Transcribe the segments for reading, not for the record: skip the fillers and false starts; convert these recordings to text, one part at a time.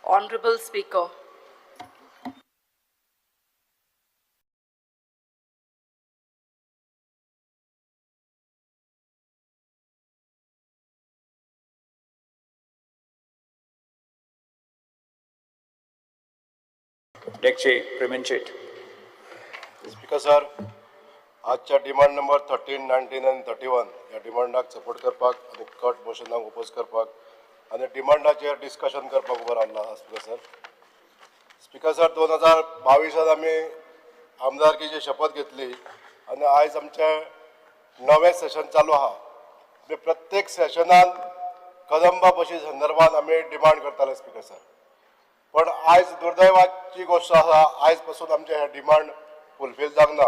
Honorable Speaker. Dekche, Premenchet. Speaker sir, आजच्या demand number 13, 19 आणि 31 या डिमांडाक सपोर्ट करपाक आणि कट मोशनाक ओपोज करपाक आणि डिमांडाचेर डिस्कशन करपाक उबो रावला आहा स्पीकर सर. स्पीकर सर, 2022 आमी आमदारकीची शपथ घेतली आणि आयज आमचे नवें सेशन चालू आहा. प्रत्येक सेशनान कदंबा बशी संदर्भात आमी डिमांड करताले स्पीकर सर. पण आयज दुर्दैवाची गोष्ट आसा, आयज पासून आमचे हे डिमांड फुलफील जावंक ना.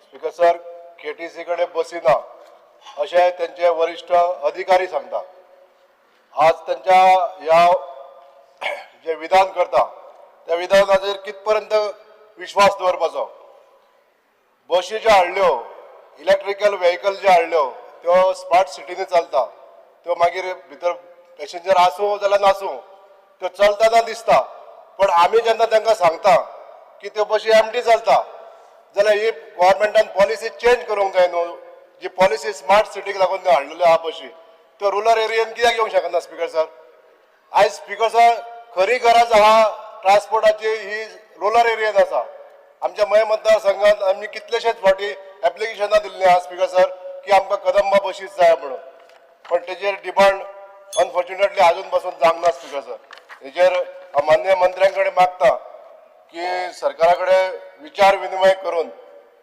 स्पीकर सर, KTC कडेन बसी ना अशें तेंचे वरिश्ठ अधिकारी सांगता. आज त्यांच्या ह्या जे विधान करता त्या विधानाचेर कितपर्यंत विश्वास दवरपाचो. बशी ज्यो हाडल्यो, इलेक्ट्रिकल व्हेकल ज्यो हाडल्यो त्यो स्मार्ट सिटीनी चलता, त्यो मागीर भितर पॅसेंजर आसूं जाल्यार नासूं त्यो चलतना दिसता. पण आमी जेन्ना तांकां सांगता की त्यो बशी एम्प्टी चलता जाल्यार ही गव्हर्मेंटान पॉलिसी चेंज करूंक जाय न्हू. जी पॉलिसी स्मार्ट सिटीक लागून त्यो हाडलेल्यो आहा बशी त्यो रुरल एरियेन कित्याक येवंक शकना स्पीकर सर. आयज स्पीकर सर, खरी गरज आहा ट्रान्सपोर्टाची ही रुरल एरियेन आसा. आमच्या मय मतदारसंघात आमी कितलेशेच फावटी एप्लिकेशनां दिल्लीं आहा स्पीकर सर की आमकां कदंबा बशीच जाय म्हणून. पण तेजेर डिमांड अनफॉर्च्युनेटली आजून पासून जावंक ना स्पीकर सर. हेजेर माननीय मंत्र्यांकडे मागता की सरकारा विचार विनिमय करून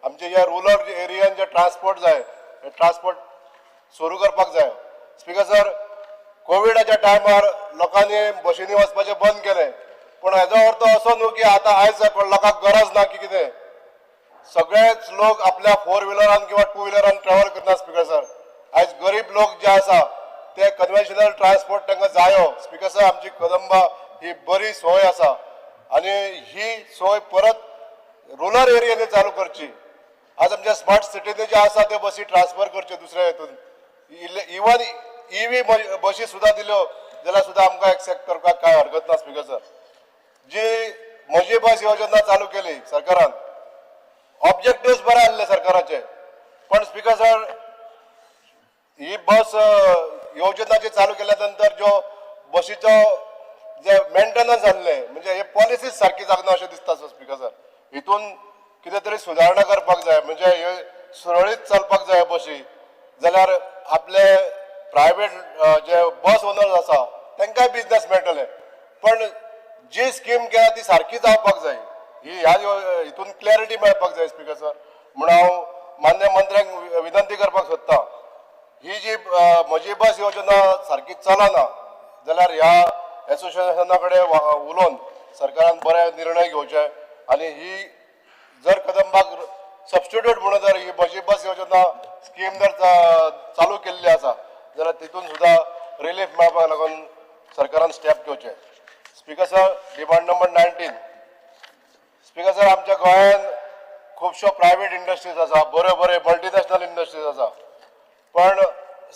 आमचे ह्या रुरल एरियान जे ट्रान्सपोर्ट जाय हे ट्रान्सपोर्ट सुरू करपाक जाय. स्पीकर सर, कोविडाच्या टायमार लोकांनी बशींनी वचपाचें बंद केलें, पण हेजो अर्थ असो न्हू की आतां आयज लोकांक गरज ना की कितें. सगळेच लोक आपल्या 4 व्हिलरान किंवा 2 व्हिलरान ट्रॅव्हल करता स्पीकर सर. आयज गरीब लोक जे आसा ते कन्वेन्शनल ट्रान्सपोर्ट तांकां जायो. स्पीकर सर, आमची कदंबा ही बरी सोय आसा आणि ही सोय परत रुरल एरियानी चालू करची. आज आमच्या स्मार्ट सिटीनी जे आसा ते बसी ट्रान्सफर करच्यो दुसऱ्या हेतून. इवन EV बशी सुद्दां दिल्यो जाल्यार सुद्दां आमकां एक्सेप्ट करपाक कांय हरकत ना स्पीकर सर. जी म्हजी बस योजना चालू केली सरकारान, ऑब्जेक्टिव्स बरे आसले सरकाराचे, पण स्पीकर सर ही बस योजना जी चालू केल्या नंतर ज्यो बशीचो जे मेंटेनन्स आसले म्हणजे हे पॉलिसीज सारखी जागना अशें दिसता स्पीकर सर. हितून कितें तरी सुदारणा करपाक जाय, म्हणजे हे सुरळीत चलपाक जाय बशी. जाल्यार आपले प्रायवेट जे बस ओनर्स आसा तांकांय बिजनेस मेळटले. पण जी स्कीम केल्या ती सारकी जावपाक जाय, ही ह्या हितून क्लॅरिटी मेळपाक जाय स्पीकर सर. म्हणून हांव मान्य मंत्र्यांक विनंती करपाक सोदतां, ही जी म्हजी बस योजना सारकी चलना जाल्यार ह्या एसोसिएशना कडेन उलोवन सरकारान बरे निर्णय घेवचे आणि ही जर कदंबाक सबस्टिट्यूट म्हणून जर ही म्हजी बस योजना स्कीम जर चालू केल्ली आसा जाल्यार तितून सुद्दां रिलीफ मेळपाक लागून सरकारान स्टेप घेवचे. Speaker sir, demand number 19. Speaker sir, आमच्या गोंयांत खुबश्यो प्रायवेट इंडस्ट्रीज आसा, बऱ्यो मल्टीनॅशनल इंडस्ट्रीज आसा. पण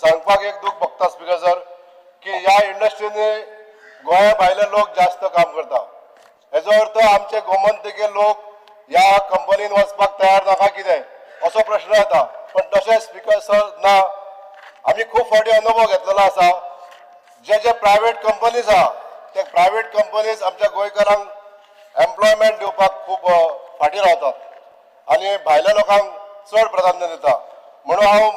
सांगपाक एक दूख भोगता स्पीकर सर की ह्या इंडस्ट्रीनी गोंया भायले लोक जास्त काम करता. हेजो अर्थ आमचे गोमंतकी लोक ह्या कंपनीन वचपाक तयार नाका कितें असो प्रश्न येता. पण तशें स्पीकर सर ना. आमी खूब फावटी अनुभव घेतलेलो आसा. जे प्रायवेट कंपनीज आहा ते प्रायवेट कंपनीज आमच्या गोंयकारांक एम्प्लॉयमेंट दिवपाक खूब फाटीं रावतात आणि भायल्या लोकांक चड प्राधान्य दिता. म्हणून हांव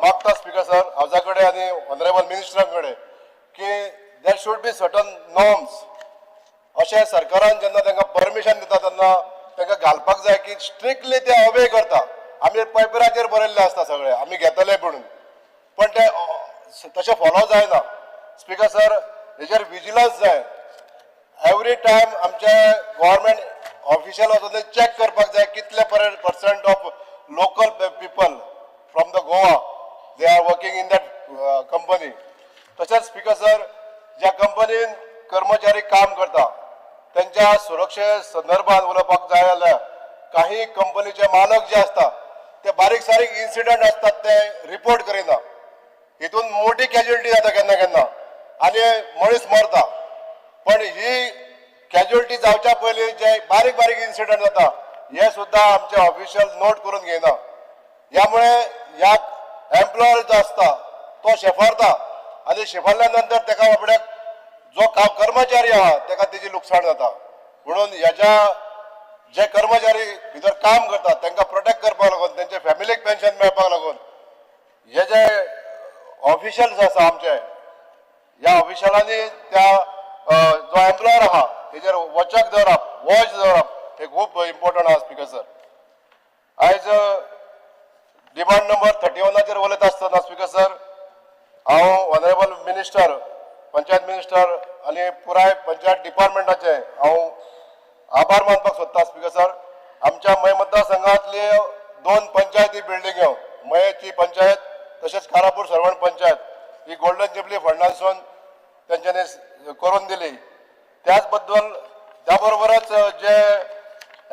मागता स्पीकर सर हावजा कडेन आनी ऑनरेबल मिनिस्टरां कडेन की देर शूड बी सर्टन नॉर्म्स. अशें सरकारान जेन्ना तांकां परमिशन दिता तेन्ना तांकां घालपाक जाय की स्ट्रिक्टली ते ओबे करता. आमी पेपराचेर बरयल्लें आसता सगळें आमी घेतले म्हणून, पण ते तशें फॉलो जायना. स्पीकर सर, हेजेर विजिलन्स जाय. एवरी टायम आमचे गव्हर्मेंट ऑफिशियल वचून चॅक करपाक जाय कितले % of local people from the Goa they are working in that company. तशेंच स्पीकर सर, ज्या कंपनीन कर्मचारी काम करता त्यांच्या सुरक्षे संदर्भात उलोवपाक जाय जाल्यार काही कंपनीचे मालक जे असतात ते बारीक सारीक इन्सिडंट असतात ते रिपोर्ट करिना. हितून मोठी कॅज्युअलिटी जाता केन्ना केन्ना आणि मनीस मरता. पण ही कॅज्युअलिटी जावच्या पयलीं जे बारीक बारीक इन्सिडंट जाता हे सुद्धा आमचे ऑफिशियल नोट करून घेयना. यामुळे ह्या एम्प्लॉयर जो असता तो शेफारता आणि शेफारल्या नंतर ताका बाबड्याक जो कर्मचारी आहा ताका तेजी लुकसाण जाता. म्हणून ह्याच्या जे कर्मचारी भितर काम करतात तांकां प्रोटेक्ट करपाक लागून तांचे फॅमिलीक पेन्शन मेळपाक लागून हे जे ऑफिशियल्स आसा आमचे ह्या ऑफिशियलांनी त्या जो एम्प्लॉयर आहा तेजेर वचक दवरप वॉच दवरप हे खूब इम्पॉर्टंट आहा स्पीकर सर. आयज डिमांड नंबर 31 उलयता आसतना स्पीकर सर हांव ऑनरेबल मिनिस्टर पंचायत मिनिस्टर आनी पुराय पंचायत डिपार्टमेंटाचे हांव आभार मानपाक सोदता स्पीकर सर. आमच्या मय मतदारसंघातले 2 पंचायती बिल्डिंग्यो मयेची पंचायत तशेंच कारापूर सरवण पंचायत ही गोल्डन जुबली फंडांसून तेंच्यांनी करून दिली. त्याच बरोबरच जे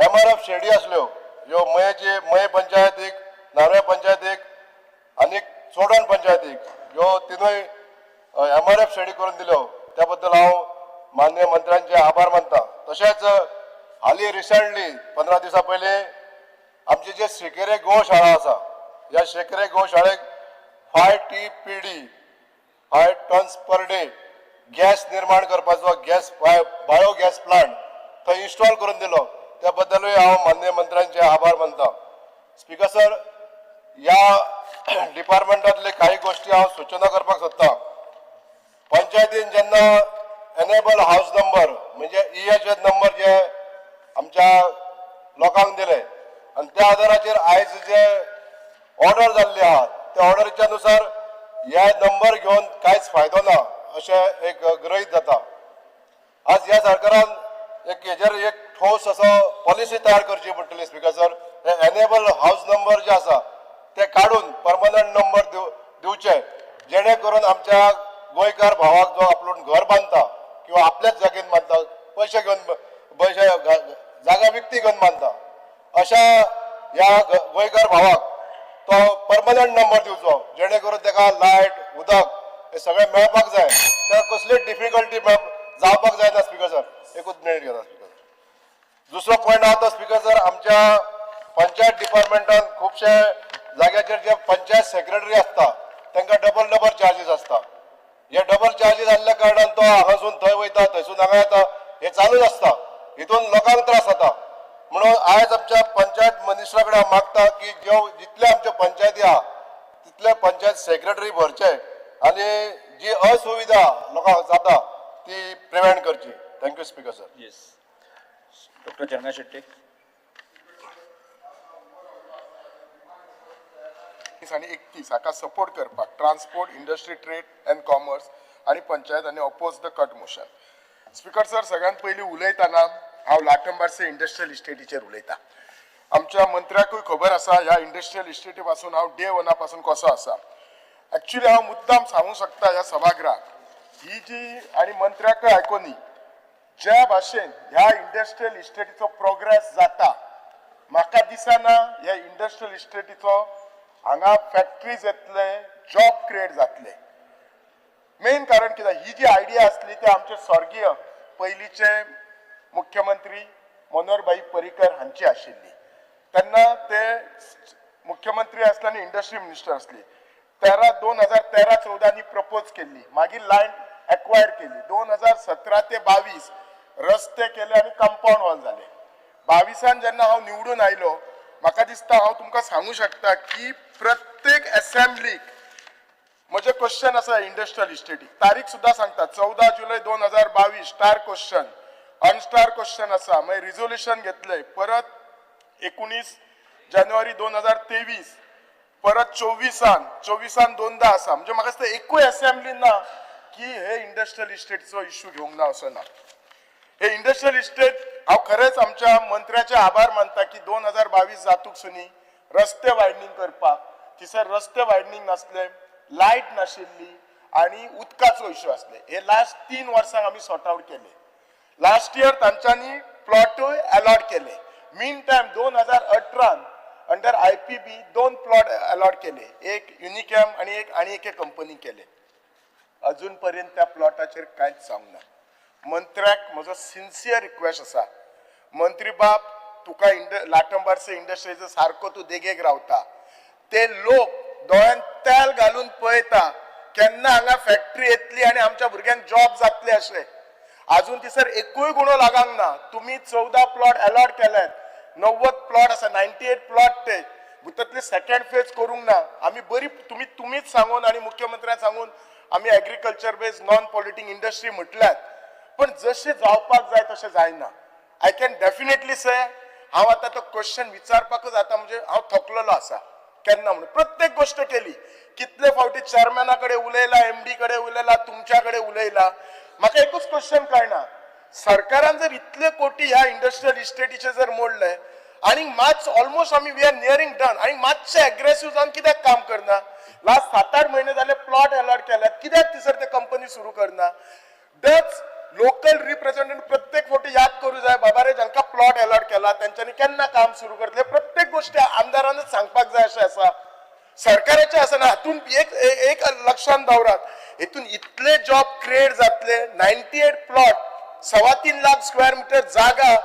MRF शेडी आसल्यो ह्यो मये पंचायतीक नार्वे पंचायतीक आनी चोडण पंचायतीक ह्यो तिनूय MRF शेडी करून दिल्यो त्या बद्दल हांव माननीय मंत्र्यांचे आभार मानता. तशेंच हालीं रिसंटली 15 दिसां पयलीं आमची जे शेकेरे गोशाळा आसा ह्या शेकेरे गोशाळेक 5 TPD 5 tons per day gas निर्माण करपाचो बायोगॅस प्लांट थंय इन्स्टॉल करून दिलो. त्या बद्दलूय हांव माननीय मंत्र्यांचे आभार मानता. स्पीकर सर ह्या डिपार्टमेंटांतले काही गोष्टी हांव सूचना करपाक सोदतां. पंचायतीन जेन्ना एनेबल हाऊस नंबर म्हणजे EHS नंबर जे आमच्या लोकांक दिले आणि त्या आधाराचेर आयज जे ऑर्डर जाल्ली आहा त्या ऑर्डरीच्या नुसार हे नंबर घेवन कांयच फायदो ना अशें एक गृहीत जाता. आज ह्या सरकारान हेजेर एक ठोस असो पॉलिसी तयार करची पडटली स्पीकर सर. हे एनेबल हाऊस नंबर जे आसा ते काडून परमनंट नंबर दिवचे जेणे करून आमच्या गोंयकार भावाक जो आपूण घर बांदता किंवा आपल्याच जागेन बांदता पयशे जागा विकती घेवन बांदता अशा ह्या गोंयकार भावाक तो परमनंट नंबर दिवचो जेणे करून ताका लायट उदक हे सगळें मेळपाक जाय. त्या कसलीच डिफिकल्टी जावपाक जायना स्पीकर सर. एकूच मिनिट घेता स्पीकर. दुसरो पॉयंट आहा तो स्पीकर सर आमच्या पंचायत डिपार्टमेंटान खुबशे जाग्याचेर जे पंचायत सेक्रेटरी आसता तांकां डबल चार्जीस आसता. हे डबल चार्जीस आसल्या कारणान तो हांगासून थंय वयता थंयसून हांगा येता हे चालूच आसता. हितून लोकांक त्रास जाता. म्हणून आयज आमच्या पंचायत मिनिस्टरा कडेन हांव मागता की जितले आमचे पंचायती आहा तितले पंचायत सेक्रेटरी भरचे आनी जी असुविधा लोकांक जाता ती प्रिव्हेंट करची. Thank you speaker sir. Yes doctor जर्ना शेट्टी. आणि 31 हाका सपोर्ट करपाक transport industry trade and commerce आणि पंचायत आणि oppose the cut motion. Speaker sir सगळ्यात पयलीं उलयतना हांव लाटंबारसे इंडस्ट्रियल इस्टेटीचेर उलयतां. आमच्या मंत्र्याकूय खबर आसा ह्या इंडस्ट्रियल इस्टेटी पासून हांव डे 1 पासून कसो आसा. एक्चुअली हांव मुद्दाम सांगूंक शकता ह्या सभागृहाक ही जी आणि मंत्र्याकय आयकोनी ज्या भाशेन ह्या इंडस्ट्रियल इस्टेटीचो प्रोग्रेस जाता म्हाका दिसना ह्या इंडस्ट्रियल इस्टेटीचो हांगा फॅक्टरीज येतले जॉब क्रिएट जातले. मेन कारण कितें ही जी आयडिया आसली ती आमचे स्वर्गीय पयलींचे मुख्यमंत्री मनोहरभाई पर्रीकर हांची आशिल्ली. तेन्ना ते मुख्यमंत्री आसले आनी इंडस्ट्री मिनिस्टर आसली. 2013-14 प्रपोज केल्ली मागीर लायन एक्वायर केली. 2017 ते 22 रस्ते केले आनी कंपाऊंड वॉल जाले. 22 जेन्ना हांव निवडून आयलो म्हाका दिसता हांव तुमकां सांगूं शकता की प्रत्येक असेंब्लीक म्हजे क्वेश्चन आसा इंडस्ट्रियल इस्टेटीक. तारीख सुद्दां सांगता 14 जुलय 2022 स्टार क्वेश्चन अनस्टार क्वेश्चन आसा. मागीर रिझोल्युशन घेतले परत 19 जानेवारी 2023 परत 24 दोनदा आसा. म्हणजे म्हाका दिसता एकूय असेंब्ली ना की हे इंडस्ट्रियल इस्टेटीचो इश्यू घेवंक ना असो ना. हे इंडस्ट्रियल इस्टेट हांव खरेंच आमच्या मंत्र्याचे आभार मानता की 2022 जातूक सुनी रस्ते वायडनींग करपाक थिसर रस्ते वायडनींग नासले लायट नाशिल्ली आणि उदकाचो इश्यू आसले. हे लास्ट 3 वर्सांक आमी सॉर्ट आउट केले. लास्ट इयर तांच्यांनी प्लॉटूय अलॉट केले. Meantime 2018 under IPB 2 plot allot केले. एक युनिकॅम आणि एक कंपनी केले. अजून पर्यंत त्या प्लॉटाचेर कांयच सांगूंक ना. मंत्र्याक म्हजो सिन्सियर रिक्वेस्ट आसा. मंत्री बाब, तुका लाटंबारचे इंडस्ट्रीचो सारको तूं देगेक रावता. ते लोक दोळ्यान तेल घालून पळयता केन्ना हांगा फॅक्टरी येतली आनी आमच्या भुरग्यांक जॉब जातले अशें. अजून तिसर एकूय गुणो लागांक ना. तुम्ही 14 प्लॉट अलॉट केल्यात, 90 प्लॉट आसा, 98 प्लॉट ते भुतातले सेकंड फेज करूंक ना. आम्ही बरी तुम्हीच सांगून आणि मुख्यमंत्र्यान सांगून आम्ही एग्रीकल्चर बेस्ड नॉन पॉल्युटिंग इंडस्ट्री म्हटल्यात, पण जसे जावपाक जाय तसे जायना. आय कॅन डेफिनेटली से हांव आतां तो क्वेश्चन विचारपाकच आता म्हणजे हांव थकलेलो आसा केन्ना म्हणून. प्रत्येक गोष्ट केली, कितले फावटी चेअरमॅना कडेन उलयला, एमडी कडेन उलयला, तुमच्या कडेन उलयला. म्हाका एकूच क्वेश्चन कळना, सरकारान जर इतले कोटी ह्या इंडस्ट्रियल इस्टेटीचे जर मोडले आणि मात ऑलमोस्ट आम्ही वी आर नियरिंग डन आणि मातशे अग्रेसिव्ह जाऊन कित्याक काम करना. लास्ट 7-8 महिने झाले प्लॉट अलॉट केल्यात, कित्याक तिसर ते कंपनी सुरू करना. डच लोकल रिप्रेझेंटेटिव्ह प्रत्येक फावटी याद करू जाय, बाबा रे जांकां प्लॉट अलॉट केला त्यांच्यानी केन्ना काम सुरू करतले. प्रत्येक गोष्टी आमदारानच सांगपाक जाय अशें आसा, सरकाराचे आसना. हातून एक लक्षात दवरात, हेतून इतले जॉब क्रिएट जातले. 98 प्लॉट, 3.25 लाख स्क्वेअर मीटर जागा,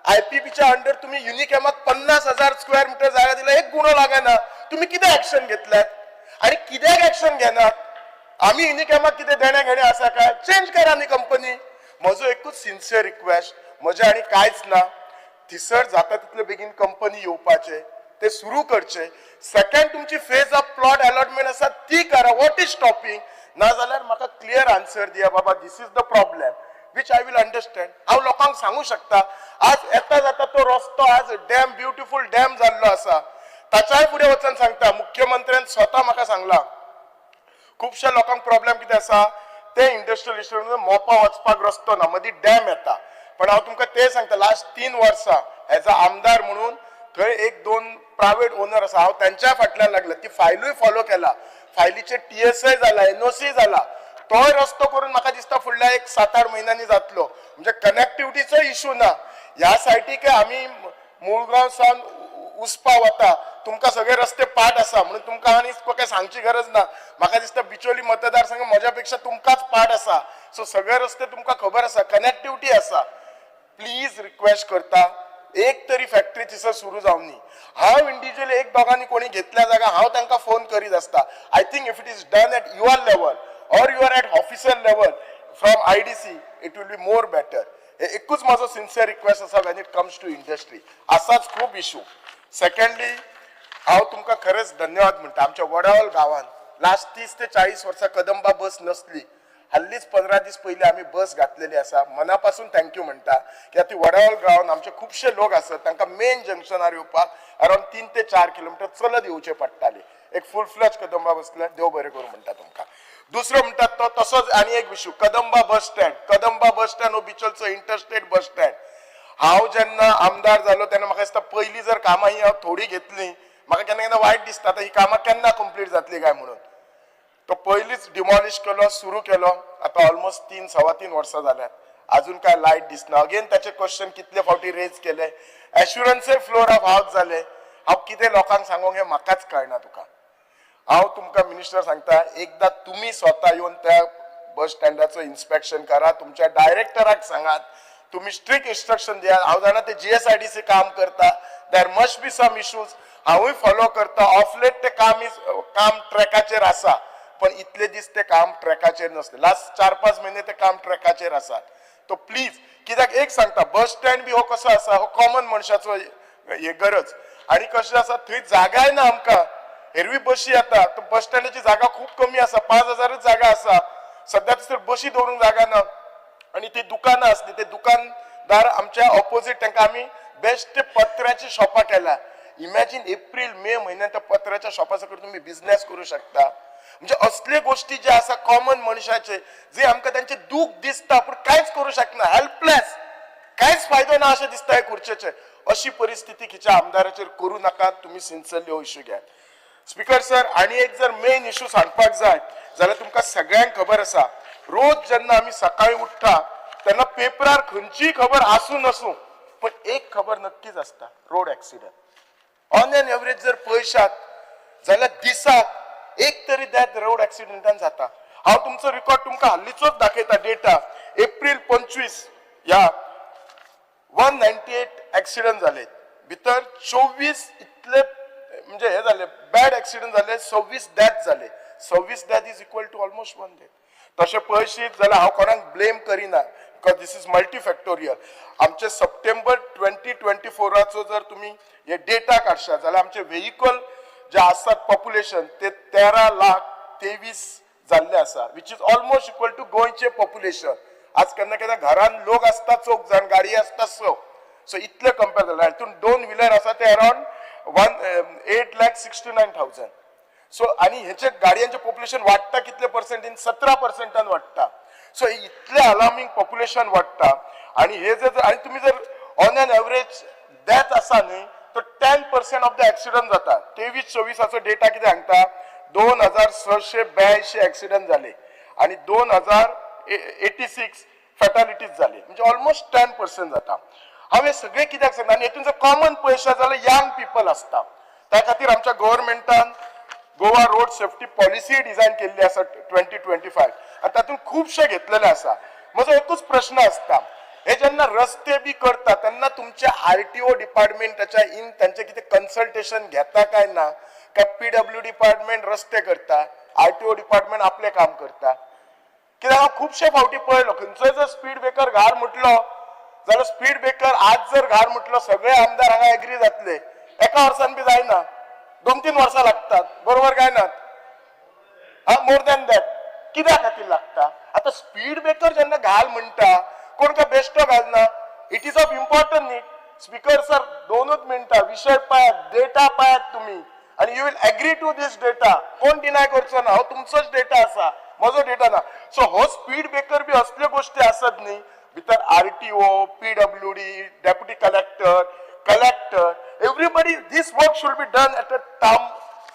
आयपीपीच्या अंडर तुम्ही युनिकॅमाक 50,000 स्क्वेअर मीटर जागा दिला. एक गुणो लागना. तुम्ही किती ऍक्शन घेतल्यात आणि कित्याक ऍक्शन घेनात? आम्ही युनिकॅमाक किती देण्या घेणे आसा काय? चेंज करा न्ही कंपनी. म्हजो एकूच सिन्सियर रिक्वेस्ट, म्हजे आनी कांयच ना. थिसर जाता तितले बेगीन कंपनी येवपाचे, ते सुरू करचे. सेकंड, तुमची फेज ऑफ प्लॉट अलॉटमेंट आसा ती करा. What is stopping? नाजाल्यार म्हाका क्लियर आन्सर दिया, बाबा this is the problem which I will understand. हांव लोकांक सांगू शकता, आज येता जाता तो रस्तो आज डॅम ब्युटिफूल डॅम जाल्लो आसा. ताच्याय फुडें वचून सांगता, मुख्यमंत्र्यान स्वता म्हाका सांगला खुबशा लोकांक प्रॉब्लेम कितें आसा, ते इंडस्ट्रियल इस्टेटीन मोपा वचपाक रस्तो ना, मदीं डॅम येता. पण हांव तुमकां ते सांगता, लास्ट 3 वर्सां एज अ आमदार म्हणून थंय 1-2 प्रायव्हेट ओनर आसा, हांव त्यांच्या फाटल्यान लागला. ती फायलूय फॉलो केला, फायलीचे TSI जाला, NOC जाला. तोय रस्तो करून म्हाका दिसता फुडल्या 7-8 महिन्यांनी जातलो. म्हणजे कनेक्टिव्हिटीचो इश्यू ना. ह्या सायटीक आमी मुळगांव सावन उसपा वता, तुमकां सगळे रस्ते पाठ आसा म्हणून तुमकां आनी काय सांगची गरज ना. म्हाका दिसता बिचोली मतदारसंघ म्हज्या पेक्षा तुमकांच पाठ आसा. सो सगळे रस्ते तुमकां खबर आसा, कनेक्टिव्हिटी आसा. प्लीज रिक्वेस्ट करता, एक तरी फॅक्टरी थिसर सुरू जावनी. हांव इंडिव्हिज्युअली 1-2 कोणी घेतल्या जागा हांव तांकां फोन करीत आसता. I think if it is done at your level or you are at officer level from IDC, it will be more better. एकूच माझा सिन्सियर रिक्वेस्ट असा when it comes to industry. असाच खूप इश्यू. सेकंडली, हांव तुमकां खरेंच धन्यवाद म्हणटा. आमच्या वडावल गावात लास्ट 30 ते 40 वर्सां कदंबा बस नसली. हल्लीच 15 दीस पयलीं आमी बस घातलेली आसा. मनापासून थँक्यू म्हणटा, कित्याक ती वडावल गावात आमचे खुबशे लोक आसत, तांकां मेन जंक्शनार येवपाक अराउंड 3 ते 4 किलोमीटर चलत येवचे पडटाले. एक फुल फ्लॅज कदंबा बसल्यार देव बरें करूं म्हणटा तुमकां. दुसरो म्हणतात तो तसोच आनी एक विशू, कदंबा बस स्टँड हो बिचोलचो इंटरस्टेट बस स्टँड. हांव जेन्ना आमदार जालो तेन्ना म्हाका दिसता पयलीं जर कामां ही हांव थोडी घेतली, म्हाका केन्ना केन्ना वायट दिसता ही कामां केन्ना कंप्लीट जातली काय म्हणून. तो पयलींच डिमॉलिश केलो, सुरू केलो. आता ऑलमोस्ट 3-3.25 वर्सां जाल्यात, अजून काय लायट दिसना. अगेन त्याचे क्वेश्चन कितले फावटी रेज केले, एश्युरन्सय फ्लोर ऑफ हावस जाले. हांव कितें लोकांक सांगूंक हें म्हाकाच कळना. तुका हांव तुमकां मिनिस्टर सांगता, एकदा तुम्ही स्वतः येऊन त्या बस स्टँडाचं इन्स्पेक्शन करा. तुमच्या डायरेक्टराक सांगात, तुम्ही स्ट्रिक्ट इन्स्ट्रक्शन दिया. हांव जाणा ते GSIDC काम करता, there must be some issues. हांवूय फॉलो करता. ऑफ लेट ते काम ट्रॅकाचेर आसा, पण इतले दीस ते काम ट्रॅकाचेर नसले. लास्ट 4-5 महिने ते काम ट्रॅकाचेर आसा. तो प्लीज, कित्याक एक सांगता, बस स्टँड बी हो कसो आसा, हो कॉमन मनशाचो गरज. आणि कशें आसा, थंय जागाय ना आमकां. एरवी बशी येता, तो बस स्टँडाची जागा खूप कमी आसा, 5,000च जागा आसा. सध्या तर बशी दवरूंक जागा ना. आणि ती दुकानां असली, ते दुकानदार आमच्या ऑपोजिट, तांकां आमी बेस्ट पत्र्याची शॉपां केल्या. इमॅजिन एप्रिल-मे म्हयन्यात त्या पत्र्याच्या शॉपा सकयल तुम्ही बिझनेस करू शकता. म्हणजे असले गोष्टी जे आसा कॉमन मनशाचे, जे आमकां त्यांचे दुःख दिसता पण कांयच करू शकना, हेल्पलेस, कांयच फायदो ना अशें दिसता हे खुर्चेचे. अशी परिस्थिती खिच्या आमदाराचेर करू नाकात. तुम्ही सिन्सियरली हो इश्यू घ्यात. स्पीकर सर, आणि एक जर मेन इश्यू सांगपाक जाय जाल्यार तुमकां सगळ्यांक खबर आसा, रोज जेन्ना आमी सकाळी उठ्ठा तेन्ना पेपरार खंयचीय खबर आसूं नसूं, पण एक खबर नक्कीच आसता, road accident. On an average जर पळयशात जाल्यार दिसाक एक तरी डेथ रोड ऍक्सिडेंटान जाता. हांव तुमचो रिकॉर्ड तुमकां हाल्लीचोच दाखयता डेटा. एप्रिल 25 या 198 ऍक्सिडेंट झाले भितर 24 इतले म्हणजे हे झाले बॅड ऍक्सिडेंट झाले 26 डेथ झाले 26 death is equal to almost 1 death तसे पळशीत जाल्यार हांव कोणाक ब्लेम करिना बिकॉज दिस इज मल्टीफॅक्टोरियल आमचे सप्टेंबर 2024 जर तुम्ही हे डेटा काडशात जाल्यार आमचे व्हेइकल जे आसात पॉप्युलेशन ते 13,23,000 जाल्ले आसा which is almost equal to गोंयचे पॉप्युलेशन आज केन्ना केन्ना घरान लोक असता 4 जाण गाडी असता 6 सो इतले कंपेर जाला हितून 2 व्हिलर आसा ते अराउंड 8,69,000 सो आणि ह्याचे गाडयांचे पॉप्युलेशन वाढता कितले पर्सेंटीन 17% वाढता सो इतले अलार्मिंग पॉप्युलेशन वाढता आणि हे जर आणि तुम्ही जर ऑन एन एव्हरेज डेथ आसा न्ही तर 10% ऑफ द ऍक्सिडेंट जाता 23-24 डेटा किती सांगता 2,682 ऍक्सिडेंट झाले आणि 2,086 फॅटालिटीज झाले म्हणजे ऑलमोस्ट 10% जाता हांव हे सगळे कित्याक सांगता आणि हेतून जर कॉमन पळयशा जाल्यार यंग पीपल असता त्या खातीर आमच्या गव्हर्नमेंटान Goa road safety policy design केल्ली आसा 2025 आणि तातूंत खुबशे घेतलेले आसा म्हजो एकूच प्रश्न आसता हे जेन्ना रस्ते बी करता तेन्ना तुमच्या RTO डिपार्टमेंटाच्या इन तांचे कितें कन्सल्टेशन घेता काय ना काय PW डिपार्टमेंट रस्ते करता RTO डिपार्टमेंट आपले काम करता कित्याक हांव खुबशे फावटी पळयलो खंयचोय जर स्पीड ब्रेकर घाल म्हटलो जाल्यार स्पीड ब्रेकर आज जर घाल म्हटलो सगळे आमदार हांगा एग्री जातले एका वर्सान बी जायना 2-3 वर्सां लागतात बरोबर काय ना मोर दॅन दॅट कित्या खातीर लागता आता स्पीड ब्रेकर जेन्ना घाल म्हणटा कोण काय बेश्टो घालना it is of important need speaker sir 2 मिनटां विशय पळयात डेटा पळयात तुम्ही आणि you will agree to this data कोण डिनाय करचो ना हो तुमचोच डेटा आसा म्हजो डेटा ना सो हो स्पीड ब्रेकर बी असल्यो गोष्टी आसत न्ही भितर RTO PWD deputy collector everybody this work should be done at a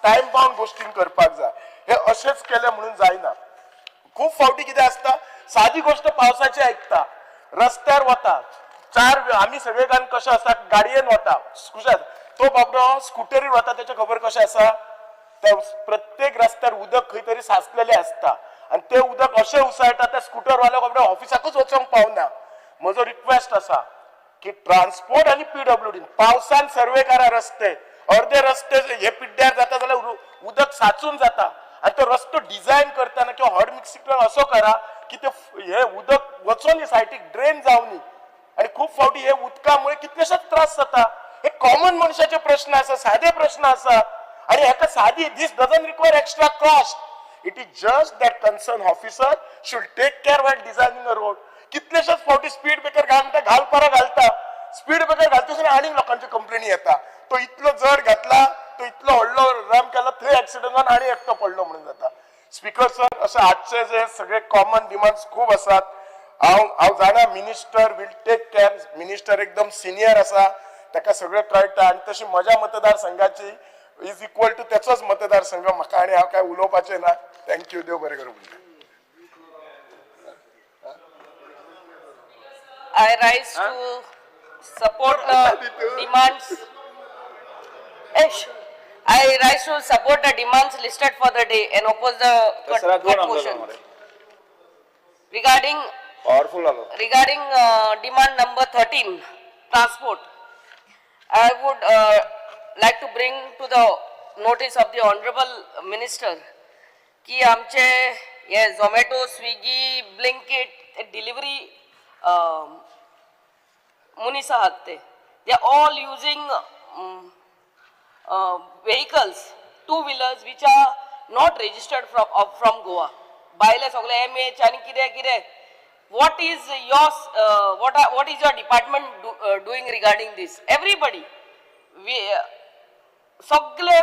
time bound गोष्टीन करपाक जाय हे अशेंच केले म्हणून जायना खूप फावटी कितें आसता सादी गोष्ट पावसाची आयकता रस्त्यार वता 4 आमी सगळे जाण कशे आसता गाडयेन वता तो बाबडो स्कुटरीर वता त्याचे खबर कशें आसा त्या प्रत्येक रस्त्यार उदक खंय तरी साचलेले आसता आणि ते उदक अशें उसळटा त्या स्कुटरवाल्या बाबडो ऑफिसाकूच वचोंक पावना म्हजो रिक्वेस्ट आसा की ट्रान्सपोर्ट आणि PWD पावसान सर्वे करा रस्ते अर्धे रस्ते हे पिड्ड्यार जाता जाल्यार उदक साचून जाता आणि तो रस्तो डिझायन करताना किंवा हॉट मिक्सिंग असो करा की ते हे उदक वचोन सायटीक ड्रेन जावनी आणि खूप फावटी हे उदकामुळे कितलेशेच त्रास जाता हे कॉमन मनशाचे प्रश्न आसा साधे प्रश्न आसा आणि हेका साधी this doesn't require extra cost it is just that concern officer should take care while designing a road कितलेशेच फावटी स्पीड ब्रेकर घालपारा घालता स्पीड ब्रेकर घालता आणि लोकांची कंप्लेनी येता तो इतलो जड घातला तो इतलो व्हडलो रॅम्प केला थंय ऍक्सिडेंट जावन आनी एकटो पडलो म्हणून जाता स्पीकर सर असे आजचे जे सगळे कॉमन डिमांड्स खूप असतात हांव जाणा minister will take care minister एकदम सिनियर आसा ताका सगळें कळटा आनी तशी म्हज्या मतदारसंघाची इज इक्वल टू तेचोच मतदारसंघ म्हाका आनी हांव काय उलोवपाचें ना थँक्यू देव बरें करूं I rise to support the demands. I rise to support the demands listed for the day and oppose the cut motion. Regarding demand number 13, transport, I would like to bring to the notice of the honorable minister कि आमचे ये Zomato, Swiggy, Blinkit delivery मुनीस आहात ते they are all using vehicles 2-wheelers which are not registered from Goa बायले सगळे MH आणि किरे what is your department doing regarding this everybody we सगळे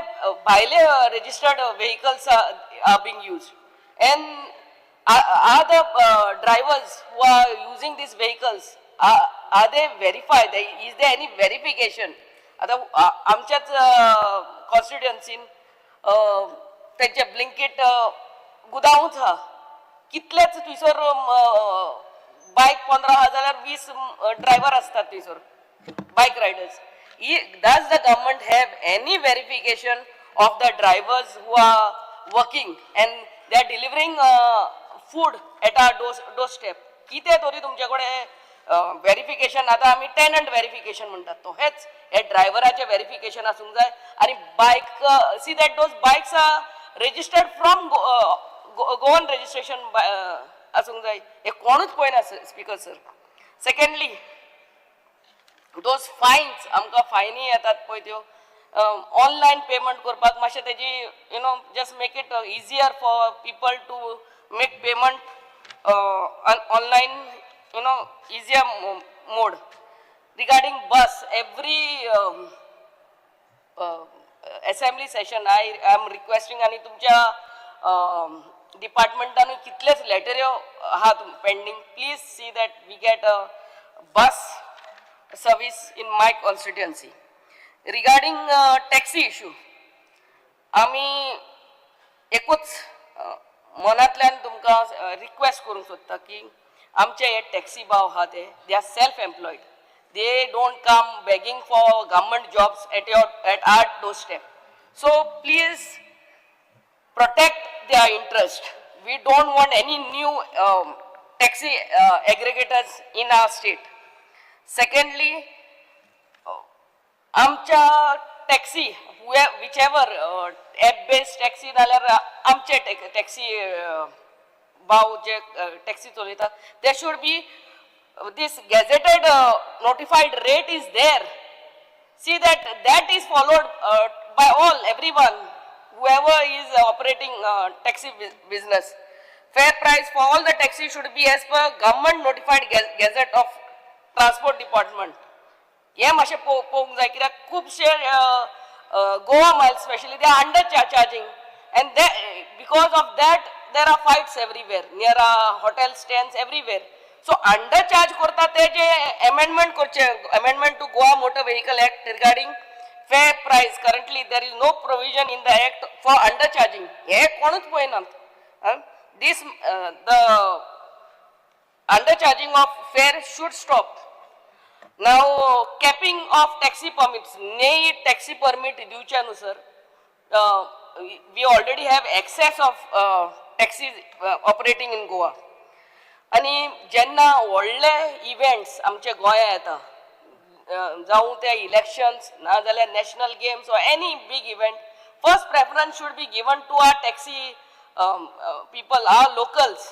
बायले registered vehicles are being used and are the drivers who are using these vehicles are they verified is there any verification आता आमच्याच कॉन्स्टिट्युएन्सीन त्यांचे Blinkit गुदाऊंच हा कितलेच थंयसर बायक 15,000 20 driver असतात थंयसर बायक riders does the government have any verification of the drivers who are working and they are delivering food at our doorstep कितें तरी तुमचे कडेन व्हेरिफिकेशन आतां आमी टेनंट व्हेरिफिकेशन म्हणटात तो हेच हे ड्रायव्हराचे व्हेरिफिकेशन आसूंक जाय आनी bike see that those bikes are registered from Goan registration आसूंक जाय हे कोणूच पळयना speaker sir. Secondly those fines आमकां फायनी येतात पळय त्यो ऑनलायन पेमेंट करपाक मातशें तेजी just make it easier for people to make payment online easier mode. Regarding bus, every assembly session I am requesting आणि तुमच्या डिपार्टमेंटान कितलेच लेटर आहात pending, please see that we get a bus service in my constituency. Regarding taxi issue आमी एकूच मनांतल्यान तुमकां request करूंक सोदता की आमचे हे टॅक्सी भाव आहा ते they are self employed, they don't come begging for government jobs at our doorstep. So please protect their interest. We don't want any new taxi aggregators in our state. Secondly, amcha taxi whichever app based taxi nalar amche taxi भाव जे taxi चलयतात there should be this gazetted notified rate is there. See that is followed by all, everyone, whoever is operating taxi business. Fair price for all the taxi should be as per government notified gazette of transport department. हे मातशें पळोवंक जाय कित्याक खुबशे Goa miles specially they are under charging and because of that there are fights everywhere near hotel stands everywhere. So undercharge करता ते जे amendment करचे amendment to Goa Motor Vehicle Act regarding fair price, currently there is no provision in the act for undercharging. हे कोणूच पळयनात. This the undercharging of fare should stop. Now capping of taxi permits, nay taxi permit दिवचे न्हू sir. We already have excess of taxis operating in Goa. आणि जेन्ना व्हडले events आमचे गोंया येता जावं ते इलेक्शन्स ना जाल्यार national games or any big event, first preference should be given to our taxi people, our locals.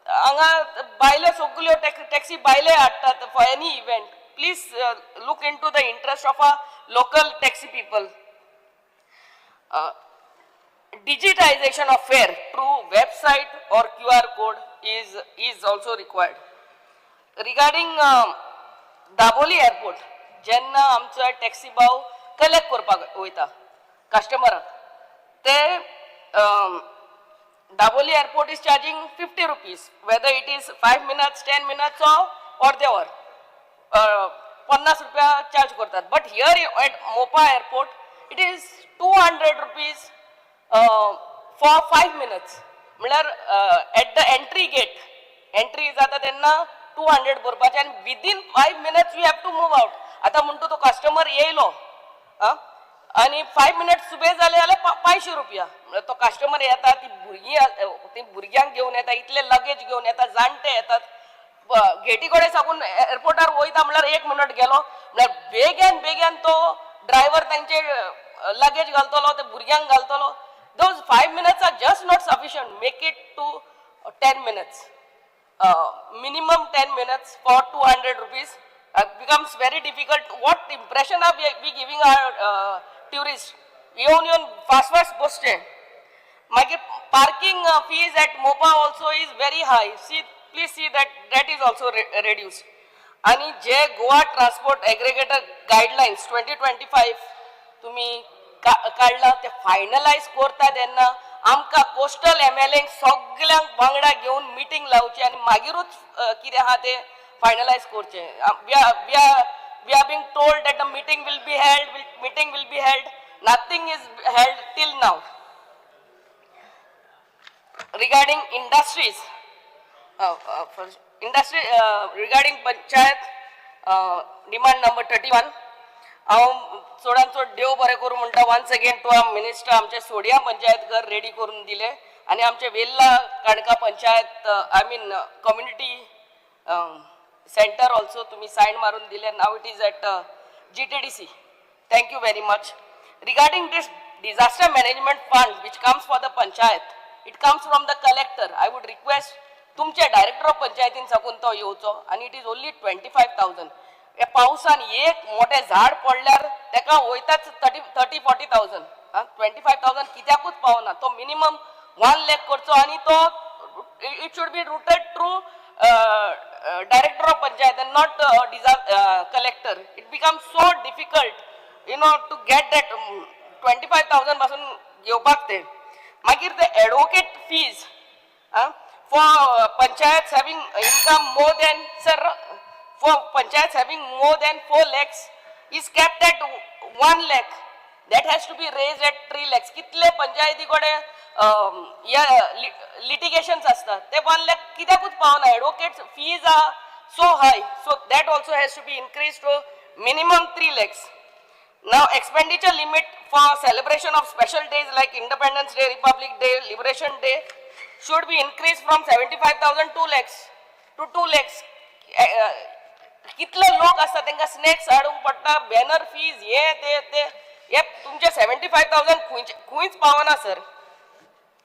हांगा बायले सगल्यो टॅक्सी बायले हाडटात for any event. Please look into the interest of our local taxi people. Digitization of fare through website or QR code is also required. Regarding Daboli airport, jenna amcha taxi भाव collect करपाक वयता customer ते Daboli airport is charging 50 rupees, whether it is 5 minutes, 10 minutes or they are 50 रुपया charge करतात. But here at Mopa airport it is 200 rupees for 5 minutes. म्हळ्यार at the entry gate entry जाता तेन्ना 200 भरपाचे आनी within 5 minutes we have to move out. आता म्हणटा तो customer येयलो आनी 5 minutes सुबे जाले जाल्यार 500 रुपया. तो कस्टमर येता, ती भुरग्यांक घेवन येता, इतले लगेज घेवन येता, जाणटे येतात, गेटी कडेन साकून एअरपोर्टार वयता म्हळ्यार 1 मिनट गेलो म्हळ्यार बेग्यान तो ड्रायव्हर तांचे लगेज घालतलो, ते भुरग्यांक घालतलो. Those 5 minutes are just not sufficient. Make it to 10 minutes. Minimum 10 minutes for 200 rupees. Becomes very difficult. What impression are we giving our tourists? Union fast poste. My parking fees at Mopa also is very high. Please see that is also reduced. आणि जे Goa transport aggregator गायडलाइन्स 2025 तुम्ही काढला ते finalise करता तेन्ना आमकां coastal MLAंक सगळ्यांक वांगडा घेवन मिटींग लावची आनी मागीरूच कितें आहा ते फायनलाइज करचे. we are being told that a meeting will be held. Nothing is held till now. Regarding industries, regarding panchayat demand number 31, हांव चडांत चड देव बरें करूं म्हणटा once again to our minister. आमचे सोडिया पंचायत घर रेडी करून दिले आनी आमचे वेल्ला काणका पंचायत कम्युनिटी सेंटर ऑल्सो तुम्ही साइन मारून दिले. Now it is at GTDC. Thank you very much. Regarding this disaster management fund which comes for the panchayat, it comes from the collector. I would request तुमचे director of पंचायतीन साकून तो येवचो आणि it is only 25,000. हे पावसान एक मोठे झाड पडल्यार तेका वयताच 30-40,000. 25,000 कित्याकूच पावना. तो मिनिमम 1 lakh करचो आणि तो it should be rooted through director of panchayat and not collector. It becomes so difficult, to get that 25,000 pasun घेवपाक ते. मागीर the advocate fees for panchayats having income more than for panchayats having more than 4 lakhs is kept at 1 lakh. That has to be raised at 3 lakhs. कितले पंचायती कडे litigations असतात ते 1 lakh कित्याकूच पावना. Advocates fees are so high, so that also has to be increased to minimum 3 lakhs. Now expenditure limit for celebration of special days like Independence Day, Republic Day, Liberation Day should be increased from 75,000 2 lakhs to 2 lakhs. कितले लोक असतात त्यांना snacks हाडूंक पडटा, banner fees हे तुमचे 75,000 खंयच पावना सर.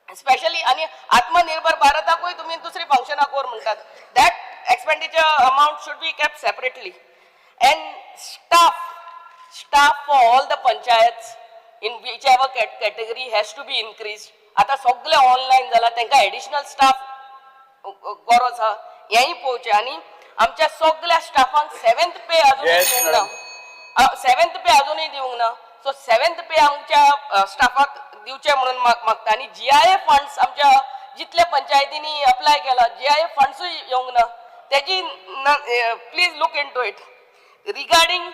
स्पेशली आणि आत्मनिर्भर भारताकूय तुम्ही दुसरी फंक्शनां कोर म्हणटात. That expenditure amount should be kept separately. And staff for all the panchayats in which ever category has to be increase. आता सगळे ऑनलाईन जाला, तांकां एडिशनल स्टाफ गरज आहा, हेंय पळोवचें. आणि आमच्या सगळ्या स्टाफांक 7th पे अजूनय दिवंक ना. 7th पे अजूनय दिवंक ना. सो 7th पे आमच्या स्टाफाक दिवचे म्हणून मागता. आणि GIA फंड्स आमच्या जितले पंचायतींनी अप्लाय केला GIA फंड्सूय येवंक ना. तेजी please look into it. Regarding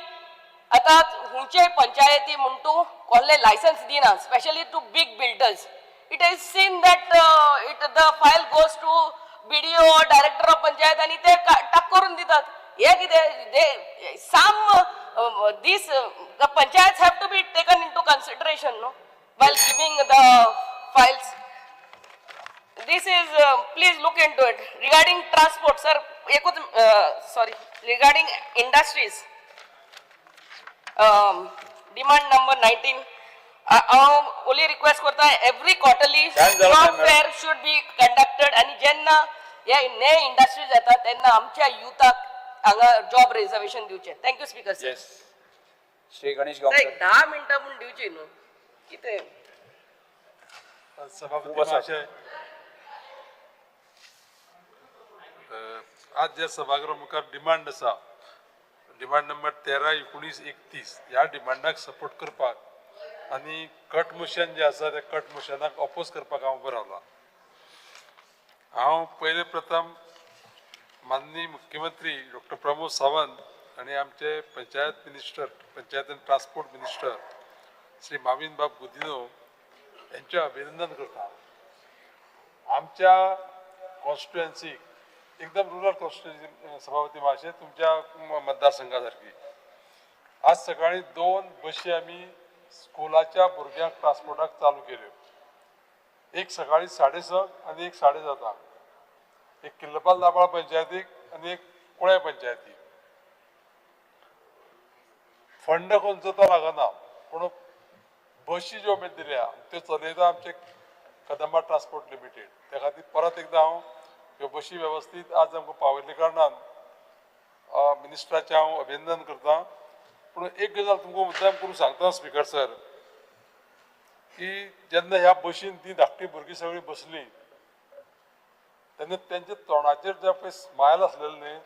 आता हुंचे पंचायती म्हणटू कसले लायसन्स दिना, specially to big builders. It is seen that the file goes to BDO or director of panchayat आणि ते टाक करून दितात. हे कितें these the panchayats have to be taken into consideration, no, while giving the files. This is please look into it. Regarding transport, sir, regarding industries, demand number 19. only request करता every quarterly job fair should be conducted. आणि जेन्ना हे ने industries येतात तेन्ना आमच्या युथाक हांगा जॉब रिझर्वेशन दिवचे. Thank you speaker sir. Shri Ganesh Gaonkar. 10 मिनिटां पण दिवची न्हू कितें. सभापती महाशय, आज ज्या सभागृहा मुखार डिमांड आसा, डिमांड नंबर 13, 19, 31 ह्या डिमांडाक सपोर्ट करपाक आणि कट मोशन जे आसा त्या कट मोशनाक ऑपोज करपाक हांव उबो रावला. हांव पयले प्रथम माननीय मुख्यमंत्री डॉक्टर प्रमोद सावंत आणि आमचे पंचायत मिनिस्टर, पंचायत आनी ट्रान्सपोर्ट मिनिस्टर श्री माविन बाब गुदिनो यांचे अभिनंदन करता. आमच्या कॉन्स्टिट्युएन्सीक एकदम रुरल कॉन्स्टिट्युएन्सी सभापती महाशय तुमच्या मतदारसंघासारखी आज सकाळी 2 बशी आम्ही स्कुलाच्या भुरग्यांक ट्रान्सपोर्टाक चालू केल्यो. एक सकाळी 6:30 आणि एक 7:30. एक किल्लपाल दाबाळ पंचायतीक आणि एक कुळ्या पंचायतीक. फंड खंयचो तो लागना, पूण बशी ज्यो आमी दिल्या त्यो चलयता आमचे कदंबा ट्रान्सपोर्ट लिमिटेड. त्या खातीर परत एकदां हांव ह्यो बशी वेवस्थीत आज आमकां पावयल्ले कारणान मिनिस्टराचें हांव अभिनंदन करतां. पूण एक गजाल तुमकां मुद्दाम करून सांगता स्पीकर सर, की जेन्ना ह्या बशीन ती धाकटी भुरगीं सगळीं बसलीं तेन्ना तेंच्या तोंडाचेर जे पळय स्मायल आसलेलें न्ही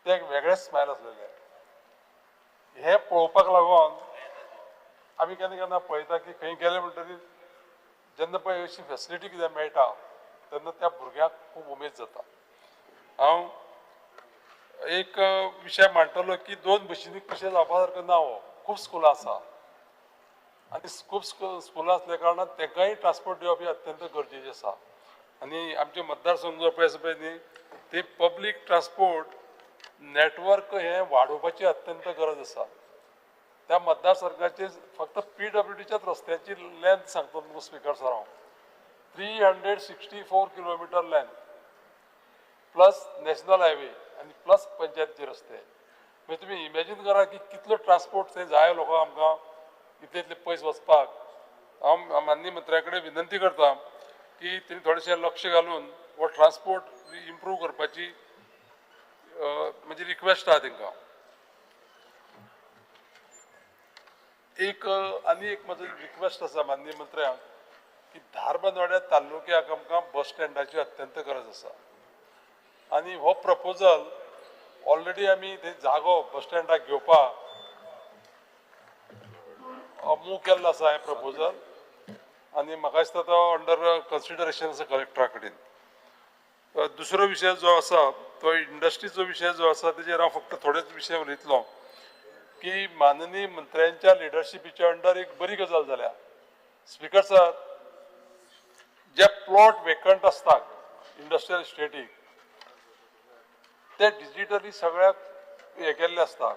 तें एक वेगळेंच स्मायल आसलेलें. हें पळोवपाक लागून आमी केन्ना केन्ना पळयता की खंय गेले म्हणटकीर जेन्ना पळय अशी फेसिलिटी कितें मेळटा तेन्ना त्या भुरग्याक खूब उमेद जाता. हांव एक विशय मांडटलो की 2 बशींनी कशें जावपा सारकें ना. हो खूब स्कुलां आसा आनी खूब स्कुलां असल्या कारणान तांकांय ट्रान्सपोर्ट दिवप ही अत्यंत गरजेचें आसा. आनी आमचे मतदारसंघ जो पळय आसा पळय न्ही ते पब्लीक ट्रान्सपोर्ट नेटवर्क हें वाडोवपाची अत्यंत गरज आसा. त्या मतदारसंघाचे फक्त PWDच्याच रस्त्याची लेंथ सांगता तुमकां स्पीकर सर हांव 364 kilometre length. Plus national highway आणि प्लस पंचायतीचे रस्ते. म्हणजे तुम्ही इमॅजिन करा की कितलो ट्रान्सपोर्ट थंय जाय लोकांक आमकां इतले इतले पयस वचपाक. हांव माननीय मंत्र्या कडेन विनंती करता की तेणी थोडेशें लक्ष घालून हो ट्रान्सपोर्ट इम्प्रूव करपाची म्हजी रिक्वेस्ट आहा तांकां. आनी एक म्हजो रिक्वेस्ट आसा माननीय मंत्र्यांक की धारबांदोड्या तालुक्याक आमकां बस स्टँडाची अत्यंत गरज आसा आनी हो प्रपोजल ऑलरेडी आमी थंय जागो बस स्टँडाक घेवपाक मूव केल्लो आसा हें प्रपोजल आनी म्हाका दिसता तो अंडर कन्सिडरेशन आसा कलेक्टरा कडेन. दुसरो विशय जो आसा तो इंडस्ट्रीचो विशय जो आसा तेजेर हांव फक्त थोडेच विशय उलयतलो की माननीय मंत्र्यांच्या लिडरशिपीच्या अंडर एक बरी गजाल जाल्या. स्पीकर सर, जे प्लॉट वेकंट असतात इंडस्ट्रियल इस्टेटीक ते डिजिटली सगळ्याक हे केल्ले आसता,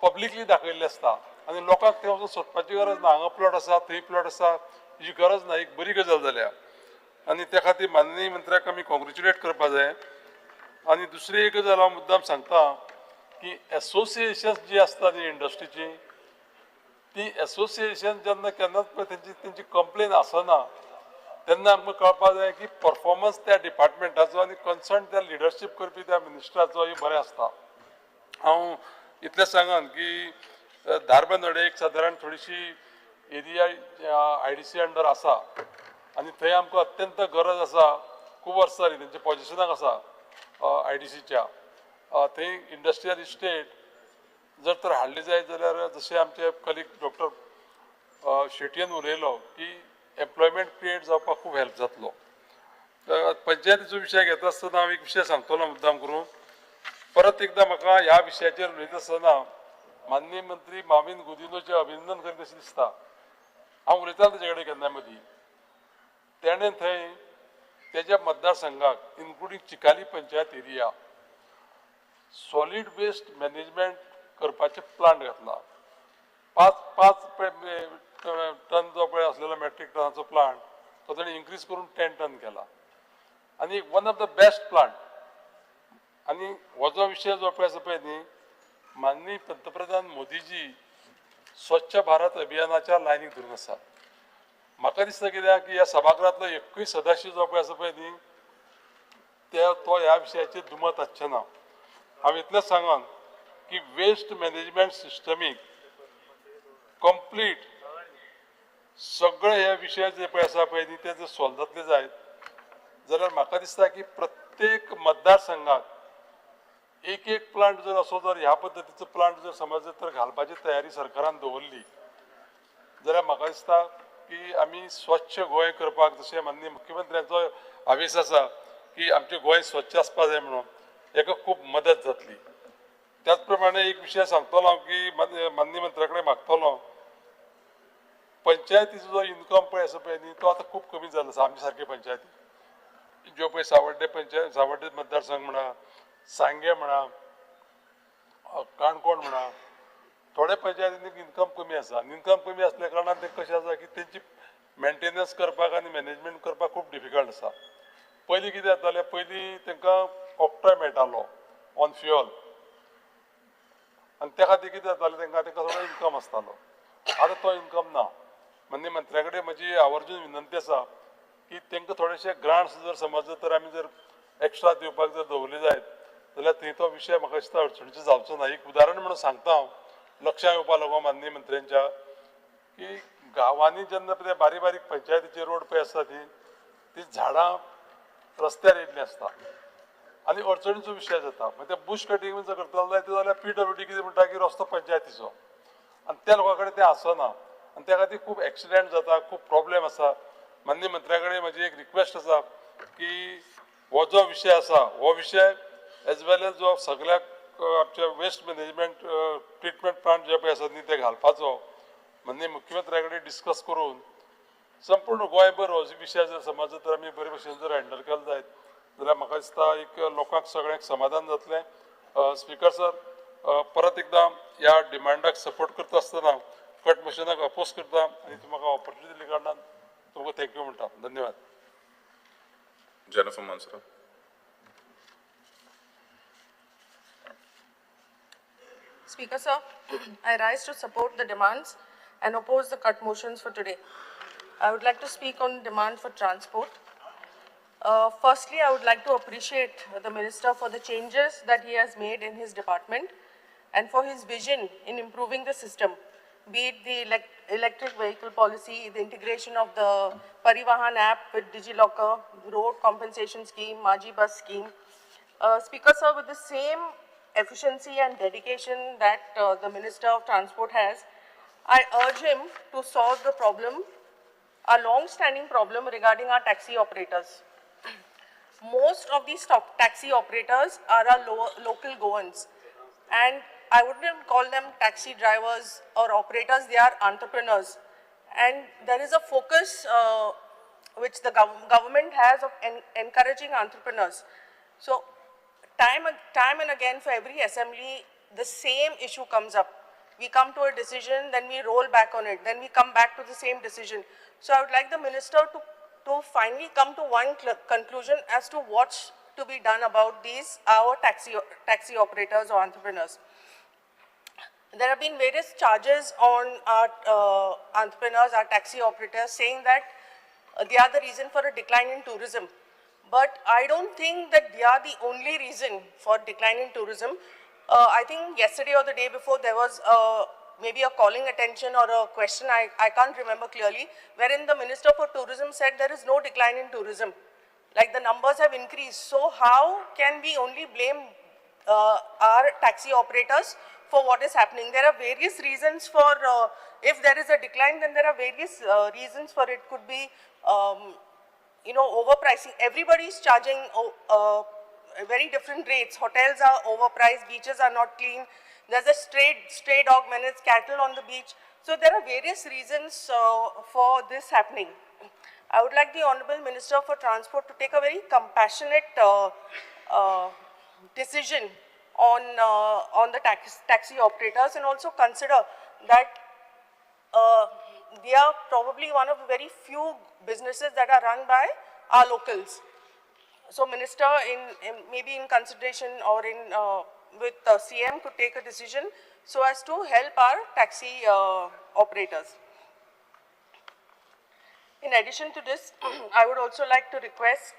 पब्लिकली दाखयल्ले आसता आनी लोकांक ते वचून सोदपाची गरज ना. हांगा प्लॉट आसा थंय प्लॉट आसा हेची गरज ना. एक बरी गजाल जाल्या आनी त्या खातीर माननीय मंत्र्याक आमी कॉंग्रेच्युलेट करपा जाय. आनी दुसरी एक गजाल हांव मुद्दाम सांगता की एसोसिएशन जी आसता न्ही इंडस्ट्रीची ती एसोसिएशन जेन्ना केन्नाच पळय तेंची कंप्लेन आसना तेन्ना आमकां कळपाक जाय की परफॉर्मन्स त्या डिपार्टमेंटाचो आनी कन्सर्न त्या लिडरशीप करपी त्या मिनिस्टराचो हे बरें आसता. हांव इतलें सांगन की धारबांदोड्या एक सादारण थोडीशी एरिया IDC अंडर आसा आनी थंय आमकां अत्यंत गरज आसा. खूब वर्सां जालीं तेंच्या पोजिशनाक आसा IDCच्या. थंय इंडस्ट्रियल इस्टेट जर तर हाडली जायत जाल्यार जशें आमचे कलीग डॉक्टर शेटयेन उलयलो की एम्प्लॉयमेंट क्रिएट जावपाक खूब हेल्प जातलो. पंचायतीचो विशय घेता आसतना हांव एक विशय सांगतलो मुद्दाम करून. परत एकदां म्हाका ह्या विशयाचेर उलयता आसतना माननीय मंत्री माविन गुदिन्होचें अभिनंदन करीत अशें दिसता. हांव उलयतालो तेजे कडेन केन्ना मदीं तेणें थंय तेज्या मतदारसंघाक including Chicalim panchayat area solid waste management करपाचे प्लांट घातला. 5 टन जो पळय आसलेलो मॅट्रीक टनाचो प्लांट तो ताणें इन्क्रीज करून 10 टन केला आनी one of the best plant. आनी हो जो विशय जो पळय आसा पळय न्ही माननीय पंतप्रधान मोदीजी स्वच्छ भारत अभियानाच्या लायनीक धरून आसा. म्हाका दिसता कित्याक की ह्या सभागृहांतलो एकूय सदस्य जो पळय आसा पळय न्ही तो ह्या विशयाचेर दुमत आसचे ना. हांव इतलेंच सांगन की वेस्ट मॅनेजमेंट सिस्टमीक कंप्लीट सगळे हे विशय जे पळय आसा पळय न्ही ते जर सॉल्व जातले जायत जाल्यार म्हाका दिसता की प्रत्येक मतदारसंघाक एक प्लांट जर असो जर ह्या पद्दतीचो प्लांट जर समज जर घालपाची तयारी सरकारान दवरली जाल्यार म्हाका दिसता की आमी स्वच्छ गोंय करपाक जशें माननीय मुख्यमंत्र्याचो आवेश आसा की आमचें गोंय स्वच्छ आसपा जाय म्हणून हेका खूब मदत जातली. त्याच प्रमाणे एक विशय सांगतलो हांव की माननीय मंत्र्या कडेन मागतलो पंचायतीचो जो इन्कम पळय आसा पळय न्ही तो आतां खूब कमी जाल्लो आसा. आमचे सारके पंचायती ज्यो पळय सावड्डे मतदारसंघ म्हणा, सांगे म्हणा, काणकोण म्हणा, थोड्या पंचायतींनी इन्कम कमी आसा. इन्कम कमी आसल्या कारणान ते कशें आसा की तेंची मेंटेनन्स करपाक आनी मॅनेजमेंट करपाक खूब डिफिकल्ट आसा. पयलीं कितें जातालें पयलीं तांकां ऑक्ट्राय मेळटालो ऑन फ्युअल आनी त्या खातीर कितें जातालें तांकां थोडो इन्कम आसतालो. आतां तो इन्कम ना. माननीय मंत्र्या कडेन म्हजी आवर्जून विनंती आसा की तांकां थोडेशे ग्रांट्स जर समज जर आमी जर एक्स्ट्रा दिवपाक जर दवरले जायत जाल्यार थंय तो विशय म्हाका दिसता अडचणीचो जावचो ना. एक उदाहरण म्हणून सांगता हांव लक्षांत येवपा लागून माननीय मंत्र्यांच्या की गांवांनी जेन्ना ते बारीक बारीक पंचायतीचे रोड पळय आसता ती झाडां रस्त्यार येयल्लीं आसता आनी अडचणीचो विशय जाता. मागीर ते बुश कटींग जर करतलो जाल्यार PWD कितें म्हणटा की रस्तो पंचायतीचो आनी त्या लोकां कडेन तें आसना आनी त्या खातीर खूब एक्सिडेंट जाता, खूब प्रॉब्लेम आसा. माननीय मंत्र्या कडेन म्हजी एक रिक्वेस्ट आसा की हो जो विशय आसा हो विशय एज वेल एज जो सगळ्याक आमच्या वेस्ट मॅनेजमेंट ट्रिटमेंट प्लांट जे पळय आसात न्ही ते घालपाचो माननीय मुख्यमंत्र्या कडेन डिस्कस करून संपूर्ण गोंयभर हो विशय जर समज जर आमी बरे भशेन जर हँडल केलो जायत जाल्यार म्हाका दिसता एक लोकांक सगळ्यांक समाधान जातलें. स्पीकर सर, परत एकदां ह्या डिमांडाक सपोर्ट करता आसतना कट मोशनाक अपोज करता आनी तुमकां ऑपॉर्च्युनिटी दिल्या कारणान तुमकां थँक्यू म्हणटा. धन्यवाद. Jennifer Manasara. Speaker sir, I rise to support the demands and oppose the cut motions for today. I would like to speak on demand for transport. Firstly, I would like to appreciate the Minister for the changes that he has made in his department and for his vision in improving the system, be it the electric vehicle policy, the integration of the Parivahan app with DigiLocker, road compensation scheme, Maji bus scheme. Speaker sir, with the same efficiency and dedication that the Minister of Transport has, I urge him to solve the problem, a long-standing problem regarding our taxi operators. Most of these taxi operators are our local Goans, and I wouldn't call them taxi drivers or operators, they are entrepreneurs. And there is a focus which the government has of encouraging entrepreneurs. So time and again for every assembly, the same issue comes up. We come to a decision, then we roll back on it, then we come back to the same decision. So I would like the minister to finally come to one conclusion as to what's to be done about these, our taxi operators or entrepreneurs. There have been various charges on our entrepreneurs, our taxi operators, saying that they are the reason for a decline in tourism. But I don't think that they are the only reason for decline in tourism. I think yesterday or the day before there was maybe a calling attention or a question, I can't remember clearly, wherein the Minister for Tourism said there is no decline in tourism. Like the numbers have increased. So how can we only blame our taxi operators for what is happening? There are various reasons for, if there is a decline, then there are various reasons for it. Could be, overpricing. Everybody is charging very different rates. Hotels are overpriced, beaches are not clean. There's a stray dog menace, cattle on the beach. So there are various reasons for this happening. I would like the Honorable Minister for Transport to take a very compassionate decision on the taxi operators, and also consider that they are probably one of the very few businesses that are run by our locals. So Minister, maybe in consideration or with CM, could take a decision so as to help our taxi operators. In addition to this, I would also like to request,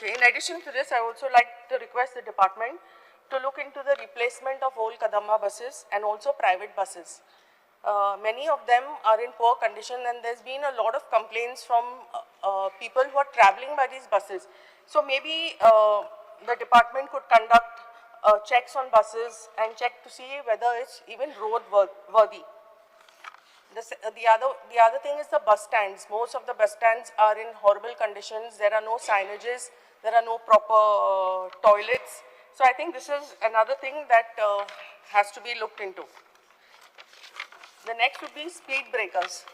in addition to this, I would also like to request the department to look into the replacement of old Kadamba buses and also private buses. Many of them are in poor condition, and there's been a lot of complaints from people who are traveling by these buses. So maybe the department could conduct checks on buses and check to see whether it's even road worthy. The other thing is the bus stands. Most of the bus stands are in horrible conditions. There are no signages. There are no proper toilets. So I think this is another thing that has to be looked into. The next would be speed breakers.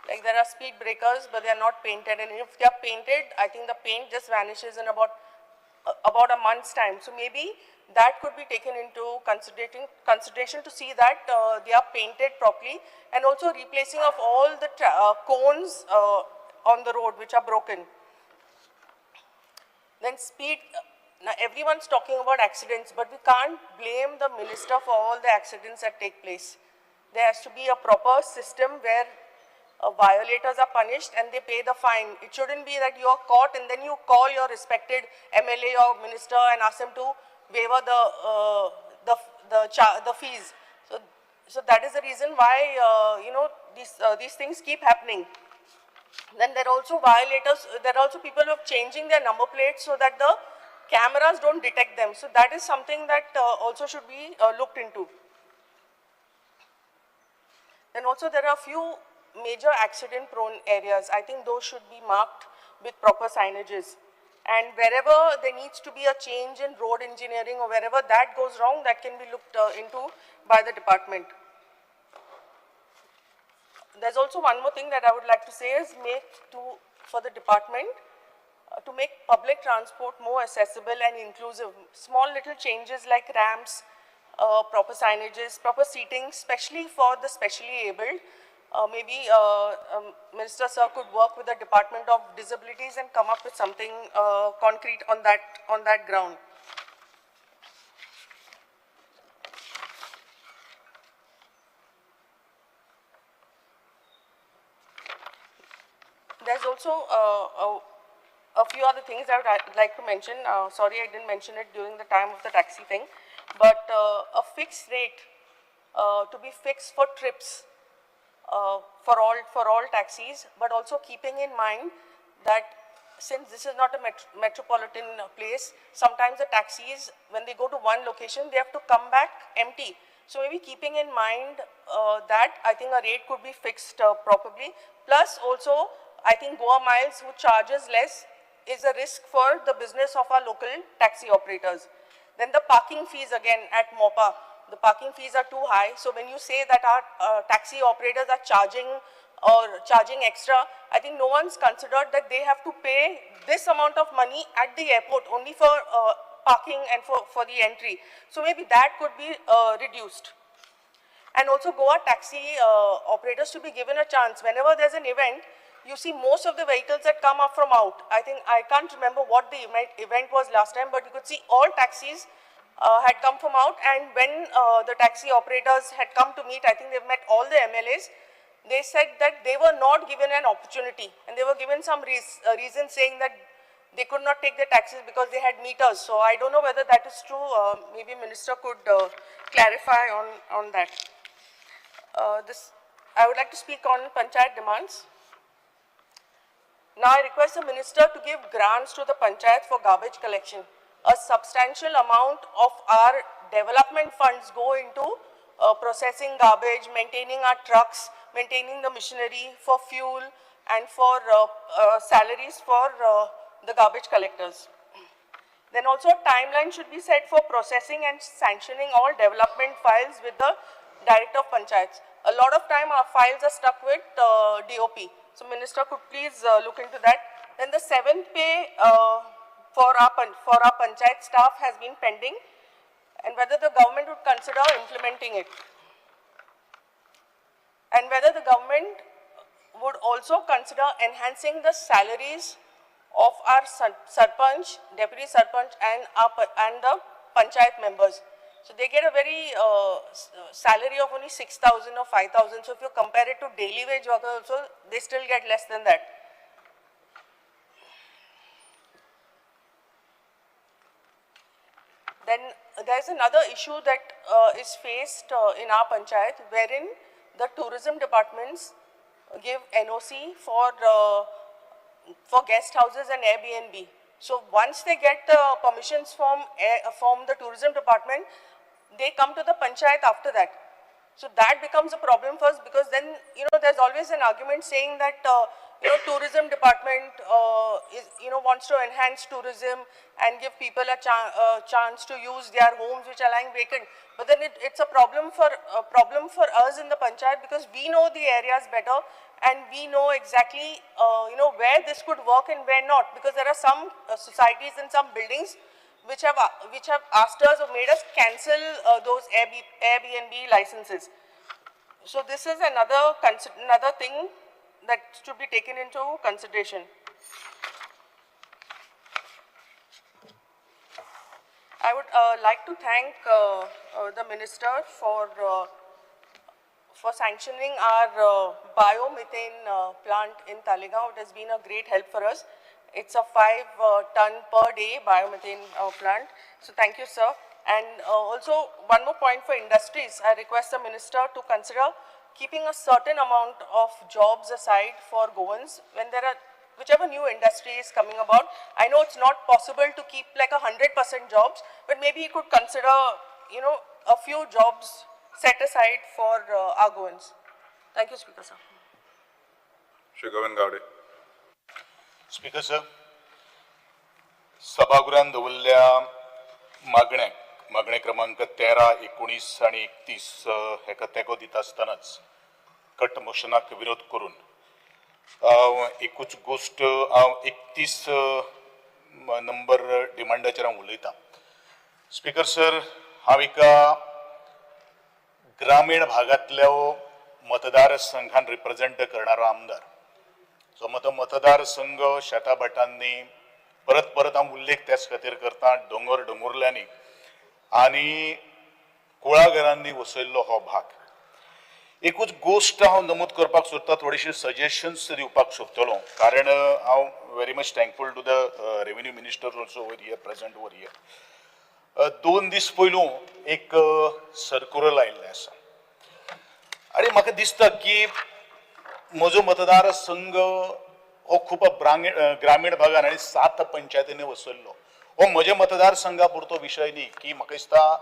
Like there are speed breakers, but they are not painted. And if they are painted, I think the paint just vanishes in about a month's time. So maybe that could be taken into consideration to see that they are painted properly, and also replacing of all the cones on the road which are broken. Then speed. Now everyone's talking about accidents, but we can't blame the minister for all the accidents that take place. There has to be a proper system where violators are punished and they pay the fine. It shouldn't be that you are caught and then you call your respected MLA or minister and ask them to waiver the fees. So that is the reason why these things keep happening. Then there are also violators. There are also people who are changing their number plates so that the cameras don't detect them. So that is something that also should be looked into. Then also there are a few major accident-prone areas. I think those should be marked with proper signages. And wherever there needs to be a change in road engineering or wherever that goes wrong, that can be looked into by the department. There's also one more thing that I would like to say is for the department to make public transport more accessible and inclusive. Small little changes like ramps, proper signages, proper seating, especially for the specially abled, maybe Minister Sir could work with the Department of Disabilities and come up with something concrete on that ground. There's also a few other things that I'd like to mention. Sorry, I didn't mention it during the time of the taxi thing, but a fixed rate to be fixed for trips for all taxis, but also keeping in mind that since this is not a metropolitan place, sometimes the taxis, when they go to one location, they have to come back empty. So maybe keeping in mind that, I think a rate could be fixed properly. Plus also, I think Goa Miles, who charges less, is a risk for the business of our local taxi operators. Then the parking fees again at MOPA, the parking fees are too high. So when you say that our taxi operators are charging extra, I think no one's considered that they have to pay this amount of money at the airport only for parking and for the entry. So maybe that could be reduced. And also Goa taxi operators to be given a chance. Whenever there's an event, you see most of the vehicles that come up from out. I think, I can't remember what the event was last time, but you could see all taxis had come from out, and when the taxi operators had come to meet, I think they've met all the MLAs, they said that they were not given an opportunity, and they were given some reason saying that they could not take their taxis because they had meters. So I don't know whether that is true. Maybe Minister could clarify on that. I would like to speak on Panchayat demands. Now I request the Minister to give grants to the Panchayat for garbage collection. A substantial amount of our development funds go into processing garbage, maintaining our trucks, maintaining the machinery, for fuel, and for salaries for the garbage collectors. Then also a timeline should be set for processing and sanctioning all development files with the Director of Panchayats. A lot of time our files are stuck with DOP. So Minister could please look into that. Then the 7th pay for our Panchayat staff has been pending, and whether the government would consider implementing it. And whether the government would also consider enhancing the salaries of our Sarpanch, Deputy Sarpanch, and the Panchayat members. So they get a very salary of only 6,000 or 5,000. So if you compare it to daily wage workers also, they still get less than that. Then there is another issue that is faced in our Panchayat, wherein the tourism departments give NOC for guest houses and Airbnb. So once they get the permissions from the tourism department, they come to the Panchayat after that. So that becomes a problem for us, because then, there's always an argument saying that, tourism department wants to enhance tourism and give people a chance to use their homes which are lying vacant. But then it's a problem for us in the Panchayat, because we know the areas better, and we know exactly, where this could work and where not, because there are some societies and some buildings which have asked us or made us cancel those Airbnb licenses. So this is another thing that should be taken into consideration. I would like to thank the Minister for sanctioning our biomethane plant in Talegaon. It has been a great help for us. It's a 5-ton per day biomethane plant. So thank you, sir. And also one more point for industries. I request the Minister to consider keeping a certain amount of jobs aside for Goans when there are whichever new industry is coming about. I know it's not possible to keep like 100% jobs, but maybe you could consider, a few jobs set aside for our Goans. Thank you, Speaker, sir. Shri Govind Gowde. Speaker sir, सभागृहात दवरल्या मागणे क्रमांक 13, 19 आणि 31 हेका तेको दिता आसतनाच cut मोशनाक विरोध करून एकूच गोष्ट हांव 31 नंबर डिमांडाचेर हांव उलयतां. स्पीकर सर, हांव एका ग्रामीण भागांतल्या मतदारसंघान रिप्रेझेंट करणारो आमदार सो मतदारसंघ शेताबटांनी परत परत हांव उल्लेख त्याच खातीर करता दोंगुरल्यांनी आनी कुळागरांनी वसयल्लो हो भाग एकूच गोष्ट हांव नमूद करपाक सोदता थोडीशी सजेशन्स दिवपाक सोदतलो कारण हांव very much thankful to the revenue minister also over here present over here 2 दीस पयलू एक सर्क्युलर आयिल्लें आसा आनी म्हाका दिसता की म्हजो मतदारसंघ हो खूब ग्रामीण भागान आनी 7 पंचायतींनी वसयल्लो हो म्हज्या मतदारसंघा पुरतो विशय न्ही की म्हाका दिसता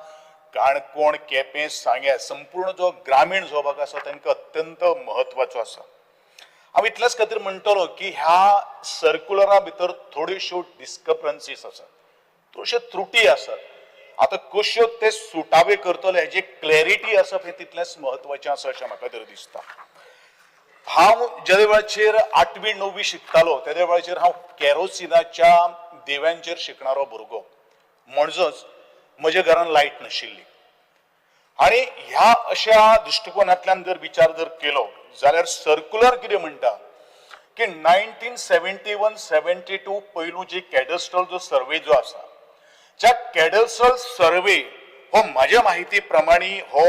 काणकोण केपें सांग्या संपूर्ण जो ग्रामीण जो भाग आसा तांकां अत्यंत म्हत्वाचो आसा हांव इतलेच खातीर म्हणटलो की ह्या सर्क्युलरा भितर थोड्योश्यो डिस्क्रपन्सीज आसात थोड्योश्यो त्रुटी आसात आता कश्यो ते सुटावे करतले हेजी क्लॅरिटी आसप हें तितलेंच म्हत्वाचें आसा अशें म्हाका तरी दिसता हांव ज्या वेळाचेर 8वी 9वी शिकतालो त्या वेळाचेर हांव केरोसिनाच्या दिव्यांचेर शिकणारो भुरगो म्हणजोच म्हज्या घरान लायट नाशिल्ली आनी ह्या अशा दृश्टिकोनांतल्यान जर विचार जर केलो जाल्यार सर्क्युलर कितें म्हणटा की 1971-72 पयलू जी कॅडस्ट्रल जो सर्वे जो आसा ज्या कॅडस्ट्रल सर्वे हो म्हाज्या माहिती प्रमाणे हो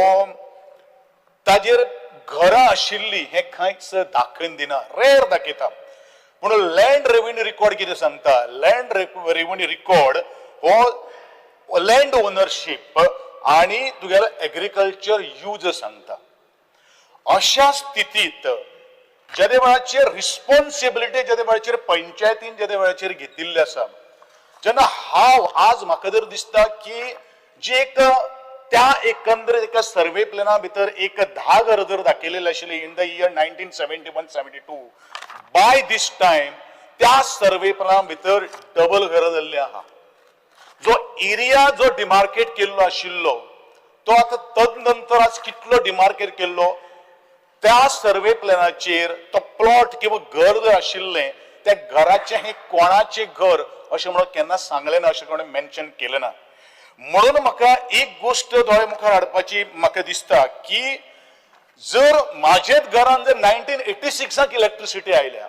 ताजेर घरां आशिल्ली हे खंयच दाखोवन दिना रेर दाखयता पूण लँड रेव्हेन्यू रिकॉर्ड कितें सांगता लँड रेव्हेन्यू रिकॉर्ड हो लँड ओनरशीप आणि तुगेलो एग्रीकल्चर यूज सांगता अशा स्थितीत ज्या वेळाचेर रिस्पॉन्सिबिलिटी ज्या वेळाचेर पंचायतीन ज्या वेळाचेर घेतिल्ली आसा जेन्ना हांव आज म्हाका जर दिसता की जी एक त्या एकंदरीत एका सर्वे प्लॅना भितर एक 10 घरां जर दाखयलेली आशिल्ली in the year 1971-72 by this time त्या सर्वे प्लॅना भितर डबल घरां जाल्ली आहा जो एरिया जो डिमार्केट केल्लो आशिल्लो तो आता तदनंतर आज कितलो डिमार्केट केल्लो त्या सर्वे प्लॅनाचेर तो प्लॉट किंवा घर जर आशिल्लें त्या घराचें हे कोणाचें घर अशें म्हणून केन्ना सांगलें ना अशें कोणें मेन्शन केलें ना म्हणून म्हाका एक गोष्ट दोळे मुखार हाडपाची म्हाका दिसता की जर म्हाजेच घरान जर 1986 इलेक्ट्रिसिटी आयल्या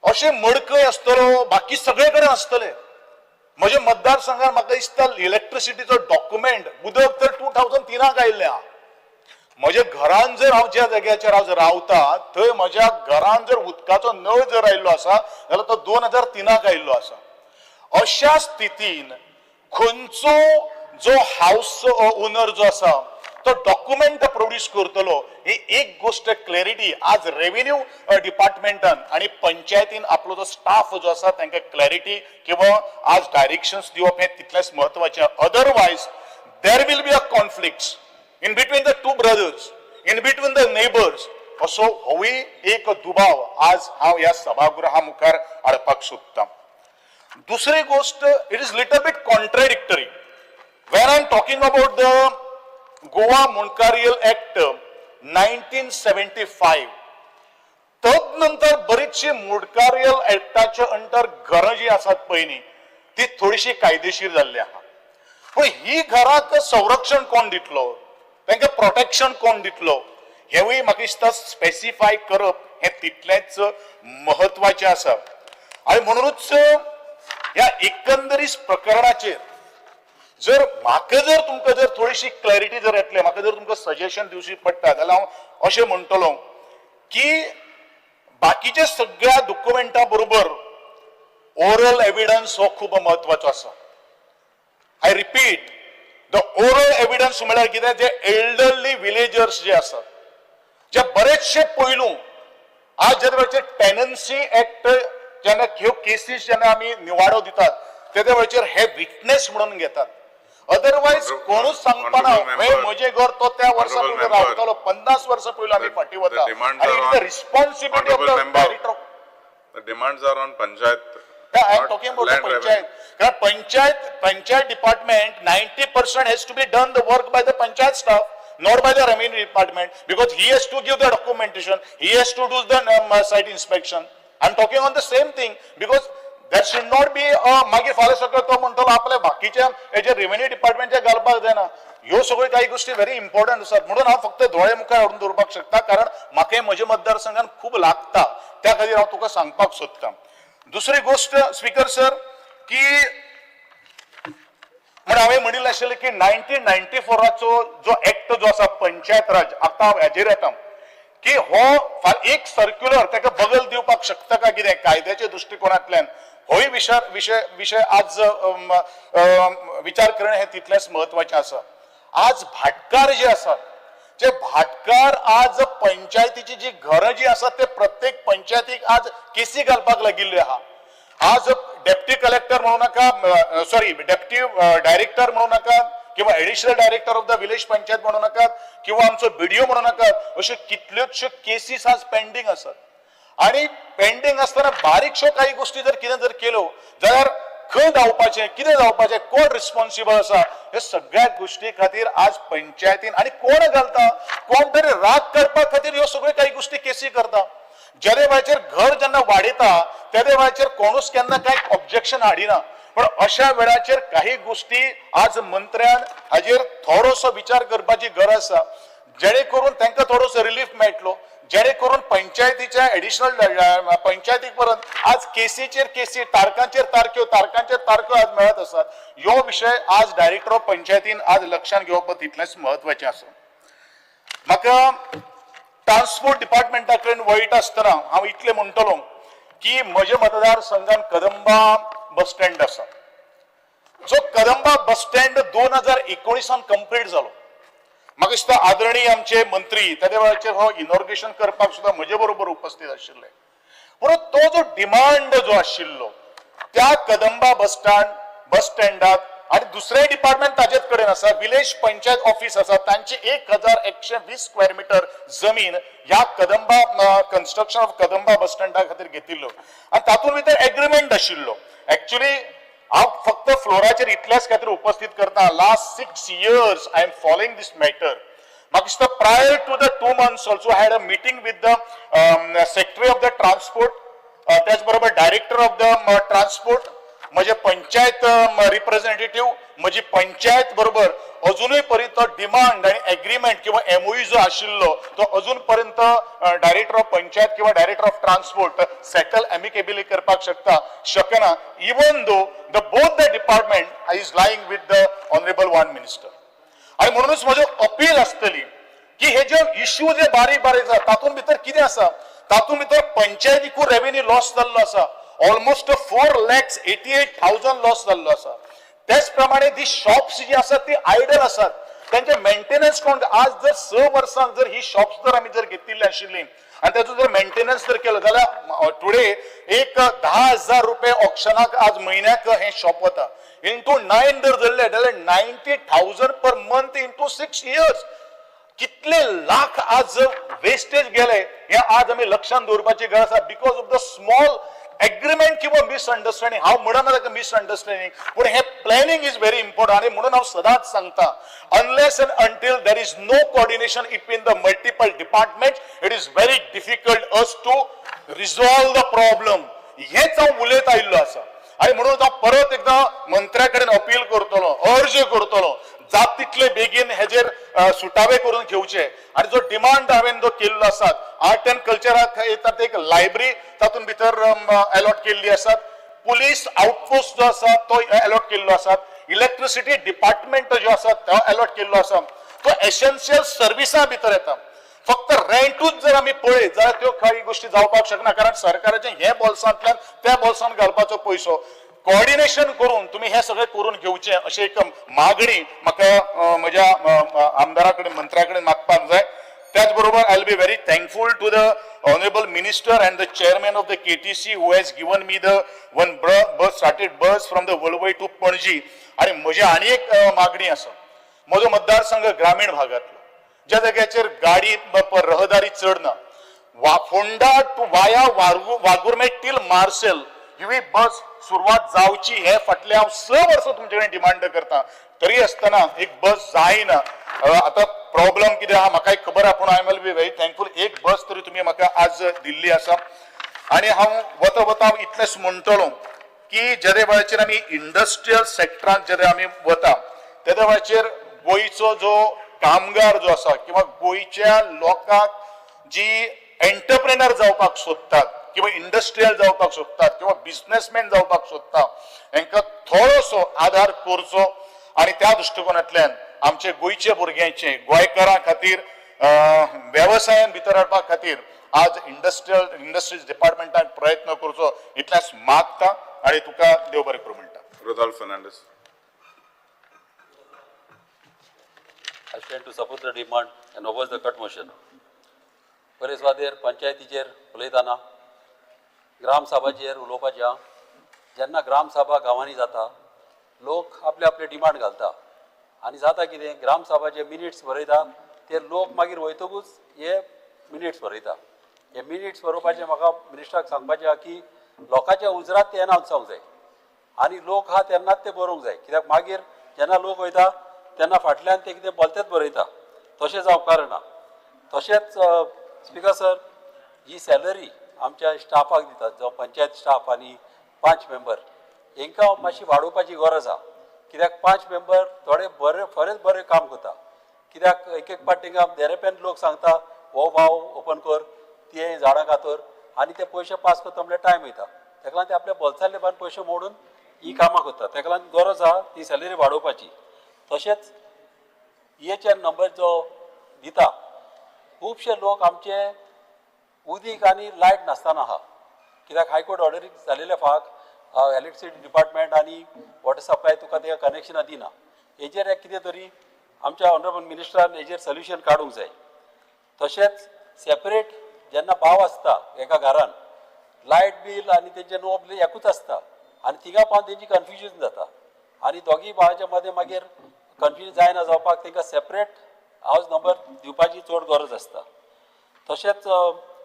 अशें मडकय आसतलो बाकी सगळे कडेन आसतले म्हज्या मतदारसंघात म्हाका दिसता इलेक्ट्रिसिटीचो डॉक्युमेंट उदक तर 2003 आयिल्लें आहा म्हज्या घरान जर हांव ज्या जाग्याचेर हांव रावता थंय म्हज्या घरान जर उदकाचो नळ जर आयिल्लो आसा जाल्यार तो 2003 आयिल्लो आसा अशा स्थितीन खंयचो जो हाऊस ओनर जो आसा तो डॉक्युमेंट प्रोड्यूस करतलो ही एक गोष्ट क्लॅरिटी आज रेव्हेन्यू डिपार्टमेंटान आणि पंचायतीन आपलो जो स्टाफ जो आसा तांकां क्लॅरिटी किंवा आज डायरेक्शन्स दिवप हे तितलेंच म्हत्वाचें otherwise there will be a conflicts in between the two brothers in between the neighbours असो होय एक दुबाव आज हांव ह्या सभागृहा मुखार हाडपाक सोदतां दुसरी गोष्ट it is little bit contradictory when I am talking about the Goa मुनकारियल ऍक्ट 1975 तदनंतर बरीचशी मुनकारियल ऍक्टाच्या अंडर घरां जी आसात पयलीं ती थोडीशी कायदेशीर जाल्ली आहा पण ही घराक संरक्षण कोण दितलो तांकां प्रोटेक्शन कोण दितलो हेवूय म्हाका दिसता स्पेसिफाय करप हे तितलेंच म्हत्वाचें आसा आनी म्हणूनच ह्या एकंदरीत प्रकरणाचेर जर म्हाका जर तुमकां जर थोडीशी क्लॅरिटी जर येतले म्हाका जर तुमकां सजेशन दिवची पडटा जाल्यार हांव अशें म्हणटलो की बाकीच्या सगळ्या डॉक्युमेंटा बरोबर ओरल एविडन्स हो खूब म्हत्वाचो आसा I repeat the oral evidence म्हळ्यार कितें जे एल्डरली विलेजर्स जे आसात जे बरेचशे पयलू आज ज्या वेळाचेर टेनन्सी ऍक्ट जेन्ना ह्यो केसीस जेन्ना आमी निवाडो दितात तेद्या वेळाचेर हे विटनेस म्हणून घेतात अदरवायज कोणूच सांगपाना हे म्हजें घर तो त्या वर्सा पयलीं रावतालो 50 वर्सां पयलीं आमी फाटीं वता आनी it the responsibility of the director The demands are on panchayat. I am talking about the panchayat. Panchayat department 90% has to be done the work by the panchayat staff, not by the revenue department, because he has to give the documentation, he has to do the site inspection. I am talking on the same thing because there should not be मागीर फाल्यां सकयल तो म्हणटलो आपल्या बाकीच्या हेजे revenue डिपार्टमेंटचे घालपाक जायना ह्यो सगळ्यो काही गोष्टी व्हेरी इम्पॉर्टंट आसात म्हणून हांव फक्त दोळे मुखार हाडून दवरपाक शकता कारण म्हाका म्हज्या मतदारसंघात खूब लागता त्या खातीर हांव तुका सांगपाक सोदतां. दुसरी गोष्ट स्पीकर सर की हांवें म्हणिल्लें आशिल्लें की 1994चो जो एक्ट जो आसा पंचायत राज आतां हाजेर येता की हो एक सर्क्युलर ताका बगल दिवपाक शकता काय कितें कायद्याच्या दृश्टिकोनांतल्यान होय विषय आज विचार करणं हे तितलेंच महत्वाचें आसा. आज भाटकार जे आसात जे भाटकार आज पंचायतीची जी घरं जी आसात ते प्रत्येक पंचायतीक आज केसी घालपाक लागिल्ले आहा. आज डेप्टी कलेक्टर म्हणू नाका सॉरी डेप्टी डायरेक्टर म्हणू नाका किंवा additional director of the village panchayat म्हणू नाकात किंवा आमचो बीडीओ म्हणू नाकात अश्यो कितल्योशो केसीस आज पेंडिंग आसात आणि पेंडिंग असताना बारीकशो काही गोष्टी जर केलो जाल्यार खंय धांवपाचें कितें जावपाचें कोण रिस्पॉन्सिबल आसा हे सगळ्या गोष्टी खातीर आज पंचायतीन आणि कोण घालता कोण तरी राग करपा खातीर ह्यो सगळ्यो काही गोष्टी केसी करता. ज्या वेळाचेर घर जेन्ना वाडयता त्या वेळाचेर कोणूच केन्ना काय ऑब्जेक्शन हाडिना पण अशा वेळाचेर काही गोष्टी आज मंत्र्यान हाजेर थोडोसो विचार करपाची गरज आसा जेणे करून तांकां थोडोसो रिलीफ मेळटलो जेणे करून पंचायतीच्या एडिशनल पंचायतीक परत आज केसीचेर केसी तारखांचेर तारख्यो आज मेळत आसात. ह्यो विशय आज डायरेक्टर ऑफ पंचायतीन आज लक्षांत घेवप तितलेंच महत्वाचें आसा. म्हाका ट्रान्सपोर्ट डिपार्टमेंटा कडेन वयता आसतना हांव इतलें म्हणटलों की म्हज्या मतदारसंघान कदंबा बस स्टँड आसा जो कदंबा बस स्टँड 2019 कंप्लीट जालो. म्हाका दिसता आदरणीय आमचे मंत्री त्या वेळाचेर हो इनॉग्रेशन करपाक सुद्दां म्हजे बरोबर उपस्थित आशिल्ले पूण तो जो डिमांड जो आशिल्लो त्या कदंबा बस स्टँडात आणि दुसरे डिपार्टमेंट ताजेच कडेन आसा विलेज पंचायत ऑफिस आसा तांची 1120 स्क्वेअर मीटर जमीन ह्या कदंबा कन्स्ट्रक्शन ऑफ कदंबा बस स्टँडा खातीर घेतिल्लो आणि तातूंत भितर एग्रीमेंट आशिल्लो. एक्चुअली हांव फक्त फ्लोराचेर इतल्याच खातीर उपस्थित करता last 6 years I am following this matter. म्हाका दिसता prior to the 2 months also had a meeting with the secretary of the transport त्याच बरोबर डायरेक्टर ऑफ द ट्रान्सपोर्ट म्हजे पंचायत रिप्रेझेंटेटिव्ह म्हजी पंचायत बरोबर अजूनय पर्यंत तो डिमांड आणि एग्रीमेंट किंवा एमओयू जो आशिल्लो तो अजून पर्यंत डायरेक्टर ऑफ पंचायत किंवा director of transport settle amicably करपाक शकना even though the both the department is lying with the honourable one minister. आणि म्हणूनच म्हजो अपील आसतली की हे जे इश्यू जे बारीक आसा तातूंत भितर कितें आसा तातूंत भितर पंचायतीकूय रेव्हेन्यू लॉस जाल्लो आसा ऑलमोस्ट 4,88,000 लॉस जाल्लो आसा. त्याच प्रमाणे ती शॉप्स जी आसात ती आयडल आसात त्यांचे मेंटेनन्स कोण आज जर 6 वर्सांक जर ही शॉप्स जर आमी जर घेतिल्ली आशिल्ली आणि त्याचो जर मेंटेनन्स जर केलो जाल्यार टुडे एक 10,000 रुपये ऑक्शनाक आज म्हयन्याक हे शॉप वता इंटू 9 जर धरले जाल्यार 90,000 पर मंथ इंटू 6 years कितले लाख आज वेस्टेज गेले हे आज आमी लक्षांत दवरपाची गरज आसा because of the small agreement किंवा मिसअंडरस्टँडिंग हांव म्हणना ताका मिसअंडरस्टँडिंग पूण हे प्लॅनिंग इज व्हेरी इम्पॉर्टंट आणि म्हणून हांव सदांच सांगता unless and until there is no coordination between the multiple departments it is very difficult us to resolve the problem हेच हांव उलयत आयिल्लो आसा. आणि म्हणून हांव परत एकदा मंत्र्या कडेन अपील करतलो अर्ज करतलो जात तितले बेगीन हेजेर सुटावे करून घेवचे आणि जो डिमांड हांवें जो केल्लो आसा आर्ट अँड कल्चराक येतात एक लायब्ररी तातूंत भितर अलॉट केल्ली आसात पुलीस आउटपोस्ट जो आसा तो अलॉट केल्लो आसा इलेक्ट्रिसिटी डिपार्टमेंट जो आसा तो अलॉट केल्लो आसा तो एसेन्शियल सर्विसां भितर येता. फक्त रेंटूच जर आमी पळयत जाल्यार त्यो काही गोष्टी जावपाक शकना कारण सरकाराचे हे बॉल्सांतल्यान त्या बॉल्सान घालपाचो पयसो कोऑर्डिनेशन करून तुम्ही हे सगळे करून घेवचे अशी एक मागणी म्हाका म्हज्या आमदारा कडेन मंत्र्या कडेन मागपाक जाय. त्याचबरोबर I will be very thankful to the honourable minister and the chairman of the KTC who has given me the one bus started bus from the Volvoi to Panaji. आणि म्हजी आनी एक मागणी आसा म्हजो मतदारसंघ ग्रामीण भागातलो ज्या जाग्याचेर गाडी रहदारी चड ना फोंडा टू वाया वागुर्मे टील मार्सेल ही बस सुरवात जावची हे फाटले हांव 6 वर्सां तुमचे कडेन डिमांड करता तरी आसतना एक बस जायना. आता प्रॉब्लेम कितें आहा म्हाका खबर आहा पूण I will be very thankful एक बस तरी तुमी म्हाका आज दिल्ली आसा. आणि हांव वता इतलेंच म्हणटलो की ज्या वेळाचेर आमी इंडस्ट्रियल सेक्टरांत जेन्ना आमी वता त्या वेळाचेर गोंयचो जो कामगार जो आसा किंवा गोंयच्या लोकांक जी एंटरप्रेनर जावपाक सोदतात किंवा इंडस्ट्रियल जावपाक सोदतात किंवा बिझनेसमॅन जावपाक सोदतात हांकां थोडोसो आदार करचो आणि त्या दृश्टिकोनांतल्यान आमचे गोंयचे भुरग्यांचे गोंयकारां खातीर वेवसायान भितर हाडपा खातीर आज इंडस्ट्रीज डिपार्टमेंटान प्रयत्न करचो इतलेंच मागता आणि तुका देव बरें करूं म्हणटा. Rodolfo Fernandez. I stand to support the demand and oppose the cut motion. बरेच वादेर पंचायतीचेर उलयतना ग्राम सभाचेर उलोवपाच्या जेन्ना ग्राम सभा गांवांनी जाता लोक आपले आपले डिमांड घालता आनी जाता कितें ग्राम सभाचे मिनिट्स बरयता ते लोक मागीर वयतकूच हे मिनिट्स बरयता. हे मिनिट्स बरोवपाचें म्हाका मिनिस्टराक सांगपाचें आहा की लोकांच्या उजरात ते अनावन्स जावंक जाय आनी लोक हा तेन्नाच ते बरोवंक जाय कित्याक मागीर जेन्ना लोक वयता तेन्ना फाटल्यान ते कितें बोलतेच बरयता तशें जावंक पारना. तशेंच स्पीकर सर जी सॅलरी आमच्या स्टाफाक दितात जो पंचायत स्टाफ आनी 5 मेंबर हांकां मातशी वाडोवपाची गरज आहा कित्याक 5 मेंबर थोडे बरे खरेंच बरें काम करता कित्याक एक पाट तांकां देरेपेन लोक सांगता हो भाव ओपन कर ते झाडां कातर आनी ते पयशे पास करता म्हणल्यार टायम वयता ताका लागून ते आपल्या बोल्सांतले बान पयशे मोडून ही कामां करता ताका लागून गरज आहा ती सॅलरी वाडोवपाची. तशेंच EHN नंबर जो दिता खुबशे लोक आमचे उदीक आनी लायट नासतना आहा कित्याक हायकोर्ट ऑर्डरी जालेले फाक इलेक्ट्रिसिटी डिपार्टमेंट आनी वॉटर सप्लाय तुका ताका कनेक्शनां दिना हेजेर एक कितें तरी आमच्या ऑनरेबल मिनिस्टरान हेजेर सोल्युशन काडूंक जाय. तशेंच सेपरेट जेन्ना भाव आसता एका घरान लायट बील आनी तेंचे नो बील एकूच आसता आनी थिंगा पावन तेंची कन्फ्युजन जाता आनी दोगी भावाच्या मदें मागीर कन्फ्युजन जायना जावपाक तांकां सेपरेट हावज नंबर दिवपाची चड गरज आसता. तशेंच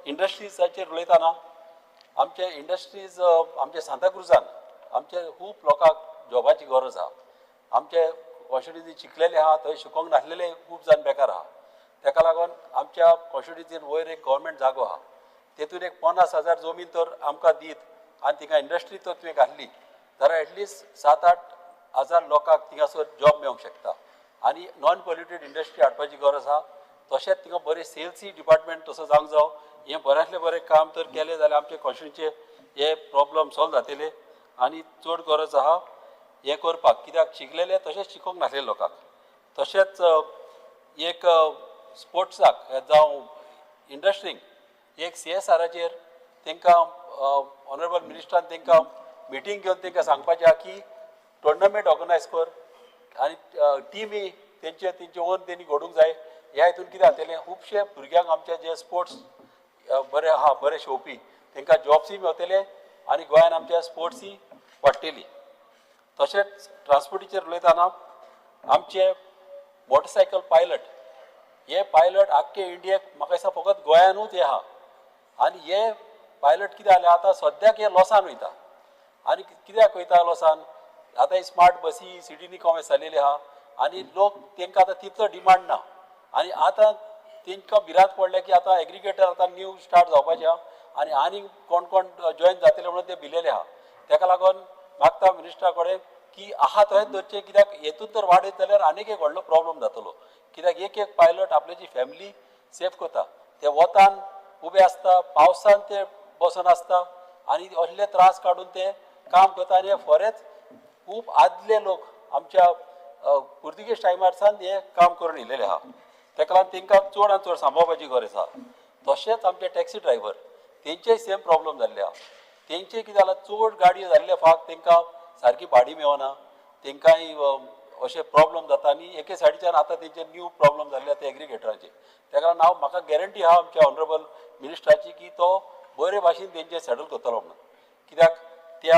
इंडस्ट्रीजाचेर उलयतना आमचे इंडस्ट्रीज आमचे सांताक्रुजान आमचे खूब लोकांक जॉबाची गरज आहा. आमचे कॉन्स्टिट्युन्सी शिकलेले आहा थंय शिकोंक नासलेले खूब जाण बेकार आहा ताका लागून आमच्या कॉन्स्टिट्युन्सीन वयर एक गव्हर्मेंट जागो आहा तेतून एक 50,000 जमीन तर आमकां दीत आनी थिंगा इंडस्ट्री तर तुवें घातली जाल्यार एटलिस्ट 7-8 हजार लोकांक थिंगासर जॉब मेळूंक शकता आनी नॉन पॉल्युटेड इंडस्ट्री हाडपाची गरज आहा. तशेंच थिंगा बरें सेल्सी डिपार्टमेंट तसो जावंक जावो हें बऱ्यांतलें बरें काम तर केलें जाल्यार आमचे कॉन्स्टिट्युन्सीचे हे प्रॉब्लम सॉल्व जातले आनी चड गरज आहा हें करपाक कित्याक शिकलेले तशेंच शिकोंक नासलेले लोकांक. तशेंच एक स्पोर्ट्साक जावं इंडस्ट्रीक एक CSRचेर तांकां ऑनरेबल मिनिस्टरान तांकां मिटींग घेवन तांकां सांगपाचें आहा की टुर्नामेंट ऑर्गनायज कर आनी टिमी तेंचे ओन तेणी घडोवंक जाय. ह्या हितून कितें जातलें खुबशे भुरग्यांक आमचे जे स्पोर्ट्स बरे आहा बरे शिंवपी तांकां जॉब्सूय मेळटले आनी गोंयान आमच्या स्पोर्ट्सूय वाडटली. तशेंच ट्रान्सपोर्टीचेर उलयतना आमचे मोटरसायकल पायलट हे पायलट आख्खे इंडियेक म्हाका दिसता फकत गोंयानूच हे आहा आनी हे पायलट कितें जालें आतां सद्याक हे लॉसान वयता आनी कित्याक वयता लॉसान आतां ही स्मार्ट बसी सिटीनी कॉमर्स जालेली आहा आनी लोक तांकां आतां तितलो डिमांड ना आनी आतां तांकां भिरांत पडलें की आतां एग्रिगेटर आतां न्यू स्टार्ट जावपाचें आहा आनी कोण कोण जॉयन जातले म्हणून ते भिलेले आहा. ताका लागून मागता मिनिस्टरा कडेन की आहा तशेंच धरचें कित्याक हेतून तर वाडयत जाल्यार आनीक एक व्हडलो प्रॉब्लम जातलो कित्याक एक पायलट आपल्याची फॅमिली सेफ करता ते वतान उबे आसता पावसान ते बसून आसता आनी असले त्रास काडून ते काम करता आनी हे खरेंच खूब आदले लोक आमच्या पुर्तुगेज टायमार सावन हे काम करून येयलेले आहा ताका लागून तांकां चड आनी चड सांबाळपाची गरज आहा. तशेंच आमचे टॅक्सी ड्रायव्हर तेंचेय सेम प्रॉब्लम जाल्ले आहा. तेंचें कितें जालां चड गाडयो जाल्ले फाक तांकां सारकी भाडी मेळना तांकांय अशे प्रॉब्लम जाता आनी एके सायडीच्यान आतां तेंचे न्यू प्रॉब्लम जाल्ले ते एग्रिगेटराचे ताका लागून हांव म्हाका गॅरंटी आहा आमच्या ऑनरेबल मिनिस्टराची की तो बरे भाशेन तेंचे सेटल करतलो म्हणून कित्याक ते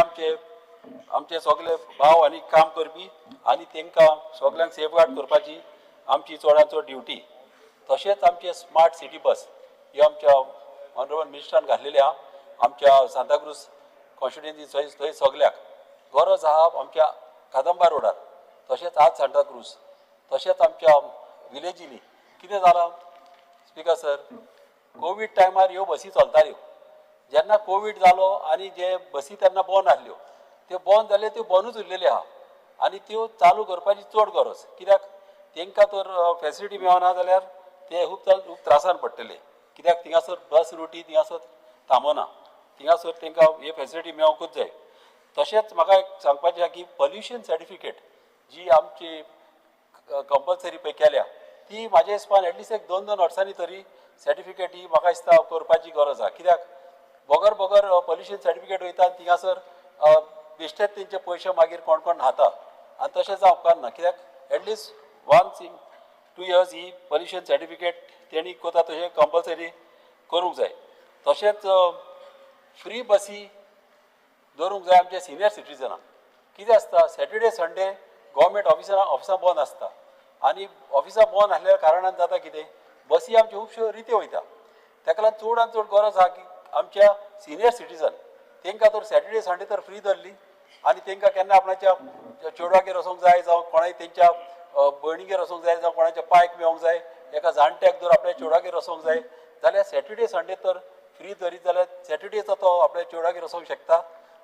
आमचे सगळे भाव आनी काम करपी आनी तांकां सगळ्यांक सेफगार्ड करपाची आमची चडांत चड ड्युटी. तशेंच आमचे स्मार्ट सिटी बस ही आमच्या ऑनरेबल मिनिस्टरान घातलेली आहा आमच्या सांताक्रूज कॉन्स्टिट्युन्सी थंय सगळ्याक गरज आहा आमच्या कादंबा रोडार तशेंच आज सांताक्रूज तशेंच आमच्या विलेजींनी कितें जालां स्पीकर सर कोवीड टायमार ह्यो बसी चलताल्यो जेन्ना कोवीड जालो आनी जे बसी तेन्ना बंद आसल्यो त्यो बंद जाल्यो त्यो बंदूच उरलेल्यो आहा आनी त्यो चालू करपाची चड गरज कित्याक तांकां तर फॅसिलिटी मेळना जाल्यार ते खूब त्रासान पडटले, कित्याक थिंगासर बस रुटी थिंगासर थांबना, थिंगासर तांकां हे फॅसिलिटी मेळोंकूच जाय. तशेंच म्हाका एक सांगपाचें आसा की पॉल्युशन सर्टिफिकेट जी आमची कंपल्सरी पळय केल्या ती म्हाज्या हिसपान एटलिस्ट एक 2-2 वर्सांनी तरी सर्टिफिकेट ही म्हाका दिसता करपाची गरज आसा. कित्याक बोगर पॉल्युशन सर्टिफिकेट वयता आनी थिंगासर बेश्टेच तेंचे पयशे मागीर कोण कोण खाता आनी तशें जावं उपकारना. कित्याक एटलिस्ट वन्स इन 2 years ही पॉल्युशन सर्टिफिकेट तेणी कोता तशें कंपल्सरी करूंक जाय. तशेंच फ्री बसी दवरूंक जाय आमच्या सिनियर सिटीजनांक. कितें आसता सॅटर्डे संडे गव्हर्मेंट ऑफिसां बंद आसता आनी ऑफिसां बंद आसल्या कारणान जाता कितें बसी आमच्यो खुबश्यो रित्यो वयता. ताका लागून चडांत चड गरज आसा की आमच्या सिनियर सिटीजन तांकां तर सॅटर्डे संडे तर फ्री धरली आनी तांकां केन्ना आपणाच्या चेडवागेर वचोंक जाय जावं कोणाय तेंच्या भयणीगेर वचोंक जाय जावं कोणाच्या पायक मेळोंक जाय, एका जाणट्याक जर आपल्या चेडवागेर वचोंक जाय जाल्यार सॅटर्डे संडे तर फ्री धरीत जाल्यार सॅटर्डेचो तो आपल्या चेडवागेर वचोंक शकता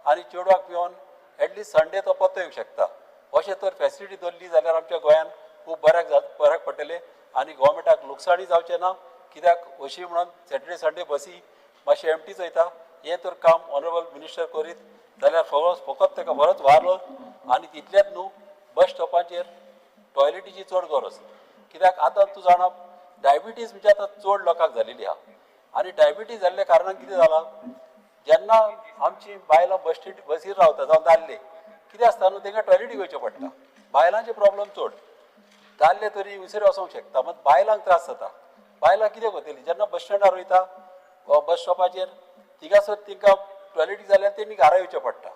आनी चेडवाक मेळोन एटलिस्ट संडे तो परतो येवंक शकता. अशें तर फॅसिलिटी धरली जाल्यार आमच्या गोंयांत खूब बऱ्याक पडटलें आनी गोवोरमेंटाक लुकसाणय जावचें ना. कित्याक अशी म्हणून सॅटर्डे संडे बसी मातशे एमटीच वयता. हें तर काम ऑनरेबल मिनिस्टर करीत जाल्यार फकत ताका बरोच वारलो आनी तितलेंच न्हू बस स्टॉपाचेर टॉयलेटीची चड गरज. कित्याक आतां तूं जाणा डायबिटीज म्हणजे आतां चड लोकांक जाल्लेली आहा आनी डायबिटीज जाल्ल्या कारणान कितें जालां जेन्ना आमची बायलां बसीर रावता जावं दादले कितें आसता न्हू तांकां टॉयलेटीक वयचें पडटा. बायलांचे प्रॉब्लेम चड, दादले तरी उसरे वचोंक शकता मात बायलांक त्रास जाता. बायलां कितें करतलीं जेन्ना बस स्टँडार वयता बस स्टॉपाचेर थिंगासर तांकां टॉयलेटीक जाल्यार तेणी घरा येवचें पडटा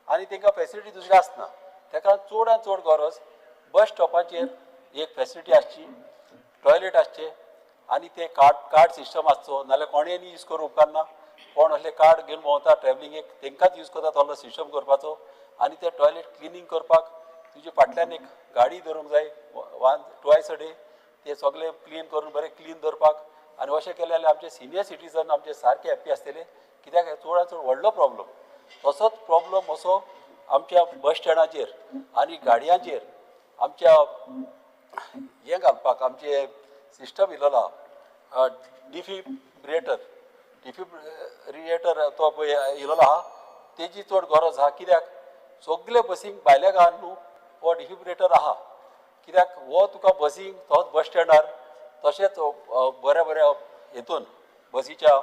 आनी तांकां फॅसिलिटी दुसरी आसना. ताका चडांत चड गरज बस स्टॉपाचेर एक फॅसिलिटी आसची, टॉयलेट आसचें आनी ते कार्ड सिस्टम आसचो नाल्यार कोणेय यूज करूंक उपकारना. कोण असले कार्ड घेवन भोंवता ट्रॅव्हलिंगेक तांकांच यूज करता तसलो सिस्टम करपाचो आनी ते टॉयलेट क्लिनींग करपाक तुजे फाटल्यान एक गाडी धरूंक जाय ट्वायस अ डे ते सगळे क्लीन करून बरें क्लीन दवरपाक. आनी अशें केलें जाल्यार आमचे सिनियर सिटीजन आमचे सारके हॅप्पी आसतले. कित्याक चडांत चड व्हडलो प्रॉब्लम तसोच प्रॉब्लम असो आमच्या बस स्टँडाचेर आनी गाडयांचेर आमच्या हें घालपाक आमचे सिस्टम इल्लो आहा डिफिब्रेटर तो पळय इल्लो आहा तेजी चड गरज आहा. कित्याक सगळे बसींक भायल्या गांवांत न्हू हो डिफिब्रेटर आहा. कित्याक हो तुका बसींक तोच बस स्टँडार तशेंच बऱ्या हेतून बसीच्या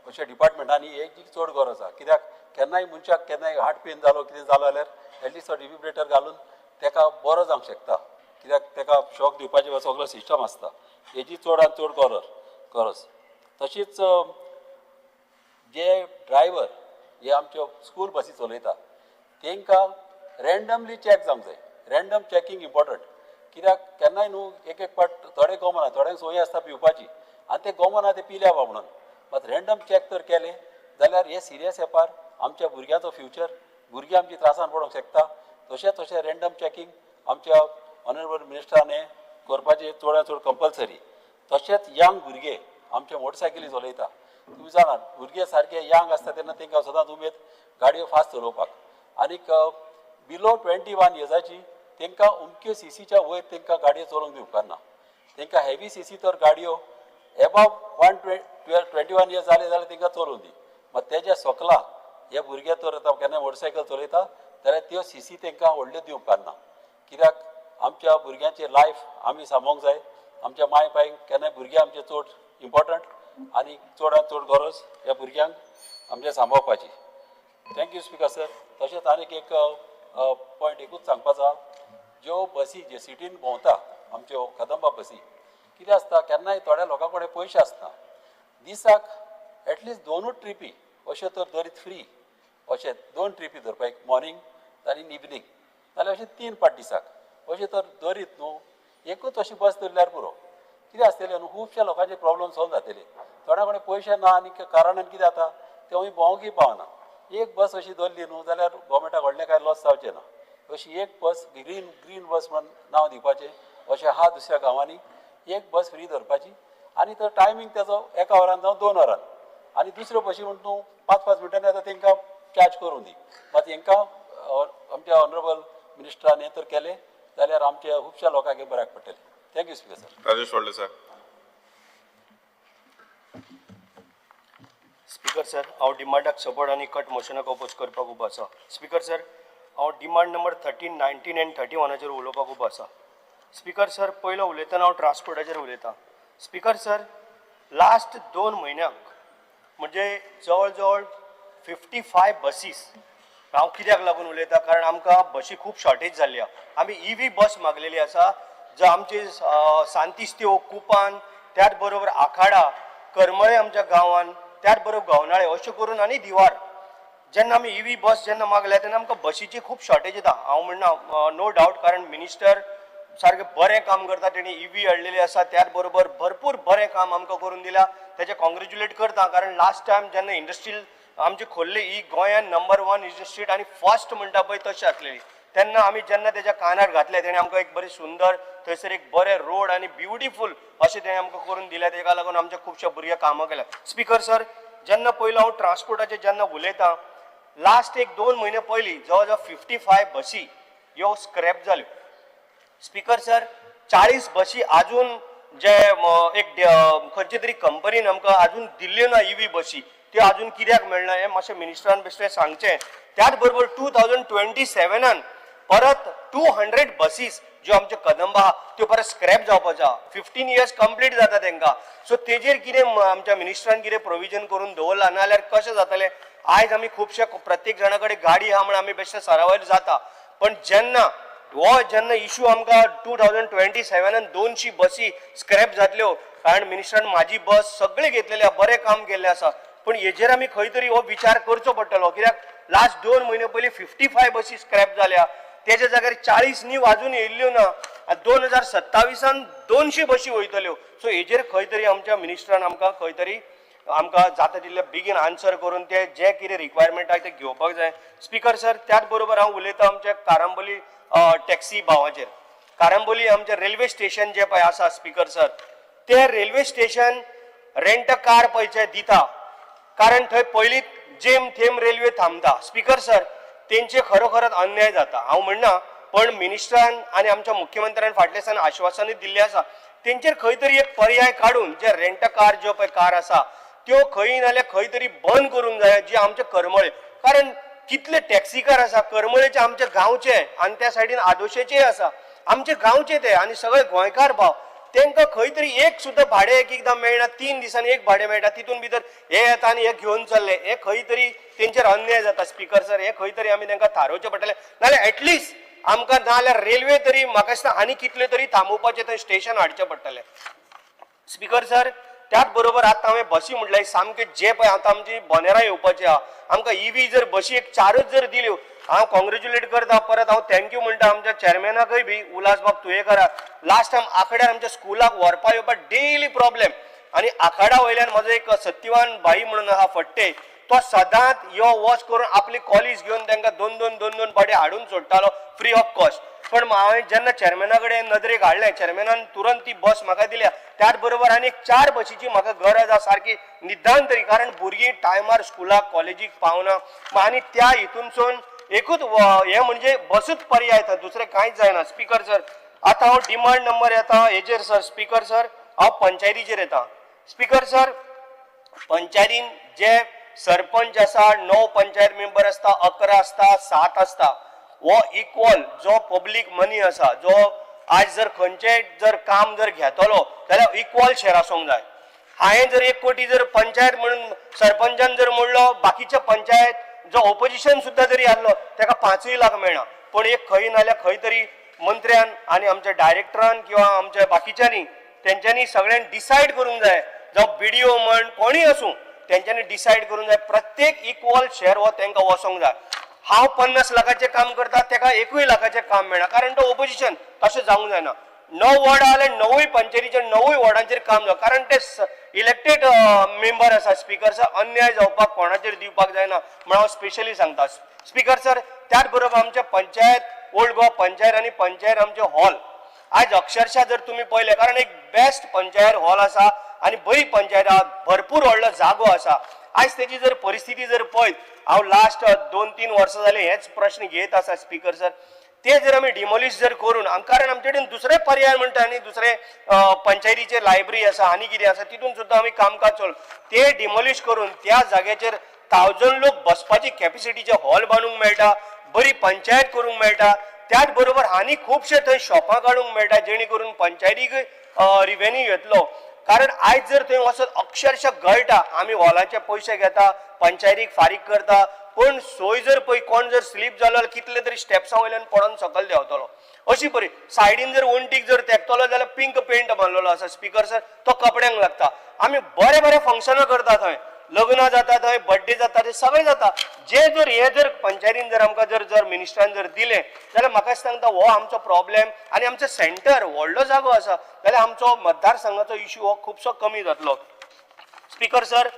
अशा डिपार्टमेंटांनी हेची चड गरज आहा. कित्याक केन्नाय मनशाक केन्नाय हार्ट पेन जालो कितें जालो जाल्यार एटलिस्ट तो डिफिब्रेटर घालून ताका बरो जावंक शकता. कित्याक ताका शॉक दिवपाचो सगळो सिस्टम आसता. हेची चडांत चड गरज. तशीच जे ड्रायव्हर हे आमच्यो स्कूल बसी चलयता तांकां रँडमली चॅक जावंक जाय. Random checking important. कित्याक केन्नाय न्हू एक पाट थोडे गमना थोड्यांक संवय आसता पिवपाची आनी ते गमना ते पिल्या म्हणून मात रँडम चॅक तर केले जाल्यार हे सिरियस येपार आमच्या भुरग्यांचो फ्युचर भुरगीं आमची त्रासान पडोंक शकता. तशें रँडम चॅकींग आमच्या ऑनरेबल मिनिस्टरान हें करपाचें चडांत चड कंपल्सरी. तशेंच यंग भुरगे आमचे मोटरसायकली चलयता. तुमी जाणात भुरगे सारके यंग आसता तेन्ना तांकां सदांच उमेद गाडयो फास्ट चलोवपाक आनीक बिलो 21 yearsची तांकां अमक्यो सीसीच्या वयर तांकां गाडयो चलोवंक दिवंक उपकारना. तांकां हेवी सीसी तर गाडयो एबाव 21 years जाले जाल्यार तांकां चलोवंक दी. मात तेज्या सकला हे भुरगे तर आतां केन्नाय मोटरसायकल चलयता जाल्यार त्यो सीसी तांकां व्हडल्यो दिवंक उपकारना. कित्याक आमच्या भुरग्यांचें लायफ आमी सांबाळूंक जाय. आमच्या माय बायक केन्नाय भुरगे आमचे चड इम्पॉर्टंट आनी चडांत चड गरज ह्या भुरग्यांक आमचे सांबाळपाची. Thank you speaker sir. तशेंच आनीक एक पॉयंट एकूच सांगपाचो आहा. ज्यो बसी जे सिटीन भोंवता आमच्यो कदंबा बसी कितें आसता केन्नाय थोड्या लोकां कडेन पयशे आसना. दिसाक एटलिस्ट 2 ट्रिपी अश्यो तर धरीत फ्री अशें 2 ट्रिपी धरपा एक मॉर्निंग आनी इवनिंग नाल्यार अशें 3 पाट दिसाक अशें तर धरीत न्हू एकूच अशी बस धरल्यार पुरो. कितें आसतलें न्हू खुबश्या लोकांचे प्रॉब्लम सॉल्व जातले. थोड्या कडेन पयशे ना आनी कारणान कितें जाता ते खंय भोंवंकय पावना. एक बस अशी धरली न्हू जाल्यार गोवोरमेंटाक व्हडलें कांय लॉस जावचें ना. अशी एक बस ग्रीन बस म्हणून नांव दिवपाचें अशें आहा दुसऱ्या गांवांनी एक बस फ्री धरपाची आनी तो टायमींग तेजो 1 वरान जावं 2 वरान आनी दुसऱ्यो बशी म्हण तूं 5-5 मिनटांनी येता तांकां चार्ज करून दी. मात हांकां आमच्या ऑनरेबल मिनिस्टरान हें तर केलें जाल्यार आमच्या खुबश्या लोकांक बऱ्याक पडटलें. Thank you speaker sir. राजेश वडले सर. स्पीकर सर, हांव डिमांडाक सपोर्ट आनी कट मोशनाक अपोज करपाक उबो आसा. स्पीकर सर, हांव डिमांड नंबर 13, 19 आनी 31 उलोवपाक उबो आसा. स्पीकर सर, पयलो उलयतना हांव ट्रान्सपोर्टाचेर उलयतां. स्पीकर सर, लास्ट 2 म्हयन्याक म्हणजे जवळ जवळ 55 बसीस. हांव कित्याक लागून उलयतां कारण आमकां बशी खूब शॉर्टेज जाल्ली आहा. आमी EV बस मागलेली आसा जो आमचे सांतिस्त्यो, कुपान, त्याच बरोबर आखाडा, करमळे आमच्या गांवांत, त्याच बरोबर गवनाळे अशें करून आनी दिवार जेन्ना आमी EV बस जेन्ना मागल्या तेन्ना आमकां बशीची खूब शॉर्टेज येता. हांव म्हणना नो डावट कारण मिनिस्टर सारकें बरें काम करता. तेणी EV हाडलेली आसा त्याच बरोबर भरपूर बरें काम आमकां करून दिला. तेचे कॉंग्रेच्युलेट करता कारण लास्ट टायम जेन्ना इंडस्ट्रियल आमची खोल्ली ही गोंयांत नंबर 1 इंडस्ट्रीट आनी फर्स्ट म्हणटा पळय तशी आसलेली तेन्ना आमी जेन्ना तेच्या कानार घातले तेणें आमकां एक बरें सुंदर थंयसर एक बरें रोड आनी ब्युटिफूल अशें तेणें आमकां करून दिलें. तेका लागून आमच्या खुबशा भुरग्यां कामां केल्या. स्पीकर सर, जेन्ना पयलो हांव ट्रान्सपोर्टाचेर जेन्ना उलयतां लास्ट 1-2 म्हयने पयलीं जवळ जवळ 55 बसी ह्यो स्क्रॅप जाल्यो. स्पीकर सर, 40 बसी अजून जे एक खंयचे तरी कंपनीन आमकां अजून दिल्ल्यो ना EV बसी त्यो अजून कित्याक मेळना हें मातशें मिनिस्टरान बेश्टें सांगचें. त्याच बरोबर 2027 परत 200 बसीस ज्यो आमचे कदंबा आहा त्यो परत स्क्रॅप जावपाच्यो आहा. 15 इयर्स कंप्लीट जाता तेंकां. सो तेजेर कितें आमच्या मिनिस्टरान कितें प्रोविजन करून दवरला नाल्यार कशें जातलें. आयज आमी खुबशे प्रत्येक जाणा कडेन गाडी आहा म्हण आमी बेश्टे सरावयर जाता पण जेन्ना इशू आमकां 2027 200 बसी स्क्रॅप जातल्यो कारण मिनिस्टरान म्हाजी बस सगळे घेतलेले बरें काम केल्लें आसा पण हेजेर आमी खंय तरी हो विचार करचो पडटलो कित्याक लास्ट 2 म्हयने पयलीं 55 बसी स्क्रॅप जाल्या तेच्या जाग्यार 40 न्यू अजून येयल्ल्यो ना. 2027 200 बसी वयतल्यो. सो हेजेर खंय तरी आमच्या मिनिस्टरान आमकां खंय तरी आमकां जाता तितले बेगीन आन्सर करून ते जे कितें रिक्वायरमेंट आहा ते घेवपाक जाय. स्पीकर सर, त्याच बरोबर हांव उलयतां आमच्या कारांबोली टॅक्सी भावाचेर. कारांबोली आमचें रेल्वे स्टेशन जें पळय आसा स्पीकर सर ते रेल्वे स्टेशन रेंट कार पळय दिता कारण थंय पयलींच जेम थेंब रेल्वे थांबता. स्पीकर सर, तेंचे खरोखरच अन्याय जाता. हांव म्हणना पण मिनिस्टरान आनी आमच्या मुख्यमंत्र्यान फाटल्या दिसांनी आश्वासनूय दिल्लें आसा तेंचेर खंय तरी एक पर्याय काडून जे रेंट कार ज्यो पळय कार आसा त्यो खंय नाल्यार खंय तरी बंद करूंक जाय जे आमचे करमळे कारण कितले टॅक्सीकार आसा करमळेचे आमचे गांवचे आनी त्या सायडीन आदोशेचे आसा आमचे गांवचे ते आनी सगळे गोंयकार भाव तेंकां खंय तरी एक सुद्दां भाडें एकदां मेळना. 3 दिसांनी एक भाडें मेळटा तितून भितर हे येता आनी हे घेवन चल्ले. हे खंय तरी तेंचेर अन्याय जाता. स्पीकर सर, हे खंय तरी आमी तांकां थारोवचें पडटलें नाल्यार एटलिस्ट आमकां नाल्यार रेल्वे तरी म्हाका दिसता आनी कितले तरी थांबोवपाचें थंय स्टेशन हाडचें पडटलें. स्पीकर सर, त्याच बरोबर आतां हांवें बसी म्हटल्यार सामके जे पळय आतां आमची बोनेरां येवपाची आहा आमकां EV जर बसी एक 4च जर दिल्यो हांव कॉंग्रेच्युलेट करता. परत हांव थँक्यू म्हणटा आमच्या चॅरमॅनाकय बी उल्हासबाब तुयेकाराक. लास्ट टायम आंकड्यार आमच्या स्कुलाक व्हरपा येवपाक डेली प्रॉब्लेम आनी आखाडा वयल्यान म्हजो एक सत्यवान भाई म्हणून आहा फट्टे तो सदांच यो वच करून आपली कॉलेज घेवन तांकां 2-2 पाटी हाडून सोडटालो फ्री ऑफ कॉस्ट. पण हांवें जेन्ना चॅरमॅना कडेन नदरेक हाडलें चॅरमॅनान तुरंत ती बस म्हाका दिल्या. त्याच बरोबर आनी 4 बसीची म्हाका गरज आसा सारकी निदान तरी कारण भुरगीं टायमार स्कुलाक कॉलेजीक पावना आनी त्या हितूनसून एकूच हे म्हणजे बसूच पर्याय येता दुसरें कांयच जायना. स्पीकर सर, आतां हांव डिमांड नंबर येता हेजेर सर. स्पीकर सर, हांव पंचायतीचेर येता. स्पीकर सर, पंचायतीन जे सरपंच आसा 9 पंचायत मेंबर आसता 11 आसता 7 आसता हो इक्वल जो पब्लीक मनी आसा जो आज जर खंयचेय जर काम जर घेतलो जाल्यार इक्वल शेअर आसूंक जाय. हांवें जर 1 कोटी जर पंचायत म्हणून सरपंचान जर म्हणलो बाकीचे पंचायत जो ऑपोजिशन सुद्दां जरी आसलो ताका 5 लाख मेळना पण एक खंय नाल्यार खंय तरी मंत्र्यान आनी आमच्या डायरेक्टरान किंवा आमच्या बाकीच्यांनी तेंच्यांनी सगळ्यांनी डिसायड करूंक जाय जावं BDO म्हण कोणीय आसूं तेंच्यांनी डिसायड करूंक जाय प्रत्येक इक्वल शेअर हो तांकां वचोंक जाय. हांव 50 लाखाचें काम करता ताका 1 लाखाचें काम मेळना कारण तो ऑपोजिशन तशें जावंक जायना. 9 वॉर्डां जाल्यार 9 पंचायतीचेर 9 वॉर्डांचेर काम जावं कारण ते इलेक्टेड मेंबर आसा. स्पीकर सर, अन्याय जावपाक कोणाचेर दिवपाक जायना म्हण हांव स्पेशली सांगता. स्पीकर सर, त्याच बरोबर आमच्या पंचायत ओल्ड गोवा पंचायत आनी पंचायत आमचे हॉल आज अक्षरशः जर तुम्ही पळयलें कारण एक बेस्ट पंचायत हॉल आसा आनी बरी पंचायत आहा भरपूर व्हडलो जागो आसा. आज तेची जर परिस्थिती जर पळयत हांव लास्ट 2-3 वर्सां जाली हेच प्रश्न घेत आसा. स्पीकर सर, ते जर आमी डिमोलिश जर करून कारण आमचे कडेन दुसरे पर्याय म्हणटा आनी दुसरे पंचायतीचे लायब्ररी आसा आनी कितें आसा तितून सुद्दां आमी कामकाज चल ते डिमोलिश करून त्या जाग्याचेर 1000 लोक बसपाची कॅपॅसिटीचे हॉल बांदूंक मेळटा, बरी पंचायत करूंक मेळटा, त्याच बरोबर आनी खुबशे थंय शॉपां काडूंक मेळटा जेणे करून पंचायतीक रिवेन्यू येतलो. कारण आयज जर थंय वचत अक्षरशः गळटा आमी हॉलाचे पयशे घेता पंचायतीक फारीक करता पण सोय जर पळय कोण जर स्लीप जालो जाल्यार कितले तरी स्टेप्सा वयल्यान पडोन सकयल देंवतलो. अशी परी सायडीन जर वणटीक जर तेंकतलो जाल्यार पिंक पेंट मारलेलो आसा स्पिकर सर तो कपड्यांक लागता. आमी बरे बरे फंक्शनां करता थंय लग्न जाता थंय बर्थडे जाता ते सगळें जाता जे जर हे जर पंचायतीन जर आमकां जर मिनिस्टरान जर दिलें जाल्यार म्हाका सांगता हो आमचो प्रॉब्लेम आनी आमचो सेंटर व्हडलो जागो आसा जाल्यार आमचो मतदारसंघाचो इश्यू हो खुबसो कमी जातलो. स्पिकर सर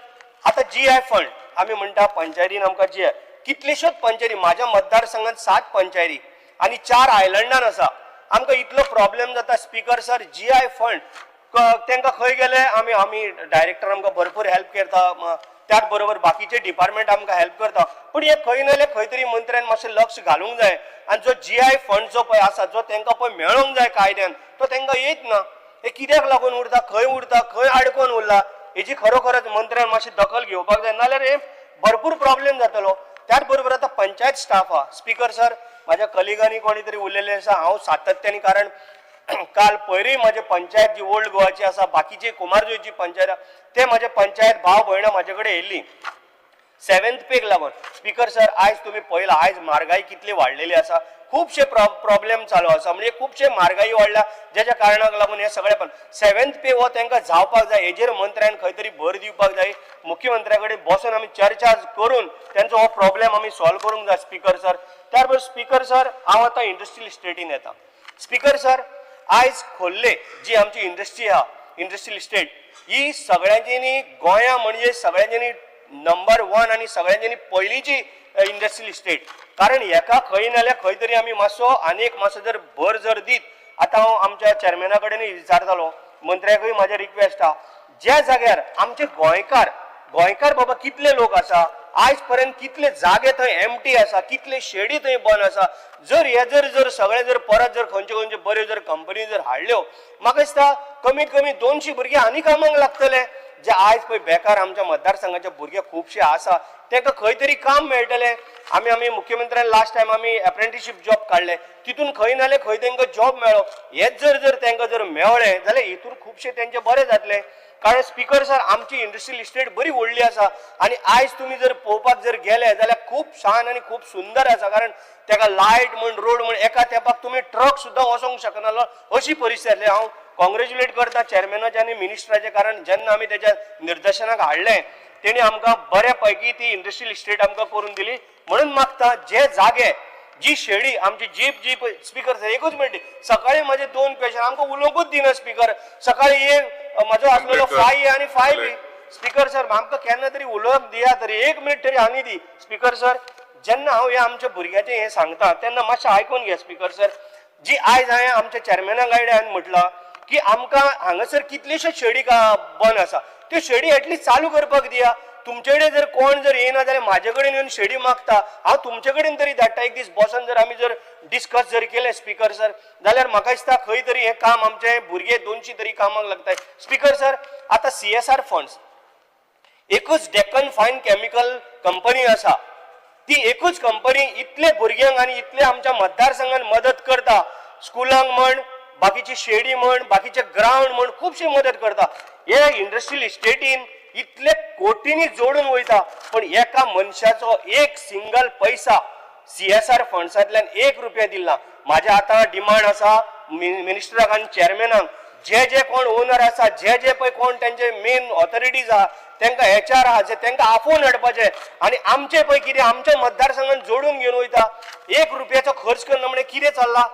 आतां GI फंड आमी म्हणटा पंचायतीन आमकां GI कितलेश्योच पंचायती म्हाज्या मतदारसंघात 7 पंचायती आनी 4 आयलंडान आसा आमकां इतलो प्रॉब्लेम जाता स्पिकर सर GI फंड तांकां खंय गेले आमी डायरेक्टर आमकां भरपूर हेल्प करता त्याच बरोबर बाकीचे डिपार्टमेंट आमकां हेल्प करता पण हे खंय ना खंय तरी मंत्र्यान मातशें लक्ष घालूंक जाय आनी जो GI फंड जो पळय आसा जो तांकां पळय मेळोंक जाय कायद्यान तो तांकां येत ना. हे कित्याक लागून उरता खंय आडकोन उरला हेजी खरोखरच मंत्र्यान मातशी दखल घेवपाक जाय नाल्यार हे भरपूर प्रॉब्लेम जातलो. त्याच बरोबर आतां पंचायत स्टाफ आहा स्पिकर सर म्हाज्या कलिगांनी कोणी तरी उरलेले आसा हांव सातत्यानी कारण काल पयरी माझे पंचायत जी ओल्ड गोवाची आसा बाकीची कुमारजुंयची पंचायत ते माझे पंचायत भाव भयणां म्हाजे कडेन येयल्ली 7th पेक लागून. स्पिकर सर आयज तुम्ही पळयला आयज म्हारगाय कितली वाडलेली आसा खुबशे प्रॉब्लेम चालू आसा म्हणजे खुबशे म्हारगाई वाडल्या ज्याच्या कारणाक लागून हे सगळे पण 7th पे हो तांकां जावपाक जाय हेजेर मंत्र्यान खंय तरी भर दिवपाक जाय. मुख्यमंत्र्या कडेन बसून आमी चर्चा करून त्यांचो हो प्रॉब्लेम आमी सॉल्व करूंक जाय स्पिकर सर. त्या बरोबर स्पिकर सर हांव आतां इंडस्ट्रियल इस्टेटीन येता. स्पिकर सर आयज खोल्ले जी आमची इंडस्ट्री आहा इंडस्ट्रियल इस्टेट ही सगळ्यांनी गोंया म्हणजे सगळ्यांनी नंबर 1 आनी सगळ्यांनी पयलीची इंडस्ट्रियल इस्टेट कारण हेका खंय नाल्यार खंय तरी आमी मातसो जर भर जर दीत आतां हांव आमच्या चेअरमॅना कडेनूय विचारतालो मंत्र्याकूय म्हाजें रिक्वेस्ट आहा ज्या जाग्यार आमचे गोंयकार बाबा कितले लोक आसा आयज पर्यंत कितले जागे थंय एम्प्टी आसा कितले शेडी थंय बंद आसा जर हे जर सगळे जर परत जर खंयचे बऱ्यो जर कंपनी जर हाडल्यो म्हाका दिसता कमीत कमी 200 भुरगे आनी कामाक लागतले जे आयज पळय बेकार आमच्या मतदारसंघाचे भुरगे खुबशे आसा तांकां खंय तरी काम मेळटलें. आमी मुख्यमंत्र्यान लास्ट टायम आमी अप्रेंटिसशीप जॉब काडले तितून खंय नाल्यार खंय तांकां जॉब मेळ्ळो हेच जर तांकां जर मेळ्ळें जाल्यार हितून खुबशे तेंचे बरें जातलें. कारण स्पिकर सर आमची इंडस्ट्रियल इस्टेट बरी व्हडली आसा आनी आयज तुमी जर पळोवपाक जर गेले जाल्यार खूब छान आनी खूब सुंदर आसा कारण ताका लायट म्हण रोड म्हण एका तेंपाक तुमी ट्रक सुद्दां वचोंक शकनालो अशी परिस्थिती. हांव कॉंग्रेच्युलेट करता चेअरमॅनाचे आनी मिनिस्टराचे कारण जेन्ना आमी तेच्या निर्देशनाक हाडलें तेणी आमकां बऱ्या पैकी ती इंडस्ट्रियल इस्टेट आमकां करून दिली. म्हणून मागता जे जागे जी शेडी आमची जीप स्पिकर सर एकूच मिनट सकाळी माझे 2 पेशंट आमकां उलोवंकूच दिना स्पिकर सकाळी एक म्हजो आसलेलो 5A आनी 5B स्पिकर सर आमकां केन्ना तरी उलोवंक दिया तरी 1 मिनट तरी हांणी दी. स्पिकर सर जेन्ना हांव हे आमच्या भुरग्याचें हें सांगता तेन्ना मातशें आयकून घे स्पिकर सर जी आयज हांवें आमच्या चेअरमॅना गायड्यान म्हटलां की आमकां हांगासर कितलेशेच शेडी बंद आसा त्यो शेडी एटलीस्ट चालू करपाक दिया. तुमचे कडेन जर कोण जर येना जाल्यार म्हाजे कडेन येवन शेडी मागता हांव तुमचे कडेन तरी धाडटा एक दीस बसून जर आमी जर डिस्कस जर केलें स्पिकर सर जाल्यार म्हाका दिसता खंय तरी हें काम आमचे भुरगे 200 तरी कामाक लागताय. स्पिकर सर आतां CSR फंड्स एकूच डेक्कन फायन केमिकल कंपनी आसा ती एकूच कंपनी इतले भुरग्यांक आनी इतले आमच्या मतदारसंघात मदत करता स्कुलांक म्हण बाकीची शेडी म्हण बाकीचे ग्राउंड म्हण खुबशी मदत करता. हे इंडस्ट्रियल इस्टेटीन इतले कोटींनी जोडून वयता पण एका मनशाचो एक सिंगल पैसा CSR फंड्सांतल्यान 1 रुपया दिला. माझे आता डिमांड आसा मिनिस्टराक आनी चेअरमॅनाक जे कोण ओनर आसा जे पळय कोण त्यांचे मेन ऑथॉरिटीज आहा तांकां HR आहा जे तांकां आपोवन हाडपाचे आनी आमचे पळय कितें आमच्या मतदारसंघात जोडून घेवन वयता 1 रुपयाचो खर्च करना म्हणजे कितें चल्ला.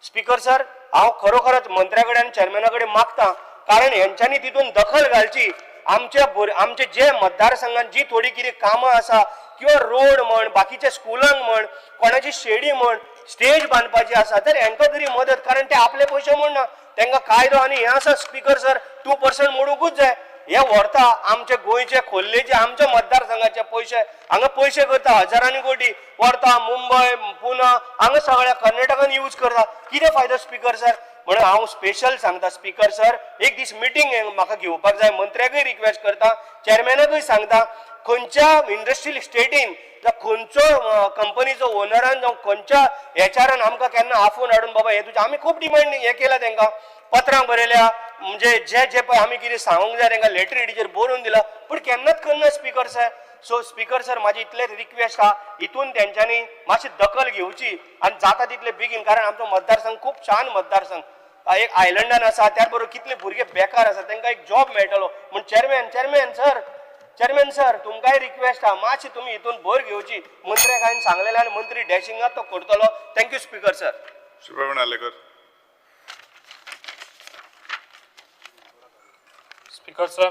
स्पिकर सर हांव खरोखरच मंत्र्या कडेन चेअरमॅना कडेन मागता कारण हेंच्यांनी तितून दखल घालची. आमचे जे मतदारसंघात जी थोडी कितें कामां आसा किंवा रोड म्हण बाकीच्या स्कुलांक म्हण कोणाची शेडी म्हण स्टेज बांदपाची आसा तर हांकां तरी मदत कारण ते आपले पयशे म्हणना तांकां कायदो आनी हें आसा स्पिकर सर 2% मोडूंकूच जाय हे व्हरता आमचे गोंयचे खोल्लेचे आमच्या मतदारसंघाचे पयशे हांगा पयशे करता हजारांनी कोटी व्हरता मुंबय पुणे हांगा सगळ्या कर्नाटकान यूज करता कितें फायदो स्पीकर सर म्हणून हांव स्पेशल सांगता स्पीकर सर एक दीस मिटींग म्हाका घेवपाक जाय मंत्र्याकय रिक्वेस्ट करता चेअरमॅनाकय सांगता खंयच्या इंडस्ट्रियल स्टेटीन खंयचो कंपनीचो ओनरान जावं खंयच्या हेचारान आमकां केन्ना आफोवन हाडून बाबा हे तुजें आमी खूब डिमांड हे केला तांकां पत्रां बरयल्या म्हणजे जे जे पळय आमी कितें सांगूंक जाय तांकां लेटर हेडीचेर बरोवन दिला पूण केन्नाच करना speaker sir so speaker sir म्हाजी इतलेच रिक्वेस्ट आहा हितून तेंच्यांनी मातशी दखल घेवची आनी जाता तितले बेगीन कारण आमचो मतदारसंघ खूब छान मतदारसंघ एक आयलंडान आसा त्याच बरोबर कितले भुरगे बेकार आसा तांकां एक जॉब मेळटलो म्हण चेअरमॅन सर तुमकांय रिक्वेस्ट आहा मातशी तुमी हितून भर घेवची मंत्र्याक हांवें सांगलेलें आनी मंत्री डॅशिंगात तो करतलो thank you speaker sir. Shri Pravin Alekar. Speaker sir,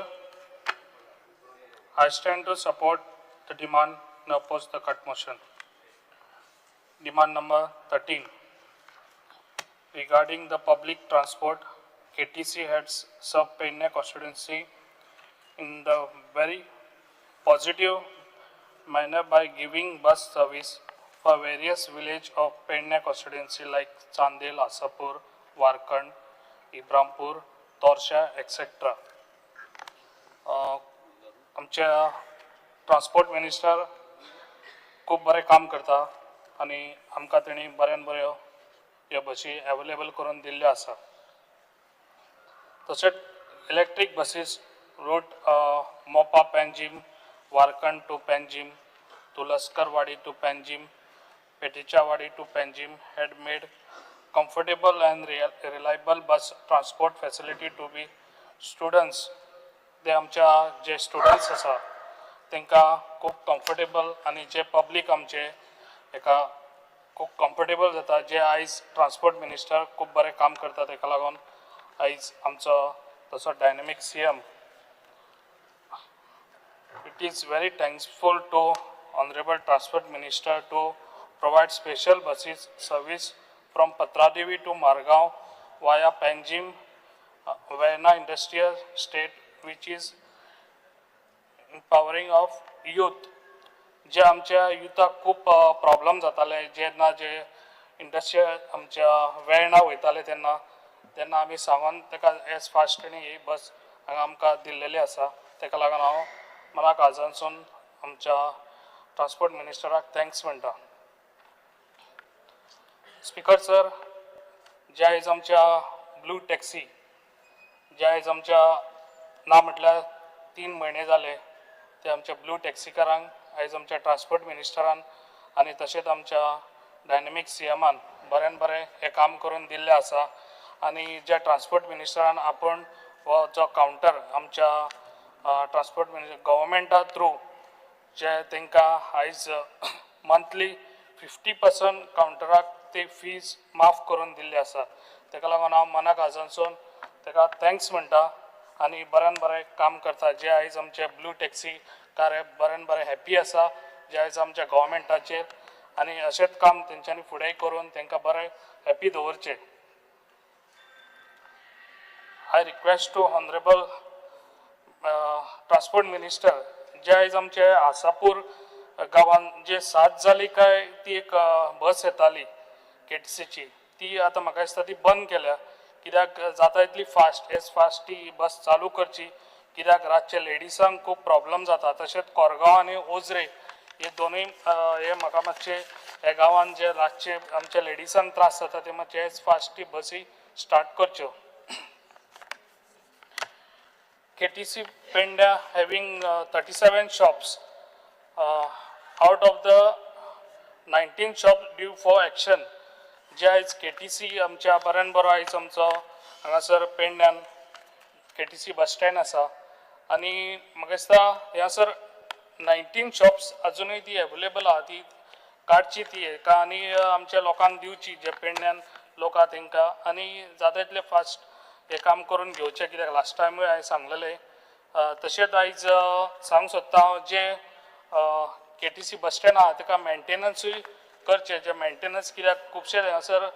I stand to support the demand and oppose the cut motion. Demand number 13. Regarding the public transport, KTC has served Penna constituency in the very positive manner by giving bus service for various villages of Penna constituency like Chandel, Asapur, Warkand, Ibrampur, Torsha, etc. आमच्या transport minister खूब बरें काम करता आनी आमकां तेणी बऱ्यान बऱ्यो ह्यो बसी अवेलेबल करून दिल्ल्यो आसा. तशेंच electric buses route Mopa Panjim, Varkhand to Panjim, Tuloskarwadi to Panjim, Petichawadi to Panjim had made comfortable and reliable bus transport facility to be students. ते आमच्या जे स्टुडंट्स आसा तांकां खूब कम्फर्टेबल आनी जे पब्लीक आमचे एका खूब कम्फर्टेबल जाता जे आयज ट्रान्सपोर्ट मिनिस्टर खूब बरें काम करता ताका लागून आयज आमचो तसो डायनेमीक CM. It is very thankful to Honorable Transport Minister to provide special buses service from Patradevi to Margaon via Panjim, Verna Industrial State, which is empowering of youth. जे आमच्या युथाक खूब प्रॉब्लम जाताले जेन्ना जे इंडस्ट्रियल आमच्या वेर्णा वयताले तेन्ना तेन्ना आमी सांगून ताका एज फास्ट आनी ही बस हांगा आमकां दिल्लेली आसा. ताका लागून हांव मनाक आजूनसून आमच्या ट्रान्सपोर्ट मिनिस्टराक थँक्स म्हणटा. स्पीकर सर, जे आयज आमच्या ब्लू टॅक्सी जे आयज आमच्या ना म्हटल्यार 3 म्हयने जाले ते आमच्या ब्लू टॅक्सीकारांक आयज आमच्या ट्रान्सपोर्ट मिनिस्टरान आनी तशेंच आमच्या डायनेमीक CMान बऱ्यान बरें हें काम करून दिल्लें आसा. आनी ज्या ट्रान्सपोर्ट मिनिस्टरान आपूण हो जो कावंटर आमच्या ट्रान्सपोर्ट गव्हर्मेंटा थ्रू जे तांकां आयज मंथली 50% कावंटराक ते फीज माफ करून दिल्ली आसा. ताका लागून हांव मनाक आजूनसून ताका थँक्स म्हणटा आनी बऱ्यान बरें काम करता. जे आयज आमचे ब्लू टॅक्सी कार बऱ्यान बरें हॅप्पी आसा जे आयज आमच्या गव्हर्मेंटाचेर आनी अशेंच काम तेंच्यांनी फुडें करून तांकां बरें हॅप्पी दवरचें. I request to honourable transport minister जे आयज आमचे आसापूर गांवांत जे 7 जाली काय ती एक बस येताली KTCची ती आतां म्हाका दिसता ती बंद केल्या. कित्याक जाता तितली फास्ट ती बस चालू करची कित्याक रातचे लेडिसांक खूब प्रॉब्लम जाता. तशेंच कोरगांव आनी ओजरे हे दोनूय हे म्हाका मातशे ह्या गांवांत जे रातचे आमच्या लेडिसांक त्रास जाता ते मातशे फास्ट ती बसी स्टार्ट करच्यो. KTC Penna having 37 shops out of the 19 shops due for action. जे आयज KTC आमच्या बऱ्यान बरो आयज आमचो हांगासर पेडण्यान KTC बस स्टँड आसा आनी म्हाका दिसता हांगासर 19 शॉप्स अजुनूय ती अवेलेबल आहा ती काडची ती एका आनी आमच्या लोकांक दिवची जे पेडण्यान लोक आहा तांकां आनी जाता तितले फास्ट हे काम करून घेवचें कित्याक लास्ट टायमूय हांवें सांगलेलें. तशेंच आयज सांगूंक सोदता हांव जे KTC बस स्टँड आहा ताका मेंटेनन्सूय करचे. जे मेंटेनन्स कित्याक खुबशे हांगासर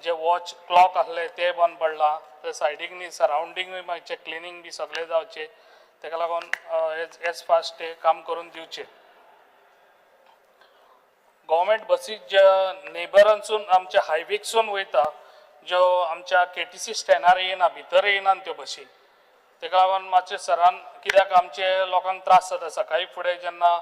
जे वॉच क्लॉक आसले ते बंद पडला ते सायडीक न्ही सरावंडींगूय मातशें क्लिनींग बी सगळें जावचें ताका लागून एज फास्ट ते काम करून दिवचे. गव्हर्मेंट बसी ज्या नेबरांसून आमच्या हायवेकसून वयता ज्यो आमच्या KTC स्टँडार येना भितर येनात त्यो बसी ताका लागून मातशें सरान कित्याक आमचे लोकांक त्रास जाता सकाळी फुडें जेन्ना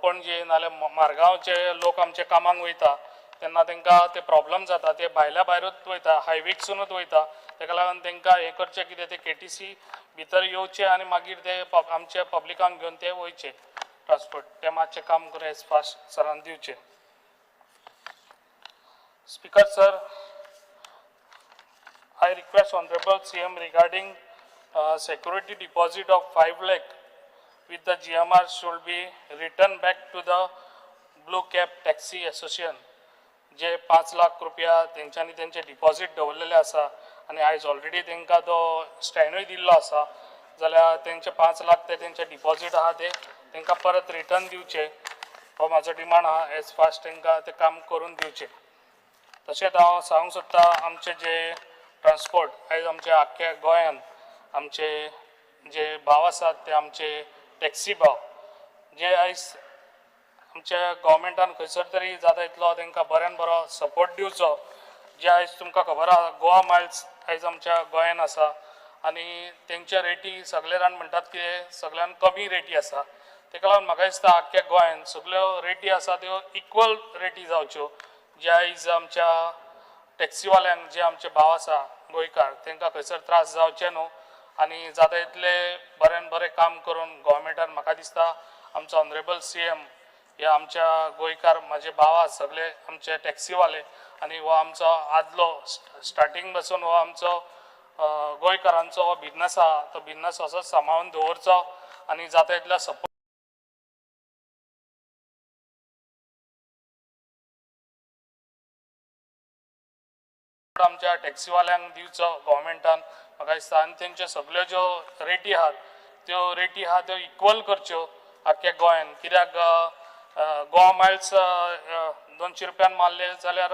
पणजे नाल्यार मारगांवचे लोक आमचे कामाक वयता तेन्ना तांकां ते प्रॉब्लम जाता ते भायल्या भायरूच वयता हायवेकसूनच वयता ताका लागून तांकां हें करचें कितें ते KTC भितर येवचे आनी मागीर ते आमच्या पब्लिकांक घेवन ते वयचे ट्रान्सपोर्ट ते मातशें काम करून एज फास्ट सरान दिवचे. Speaker sir, I request Honorable CM regarding security deposit of 5 lakh with the GMR should be returned back to the Blue Cap Taxi Association. जे 5 लाख रुपया तेंच्यांनी तेंचे डिपॉझिट दवरलेले आसा आनी आयज ऑलरेडी तांकां तो स्टँडूय दिल्लो आसा जाल्यार तेंचे 5 लाख ते तेंचे डिपॉझिट आहा ते तांकां परत रिटर्न दिवचे हो म्हाजो डिमांड आहा एज फास्ट तांकां ते काम करून दिवचे. तशेंच हांव सांगूंक सोदता आमचे जे ट्रान्सपोर्ट आयज आमच्या आख्ख्या गोंयान आमचे जे भाव आसात ते आमचे टॅक्सी भाव जे आयज आमच्या गव्हर्मेंटान खंयसर तरी जाता इतलो तांकां बऱ्यान बरो सपोर्ट दिवचो. जे आयज तुमकां खबर आहा गोवा मायल्स आयज आमच्या गोंयान आसा आनी तेंच्या रेटी सगळे जाण म्हणटात की सगळ्यान कमी रेटी आसा ताका लागून म्हाका दिसता आख्ख्या गोंयान सगळ्यो रेटी आसा त्यो इक्वल रेटी जावच्यो. जे आयज आमच्या टॅक्सीवाल्यांक जे आमचे भाव आसा गोंयकार तांकां खंयसर त्रास जावचे न्हू आनी जाता इतले बऱ्यान बरें काम करून गव्हर्मेंटान म्हाका दिसता आमचो ऑनरेबल CM हे आमच्या गोंयकार म्हाजे भाव आसा सगळे आमचे टॅक्सीवाले आनी हो आमचो आदलो स्टार्टींग पासून हो आमचो गोंयकारांचो हो बिजनस आहा तो बिजनस असोच सांबाळून दवरचो आनी जाता इतल्या सपोर्ट आमच्या टॅक्सीवाल्यांक दिवचो गव्हर्मेंटान म्हाका दिसता आनी तेंच्यो सगळ्यो ज्यो रेटी आहात त्यो इक्वल करच्यो आख्ख्या गोंयान कित्याक गोवा मायल्स 200 रुपयान मारले जाल्यार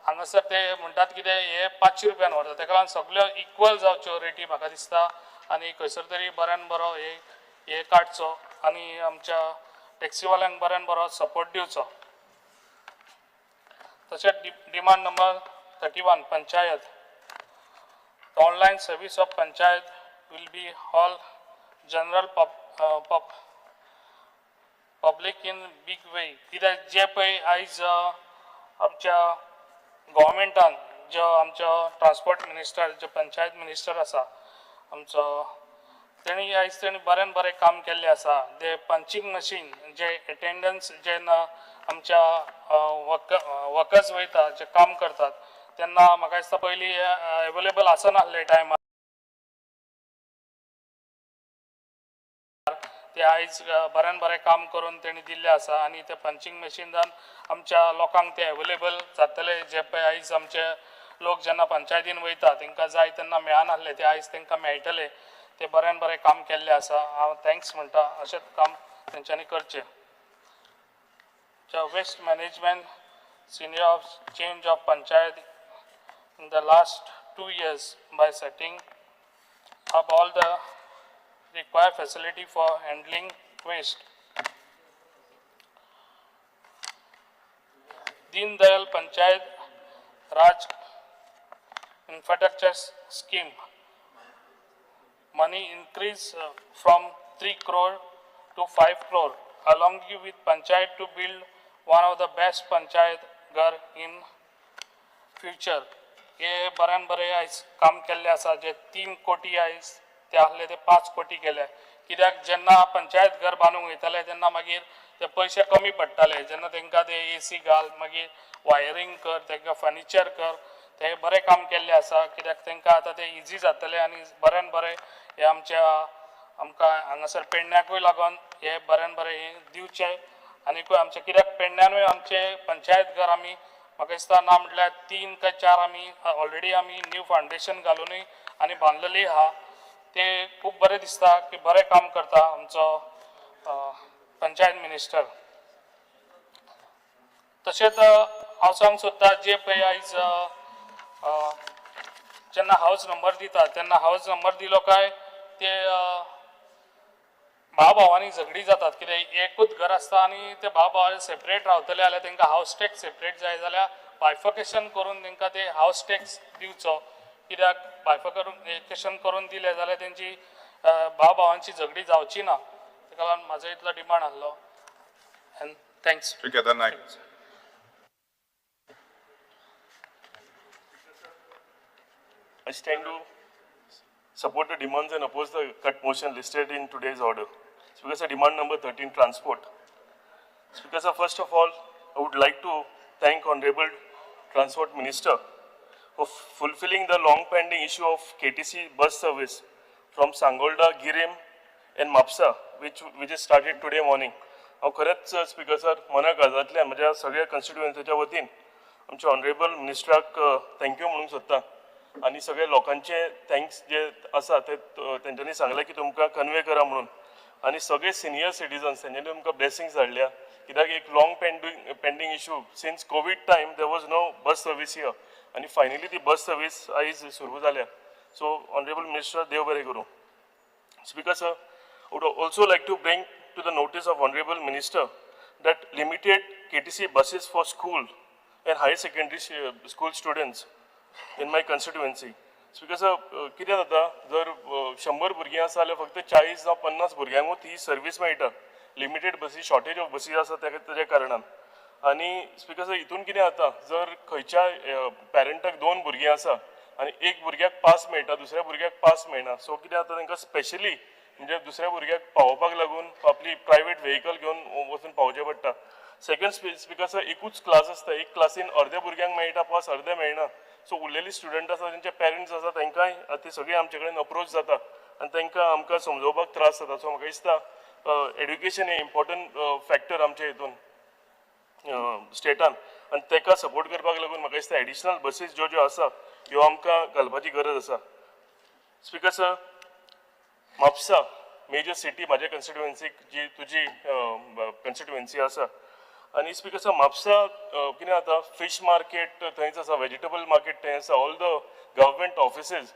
हांगासर ते म्हणटात कितें हे 500 रुपयान व्हरता ताका लागून सगळ्यो इक्वल जावच्यो रेटी म्हाका दिसता आनी खंयसर तरी बऱ्यान बरो हे काडचो आनी आमच्या टॅक्सीवाल्यांक बऱ्यान बरो सपोर्ट दिवचो. तशेंच demand number 31 panchayat online service of panchayat will be all general public in big way कित्याक जे पळय आयज आमच्या गव्हर्मेंटान जो आमचो ट्रान्सपोर्ट मिनिस्टर जो पंचायत मिनिस्टर आसा आमचो तेणी आयज बऱ्यान बरें काम केल्लें आसा. ते पंचिंग मशीन जे एटेंडन्स जेन्ना आमच्या वर्कर्स वयता जे काम करतात तेन्ना म्हाका दिसता पयलीं अवेलेबल आसनासले टायमार ते आयज बऱ्यान बरें काम करून तेणी दिल्लें आसा आनी ते पंचिंग मशीनान आमच्या लोकांक ते अवेलेबल जातले जे पळय आयज आमचे लोक जेन्ना पंचायतीन वयता तांकां जाय तेन्ना मेळनासले ते आयज तांकां मेळटले. ते बऱ्यान बरें काम केल्लें आसा हांव थँक्स म्हणटा अशेंच काम तेंच्यांनी करचें. Waste management senior of change of panchayat in the last 2 years by setting up all the required facility for handling waste. Deen Dayal Panchayat Raj Infrastructure Scheme money increase from 3 crore to 5 crore along with Panchayat to build one of the best Panchayat घर in future हे बऱ्यान बरें आयज काम केल्लें आसा जे 3 कोटी आयज ते आहले ते 5 कोटी केले कित्याक जेन्ना पंचायत घर बांदूंक वयताले तेन्ना मागीर ते पयशे कमी पडटाले जेन्ना तांकां ते AC घाल मागीर वायरींग कर तांकां फर्निचर कर ते बरें काम केल्लें आसा कित्याक तांकां आतां ते इजी जातलें आनी बऱ्यान बरें हे आमकां हांगासर पेडण्याकूय लागून हे बऱ्यान बरें हे दिवचें आनीकूय आमचे कित्याक पेडण्यानूय आमचे पंचायत घर आमी म्हाका दिसता ना म्हटल्यार 3 काय 4 आमी ऑलरेडी आमी न्यू फाउंडेशन घालूनय आनी बांदलेली आहा ते खूब बरें दिसता की बरें काम करता आमचो पंचायत मिनिस्टर. तशेंच हांव सांगूंक सोदता जे पळय आयज जेन्ना हावज नंबर दिता तेन्ना हावज नंबर दिलो काय ते भाव भावांनी झगडी जातात कित्याक एकूच घर आसता आनी ते भाव भाव सेपरेट रावतले जाल्यार तांकां हावस टॅक्स सेपरेट जाय जाल्यार बायफर्केशन करून तांकां ते हावस टॅक्स दिवचो कित्याक बायफर्केशन करून दिले जाल्यार तेंची भाव भावांची झगडी जावची ना ताका लागून म्हाजो इतलो डिमांड आहलो and thanks. Shri Kedar Naik. I stand to support the demands and oppose the cut motion listed in today's order. Speaker, sir, demand number 13, transport. Speaker, sir, first of all, I would like to thank Honorable Transport Minister for fulfilling the long pending issue of KTC bus service from Sangolda, Girim and Mapsa, which is started today morning. हांव खरेंच speaker sir मनाक काळजांतल्यान म्हज्या सगळ्या कन्स्टिट्युएन्सीच्या वतीन आमच्या honourable मिनिस्टराक thank you म्हणूंक सोदतां आनी सगळ्या लोकांचे थँक्स जे आसा ते तेंच्यांनी सांगलें की तुमकां कन्वे करा म्हणून आनी सगळे सिनियर सिटीजन्स तेंच्यांनी तुमकां ब्लेसिंग्स धाडल्या कित्याक एक long pending issue since covid time there was no bus service here आनी फायनली ती बस सर्वीस आयज सुरू जाल्या सो ऑनरेबल मिनिस्टर देव बरें करूं. Speaker sir, I would also like to bring to the notice of Honorable Minister that limited KTC buses for school and higher secondary school students in my constituency. Speaker sir, कितें जाता जर 100 भुरगीं आसा जाल्यार फक्त 40 जावं 50 भुरग्यांकूच ही सर्वीस मेळटा. Limited बसी शॉर्टेज ऑफ बसीस आसा तेज्या कारणान. आनी स्पीकर सर हितून कितें जाता जर खंयच्या पॅरंटाक 2 भुरगीं आसा आनी एक भुरग्याक पास मेळटा दुसऱ्या भुरग्याक पास मेळना सो कितें जाता तांकां स्पेशली म्हणजे दुसऱ्या भुरग्याक पावोवपाक लागून आपली प्रायवेट व्हेकल घेवन वचून पावचें पडटा. सेकंड स्पीकर सर एकूच क्लास आसता एक क्लासीन अर्द्या भुरग्यांक मेळटा पास अर्दे मेळना सो उरलेली स्टुडंट आसा तेंचे पेरंट्स आसा तांकांय ती सगळी आमचे कडेन अप्रोच जाता आनी तांकां आमकां समजोवपाक त्रास जाता सो म्हाका दिसता एड्युकेशन हे इम्पॉर्टंट फॅक्टर आमच्या हितून स्टेटान आनी ताका सपोर्ट करपाक लागून म्हाका दिसता एडिशनल बसीस ज्यो आसा ह्यो आमकां घालपाची गरज आसा. Speaker sir, Mapusa major city म्हाज्या कन्स्टिट्युएन्सीक जी तुजी कन्स्टिट्युएन्सी आसा आनी स्पीकर सर म्हापसा कितें जाता फीश मार्केट थंयच आसा वेजिटेबल मार्केट थंय आसा all the government offices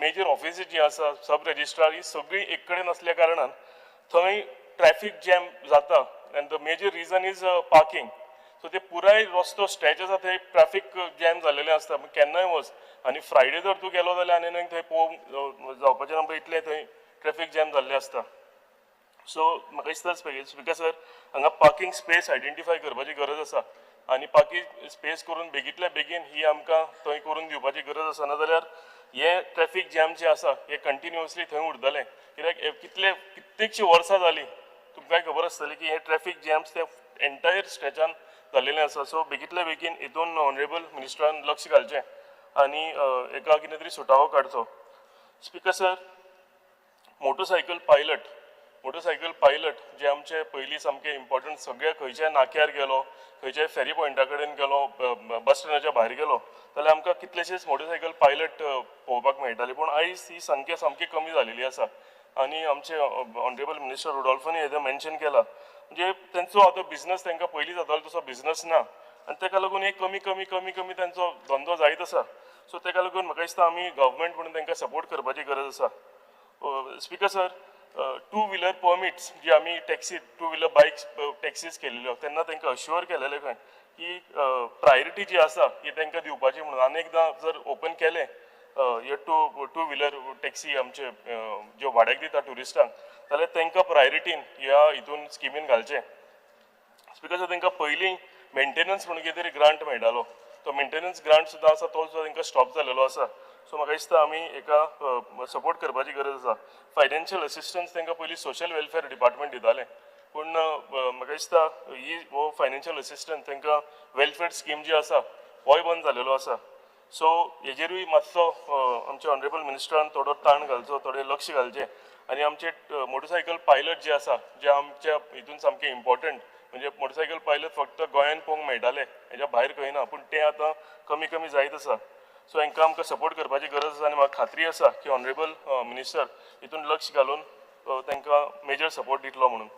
major offices जी आसा सब रजिस्ट्रार ही सगळी एक कडेन आसल्या कारणान थंय ट्रॅफिक जॅम जाता and the major reason is parking so ते पुराय रस्तो स्ट्रेच आसा थंय ट्रॅफिक जॅम जाल्लेलें आसता केन्नाय वच आनी फ्रायडे जर तूं गेलो जाल्यार आनी थंय पळोवंक जावपाचें ना इतलें थंय ट्रॅफिक जॅम जाल्लें आसता. सो म्हाका दिसता स्पीकर सर हांगा पार्किंग स्पेस आयडेंटिफाय करपाची गरज आसा आनी पार्किंग स्पेस करून बेगींतल्या बेगीन ही आमकां थंय करून दिवपाची गरज आसा नाजाल्यार हे ट्रॅफिक जॅम जे आसा हे कंटिन्युअसली थंय उरतलें कित्याक कित्येकशीं वर्सां जालीं तुमकांय खबर आसतली की हे ट्रॅफिक जॅम्स ते एंटायर स्ट्रेचान जाल्लेलें आसा सो बेगींतल्या बेगीन हितून ऑनरेबल मिनिस्टरान लक्ष घालचें आनी एका कितें तरी सुटावो काडचो. स्पीकर सर, मोटरसायकल पायलट जे आमचे पयलीं सामके इम्पॉर्टंट सगळ्या खंयच्याय नाक्यार गेलो खंयच्याय फेरी पॉयंटा कडेन गेलो बस स्टँडाच्या भायर गेलो जाल्यार आमकां कितलेशेच मोटरसायकल पायलट पळोवपाक मेळटाले पूण आयज ही संख्या सामकी कमी जालेली आसा आनी आमचे ऑनरेबल मिनिस्टर रुडॉल्फानी हें मेन्शन केलां म्हणजे तेंचो आतां बिझनस तांकां पयलीं जातालो तसो बिझनस ना आनी ताका लागून एक कमी तेंचो धंदो जायत आसा सो ताका लागून म्हाका दिसता आमी गव्हर्मेंट म्हणून तांकां सपोर्ट करपाची गरज आसा. स्पीकर सर, 2 व्हिलर परमिट्स जी आमी टॅक्सी 2 व्हिलर बायक्स टॅक्सीज केलेल्यो तेन्ना तांकां अश्युअर केलेलें खंय की प्रायोरिटी जी आसा ही तांकां दिवपाची म्हणून आनी एकदां जर ओपन केलें हे 2 व्हिलर टॅक्सी आमचे ज्यो भाड्याक दिता ट्युरिस्टांक जाल्यार तांकां प्रायोरिटीन ह्या हितून स्किमीन घालचें. स्पीकर सर, तांकां पयलीं मेंटेनन्स म्हणून कितें तरी ग्रांट मेळटालो तो मेंटेनन्स ग्रांट सुद्दां आसा तो सुद्दां तांकां स्टॉप जालेलो आसा सो म्हाका दिसता आमी एका सपोर्ट करपाची गरज आसा. फायनान्शियल असिस्टन्स तांकां पयलीं सोशल वेलफेअर डिपार्टमेंट दितालें पूण म्हाका दिसता हो फायनान्शियल असिस्टन्स तांकां वेलफेअर स्कीम जी आसा होय बंद जालेलो आसा सो हेजेरूय मातसो आमच्या ऑनरेबल मिनिस्टरान थोडो ताण घालचो थोडें लक्ष घालचें आनी आमचे मोटरसायकल पायलट जे आसा जे आमच्या हितून सामके इम्पॉर्टंट म्हणजे मोटरसायकल पायलट फक्त गोंयान पळोवंक मेळटाले हेच्या भायर खंय ना पूण ते आतां कमी जायत आसा सो हांकां आमकां सपोर्ट करपाची गरज आसा आनी म्हाका खात्री आसा की ऑनरेबल मिनिस्टर हितून लक्ष घालून तांकां मेजर सपोर्ट दितलो म्हणून.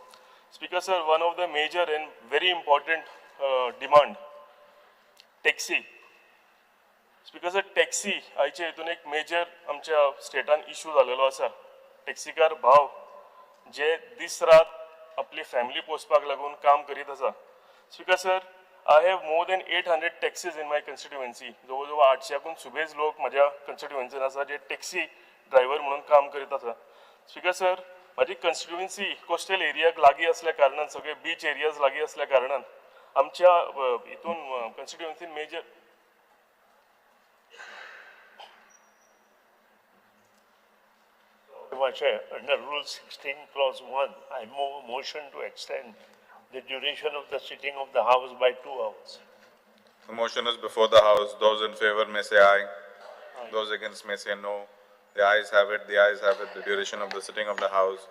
Speaker sir, one of the major and very important demand taxi. Speaker sir, taxi आयच्या हितून एक मेजर आमच्या स्टेटान इशू जालेलो आसा. टॅक्सीकार भाव जे दीस रात आपली फॅमिली पोसपाक लागून काम करीत आसा. Speaker sir, I have more than 800 taxis in my constituency. जवळ जवळ 800 सुबेज लोक माझ्या कन्स्टिट्युएन्सीन आसा जे टॅक्सी ड्रायव्हर म्हणून काम करीत आसा. स्पीकर सर, माझी कन्स्टिट्युएन्सी कोस्टल एरियाक लागीं असल्या कारणान, सगळे बीच एरियाज लागीं असल्या कारणान आमच्या हितून कन्स्टिट्युएन्सीन major Under Rule 16, Clause 1, I move a motion to extend the duration of the sitting of the House by 2 hours. The motion is before the House. Those in favor may say aye. Those against may say no. The ayes have it. The ayes have it. The duration of the sitting of the House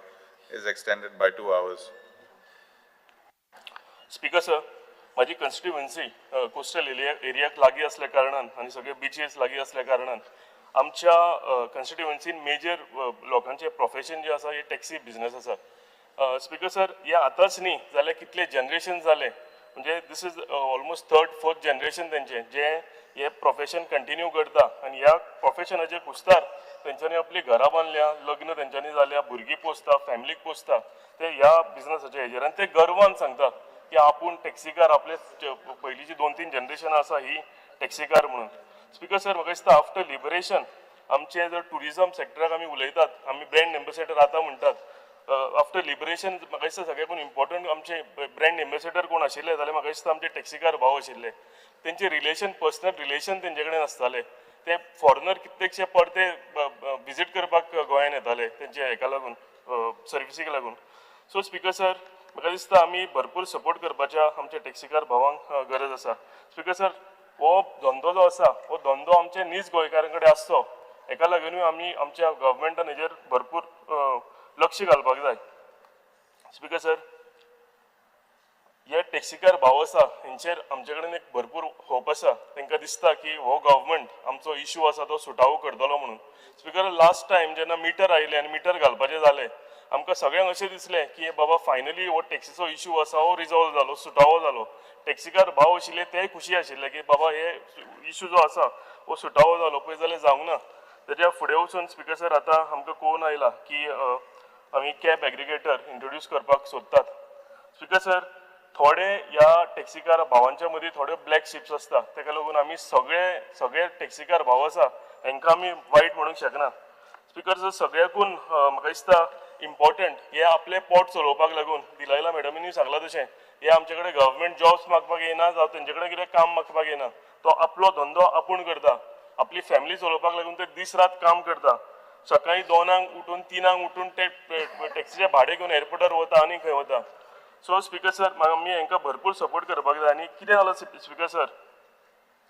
is extended by 2 hours. Speaker sir, माझी constituency coastal एरियाक लागीं असल्या कारणान आणि सगळे beaches लागीं असल्या कारणान आमच्या कन्स्टिट्युएन्सीन मेजर लोकांचे प्रोफेशन जे आसा हे टॅक्सी बिझनेस आसा. स्पीकर सर, हे आतांच न्ही जाल्यार कितले जनरेशन जाले, म्हणजे दिस is almost 3rd 4th generation तेंचे जे हे प्रोफेशन कंटिन्यू करता आणि ह्या प्रोफेशनाचे कुस्तार तेंच्यांनी आपली घरां बांदल्या, लग्न तेंच्यांनी जाल्या, भुरगीं पोसता, फॅमिलीक पोसता, ते ह्या बिझनेसाच्या हेजेर आनी ते गर्वान सांगता की आपूण टॅक्सीकार, आपले पयलींची 2-3 जनरेशनां आसा ही टॅक्सीकार म्हणून. स्पीकर सर, म्हाका दिसता आफ्टर लिबरेशन आमचे जर टुरिझम सेक्टराक आमी उलयतात, आमी ब्रँड एम्बेसेडर आतां म्हणटात, आफ्टर लिबरेशन म्हाका दिसता सगळ्याकून इम्पॉर्टंट आमचे ब्रँड एम्बेसेडर कोण आशिल्ले जाल्यार म्हाका दिसता आमचे टॅक्सीकार भाव आशिल्ले. तेंचे रिलेशन, पर्सनल रिलेशन तेंचे कडेन आसताले. ते फॉरेनर कितलेशे परते विजीट करपाक गोंयांत येताले तेंचे हेका लागून, सर्विसीक लागून. सो स्पीकर सर, म्हाका दिसता आमी भरपूर सपोर्ट करपाच्या आमच्या टॅक्सीकार भावांक गरज आसा. स्पीकर सर, हो धंदो जो आसा हो धंदो आमच्या नीज गोंयकारां कडेन आसचो, हेका लागूनूय आमी आमच्या गव्हर्मेंटान हेजेर भरपूर लक्ष घालपाक जाय. स्पीकर सर, हे टॅक्सीकार भाव आसा हेंचेर आमचे कडेन एक भरपूर होप आसा. तांकां दिसता की हो गव्हर्मेंट आमचो इशू आसा तो सुटावो करतलो म्हणून. स्पीकर, लास्ट टायम जेन्ना मिटर आयले आनी मिटर घालपाचें जालें, आमकां सगळ्यांक अशें दिसलें की बाबा फायनली हो टॅक्सीचो इशू आसा हो रिजॉल्व जालो, सुटावो जालो. टॅक्सीकार भाव आशिल्ले तेय खुशी आशिल्ले की बाबा हे इशू जो आसा हो सुटावो जालो, पळय जाल्यार जावंक ना. तेज्या फुडें वचून स्पीकर सर आतां आमकां कळून आयला की आमी कॅब एग्रिगेटर इंट्रोड्यूस करपाक सोदतात. स्पीकर सर, थोडे ह्या टॅक्सीकार भावांच्या मदीं थोडे ब्लॅक शिप्स आसता, ताका लागून आमी सगळे टॅक्सीकार भाव आसा हांकां आमी वायट म्हणूंक शकना. स्पीकर सर, सगळ्याकून म्हाका दिसता इम्पॉर्टंट हे आपले पोट चलोवपाक लागून दिलायला मॅडमीनी सांगलां तशें हे आमचे कडेन गव्हर्मेंट जॉब्स मागपाक येना, जावं तेंचे कडेन कितें काम मागपाक येना. तो आपलो धंदो आपूण करता, आपली फॅमिली चलोवपाक लागून ते दीस रात काम करता. सकाळीं 2 उठून 3 उठून ते टॅक्सीचे भाडें घेवन एअरपोर्टार वता आनी खंय वता. सो स्पीकर सर, आमी हांकां भरपूर सपोर्ट करपाक जाय. आनी कितें जालां स्पीकर सर,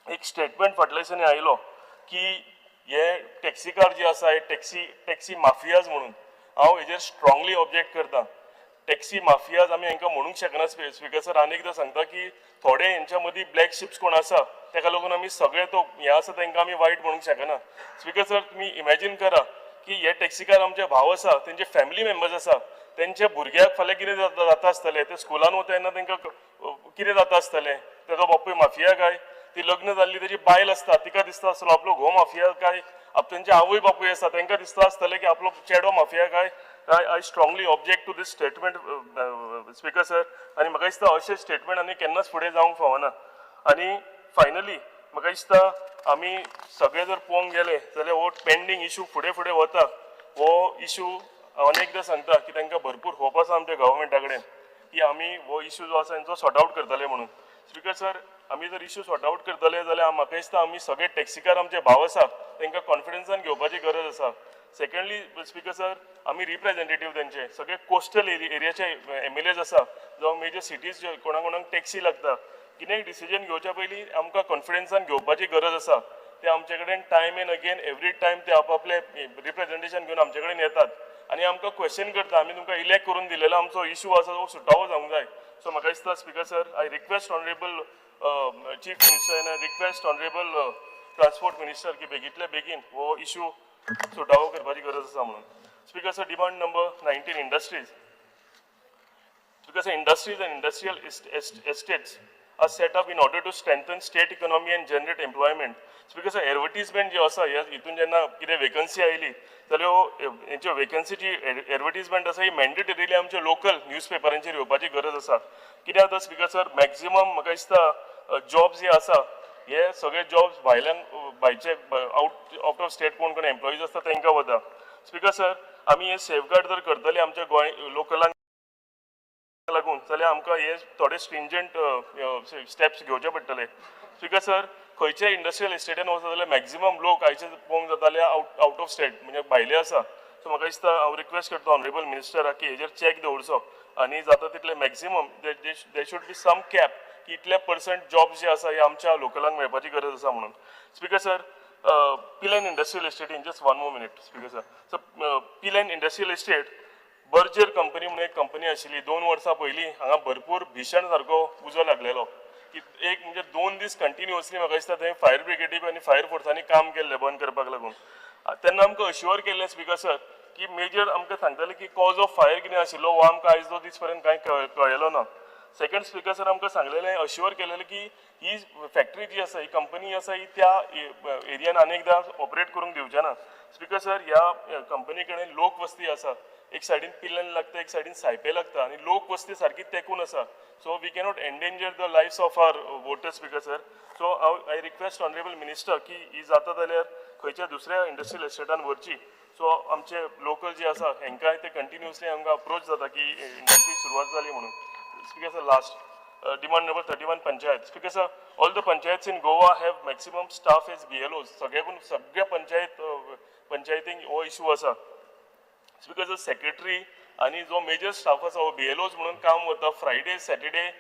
एक स्टेटमेंट फाटल्या दिसांनी आयलो की हे टॅक्सीकार जे आसा हे टॅक्सी माफियाज म्हणून. हांव हेजेर स्ट्रॉंगली ऑब्जेक्ट करता. टॅक्सी माफियाज आमी हांकां म्हणूंक शकना. स्पीकर सर, आनी एकदां सांगता की थोडे हेंच्या मदीं ब्लॅक शिप्स कोण आसा ताका लागून आमी सगळे तो हे आसा तांकां आमी वायट म्हणूंक शकना. स्पीकर सर, तुमी इमॅजीन करा की हे टॅक्सीकार आमचे भाव आसा, तेंचे फॅमिली मेंबर्स आसा, तेंच्या भुरग्याक फाल्यां कितें जाता आसतलें, ते स्कुलान वता तेन्ना तांकां कितें जाता आसतलें, ताजो बापूय माफिया काय, ती लग्न जाल्ली तेजी बायल आसता तिका दिसता आसतलो आपलो घोव माफिया काय, तेंचे आवय बापूय आसा तांकां दिसता आसतलें की आपलो चेडो माफिया काय. I strongly object to this statement speaker sir. आनी म्हाका दिसता अशें स्टेटमेंट आनी केन्नाच फुडें जावंक फावना. आनी फायनली म्हाका दिसता आमी सगळे जर पळोवंक गेले जाल्यार हो पेंडींग इशू फुडें वता. हो इशू अनेकदां सांगता की तांकां भरपूर होप आसा आमच्या गव्हर्मेंटा कडेन की आमी हो इशू जो आसा तांचो सॉर्ट आउट करतले म्हणून. स्पीकर सर, आमी जर इशू सॉर्ट आउट करतले जाल्यार म्हाका दिसता आमी सगळे टॅक्सीकार आमचे भाव आसा तांकां कॉन्फिडन्सान घेवपाची गरज आसा. सेकंडली स्पीकर सर, आमी रिप्रेझेंटेटीव तेंचे सगळे कोस्टल एरियाचे MLAs आसा जावं मेजर सिटीज कोणाक टॅक्सी लागता, कितेंय डिसिजन घेवच्या पयलीं आमकां कॉन्फिडन्सान घेवपाची गरज आसा. ते आमचे कडेन time end again every time ते आपले रिप्रेझेंटेशन घेवन आमचे कडेन येतात आनी आमकां क्वेश्चन करता आमी तुमकां इलेक्ट करून दिलेलो आमचो इशू आसा तो सुटावो जावंक जाय. सो म्हाका दिसता speaker sir, I request honourable chief minister end I request honourable transport minister की बेगींतल्या बेगीन हो इशू सुटावो करपाची गरज आसा म्हणून. Speaker sir, demand number 19 industries. Speaker sir, industries end industrial estates are set up in order to strengthen state economy and generate employment. Speaker sir, advertisement जे असा ह्या हितून जेन्ना कितें वेकन्सी आयली जाल्यार हेंच्यो वेकन्सीची एडवर्टिजमेंट आसा ही मॅन्डेटरीली आमच्या लोकल न्यूजपेपरांचेर येवपाची गरज आसा. कित्याक आतां स्पीकर सर मॅक्झिमम म्हाका दिसता जॉब्स जे आसा हे सगळे जॉब्स भायचे आउट ऑफ स्टेट कोण एम्प्लॉईज आसता तांकां वता. स्पीकर सर आमी हे सेफगार्ड जर करतले आमच्या गोंय लोकलांक लागून जाल्यार आमकां हे थोडे स्ट्रिंजंट स्टेप्स घेवचे पडटले. स्पीकर सर खंयच्या इंडस्ट्रियल इस्टेटान वचत जाल्यार मॅक्झिमम लोक आयचे पळोवंक जाताले आउट ऑफ स्टेट म्हणजे भायले आसा. सो म्हाका दिसता हांव रिक्वेस्ट करता ऑनरेबल मिनिस्टराक की हेजेर चॅक दवरचो आनी जाता तितले maximum they should be some cap की इतले % जॉब्स जे आसा हे आमच्या लोकलांक मेळपाची गरज आसा म्हणून. स्पीकर सर पिलेन इंडस्ट्रियल इस्टेटीन just 1 more minute speaker sir. So Pilerne industrial estate Berger company म्हणून एक कंपनी आशिल्ली 2 वर्सां पयलीं हांगा भरपूर भीशण सारको उजो लागलेलो. एक म्हणजे 2 दीस कंटिन्युअसली म्हाका दिसता थंय फायर ब्रिगेडी आनी फायर फोर्सांनी काम केल्लें बंद करपाक लागून. तेन्ना आमकां अश्युअर केल्लें स्पीकर सर की मेजर आमकां सांगताले की कॉज ऑफ फायर कितें आशिल्लो हो आमकां आयज दीस पर्यंत कांय कळयलो ना. सेकंड स्पीकर सर आमकां सांगलेलें अश्युअर केलेलें की ही फॅक्टरी जी आसा ही कंपनी आसा ही त्या एरियान अनेकदां ऑपरेट करूंक दिवचे ना. स्पीकर सर ह्या कंपनी कडेन लोक वस्ती आसा. एक सायडीन पिल्लन लागता एक सायडीन सायपे लागता आनी लोक वस्ती सारकी तेंकून आसा. So we cannot endanger the lifes of our voters speaker sir. So I request honourable minister की ही जाता जाल्यार खंयच्या दुसऱ्या इंडस्ट्रियल एस्टेटान व्हरची. सो आमचे लोकल जे आसा हांकांय ते कंटिन्युअसली आमकां अप्रोच जाता की इंडस्ट्री सुरवात जाली म्हणून. Speaker sir last demand number 31 panchayat. Speaker sir all the panchayats in Goa have maximum staff as BLOs. सगळ्या पंचायतींक हो इशू आसा. स्पीकर सर सेक्रेटरी आणि जो मेजर स्टाफ आसा हो BLOs म्हणून काम वता. फ्रायडे सॅटर्डे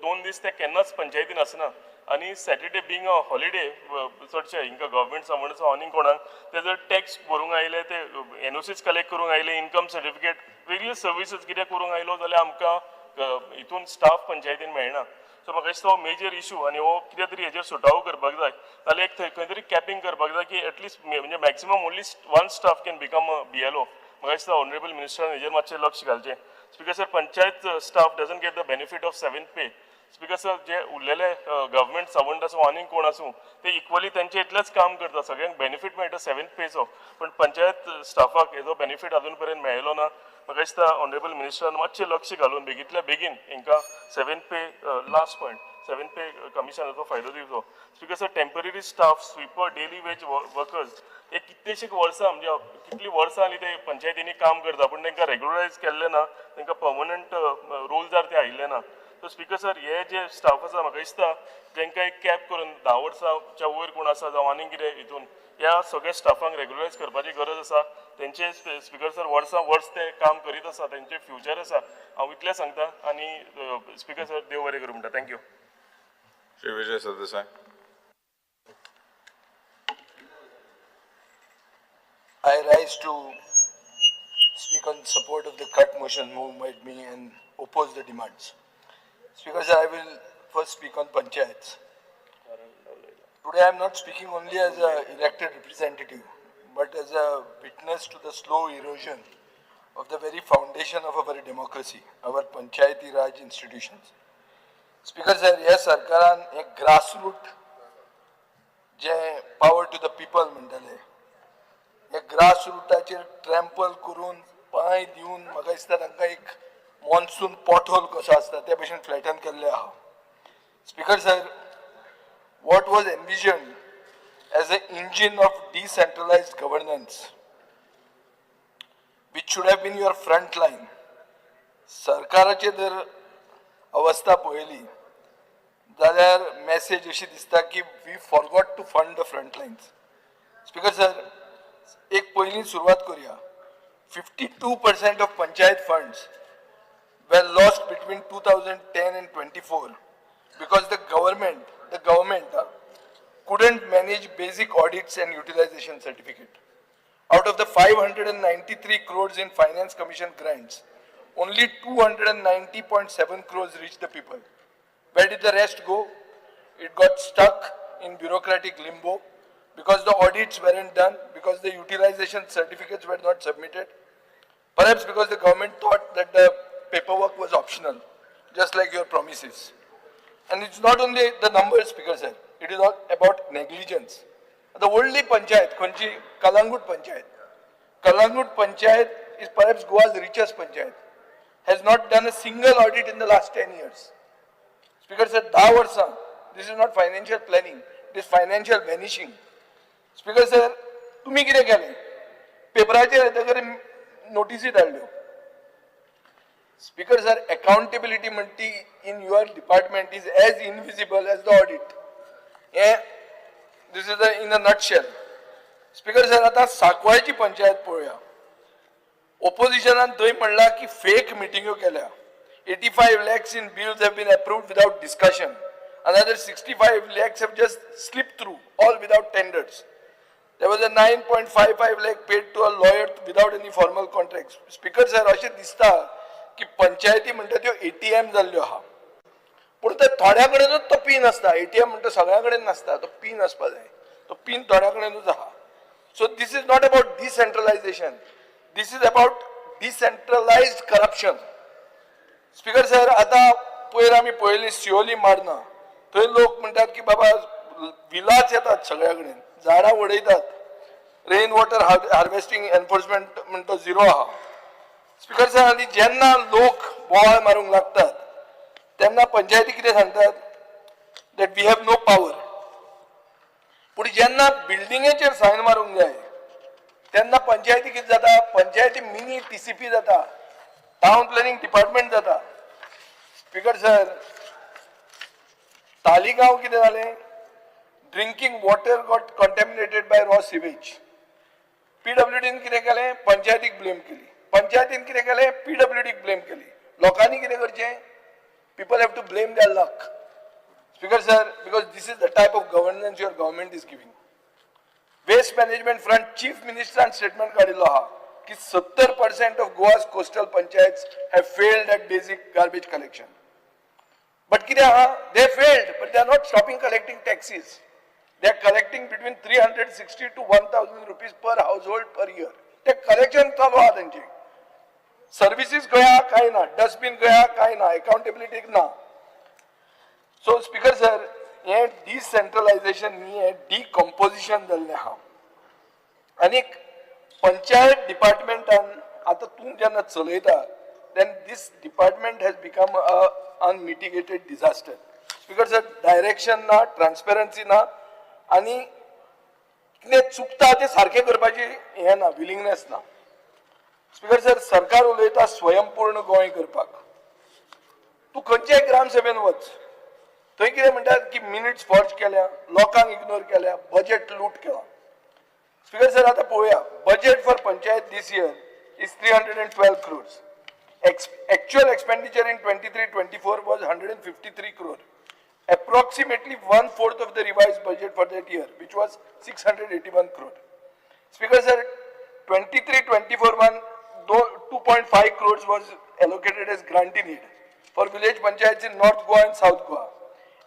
2 दीस ते केन्नाच पंचायतीन आसना आनी सॅटर्डे बींग अ हॉलिडे चडशे हिंकां गव्हर्मेंट समोरचो आनी कोणाक ते जर टॅक्स भरूंक आयले ते NOCs कलेक्ट करूंक आयले इन्कम सर्टिफिकेट वेरियस सर्विसीस कितें करूंक आयलो जाल्यार आमकां हितून स्टाफ पंचायतीन मेळना. सो म्हाका दिसता हो मेजर इशू आनी हो कितें तरी हेजेर सुटावो करपाक जाय जाल्यार एक खंय तरी कॅपिंग करपाक जाय की एटलिस्ट म्हणजे maximum only 1 staff can become a BLO. म्हाका दिसता ऑनरेबल मिनिस्टरान हेजेर मातशें लक्ष घालचें. Speaker sir panchayat staff doesn't get the benefit of 7th pay. Speaker sir जे उरलेले गव्हर्मेंट सर्वंट आसूं आनी कोण आसूं ते इक्वली तेंचे इतलेंच काम करता. सगळ्यांक बेनिफीट मेळटा 7th पेचो पण पंचायत स्टाफाक हेजो बेनिफीट अजून पर्यंत मेळ्ळो ना. म्हाका दिसता ऑनरेबल मिनिस्टरान मातशें लक्ष घालून बेगींतल्या बेगीन हांकां 7th पे लास्ट पॉयंट 7th पे कमिशनाचो फायदो दिवचो. Speaker sir temporary staff sweeper daily veg workers हे कितलेशेक वर्सां म्हणजे कितलीं वर्सां आली ते पंचायतींनी काम करता पण तांकां रेग्युलरायज केल्लें ना. तांकां पर्मनंट रोल्जार ते आयिल्ले ना. सो स्पीकर सर हे जे स्टाफ आसा म्हाका दिसता तांकां एक कॅप करून 10 वर्सांच्या वयर कोण आसा जावं आनी कितें हितून ह्या सगळ्या स्टाफांक रेग्युलरायज करपाची गरज आसा. तेंचे स्पीकर सर वर्सां वर्स ते काम करीत आसा तेंचे फ्युचर आसा. हांव इतलें सांगता आनी स्पीकर सर देव बरें करूं म्हणटा. Thank you. Shri Vijay Sardesai. I rise to speak on support of the cut motion moved by me and oppose the demands. Speaker sir, I will first speak on panchayats. Today I am not speaking only as an elected representative, but as a witness to the slow erosion of the very foundation of our democracy, our panchayati raj institutions. Speaker sir ह्या सरकारान एक grassroot जे power to the people म्हणटाले हे ग्रासरूटाचेर ट्रॅम्पल करून पांय दिवन म्हाका दिसता तांकां एक मॉन्सून पॉटहोल कसो आसता ते भशेन फ्लॅटन केल्ले आहा. Speaker sir what was envision as a engine of decentralised governance which should have been your front line. सरकाराचे जर अवस्था पळयली जाल्यार मॅसेज अशी दिसता की we forgot to fund the front lines. Speaker sir एक पयलीं सुरवात करुया. 52% of panchayat funds were lost between 2010 and 24 because the government couldn't manage basic audits and utilization certificate. Out of the 593 crores in finance commission grants, only 290.7 crores reached the people. Where did the rest go? It got stuck in bureaucratic limbo because the audits weren't done, because the utilization certificates were not submitted. Perhaps because the government thought that the paperwork was optional, just like your promises. And it's not only the numbers, Speaker sir, it is all about negligence. The only panchayat, Konchi, Kalangut Panchayat. Kalangut Panchayat is perhaps Goa's richest panchayat. Has not done a single audit in the last 10 years. Speaker sir, 10 varsa. This is not financial planning. It is financial vanishing. Speaker sir, तुम्ही कितें केलें? पेपराचेर येतकीर नोटीसी धाडल्यो. Speaker sir, accountability in your department is as invisible as the audit. Yeah, this is in a nutshell. Speaker sir, आता साकवायची पंचायत पळोवया. Oppositionan थंय म्हणला की fake meetingo केल्या. 85 lakhs in bills have been approved without discussion. Another 65 lakhs have just slipped through, all without tenders. There was a 9.55 lakh paid to a lawyer without any formal contracts. Speaker sir, अशें दिसता की पंचायती म्हणटा त्यो ATM जाल्ल्यो आहा. पूण ते थोड्या कडेनूच तो पिन आसता. ATM म्हणटा सगळ्या कडेन नासता. तो पिन आसपा जाय. तो पिन थोड्या कडेनूच आहा. So this is not about decentralization. This is about decentralized corruption. Speaker sir, आता पयर आमी पळयली सिओली मारना. थंय लोक म्हणटात की बाबा विलाच येतात सगळ्या कडेन. झाडां उडयतात. रेन वॉटर हार्वेस्टिंग एनफोर्समेंट म्हणटा झिरो आहा. स्पीकर सर, आनी जेन्ना लोक बोवाळ मारूंक लागतात तेन्ना पंचायती कितें सांगतात that we have no power. पूण जेन्ना बिल्डिंगेचेर सायन मारूंक जाय तेन्ना पंचायती कितें जाता, पंचायती मिनी TCP जाता, टावन प्लॅनिंग डिपार्टमेंट जाता. स्पीकर सर, तालिगांव कितें जालें, drinking water got contaminated by raw sewage. PWDन कितें केलें, पंचायतीक ब्लेम केली. पंचायतीन कितें केलें, PWDक ब्लेम केली. लोकांनी कितें करचें, people have to blame their luck. Speaker sir, because this is the type of governance your government is giving. Waste management front chief minister statement काडिल्लो आहा की 70% of Goa's coastal panchayats have failed at basic garbage collection. But कितें आहा, they failed, but they are not stopping collecting taxes. They are collecting between 360 to 1,000 rupees per household per year. ते collection चालू आहा तांचे. Services गया काय ना, dustbin गया काय ना, अकाउंटेबिलिटी ना. सो स्पीकर सर, हे डिसेंट्रलायझेशन न्ही, हे डिकम्पोजिशन जाल्लें आहा. आनीक पंचायत डिपार्टमेंटान आतां तूं जेन्ना चलयता then this department has become a unmitigated disaster. Speaker sir, direction ना, ट्रान्सपेरन्सी ना, आनी कितें चुकता तें सारकें करपाची हें ना, विलिंगनेस ना. स्पीकर सर, सरकार उलयता स्वयंपूर्ण गोंय करपाक. तूं खंयच्याय ग्रामसभेन वच, थंय कितें म्हणटात की मिनिट्स फॉर्ज केल्या, लोकांक इग्नोर केल्या, बजेट लूट केला. स्पीकर सर, आता पळोवया, budget for panchayat this year is 312 crores. Actual expenditure in 23-24 was 153 crore. Approximately 1/4 of the revised budget for that year, which was 681 crore. Speaker sir, 23-24 2.5 crores was allocated as grant in need for village panchayats in North Goa and South Goa.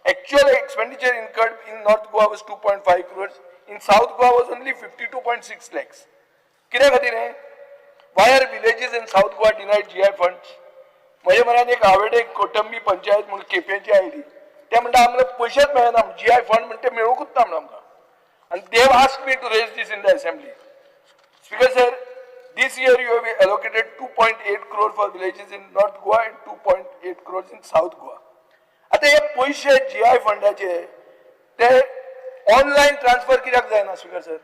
Actual expenditure incurred in North Goa was 2.5 crores. In South Goa was only 52.6 lakhs. कित्या खातीर हें? Why are villages in South Goa denied GI funds? म्हज्या मनान एक आवडे कोटंबी पंचायत म्हणून केपेंची oily. ते म्हणटा आमकां पयशेच मेळना, GI फंड म्हणटा ते मेळूंकूच ना म्हणून आमकां. And they have asked me to raise this in the assembly. Speaker sir, this year you have allocated 2.8 crore for villages in North Goa and 2.8 crores in South Goa. आता हे पैसे GI फंडाचे ते ऑनलाइन ट्रान्सफर कित्याक जायना speaker sir?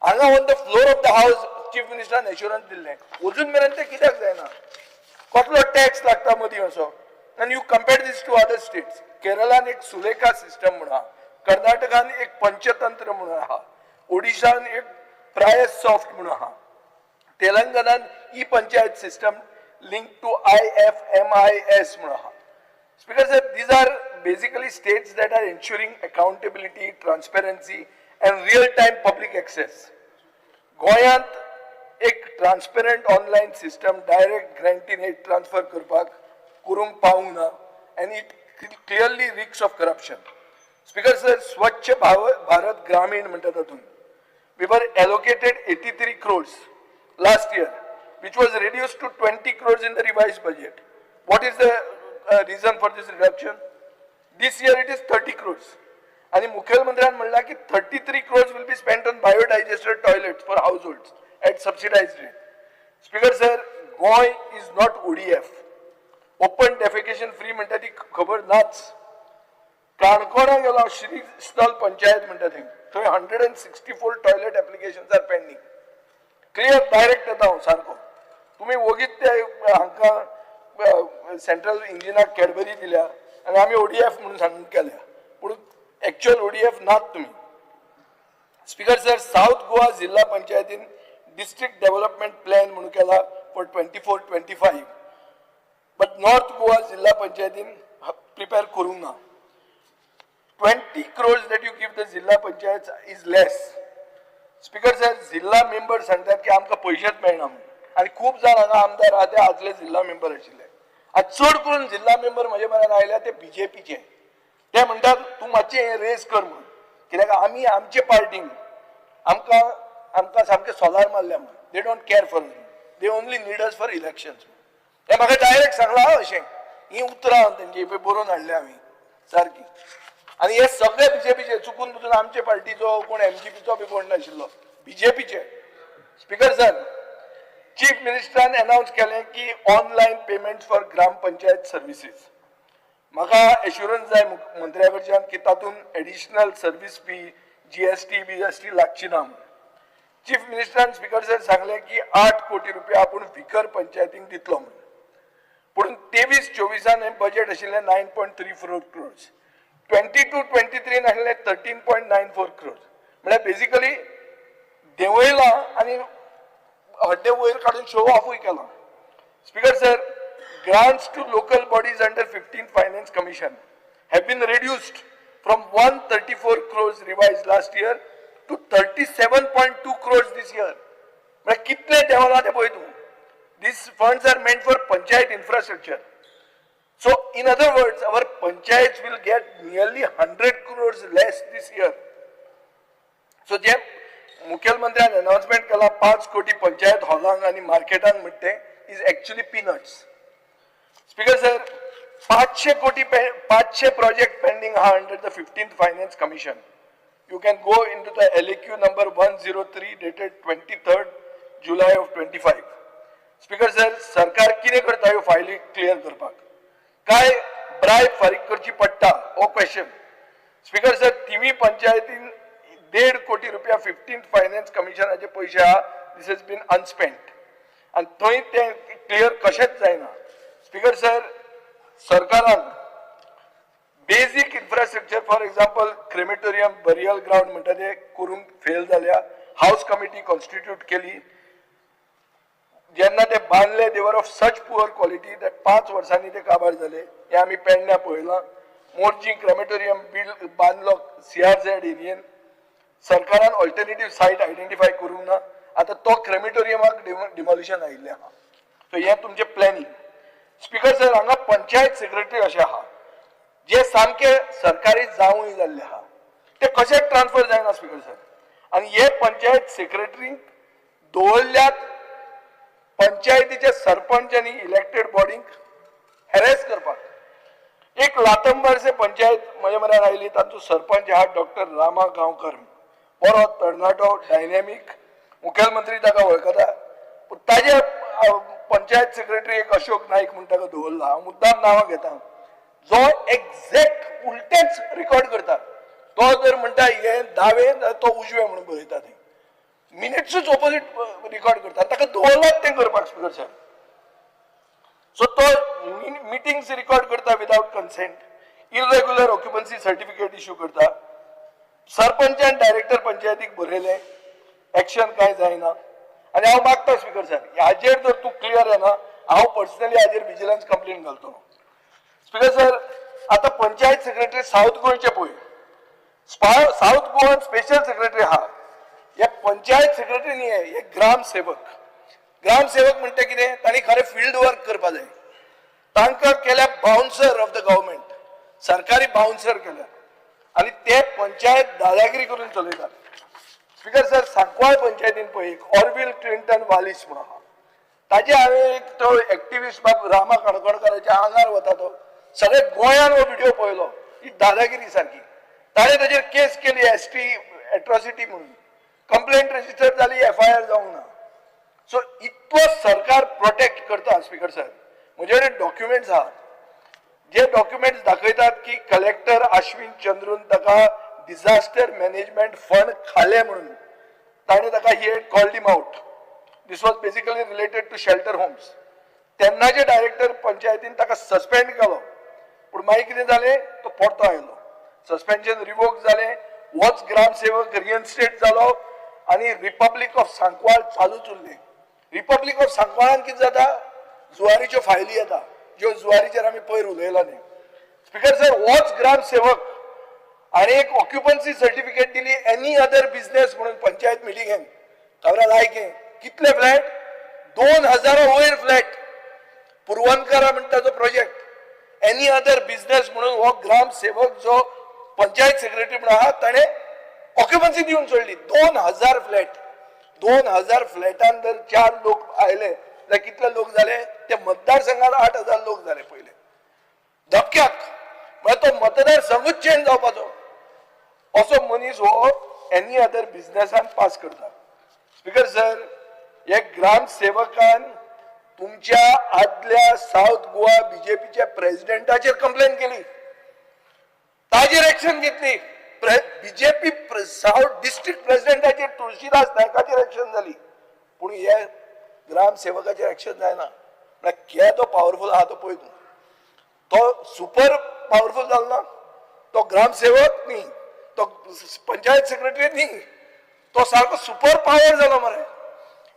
हांगा on the floor of the house chief मिनिस्टरान assurance दिल्लें, अजून मेरेन ते कित्याक जायना? कसलो टॅक्स लागता मदीं असो? आनी you compare this to other states. केरळान एक सुलेखा सिस्टम म्हणून आहा, कर्नाटकान एक पंचतंत्र म्हणून आहा, ओडिशान एक प्राय सॉफ्ट म्हणून आहा, तेलंगणान e panchayat system link to IFMIS म्हणून आहा. Speaker sir, these are basically states that are ensuring accountability, transparency and real-time public access. गोंयांत एक transparent online system direct grant in aid transfer करूंक पावूंक ना, and it clearly reeks of corruption. Speaker sir, स्वच्छ भारत ग्रामीण म्हणटा तातूंत we were allocated 83 crores last year, which was reduced to 20 crores in the revised budget. What is the reason for this reduction? This year it is 30 crores. आणि मुख्यमंत्र्यांनी म्हणला की 33 crores will be spent on biodigester toilets for households at subsidized rate. Speaker sir, Goy is not ODF. Open defecation free म्हणता ती खबर नाच. काणकोणा गेलो श्री स्थल पंचायत म्हणता थंय 164 toilet applications are pending. Clear direct येता हांव सारको. तुम्ही वगीत ते हांकां सेंट्रल इंजिनाक कॅडबरी दिल्या आणि आम्ही ODF म्हणून सांगून केल्या पूण एक्चुअल ODF नात तुम्ही. स्पीकर सर, साऊथ गोवा जिल्हा पंचायतीन डिस्ट्रिक्ट डेव्हलपमेंट प्लॅन म्हणून केला फॉर 24-25 बट नॉर्थ गोवा जिल्हा पंचायतीन प्रिपेअर करूंक ना. 20 crores that you give the जिल्हा panchayat is less. Speaker sir, जिल्हा मेंबर सांगतात की आमकां पयशेच मेळना म्हणून आणि खूप जाण हांगा आमदार आहा ते आदले जिल्हा मेंबर आशिल्ले. आज चड करून जिल्हा मेंबर म्हजे म्हऱ्यान आयल्या ते BJPचे. ते म्हणटात तूं मातशें हें रेस कर म्हणून, कित्याक आमी आमचे पार्टीन आमकां सामकें सोलार मारल्या म्हणून. They don't care for they only need us for elections. हे म्हाका डायरेक्ट सांगलां अशें. ही उतरां तेंची बरोवन हाडल्या आमी सारकी. आणि हे सगळे BJPचे चुकून बुजून आमचे पार्टीचो कोण MGPचो बी कोण नाशिल्लो, BJPचे. स्पीकर सर, चीफ मिनिस्टरान अनाउन्स केलें की online payment for gram panchayat services. म्हाका एश्युरन्स जाय मंत्र्या कडच्यान की तातूंत additional service fee GST BST लागची ना. चीफ मिनिस्टरान स्पीकर सर सांगलें की 8 कोटी रुपया आपूण विकर पंचायतींक दितलो म्हणून. पूण 23-24 बजेट आशिल्लें 9.34 crores. 22-23 आशिल्लें 13.94 crores. म्हळ्यार बेसिकली देंवयला आनी हड्डे वयर काडून शो ऑफूय केला. Speaker sir, grants to local bodies under 15th Finance Commission have been reduced from 134 crores revised last year to 37.2 crores this year. म्हळ्यार कितले देंवला ते पळय तूं. These funds are meant for panchayat infrastructure. So, in other words, our panchayats will get nearly 100 crores less this year. So, जे मुख्यमंत्र्यान announcement केला 5 कोटी पंचायत हॉलांक आणि मार्केटांक म्हणते is actually peanuts. Speaker sir, 500 project pending आहा under the 15th finance commission. You can go into the LAQ number 103 dated 23rd July of 25. Speaker sir, सरकार कितें करता ह्यो फायली क्लियर करपाक? काय ब्रायब फारीक करची पडटा हो क्वेश्चन. स्पीकर सर, तिवी पंचायतीन 1.5 कोटी रुपया 15th फायनान्स कमिशनाचे पयशे आहा. दिस हेज बीन अनस्पेंट आणि थंय ते क्लियर कशेंच जायना. स्पीकर सर, सरकारान basic infrastructure for example crematorium burial ground म्हणटा ते करूंक फेल जाल्या. हाऊस कमिटी कॉन्स्टिट्यूट केली. जेन्ना ते बांदले they were of such poor quality that 5 वर्सांनी ते काबार झाले. हे आमी पेडण्या पळयलां. मोर्जी क्रेमेटोरियम बिल्ड बांदलो CRZ एरियेन. सरकारान ऑल्टरनेटिव्ह सायट आयडेंटिफाय करूंक ना. आता तो क्रेमेटोरियमाक डिमॉलिशन आयिल्लें आहा. सो हे तुमचे प्लॅनिंग. स्पीकर सर, हांगा पंचायत सेक्रेटरी अशे आहा जे सामके सरकारी जावूय जाल्ले आहा. ते कशें ट्रान्सफर जायना स्पीकर सर. आणि हे पंचायत सेक्रेटरी दवरल्यात पंचायतीचे सरपंच आणि इलेक्टेड बॉडींक हॅरेस करपाक. एक लातंबरचे पंचायत म्हजे म्हऱ्यान आयली. तांचो सरपंच आहा डॉक्टर रामा गांवकर. बरो तरणाटो, डायनॅमीक. मुख्यमंत्री ताका वळखता. पूण ताजे पंचायत सेक्रेटरी एक अशोक नाईक म्हणून ताका दवरला. हांव मुद्दाम नांवां घेता. जो एक्झॅक्ट उलटेच रिकॉर्ड करता. तो जर म्हणटा हे दावे तो उजवे म्हणून बरयता थंय. मिनिट्सूच ऑपोजीट रिकॉर्ड करता. ताका दवरलात तें करपाक स्पीकर सर. सो तो मिटिंग्स रिकॉर्ड करता without consent. Irregular occupancy certificate issue करता. सरपंचान डायरेक्टर पंचायतीक बरयलें. एक्शन काय जायना. आणि हांव मागता स्पीकर सर, हाजेर जर तूं क्लियर येना हांव पर्सनली हाजेर विजिलन्स कंप्लेन घालतलो. स्पीकर सर, आता पंचायत सेक्रेटरी साऊथ गोंयचे पळय. साऊथ गोवन स्पेशल सेक्रेटरी आहा. हे पंचायत सेक्रेटरी न्ही, हे ग्रामसेवक. ग्रामसेवक म्हणटा कितें? तांणी खरें फील्ड वर्क करपा जाय. तांकां केल्या बाउन्सर ऑफ द गव्हर्मेंट. सरकारी बाउन्सर केल्या आणि ते पंचायत दादागिरी करून चलयतात. स्पीकर सर, सांकवाळ पंचायतीन पळय एक ऑर्विल क्लिंटन वालिस म्हणून आहा. ताजे हांवें एक तो एक्टिविस्ट बाब रामा काणकोणकाराच्या आंगार वता तो. सगळे गोंयान हो व्हिडिओ पळयलो. ही दादागिरी सारखी. ताणें ताचेर केस केली ST एट्रॉसिटी म्हणून, कंप्लेंट रजिस्टर जाली, FIR जावंक ना. सो इतलो सरकार प्रोटेक्ट करता. स्पीकर सर, म्हजे कडेन डॉक्युमेंट्स आहा, जे डॉक्युमेंट्स दाखयतात की कलेक्टर अश्विन चंद्रून ताका डिझास्टर मॅनेजमेंट फंड खाले म्हणून ताणें ताका he had called him out. This was basically related to shelter homes. तेन्नाचे डायरेक्टर पंचायतीन ताका सस्पेंड केलो, पूण मागीर कितें जालें, तो परतो आयलो. सस्पेन्शन रिवोक जालें, होच ग्रामसेवक रिइन्स्टेट जालो आनी रिपब्लीक ऑफ सांकवाळ चालूच उरलें. रिपब्लीक ऑफ सांकवाळान कितें जाता, जुवारीच्यो फायली येता, ज्यो जुवारीचेर आमी पयर उलयला न्ही. स्पीकर सर, होच ग्रामसेवक आनी एक ऑक्युपन्सी सर्टिफिकेट दिली एनी अदर बिझनेस म्हणून पंचायत मिटिंगेन. खबरां लायकें कितले फ्लॅट, 2000 वयर फ्लॅट. पुरवणकारा म्हणटा तो प्रोजेक्ट, एनी अदर बिझनेस म्हणून हो ग्रामसेवक जो पंचायत सेक्रेटरी म्हणून आहा ताणें ऑक्युपन्सी दिवन सोडली. 2000 फ्लॅट. 2000 फ्लॅटान जर 4 लोक आयले जाल्यार कितले लोक जाले, ते मतदारसंघात 8000 लोक जाले पयले धपक्याक. म्हळ्यार तो मतदारसंघूच चेंज जावपाचो असो मनीस हो एनी अदर बिझनेसान पास करता. स्पीकर सर, हे ग्रामसेवकान तुमच्या आदल्या साऊथ गोवा बीजेपीच्या प्रेसिडेंटाचेर कंप्लेन केली, ताजेर एक्शन घेतली. बीजेपी साऊथ डिस्ट्रिक्ट प्रेसिडेंटाचेर तुळशीदास नायकाचेर एक्शन जाली, पूण हे ग्रामसेवकाचेर एक्शन जायना. म्हळ्यार के तो पावरफुल आहा तो पळय तूं. तो सुपर पावरफुल जालो ना, तो ग्रामसेवक न्ही, तो पंचायत सेक्रेटरी न्ही, तो सारको सुपर पावर जालो मरे.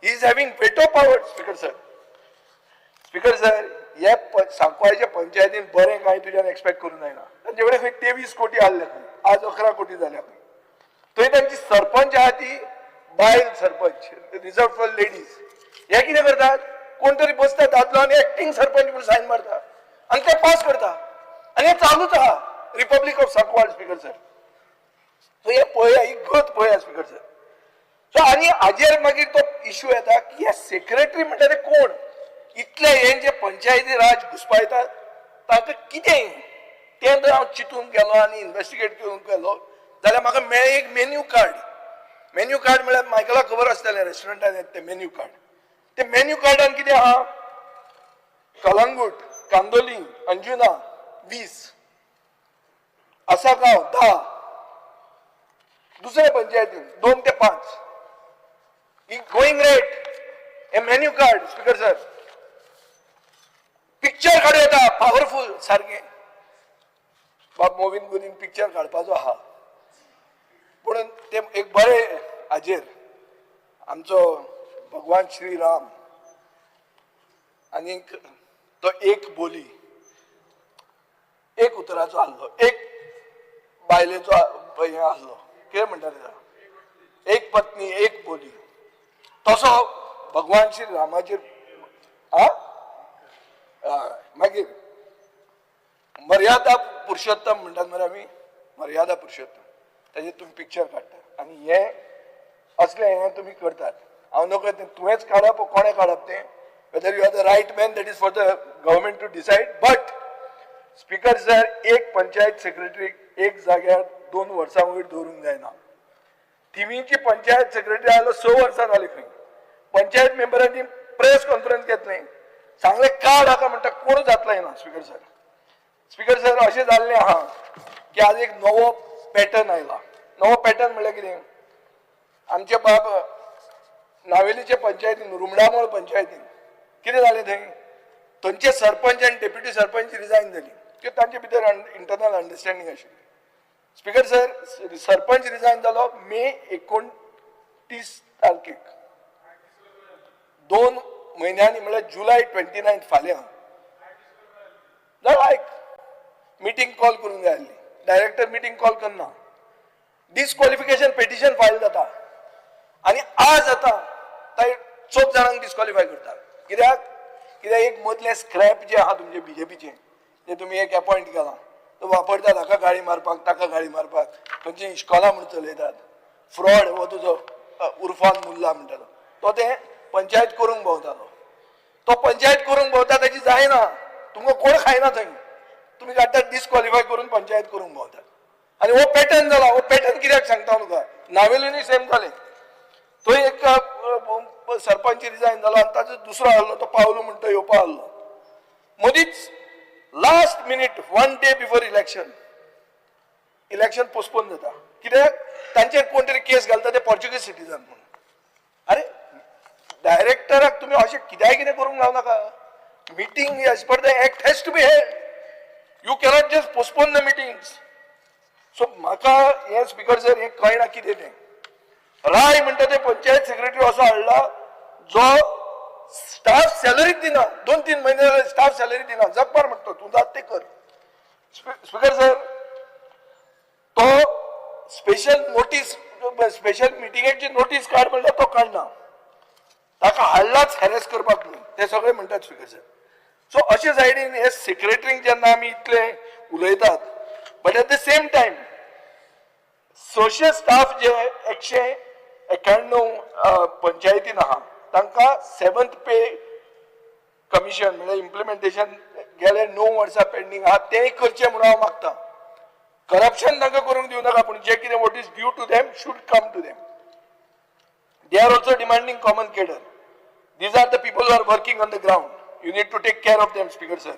He is having veto power. Speaker sir, speaker sir, हे सांकवाळच्या पंचायतीन बरें कांय तुज्यान एक्सपेक्ट करूं जायना. तांचे कडेन खंय 23 कोटी आसले, आज 11 कोटी जाल्या. थंय तांची सरपंच आहा ती बायल सरपंच, रिजर्व फॉर लेडीज. हे कितें करतात, कोण तरी बसता दादलो आनी एक्टिंग सरपंच म्हणून सायन मारता आनी ते पास करता, आनी हे चालूच आहा. Republic of Sancoale. Speaker sir, so हे पळया, ही गत पळया. स्पीकर सर, सो आनी हाजेर मागीर तो इश्यू येता की हे सेक्रेटरी म्हणटा ते कोण, इतले हे जे पंचायती राज घुसपायतात तांकां कितें, तें जर हांव चिंतून गेलो आनी इन्व्हेस्टिगेट करून गेलो जाल्यार म्हाका मेळ्ळें एक मेन्यू कार्ड. मेन्यू कार्ड म्हळ्यार मायकला खबर आसतलें, रेस्टॉरंटान येता ते मेन्यू कार्ड. ते मेन्यू कार्डान कितें आहा, कलंगूट, कांदोली, अंजुना 20, आसागांव 10, दुसऱ्या पंचायतीन 2 ते 5. ही गोईंग रेट, हे menu card. Speaker sir, picture काडूं येता पावरफुल सारकें. बाब मोविन गुलीन पिक्चर काडपाचो आहा, पूण ते एक बरें हाजेर आमचो भगवान श्रीराम आनी तो एक बोली, एक उतराचो आसलो, एक बायलेचो हे आसलो, कितें म्हणटा तेका, एक पत्नी एक बोली. तसो भगवान श्री रामाचेर मागीर मर्यादा पुरुषोत्तम म्हणटात मरे आमी, मर्यादा पुरुषोत्तम, ताजेर तुमी पिक्चर काडटा आनी हे असले हे तुमी करतात. हांव नकळो तें तुवेंच काडप कोणें काडप तें, whether you are the right man, that is for the government to decide. But speaker sir, एक पंचायत सेक्रेटरीक एक जाग्यार 2 वर्सां वयर दवरूंक जायना. थिमीची पंचायत सेक्रेटरी आयलो 6 वर्सां जाली खंय. पंचायत मेंबरांनी प्रेस कॉन्फरन्स घेतलें, सांगलें कार्ड हाका म्हणटा कोण जातलें ना. स्पीकर सर, स्पीकर सर, अशें जाल्लें आहा की आज एक नवो पॅटर्न आयला. नवो पॅटर्न म्हळ्यार कितें, आमचे बाब नावेलीचे पंचायतीन, रुमडामोळ पंचायतीन कितें जालें थंय, थंयचे सरपंच आनी डेप्युटी सरपंच रिजायन जाली, कित्याक तांचे भितर इंटरनल अंडरस्टँडींग आशिल्ली. स्पीकर सर, सरपंच रिजायन जालो मे 29 तारखेक. 2 म्हयन्यांनी म्हळ्यार जुलय 29 फाल्यां जाल्यार आयक, मिटींग कॉल करूंक जाय आसली. डायरेक्टर मिटींग कॉल करना, डिस्क्वॉलिफिकेशन पेटिशन फायल जाता आनी आज आतां थंय 4 जाणांक डिस्क्वॉलिफाय करता. कित्याक एक मदलें स्क्रॅप जे आहा तुमचे बीजेपीचें, जे तुमी एक अपॉयंट केला, तो वापरतात हाका गाळी मारपाक, ताका गाळी मारपाक, खंयची इश्कॉलां म्हणून चलयतात. फ्रॉड हो तुजो उर्फान मुल्ला म्हणटालो, तो तें पंचायत करूंक भोंवतालो. तो पंचायत करूंक भोंवता, ताची जायना, तुमकां कोण खायना थंय. तुम्ही काडटात डिस्क्वॉलिफाय करून पंचायत करूंक गावतात आनी हो पॅटर्न जाला. हो पॅटर्न कित्याक सांगता हांव तुका, नावेलीनूय सेम जालें. थंय एक सरपंच रिजायन जालो आनी ताजो दुसरो आहलो तो पावलो म्हणटा येवपा आहलो. मदींच last minute 1 day before election postpone जाता. कित्याक तांचेर कोण तरी केस घालता ते पोर्चुगीज सिटीजन म्हणून. अरे डायरेक्टराक तुम्ही अशें कित्याय कितें करूंक गावनाका. Meeting as per the act has to be held. You cannot just postpone the meetings. So म्हाका हे स्पीकर सर हें कळना कितें तें. राय म्हणटा ते पंचायत सेक्रेटरी असो हाडला जो स्टाफ सॅलरी दिना. 2-3 महिने जाले स्टाफ सॅलरी दिना. जगपार म्हणतो तूं जात ते कर. स्पीकर सर तो स्पेशल नोटीस स्पेशल मिटिंगेची नोटीस काड म्हणल्यार तो काडना. ताका हाडलाच हॅरेस करपाक न्हू ते सगळे म्हणटात स्पीकर सर. सो अशे सायडीन हे सेक्रेटरींक जेन्ना आमी इतले उलयतात but at the same time social staff जे 191 पंचायतीन आहा तांकां 7th पे कमिशन म्हणजे इम्प्लिमेंटेशन गेले 9 वर्सां पेंडींग आहा तेंय करचें म्हणून हांव मागता. करप्शन तांकां करूंक दिवं नाका पूण जे कितें what is due to them should come to them. They are also demanding common cadre. These are the people who are working on the ground. You need to take care of them speaker sir.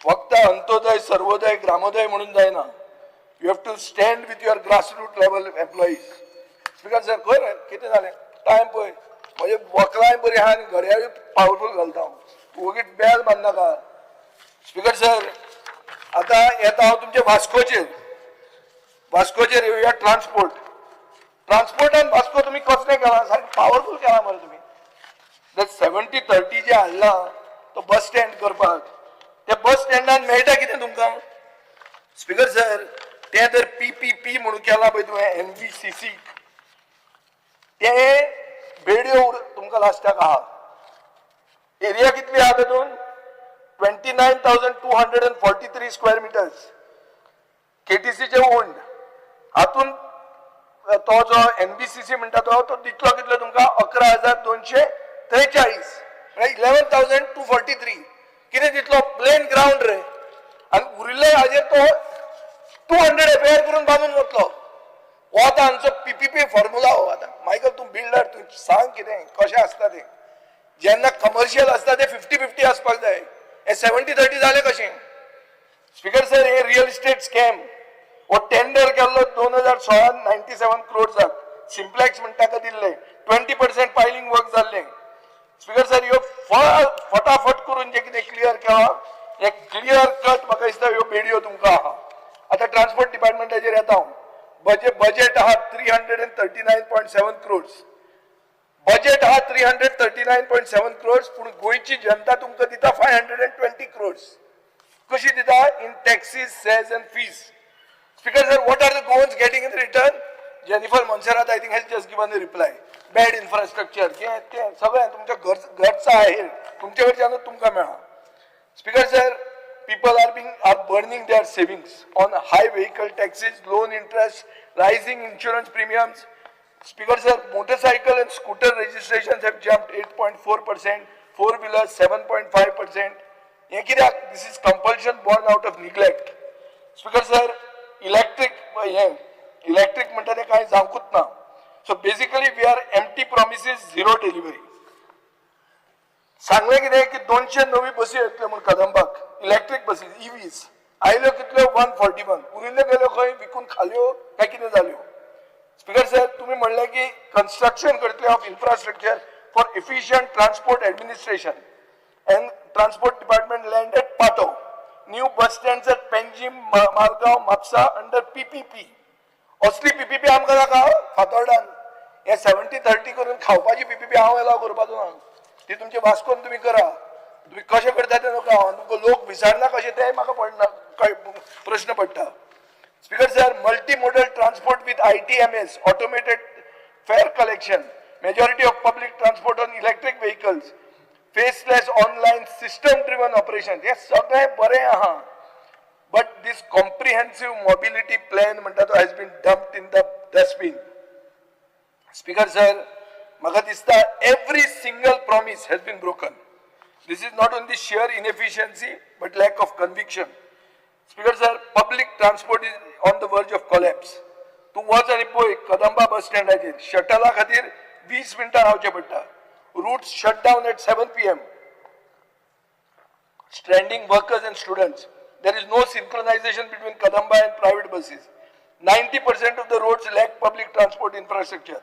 फक्त अंत्योदय सर्वोदय ग्रामोदय म्हणून जायना. You have to stand with your grassroot level employees. Speaker sir खंय रे कितें जालें टायम पळय म्हणजे वकलांय बरी आहा आनी घड्याळूय पावरफूल घालता हांव. तूं वगीत बेल बांदनाका. स्पीकर सर आतां येता हांव तुमचे वास्कोचेर येवया. ट्रान्सपोर्टान वास्को तुमी कसलें केलां सारकें पावरफूल केलां मरे तुमी. 70-30 जे हाडला तो बस स्टँड करपाक त्या बस स्टँडान मेळटा कितें तुमकां. स्पीकर सर तें तर PPP म्हणून केलां पळय तुवें NBCC ते बेड्यो तुमकां लास्टाक आहा. एरिया कितली आहा तातूंत 29,243 स्क्वेअर मिटर्स. KTCचे ओन्ड हातून तो जो NBCC म्हणटा तो दितलो कितलो तुमकां 11,243 म्हणजे 11,243. कितें दितलो प्लेन ग्राउंड रे आनी उरिल्ले हाजेर तो 200 FAR करून बांदून वतलो. हो आतां आमचो PPP फॉर्म्युला हो. आतां मायकल तूं बिल्डर तूं सांग कितें कशें आसता तें. जेन्ना कमर्शियल आसता ते 50-50 आसपाक जाय. हे 70-30 जालें कशें. स्पीकर सर हे रियल इस्टेट स्कॅम हो टेंडर केल्लो 2016 97 crores सिम्प्लेक्स म्हणटा ताका दिल्ले 20% पायलिंग वर्क जाल्लें. स्पीकर सर ह्यो फटाफट करून जे कितें क्लियर केला हे क्लियर कट म्हाका दिसता ह्यो बेड्यो तुमकां आहा. आतां ट्रान्सपोर्ट डिपार्टमेंटाचेर येता हांव. बजेट आहा 339.7 crores. बजेट आहा 339.7 crores पूण गोंयची जनता तुमकां दिता 520 crores. कशी दिता in taxes cess and fees. Speaker sir, what are the Goans getting in return? Jennifer Monserrat, I think, has just given the reply. Bad infrastructure. सगळ्या तुमच्या घरचा आहे तुमच्याकडच्यानं तुमकां मेळा. Speaker sir, people are burning their savings on high vehicle taxes, loan interest, rising insurance premiums. Speaker sir, motorcycle and scooter registrations have jumped 8.4%, four-wheelers 7.5%. हे कित्याक? This is compulsion born out of neglect. Speaker sir, electric म्हणटा ते कांय जावंकूच ना. So basically we are empty promises, zero delivery. सांगलें कितें की 200 नवी बसी येतल्यो म्हूण कदंबाक इलेक्ट्रीक बसी EVs. आयल्यो कितल्यो 141. उरिल्ल्यो गेल्यो खंय विकून खाल्यो काय कितें जाल्यो. स्पीकर सर तुमी म्हणलें की कन्स्ट्रक्शन करतले of infrastructure for efficient transport administration and transport department land at Patto. New bus stand at Panjim, Margao, Mapusa under PPP. असली PPP आमकां नाका फातोर्डान. हे 70-30 करून खावपाची PPP हांव एलाव करपाचो ना. ती तुमचे वास्कोन तुमी करा. तुम्ही कशें करता तें नका. तुमकां लोक विचारना कशें तें म्हाका पडना प्रश्न पडटा. Speaker sir, multi modal transport with ITMS, automated fare collection, majority of public transport on electric vehicles, faceless online system driven operation हे सगळें बरें आहा. But this comprehensive mobility plan म्हणटा तो has been dumped in the dustbin. Speaker sir, म्हाका दिसता every single promise has been broken. This is not only sheer inefficiency but lack of conviction. Speaker sir, public transport is on the verge of collapse. तू वच आनी पळय कदंबा बस स्टँडाचेर शटला खातीर 20 मिनटां रावचें पडटा. Routes shut down at 7 p.m. Stranding workers and students. There is no synchronization between Kadamba and private buses. 90% of the roads lack public transport infrastructure.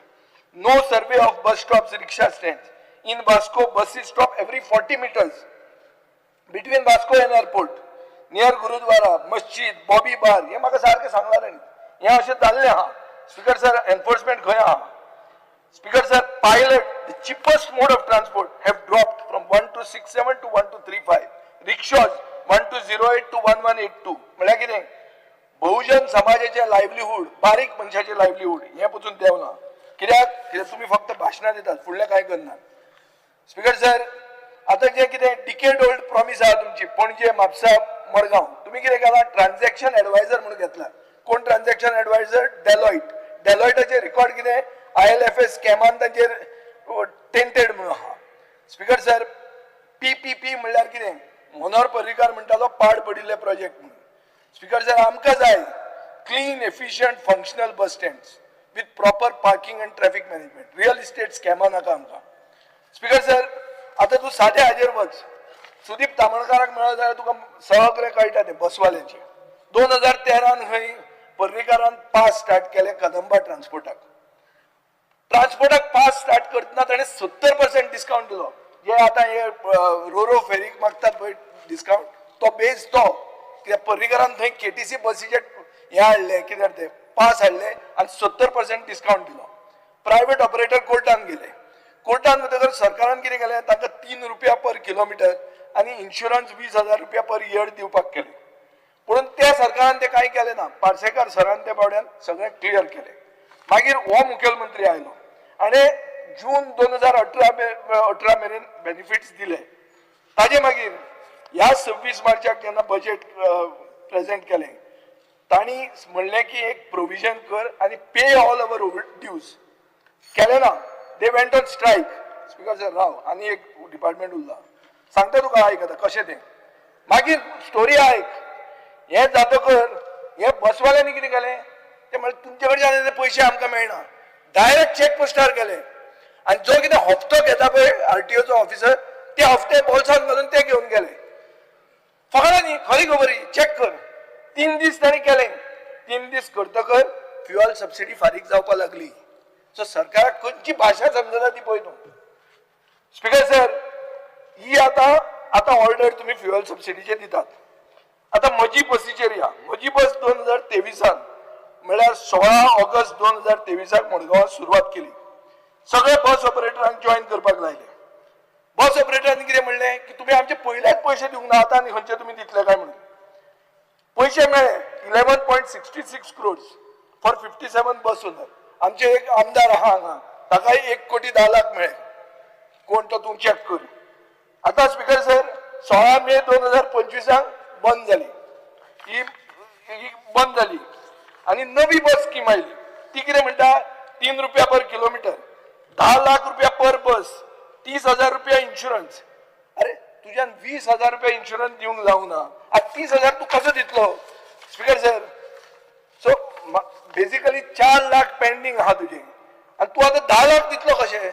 No survey of bus stops, rickshaw stands. In Vasco, buses stop every 40 meters. Between Vasco and airport. Near Gurudwara, Masjid, Bobby Bar. हे म्हाका सारकें सांगला ताणी. हे अशें जाल्लें आहा. Speaker sir, enforcement खंय आहा? Speaker sir, pilot, the cheapest mode of transport have dropped from 1267 to 1235. Rickshaws 1208 to 1182. म्हळ्यार कितें? बहुजन समाजाचे लायव्हलीहूड, बारीक मनशाचे लायव्हलीहूड हे पसून देंवना. कित्याक तुम्ही फक्त भाशणां दितात, फुडलें कांय करनात. स्पीकर सर, आतां जे कितें डिकेड ओल्ड प्रॉमिस आहा तुमची पणजे, म्हापसा, मडगांव, तुम्ही कितें केलां? ट्रान्झॅक्शन एडवायझर म्हणून घेतला. कोण ट्रान्झॅक्शन एडवायझर? डेलॉयट. डेलॉयटाचे रिकॉर्ड कितें? ILFS स्कॅमान तांचेर टेंटेड म्हणून आहा. स्पीकर सर, PPP म्हणल्यार कितें? मनोहर पर्रीकार म्हणटालो पाड पडिल्ले प्रोजेक्ट म्हणून. स्पीकर सर, आमकां जाय clean, efficient, functional bus stands with proper parking and traffic management. Real estate स्कॅमा नाका आमकां. स्पीकर सर, आतां तूं सादें हाजेर वच. सुदीप तामणकाराक मेळ्ळो जाल्यार तुका सगळें कळटा तें बसवाल्यांचें. 2013 खंय पर्रीकारान पास स्टार्ट केले कदंबा ट्रान्सपोर्टाक. ट्रान्सपोर्टाक पास स्टार्ट करतना ताणें 70% डिस्कावंट दिलो. जे आतां हे रोरो फेरीक मागतात पळय डिस्कावंट, तो बेज तो. कित्याक पर्रीकारान थंय KTC बसीचे हे हाडले, कितें ते पास हाडले आनी 70% डिस्कावंट दिलो. प्रायव्हेट ऑपरेटर कोर्टान गेले. कोर्टान वतकर सरकारान कितें केलें? तांकां 3 रुपया पर किलोमिटर आनी इन्शुरन्स 20,000 रुपया पर इयर दिवपाक केले. पूण त्या सरकारान ते कांय केलें ना. पार्सेकार सरान त्या बावड्यान सगळें क्लियर केलें. मागीर हो मुखेलमंत्री आयलो आनी जून 2018 मेरेन बेनिफिट्स दिले. ताजे मागीर ह्या 26 मार्चाक जेन्ना बजेट प्रेझेंट केलें, तांणी म्हणलें की एक प्रोविजन कर आनी पे ऑल अवर ड्यूज. केलें ना. They went on strike. Speaker sir, राव, आनी एक डिपार्टमेंट उरला, सांगता तुका, आयक आतां कशें तें. मागीर स्टोरी आयक. हे जातकर हे बसवाल्यांनी कितें केलें? ते म्हणलें तुमचे कडच्यान ते पयशे आमकां मेळना. डायरेक्ट चॅक पोस्टार केले आनी जो कितें हप्तो घेता पळय RTOचो ऑफिसर, ते हप्ते बोल्सांत घालून ते घेवन गेले. फकाणां न्ही, खरी खबरी, चॅक कर. 3 दीस तांणी केलें. 3 दीस करतकर फ्युअल सबसिडी फारीक जावपाक लागली. सो सरकाराक खंयची भाशा समजना ती पळय तूं. स्पीकर सर, ही आतां ऑर्डर तुमी फ्युअल सबसिडीचे दितात. आतां म्हजी बसीचेर या. म्हजी बस 2023 म्हळ्यार 16 ऑगस्ट 2023 मडगांवां सुरवात केली. सगळे बस ऑपरेटरांक जॉईन करपाक लायले. बस ऑपरेटरांनी कितें म्हणलें की तुमी आमचे पयलेच पयशे दिवंक ना, आतां आनी खंयचे तुमी दितले काय म्हणून. पयशे मेळ्ळे 11.66 crores फॉर 57 बस ओनर. आमचे एक आमदार आहा हांगा, ताकाय 1,10,00,000 मेळ्ळे. कोण तो तूं चॅक कर. आतां स्पीकर सर, 16 मे 2025 बंद जाली. ही बंद जाली आनी नवी बस स्कीम आयली. ती कितें म्हणटा? 3 रुपया पर किलोमिटर, 10 लाख रुपया पर बस, 30,000 रुपया इन्शुरन्स. अरे तुज्यान 20,000 रुपया इन्शुरन्स दिवंक जावना, आज 30,000 तूं कसो दितलो? Speaker sir, so basically 4 lakh pending आहा तुजे आनी तूं आतां 10 लाख दितलो कशें?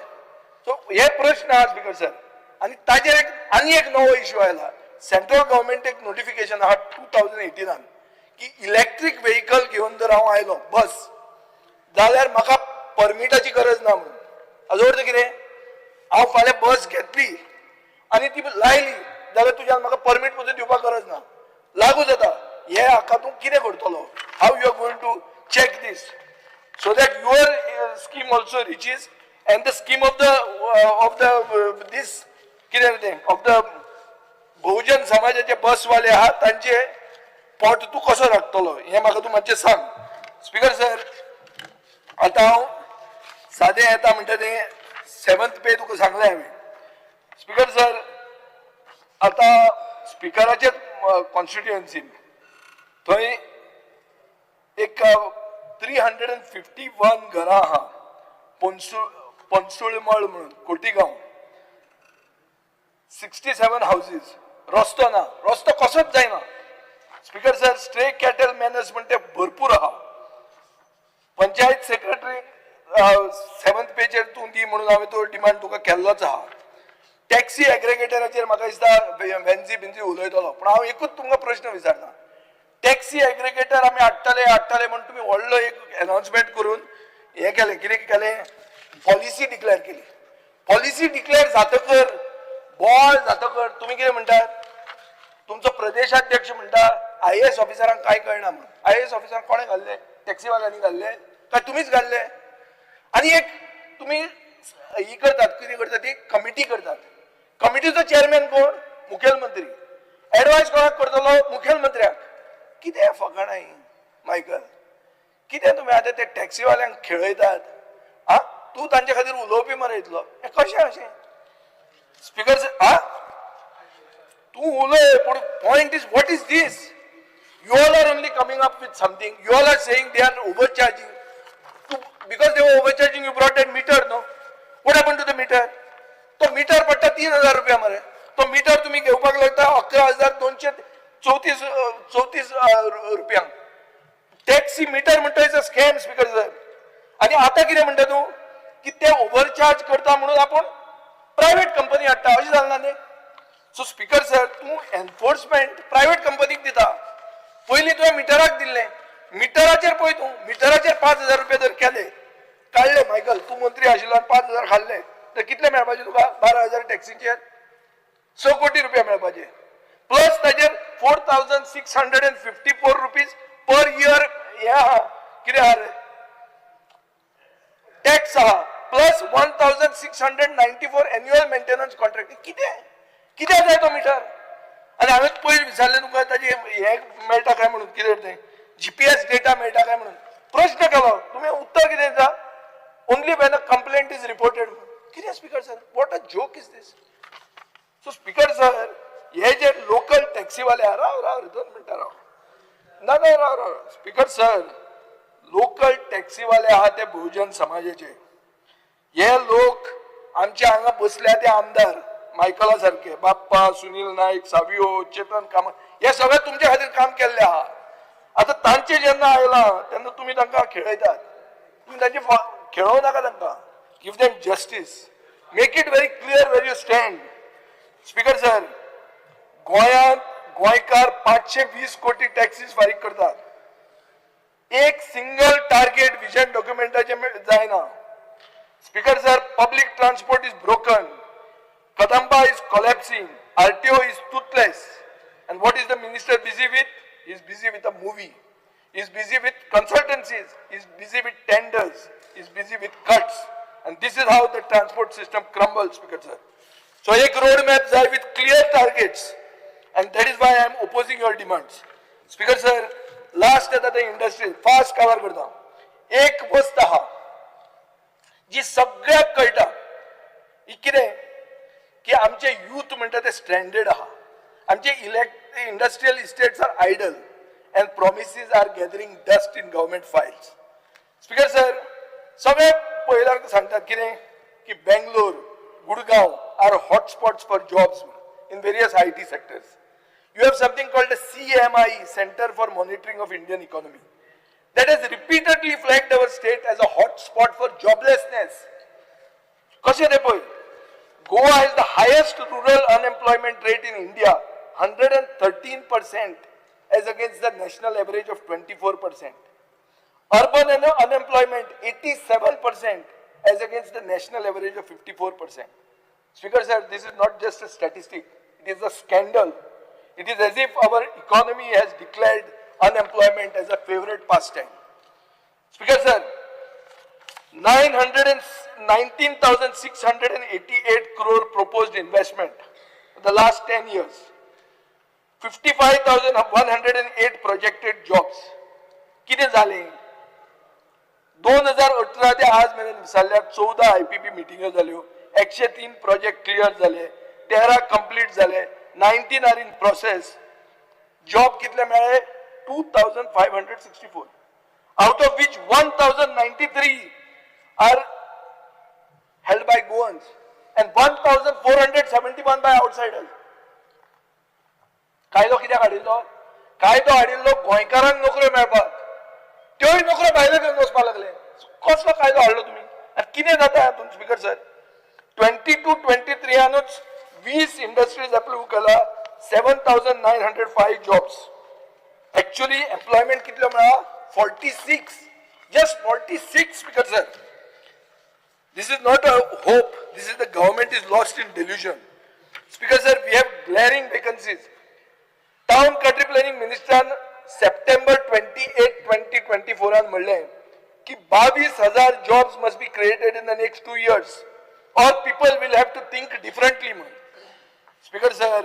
सो हे प्रश्न आहा स्पीकर सर. आनी ताजेर आनी एक नवो इश्यू आयला. सेंट्रल गव्हर्मेंट एक नोटिफिकेशन आहा 2018 की इलेक्ट्रीक व्हेकल घेवन जर हांव आयलो बस जाल्यार म्हाका परमिटाची गरज ना म्हणून. हाजो अर्थ कितें? हांव फाल्यां बस घेतली आनी ती लायली जाल्यार तुज्यान म्हाका परमीट पसून दिवपाक गरज ना. लागू जाता. हे हाका तूं कितें करतलो? How you are going to check this so that your scheme also reaches and the scheme of the this कितें तें ऑफ द बहुजन समाजाचे बसवाले आहात तांचे पोट तूं कसो राखतलो हें म्हाका तूं मातशें सांग. स्पीकर सर, आतां हांव सादें येता म्हणटा तें 7th पे तुका सांगलें हांवें. स्पीकर सर, आतां स्पिकराचे कॉन्स्टिट्युएन्सीन थंय एक 351 घरां आहा. पंचुळमळ म्हणून कोटीगांव, 67 हाऊसेस. रस्तो ना. रस्तो कसोच जायना. Speaker sir, stray cattle management ते भरपूर आहा. पंचायत सेक्रेटरी 7th पेजर तूं दी म्हणून हांवें तो डिमांड तुका केल्लोच आहा. टॅक्सी एग्रिगेटराचेर म्हाका दिसता वेन्सी बिन्सी उलयतलो, पूण हांव एकूच तुमकां प्रश्न विचारता. टॅक्सी एग्रिगेटर आमी हाडटले म्हणून तुमी व्हडलो एक अनाउन्समेंट करून हे केलें, कितें केलें, पॉलिसी डिक्लेअर केली. पॉलिसी डिक्लेअर जातकर, बॉल जातकर तुमी कितें म्हणटात, तुमचो प्रदेशाध्यक्ष म्हणटा IAS ऑफिसरांक काय कळना म्हणून. IAS ऑफिसरांक कोणें घाल्ले? टॅक्सीवाल्यांनी घाल्ले काय तुमीच घाल्ले? आनी एक तुमी ही करतात, कितें करतात, ती कमिटी करतात. कमिटीचो चेअरमॅन कोण? मुखेलमंत्री. एडवायस कोणाक करतलो? मुखेलमंत्र्याक. कितें फकाणां ही मायकल? कितें तुमी आतां ते टॅक्सीवाल्यांक खेळयतात? आ तूं तांचे खातीर उलोवपी मरे इतलो, हें कशें अशें? स्पीकर तूं उलय, पूण point is what is this? You all are only coming up with something. You all are saying they are overcharging. Because they were overcharging, you brought that meter, no? What happened to the meter? तो metre पडटा 3,000 रुपया मरे. तो metre तुम्ही घेवपाक लागता 11,234 रुपयांक. Taxi metre म्हणटा is a scam speaker sir. आणि आता कितें म्हणटा तूं की ते ओव्हरचार्ज करता म्हणून आपण प्रायव्हेट कंपनी हाडटा, अशें जालना न्ही? सो स्पीकर सर, तूं एनफोर्समेंट प्रायव्हेट कंपनीक दिता. पयलीं तुवें मिटराक दिल्लें, मिटराचेर पळय तूं, मिटराचेर 5,000 रुपया जर केले, काडले मायकल, तूं मंत्री आशिल्लो आनी 5,000 खाल्ले, तर कितले मेळपाचे तुका? 12,000 टॅक्सीचेर 6 कोटी रुपया मेळपाचे. प्लस ताजेर 4,654 रुपीज पर इयर हे आहा, कितें आहा रे, टॅक्स आहा. Plus 1,694 annual maintenance contract. कितें जाय तो मिटर? आनी हांवें पयलीं विचारलें तुका ताजें हें मेळटा काय म्हणून, कितें तें GPS डेटा मेळटा काय म्हणून प्रश्न केलो. तुमी उत्तर कितें दिता? Only when a complaint is reported. कितें speaker sir, what a joke is this? So speaker sir, हे जे लोकल टॅक्सीवाले आहा, राव 2 मिनटां राव, ना राव स्पीकर सर, लोकल टॅक्सीवाले आहा ते बहुजन समाजाचे. हे लोक आमच्या हांगा बसल्या ते आमदार मायकला सारखे, बाप्पा, सुनील नाईक, सावियो, चेतन कामत, हे सगळे तुमच्या खातीर काम केल्ले आहा. आता तांचे जेन्ना आयला तेन्ना तुमी तांकां खेळयतात. तुमी तांचे खेळोवं नाका तांकां. Give them justice. Make it very clear where you stand. Speaker sir, गोंयांत गोंयकार 520 कोटी टॅक्सीस फारीक करतात. एक सिंगल टार्गेट विजन डॉक्युमेंटाचे जायना. Speaker sir, public transport is broken. Kadamba is collapsing. RTO is toothless. And what is the minister busy with? He is busy with a movie. He is busy with consultancies. He is busy with tenders. He is busy with cuts. And this is how the transport system crumbles, Speaker sir. So, a roadmap is with clear targets. And that is why I am opposing your demands. Speaker sir, last at the industry, fast cover करता. एक वस्त आहा जी सगळ्याक कळटा. कितें की आमचे youth म्हणटा ते स्ट्रँडेड आहा. आमचे industrial estates are idle and promises are gathering dust in government files. Speaker sir, सगळे पळयल्यार सांगतात कितें की Bangalore, Gurgaon are hotspots for jobs in various IT sectors. You have something called a CMI, Center for Monitoring of Indian Economy, that has repeatedly flagged our state as a hotspot for joblessness. कशें ते पळय, Goa has the highest rural unemployment rate in India, 113%, as against the national average of 24%. Urban unemployment 87%, as against the national average of 54%. Speaker sir, this is not just a statistic; it is a scandal. It is as if our economy has declared unemployment as a favorite pastime. Speaker sir, 19,688 crore proposed investment in the last 10 years. 55,108 projected jobs. किती झाले? 2018 ते आज मेरेन विसरल्या 14 IPP meeting झाल्यो. 103 project clear झाले, 13 complete झाले, 19 are in process. Job कितले मिळाले? 2,564. Out of which 1,093 are held by Goans and 1,471 by outsiders. कायदो कित्याक हाडिल्लो? कायदो हाडिल्लो गोंयकारांक नोकऱ्यो मेळपाक त्योय नोकऱ्यो भायले घेवन वचपाक लागले. कसलो कायदो हाडलो तुमी आनी कितें जाता हातूंत स्पीकर सर? 22-23 20 इंडस्ट्रीज अप्रूव्ह केला, 7,905 जॉब्स. एक्चुअली एम्प्लॉयमेंट कितलो मेळ्ळा? 46, just 46 speaker sir. This is not a hope. This is the government is lost in delusion. Speaker sir, we have glaring vacancies. Town country planning minister September 28, 2024 on म्हणले की 22,000 jobs must be created in the next 2 years or people will have to think differently. Speaker sir,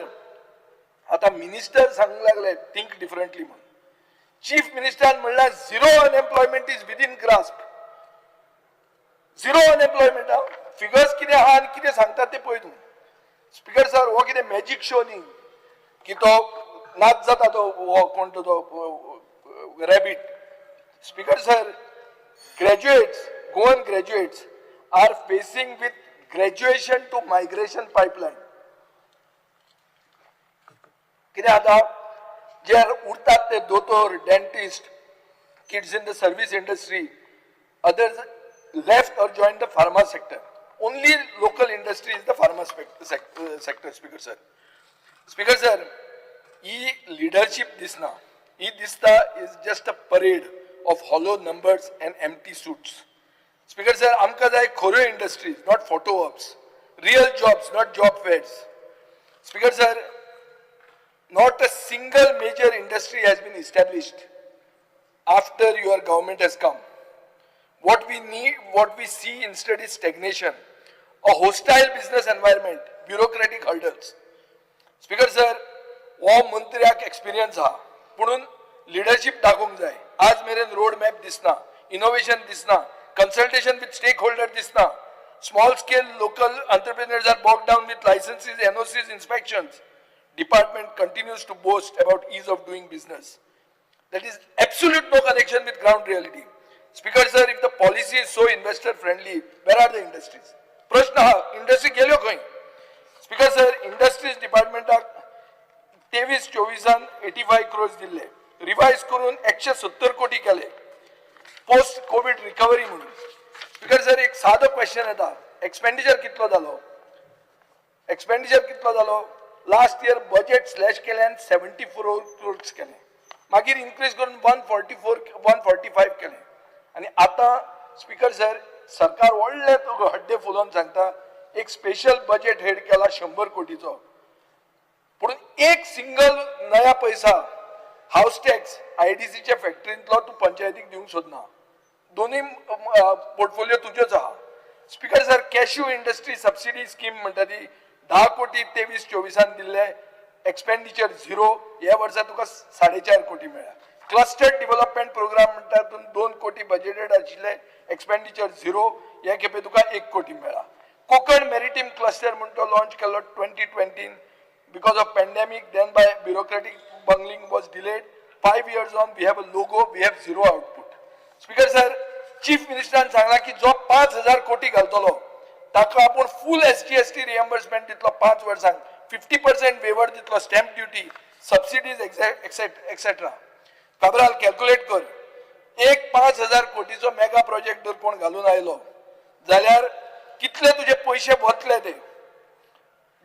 आता minister सांगू लागले think differently. Chief minister म्हणला zero unemployment is within grasp. Zero unemployment. Figures कितें आहा आनी कितें सांगतात ते पळय तूं. स्पीकर सर, हो कितें मॅजीक शो न्ही की तो नाच जाता तो हो कोण तो rabbit. Speaker sir, graduates, Goan graduates are facing with graduation to migration pipeline. कितें जाता, जे उरतात ते दोतोर, dentist, kids in the service industry, others left or joined the pharma sector. Only local industry is the pharma sector, Speaker sir. Speaker sir, leadership disna. Dista is just a parade of hollow numbers and empty suits. Speaker sir, amka jay khore industries, not photo ops. Real jobs, not job fairs. Speaker sir, not a single major industry has been established after your government has come. What we need, what we see instead is stagnation, a hostile business environment, bureaucratic hurdles. Speaker sir, हो मंत्र्याक experience आहा, पुणून leadership दाखोवंक जाय. आज मेरेन road map दिसना, innovation दिसना, consultation with stakeholders दिसना. Small scale local entrepreneurs are bogged down with licenses, NOCs, inspections. Department continues to boast about ease of doing business. That is absolute no connection with ground reality. Speaker sir, if the policy is so investor friendly, where are the industries? Prashna ha, industry गेल्यो खंय? Speaker sir, industries department 23-24 85 crores दिले, revise करून 170 कोटी केले, post Covid recovery म्हणून. Speaker sir, एक सादो question येता, एक्सपेंडिचर कितलो जालो? एक्सपेंडिचर कितलो जालो? लास्ट इयर बजेट स्लॅश केले आनी 74 crores केले, मागीर इन्क्रीज करून 145 केले. आणि आता स्पीकर सर, सरकार व्हडले हड्डे फुलोवन सांगता एक स्पेशल बजेट हेड केला 100 कोटीचो, पण एक सिंगल नया पैसा हाऊस टॅक्स आयडीसीच्या फॅक्टरींतलो तू पंचायतीक दिवंक सोदना. दोन्ही पोर्टफोलिओ तुझेच आहा. Speaker sir, cashew industry subsidy scheme म्हणटा ती 10 कोटी 23-24 दिल्ले, एक्सपेंडिचर झिरो. ह्या वर्सा तुका 4.5 कोटी मेळ्ळा. क्लस्टर डेव्हलपमेंट प्रोग्राम म्हणटा तातूंत 2 कोटी बजेटेड आशिल्ले, एक्सपेंडिचर झिरो. ह्या खेपे तुका 1 कोटी मेळ्ळा. कोकण मॅरिटाईम क्लस्टर म्हणून तो लॉन्च केलो 2020 because of pandemic, then by bureaucratic bungling was delayed. 5 years on, we have a logo, we have zero output. Speaker sir, Chief Minister सांगला की जो 5,000 कोटी घालतलो ताका आपण फुल SGST रिएम्बर्समेंट दितलो 5 वर्सांक, 50% वेवर दितलो, stamp duty, subsidies etcetera. Cabral calculate कर, एक 5,000 कोटीचो मेगा प्रोजेक्ट जर कोण घालून आयलो जाल्यार कितले तुझे पैसे वतले ते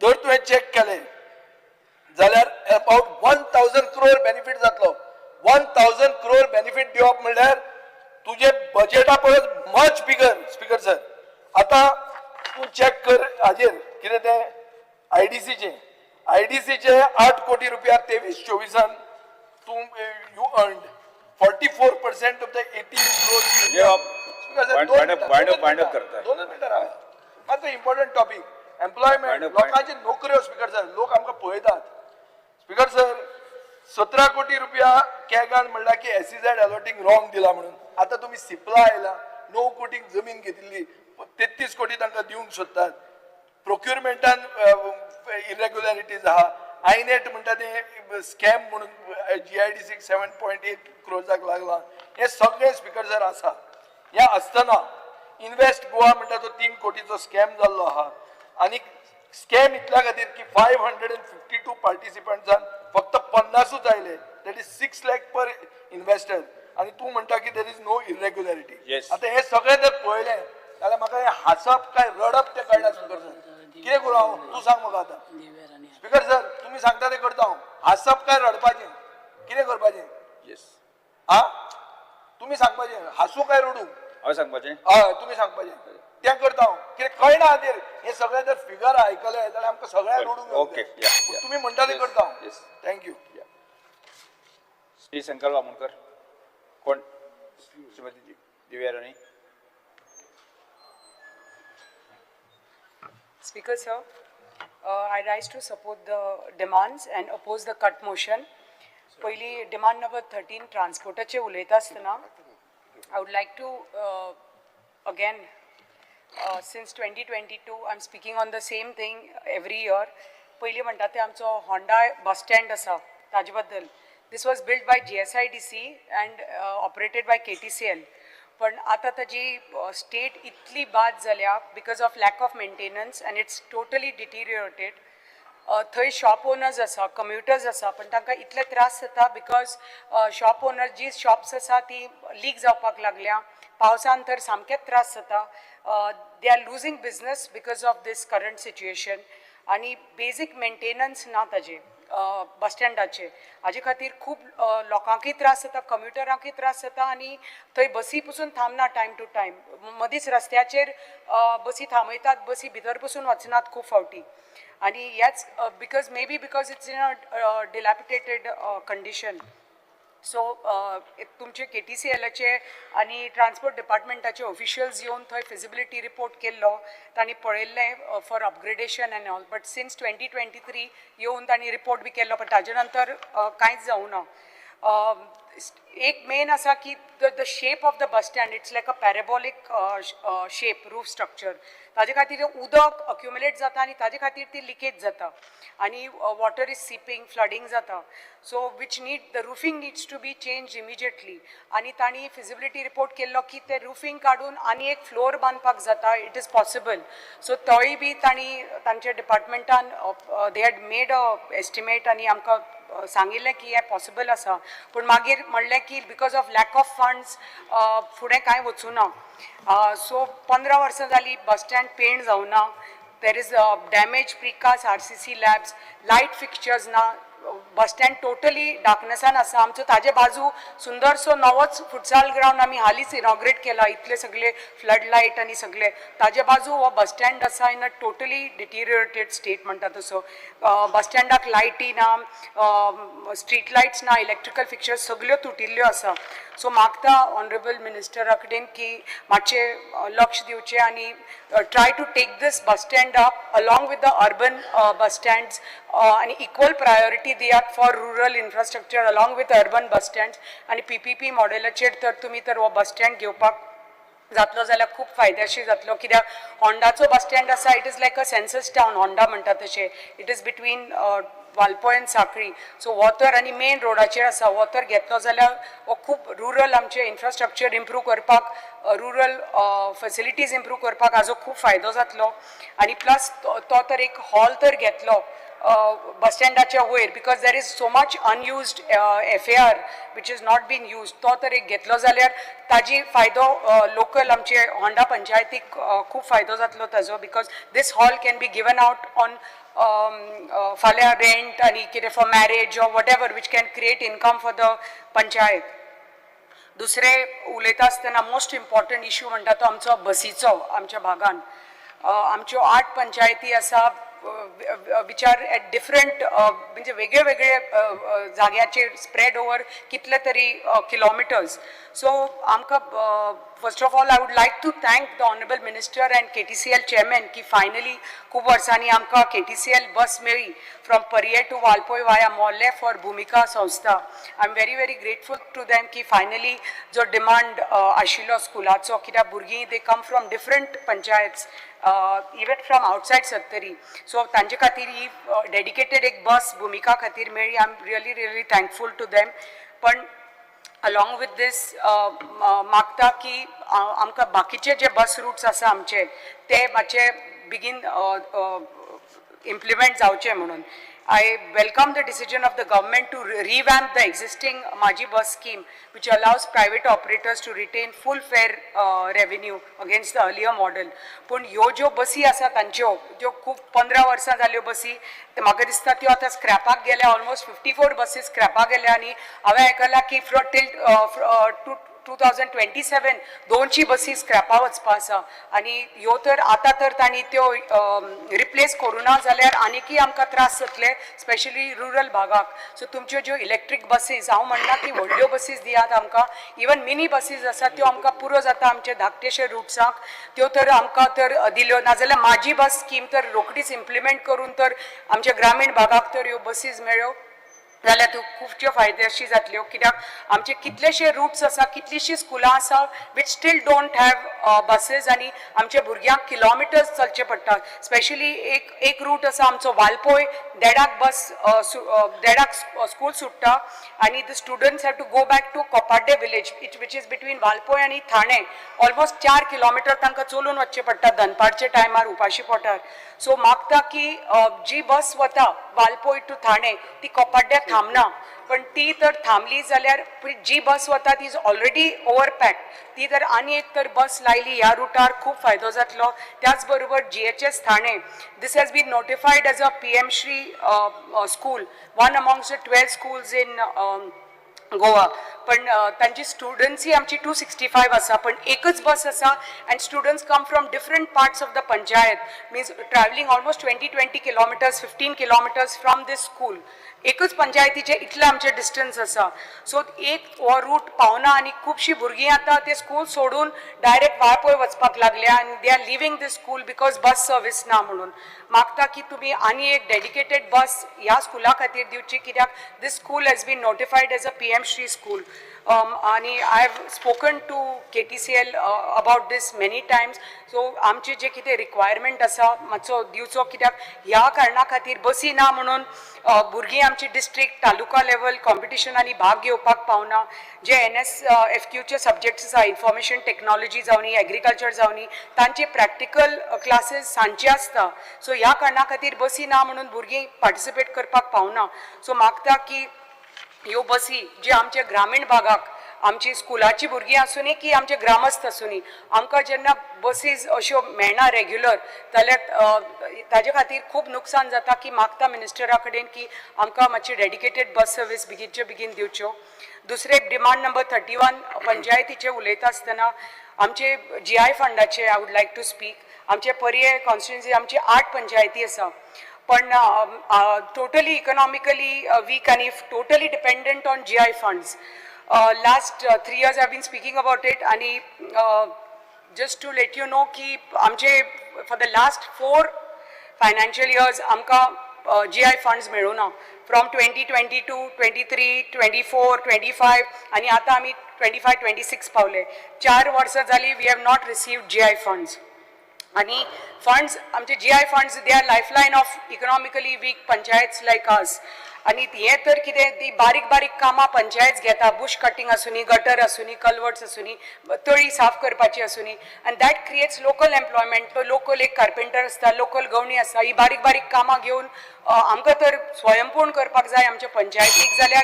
जर तुवें चेक केले जाल्यार अबाउट 1,000 crore बेनिफिट जातलो. 1,000 crore बेनिफिट दिवप म्हणल्यार तुझे बजेटा परस मच बिगर. स्पीकर सर, आता तू चेक कर हाजेर कितें ते आयडीसीचे 8 कोटी रुपया 23-24 तू you earned 44% of the 18 crore. मात्र इम्पॉर्टंट टॉपिक एम्प्लॉयमेंट, लोकांची नोकऱ्यो. स्पीकर सर, लोक आमकां पळयतात. स्पीकर सर, 17 कोटी रुपया कॅगान म्हणला की SEZ अलॉटिंग रॉंग दिला म्हणून. आता तुम्ही सिप्ला आयला, 9 कोटीक जमीन घेतिल्ली, 33 कोटी तांकां दिवंक सोदतात. प्रोक्युरमेंटान इरेग्युलॅरिटीज आहा. आयनेट म्हणटा ते स्कॅम म्हणून GIDC 7.8 crores लागला. हे सगळे स्पीकर सर आसा. ह्या आसतना इन्व्हेस्ट गोवा म्हणटा तो 3 कोटीचो स्कॅम जाल्लो आहा. आणि स्कॅम इतल्या खातीर की 552 पार्टिसिपंट्सान फक्त 50च आयले, that is 6 lakh per investor, आणि तू म्हणटा की देर इज नो इरेग्युलॅरिटी. Yes. आता हे सगळे जर पळयले जाल्यार म्हाका हे हांसप काय रडप ते कळना स्पीकर सर. कितें करूं हांव, तू सांग म्हाका आतां. स्पीकर सर तुम्ही सांगता ते करता हांव. हांसप काय रडपाचें, कितें करपाचें? येस. हा तुम्ही सांगपाचें, हांसू काय रडू? हांव सांगपाचें. हय तुम्ही सांगपाचें, तें करता हांव. कितें कळना खातीर हे सगळे जर फिगर आयकले जाल्यार आमकां सगळ्यांक रडूंक ओके. या. तुम्ही म्हणटा ते करता हांव. येस. थँक्यू. श्री शंकर वामनकर. कोण? श्रीमती दिव्या राणी. Speaker sir, I rise to support the demands and oppose the cut motion. पहिली demand number 13 transportaचे उलयता आसतना I would like to again since 2022 I'm speaking on the same thing every year. पहिली म्हणटा ते आमचो Honda bus stand आसा ताजे बद्दल. This was built by GSIDC and operated by KTCL. पण आता ताजी स्टेट इतली बाद जाल्या because of lack of maintenance and it's totally deteriorated. थंय शॉप ओनर्स आसा, कम्युटर्स आसा, पण तांकां इतले त्रास जाता बिकॉज शॉप ओनर जी शॉप्स आसा ती लीक जावपाक लागल्या. पावसान तर सामकेच त्रास जाता. They are losing business because of this current situation. आनी बेजीक मेंटेनन्स ना ताजे बस स्टँडाचे. हाजे खातीर खूब लोकांकूय त्रास जाता, कम्युटरांकूय त्रास जाता, आनी थंय बसी पसून थांबना टायम टू टायम. मदींच रस्त्याचेर बसी थांबयतात, बसी भितर पसून वचनात खूब फावटी. आनी ह्याच because may be because it's in a dilapidated condition. So तुमचे KTCLचे आनी ट्रान्सपोर्ट डिपार्टमेंटाचे ऑफिशियल्स येवन थंय फिजिबिलिटी रिपोर्ट केल्लो, तांणी पळयल्लें for upgradation end all. But since 2023 येवन तांणी रिपोर्ट बी केल्लो, पण ताजे नंतर कांयच जावं ना. एक मेन आसा की the shape of the bus stand it's like a parabolic shape roof structure. ताजे खातीर उदक अक्युमुलेट जाता आनी ताजे खातीर ती लिकेज जाता आनी वॉटर इज सिपींग, फ्लडींग जाता. So which need the roofing needs to be change immediately. आनी तांणी फिजिबिलिटी रिपोर्ट केल्लो की ते रुफींग काडून आनी एक फ्लोर बांदपाक जाता. It is possible. सो तोय बी तांणी तांच्या डिपार्टमेंटान they had made a estimate आनी आमकां सांगिल्लें की हें पॉसिबल आसा. पूण मागीर म्हणलें की because of lack of funds फुडें कांय वचूं ना. सो 15 वर्सां जालीं बस स्टँड पेंट जावना. There is damage precast RCC slabs, light fixtures ना. बस स्टँड टोटली डार्कनेसान आसा. आमचो ताजे बाजू सुंदरसो नवोच फुटसाल ग्रावंड आमी हालींच इनॉग्रेट केला. इतले सगळे फ्लड लायट आनी सगळे ताजे बाजू हो बस स्टँड आसा इन अ टोटली डिटिरियोरेटेड स्टेट म्हणटा तसो. बस स्टँडाक लायटी ना, स्ट्रीट लायट्स ना, इलेक्ट्रिकल फिक्चर्स सगळ्यो तुटिल्ल्यो आसा. सो मागता ऑनरेबल मिनिस्टरा कडेन की मातशें लक्ष दिवचें आनी try to take this bus stand up along with the urban bus stands आनी इक्वल प्रायोरिटी दियात for rural infrastructure along with urban bus stands. आनी PPP मॉडेलाचेर तर तुमी तर हो बस स्टँड घेवपाक जातलो जाल्यार खूब फायद्याशीर जातलो. कित्याक होंडाचो बस स्टँड आसा, it is like a census town. Honda म्हणटा तशें. इट इज बिटवीन वालपय आनी सांखळी. सो वॉटर आनी मेन रोडाचेर आसा. वॉटर घेतलो जाल्यार हो खूब रुरल आमचे इन्फ्रास्ट्रक्चर इम्प्रूव करपाक, रुरल फेसिलिटीज इम्प्रूव करपाक हाजो खूब फायदो जातलो. आनी प्लस तो तर एक हॉल तर घेतलो बस स्टँडाच्या वयर because there is so much unused FAR which is not been use. तो तर एक घेतलो जाल्यार ताजी फायदो लोकल आमचे होंडा पंचायतीक खूब फायदो जातलो ताजो. Because this hall can be given out on फाल्यां रेंट आनी कितें for marriage or what ever which can create income for the panchayat. दुसरें उलयता आसतना मोस्ट इम्पॉर्टंट इश्यू म्हणटा तो आमचो बसीचो. आमच्या भागान आमच्यो 8 पंचायती आसा which are at different म्हणजे वेगळे वेगळे जाग्याचेर स्प्रेड ओवर कितले तरी किलोमिटर्स. सो आमकां first of all I would like to thank the honourable minister and KTCL chairman की फायनली खूब वर्सांनी आमकां KTCL बस मेळ्ळी फ्रॉम पर्ये टू वालपय वाया मोर्ले फॉर भूमिका संस्था. I am very very grateful to them की फायनली जो डिमांड आशिल्लो स्कुलाचो, कित्याक भुरगीं they come from different panchayats even from outside Sattari. So तांचे खातीर ही डेडिकेटेड एक बस भूमिका खातीर मेळ्ळी. I am really really thankful to them. पण अलॉंग विथ दीस मागता की आमकां बाकीचे जे बस रूट्स आसा आमचे ते मातशे बेगीन इम्प्लिमेंट जावचे म्हणून. I welcome the decision of the government to revamp the existing Maji bus scheme, which allows private operators to retain full fare revenue against the earlier model. पण ह्यो ज्यो बसी आसा तांच्यो ज्यो खूब 15 वर्सां जाल्यो बसी म्हाका दिसता त्यो आतां स्क्रॅपाक गेल्या. ऑलमोस्ट 54 बसीस स्क्रॅपाक गेल्या आनी हांवें आयकलां की टील 2027 200 बसी स्क्रॅपा वचपा आसा आनी ह्यो तर आतां तर तांणी त्यो रिप्लेस करूं ना जाल्यार आनीकय आमकां त्रास जातले, स्पेशली रुरल भागाक. सो तुमच्यो ज्यो इलेक्ट्रीक बसीस, हांव म्हणना की व्हडल्यो बसीस दियात आमकां, इवन मिनी बसीस आसात त्यो आमकां पुरो जाता आमचे धाकटेशे रुट्साक, त्यो तर आमकां तर दिल्यो. नाजाल्यार म्हाजी बस स्कीम तर रोखडीच इम्प्लिमेंट करून तर आमच्या ग्रामीण भागाक तर ह्यो बसीस मेळ्यो जाल्यार त्यो खुबच्यो फायदेशीर जातल्यो. कित्याक आमचे कितलेशे रुट्स आसा, कितलीशीं स्कुलां आसा which steel don't have buses आनी आमच्या भुरग्यांक किलोमिटर्स चलचे पडटा. स्पेशली एक रूट आसा आमचो वालपोय, देडाक देडाक स्कूल सुट्टा आनी the students have to go back to Koparde village which is between Valpoi आनी थाणे. ऑलमोस्ट 4 किलोमिटर तांकां चलून वचचें पडटा दनपारच्या टायमार उपाशी पोटार. सो मागता की जी बस वता वालपोय टू थाणे ती कोपाड्ड्या थांबना, पण ती तर थांबली जाल्यार जी बस वता ती इज ऑलरेडी ओवर पॅक, ती तर आनी एक तर बस लायली ह्या रुटार खूब फायदो जातलो. त्याच बरोबर GHS Thane, this has been notified as a PM Shri school, one amongst the 12 schools in Goa. पण तांची स्टुडंट्स ही आमची 265 आसा, पण एकच बस आसा and students come from different parts of the panchayat, means travelling almost 20 kilometres 15 kilometres from this school. एकच पंचायतीचे इतले आमचे डिस्टन्स आसा. सो एक हो रूट पावना आनी खुबशीं भुरगीं आतां ते स्कूल सोडून डायरेक्ट वाळपय वचपाक लागल्या आनी they are living this school because bus service ना म्हणून. मागता की तुमी आनी एक डेडिकेटेड बस ह्या स्कुला खातीर दिवची, कित्याक this school has been notified as a PM Shri school. आणि I have spoken to KTCL about these many times. So आमचे जे कितें रिक्वायरमेंट आसा मातसो दिवचो, कित्याक ह्या कारणा खातीर बसी ना म्हणून भुरगीं आमची डिस्ट्रिक्ट तालुका लेवल कॉम्पिटिशनांनी भाग घेवपाक पावना. जे NSFQचे सब्जेक्ट्स आसा, इन्फॉर्मेशन टेक्नॉलॉजी जावनी, एग्रीकल्चर जावनी, तांचे प्रॅक्टिकल क्लासेस सांजचे आसता. सो ह्या कारणा खातीर बसी ना म्हणून भुरगीं पार्टिसिपेट करपाक पावना. सो मागता की ह्यो बसी जे आमच्या ग्रामीण भागाक आमची स्कुलाची भुरगीं आसूनी की आमचे ग्रामस्थ आसूनी, आमकां जेन्ना बसीज अश्यो मेळना रेग्युलर जाल्यार ताजे खातीर खूब नुकसान जाता. की मागता मिनिस्टरा कडेन की आमकां मातशी डेडिकेटेड बस सर्वीस बेगीनचे बेगीन दिवच्यो. दुसरे डिमांड नंबर 31 पंचायतीचे उलयता आसतना आमचे GI फंडाचे I would like to speak. आमचे पर्ये कॉन्स्टिट्युएन्सी आमची 8 पंचायती आसा, पण टोटली इकॉनॉमिकली वीक आणि totally dependent on GI funds. Last 3 years I've been speaking about it, आणि just to let you know की आमचे for the last 4 financial years आमकां GI funds मेळूना. फ्रॉम 2022, 23, 24, 25 आणि आता आमी 25-26 पावले. 4 वर्सां जाली we have not received GI funds. आणि फंड्स आमचे GI funds they are lifeline of economically weak panchayats like us. आणि हे तर कितें ती बारीक बारीक कामां पंचायत घेता, बुश कटिंग आसूनी, गटर आसूनी, कल्वर्ट्स आसूनी, तळी साफ करपाची आसूनी, and that creates local employment. तो लोकल एक कार्पेंटर आसता, लोकल गवणी आसता, ही बारीक बारीक कामां घेवन आमकां तर स्वयंपूर्ण करपाक जाय आमच्या पंचायतीक. जाल्यार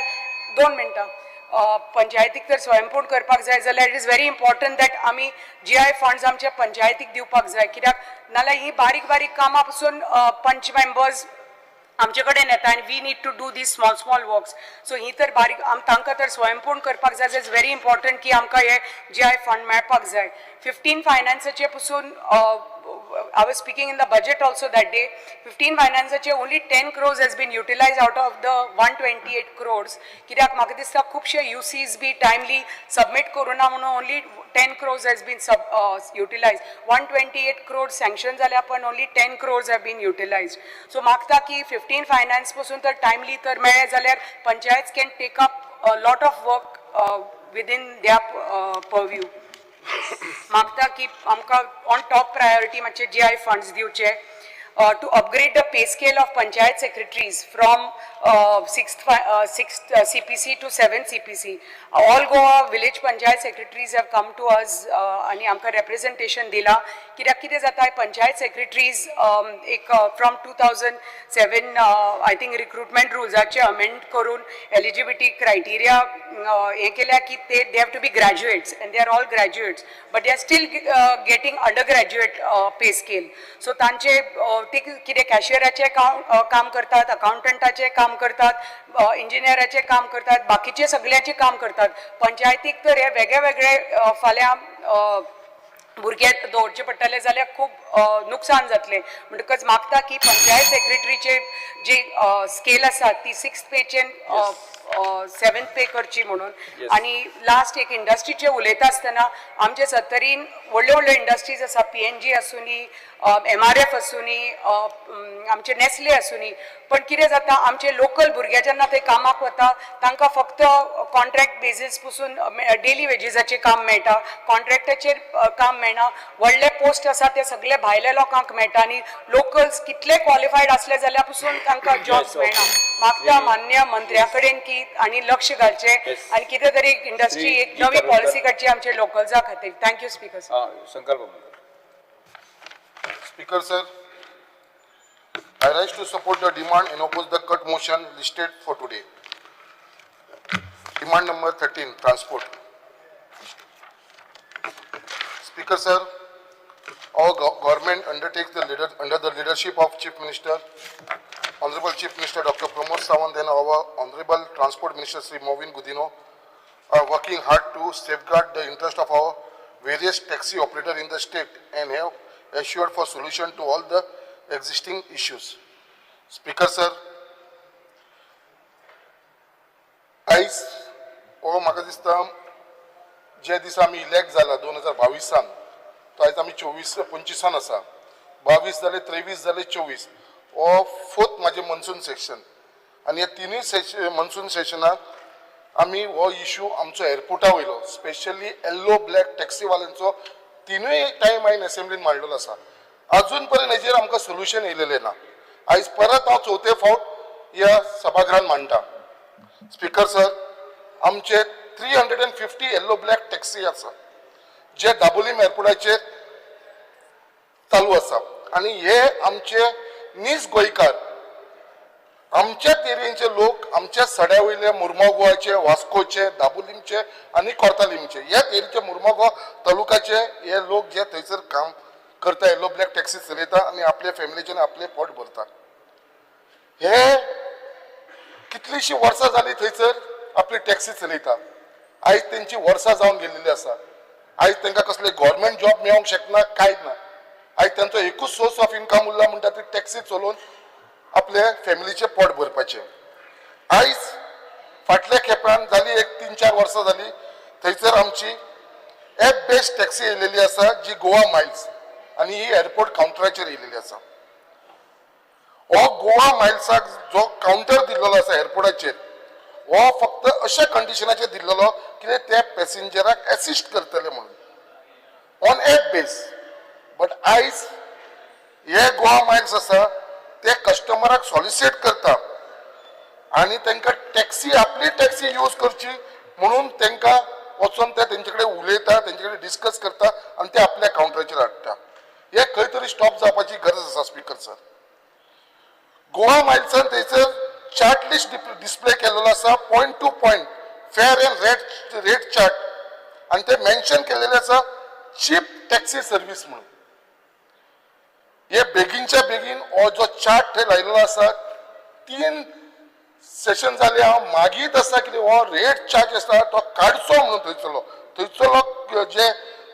2 मिनटां पंचायतीक तर स्वयंपूर्ण करपाक जाय जाल्यार it is very important that आमी GI funds आमच्या पंचायतीक दिवपाक जाय. कित्याक नाल्यार ही बारीक बारीक कामां पासून पंच मेंबर्स आमचे कडेन येता आनी we need to do these small works. So ही तर बारीक तांकां तर स्वयंपूर्ण करपाक जाय. इज व्हेरी इम्पॉर्टंट की आमकां हे GI fund मेळपाक जाय. 15 फायनान्साचे पसून I was speaking in the budget also that day. 15 फायनान्साचे only 10 crores has been utilized out of the 128 crores. कित्याक म्हाका दिसता खुबशे UCs बी टायमली सबमीट करूना म्हणून only 10 crores has been utilized. 128 crores sanction जाल्या पण only 10 crores have been utilized. So मागता की 15 finance पासून तर टायमली तर मेळ्ळे जाल्यार panchayat can take up a lot of work within their purview. मागता की आमकां ऑन टॉप प्रायोरिटी मातशे GI funds दिवचे. To upgrade the pay scale of panchayat secretaries from 6th CPC to 7th CPC. All Goa village panchayat secretaries have come to us आणि आमकां representation दिला कित्याक कितें जाता पंचायत सेक्रेटरीज एक फ्रॉम 2007 आय थिंक रिक्रुटमेंट रुल्साचे amend करून एलिजिबिलिटी क्रायटेरिया हे केल्या की they have to be graduates and they are all graduates but they are still getting under graduate pay scale so तांचे ते कितें कॅशियराचे काम करतात अकाउंटंटाचे काम करतात इंजिनियराचे काम करतात बाकीचे सगळ्याचे काम करतात पंचायतीक तर हे वेगळे वेगळे फाल्यां भुरगे दवरचे पडटले जाल्यार खूब नुकसान जातले म्हणटकच मागता की पंचायत सेक्रेटरीचे जी स्केल आसा ती 6th पेचेन 7th पे करची म्हणून आणि लास्ट एक इंडस्ट्रीचे उलयता आसतना आमचे सत्तरीन व्हडल्यो व्हडल्यो इंडस्ट्रीज आसा PNG आसूनी MRF आसूनी आमचे नेस्ले आसूनी पण कितें जाता आमचे लोकल भुरगे जेन्ना थंय कामाक वता तांकां फक्त कॉन्ट्रॅक्ट बेजीस पसून डेली वेजीसाचें काम मेळटा कॉन्ट्रॅक्टाचेर काम मेळना व्हडले पोस्ट आसा ते सगळे भायल्या लोकांक मेळटा आनी लोकल्स कितले क्वॉलिफायड असले जाल्यार पसून तांकां जॉब्स मेळना मागता मान्य मंत्र्या कडेन की आनी लक्ष घालचे आनी कितें तरी इंडस्ट्री एक नवी पॉलिसी काडची आमच्या लोकल्सा खातीर थँक्यू स्पीकर संकल्प Speaker sir, I rise to support the demand and oppose the cut motion listed for today. Demand number 13, transport. Speaker sir, our government undertakes under the leadership of Chief Minister, Honorable Chief Minister Dr. Pramod Sawant and our Honorable Transport Minister Sri Movin Gudino are working hard to safeguard the interest of our various taxi operators in the state and have assured for solution to all the existing issues. Speaker sir, आयज हो म्हाका दिसता जे दिसा आमी elect जाला 2022 तो आयज आमी 24-25 आसा 22 जाले 23 जाले 24 हो 4th म्हाजे मनसून सेशन आनी ह्या तिनूय मनसून सेशनाक आमी हो इश्यू आमचो एअरपोर्टा वयलो स्पेशली येल्लो ब्लॅक टॅक्सीवाल्यांचो तिनूय टाइम हांवें असेंब्लीन मांडलेलो आसा अजून पर्यंत हेजेर आमकां सोल्युशन येयलेलें ना आयज परत हांव 4थे फावट ह्या सभागृहान मांडटा स्पीकर सर आमचे 350 येल्लो ब्लॅक टॅक्सी आसा जे दाबोलीम एअरपोर्टाचेर चालू आसा आनी हे आमचे नीज गोंयकार आमच्याच एरियेचे लोक आमच्या सड्या वयले मुर्मगांव गोवाचे वास्कोचे दाबोलीमचे आनी कोर्तालीमचे ह्याच एरियेचे मुर्मगांव तालुकाचे हे लोक जे थंयसर काम करता येल्लो ब्लॅक टॅक्सी चलयता आनी आपल्या फॅमिलीचे आपले पोट भरता हे कितलीशीं वर्सां जालीं थंयसर आपली टॅक्सी चलयता आयज तेंची वर्सां जावन गेल्लेली आसा आयज तांकां कसले गव्हर्मेंट जॉब मेळोंक शकना कांयच ना आयज तांचो एकूच सोर्स ऑफ इन्कम उरला म्हणटा ती टॅक्सी चलोवन आपल्या फॅमिलीचे पोट भरपाचे आयज फाटल्या खेपान जाली एक 3-4 वर्सां जाली थंयसर आमची एप बेस्ड टॅक्सी येयलेली आसा जी गोवा मायल्स आनी ही एअरपोर्ट कावंटराचेर येयलेली आसा हो गोवा मायल्साक जो कावंटर दिल्लो आसा एअरपोर्टाचेर हो फक्त अशा कंडिशनाचेर दिल्लो की ते पॅसेंजराक एसिस्ट करतले म्हणून ऑन एप बेस बट आयज हे गोवा मायल्स आसा ते कस्टमराक सॉलिसिट करता आणि तांकां टॅक्सी आपली टॅक्सी यूज करची म्हणून तांकां वचून ते तेंचे कडेन उलयता तेंचे कडेन डिस्कस करता आनी ते आपल्या कावंटराचेर हाडटा हे खंय तरी स्टॉप जावपाची गरज आसा स्पीकर सर गोवा मायल्सान थंयसर चार्ट लिस्ट डिस्प्ले केल्लो आसा point to point fair end rate chart आनी ते मेन्शन केलेले आसा चीप टॅक्सी सर्वीस म्हणून हे बेगीनच्या बेगीन हो जो चार्ट थंय लायलेलो आसा 3 सेशन जाले हांव मागीत आसा की हो रेट चार्ज आसा तो काडचो म्हणून थंयचो जे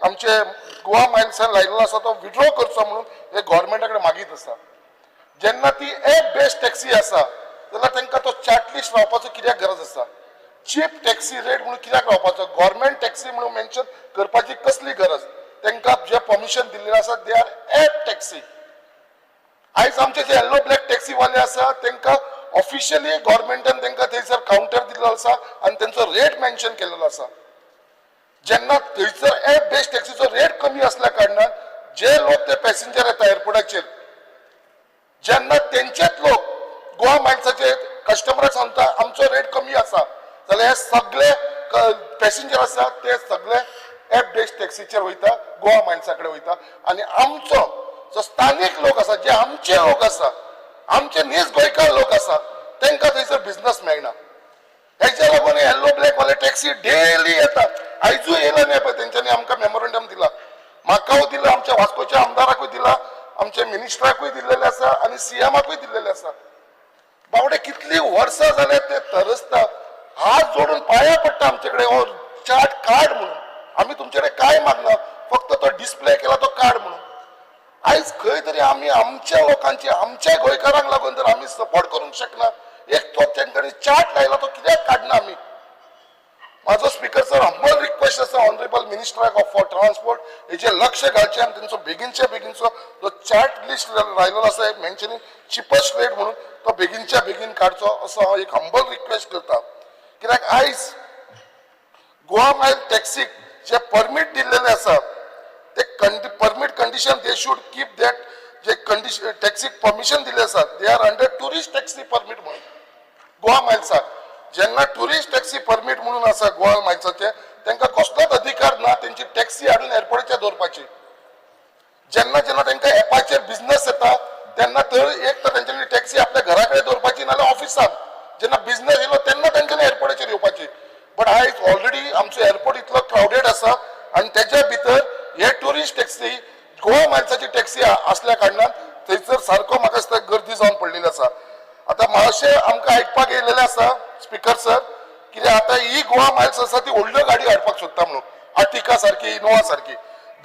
आमचे गोवा मायल्सान लायलेलो आसा तो विड्रॉ करचो म्हणून हे गव्हर्मेंटा कडेन मागीत आसा जेन्ना ती एप बेस्ड टॅक्सी आसा जाल्यार तांकां तो चार्ट लिस्ट रावपाचो कित्याक गरज आसा चीप टॅक्सी रेट म्हणून कित्याक रावपाचो गव्हर्मेंट टॅक्सी म्हणून मेन्शन करपाची कसली गरज तांकां जे परमिशन दिल्लें आसा दे आर एप टॅक्सी आयज आमचे जे येल्लो ब्लॅक टॅक्सी वाले आसा तांकां ऑफिशियली गव्हर्मेंटान तांकां थंयसर कावंटर दिल्लो आसा आनी तांचो रेट मेन्शन केलेलो आसा जेन्ना थंयसर एप बेस्ड टॅक्सीचो रेट कमी असल्या कारणान जे लोक ते पॅसेंजर येता एअरपोर्टाचेर जेन्ना तेंचेच लोक गोवा मायल्साचे कस्टमराक सांगता आमचो रेट कमी आसा जाल्यार हे सगळे पॅसेंजर आसा ते सगळे ऍप बेस्ड टॅक्सीचेर वयता गोवा मायल्साकडे वयता आणि आमचो जो स्थानिक लोक आसा जे आमचे लोक आसा आमचे नीज गोंयकार लोक आसा तांकां थंयसर बिझनस मेळना हेच्या लागून येल्लो ब्लॅक वाले टॅक्सी डेली येतात आयजूय येयला न्ही पळय तेंच्यांनी आमकां मेमोरंडम दिला म्हाकाय दिला आमच्या वास्कोच्या आमदाराकूय दिला आमच्या मिनिस्टराकूय दिल्लेले आसा आनी सीएमाकूय दिल्लेले आसा बावडे कितली वर्सां जाले ते तरसता हात जोडून पाया पडटा आमचे कडेन हो चार्ट कार्ड म्हणून आमी तुमचे कडेन काय मागना फक्त तो डिस्प्ले केला तो कार्ड म्हणून आयज खंय तरी आमी आमच्या लोकांची आमच्या गोंयकारांक लागून जर आमी सपोर्ट करूंक शकना एक तो तेंच्यांनी चार्ट लायला तो कित्याक काडना आमी माझो स्पीकर सर हंबल रिक्वेस्ट आसा ऑनरेबल मिनिस्टर फॉर ट्रान्सपोर्ट हेचे लक्ष घालचे आनी तेंचो बेगीनचो जो चार्ट लिस्ट लायलेलो आसा मेन्शनिंग चिपस्ट रेट म्हणून तो बेगीनच्या बेगीन काडचो असो हांव एक हंबल रिक्वेस्ट करता कित्याक आयज गोवा मायल टॅक्सीक जे परमीट दिल्लेले आसा ते permit condition they should keep that जे कंडिशन टॅक्सीक परमिशन दिले आसा they are under tourist taxi permit म्हणून गोवा मायल्साक जेन्ना टुरिस्ट टॅक्सी परमीट म्हणून आसा गोवा मायल्साचे तांकां कसलोच अधिकार ना तेंची टॅक्सी हाडून एअरपोर्टाचेर दवरपाची जेन्ना जेन्ना तांकां एपाचेर बिझनस येता तेन्ना तर एक तर तेंच्यांनी टॅक्सी आपल्या घरा कडेन दवरपाची नाल्यार ऑफिसांत जेन्ना बिझनस येयलो तेन्ना तेंच्यांनी एअरपोर्टाचेर येवपाची बट आयज ऑलरेडी आमचो एअरपोर्ट इतलो क्रावडेड आसा आनी तेच्या भितर हे टुरिस्ट टॅक्सी गोवा मायल्साची टॅक्सी असल्या कारणान थंयसर सारको म्हाका दिसता गर्दी जावन पडलेली आसा आतां मातशें आमकां आयकपाक येयलेलें आसा स्पीकर सर कित्याक आतां ही गोवा मायल्स आसा ती व्हडल्यो गाडी हाडपाक सोदता म्हणून आर्टिका सारकी इनोवा सारकी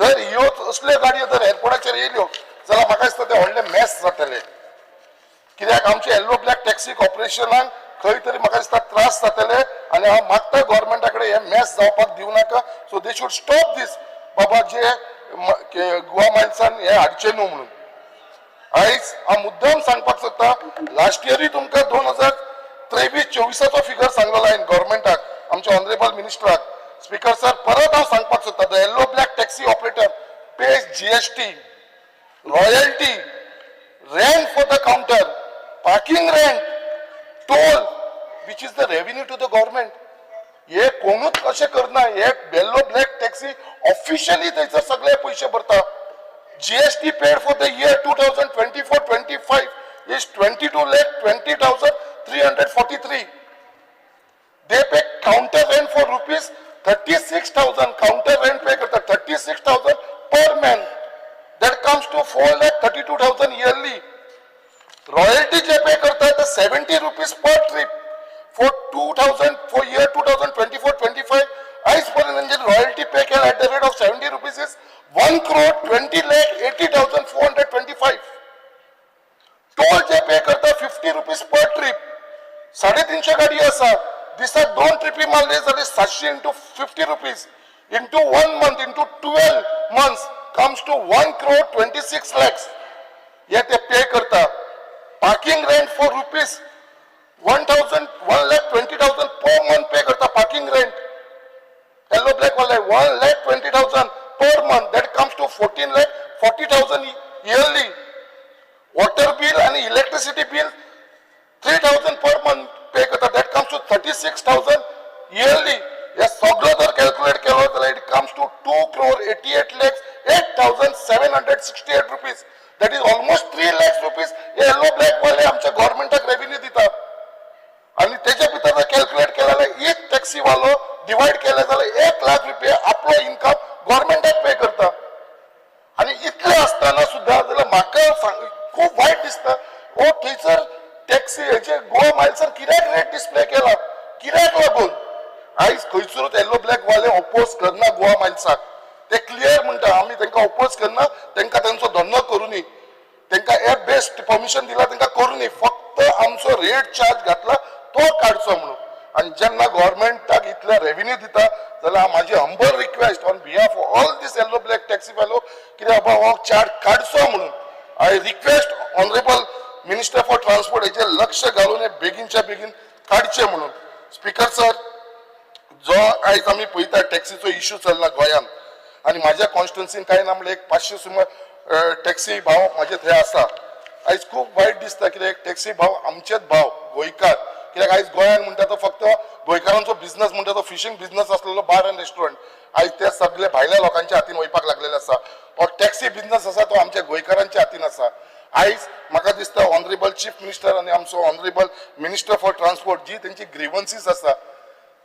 जर ह्यो असल्यो गाडयो जर एअरपोर्टाचेर येयल्यो जाल्यार म्हाका दिसता ते व्हडले मॅस जातले कित्याक आमच्या येल्लो ब्लॅक टॅक्सी कॉर्पोरेशनाक खंय तरी म्हाका दिसता त्रास जातले आनी हांव मागता गोवोरमेंटा कडेन हे मॅस जावपाक दिवं नाका सो दे शूड स्टॉप दीस बाबा जे गोवा मायल्सान हे हाडचे न्हू म्हणून आयज हांव मुद्दम सांगपाक सोदता लास्ट इयरूय तुमकां 2023-24 फिगर सांगलेलो हांवें गोवोरमेंटाक आमच्या ऑनरेबल मिनिस्टराक स्पीकर सर परत हांव सांगपाक सोदता the yellow black taxi operator pays GST royalty rent for the counter parking rent toll which is the revenue to the government हे कोणूच अशें करना हे येल्लो ब्लॅक टॅक्सी ऑफिशियली थंयसर सगळे पयशे भरता GST paid for the year 2024-25 is 22,20,343. They pay counter rent for rupees 36,000. Counter rent pay करता 36,000 per man. That comes to 4,32,000 yearly. Royalty जे pay करता है 70 rupees per trip for 2,000 for year 2024-25. As per an engine royalty pay at the rate of 70 rupees is 1,20,80,425. Toll जे पे करता 50 rupees per trip 350 गाडी आसा दिसाक 2 trippy मारले जाल्यार 700 into 50 rupees into 1 month into 12 months comes to 1,26 lakhs हे ते पे करता parking rent for rupees 1,20,000 per month पे करता पार्किंग रेंट येल्लो ब्लॅक वाले 1,20,000 per month that comes to 14,40,000 yearly. Water bill and electricity bill 3,000 per month pay करता that comes to 36,000 yearly. या सगळं जर calculate केलो जाल्यार it comes to 2,88,08,768 rupees. That is almost 3 lakhs rupees yellow black वाले आमच्या गव्हर्नमेंटाक revenue दिता आणि त्याच्या भितर जर कॅल्क्युलेट केला जाल्यार एक टॅक्सी वालो डिवाइड केले जाल्यार 1 लाख रुपया आपलो इन्कम गव्हर्नमेंटाक पे करता आणि इतले असताना सुद्धा जाल्यार म्हाका खूप वायट दिसता ओ थंयसर टॅक्सी हेचे गोवा मायल्सार कित्याक रेट डिस्प्ले केला कित्याक लागून आयज खंयसरूच येल्लो ब्लॅक वाले ओपोज करना गोवा मायल्साक ते क्लियर म्हणटा आमी तांकां ओपोज करना तांकां तांचो धंदो करूनी तांकां एप बेस्ड परमिशन दिला तांकां करूनी फक्त आमचो रेट चार्ज घातला तो काडचो म्हणून आणि जेन्ना गव्हर्नमेंटाक इतले रेव्हेन्यू दिता जाल्यार माझी humble request on behalf of all this yellow black taxi fellow कित्याक बाबा हो चार्ज काडचो म्हणून I request honourable minister for transport हेचे लक्ष घालून हे बेगीनच्या बेगीन काडचे म्हणून स्पीकर सर जो आयज आमी पळयता टॅक्सीचो इश्यू चल्ला गोंयांत आनी म्हाज्या कॉन्स्टिट्युन्सीन कांय ना म्हणल्यार 500 सुमार टॅक्सी भाव म्हाजे थंय आसा आयज खूब वायट दिसता कित्याक टॅक्सी भाव आमचेच भाव गोंयकार कित्याक आयज गोंयांत म्हणटा तो फक्त गोंयकारांचो बिझनस म्हणटा तो फिशींग बिझनस आसलेलो बार एंड रेस्टॉरंट आयज ते सगळे भायल्या लोकांच्या हातीन वयपाक लागलेले आसा हो टॅक्सी बिझनस आसा तो आमच्या गोंयकारांच्या हातीन आसा आयज म्हाका दिसता ऑनरेबल चीफ मिनिस्टर आनी आमचो ऑनरेबल मिनिस्टर फॉर ट्रान्सपोर्ट जी तेंची ग्रीवन्सीस आसा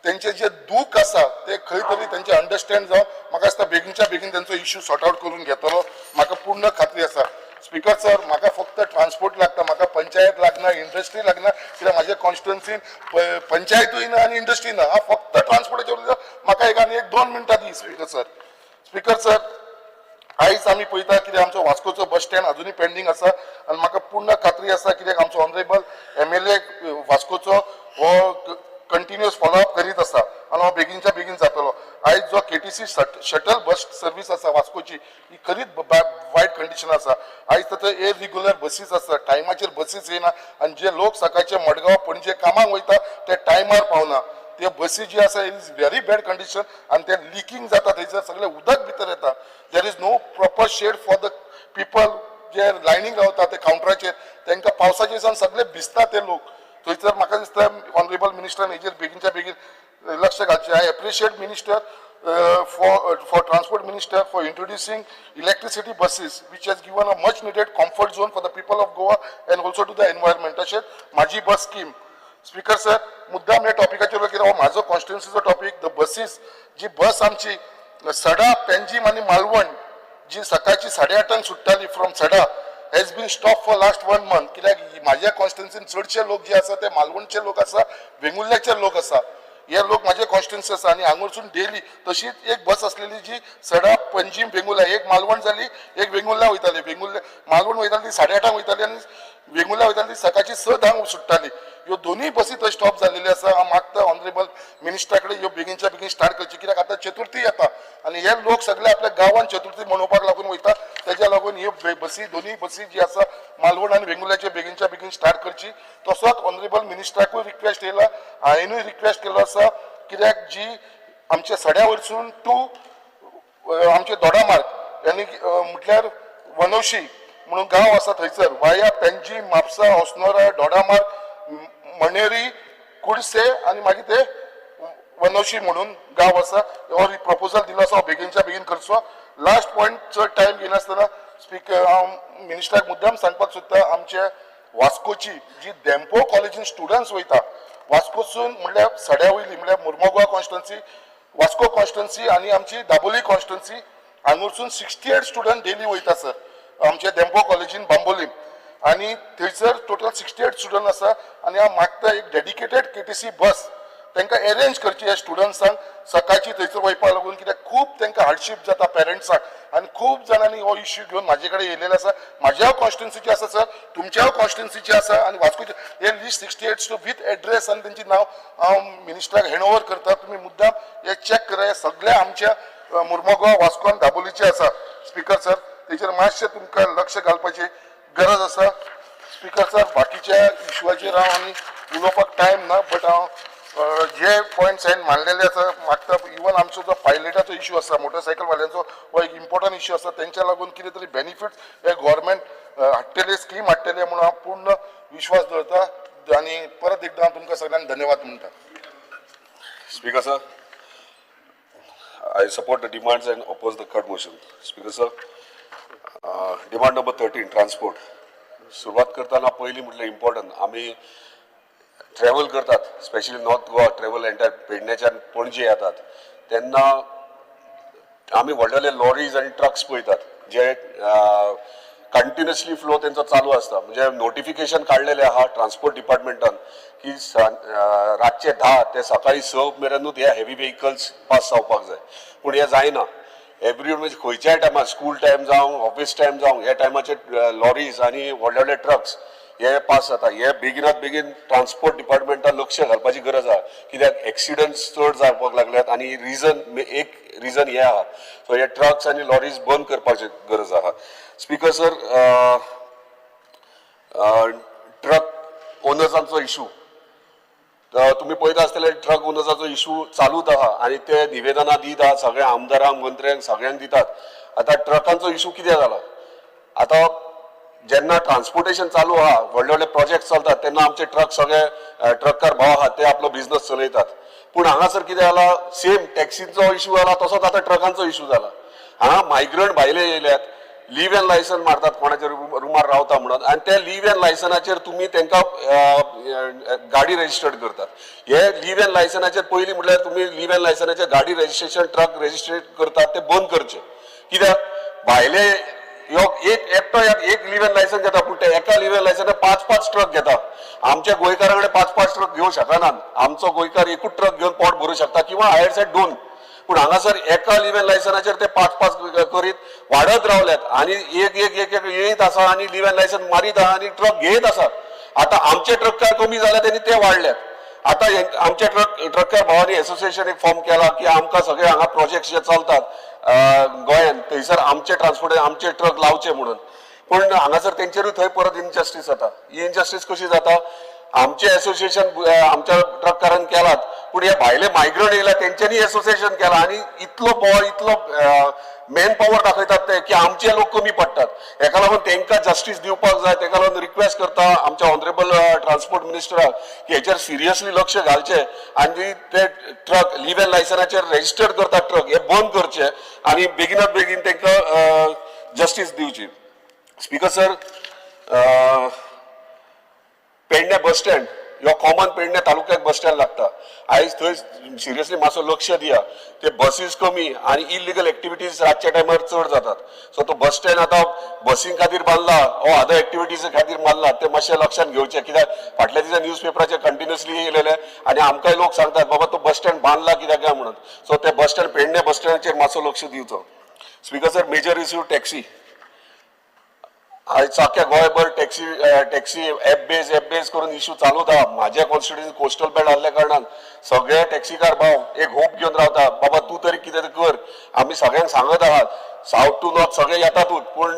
तेंचे जे दूख आसा ते खंय तरी तेंचे अंडरस्टँड जावन म्हाका दिसता बेगीनच्या बेगीन तेंचो इश्यू सॉर्ट आउट करून घेतलो म्हाका पूर्ण खात्री आसा स्पीकर सर म्हाका फक्त ट्रान्सपोर्ट लागता म्हाका पंचायत लागना इंडस्ट्री लागना कित्याक म्हाज्या कॉन्स्टिट्युन्सीन पंचायतूय ना आनी इंडस्ट्री ना हांव फक्त ट्रान्सपोर्टाचेर उलयता म्हाका एक आनी 1-2 मिनटां दी स्पीकर सर आयज आमी पळयता कितें आमचो वास्कोचो बस स्टँड अजुनूय पेंडींग आसा आनी म्हाका पूर्ण खात्री आसा कित्याक आमचो ऑनरेबल MLA वास्कोचो हो कंटिन्युअस फॉलोअप करीत आसा आनी हो बेगीनच्या बेगीन जातलो आयज जो KTC शटल बस सर्वीस आसा वास्कोची ही खरीच वायट कंडिशन आसा आयज ताचो इरेग्युलर बसीस आसा टायमाचेर बसीस येना आनी जे लोक सकाळचे मडगांव पणजे कामाक वयता ते टायमार पावना ते बसी जी आसा इज व्हेरी बॅड कंडिशन आनी ते लिकींग जाता थंयसर सगळें उदक भितर येता there is no proper shed for the people जे लायनीक रावता ते कावंटराचेर तांकां पावसाच्या दिसान सगळे भिजता ते लोक थंयसर म्हाका दिसता ऑनरेबल मिनिस्टरान हेजेर बेगीनच्या बेगीन लक्ष घालचें I appreciate minister for transport minister for introducing electricity buses which has given a much needed comfort zone for the people of Goa and also to the environment तशेंच माझी बस स्कीम स्पीकर सर मुद्दाम ह्या टॉपिकाचेर कित्याक हो म्हाजो कॉन्स्टिट्युन्सीचो topic the buses जी बस आमची सडा पेंजीम आनी मालवण जी सकाळची 8:30 सुट्टाली फ्रॉम सडा has been stopped for last 1 month कित्याक माझ्या कॉन्स्टिट्युन्सीन चडशे लोक जे आसा ते मालवणचे लोक आसा वेंगुर्ल्याचे लोक आसा हे लोक माझे कॉन्स्टिट्युन्सी आसा आनी हांगरसून डेली तशीच एक बस असलेली जी सडा पंजीम वेंगुर्ला एक मालवण जाली एक वेंगुर्ला वयताली वेंगुर्ल्या मालवण वयताली ती 8:30 वयताली आनी वेंगुर्ला वयताली ती सकाळची 6:10 सुट्टाली ह्यो दोनूय बसी थंय स्टॉप जालेली आसा हांव मागता ऑनरेबल मिनिस्टरा कडेन ह्यो बेगीनच्या बेगीन स्टार्ट करची कित्याक आतां चतुर्थी येता आनी हे लोक सगळे आपल्या गांवांत चतुर्थी मनोवपाक लागून वयता तेज्या लागून ह्यो बसी दोनूय बसी जी आसा मालवण आनी वेंगुर्ल्याचे बेगीनच्या बेगीन स्टार्ट करची तसोच ऑनरेबल मिनिस्टराकूय रिक्वेस्ट येयला हांवेनूय रिक्वेस्ट केलो आसा कित्याक जी आमच्या सड्या वयरसून टू आमचे दोडामार्ग आनी म्हटल्यार वनौशी म्हणून गांव आसा थंयसर वाया पेंजी म्हापसा ओसनोरा दोडामार्ग मणेरी कुडसे आनी मागीर ते वनौशी म्हणून गांव आसा हो प्रपोजल दिलो आसा बेगीनच्या बेगीन करचो लास्ट पॉयंट चड टायम घेनासतना स्पीकर हांव मिनिस्टराक मुद्दाम सांगपाक सोदता आमच्या वास्कोची जी डेम्पो कॉलेजीन स्टुडंट्स वयता वास्कोसून म्हणल्यार सड्या वयली म्हणल्यार मुर्मगांव कॉन्स्टिट्युन्सी वास्को कॉन्स्टिट्युन्सी आनी आमची दाबोली कॉन्स्टिट्युन्सी हांगरसून 68 स्टुडंट डेली वयता सर आमच्या डेम्पो कॉलेजीन बांबोलीम आनी थंयसर टोटल 68 स्टुडंट आसा आनी हांव मागता एक डेडिकेटेड KTC बस तांकां अरेंज करची ह्या स्टुडंट्सांक सकाळची थंयसर वयपाक लागून कित्याक खूब तांकां हार्डशीप जाता पेरंट्सांक आनी खूब जाणांनी हो इश्यू घेवन म्हाजे कडेन येयलेले आसा म्हाज्या कॉन्स्टिट्युन्सीचे आसा सर तुमच्या कॉन्स्टिट्युन्सीचे आसा आनी वास्कोचे हे लिस्ट 68 विथ एड्रेस आनी तेंची नांव हांव मिनिस्टराक हँड ओवर करता तुमी मुद्दाम हे चॅक करा हे सगळे आमच्या मुर्मगांव वास्को आनी दाबोलीचे आसा स्पीकर सर तेचेर मातशें तुमकां लक्ष घालपाची गरज आसा स्पीकर सर बाकीच्या इश्यूआचेर हांव आनी उलोवपाक टायम ना बट हांव जे पॉयंट्स हांवें मांडलेले आसा मागता इवन आमचो जो पायलटाचो इश्यू आसा मोटरसायकल वाल्यांचो हो एक इम्पॉर्टंट इश्यू आसा तेंच्या लागून कितें तरी बेनिफिट्स हे गव्हर्मेंट हाडटले स्कीम हाडटले म्हणून हांव पूर्ण विश्वास दवरता आनी परत एकदां हांव तुमकां सगळ्यांक धन्यवाद म्हणटा Speaker sir, I support the demands and oppose the cut motion. Speaker sir, demand number 13 transport. सुरुवात करताना पहिली म्हटलं इम्पॉर्टंट आम्ही ट्रॅव्हल करतात specially north Goa travel entire पेडण्याच्यान पणजे येतात तेन्ना आम्ही व्हडले लॉरीज आणि ट्रक्स पळयतात जे कंटिन्युअसली फ्लो तेंचो चालू असता म्हणजे नोटिफिकेशन काढलेले आहा ट्रान्सपोर्ट डिपार्टमेंटान की रातचे 10 ते सकाळी 6 मेरेनूच हे हेवी व्हेकल्स पास जावपाक जाय पूण हे जायना एवरी म्हणजे खंयच्याय टायमार स्कूल टायम जावं ऑफिस टायम जावं ह्या टायमाचे लॉरीज आनी व्हडले ट्रक्स हे पास जाता हे बेगिनात बेगीन ट्रान्सपोर्ट डिपार्टमेंटान लक्ष घालपाची गरज आहा कित्याक एक्सिडंट्स चड जावपाक लागल्यात आनी एक रिजन हे आहा सो हे ट्रक्स आनी लॉरीज बंद करपाची गरज आहा स्पीकर सर ट्रक ओनर्सांचो इशू तुम्ही पळयता आसतले ट्रक ओनर्साचो इशू चालूच आहा आनी ते निवेदनां दीत आहा सगळ्या आमदारांक मंत्र्यांक सगळ्यांक दितात आतां ट्रकांचो इशू कितें जाला आतां जेन्ना ट्रान्सपोर्टेशन चालू आहा व्हडले व्हडले प्रोजेक्ट चलतात तेन्ना आमचे ट्रक सगळे ट्रककार भाव आहात ते आपलो बिझनेस चलयतात. पूण हांगासर कितें जाला सेम टॅक्सीचो इशू जाला तसोच आतां ट्रकांचो इशू जाला. हांगा मायग्रंट भायले येयल्यात, लीव एन लायसन मारतात कोणाच्या रुमार रावता म्हणून आनी ते लीव एन लायसनाचेर तुमी तांकां गाडी रजिस्टर्ड करतात. हे लीव एन लायसनाचेर पयलीं म्हटल्यार तुमी लीव एन लायसनाचेर गाडी रजिस्ट्रेशन ट्रक रजिस्ट्रेट करतात ते बंद करचे. कित्याक भायले एकटो एक लीव एन लायसन घेता पूण ते एका लीव एन लायसनार 5-5 ट्रक घेता. आमच्या गोंयकारा कडेन 5-5 ट्रक घेवंक शकनात. आमचो गोंयकार एकूच ट्रक घेवन पोट भरूंक शकता किंवा हायर सायड 2. पूण हांगासर एका लीव एन लायसनाचेर ते 5-5 करीत वाडत रावल्यात आनी एक येयत आसा आनी लीव एन लायसन मारीत आहा आनी ट्रक घेयत आसा. आतां आमचे ट्रककार कमी जाल्यात आनी ते वाडल्यात. आतां आमच्या ट्रककार भावांनी एसोसिएशन एक फॉर्म केला की आमकां सगळे हांगा प्रोजेक्ट जे चलतात गोंयांत थंयसर आमचे ट्रान्सपोर्ट आमचे ट्रक लावचे म्हणून. पूण हांगासर तेंचेरूय थंय परत इनजस्टीस जाता. ही इनजस्टीस कशी जाता? आमचे एसोसिएशन आमच्या ट्रककारान केलात पूण हे भायले मायग्रंट येयला तेंच्यांनी एसोसिएशन केला आनी इतलो मॅन पॉवर दाखयतात ते की आमचे लोक कमी पडटात. हेका लागून तांकां जस्टीस दिवपाक जाय. ताका लागून रिक्वेस्ट करता आमच्या ऑनरेबल ट्रान्सपोर्ट मिनिस्टराक की हेचेर सिरियसली लक्ष घालचे आनी ते ट्रक लीव एन लायसनाचेर रजिस्टर्ड करतात ट्रक हे बंद करचे आनी बेगिनात बेगीन तांकां जस्टीस दिवची. Speaker sir, Pedne bus stand ह्यो कॉमन पेडणे तालुक्याक बस स्टँड लागता. आयज थंय सिरियसली मातसो लक्ष दिया. ते बसीस कमी आनी इलिगल एक्टिविटीज रातच्या टायमार चड जातात. सो तो बस स्टँड आतां बसीं खातीर बांदला ओ अदर एक्टिविटीज खातीर बांदला ते मातशें लक्षात घेवचें. कित्याक फाटल्या दिसा न्यूज पेपराचेर कंटिन्युअसली येयलेले आनी आमकांय लोक सांगतात बाबा तो बस स्टँड बांदला कित्याक काय म्हणून. सो ते बस स्टँड पेडणे बस स्टँडाचेर मातसो लक्ष दिवचो. Speaker sir, major issue taxi. आयज आख्या गोंयभर टॅक्सी एप बेज करून इश्यू चालू आहा. म्हाज्या कॉन्स्टिट्युएन्सी कोस्टल बेल्ट आसल्या कारणान सगळे टॅक्सीकार भाव एक होप घेवन रावता बाबा तूं तरी कितें कर. आमी सगळ्यांक सांगत आहात सावथ टू नॉर्थ सगळे येतातूच पूण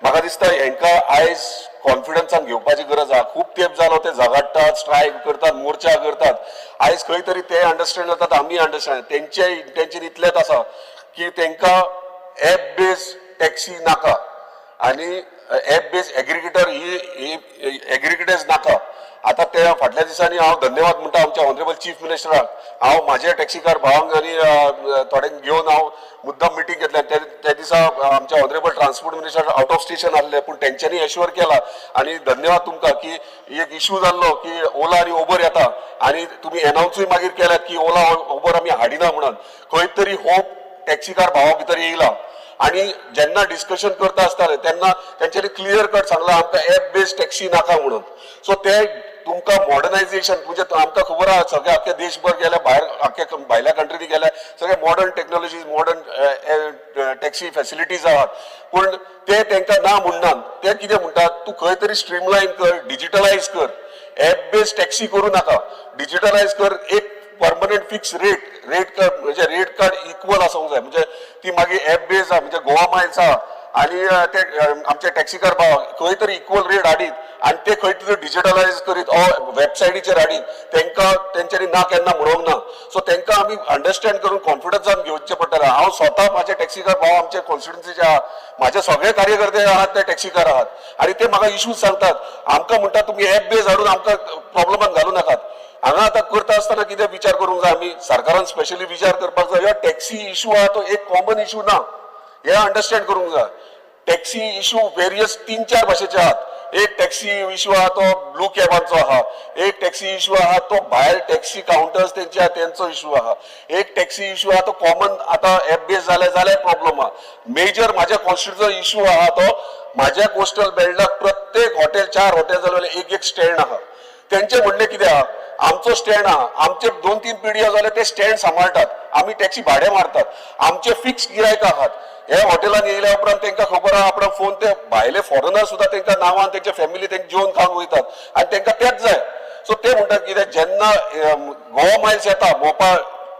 म्हाका दिसता हेंकां आयज कॉन्फिडन्सान घेवपाची गरज आहा. खूब तेंप जालो ते झगडटात, स्ट्रायक करतात, मोर्चा करतात. आयज खंय तरी ते अंडरस्टँड जातात, आमी अंडरस्टँड. तेंचे इंटेन्शन इतलेंच आसा की तांकां एप बेज टॅक्सी नाका आनी एप बेज एग्रिगेटर ही एग्रिगेटर्स नाका. आतां ते फाटल्या दिसांनी हांव धन्यवाद म्हणटा आमच्या ऑनरेबल चीफ मिनिस्टराक. हांव म्हाज्या टॅक्सीकार भावांक आनी थोड्यांक घेवन हांव मुद्दम मिटींग घेतलें. त्या दिसा आमच्या honourable transport minister out of station आसले पूण तेंच्यांनी एश्युअर केला आनी धन्यवाद तुमकां की एक इश्यू जाल्लो की ओला आनी उबर येता आनी तुमी एनावन्सूय मागीर केल्यात की ओला उबर आमी हाडिना म्हणून. खंय तरी होप टॅक्सीकार भावा भितर येयला. आणि जेन्ना डिस्कशन करता आसताले तेन्ना तेंच्यांनी क्लियर कट सांगला आमकां एप बेज टॅक्सी नाका म्हणून. सो ते तुमकां मॉडर्नायझेशन म्हणजे आमकां खबर आहा सगळे आख्या देशभर गेल्या भायर आख्या भायल्या कंट्रीनी गेल्या सगळे modern technologies modern taxi facilities आहात पूण ते तांकां ना म्हणनात. ते कितें म्हणटात तूं खंय तरी स्ट्रीमलायन कर, डिजिटलायज कर. एप बेज टॅक्सी करूं नाका, डिजिटलायज कर. एक परमनंट फिक्स रेट म्हणजे रेट कार्ड इक्वल आसूंक जाय. म्हणजे ती मागीर एप बेज आहा म्हणजे गोवा मायल्स आहा आनी ते आमचे टॅक्सीकार भाव खंय तरी इक्वल रेट हाडीत आनी ते खंय तरी डिजिटलायज करीत वेबसायटीचेर हाडीत तांकां तेंच्यांनी ना केन्ना म्हणूंक ना. सो तांकां आमी अंडरस्टँड करून कॉन्फिडन्स जावन घेवचें पडटलें. हांव स्वता म्हाजे टॅक्सीकार भाव आमचे कॉन्स्टिट्युएन्सीचे आहा, म्हाजे सगळे कार्यकर्ते आहात ते टॅक्सीकार आहात आनी ते म्हाका इश्यूज सांगतात. आमकां म्हणटा तुमी एप बेज हाडून आमकां प्रॉब्लमान घालूं नाकात. हांगा आतां करता आसतना कितें विचार करूंक जाय आमी सरकारान स्पेशली विचार करपाक जाय. ह्यो टॅक्सी इश्यू आहा तो एक कॉमन इश्यू ना हे अंडरस्टँड करूंक जाय. टॅक्सी इश्यू वेरियस 3-4 भाशेचे आहात. एक टॅक्सी इश्यू आहा तो ब्लू कॅबांचो आहा, एक टॅक्सी इश्यू आहा तो भायर टॅक्सी काउंटर्स तेंचो इश्यू आहा, एक टॅक्सी इश्यू आहा तो कॉमन आतां एप बेज जाल्यार प्रॉब्लम आहा. मेजर म्हाज्या कॉन्स्टिट्युएन्सीचो इश्यू आहा तो म्हाज्या कोस्टल बेल्टाक प्रत्येक हॉटेल 4 हॉटेल जाल्यार एक स्टँड आहा. तेंचे म्हणणें कितें आहा आमचो स्टँड आहा, आमचे 2-3 पिढयो जाल्यार ते स्टँड सांबाळटात, आमी टॅक्सी भाडे मारतात, आमचे फिक्स गिरायक आहात. हे हॉटेलान येयल्या उपरांत तांकां खबर आहा आपणाक फोन ते भायले फॉरेनर सुद्दां तांकां नांवान तेंच्या फॅमिली तांकां जेवण खावन वयतात आनी तांकां तेच जाय. सो ते म्हणटात कितें जेन्ना गोवा मायल्स येता मोपा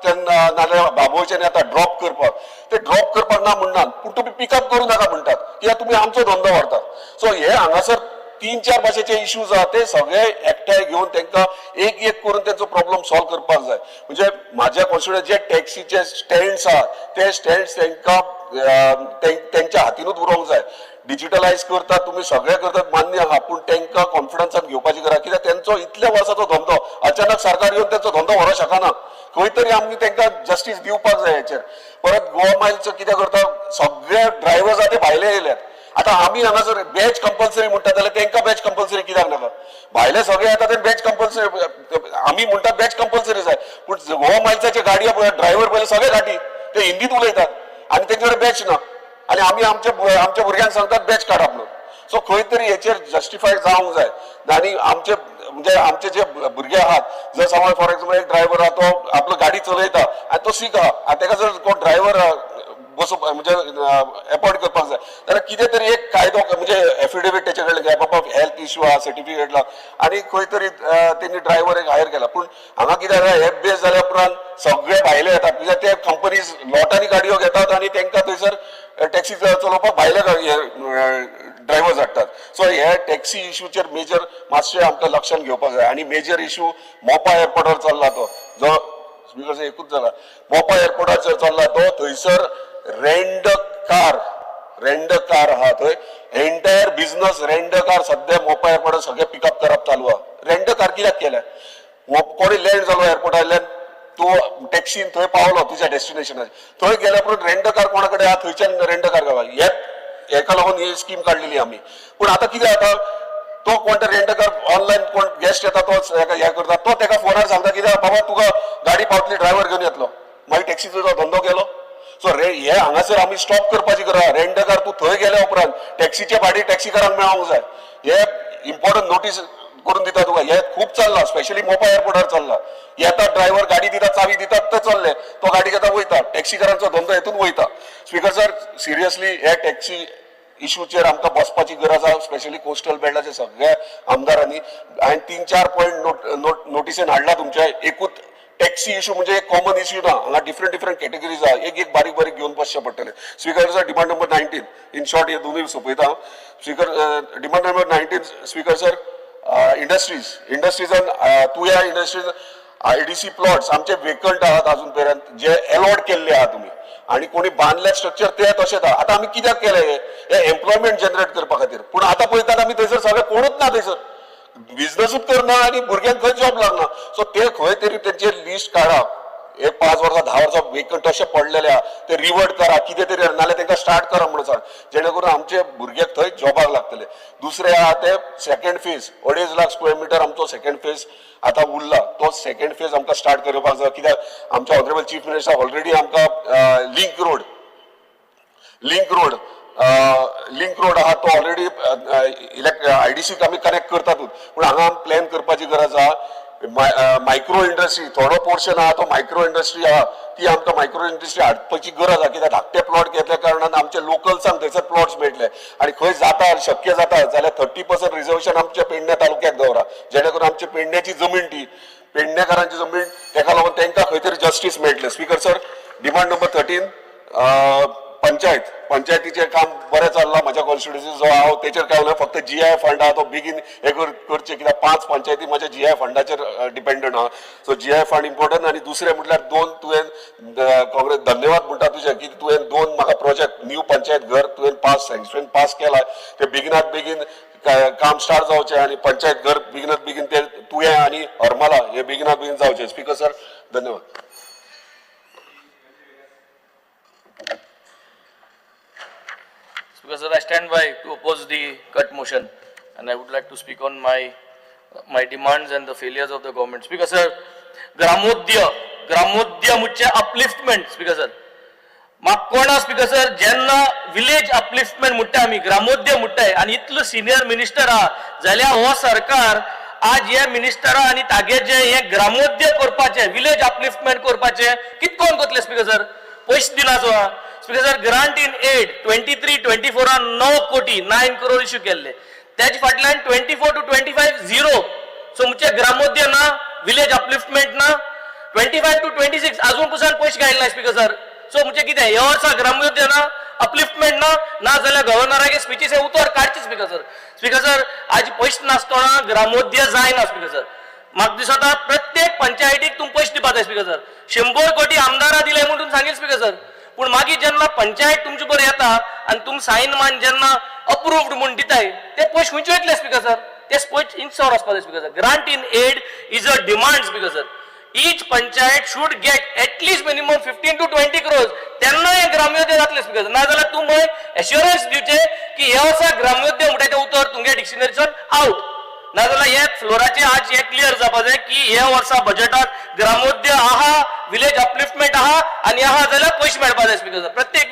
तेन्ना नाल्यार बाबोळच्यान येता ड्रॉप करपाक ते ड्रॉप करपाक ना म्हणनात पूण तुमी पिकअप करूं नाका म्हणटात कित्याक तुमी आमचो धंदो व्हरतात. सो हे हांगासर 3-4 भाशेचे इश्यूज आहा ते सगळे एकठांय घेवन तांकां एक करून तेंचो प्रॉब्लेम सॉल्व करपाक जाय. म्हणजे म्हाज्या कॉन्स्टिट्युएन्सी जे टॅक्सीचे स्टँड्स आहा ते स्टँड्स तांकां तेंच्या हातीनूच उरोवंक जाय. डिजिटलायज करतात, तुम्ही सगळे करतात मान्य आहा, पण तांकां कॉन्फिडन्सान घेवपाची गरज, कित्याक त्यांचो इतल्या वर्साचो धंदो अचानक सरकार येवन त्यांचो धंदो व्हरोंक शकना. खंय तरी आमी तांकां जस्टीस दिवपाक जाय हेचेर. परत गोवा मायल्सचो कितें करता, सगळे ड्रायव्हर्स आहा ते भायले येयल्यात. आता आमी हांगासर बॅच कंपल्सरी म्हणटा जाल्यार तांकां बॅच कंपल्सरी कित्याक नाका? भायले सगळे येता ते बॅच कंपल्सरी, आमी म्हणटा बॅच कंपल्सरी जाय, पूण गोवा मायल्साचे गाडये ड्रायव्हर पयले सगळे घाटी ते हिंदीत उलयतात आणि तेंचे कडेन बॅच ना, आणि आमी आमच्या भुरग्यांक सांगतात बॅच काडप म्हणून. सो खंय तरी हेचेर जस्टिफाय जावंक जाय. आणि आमचे जे भुरगे आहात, जर समज फॉर एक्झाम्पल एक ड्रायव्हर आहा तो आपलो गाडी चलयता आनी तो सीख आहा, आनी ताका जर कोण ड्रायव्हर बसोवपाक म्हणजे अपॉइंट करपाक जाय जाल्यार कितें तरी एक कायदो म्हणजे एफिडेविट तेचे कडेन घ्या, बाबा हेल्थ इश्यू आहा, सर्टिफिकेट ला, आणि खंय तरी तेणी ड्रायव्हर एक हायर केला. पूण हांगा कितें जाता, एप बेस जाल्या उपरांत सगळे भायले येतात, कित्याक ते कंपनीज लॉटांनी गाडयो घेतात आणि तांकां थंयसर टॅक्सी चलोवपाक भायले ड्रायव्हर्स हाडटात. सो हे टॅक्सी इश्यूचेर मेजर मातशें आमकां लक्षांत घेवपाक जाय. आणि मेजर इश्यू मोपा एअरपोर्टार चल्ला तो, जो स्पीकर एकूच जाला, मोपा एअरपोर्टाचेर चल्ला तो, थंयसर रेंट कार आहा थंय, एंटायर बिझनस रेंट कार सध्या मोपा एअरपोर्टार सगळे पिकअप करप चालू आहा. रेंट कार कित्याक केल्या? कोणी लँड जालो एअरपोर्टार, तूं टॅक्सीन थंय पावलो तुज्या डेस्टिनेशनार, थंय गेल्या उपरांत रेंट कार कोणा कडेन आहा थंयच्यान रेंट कार घेवपाक, हेका लागून ही स्कीम काडलेली आमी. पूण आतां कितें जाता, तो कोण रेंट कार ऑनलायन कोण गेस्ट येता तो हे करता, तो ताका फोनार सांगता कित्याक बाबा तुका गाडी पावतली, ड्रायव्हर घेवन येतलो, मागीर टॅक्सीचो धंदो केलो. सो हे हांगासर आमी स्टॉप करपाची गरज. रेंट कार तूं थंय गेल्या उपरांत टॅक्सीचे भाडी टॅक्सीकारांक मेळोंक जाय. हे इम्पॉर्टंट नोटीस करून दिता तुका. हे खूब चल्ला, स्पेशली मोपा एअरपोर्टार चल्ला. येता ड्रायव्हर गाडी दितात, चावी दितात, ते चल्ले, तो गाडी घेता वयता, टॅक्सीकारांचो धंदो हेतून वयता. स्पीकर सर, सिरियसली हे टॅक्सी इश्यूचेर आमकां बसपाची गरज आहा, स्पेशली कोस्टल बेल्टाच्या सगळ्या आमदारांनी. हांवें 3-4 पॉयंट नोटिसेन हाडला तुमच्या. एकूच टॅक्सी इश्यू म्हणजे एक कॉमन इश्यू ना, हांगा डिफरंट कॅटेगरीज आहा, एक बारीक घेवन बसचें पडटलें. Speaker sir, demand number 19, in short हे दोनूय सोंपयता हांव. Speaker, demand number 19, speaker sir, इंडस्ट्रीजान तुया इंडस्ट्रीज IDC प्लॉट्स आमचे वेकंट आहात अजून पर्यंत, जे अलॉट केल्ले आहात तुमी, आणि कोणी बांधले स्ट्रक्चर ते तशेंच आहा. आतां आमी कित्याक केले हे एम्प्लॉयमेंट जनरेट करपा खातीर, पूण आतां पळयतात आमी थंयसर सगळे कोणूच ना, थंयसर बिझनसूच करना आणि भुरग्यांक खंय जॉब लागना. सो ते खंय तरी तेंचे लिस्ट काडा, एक 5 वर्सां 10 वर्सां वेकंट अशे पडलेले आहा, ते रिवर्ट करा, कितें तरी नाल्यार तांकां स्टार्ट करा म्हणून सांग, जेणे करून आमचे भुरग्याक थंय जॉबाक लागतले. दुसरे आहा ते second phase, 2.5 lakh square metre आमचो सेकंड फेज आतां उरला, तो सेकंड फेज आमकां स्टार्ट करपाक जाय. कित्याक आमच्या ऑनरेबल चीफ मिनिस्टर ऑलरेडी आमकां लिंक रोड आहा तो ऑलरेडी IDC आमी कनेक्ट करतातूच, पूण हांगा प्लॅन करपाची गरज आहा. मायक्रो इंडस्ट्री थोडो पोर्शन आहा तो मायक्रो इंडस्ट्री आहा, ती आमकां मायक्रो इंडस्ट्री हाडपाची गरज आहा. कित्याक धाकटे प्लॉट घेतल्या कारणान आमचे लोकल्सांक थंयसर प्लॉट्स मेळटले, आणि खंय जाता शक्य जाता जाल्यार 30% रिजर्वेशन आमच्या पेडण्या तालुक्याक दवरा, जेणे करून आमची पेडण्याची जमीन ती पेडणेकारांची जमीन, ताका लागून तांकां खंय तरी जस्टीस मेळटले. स्पीकर सर, डिमांड नंबर 13, पंचायतीचें काम बरें चल्लां म्हज्या कॉन्स्टिट्युन्सी जो हांव तेचेर काय उलयना, फक्त GI फंड आहा तो बेगीन हे करचे, कित्याक 5 पंचायती म्हज्या GI फंडाचेर डिपेंडंट आहा. So GI fund important. आणि दुसरें म्हटल्यार 2 तुवें काँग्रेस धन्यवाद म्हणटा तुजे, की तुवें 2 म्हाका प्रोजेक्ट न्यू पंचायत घर तुवें सँक्शन पास केला, ते बेगिनात बेगीन काम स्टार्ट जावचें, आणि पंचायत घर बेगिनात बेगीन ते तुवें आणि हरमला हे बेगिनात बेगीन जावचें. स्पीकर सर, धन्यवाद. Because sir, I stand by to oppose the cut motion, and I would like to speak on my demands and the failures of the government. Speaker sir, ग्रामोद्य मुझे अपलिफ्टमेंट. स्पीकर सर, म्हाका कोणा speaker sir जेन्ना village upliftment म्हणटा आमी ग्रामोद्य म्हणटाय, आनी इतलो senior minister आहा जाल्यार हो सरकार आज हे मिनिस्टर आनी तागे जे हे ग्रामोद्य करपाचे, विलेज अपलिफ्टमेंट करपाचे कितकोन करतले स्पीकर सर? पयशे दिनाचो आहा. Speaker sir, grant in aid 23-24 9 कोटी 9 करोड इश्यू केल्ले, त्याची फाटल्यान 24 to 25 0. सो मुझे ग्रामोद्य ना, विलेज अपलिफ्टमेंट ना, 25 to 26 अजून पुसान पयशे घायले स्पीकर सर. सो मुझे कितें ह्या वर्सा ग्रामोद्य ना, अपलिफ्टमेंट ना जाल्यार गव्हर्नराचे स्पिचीचे उतर काडचे स्पीकर सर. स्पीकर सर, आज पयशे नासतना ग्रामोद्य जायना स्पीकर सर. म्हाका दिसता प्रत्येक पंचायतीक तुम पयशे दिवपाक जाय स्पीकर सर. 100 कोटी आमदारां दिले म्हणून सांगेल स्पीकर सर, पूण मागीर जेन्ना पंचायत तुमचे बरोबर येता आनी तुमी सायन मान जेन्ना अप्रूव्ड म्हूण दिताय ते पयशे खंयचे वयतले स्पीकर सर ते पयशे इन्स्टॉर वचपा जाय speaker sir grant in aid is a demand speaker sir each panchayat should get at least minimum 15 to 20 crores त्यांना हे ग्रामयोद्या जातले स्पीकर नाजाल्यार तूं मय एश्युरन्स दिवचे की हे वर्सा ग्रामयोद्या म्हणटा ते उतर तुमगे डिक्शनरीच्यान आउट नाजाल्यार हे फ्लोराचे आज हे क्लियर जावपा जाय की हे वर्सा बजेटात ग्रामोद्योग आहा विलेज अपलिफ्टमेंट आहा आनी आहा जाल्यार पयशे मेळपा जाय स्पीकर सर प्रत्येक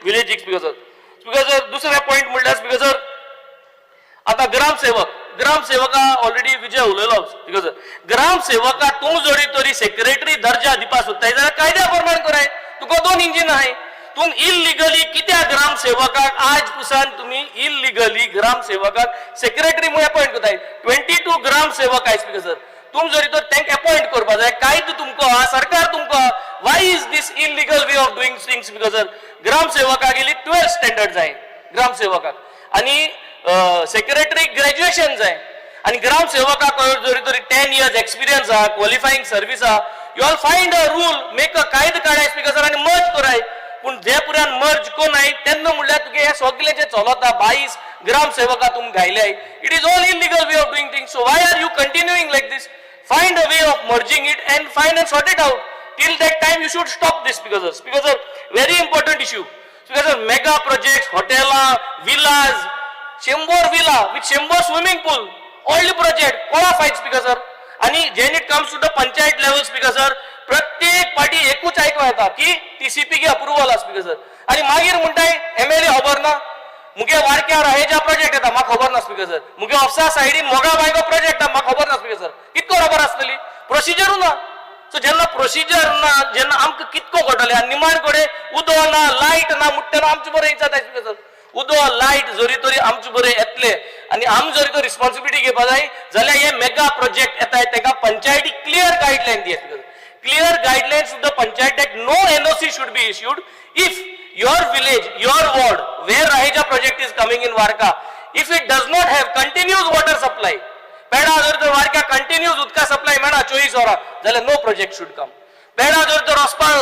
विलेजीक स्पीकर सर दुसरे पॉयंट म्हणल्यार स्पीकर सर आता ग्रामसेवका ऑलरेडी विजय उलयलो स्पीकर सर ग्रामसेवका तूं जोडी तरी सेक्रेटरी दर्जा दिवपाक सोदताय जाल्यार कायद्या प्रमाण कराय तुका 2 इंजीन आहाय तूं इल्लिगली कित्याक ग्रामसेवकाक आज पुसान तुम्ही इल्लिगली ग्रामसेवकाक सेक्रेटरी म्हणून अपॉइंट करताय 22 ग्रामसेवक आहाय स्पीकर सर तुम जरी तर तांकां अपॉइंट करपा जाय कायदो तुमको हा सरकार तुमको why is this illegal way of doing things speaker sir ग्रामसेवकाक गेली 12 स्टँडर्ड जाय ग्रामसेवकाक आनी सेक्रेटरी ग्रॅज्युएशन जाय आणि ग्रामसेवकाक जरी तरी 10 years एक्सपिरियन्स आहा क्वॉलिफायिंग सर्व्हिस आहा you all find a rule make a कायदो काडाय स्पीकर सर आनी मर्ज कराय पूण जे पुरान मर्ज कोनाय तेन्ना म्हणल्यार तुगे हे सगळे जे चलता 22 ग्रामसेवका तुम घायले it is all illegal way of doing things so why are you continuing like this find a way of merging it and find and sort it out till that time you should stop this speaker sir very important issue speaker sir mega project हॉटेलां villas 100 villa with 100 swimming pool all project कोणा fight speaker sir आणि जेन it comes to the panchayat level speaker sir प्रत्येक party एकूच आयकूं येता की TCP गे approval आहा स्पीकर सर आणि मागीर म्हणटाय एमएलए खबर ना मुगे वारक्यार हे प्रोजेक्ट येता म्हाका खबर ना स्पीकर सर मुगे ऑफिसा सायडीन मोगा बायगो प्रोजेक्ट म्हाका खबर ना स्पीकर सर कितको खबर आसतली प्रोसिजरू ना सो जेन्ना प्रोसिजर ना जेन्ना आमकां कितको घडटले आनी निमाण कडेन उदो ना लायट ना म्हणटा आमचे बरें जाता स्पीकर सर उदो लायट जरी तरी आमचे बरे येतले आणि आम जरी तो रिस्पॉन्सिबिलिटी घेवपा जाय जाल्यार हे मेगा प्रोजेक्ट येताय तेका पंचायती क्लियर गायडलायन दिया clear guidelines of the panchayat that no NOC should be issued if your village your ward where Raheja project is coming in Varca if it does not have continuous water supply पेडा जर तर वार्का continuous उदका supply मेळना 24 वरां जाल्यार no project should कम पेडा जर तर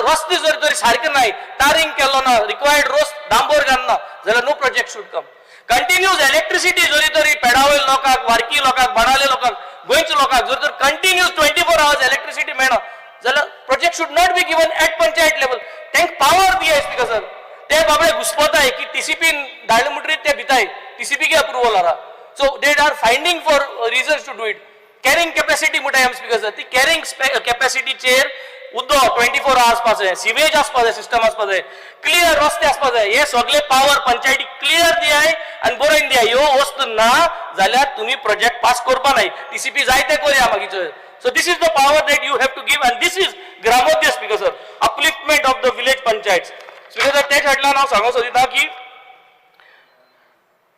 रस्ते जर तरी सारखे नाही टारिंग केलो ना रिक्वायर्ड रोज डांबोर घालना जाल्यार no project should come continuous electricity जरी तरी पेडावयल लोकांक वारकी लोकांक बाणाले लोकांक गोंयच्या लोकांक जर तर कंटिन्यूअस 24 hours इलेक्ट्रिसिटी मेळना जाल्यार project should not be given at panchayat level तांकां पावर दिया स्पीकर सर ते बाबडे घुसपताय की टीसीपी धाडले म्हणटरीत ते भिताय टीसीपी गे अप्रुवल आहा so they are finding for reasons to do it carrying capacity म्हणटा स्पीकर सर ती कॅरिंग कॅपॅसिटीचेर उदो 24 hours आसपा जाय सिवेज आसपा जाय सिस्टम आसपा जाय क्लियर रस्ते आसपा जाय हे सगळे पावर पंचायती क्लियर दियाय आनी बरोवन दियाय ह्यो वस्त ना जाल्यार तुम्ही प्रोजेक्ट पास करपा नाय टीसीपी जाय ते करया मागीर so this is the power that you have to give and this is ग्रामोद्योग speaker sir upliftment of the village panchayat speaker sir ते फाटल्यान हांव सांगूंक सोदिता की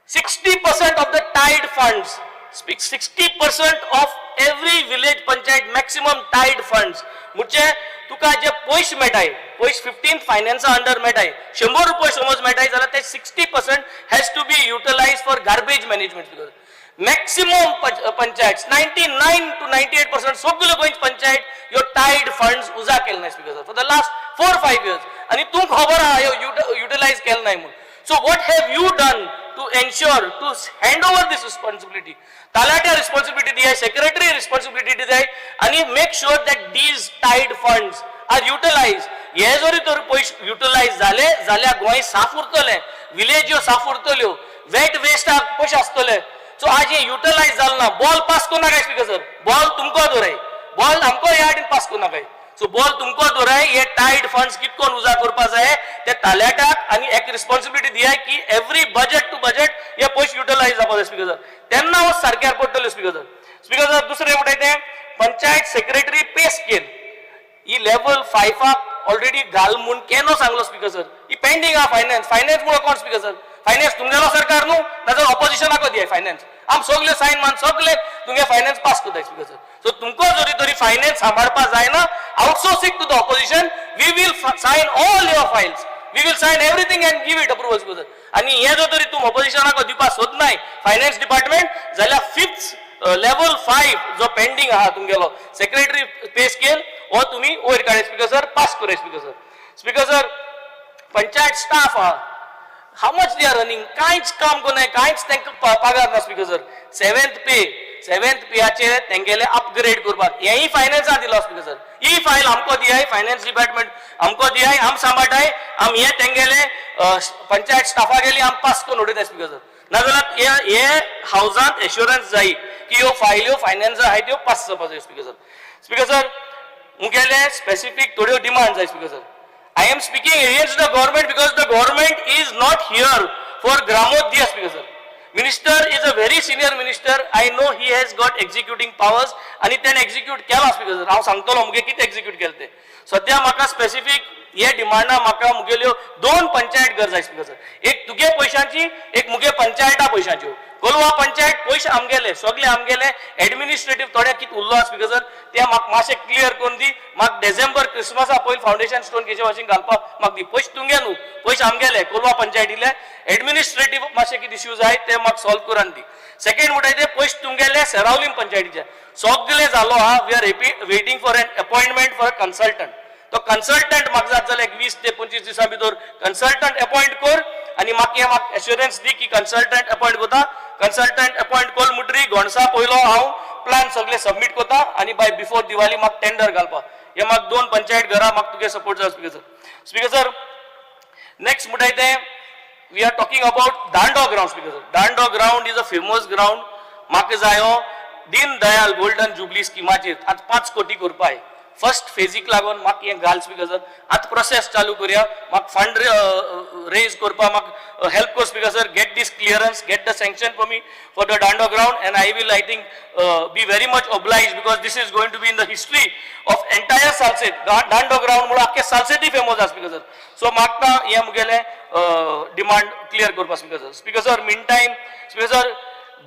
60% of the tide funds, 60% of every village panchayat maximum tide funds. म्हणजे तुका जे पयशे मेळटाय पयशे 15th फायनान्स अंडर मेळटाय 100 रुपये समज मेळटाय जाल्यार ते 60% has to be utilised for garbage management maximum panchayat 99 to 98% सगळे गोंयचे पंचायत ह्यो टायड फंड्स उजा केले नाय speaker for the last 4-5 years आणि तुमकां खबर आहा ह्यो युटिलायज केले नाय म्हणून so what have you done to ensure to hand over this responsibility talatia responsibility diya secretary responsibility diya and make sure that these tide funds are utilized ye jori tor पैसे utilize zale जाल्या गोय साफ उरतले village साफ उरतल्यो wet waste पैसे आसतले so आज हे युटिलाइज जालना बॉल पास कोना काय स्पीकर सर बॉल तुमको दोराय बॉल हमको यार्डीन पास कोना काय सो बॉल तुमको दोराय हे टाइड फंड्स कितकोन उजा करपा जाय ते ताल्याटाक आणि एक रिस्पॉन्सिबिलिटी दिया की एवरी बजेट टू बजेट हे पैसे युटिलाइज जावपा जाय स्पीकर सर तेन्ना हो सारक्यार पडटले स्पीकर सर दुसरे म्हणटा ते पंचायत सेक्रेटरी पे स्केल ही लेवल 5 ऑलरेडी घाल म्हूण केनो सांगलो स्पीकर सर ही पेंडिंग आहा फायनान्स मुळे कोण स्पीकर सर फायनान्स तुमगेलो सरकार न्हू नाजाल्यार ऑपोजिशनाक दिया फायनान्स आम सगळे सायन मान सगळे तुमगे फायनान्स पास करताय स्पीकर सर सो तुमको जरी तरी फायनान्स सांबाळपा जायना outsourcing to the opposition we will sign all your files we will sign everything and give it approval speaker sir आणि हे जो तरी तुम ऑपोजिशनाक दिवपा सोदनाय फायनान्स डिपार्टमेंट जाल्यार 5th लेवल 5 जो पेंडिंग आहा तुमगेलो सेक्रेटरी पे स्केल हो तुम्ही वयर काडे स्पीकर सर पास करे स्पीकर सर पंचायत स्टाफ आहा how much they are running कांयच काम कोनाय कांयच तांकां पगार ना स्पीकर सर सेवेंथ पेयाचेर तेंगेले अपग्रेड करपाक हेय फायनान्सान दिलो स्पीकर सर ही फायल हमको दियाय फायनान्स डिपार्टमेंट हमको दियाय हम सांबाळटाय हम हे तेंगेले पंचायत स्टाफा गेली हम पास करून उडयताय स्पीकर सर नाजाल्यार हे हावजांत एश्युरन्स जायी की ह्यो फायल्यो फायनान्स आहाय त्यो पास जावपाक जाय स्पीकर सर मुगेले स्पेसिफीक थोड्यो डिमांड जाय speaker sir I am speaking against the government because the government is not here for Gramodaya speaker sir. Minister is a very senior minister. I know he has got executing powers and he can execute केला speaker sir. हांव सांगतलो मुगे कितें execute केले ते. सध्या म्हाका specific हे डिमांडा म्हाका मुगेल्यो 2 पंचायत घर जाय स्पीकर सर. एक तुगे पयशांची एक मुगे पंचायता पयशांच्यो. कोलवा पंचायत पयशे आमगेले सगळे आमगेले एडमिनिस्ट्रेटिव्ह थोडे कितें उरलो स्पीकर सर ते म्हाका मातशें क्लियर करून दी म्हाका डिसेंबर क्रिसमसा पयलीं फावंडेशन स्टोन केचे भाशेन घालपाक म्हाका दी पयशे तुंगे न्हू पयशे आमगेले कोलवा पंचायतीले एडमिनिस्ट्रेटिव्ह मातशे कितें इश्यूज जाय ते म्हाका सॉल्व करून दी सेकंड म्हणटा ते पयशे तुंगेले सेरावलीम पंचायतीचे सगळे जालो आहा we are waiting for an appointment for a consultant तो कन्सल्टंट म्हाका जाता जाल्यार 20 ते 25 दिसां भितर कन्सल्टंट अपॉइंट कर आनी म्हाका एश्युरन्स दी की कन्सल्टंट अपॉइंट करता कन्सल्टंट अपॉइंट कोल म्हणटरी घोणसा पयलो हांव प्लान सगळे सबमीट करता आनी बाय बिफोर दिवाळी म्हाका टेंडर घालपाक हे म्हाका 2 पंचायत घरां म्हाका तुगे सपोर्ट जाय स्पीकर सर नेक्स्ट म्हणटाय ते वी आर टॉकिंग अबाउट दांडो ग्राउंड स्पीकर सर दांडो ground is a famous ground म्हाका जायो दीन दयाल गोल्डन जुबली स्किमाचेर आतां 5 कोटी करपाय फर्स्ट फेजीक लागून म्हाका हें घाल स्पीकर सर आतां प्रोसेस चालू करया म्हाका फंड रेज करपाक म्हाका हेल्प कर speaker sir get these clearance get the sanction for me for the Dando ground and I will I think be very much oblige because this is going to be in the history of entire Salcete Dando ground म्हणून आख्खे सालसेटी famous आसा speaker sir so म्हाका हें मुगेलें demand clear करपाक speaker sir mean time speaker sir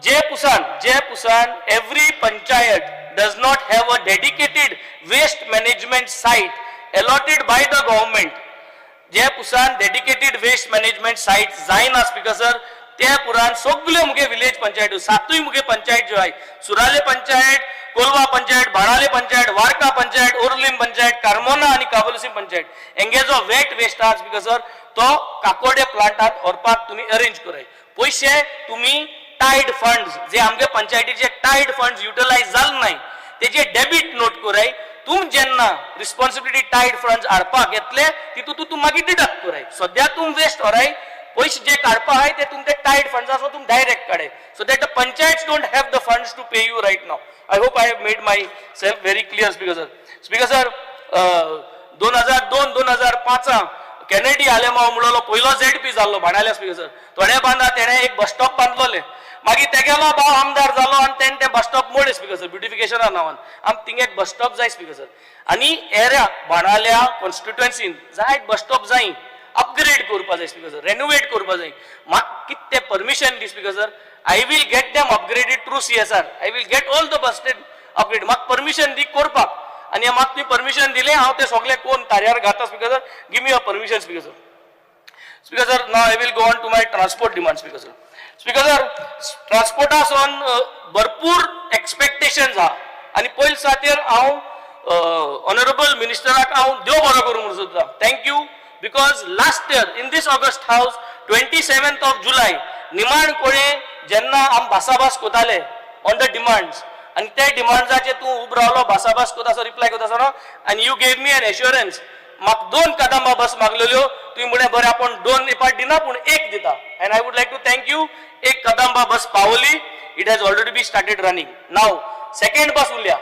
जे पुसान every panchayat does not have a dedicated waste management site allotted by the government जे पुसान dedicated waste management site जायना स्पीकर सर ते पुरान सगळे मुगे विलेज पंचायत 7 मुगे पंचायत ज्यो आहाय सुराले पंचायत कोलवा पंचायत बाणाले पंचायत वार्का पंचायत ओरलीम पंचायत कार्मोना आनी काबोलसीम पंचायत हेंगे जो वेट वेस्ट आहा स्पीकर सर तो काकोडे प्लांटात व्हरपाक तुमी अरेंज कराय पयशे तुमी टाइड फंड्स जे आमगे पंचायतीचे टाइड फंड्स युटिलाइज जाले नाही तेजे डेबिट नोट कराय तुम जेन्ना रिस्पॉन्सिबिलिटी टाइड फंड्स हाडपाक घेतले तितून तूं मागीर डिडक्ट कराय सद्या तुम वेस्ट हराय पयशे जे काडपा आहाय ते तुम ते टाइड फंड्स आसा तुम डायरेक्ट काडाय so that the panchayat don't have the funds to pay you right now I hope I have made myself very clear speaker sir 2002-2005 Kennedy Alemao म्हणलो पयलो ZP जाल्लो भाणाल्या स्पीकर सर थोड्या बांदा तेणे एक बस स्टॉप बांदलोले मागीर तेगेलो भाव आमदार जालो आनी तेणे ते बस स्टॉप मोडले स्पीकर सर ब्युटिफिकेशना नांवान आमकां थिंगा एक बस स्टॉप जाय स्पीकर सर आनी एरिया बाणाल्या कॉन्स्टिट्युएन्सीन जाय बस स्टॉप जाय अपग्रेड करपा जाय स्पीकर सर रेनोवेट करपा जाय म्हाका कितें ते परमिशन दी speaker sir I will get them upgraded through CSR I will get all the bus stop upgrade म्हाका परमिशन दी करपाक आनी म्हाका तुमी परमिशन दिले हांव ते सगळे कोण तार्यार घाता speaker sir give me a permission speaker sir now I will go on to my transport demand speaker sir ट्रान्सपोर्टासून भरपूर एक्सपेक्टेशन्स आहा आनी पयले सातेर हांव ऑनरेबल मिनिस्टराक हांव देव बरो करूं म्हणून सोदता thank you because last year in this August house 27th of July निमाण कोळे जेन्ना आम भासाभास कोताले ऑन द डिमांड्स आणि त्या डिमांड्साचे तू उब रावलो भासाभास कोतासो रिप्लाय कोतासो आणि you gave me an assurance म्हाका 2 कदंबा बस मागलेल्यो तुम्ही म्हणे बरें आपण 2 पार्ट दिना पूण 1 दिता and I would like to thank you एक कदंबा बस पावली it has already be started running now second bus उरल्या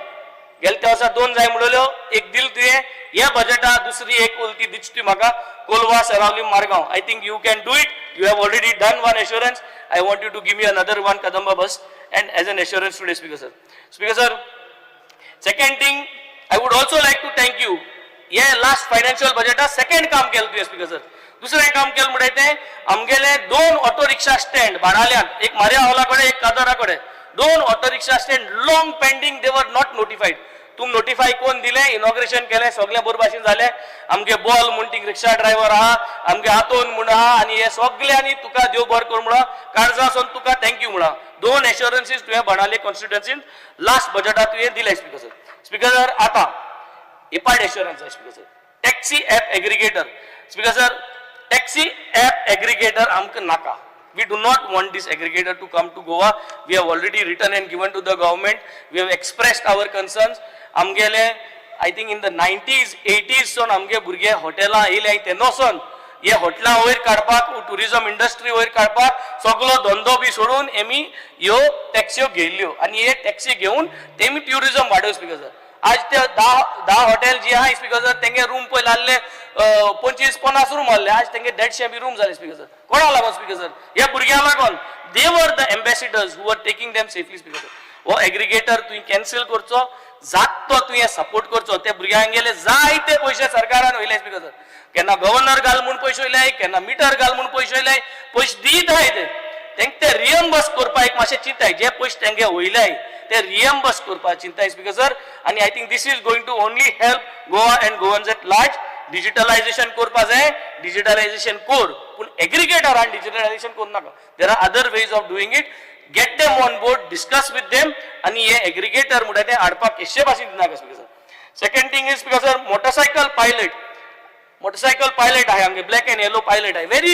गेल्या त्या वर्सा 2 जाय म्हणलेल्यो एक दिल तुवें ह्या बजेटा दुसरी एक उरली ती दिच तुवें म्हाका Colva Seraulim Margao I think you can do it you have already done 1 assurance I want you to give me another 1 Kadamba bus and as an assurance today speaker sir second thing I would also like to thank you ये last financial budget second काम केलं तुवें speaker sir दुसरें काम केलं म्हणटा तें आमगेले 2 ऑटो रिक्षा स्टँड बाणाल्यान एक मार्या हॉला कडेन एक कादरा कडेन 2 auto rickshaw stand long pending they were not notified तुम नोटिफाय कोण दिले इनॉग्रेशन केले सगळे बरे भाशेन जाले आमगे बॉल म्हणटीक रिक्षा ड्रायव्हर आहा आमगे हातोन म्हण आहा आनी हे सगळ्यांनी तुका देव बरें कर म्हणा काळजासून तुका थँक्यू म्हणा 2 एश्युरन्सीस तुवें बाणाले कॉन्स्टिट्युएन्सीन लास्ट बजेटात तुवें दिले स्पीकर सर आतां इपार्ट assurance speaker sir taxi app aggregator speaker sir taxi app aggregator आमकां नाका. We do not want this aggregator to come to Goa. We have already written and given to the government. We have expressed our concerns. आमगेले I think in the 90s, 80s son आमगे भुरगे हॉटेलां येयले तेन्नासून हे हॉटेलां वयर काडपाक tourism industry वयर काडपाक सगळो धंदो बी सोडून आमी ह्यो टॅक्स्यो घेयल्ल्यो आनी हे टॅक्सी घेवन तेमी ट्युरिजम वाडोवंक स्पीकर सर. आज ते 10 हॉटेल जी आहा स्पीकर सर तेंगे रूम पळय लागले 25-50 रूम आहले. आज तेंगे 150 बी रूम जाले स्पीकर सर. कोणा लागून स्पीकर सर? ह्या भुरग्यांक लागून. They were the ambassadors who are taking them safely speaker sir. हो एग्रिगेटर तुवें कॅन्सल करचो, जात तो तुवें सपोर्ट करचो. त्या भुरग्यांक गेले जायते पयशे सरकारान वयले स्पीकर सर. केन्ना गव्हर्नर घाल म्हूण पयशे वयले, केन्ना मिटर घाल म्हूण पयशे वयले. पयशे दीत आहाय तेंक ते रिएम्बर्स करपाक एक मातशें चिंताय. जे पयशे तेंगे वयले ते रिएम्बर्स करपाक चिंताय स्पीकर सर. आनी I think this is going to only help Goa and Goans at large. Digitalisation करपा जाय, डिजिटलायझेशन कोर, पूण एग्रिगेटरान डिजिटलायझेशन करूं नाका. There are other ways of doing it. Get them on board, discuss with them आनी हे एग्रिगेटर म्हणटा ते हाडपाक केशे भाशेन दिनाका speaker sir. Second thing is speaker sir motorcycle pilot आहाय आमगे ब्लॅक एंड येलो पायलट आहाय. Very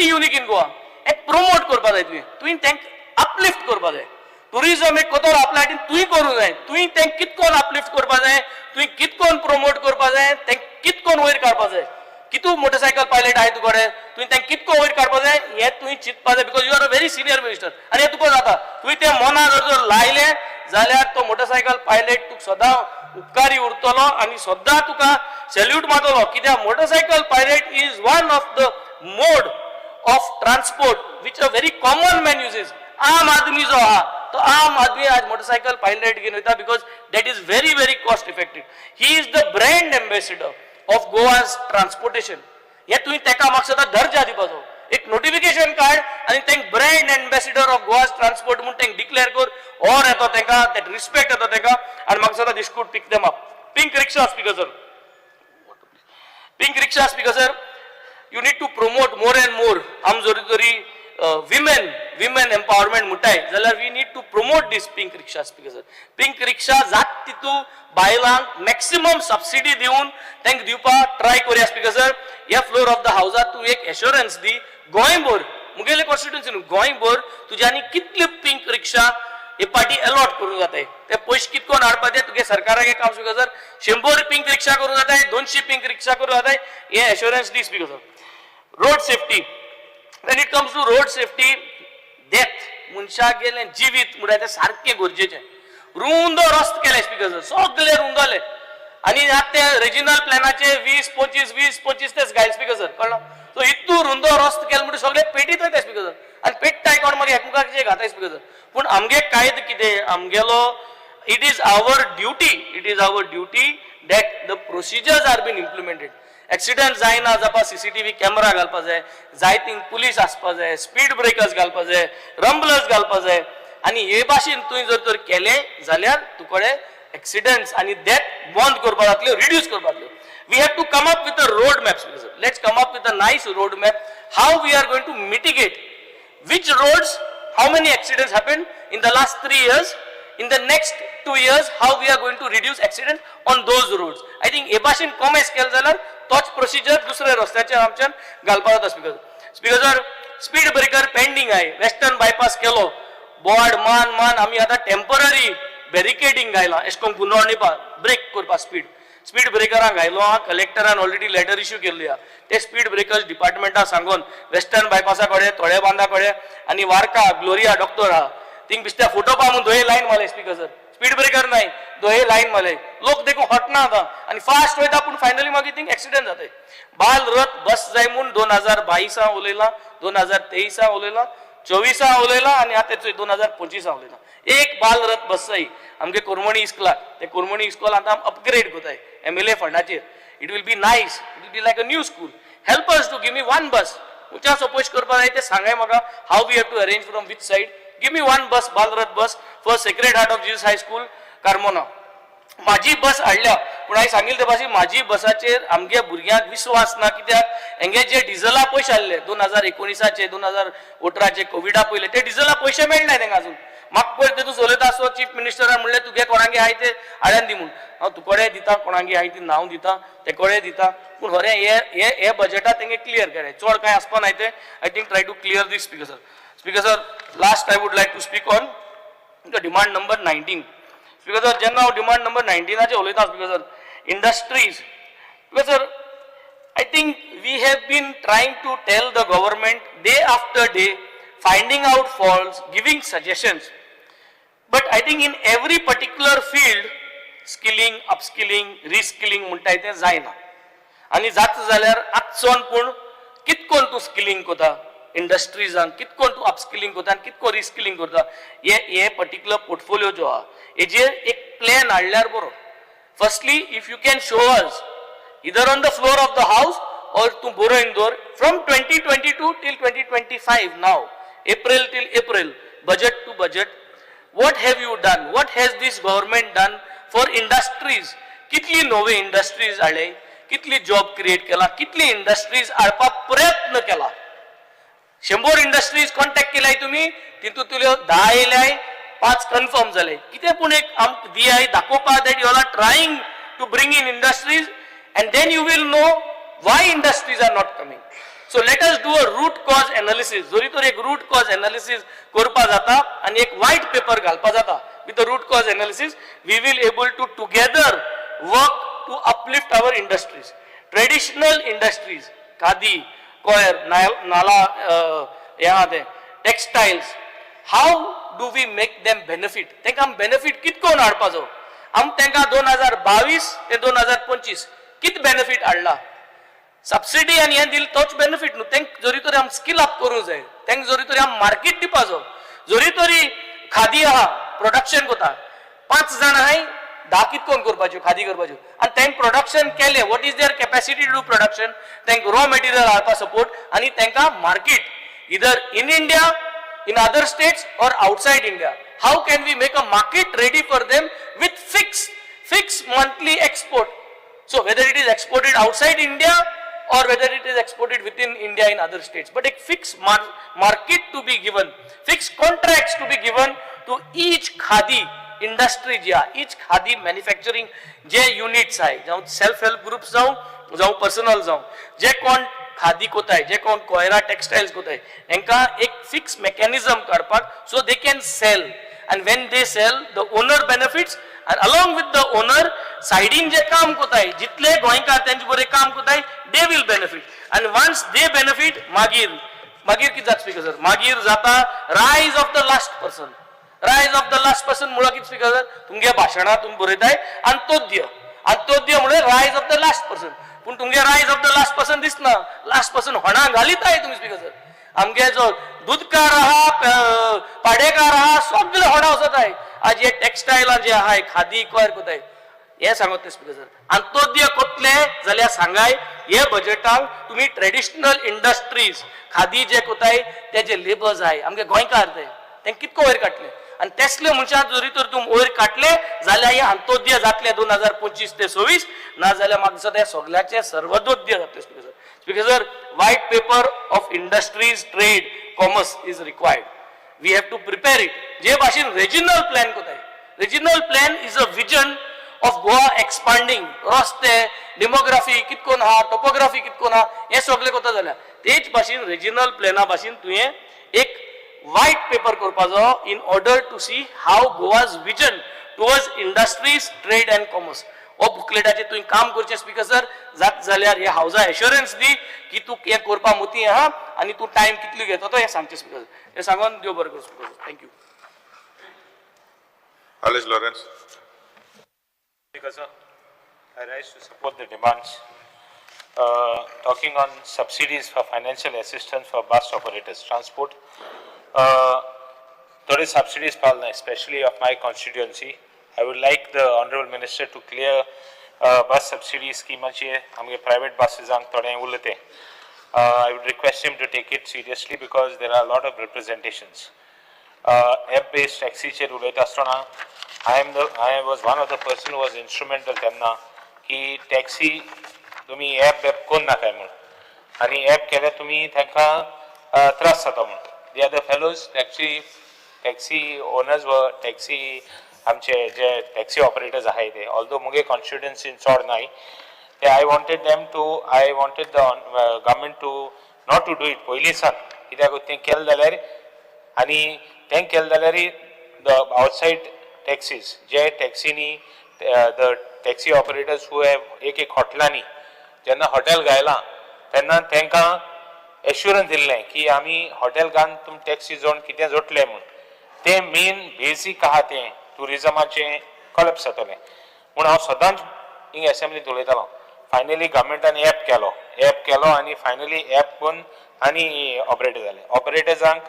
unique in Goa. एक प्रोमोट करपा जाय तुवें तेंक अपलिफ्ट करपा जाय. टुरिजम एक कोतर आपल्या हातीन तुवें करूं जाय. तुवें तेंक कितकोन अपलिफ्ट करपा जाय, तुवें कितकोन प्रोमोट करपा जाय, तेंक कितकोन वयर काडपा जाय. कितू मोटरसायकल पायलट आहाय तुका कडेन, तुवें तेंक कितको वयर काडपा जाय हें तुवें चिंतपा जाय. Because you are a very senior minister आनी हें तुका जाता. तुवें तें मनाक जर लायलें जाल्यार तो मोटरसायकल पायलट तुका सदां उपकारी उरतलो आनी सदां तुका सॅल्यूट मारतलो. कित्याक motorcycle pilot is one of the mode of transport which a very common man uses. आम आदमी जो आहा तो आम आदमी आज मोटरसायकल पायलट घेवन वयता because that is very cost effective. He is the brand ambassador of Goa's transportation. हे तुवें तेका म्हाका सदां दर्जा दिवपाचो. एक नोटिफिकेशन काड आनी तेंक brand ambassador of Goa's transport म्हूण तेंक डिक्लेअर कर. ऑर येतो तेंका, दॅट रिस्पेक्ट येतो तेंका आनी म्हाका सदां this could pick them up. Pink rickshaw speaker sir. Pink rickshaw speaker sir you need to promote more and more. आम जरी women empowerment म्हणटाय जाल्यार we need to promote this pink rickshaw speaker sir. Pink rickshaw जात तितू बायलांक maximum subsidy दिवन तेंक दिवपाक try करूया speaker sir. ह्या फ्लोर ऑफ द हावसात तूं एक एश्योरन्स दी. गोंयभर मुगेले कॉन्स्टिट्युन्सी न्हू, गोंयभर तुज्यांनी कितले पिंक रिक्षा हे पार्टी अलॉट करूं जाताय. ते पयशे कितकोन हाडपा ते तुगे सरकाराक एक काम स्पीकर सर. 100 पिंक रिक्षा करूं जाताय, 200 पिंक रिक्षा करूं जाताय. हे एश्योरन्स दी speaker sir. Road safety. when it comes to road safety, death मनशाक गेले जिवीत म्हणटा ते सारखे गरजेचे. रुंद रस्तो केले स्पीकर सर, सगळे रुंदले आनी ते रिजनल प्लॅनाचे 20-25 तेच घायल स्पीकर सर. कळ्ळो? सो इतू रुंद रस्तो केले म्हणजे सगळे पेटीत वयता स्पीकर सर. आनी पेट्टाय कोण मागीर एकमेकाचे घाताय स्पीकर सर. पूण आमगे कायद कितें आमगेलो it is our duty that the procedures are been implemented. Accident जायना जावपा सीसीटीव्ही कॅमेरा घालपा जाय, जाय थिंग पुलीस आसपा जाय, स्पीड ब्रेकर्स घालपा जाय, रंबलर्स घालपा जाय आनी हे भाशेन तुवें जर तर केलें जाल्यार तुकडे एक्सिडेंट्स आनी डेथ बंद करपा जातल्यो, रिड्यूस करपा जातल्यो. We have to come up with a road map speaker sir. Let's come up with a nice road map how we are going to mitigate which roads, how many accidents happened in the last 3 years, in the next 2 years how we are going to reduce accidents on those roads. I think हे भाशेन कॉमेस केले जाल्यार तोच procedure दुसऱ्या रस्त्याचेर आमच्यान घालपा जाता speaker sir. Speed breaker pending आहे. वेस्टर्न बायपास केलो, बोर्ड मान आमी आतां टेम्पररी बॅरिकेडिंग घायला एश कोन गुन्नवणी ब्रेक करपा स्पीड ब्रेकरांक घायलो. कलेक्टरान ऑलरेडी लेटर इश्यू केल्ली आहा. ते स्पीड ब्रेकर्स डिपार्टमेंटाक सांगून वेस्टर्न बायपासा कडेन, तोळे बांदा कडेन आनी वार्का ग्लोरिया डॉक्टर आहा थिंग बिस्त्या फोटो पा म्हणून दोये लायन मारले स्पीकर सर. स्पीड ब्रेकर नाही, दोये लायन मारले. लोक देखून हटना आता आनी फास्ट वयता पूण फायनली मागीर थिंग एक्सिडेंट जाताय. बाल रथ बस जाय म्हूण 2022 उलयला, 2023 उलयला, 24 उलयला आनी आतां 2025 उलयला. एक बाल रथ बस जाय आमगे कोरमणी इस्कॉलाक. ते कोरमणी इस्कॉल आतां अपग्रेड कोताय MLA फंडाचेर. It will be nice, it will be like a new school. Help us to give me one bus. तुमच्या सपोज करपा जाय ते सांगाय म्हाका how we have to arrange from which side. Give me one bus, Bal Rath bus for sacred heart of Jesus high school Carmona. माझी bus हाडल्या पूण हांवें सांगिल्ले ते भाशेन माझी बसाचेर आमगे भुरग्यांक विश्वास ना. कित्याक हेंगे जे डिझला पयशे आसले 2019चे 2018चे कोविडा पयले ते डिझला पयशे मेळनाय तांकां अजून. म्हाका पळय तेतून उलयता आसतो चीफ मिनिस्टरान म्हणलें तुगे कोणागे आहाय ते आड्यान दी म्हूण हांव तुकोडे दिता कोणागे आहाय ती नांव दिता ते कोडे दिता पूण खरें हे बजेटात तेंगे क्लियर केलें चड कांय आसपा नाय ते I think try to clear this speaker sir. Speaker sir last I would like to speak on the demand number 19. Speaker sir जेन्ना हांव डिमांड नंबर 19 उलयता speaker sir industries speaker sir I think we have been trying to tell the government day after day, finding out faults, giving suggestions. But I think in every particular field, skilling, upskilling, reskilling म्हणटा तें जायना. आनी जाता जाल्यार आजचोन पूण कितकोन तूं skilling कोता इंडस्ट्रीजान कितकोन तूं अपस्किलिंग कोता आनी कितको रिस्किलिंग करता हे पर्टिक्युलर पोर्टफोलियो जो आहा हेजेर एक प्लॅन हाडल्यार बरो. Firstly if you can show us either on the floor of the house or to borrow indoor from 2022 till 2025 now, April till April, budget to budget, what have you done? What has this government done for industries? कितली नवे industries आले, कितली job create केला, कितली industries हाडपाक प्रयत्न केला. 100 industries contact केलाय तुम्ही, तितूंतल्यो 10 येयल्याय, 5 confirm जाले. कितें पूण एक आमकां दियाय दाखोवपा that you all are trying to bring in industries and then you will know why industries are not coming. So let us do a root cause analysis. जोरी तर एक root cause analysis करपा जाता आणि एक white paper घालपा जाता. With the root cause analysis, we will able to together work to uplift our industries. Traditional industries, khadi, coir, nala, textiles. How do we make them benefit? तेंका benefit कितकोन हाडपा जाय? आम तेंका 2022 ते 2025 कित बेनिफिट हाडला सबसिडी आनी हें दिल तोच बेनिफिट न्हू तेंक जोरी तरी आम स्किल अप करूं जाय तेंक जोरी तरी आम मार्केट दिवपा जाय जोरी तरी खादी आहा प्रोडक्शन कोता 5 जाण आहाय 10 कितकोन करपाच्यो खादी करपाच्यो आनी तेंक प्रोडक्शन केले what is their capacity to do production तेंक रॉ मटेरियल हाडपा सपोर्ट आनी तेंका मार्केट इधर in India in other states और outside India how can we make a market ready for them with fix monthly export. So whether it is exported outside India or whether it is exported within India in other states, but a fixed market to be given, fixed contracts to be given to each khadi industry, each khadi manufacturing जे units आहे, जाऊं self help groups जाऊं personal जाऊं, जे कोण खादी कोताय, जे कोण कोयरा textiles कोताय, एंका एक fixed mechanism काडपाक so they can sell and when they sell the owner benefits. And along with the owner, siding जे काम कोताय, जितले गोंयकार तेंचे बरे काम कोताय, they will benefit. And once they benefit, मागीर कित जाता स्पीकर सर? मागीर जाता rise of the last person. Rise of the last person मुळा कित स्पीकर सर? तुमगे भाशणां तुम बरयताय अंत्योदय मुळे rise of the last person. पूण तुमगे rise of the last person दिसना. last person होणा घालिताय तुम्ही स्पीकर सर. आमगे जो दूधकार आहा, पाडेकार आहा, सगळे होणा वचताय. आज हे टेक्सटाइल जे आहाय खादी कोयर कोताय हे सांगत ते स्पीकर सर अंत्योदय कोतले जाल्यार सांगाय हे बजेटाक तुम्ही ट्रेडिशनल इंडस्ट्रीज खादी जे कोताय तेजे लेबर जाय आमगे गोंयकार ते कितको वयर काडले आनी तेसले मनशां जरी तर तुम वयर काडले जाल्यार हे अंत्योदय जातले 2025 ते 26 ना जाल्यार म्हाका दिसता सगळ्याचे सर्वोदय जातले speaker sir. Speaker sir white paper of industries trade commerce is required. We have to prepare it. जे भाषेन regional plan कोताय. Regional plan is a vision of Goa expanding. रस्ते, demography कितकोन हा, topography कितकोन हा, हे सगळे कोता जाल्यार तेच भाषेन regional plana भाषेन तुवें एक white paper करपाचो in order to see how Goa's vision towards industries, trade and commerce. ओ बुकलेटाचे तुवें काम करचें स्पीकर सर जात जाल्यार हे हावजा एश्योरन्स दी की तूं हें करपा मोती आहा आनी तूं टायम कितलो घेता तो हें सांगचें स्पीकर हे सांगून देव बरें करूं speaker. Thank you. Alice Lawrence. Speaker sir, I rise to support the demands talking on subsidies for financial assistance for bus operators transport. There is subsidies palna especially of my constituency. I would like the Honorable Minister to clear bus subsidy scheme amge private buses ang thode ulate. I would request him to take it seriously because there are a lot of representations. App-based taxi che ulate astona. I was one of the person who was instrumental त्यांना की taxi तुम्ही app कोण नाकाय म्हणून आणि app केल्या तुम्ही त्यांना त्रास जाता म्हणून. The other fellows taxi taxi owners व टॅक्सी आमचे जे टॅक्सी ऑपरेटर्स आहे ते ऑल्दो मुगे कॉन्स्टिट्युएन्सीन चड नाही ते I wanted the government to not to do it पयलीं सान कित्याक तें केलें जाल्यार आनी तें केलें जाल्यार द आउटसायड टॅक्सीज जे टॅक्सीनी the taxi operators who have एक हॉटेलांनी जेन्ना हॉटेल घायलां तेन्ना तांकां एश्युरन्स दिल्लें की आमी हॉटेल घालून तुम टॅक्सी जोड कितें जोडले म्हूण तें मेन बेसीक आहा तें टुरिजमाचें कॉलेप्स जातलें म्हूण हांव सदांच हिंग एसेंब्लींत उलयतालो फायनली गव्हर्मेंटान एप केलो आनी फायनली एप करून आनी ऑपरेटर जाले ऑपरेटर्सांक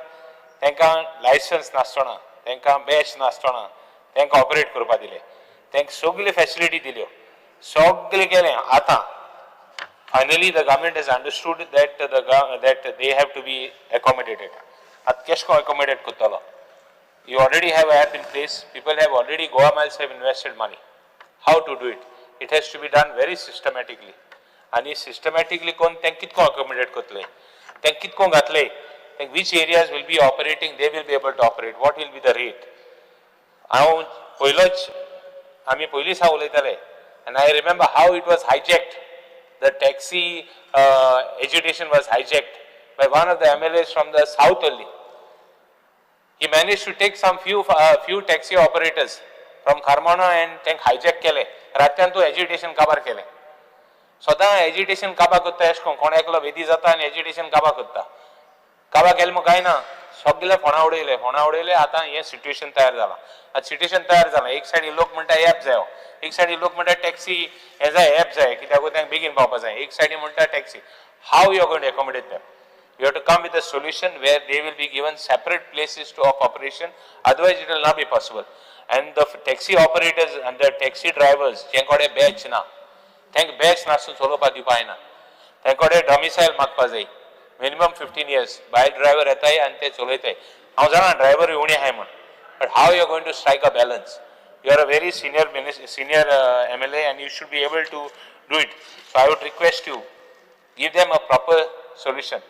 तांकां लायसन्स नासतना तांकां बॅच नासतना तांकां ऑपरेट करपाक दिले तांकां सगळी फॅसिलिटी दिल्यो सगळें केलें आतां finally the government has understood that they have to be accommodated. At kesh ko accommodate kutala. You already have an app in place. People have already Goa Miles have invested money. How to do it? It has to be done very systematically. And systematically kon tenkit ko accommodate kutle. Tenkit ko gatle. Which areas will be operating? They will be able to operate. What will be the rate? Now, ami police ha ulaytale. And I remember how it was hijacked. The taxi agitation was hijacked by one of the MLAs from the south only. He managed to take some few taxi operators from Kharmona and tank hijack kele. Ratyan to agitation kabar kele. Soda agitation kaba kutta eshkon kone eklo vedi jata and agitation kaba kutta. Kaba kelmo kai na सगळे फोना उडयले आता हे situation तयार जाला आता situation तयार जाला एक सायड लोक म्हणटा एप जायो एक सायड लोक म्हणटा टॅक्सी हे जाय एप जाय कित्याक तांकां बेगीन पावपाक जाय एक सायडी म्हणटा taxi how you are going to accommodate them you have to come with a solution where they will be given separate places to of operation otherwise it will not be possible and the taxi operators and the taxi drivers जे कडेन batch ना तांकां batch नासून चलोवपाक दिवपाक जायना तांचे कडेन डॉमिसायल मागपाक जाय minimum 15 years bike driver येताय आणि ते चलयताय हांव जाणा ड्रायव्हर येवणी आहाय म्हण but how you are going to strike a balance you are a very senior MLA and you should be able to do it so I would request you give them a proper solution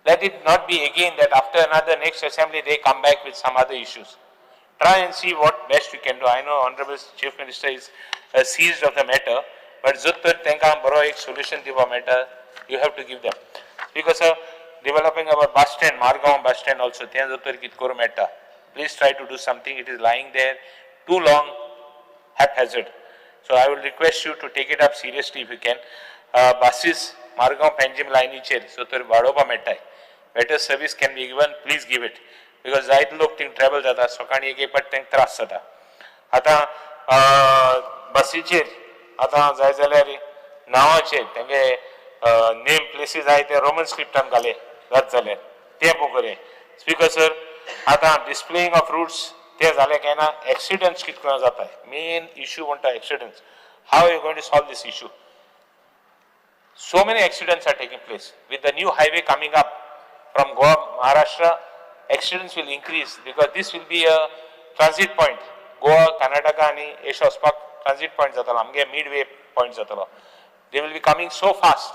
let it not be again that after another next assembly they come back with some other issues try and see what best we can do I know honorable chief minister is seized of the matter but zuttur तांकां बरो एक solution दिवपा मेळटा you have to give them because developing our bus stand Margaon bus stand also thyan jotor kit koru metta please try to do something it is lying there too long haphazard so I will request you to take it up seriously if you can buses Margaon Panjim line cher jotor vadopa metta better service can be given please give it because जायत लोक thing travel जाता सकाळी एक पाट तांकां त्रास जाता आतां बसीचेर आतां जाय जाल्यार नांवाचेर तांगे नेम प्लेसीस आहे ते रोमन स्क्रिप्टान घाले जात जाल्यार ते पळय स्पीकर सर आतां डिस्प्लेइंग ऑफ रूट्स ते जाले काय ना एक्सिडेंट्स कितको जाता मेन इश्यू म्हणटा accidents how you going to solve this issue so many accidents are taking place with the new highway coming up from Goa Maharashtra accidents will increase because this will be a transit point Goa Karnataka आणि S वचपाक transit point जातलो आमगे midway point जातलो they will be coming so fast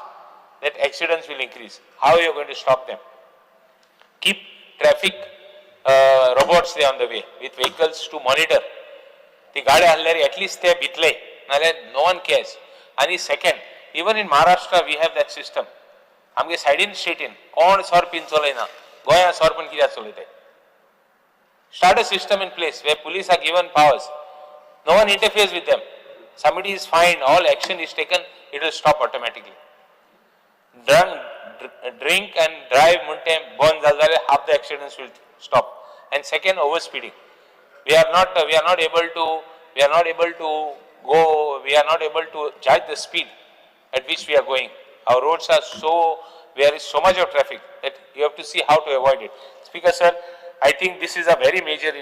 that accidents will increase. How are you going to stop them? Keep traffic robots there on the way with vehicles to monitor. The gaadi halleri at least they bitle. No one cares. And second, even in Maharashtra we have that system. Amge side in street in. Kon sor pin cholaina. Goya sor pin kiya cholite. Start a system in place where police are given powers. No one interferes with them. Somebody is fined, all action is taken, it will stop automatically. Drink and drive munte burn zalzale half the accidents will stop and second overspeeding we are not able to judge the speed at which we are going our roads are so there is so much of traffic that you have to see how to avoid it speaker sir I think this is a very major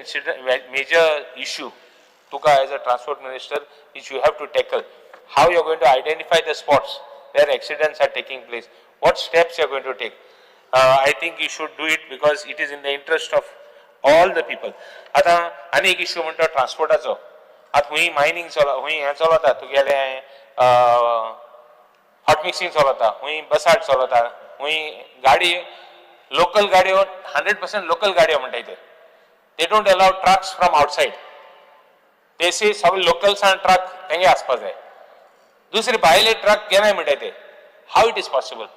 issue tuka as a transport minister which you have to tackle how you are going to identify the spots where accidents are taking place what steps you are going to take I think you should do it because it is in the interest of all the people आता अनेक issue म्हणटा ट्रान्सपोर्टाचो आता हुई mining हुई हे चलता तुगेले hot mixing चलता हुई बसाट चलता हुई गाडी लोकल गाडयो 100% लोकल गाडयो म्हणटा ते They don't allow trucks from outside. They say सगळे locals and truck तेंगे आसपास जाय. दुसरे भायले ट्रक केन्नाय म्हणटाय ते. How it is possible?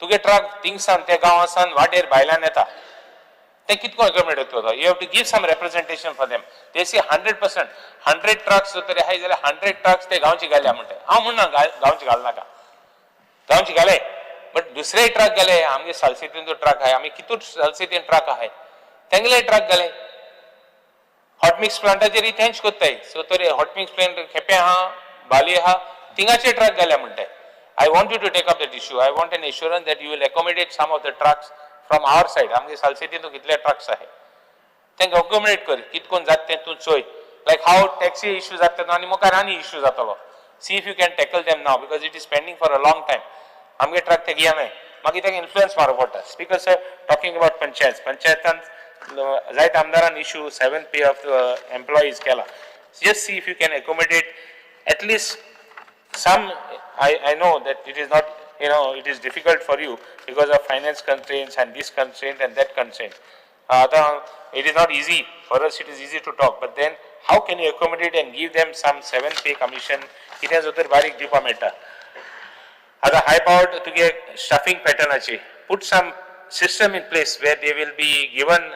तुगे ट्रक थिंगसान त्या गांवासान वाटेर भायल्यान येता. ते कितको अकोमोडेट करता? You have to give some representation for them. They say 100%. 100 trucks तरी हाय जाल्यार 100 trucks ते गांवची घाल्या म्हणटाय. हांव म्हणना गांवची घाल नाका. गांवची घाले. बट दुसरे ट्रक गेले आमगे सालसेतीन जो ट्रक आहे आम्ही कितूर सालसेतीन ट्रक आहे तेंगले ट्रक गेले हॉट मिक्स प्लांटाचेर थँच कोत्ताय सो तरी हॉट मिक्स प्लांट खेपे आहा बाली आहा थिंगाचे ट्रक गेले म्हणटाय I want you to take up that issue I want an assurance that you will accommodate some of the trucks from our side आमगे सालसेतीन कितले ट्रक्स आहे तेंका अकोमोडेट कर कितकोन जात ते तूं चोय लायक हाव टॅक्सी इश्यू जाता आनी मुखार आनी इश्यू जातलो see if you can tackle them now because it is pending for a long time आमगे ट्रक ते घेया नाय मागीर तेका इन्फ्लुएन्स मारप पडटा स्पीकर सर टॉकिंग अबाउट पंचायतान जायत आमदारान इश्यू 7 पे ऑफ एम्प्लॉईज केला just see if you can accommodate at least some I know that it is not it is difficult for you because of finance constraints and this constraint and that constraint it is not easy for us it is easy to talk but then how can you accommodate and give them some 7 pay commission it has other barik dipa meta आता high powered to get staffing pattern achi put some system in place where they will be given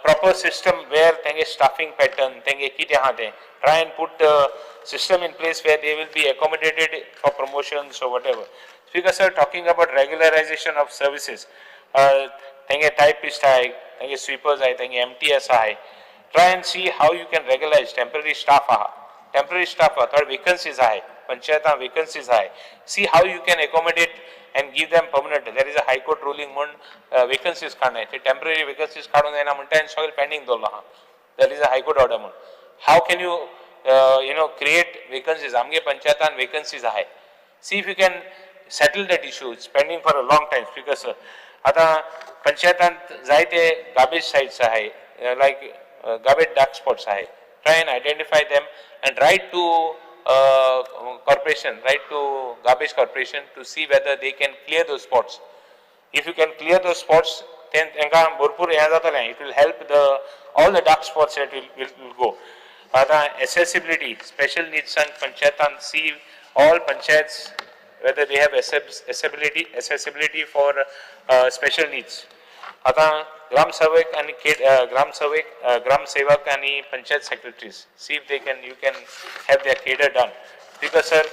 proper system where tenge staffing pattern tenge kite hate try and put system in place where they will be accommodated for promotions or whatever speaker sir talking about regularization of services tenge typist hai tenge sweepers hai tenge mts hai try and see how you can regularize temporary staff third vacancies hai panchayat vacancies hai see how you can accommodate and give them permanent there is a high court ruling on vacancies काढणे ते temporary vacancies काढून देना म्हणता आणि सगळे pending दवरला हा there is a high court order म्हणून how can you create vacancies आमगे पंचायतान vacancies आहे see if you can settle that issue it's pending for a long time speaker sir आता पंचायतान जायते garbage sites आहे like garbage dark spots आहे try and identify them and write to corporation, right to garbage corporation to see whether they can clear those spots. If you can clear those spots, then it will help all the dark spots that will go. Accessibility, special needs and panchayatan see all panchayats whether they have accessibility for special needs. आता ग्राम सेवक आणि ग्राम सेवक आणि panchayat secretaries see if they can you can have their cadre done because sir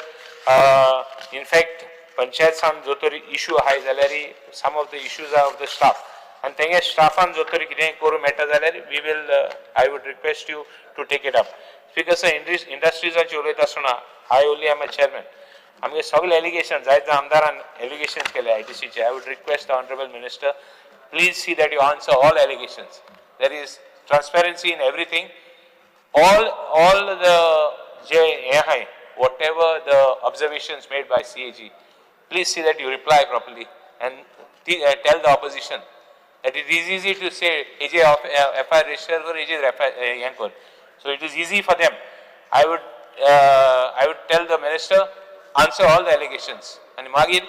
in fact panchayat San जो तरी issue आहे जाल्यार some of the issues are of the staff and तेंगे स्टाफान जो तरी कितें करूं मेळटा जाल्यार we will I would request you to take it up because sir industries उलयता आसतना I only am a chairman आमगे सगळे एलिगेशन जायत आमदारान एलिगेशन्स केले ITC चे I would request the honorable minister please see that you answer all allegations. There is transparency in everything. All the whatever the observations made by CAG, please see that you reply properly and tell the opposition that it is easy to say AJ FIR register or AJ Yankor. So it is easy for them. I would tell the minister answer all the allegations and Magir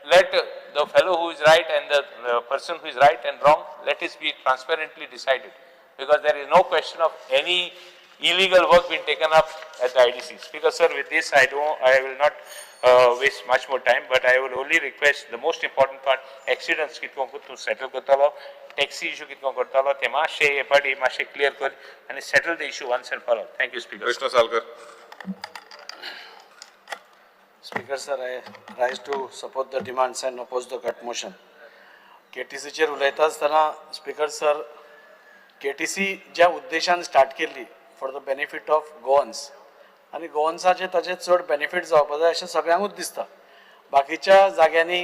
let the fellow who is right and the person who is right and wrong, let it be transparently decided. Because there is no question of any illegal work being taken up at the IDC. Speaker sir, with this I will not waste much more time, but I will only request the most important part, accidents kitko to settle kotalo, taxi issue kitko kotalo, te mashe party mashe clear kar and settle the issue once and for all. Thank you, Speaker. Krishna Salkar. Speaker sir, I rise to support the demands and oppose the cut motion. KTC चेर उलयता आसतना speaker sir KTC ज्या उद्देशान start केल्ली for the benefit of Goans आनी गोवन्साचे ताचे चड बेनिफीट जावपा जाय अशें सगळ्यांकूच दिसता बाकीच्या जाग्यांनी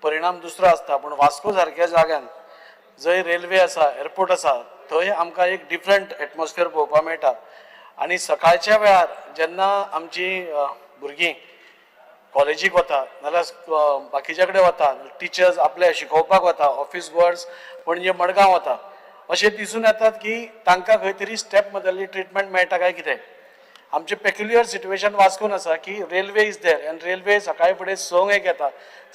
परिणाम दुसरो आसता पूण वास्को सारक्या जाग्यान जंय रेल्वे आसा एअरपोर्ट आसा थंय आमकां एक डिफरंट एटमॉस्फियर पळोवपाक मेळटा आनी सकाळच्या वेळार जेन्ना आमची भुरगीं कॉलेजीक वता नाल्यार बाकीच्या कडेन वता टिचर्स आपले शिकोवपाक वता ऑफिस गोअर्स म्हणजे मडगांव वता अशें दिसून येतात की तांकां खंय तरी स्टेप मदली ट्रिटमेंट मेळटा काय कितें आमचें पेक्युलियर सिट्युएशन वास्कोन आसा की railway is there and railway सकाळी फुडें 6 येता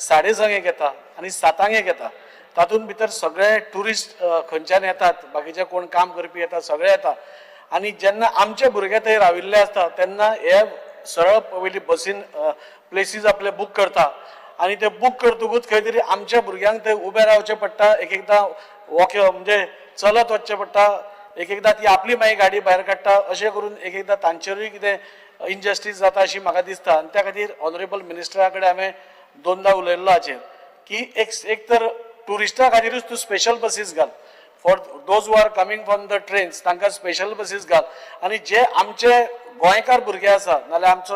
6:30 येता आनी 7 येता तातूंत भितर सगळे ट्युरिस्ट खंयच्यान येतात, बाकीचे कोण काम करपी येतात, सगळे येतात. आनी जेन्ना आमचे भुरगे थंय राविल्ले आसता तेन्ना हे सरळ पयलीं बसीन प्लेसीस आपले बूक करता आनी ते बूक करतकूच खंय तरी आमच्या भुरग्यांक थंय उबें रावचें पडटा, एक एकदां म्हणजे चलत वचचें पडटा, एक एकदां ती आपली मागीर गाडी भायर काडटा. अशें करून एक एकदां तांचेरूय कितें इनजस्टीस जाता अशी म्हाका दिसता. आनी त्या खातीर ऑनरेबल मिनिस्टरा कडेन हांवें दोनदां उलयल्लो हाचेर की एक तर ट्युरिस्टां खातीरूच तूं स्पेशल बसीस घाल, for those who are coming from the trains तांकां स्पेशल बसीस घाल. आनी जे आमचे गोंयकार भुरगे आसा नाल्यार आमचो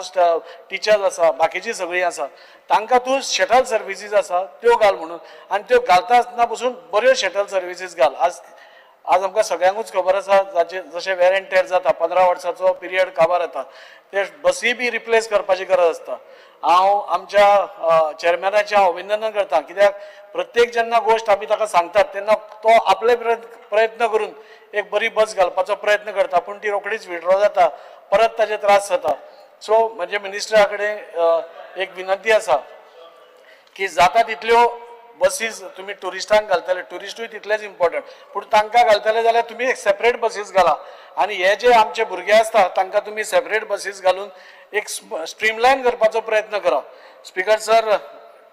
टिचर्स आसा, बाकीची सगळीं आसा, तांकां तूं शटल सर्विसीस आसा त्यो घाल म्हणून. आनी त्यो घालता आसतना पसून बऱ्यो शटल सर्विसीस घाल. आज आमकां सगळ्यांकूच खबर आसा जशें वेर एंड टेर जाता, 15 वर्साचो पिरियड काबार येता, ते बसी बी रिप्लेस करपाची गरज आसता. हांव आमच्या चेअरमॅनाचें अभिनंदन करता, कित्याक प्रत्येक जेन्ना गोश्ट आमी ताका सांगतात तेन्ना तो आपले प्रयत्न करून एक बरी बस घालपाचो प्रयत्न करता, पूण ती रोखडीच विड्रॉ जाता, परत ताजे त्रास जाता. सो म्हणजे मिनिस्टरा कडेन एक विनंती आसा की जाता तितल्यो बसीस तुमी ट्युरिस्टांक घालतले, ट्युरिस्टूय तितलेच इम्पॉर्टंट, पूण तांकां घालतले जाल्यार तुमी एक सेपरेट बसीस घाला. आनी हे जे आमचे भुरगे आसता तांकां तुमी सेपरेट बसीस घालून एक स्ट्रीमलायन करपाचो प्रयत्न करा. स्पीकर सर,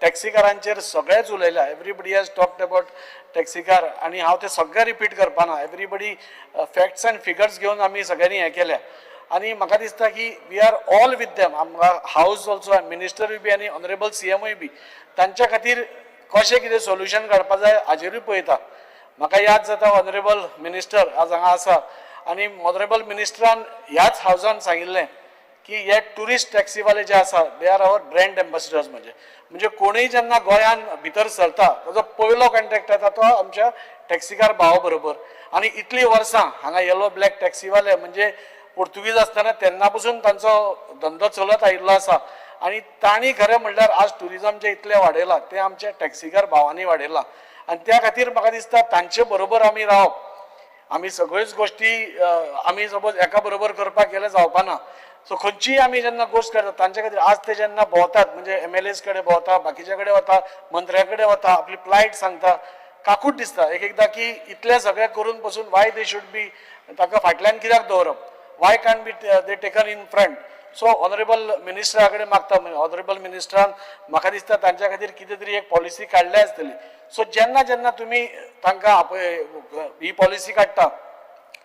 टॅक्सीकारांचेर सगळेच उलयल्या, एवरीबडी हॅज टॉक्ड अबाउट टॅक्सीकार, आनी हांव ते सगळे रिपीट करपाना. एवरीबडी फॅक्ट्स एंड फिगर्स घेवन आमी सगळ्यांनी हें केल्या. आनी म्हाका दिसता की we are all with them, आमकां हावस ऑल्सो, मिनिस्टरूय बी आनी ऑनरेबल CMूय बी तांच्या खातीर कशें कितें सोल्युशन काडपा जाय हाजेरूय पळयता. म्हाका याद जाता ऑनरेबल मिनिस्टर आज हांगा आसा, आनी ऑनरेबल मिनिस्टरान ह्याच हावजान सांगिल्लें की हे ट्युरिस्ट टॅक्सीवाले जे आसा they are our brand ambassadors. म्हणजे कोणूय जेन्ना गोंयान भितर सरता ताजो पयलो कॉन्टॅक्ट येता तो आमच्या टॅक्सीकार भावा बरोबर. आनी इतलीं वर्सां हांगा येलो ब्लॅक टॅक्सीवाले म्हणजे पोर्तुगीज आसतना तेन्ना पसून तांचो धंदो चलत आयिल्लो आसा. आनी तांणी खरें म्हणल्यार आज ट्युरिजम जे इतलें वाडयलां तें आमच्या टॅक्सीकार भावांनी वाडयलां. आनी त्या खातीर म्हाका दिसता तांचे बरोबर आमी रावप. आमी सगळ्योच गोश्टी आमी सपोज एका बरोबर करपाक गेले जावपाना. सो खंयचीय आमी जेन्ना गोश्ट करता तांचे खातीर आज ते जेन्ना भोंवतात म्हणजे MLAs कडेन भोंवता, बाकीचे कडेन वता, मंत्र्या कडेन वता, आपली प्लायट सांगता, काकूट दिसता एक एकदां की इतलें सगळें करून पसून वाय दे शूड बी ताका फाटल्यान कित्याक दवरप, why can be they taken in front. So honourable मिनिस्टरा कडेन मागता, ऑनरेबल मिनिस्टरान म्हाका दिसता तांच्या खातीर कितें तरी एक पॉलिसी काडली आसतली. सो जेन्ना जेन्ना तुमी तांकां ही पॉलिसी काडटा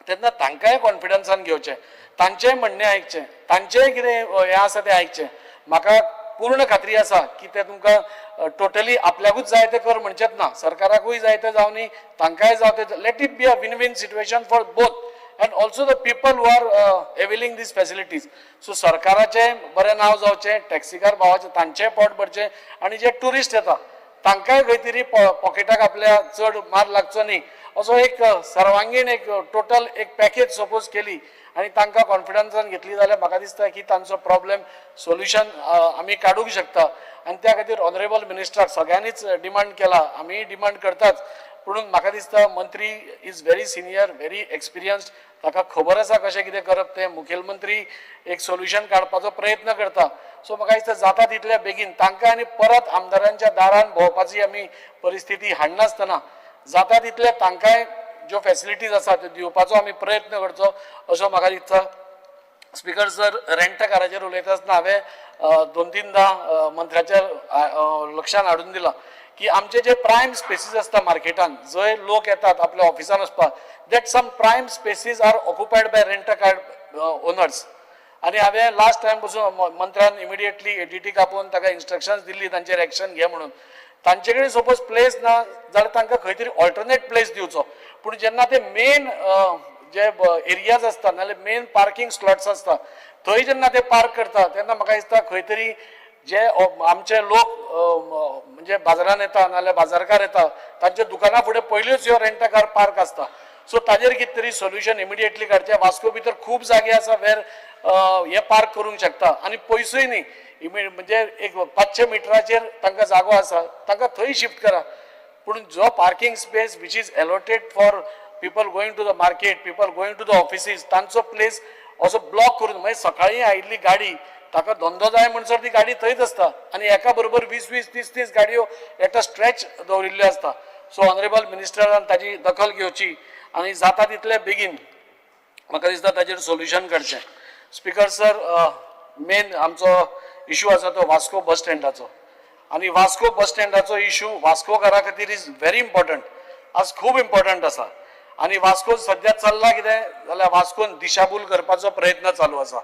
तेन्ना तांकांय कॉन्फिडन्सान घेवचें, तांचेंय म्हणणें आयकचें, तांचेंय कितें हें आसा तें आयकचें. म्हाका पूर्ण खात्री आसा की ते तुमकां टोटली आपल्याकूच जाय तें कर म्हणचेंच ना, सरकाराकूय जाय तें जावनी, तांकांय जावं तें. Let it be a win win situation for both and also the people who are availing these facilities. So सरकाराचें बरें नांव जावचें, टॅक्सीकार भावाचें तांचेंय पोट भरचें, आनी जे ट्युरिस्ट येता तांकांय खंय तरी पॉकेटाक आपल्या चड मार लागचो न्ही. असो एक सर्वांगीण एक टोटल एक पॅकेज सपोज केली आनी तांकां कॉन्फिडन्सान घेतली जाल्यार म्हाका दिसता की तांचो प्रॉब्लेम सोल्युशन आमी काडूंक शकता. आनी त्या खातीर ऑनरेबल मिनिस्टराक सगळ्यांनीच डिमांड केला, आमीय डिमांड करताच, पूण म्हाका दिसता मंत्री is very senior, very experienced, ताका खबर आसा कशें कितें करप तें. मुखेलमंत्री एक सोल्युशन काडपाचो प्रयत्न करता. सो म्हाका दिसता जाता तितल्या बेगीन तांकां आनी परत आमदारांच्या दारान भोंवपाची आमी परिस्थिती हाडनासतना जाता तितले तांकांय ज्यो फॅसिलिटीज आसा त्यो दिवपाचो आमी प्रयत्न करचो असो म्हाका दिसता. स्पीकर सर, रेंट काराचेर उलयता आसतना हांवें 2-3दां मंत्र्याच्या लक्षान हाडून दिलां की आमचे जे प्रायम स्पेसीस आसता मार्केटान जंय लोक येतात आपल्या ऑफिसान वचपाक, that some prime spaces are occupied by rent car owners. आनी हांवें लास्ट टायम पसून मंत्र्यान इमिडिएटली ADT कापून ताका इन्स्ट्रक्शन्स दिल्ली तांचेर एक्शन घे म्हणून. तांचे कडेन सपोज प्लेस ना जाल्यार तांकां खंय तरी ऑल्टरनेट प्लेस दिवचो. पूण जेन्ना ते मेन जे एरियाज आसता नाल्यार मेन पार्किंग स्लॉट्स आसता थंय जेन्ना ते पार्क करता तेन्ना म्हाका दिसता खंय तरी जे आमचे लोक म्हणजे बाजारान येता नाल्यार बाजारकार येता तांच्या दुकाना फुडें पयलींच ह्यो रेंट कार पार्क आसता. सो ताजेर कितें तरी सोल्युशन इमिडिएटली काडचें. वास्को भितर खूब जागे आसा वेर हे पार्क करूंक शकता आनी पयसूय न्ही, म्हणजे एक 500 मिटराचेर तांकां जागो आसा, तांकां थंय शिफ्ट करा. पूण जो parking space which is allotted for people going to the market, people going to the offices, तांचो प्लेस असो ब्लॉक करून मागीर सकाळीं आयिल्ली गाडी ताका धंदो जाय म्हणसर ती गाडी थंयच आसता आनी एका बरोबर 20-20, 30-30 गाडयो एकटा स्ट्रेच दवरिल्ल्यो आसता. सो ऑनरेबल मिनिस्टरान ताजी दखल घेवची आनी जाता तितले बेगीन म्हाका दिसता ताजेर सोल्युशन काडचें. स्पीकर सर, मेन आमचो इशू आसा तो वास्को बस स्टँडाचो आनी वास्को बस स्टँडाचो इशू वास्कोकारा खातीर इज व्हेरी इम्पॉर्टंट, आज खूब इम्पॉर्टंट आसा. आनी वास्को सद्या चल्ला कितें जाल्यार वास्कोन दिशाभूल करपाचो प्रयत्न चालू आसा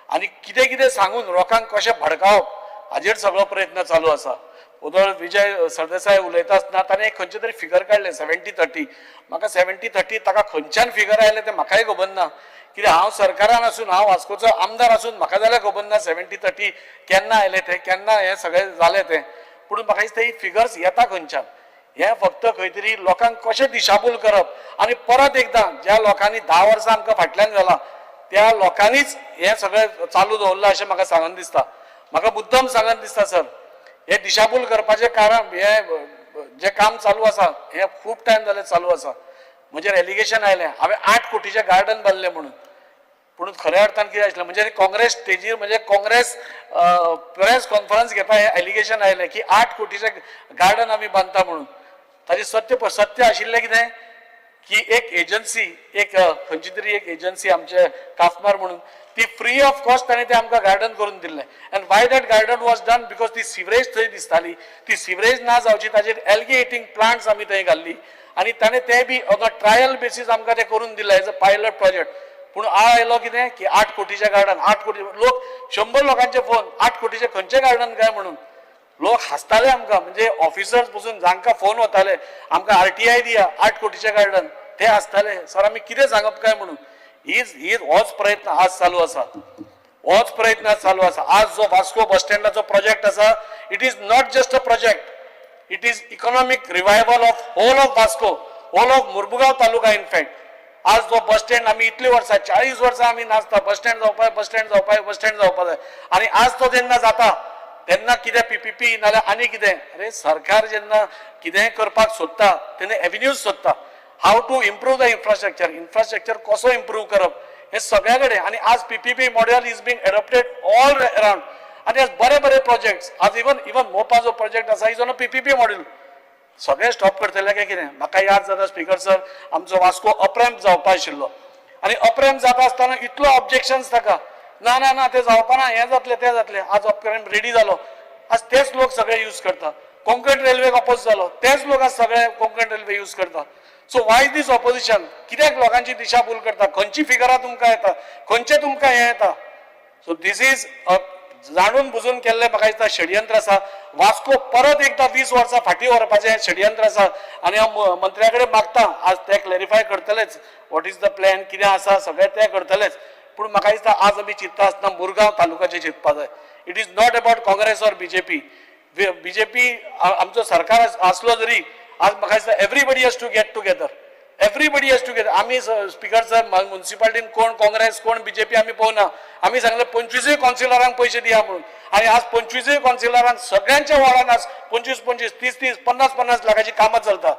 आनी कितें कितें सांगून लोकांक कशें भडकावप हाजेर सगळो प्रयत्न चालू आसा. उदळ विजय सरदेसाय उलयता आसतना ताणें एक खंयचें तरी फिगर काडलें 70-30. म्हाका 70-30 ताका खंयच्यान फिगर आयलें तें म्हाकाय खबर ना, कित्याक हांव सरकारान आसून हांव वास्कोचो आमदार आसून म्हाका जाल्यार खबर ना 70-30 केन्ना आयलें तें, केन्ना हें सगळें जालें तें. पूण म्हाका दिसता ही फिगर्स येता खंयच्यान. हें फक्त खंय तरी लोकांक कशें दिशाभूल करप आनी परत एकदां ज्या लोकांनी 10 वर्सां आमकां फाटल्यान घाला त्या लोकांनीच हें सगळें चालू दवरलां अशें म्हाका सांगन दिसता. म्हाका मुद्दम सांगन दिसता सर, हे दिशाभूल करपाचें कारण हें जें काम चालू आसा हें खूब टायम जालें चालू आसा. म्हजेर एलिगेशन आयलें हांवें 8 कोटीचें गार्डन बांदलें म्हणून. पूण खऱ्या अर्थान कितें आशिल्लें म्हणजे काँग्रेस स्टेजीर म्हणजे काँग्रेस प्रेस कॉन्फरन्स घेता हें एलिगेशन आयलें की 8 कोटीचें गार्डन आमी बांदता म्हणून. ताजें सत्य आशिल्लें कितें की एक एजन्सी, एक खंयची तरी एक एजन्सी आमचे काफमार म्हणून ती फ्री ऑफ कॉस्ट ताणें तें आमकां गार्डन करून दिल्लें. End Y that garden was done because ती सिवरेज थंय दिसताली, ती सिवरेज ना जावची ताजेर एल्गिएटींग प्लांट्स आमी थंय घाल्ली आनी ताणें तें be on a trial basis आमकां तें करून दिलें एज अ पायलट प्रोजेक्ट. पूण आयलो कितें की 8 कोटीचें गार्डन, 8 कोटी लोक 100 लोकांचे फोन 8 कोटीचें खंयचें गार्डन काय म्हणून. लोक हांसताले आमकां, म्हणजे ऑफिसर्स पसून जांकां फोन वताले आमकां RTI दिया 8 कोटीचें गार्डन, ते हांसताले सर आमी कितें सांगप काय म्हणून. होच प्रयत्न आज चालू आसा, होच प्रयत्न चालू आसा. आज जो वास्को बस स्टँडाचो प्रोजेक्ट आसा it is not just a project, it is economic revival of whole of Vasco, whole of Mormugao taluka. In fact आज जो बस स्टँड आमी इतली वर्सां 40 वर्सां आमी नाचता बस स्टँड जावपाक, बस स्टँड जावपाक, बस स्टँड जावपाक जाय. आनी आज तो जेन्ना जाता तेन्ना कितें PPP नाल्यार आनी कितें. अरे सरकार जेन्ना कितेंय करपाक सोदता तेन्ना एव्हेन्यूज सोदता. How to improve the infrastructure, infrastructure कसो इम्प्रूव करप हें सगळ्या कडेन. आनी आज PPP model is being adopted all around आनी आज बरे बरे प्रोजेक्ट्स आज इवन मोपा जो प्रोजेक्ट आसा is on a PPP model. सगळे स्टॉप करतले काय कितें. म्हाका याद जाता स्पीकर सर आमचो वास्को अप्रॅम्प जावपा आशिल्लो आनी अप्रॅम्प जाता आसतना इतलो ऑब्जेक्शन्स ताका, ना ना ना ते जावपा ना, हें जातलें तें जातलें. आज अप्रॅम्प रेडी जालो, आज तेच लोक सगळे यूज करता. कोंकण रेल्वेक अपोज जालो, तेच लोक आज सगळे कोंकण रेल्वे यूज करता. सो वाय दीस ऑपोजिशन, कित्याक लोकांची दिशाभूल करता, खंयची फिगरां तुमकां येता, खंयचे तुमकां हें येता. सो दीस इज जाणून बुजून केल्लें म्हाका दिसता षडयंत्र आसा. वास्को परत एकदा 20 वर्सां फाटीं व्हरपाचें षडयंत्र आसा आनी हांव मंत्र्या कडेन मागतां आज ते क्लॅरिफाय करतलेच वॉट इज द प्लॅन, कितें आसा सगळें ते करतलेच. पूण म्हाका दिसता आज आमी चिंतता आसतना मुरगांव तालुक्याचें चिंतपा जाय. It is not about Congress or BJP आमचो सरकार आसलो जरी आज म्हाका दिसता everybody has to get together, everybody has to get. आमी स्पीकर सर म्युन्सिपालिटीन कोण काँग्रेस कोण BJP आमी पळोवना. आमी सांगलें 25 कावन्सिलरांक पयशे दिया म्हणून आनी आज 25 कावन्सिलरांक सगळ्यांच्या वार्डान आज 25, 30, 50 लाखाची कामां चलता.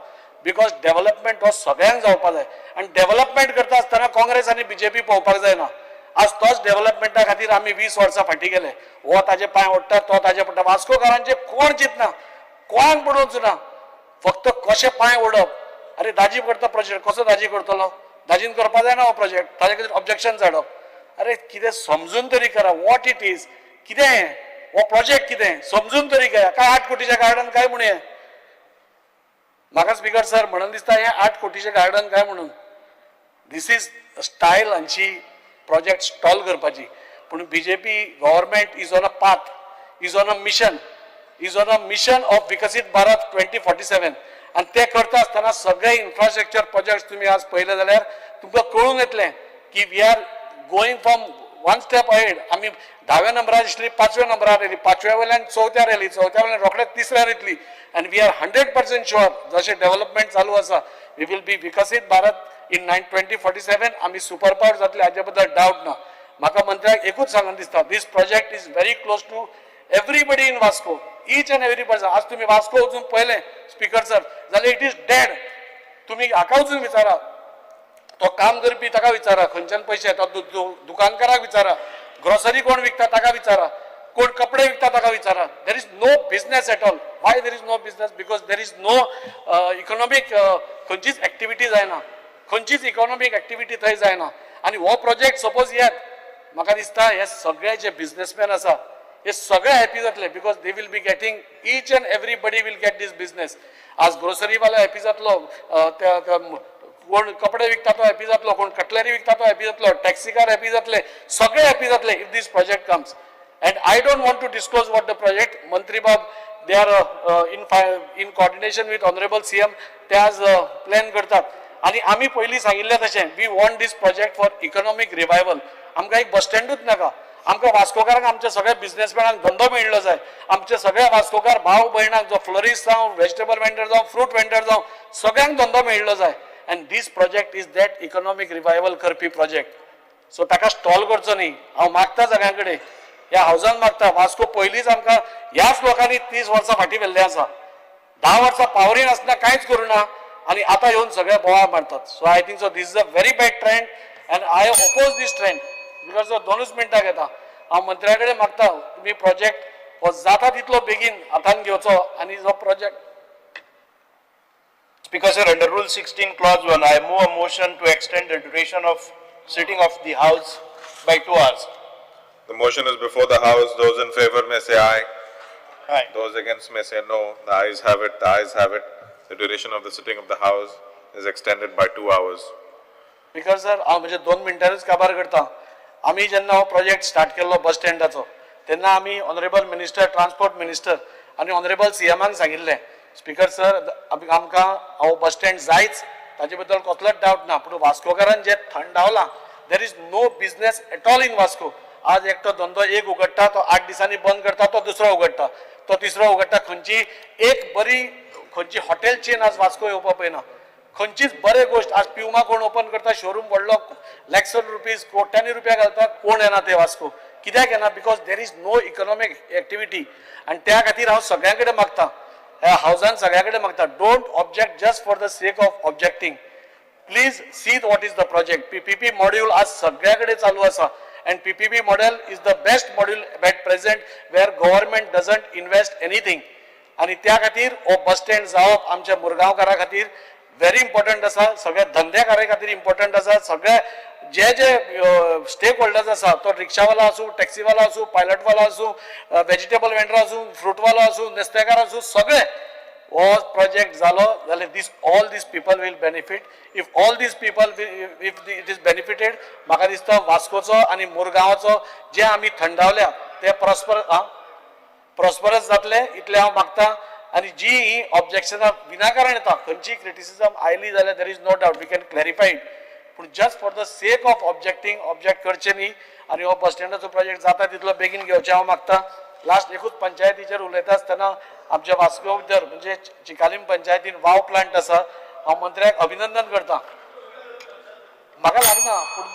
बिकॉज डेव्हलपमेंट हो सगळ्यांक जावपा जाय आनी डेव्हलपमेंट करता आसतना काँग्रेस आनी BJP पळोवपाक जायना. आज तोच डेव्हलपमेंटा खातीर आमी 20 वर्सां फाटीं गेले. हो ताजे पांय ओडटा तो ताजे पडटा. वास्कोकारांचे कोण चिंतना, कोणाक पडोवच ना, फक्त कशें पांय ओडप. अरे दाजी करता प्रोजेक्ट, कसो दाजी करतलो, दाजीन करपा जायना हो प्रोजेक्ट, ताजे खातीर ऑब्जेक्शन धाडप. अरे कितें समजून तरी करा वॉट इट इज, कितें हो प्रोजेक्ट कितें समजून तरी घेया. काय 8 कोटीचें गार्डन काय म्हणून हें. म्हाका स्पीकर सर म्हणून दिसता हें 8 कोटीचें गार्डन काय म्हणून. दीस इज स्टायल हांची प्रोजेक्ट स्टॉल करपाची. पूण BJP government is on a path, is on a mission of विकसीत भारत 2047 आनी ते करता आसतना सगळे इन्फ्रास्ट्रक्चर प्रोजेक्ट्स तुमी आज पळयले जाल्यार तुमकां कळून येतलें की we are going from 1 step ahead. आमी 10व्या नंबरार आशिल्ली 5व्या नंबरार येयली, 5व्या वयल्यान 4थ्यार येयली, 4थ्या वयल्यान रोखडेच 3ऱ्यार येतली. आनी वी आर 100% शुअर जशें डेव्हलपमेंट चालू आसा वी वील बी विकसीत भारत इन 2047 आमी सुपर पावर जातले हाजे बद्दल डावट ना. म्हाका मंत्र्याक एकूच सांगून दिसता this project is very close to everybody in Vasco, each and every person. आज तुम्ही वास्को वचून पळयलें स्पीकर सर जाल्यार इट इज डेड. तुम्ही हाका वचून विचारा, तो काम करपी ताका विचारा खंयच्यान पयशे येता, दुकानकाराक विचारा, ग्रोसरी कोण विकता ताका विचारा. कोण कपडे विकता ताका विचारा. There is no business at all. Why there is no business? Because there is no economic खंयचीच एक्टिविटी जायना, खंयचीच इकॉनॉमिक एक्टिविटी थंय जायना. आनी हो प्रोजेक्ट सपोज येत, म्हाका दिसता हे सगळे जे बिझनेसमॅन आसा हे सगळे हॅपी जातले, because they will be getting, each and everybody will get this business. आज ग्रोसरीवालो हॅपी जातलो, कोण कपडे विकता तो हॅपी जातलो, कोण कटलरी विकता तो हॅपी जातलो, टॅक्सीकार हॅपी जातले, सगळे हॅपी जातले if this project comes. And I don't want to disclose what the project, Mantri Bab, they are in coordination with Honorable CM, ते आज plan करतात. आणि आम्ही पयलीं सांगिल्लें तशें, we want this project for economic revival. आमकां एक बस स्टँडूच नाका, आमकां वास्कोकारांक आमच्या सगळ्या बिझनेसमॅनांक धंदो मेळिल्लो जाय. आमचे सगळ्या वास्कोकार भाव भयणांक, जो फ्लोरिस्ट जावं, व्हेजिटेबल वेंडर जावं, फ्रूट वेंडर जावं, सगळ्यांक धंदो मेळिल्लो जाय. And this project is that economic revival Karpi project. So ताका स्टॉल करचो न्ही. हांव मागता सगळ्यां कडेन, ह्या हावजान मागता. वास्को पयलींच आमकां ह्याच लोकांनी 30 वर्सां फाटीं व्हेल्लें आसा. 10 वर्सां पावरी नासतना कांयच करूना आनी आतां येवन सगळे बोवाळ मारतात. So I think so this is a very bad trend and I oppose this trend. Because 2 मिनटां घेता. हांव मंत्र्या कडेन मागता तुमी प्रोजेक्ट हो जाता तितलो बेगीन हातान घेवचो आनी जो project. Speaker sir, under Rule 16 Clause 1, I move a motion to extend the duration of sitting of the House by 2 hours. The motion is before the House. Those in favor may say aye. Aye. Those against may say no. The ayes have it. The ayes have it. The duration of the sitting of the House is extended by 2 hours. Speaker sir, हांव म्हणजे 2 मिनटांनीच काबार करता. आमी जेन्ना हो project start केल्लो बस स्टँडाचो, तेन्ना आमी ऑनरेबल मिनिस्टर, ट्रान्सपोर्ट मिनिस्टर आनी ऑनरेबल CMाक सांगिल्लें, स्पीकर सर आमकां हो बस स्टँड जायच, ताचे बद्दल कसलोच डावट ना. पूण वास्कोकारान जे थंडावलां, there is no business at all in Vasco. आज एकटो धंदो एक उगडटा, तो 8 दिसांनी बंद करता, तो दुसरो उगडटा, तो तिसरो उगडटा. खंयची हॉटेल चेन आज वास्को येवपा पळयना. खंयचीच बरे गोष्ट आज प्युमा कोण ओपन करता, शोरूम व्हडलो लॅक्सन रुपीज, कोट्यांनी रुपया घालता, कोण येना ते वास्को. कित्याक येना? Because there is no economic activity. आनी त्या खातीर हांव सगळ्यां कडेन मागता, ह्या हावजान सगळ्यां कडेन मागता, don't object just for the sake of objecting. Please see what is the project. PPP module आज सगळ्या कडेन चालू आसा. And PPP model is the best model at present where government doesn't invest anything. आणि त्या खातीर हो बस स्टँड जावप आमच्या मुरगांवकारां खातीर व्हेरी इम्पॉर्टंट आसा, सगळ्या धंदेकारां खातीर इम्पॉर्टंट आसा. सगळे जे स्टेक होल्डर्स आसा, तो रिक्षावाला आसूं, टॅक्सीवाला आसूं, पायलटवाला आसूं, व्हेजिटेबल वेंडर आसूं, फ्रूटवालो आसूं, नुस्तेकार आसूं, सगळे हो प्रोजेक्ट जालो जाल्यार all these people will benefit. If all these people, if it is benefited, म्हाका दिसता वास्कोचो आनी मुरगांवाचो जे आमी थंडावल्या ते प्रॉस्परस जातले, इतले हांव मागता. आनी जी ही ऑब्जेक्शनां विनाकारण येता, खंयची क्रिटिसिजम आयली जाल्यार there is no doubt we can clarify it. पूण just for the sake of object करचे न्ही. आनी हो बस स्टँडाचो प्रोजेक्ट जाता तितलो बेगीन घेवचें हांव मागता. लास्ट एकूच पंचायतीचेर उलयता आसतना आमच्या वास्को भितर म्हणजे चिकालीम पंचायतीन वाव प्लांट आसा. हांव मंत्र्याक अभिनंदन करता. म्हाका लागना, पूण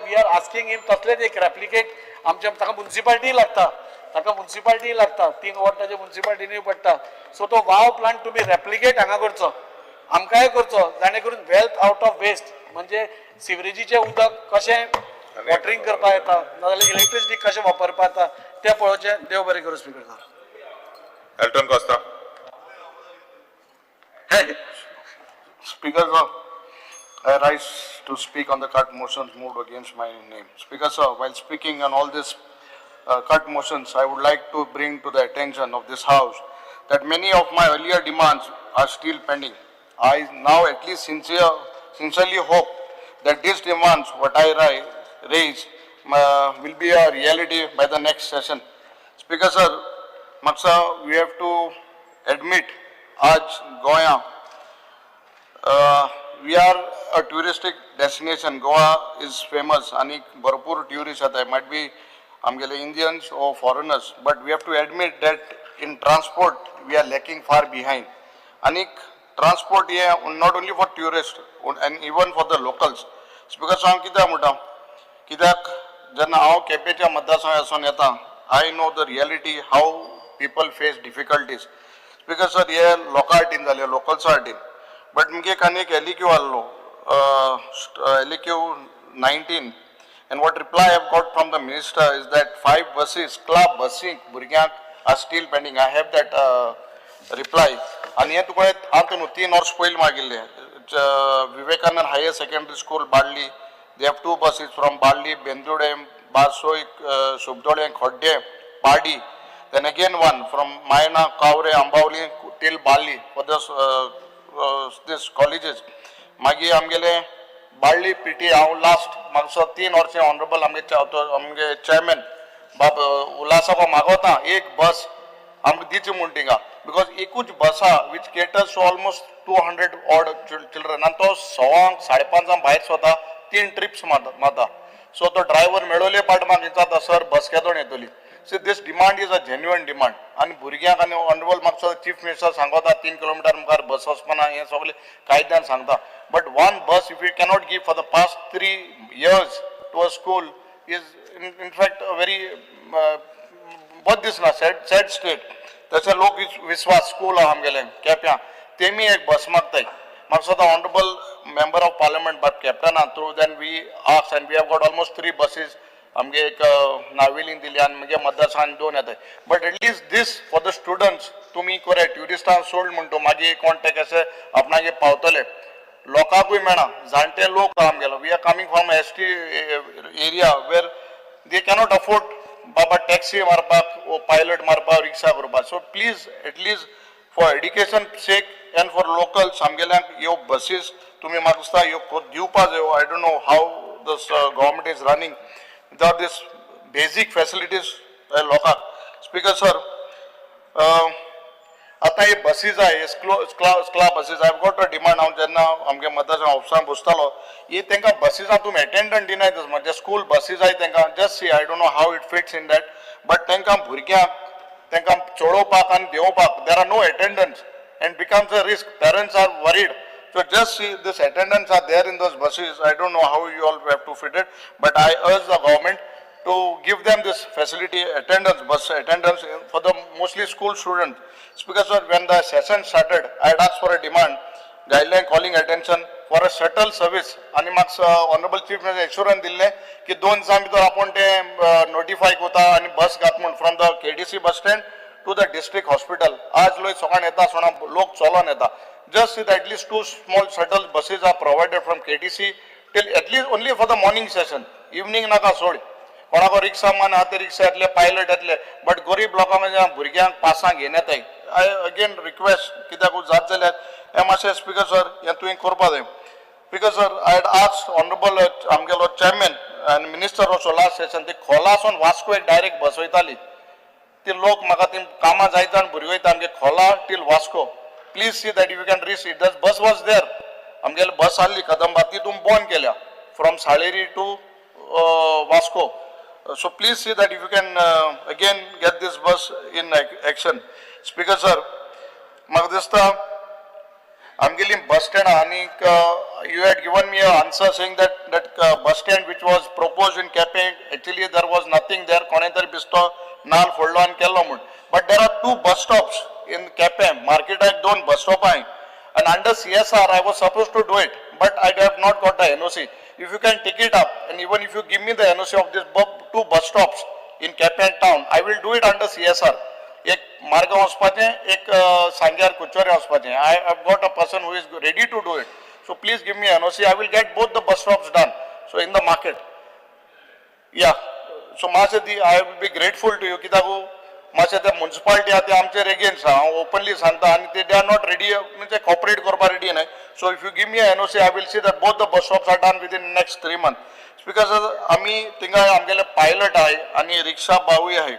वी आर आस्किंग हिम तसलेच एक रेप्लिकेट. आमच्या ताका म्युन्सिपाल्टी लागता, 3 वर्टाचे म्युन्सिपाल्टीनी पडटा. सो तो वाव प्लांट तुमी रेप्लिकेट हांगा करचो, आमकांय करचो, जाणे करून वेल्थ आउट ऑफ वेस्ट. म्हणजे सिवरेजीचें उदक कशें वॉटरिंग करपाक येता, नाजाल्यार इलेक्ट्रिसिटी कशें वापरपाक येता तें पळोवचें. देव बरें करूं speaker sir. Elton Costa. Speaker sir, I rise to speak on the cut motions moved against my name. Speaker sir, while speaking on all these cut motions, I would like to bring to the attention of this House that many of my earlier demands are still pending. I now at least sincerely hope that these demands, what I raise, will be a reality by the next session. Speaker sir, Maksa, we have to admit, आज गोया we are a touristic destination. Goa is famous आणि भरपूर tourists येतात. Might be आमगेले Indians or foreigners, but we have to admit that in transport we are lacking far behind. आणि transport हे not only for tourists and even for the locals. Speaker sir, कित्याक म्हणटा, कित्याक जेन्ना हांव केपेंच्या मतदारसंघासून येता, I know the reality how people face difficulties. Speaker sir, हे लोकार्टीन जाले, लोकल सार्टीन. बट मुगे आनी एक LEQ आहलो, LEQ 19 And what reply I've got from the minister is that 5 buses, club busing, Burgyank are still pending. I have that reply. And yet, after 3 hours spoil Magille, Vivekanand Higher Secondary School, Badli, they have 2 buses from Badli, Bendudem, Barsoi, Subdole, and Khodde, Padi. Then again one from Mayana, Kaure, Ambavli till Bali for this colleges. Magi Amgele, Bali PT, our last Makso 3 or say honorable Amge chairman, Bab Ulasa Magota, 8 bus, Amdichi Muntinga. Because Ekuch Basa, which caters to almost 200 odd children, and those song, Sadipanzam Bites Sota, 3 trips Mata. So the driver Medole Padmakinsa, the sir, bus Kadonetuli. See, this demand is a genuine demand. And Burgyank and honorable Maksa Chief Minister Sangota 3 kilometer bus Osmana, yes, Kaidan Sangta. But one bus, if we cannot give for the past 3 years to a school, is in fact a very, what this na sad state. That's a low Viswas school हम गेले क्या प्या तेमी एक बस मागताय मागसो the honorable member of parliament but captain through then we asked and we have got almost 3 buses आमगे एक नाविलिंग दिली आणि मगे मतदारसंघान 2 येताय but at least this for the students तुम्ही करे टुरिस्टांक सोड म्हणतो मागे कॉन्टॅक्ट असे आपणागे पावतले लोकांकूय मेळना जाणटे लोक आम गेलो we are coming from a ST area where they cannot afford Baba taxi marpak or pilot marpak rickshaw करपाक so please at least for education sake and for local samgelank yo buses तुम्ही मागता यो दिवपा जायो I don't know how this government is running without this basic facilities लोकांक speaker sir आता हे buses आहे क्ला buses I got a demand हांव जेन्ना आमगे मतदारसंघ ऑफिसान बसतालो हे तांकां बसीजां तुमी अटेंडंट दिनाय म्हणजे स्कूल बसीज आय तांकां just see I don't know how it fits in that but तांकां भुरग्यांक तांकां चडोवपाक आनी देंवोवपाक there are no attendants and becomes a risk parents are worried so just see this attendants are there in those buses I don't know how you all have to fit it but I urge the government to give them this facility attendance bus attendance for the mostly school students. Speaker sir, when the session started, I had asked for a demand, guideline calling attention for a shuttle service. आणि मग honorable chief minister assurance दिले की 2 दिवसां भितर आपण ते notify कोता आणि बस घात म्हणून from the KDC bus stand to the district hospital. आज लोक सकाळ येता सोना लोक चलून येता. Just see that at least 2 small shuttle buses are provided from KDC till at least only for the morning session. Evening नाका सोड. कोणाको रिक्षा मान हाते रिक्षा येतले पायलट येतले बट गरीब लोकांक भुरग्यांक पासांक घेवन येताय आय अगेन रिक्वेस्ट कित्याक जात जाल्यार हे मातशें स्पीकर सर हे तुवें करपा जाय speaker sir I had asked honourable आमगेलो चेअरमॅन आनी मिनिस्टर ऑल्सो लास्ट सेशन ती खोलासून वास्को एक डायरेक्ट बस वयताली ती लोक म्हाका ती कामां जायता आनी भुरगीं वयता आमगे Khola till Vasco please see that you can reach it that bus was there आमगेली बस आसली कदंबा ती तुमी बंद केल्या from Saleri to Vasco. So please see that if you can again get this bus in action. Speaker sir, म्हाका दिसता आमगेली bus stand आणि you had given me an answer saying that bus stand which was proposed in Kepe actually there was nothing there कोणे तरी बिस्तो नाल फोडलो आणि केलो म्हूण but there are 2 bus stops in Kepe market 2 bus stop आहे and under CSR I was supposed to do it but I have not got the NOC. If you can take it up and even if you give me the NOC of this 2 bus stops in Cape town, I will do it under CSR. एक मार्गांव वचपाचें एक सांग्यार कुचोरे वचपाचें. I have got a person who is ready to do it. So please give me NOC. I will get both the bus stops done. So in the market. Yeah. So मातशें I will be grateful to you कित्याक मातशें ते municipality आहा ते आमचेर against आहा हांव openly सांगता आनी ते आर नॉट रेडी म्हणजे कॉपरेट करपाक रेडी न्हय so if you give me NOC I will see that both the bus stops are done within next 3 months. Speaker sir, आमी थिंगा आमगेले पायलट आहाय आनी रिक्षा बावूय आहाय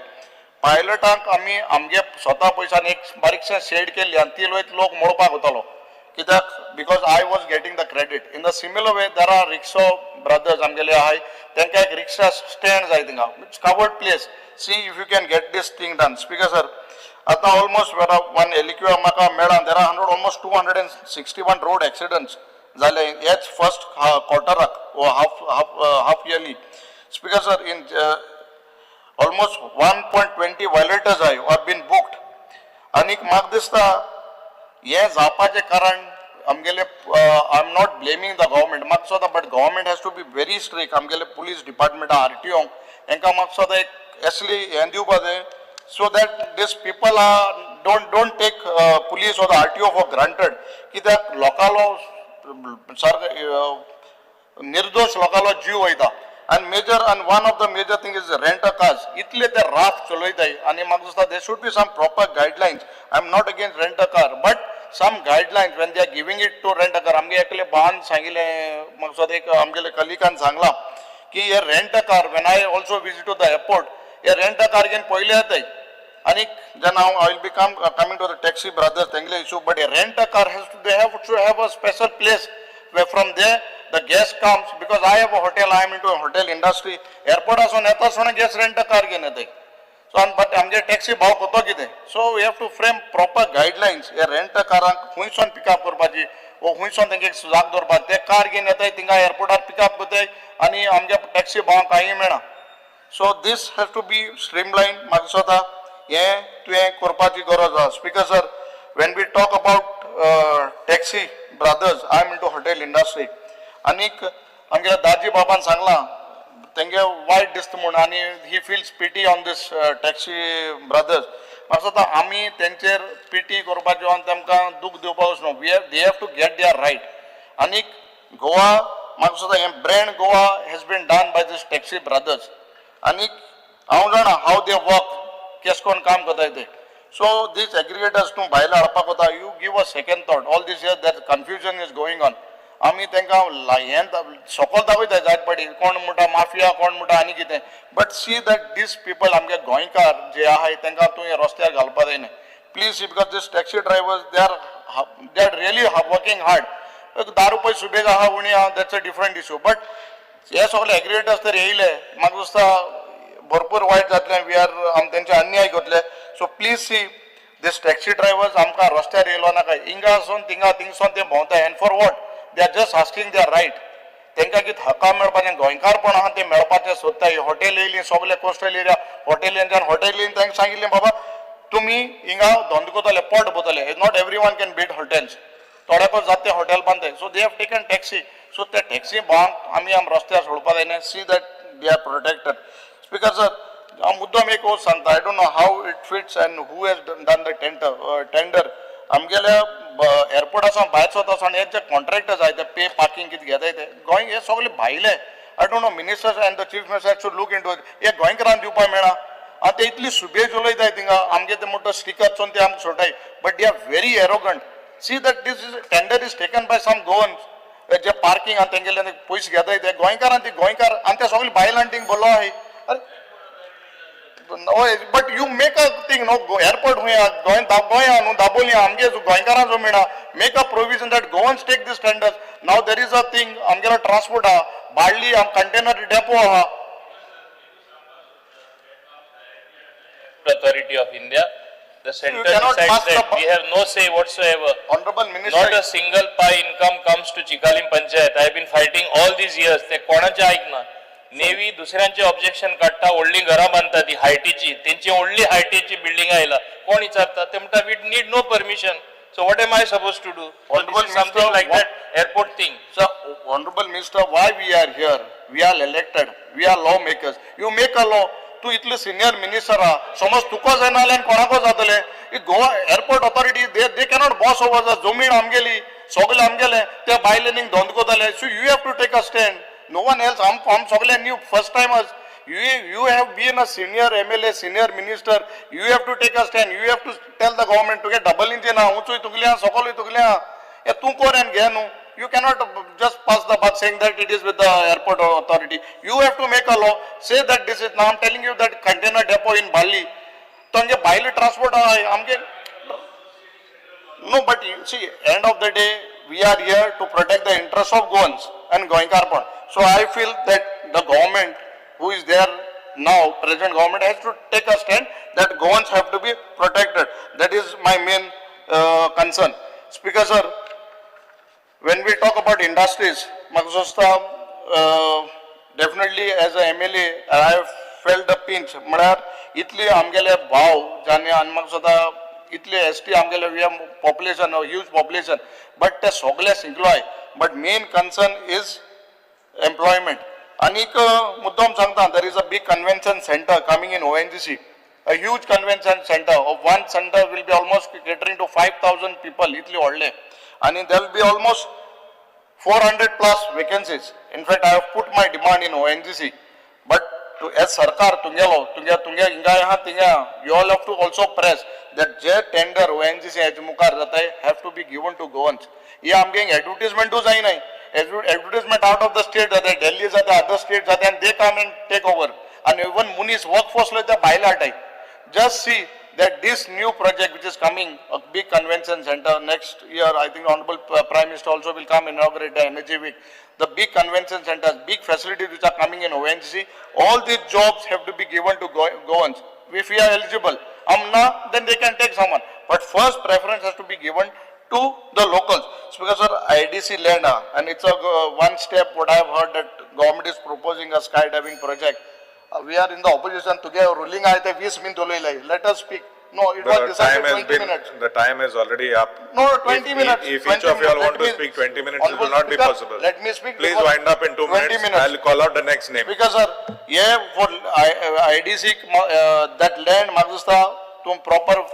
पायलटांक आमी आमगे स्वता पयशान एक बारीकशें शेड केल्ली आनी ती लोक मोडपाक वतालो कित्याक because I was getting the credit. In the similar way there are rickshaw brothers आमगेले आहाय तांकां एक रिक्षा स्टँड जाय थिंगा it's covered place. See if you can get this thing done. Speaker sir, आता almost one LQ म्हाका मेळ्ळा there are almost 261 road accidents जाले हेच first क्वार्टराक or half yearly. Speaker sir, in almost 1.20 violators have been booked. आनीक म्हाका दिसता हे जावपाचें कारण आमगेले I am not blaming the government म्हाका दिसता but government has to be very strict आमगेले पुलीस डिपार्टमेंट RTO हांकां म्हाका दिसता एक असली हें दिवपाक जाय so that these people don't take police or the RTO for granted कित्याक लोकांलो निर्दोष लोकांलो जीव वयता and one of the major thing is rent a cars इतले ते राफ चलयताय आनी म्हाका दिसता there should be some proper guidelines. I am not against rent a car but some guidelines when they are giving it to rent a car. आमगे एकले बान सांगिले म्हाका दिसता एक आमगेले कलिकान सांगला की हे rent a car when I also visit to the airport हे rent a car घेवन पयले येताय आणि जेन्ना I will be coming to the taxi brothers तेंगले issue but a rent a car they have to have a special place where from there the guest comes because I have a hotel, I am into a hotel industry. Airport asun येता सोने guest rent a car घेवन येताय. So but आमगे taxi भाव कोतो कितें? So we have to frame proper guidelines. हे rent a car खुंयसून pick up करपाची वो खुंयसून तेंगे जाग दवरपाक ते कार घेवन येताय थिंगा एअरपोर्टार पिक अप करताय आनी आमगे टॅक्सी भाव कांय मेळना. So this has to be streamlined. म्हाका दिसता हे तुवें करपाची गरज आसा. Speaker sir, when we talk about taxi brothers, I am into hotel industry. आनीक आमगे दाजी बाबान सांगला तेंगे वायट दिसता म्हूण आनी he feels pity on this taxi brothers. म्हाका दिसता आमी तेंचेर पिटी करपाच्यो आनी तेमकां दूख दिवपाक वचना. They have to get their right. आनीक गोवा म्हाका दिसता हें brand Goa has been done by this taxi brothers. आनीक हांव जाणा हाव दे वर्क केस कोन काम करताय ते. सो दीस एग्रिगेटर्स तूं भायले हाडपाक वता you give a second thought. All these years that confusion is going on. आमी तांकां हें सकयल दाखयताय जायत पाटी कोण म्हणटा माफिया कोण म्हणटा आनी कितें but see that this people आमगे गोंयकार जे आहाय तांकां तुवें रस्त्यार घालपा जायना. Please see because this taxi drivers they are really working hard. 10 रुपये सुबेग आहा उणी आहा that's a different issue but हे सगळे एग्रिगेटर्स तर येयले म्हाका दिसता भरपूर वायट जातलें. वी आर आमी तेंचे अन्याय करतले. So please see this taxi drivers आमकां रस्त्यार येयलो नाका. हिंगासून थिंगासून ते भोंवताय and for what they are just asking their right. तेंकां कितें हक्का मेळपाचें गोंयकारपण आहा तें मेळपाचें सोदताय. हॉटेल येयलीं सगळे कोस्टल एरिया हॉटेलींच्यान हॉटेलीन तांकां सांगिल्लें बाबा तुमी हिंगा धंदो करतले पोट भरतले. Not every one can build hotels. थोड्याकच जाता ते हॉटेल बांदताय. So they have taken taxi. सो त्या टॅक्सी भावांक आमी रस्त्यार सोडपा जायना. See that they are protected. Speaker sir हांव मुद्दम एक वस्त सांगता. I don't know how it fits and who has done the tender. आमगेले एअरपोर्टासून भायर सरता आसतना हे जे कॉन्ट्रॅक्टर्स आहाय ते पे पार्किंग कितें घेताय ते गोंय हे सगळे भायले. I don't no ministers end the chief minister should look into it. हे गोंयकारांक दिवपाक मेळना आनी ते इतली सुबेज उलयताय थिंगा आमगे ते मोठो स्टिकर चोवन ते आमकां सोडटाय but they are very arrogant. See that this is tender is taken by some Goans जे पार्किंग आनी तेंगेले पयशे घेताय ते गोंयकारांक ती गोंयकार आनी ते सगळे भायल्यान थिंग भरलो आहाय. But you make a thing no airport हुंय गोंय आहा न्हू दाबोली आमगे गोंयकारांक जो मेळना make a provision that Goans take this tenders. Now there is a thing आमगेलो ट्रान्सपोर्ट आहा बाळ्ळी कंटेनर डेपो आहा. Authority of India, the center decides that. We have no say whatsoever. Honorable Minister, not a single pie income comes to Chikalim Panchayat. I have been fighting all these years. ते कोणाचे ऐकना. Navy दुसऱ्यांचे objection काढता व्हडली घरां बांधता ती हायटीची तेंची व्हडली हायटीची बिल्डिंग आयला कोण विचारता ते म्हणटा we need no permission. So what am I supposed to do? Honorable something like that airport thing. So Honorable Minister, why we are here? We are elected. We are lawmakers. You make a law. तू इतले senior minister आहा समज तुका जायना जाल्यार कोणाको जातले. Goa airport authority they cannot boss over the जमीन आमगेली सगळे आमगेले ते भायलेनींक धंदो करतले. So you have to take a stand. No one else. I'm सगळे new first timers. You have been a senior MLA, senior minister. You have to take a stand. You have to tell the government to get double engine. उंचूय तुगल्या सकलूय तुगल्या हे तूं कर आनी घे न्हू. You cannot just pass the buck saying that it is with the airport authority. You have to make a law. Say that this is now. I'm telling you that container depot in Bali. तो आमगे भायले transport आमगे no. But you see, end of the day, we are here to protect the interests of Goans and Goinkarpan. So I feel that the government who is there now, present government, has to take a stand that Goans have to be protected. That is my main concern. Speaker sir, when we talk about industries, definitely as a MLA, I have felt the pinch. म्हळ्यार इतली आमगेले भाव जाने आनी म्हाका इतले ST आमगेले we are population huge population but ते सगळे सिंकलोय but main concern is employment. आनीक मुद्दम सांगता there is a big convention centre coming in ONGC, a huge convention center. One center will be almost catering to 5,000 people. Itli odle, and there will be almost 400 plus vacancies. In fact, I have put my demand in ONGC, but to as Sarkar tungelo tunga inga yaha tinga, you all have to also press that je tender ONGC ajmukar jata have to be given to Goans. Ye am getting advertisement to जाई नहीं, advertisement out of the state जाते, Delhi जाते, other states जाते, and they come and take over. And even Muni's workforce like the Bailatai. Just see that this new project which is coming, a big convention center next year, I think Honorable Prime Minister also will come inaugurate the Energy Week. The big convention centers, big facilities which are coming in ONGC, all these jobs have to be given to Goans. If we are eligible, Amna, then they can take someone. But first preference has to be given to the locals. So because of IDC land, and it's a one step what I have heard that government is proposing a skydiving project. We are in the opposition together ruling I think 20 minutes. Let us speak. No, it was decided 20 minutes. The time is already up. No, 20 minutes. If each of you all want to speak 20 minutes, it will not be possible. Let me speak. Please wind up in 2 minutes. I'll call out the next name. Because sir, yeah, for IDC that land Magista to proper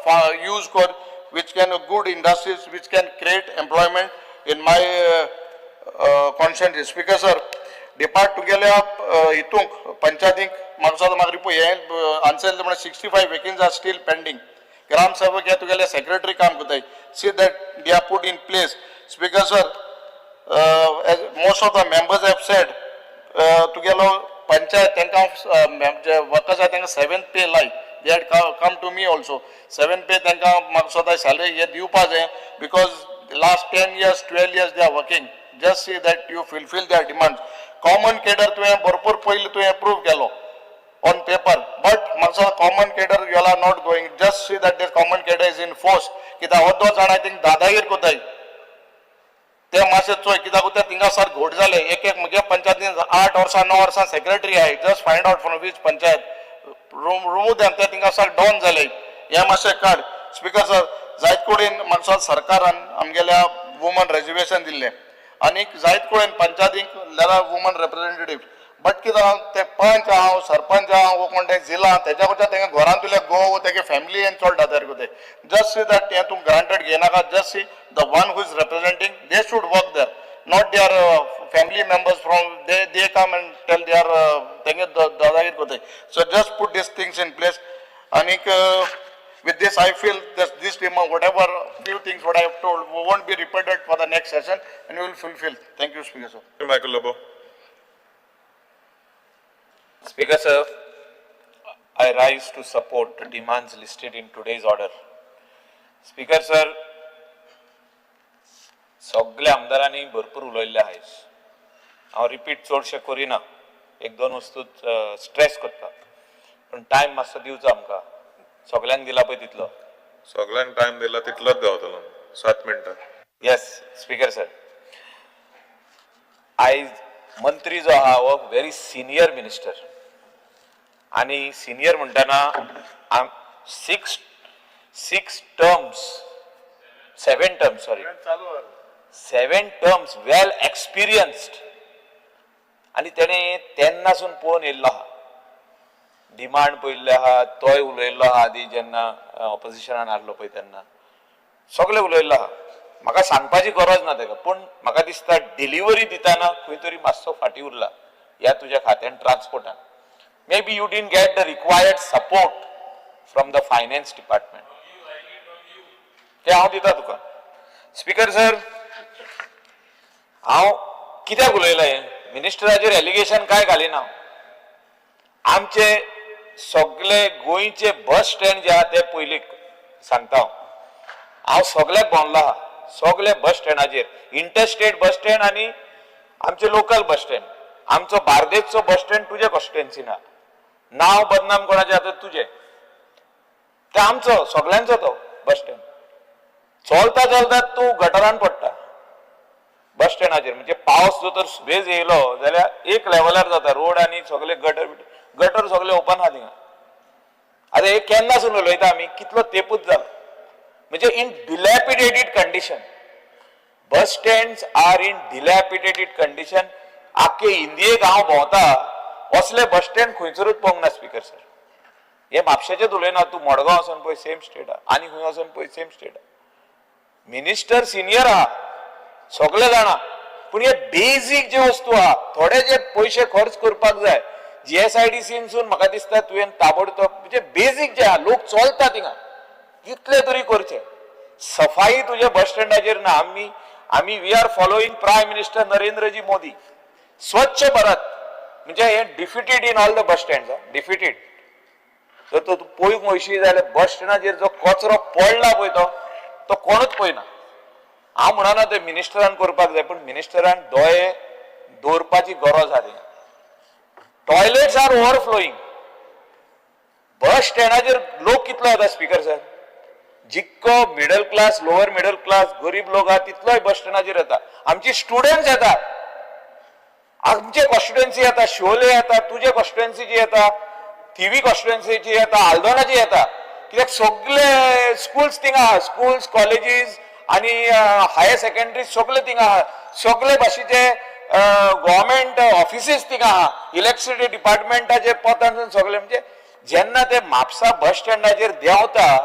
use for which can good industries which can create employment in my conscience. Speaker sir, depart together itung panchayatik Magsada Magripo answer 65 vacancies are still pending. Gram Sabha get together secretary kam kutai. See that they are put in place. Speaker sir, as most of the members have said, together panchayat tenka workers I think 7th pay lie. They had come to me also. 7th pay tenka Magsada salary ye due pass hai because last 10 years, 12 years they are working. Just see that you fulfill their demands. Common cadre to bharpur पहिले to approve केलो on paper, but Magsada common cadre you all are not going. Just see that this common cadre is in force. किता होतो जाण I think दादागिरी कोताई. ते मासे चोय किता कोते तिंगा सर घोट झाले एक एक मुगे पंचायतीन 8 वर्षा 9 वर्षा सेक्रेटरी आहे. Just find out from which panchayat remove them ते तिंगा सर डाउन झाले. या मासे काढ. Speaker sir, जायत कोडीन Magsada सरकारान आमगेल्या वुमन रिजर्वेशन दिले. आणि जायत कोण पंचायतीक लेला वुमन रिप्रेझेंटेटिव्ह बट कितें ते पंच हांव सरपंच हांव वो कोण ते जिल्ला तेच्या कडच्यान तेंगे घरान तुले गो तेगे फॅमिली एन चलता तर कोते जस्ट सी दैट ते तुम ग्रांटेड घेनाका just see the one who is representing they should work there not their family members from they come and tell their तेंगे दादागिरी कोते so just put this things in place आणि with this, I feel that this demand, whatever few things what I have told, won't be repeated for the next session, and we will fulfill. Thank you, Speaker sir. Michael Lobo. Speaker sir, I rise to support the demands listed in today's order. Speaker sir, सगळ्या आमदारांनी भरपूर उलयल्ले आहाय. हांव repeat चडशें करिना, एक दोन वस्तू stress करता, पण टायम मातसो दिवचो आमकां. सगळ्यांक दिला पळय तितलो सगळ्यांक टाइम दिला तितलोच गावतलो 7 मिनिटां. येस स्पीकर सर, आयज मंत्री जो आहा हो व्हेरी सिनियर मिनिस्टर आणि सिनियर म्हणटाना 7 टर्म्स वेल एक्सपिरियन्स्ड आणि तेणे तेन्नासून पळोवन येयल्लो आहा. डिमांड पयल्ले आहा तोय उलयल्लो आहा आदी जेन्ना ऑपोजिशनान आसलो पळय तेन्ना सगळे उलयल्लो आहा. म्हाका सांगपाची गरज ना तेका, पूण म्हाका दिसता डिलिव्हरी दिताना खंय तरी मातसो फाटी उरला ह्या तुज्या खात्यान ट्रान्सपोर्टान. May be you didn't get the required support from the finance department. ते हांव दिता तुका. स्पीकर सर, हांव कित्याक उलयलें मिनिस्टराचेर एलिगेशन काय घालिना. आमचे सगळे गोंयचे बस स्टँड जे आहा ते पयलीं सांगता हांव सगळ्याक भोंवलो आहा. सगळे बस स्टँडाचेर इंटरस्टेट बस स्टँड आनी आमचे लोकल बस स्टँड. आमचो बार्देजचो बस स्टँड तुजे कॉन्स्टिट्युएन्सीन आहा. नांव बदनाम कोणाचें आतां तुजें, ते आमचो सगळ्यांचो तो बस स्टँड. चलता चलता तूं गटरान पडटा बस स्टँडाचेर. म्हणजे पावस जो तर बेज येयलो जाल्यार एक लेवलार जाता रोड आनी सगळे गटर सगळे ओपन आहा थिंगा. आतां हे केन्नासून उलयता आमी, कितलो तेंपूच जाला. म्हणजे in dilapidated condition. Bus stands are in dilapidated condition. आख्खे इंडियेक हांव भोंवता असले बस स्टँड खंयसरूच पळोवंक ना स्पीकर सर. हे म्हापशेचेच उलयना, तूं मडगांव वचून पळय सेम स्टेट आहा, आनी खंय वचून पळय सेम स्टेट आहा. मिनिस्टर सिनियर आहा, सगळे जाणा, पूण हे बेजीक जे वस्तू आहा, थोडे जे पयशे खर्च करपाक जाय, GSIDCसून म्हाका दिसता तुवें ताबडतोब म्हणजे बेजीक जे आहा, लोक चलता थिंगा, इतले तरी करचे. सफाई तुझ्या बस स्टँडाचेर ना. आमी we are following prime minister Narendraji Modi. Swachh Bharat म्हणजे हे defeated in all the bus stand, defeated. तर तो पळोवंक वयशी जाल्यार बस स्टँडाचेर जो कचरो पडला पळय तो कोणूच पळयना. हांव म्हणना ते मिनिस्टरान करपाक जाय, पण मिनिस्टरान दोळे दवरपाची गरज आहा. Toilets are ओव्हरफ्लोईंग. बस स्टँडाचेर लोक कितलो येता स्पीकर सर? जितको middle class, lower middle class, गरीब लोक आहा तितलोय बस स्टँडाचेर येता. आमचे स्टुडंट्स येतात, आमचे कॉन्स्टिट्युएन्सी येता, शोले येता, तुझे कॉन्स्टिट्युएन्सीची येता, थिवी कॉन्स्टिट्युएन्सीची येता, आल्दोनाची येता. कित्याक सगळे स्कूल्स थिंगा आहा, स्कूल्स, कॉलेजीस आणि हायर सेकंडरी सगळे थिंगा आहा. सगळे भाशेचे गव्हर्मेंट ऑफिसीस थिंगा आहा, इलेक्ट्रिसिटी डिपार्टमेंटाचे पदांसून सगळे. म्हणजे जेन्ना ते म्हापसा बस स्टँडाचेर देंवता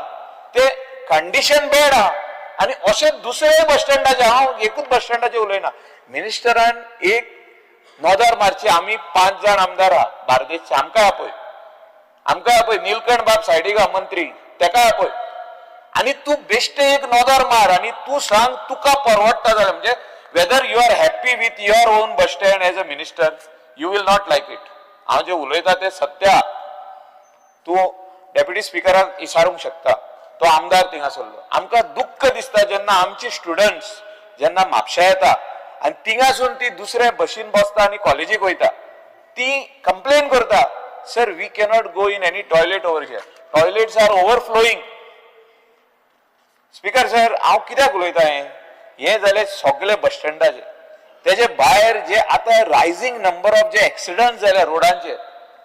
ते कंडिशन बॅड आहा. आणि अशे दुसरे बस स्टँडाचे, हांव एकूच बस स्टँडाचे उलयना, मिनिस्टरान एक नोदर मारची. आमी 5 जाण आमदार आहा बार्देशचे, आमकां आपय, नीलकंठ बाब सायडीक आहा मंत्री, तेका आपय. आणि तू बेश्टे एक नोदर मार आणि तू सांग तुका परवडटा जाल्यार. म्हणजे whether you are happy with your own bus stand as a minister, you will not like it. हांव जे उलयता ते सत्य आहा. तूं डेप्युटी स्पीकराक इचारूंक शकता, तो आमदार थिंगासरलो. आमकां दुख्ख दिसता जेन्ना आमची स्टुडंट्स जेन्ना म्हापशा येता आनी थिंगासून ती दुसऱ्या बशीन बसता आनी कॉलेजीक वयता, ती कंप्लेन करता, sir we cannot go in any toilet over here, toilets are overflowing. Speaker sir हांव कित्याक उलयता हे जाले सगळे बस स्टँडाचे. तेजे भायर जे आतां रायझींग नंबर ऑफ जे एक्सिडंट जाल्या रोडांचेर,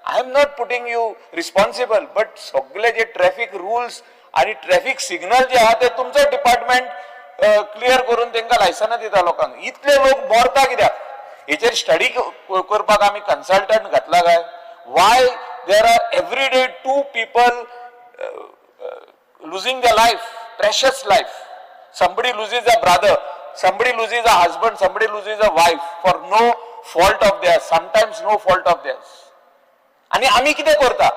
I am not putting you responsible, but सगळे जे ट्रॅफिक रुल्स आणि ट्रॅफिक सिग्नल जे आहा ते तुमचो डिपार्टमेंट क्लियर करून तांकां लायसनां दिता लोकांक. इतले लोक मरता कित्याक? हेचेर स्टडी करपाक आमी कन्सल्टंट घातला काय? Y there are every day 2 people losing their life, precious life. Somebody loses a brother, somebody loses a husband, somebody loses a wife for no fault of theirs, sometimes no fault of theirs. आणि आम्ही कितें करता?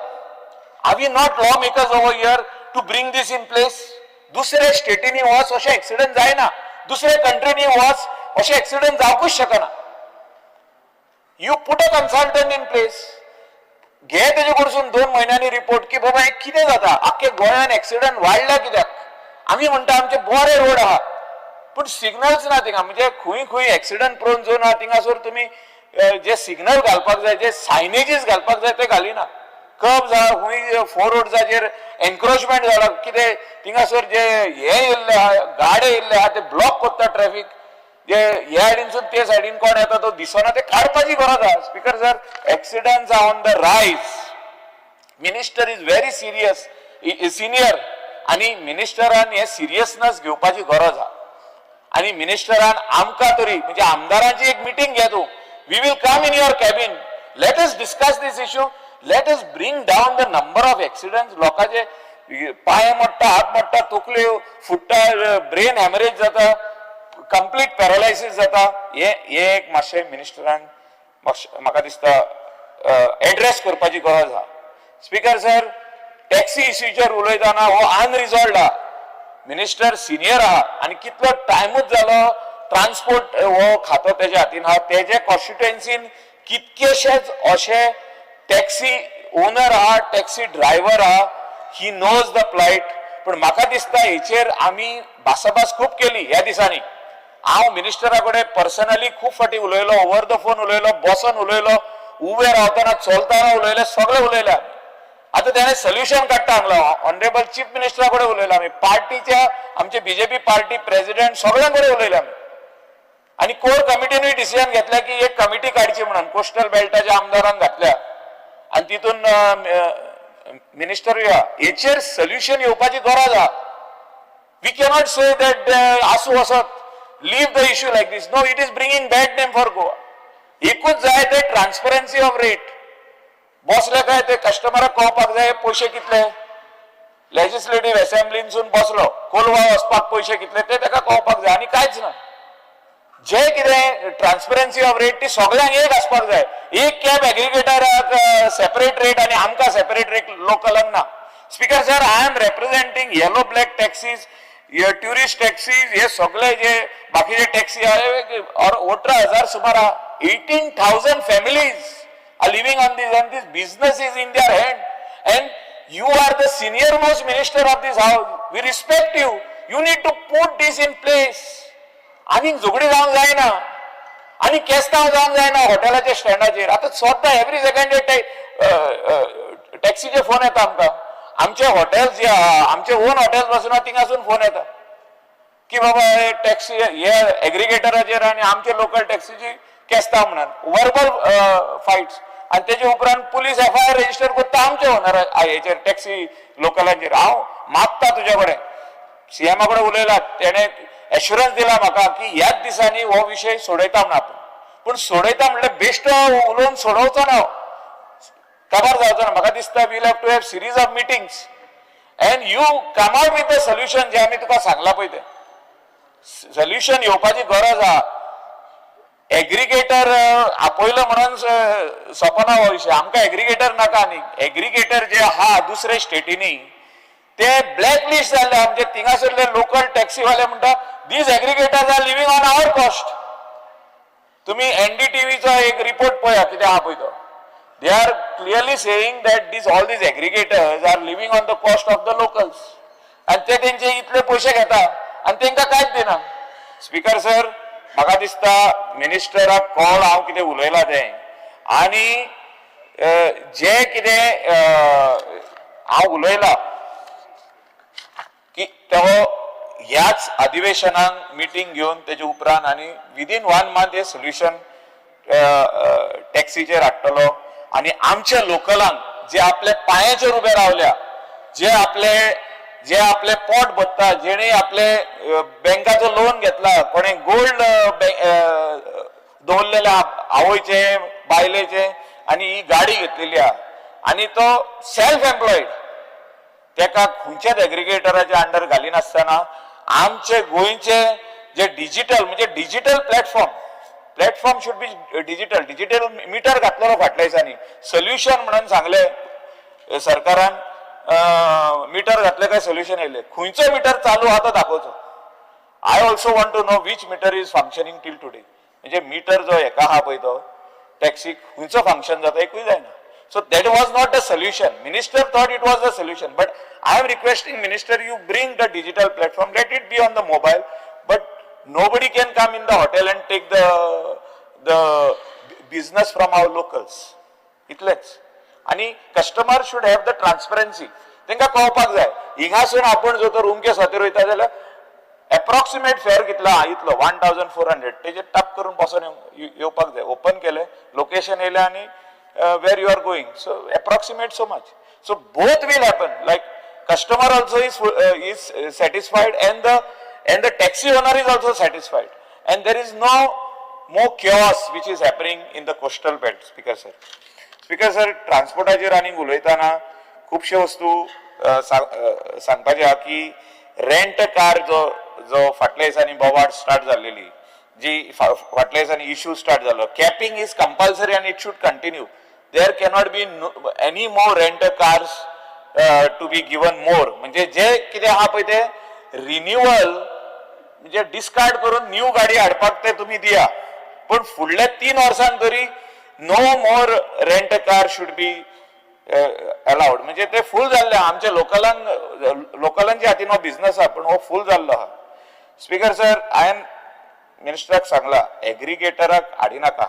Are we not lawmakers over here to bring this in place? दुसरे स्टेटीनी वच अशें accident जायना, दुसरे कंट्रीनी वच अशें एक्सिडंट जावंकूच शकना. You put a consultant in place, घे तेजे कडसून 2 महिन्यांनी रिपोर्ट की बाबा हे कितें जाता, आख्खे गोंयान एक्सिडंट वाडला कित्याक? आमी म्हणटा आमचे बरे रोड आहा, पूण सिग्नल्स ना थिंगा. म्हणजे खंय खंय एक्सिडंट प्रोन झोन आहा थिंगासर तुमी जे सिग्नल घालपाक जाय, जे सायनेजीस घालपाक जाय ते घालिना. कर्ब जाला, खंय 4 रोड्साचेर एन्क्रोचमेंट जाला, कितें थिंगासर जे हे येयल्ले आहा, गाडे येयल्ले आहा ते ब्लॉक करता ट्रॅफिक. जे ह्या सायडीनसून ते सायडीन कोण येता तो दिसना, ते काडपाची गरज आहा. Speaker sir accidents are on the rise. Minister is very serious senior आणि मिनिस्टरान हे सिरियसनेस घेवपाची गरज आहा. आणि मिनिस्टरान आमकां तरी म्हणजे आमदारांची एक मिटींग घे तूं. We will come in your cabin, let us discuss this issue, let us bring down the number of accidents. लोकांचे पांय मोडटा, हात मोडटा, तकल्यो फुट्टा, ब्रेन हॅमरेज जाता, कंप्लीट पॅरालायसीस जाता. हे एक मातशें मिनिस्टरान म्हाका दिसता एड्रेस करपाची गरज आहा. स्पीकर सर टॅक्सी इश्यूचेर उलयतना हो अनरिजॉल्वड आहा. मिनिस्टर सिनियर आहा आणि कितलो टायमूच जालो ट्रान्सपोर्ट हो खातो तेज्या हातीन आहा. तेजे कॉन्स्टिट्युएन्सीन कितकेशेच अशे टॅक्सी ओनर आहा, टॅक्सी ड्रायव्हर आहा, ही नोज द प्लायट. पण म्हाका दिसता हेचेर आमी भासाभास खूब केली ह्या दिसांनी. हांव मिनिस्टरा कडेन पर्सनली खूब फाटी उलयलो, ओवर द फोन उलयलो, बसून उलयलो, उबे रावतना चलतना उलयले, सगळे उलयले. आता त्याने सोल्युशन काडटा हांगलो. ऑनरेबल चीफ मिनिस्टरा कडेन उलयलो आमी, पार्टीच्या आमचे बीजेपी पार्टी प्रेसिडेंट सगळ्यां कडेन उलयले आमी. आणि कोर कमिटीनूय डिसिजन घेतल्या की एक कमिटी काडची म्हणून कोस्टल बेल्टाच्या आमदारांक घातल्या आणि तितून मिनिस्टर हेचेर सोल्युशन येवपाची गरज आहा. We cannot say that ASU वसत leave the issue like this. No, it is bringing bad name for Goa. एकूच जाय ते ट्रान्सपरन्सी ऑफ रेट. बसले काय ते कस्टमराक कळपाक जाय पयशे कितले. लेजिस्लेटिव्ह असेंब्लीनसून बसलो कोलवा वचपाक पयशे कितले ते ताका कळपाक जाय आनी कांयच ना. जे कितें ट्रान्सपरन्सी ऑफ रेट ती सगळ्यांक एक आसपाक जाय. एक कॅब एग्रिगेटराक सेपरेट रेट आनी आमकां सेपरेट रेट लोकलांक ना. Speaker sir, I am representing yellow black taxis, tourist taxis, हे सगळे जे बाकीचे टॅक्सी आहे और 18,000 सुमार 18,000 families are living on this, and this business is in their hand, and you are the senior most minister of this house. We respect you. You need to put this in place. आनी झगडी जावंक जायना आनी केस्तांव जावंक जायना हॉटेलाच्या स्टँडाचेर. आतां स्वता every second टॅक्सीचे phone येता आमकां. आमचे हॉटेल्स जे आहा, आमचे ओन हॉटेल्स बसून थिंगासून फोन येता की बाबा हे टॅक्सी हे एग्रिगेटराचेर आनी आमचे लोकल टॅक्सीची केस्तांव म्हणून वर्बल फायट्स. आनी तेजे उपरांत पुलीस FIR रजिस्टर करता आमच्या ओनर हेचेर टॅक्सी लोकलांचेर. हांव मागता तुजे कडेन, CM कडेन उलयलां, तेणे एश्युरन्स दिला म्हाका की ह्याच दिसांनी हो विशय सोडयता म्हणून आपण. पूण सोडयता म्हणल्यार बेश्टो उलोवन सोडोवचो ना, काबार जावचो ना. म्हाका दिसता we'll have to have series of meetings and you come out with the solution जे आमी तुका सांगला पळय ते सोल्युशन येवपाची गरज आहा. एग्रिगेटर आपयलो म्हणून सोपना हो विशय. आमकां एग्रिगेटर नाका न्ही. एग्रिगेटर जे आहा दुसरे स्टेटीनी ते ब्लॅक लिस्ट जाल्ले. आमचे थिंगासरले लोकल टॅक्सीवाले म्हणटा these aggregators are living on our cost. तुम्ही NDTVचो एक रिपोर्ट पळया कितें आहा पळय तो. They are clearly saying that all these aggregators are living on the cost of the locals. आणि ते तेंचे इतले पयशे घेता आणि तेंका कांयच दिना. स्पीकर सर, म्हाका दिसता मिनिस्टराक कॉल हांव कितें उलयलां तें आनी जे कितें हांव उलयलां की तो ह्याच अधिवेशनाक मिटींग घेवन तेजे उपरांत आनी विदीन 1 month हे सोल्युशन टॅक्सीचेर हाडटलो. आणि आमच्या लोकलांक जे आपल्या पांयाचेर उबे रावल्या, जे आपले पोट भरता, जेणे आपले बँकाचो लोन घेतला, कोणे गोल्ड दवरलेले आवयचे बायलेचे आणि ही गाडी घेतलेली आहा आणि तो सेल्फ एम्प्लॉयड, तेका खंयच्याच एग्रिगेटराच्या अंडर घालिनासतना आमचे गोंयचे जे डिजिटल म्हणजे digital platform should be digital meter घातलेलो फाटल्या दिसांनी. सोल्युशन म्हणून सांगले सरकारान, मिटर घातले काय सोल्युशन येयले. खंयचो मिटर चालू आहा तो दाखोवचो. I also want to know which meter is functioning till today. म्हणजे मिटर जो हेका आहा पळय तो टॅक्सीक खंयचो फंक्शन जाता एकूय जायना. So that was not the solution. Minister thought it was the solution, but I am requesting Minister, you bring the digital platform, let it be on the mobile, but nobody can come in the hotel and take the business from our locals. Itleच. आणि customer should have the transparency. तेंका कळपाक जाय हिंगासून आपण जो तो room के स्वातीर वयता जाल्यार approximate fair कितलो आहा इतलो 1400 तेजे टप करून बसून येवपाक जाय. ओपन केले, लोकेशन येयलें आनी where you are going, so approximate so much, so both will happen, like customer also is satisfied and the taxi owner is also satisfied, and there is no more chaos which is happening in the coastal belt. Speaker sir transportaचेर आनी उलयतना खूबशे वस्तू सांगपाचे आहा की rent car जो फाटल्या दिसांनी बोवाड स्टार्ट जाल्लेली, जी फाटल्या दिसांनी इश्यू स्टार्ट जालो, capping is compulsory and it should continue. There cannot be any more rent cars to be given more. म्हणजे जे कितें आहा पळय ते रिन्युअल म्हणजे डिस्कार्ड करून न्यू गाडी हाडपाक ते तुमी दिया, पण फुडल्या 3 वर्सां तरी no more rent car should be allowed. म्हणजे ते फूल जाल्ले आहा. आमच्या लोकलांच्या हातीन हो बिझनस आहा, पण हो फूल जाल्लो आहा. स्पीकर सर, हांवें मिनिस्टराक सांगला एग्रिगेटराक हाडी नाका,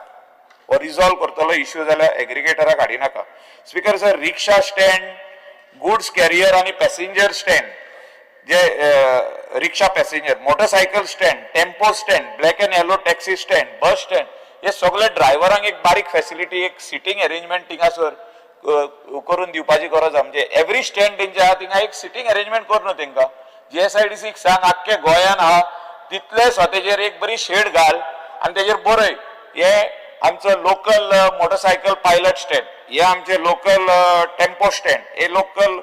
हो रिझॉल्व करतलो इश्यू जाल्यार एग्रिगेटराक हाडी नाका. Speaker sir, rickshaw stand, goods carrier आणि पॅसेंजर स्टँड, जे rickshaw passenger, motorcycle stand, tempo stand, black and yellow taxi stand, bus stand, हे सगळे ड्रायव्हरांक एक बारीक फॅसिलिटी, एक सिटींग अरेंजमेंट थिंगासर करून दिवपाची गरज आहा. म्हणजे एवरी स्टँड तेंचे आहा थिंगा एक सिटींग अरेंजमेंट कर न्हू तेंकां, GSIDCक सांग आख्खे गोंयान आहा तितले स्वतेचेर एक बरी शेड घाल आनी तेजेर बरय हे आमचं लोकल मोटरसायकल पायलट स्टँड, हे आमचे लोकल टेम्पो स्टँड, हे लोकल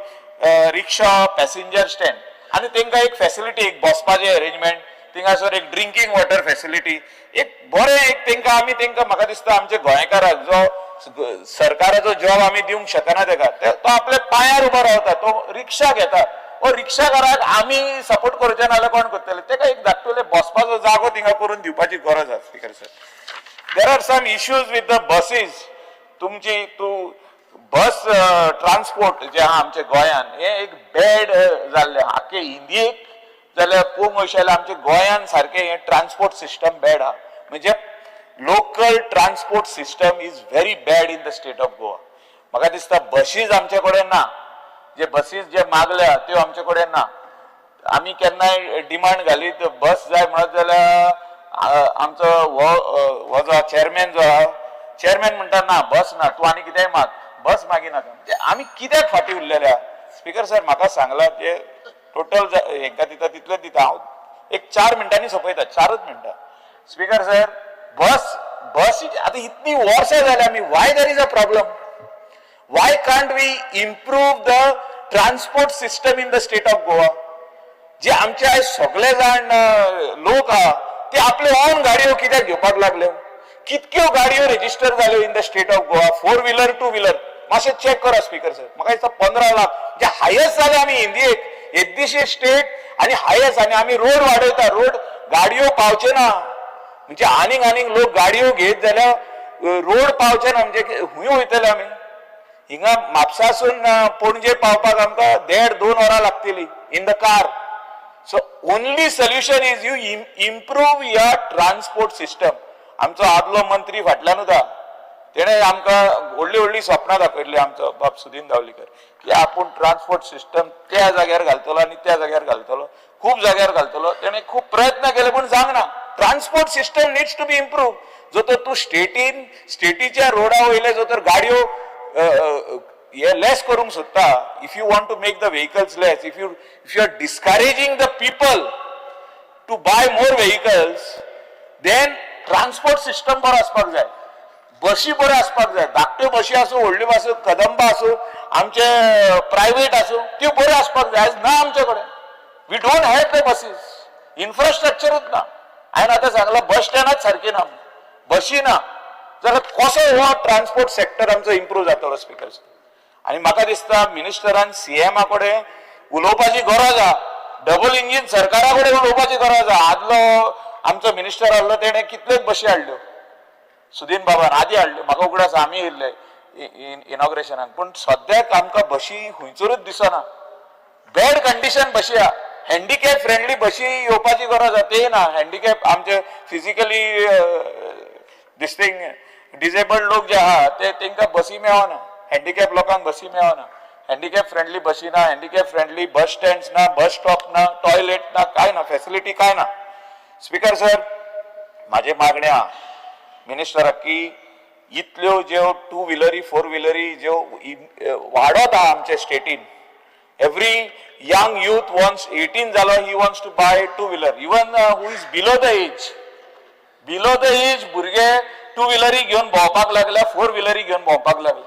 रिक्षा पॅसेंजर स्टँड आणि तांकां एक फॅसिलिटी एक बसपाचें अरेंजमेंट, थिंगासर एक ड्रिंकींग वॉटर फॅसिलिटी एक बरें एक तांकां आमी तांकां म्हाका दिसता आमच्या गोंयकाराक जो सरकाराचो जॉब आमी दिवंक शकना ताका तो आपल्या पांयार उबो रावता, तो रिक्षा घेता, वो रिक्षाकाराक आमी सपोर्ट करचे नाल्यार कोण करतले, ताका एक धाकटुले बसपाचो जागो थिंगा करून दिवपाची गरज आसा speaker sir. There are some issues with the buses. तुमची बस ट्रान्सपोर्ट जे आहा आमच्या गोंयान हे एक बॅड जाल्ले आख्खे इंडियेक जाल्यार पळोवंक वयशे जाल्यार आमच्या गोंयान सारखे हे ट्रान्सपोर्ट सिस्टम बॅड आहा. म्हणजे local transport system is very bad in the state of Goa. म्हाका दिसता बसीज आमचे कडेन ना, जे बसीज जे मागल्या त्यो आमचे कडेन ना. आमी केन्नाय डिमांड घालीत बस जाय म्हणत जाल्यार आमचो हो जो चेअरमॅन जो आहा चेअरमॅन म्हणटा ना बस ना, तूं आनी कितेंय माग, बस मागिनाका. म्हणजे आमी कित्याक फाटी उरलेले आहा स्पीकर सर? म्हाका सांगला जे टोटल हेंका दिता तितले दिता, हांव एक 4 मिनटांनी सोंपयता, 4च मिनटां. स्पीकर सर बस आतां इतली वर्सां जाली आमी, why there is a problem? Why can't we improve the transport system in the state of Goa? जे आमचे आयज सगळे जाण लोक आहा ते आपले ओन गाडयो कित्याक घेवपाक लागले? कितक्यो गाडयो रेजिस्टर जाल्यो in the state of Goa, 4 wheeler 2 wheeler? मातशें चॅक करा स्पीकर सर. म्हाका दिसता 15 लाख जे हायेस्ट जाले आमी इंडियेक, येद्दीशे स्टेट आनी हायेस्ट, आनी आमी रोड वाडयता, रोड गाडयो पावचे ना. म्हणजे आनीक लोक गाडयो घेत जाल्यार रोड पावचे ना, म्हणजे खूंय वयतले आमी? हिंगा म्हापसासून पणजे पावपाक आमकां 1.5-2 वरां लागतली in the car. So only solution is you improve your transport system. आमचो आदलो मंत्री फाटल्यानूच आहा, तेणे आमकां व्हडली स्वप्नां दाखयल्ली, आमचो बाब सुदीन धावलीकर, की आपूण ट्रान्सपोर्ट सिस्टम त्या जाग्यार घालतलो आनी त्या जाग्यार घालतलो, खूब जाग्यार घालतलो. तेणे खूब प्रयत्न केले पूण जावंक ना. Transport system needs to be improve. जो तर तूं स्टेटीच्या रोडा वयले जो तर गाडयो हे लेस करूंक सोदता, if you want to make the vehicles less, if you are discouraging the people to buy more vehicles, then transport system बरो आसपाक जाय, बसी बऱ्यो आसपाक जाय. धाकट्यो बसी आसूं, व्हडल्यो आसूं, कदंबा आसूं, आमचे प्रायव्हेट आसूं, त्यो बऱ्यो आसपाक जाय. आयज ना आमचे कडेन. We don't have the buses, इन्फ्रास्ट्रक्चरूच ना. हांवें आतां सांगलां बस स्टँडाच सारकी ना, बसी ना, जाल्यार कसो हो ट्रान्सपोर्ट सेक्टर आमचो इम्प्रूव जातलो स्पीकर? आनी म्हाका दिसता मिनिस्टरान सीएमा कडेन उलोवपाची गरज आहा, डबल इंजीन सरकारा कडेन उलोवपाची गरज आहा. आदलो आमचो मिनिस्टर आहलो तेणे कितल्योच बसी हाडल्यो, सुदीन बाबान आदी हाडल्यो, म्हाका उगडास आमी येयल्ले इनॉग्रेशनाक, पूण सद्याक आमकां बसी खंयसरूच दिसना. बॅड कंडिशन बसी आहा. हँडिकॅप फ्रेंडली बसी येवपाची गरज आहा, ते ना. हँडिकॅप आमचे फिजिकली डिसेबल्ड लोक जे आहा ते तांकां बसी मेळना, हँडिकॅप लोकांक बसी मेळना. हँडिकॅप फ्रेंडली बसी ना, हँडिकॅप फ्रेंडली बस स्टँड्स ना, बस स्टॉप ना, टॉयलेट ना, काय ना, फॅसिलिटी काय ना. स्पीकर सर, माझे मागणे आहा मिनिस्टराक की इतल्यो ज्यो 2 व्हिलरी 4 व्हिलरी ज्यो वाडत आहा आमच्या स्टेटीन, एवरी young youth wants 18 जालो, he wants to buy 2 wheeler. Even who is below the age भुरगे 2 व्हिलरी घेवन भोंवपाक लागल्या, 4 व्हिलरी घेवन भोंवपाक लागले.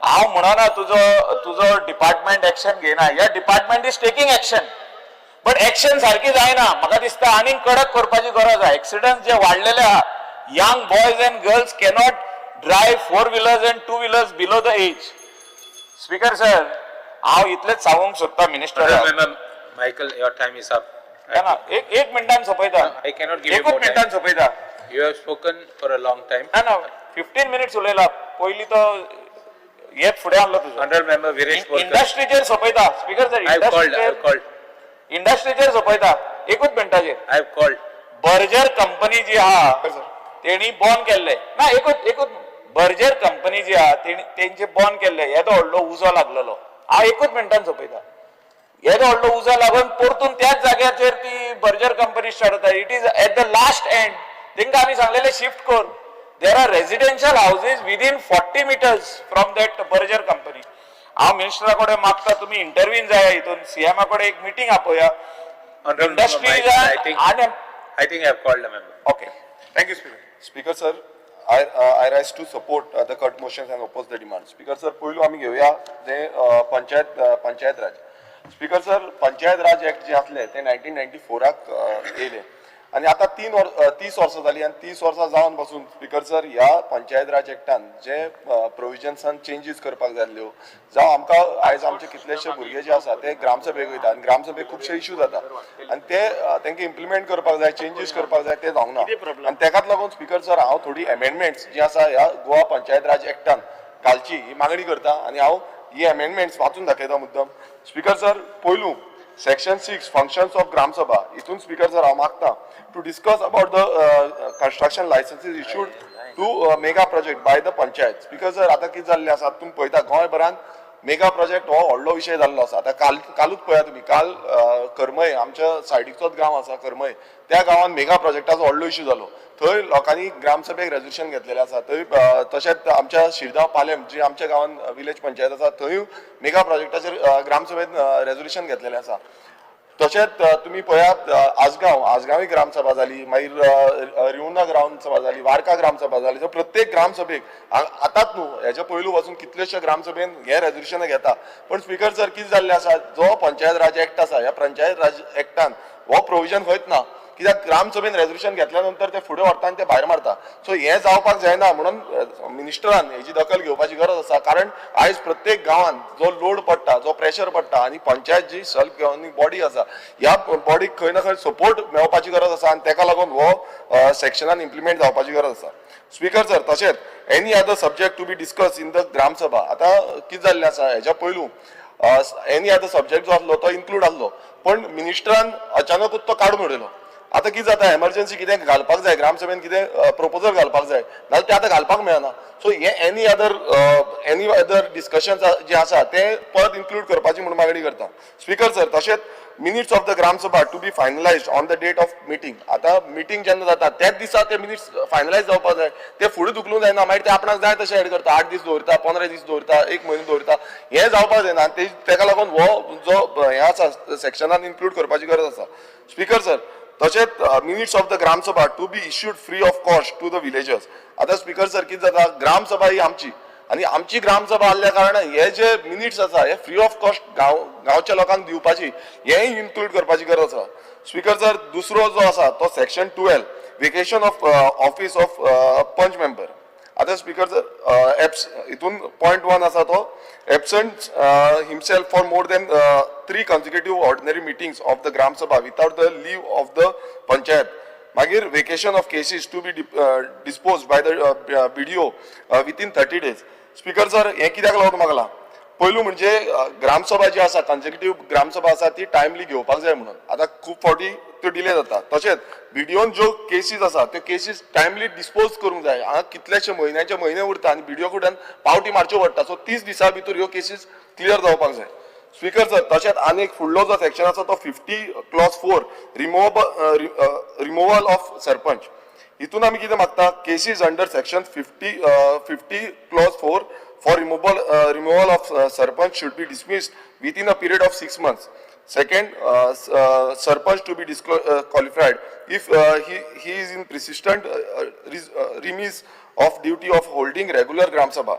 हांव म्हणना तुजो डिपार्टमेंट एक्शन घेयना, ह्या department is taking action, but action सारकी जायना. म्हाका दिसता आनीक कडक करपाची गरज आहा. एक्सिडंट जे वाडलेले आहा, young boys and girls cannot drive 4 wheelers and 2 wheelers below the age. Speaker sir, हांव इतलेच सांगूंक सोदता minister Michael, your time is up. एक मिनिटान सोपयता. I cannot give you एकूच more time. मिनिटान सोपयता. You have spoken for a long time. ना 15 minutes उलयला. पयली तो हेच फुडें आसलो तुजो. Honorable member Viresh Polkar. इंडस्ट्रीचेर सोपयता. Speaker sir, I have called. इंडस्ट्रीचेर सोपयता. एकूच मिनिटाचेर. I have called. Berger company जी आहा तेणी बंद केल्ले. ना एकूच बर्जर कंपनी जी आहा तेंचे बंद केल्ले. येदो व्हडलो उजो लागलेलो. हांव एकूच मिनिटान सोपयता. येदो व्हडलो उजो लागून परतून त्याच जाग्याचेर ती बर्जर कंपनी स्टार्ट जाता. It is at the last end. तांकां आमी सांगलेले शिफ्ट कर. There are residential houses within 40 meters from that Berger company. हांव मिनिस्टरा कडेन मागता, तुमी इंटरव्यून जाय हितून, सीएमा कडेन एक meeting आपया Industries I think and I have called a member. okay. Thank you, Speaker. Speaker sir, I rise to support the cut motions and oppose the demand. Speaker sir, पहिलो आम्ही घेऊया ते पंचायत राज. स्पीकर सर, पंचायत राज act जे असले ते 1994 येले आणि आता 30 वर्सां जाली आणि 30 वर्सां जावन पासून स्पीकर सर ह्या पंचायत राज ऍक्टान जे प्रोविजन्सान चेंजीस करपाक जाल्ल्यो जावं आमकां आयज आमचे कितलेशे भुरगे जे आसा ते ग्रामसभेक वयता आणि ग्रामसभेक खुबशे इश्यू जाता आणि ते तांकां इम्प्लिमेंट करपाक जाय, चेंजीस करपाक जाय ते जावंक ना आणि तेकाच लागून स्पीकर सर हांव थोडी अमेंडमेंट्स जी आसा ह्या गोवा पंचायत राज ऍक्टान घालची ही मागणी करता आणि हांव ही अमेंडमेंट्स वाचून दाखयता मुद्दम. स्पीकर सर, पयलू section 6 functions of gram sabha हितून स्पीकर सर हांव मागता to discuss about the construction licences issued to mega project by the panchayat. Speaker sir, आता कितें जाल्लें आसा तुमी पळयता गोंयभरान मेगा प्रोजेक्ट हो व्हडलो विशय जाल्लो आसा. आता कालूच पळया तुमी, काल करमय आमच्या सायडीचोच गांव आसा करमय, त्या गांवान मेगा प्रोजेक्टाचो व्हडलो इश्यू जालो. थंय लोकांनी ग्रामसभेक रेजोल्युशन घेतलेलें आसा. थंय तशेंच आमच्या शिरगांव पालेम जी आमच्या गांवान विलेज पंचायत आसा थंय मेगा प्रोजेक्टाचेर ग्रामसभेत रेजोल्युशन घेतलेलें आसा. तशेंच तुमी पळयात आजगांवी ग्रामसभा जाली, मागीर रिवणा ग्रामसभा जाली, वार्का ग्रामसभा जाली. सो प्रत्येक ग्रामसभेक आतांच न्हू हेच्या पयलू वचून कितलेशे ग्रामसभेन हे रेजोल्युशन घेता. पण स्पीकर सर कितें जाल्लें आसा, जो पंचायत राज ऍक्ट आसा ह्या पंचायत राज ऍक्टान हो प्रोविजन खंयच ना. कित्याक ग्रामसभेन रेजोल्युशन घेतल्या नंतर ते फुडें व्हरता आनी ते भायर मारता. सो हें जावपाक जायना म्हणून मिनिस्टरान हेची दखल घेवपाची गरज आसा. कारण आयज प्रत्येक गांवांत जो लोड पडटा, जो प्रेशर पडटा आणि पंचायत जी सेल्फ गव्हर्निंग बॉडी आसा ह्या बॉडीक खंय ना खंय सपोर्ट मेळपाची गरज आसा आणि तेका लागून हो सेक्शनान इम्प्लिमेंट जावपाची गरज आसा. स्पीकर सर, तशेंच any other subject to be discuss in the gram sabha. आता कितें जाल्लें आसा हेच्या पयलू एनी अदर सब्जेक्ट जो आसलो तो इन्क्लूड आसलो, पण मिनिस्टरान अचानकूच तो काडून उडयलो. आता कितें जाता, एमर्जन्सी कितें घालपाक जाय ग्रामसभेन, कितें प्रपोजल घालपाक जाय नाल्यार ते आतां घालपाक मेळना. सो हे एनी अदर डिस्कशन जे आसा ते परत इन्क्लूड करपाची म्हणून मागणी करता. स्पीकर सर, तशेंच minutes of the gram sabha to be finalised on the date of meeting. आता मिटींग जेन्ना जाता त्याच दिसा ते मिनिट्स फायनलायज जावपाक जाय, ते फुडें धुकलूंक जायना. मागीर ते आपणाक जाय तशें एड करता, 8 दीस दवरता, 15 दीस दवरता, 1 म्हयनो दवरता. हें जावपाक जायना आनी तेका लागून हो जो हें आसा सेक्शनान इन्क्लूड करपाची गरज आसा. स्पीकर सर, तशेंच minutes of the gram sabha to be issued free of cost to the villagers. आता स्पीकर सर कितें जाता, ग्रामसभा ही आमची आणि आमची ग्रामसभा आसल्या कारणान हे जे मिनिट्स आसा हे फ्री ऑफ कॉस्ट गांवच्या लोकांक दिवपाची हेंय इन्क्लूड करपाची गरज आसा. स्पीकर सर, दुसरो जो आसा तो section 12 vacation of office of panch member. आता स्पीकर सर हितून पॉयंट 1 आसा तो absent himself for more than 3 consecutive ordinary meetings of the gram sabha without the leave of the panchayat. मागीर vacation of cases to be dispose by the BDO within 30 days. Speaker sir, हे कित्याक लागून मागला, पयलू म्हणजे ग्रामसभा जी आसा कन्सेक्युटिव्ह ग्रामसभा आसा ती टायमली घेवपाक जाय म्हणून. आता खूब फावटी त्यो डिले जाता. तशेंच BDOन ज्यो केसीस आसा त्यो केसीस टायमली डिस्पोज करूंक जाय. हांगा कितलेशे म्हयने उरता आनी BDO कडल्यान पावटी मारच्यो पडटा. सो 30 दिसां भितर ह्यो केसीस क्लियर जावपाक जाय. स्पीकर सर, तशेंच आनी एक फुडलो जो सेक्शन आसा तो 50 clause 4 रिमूवल ऑफ सरपंच. हितून आमी कितें मागता, cases under section 50 clause 4 for removal of sarpanch should be dismissed within a period of 6 months. Second, sarpanch to be disqualified if he is in persistent remiss of duty of holding regular gram sabha.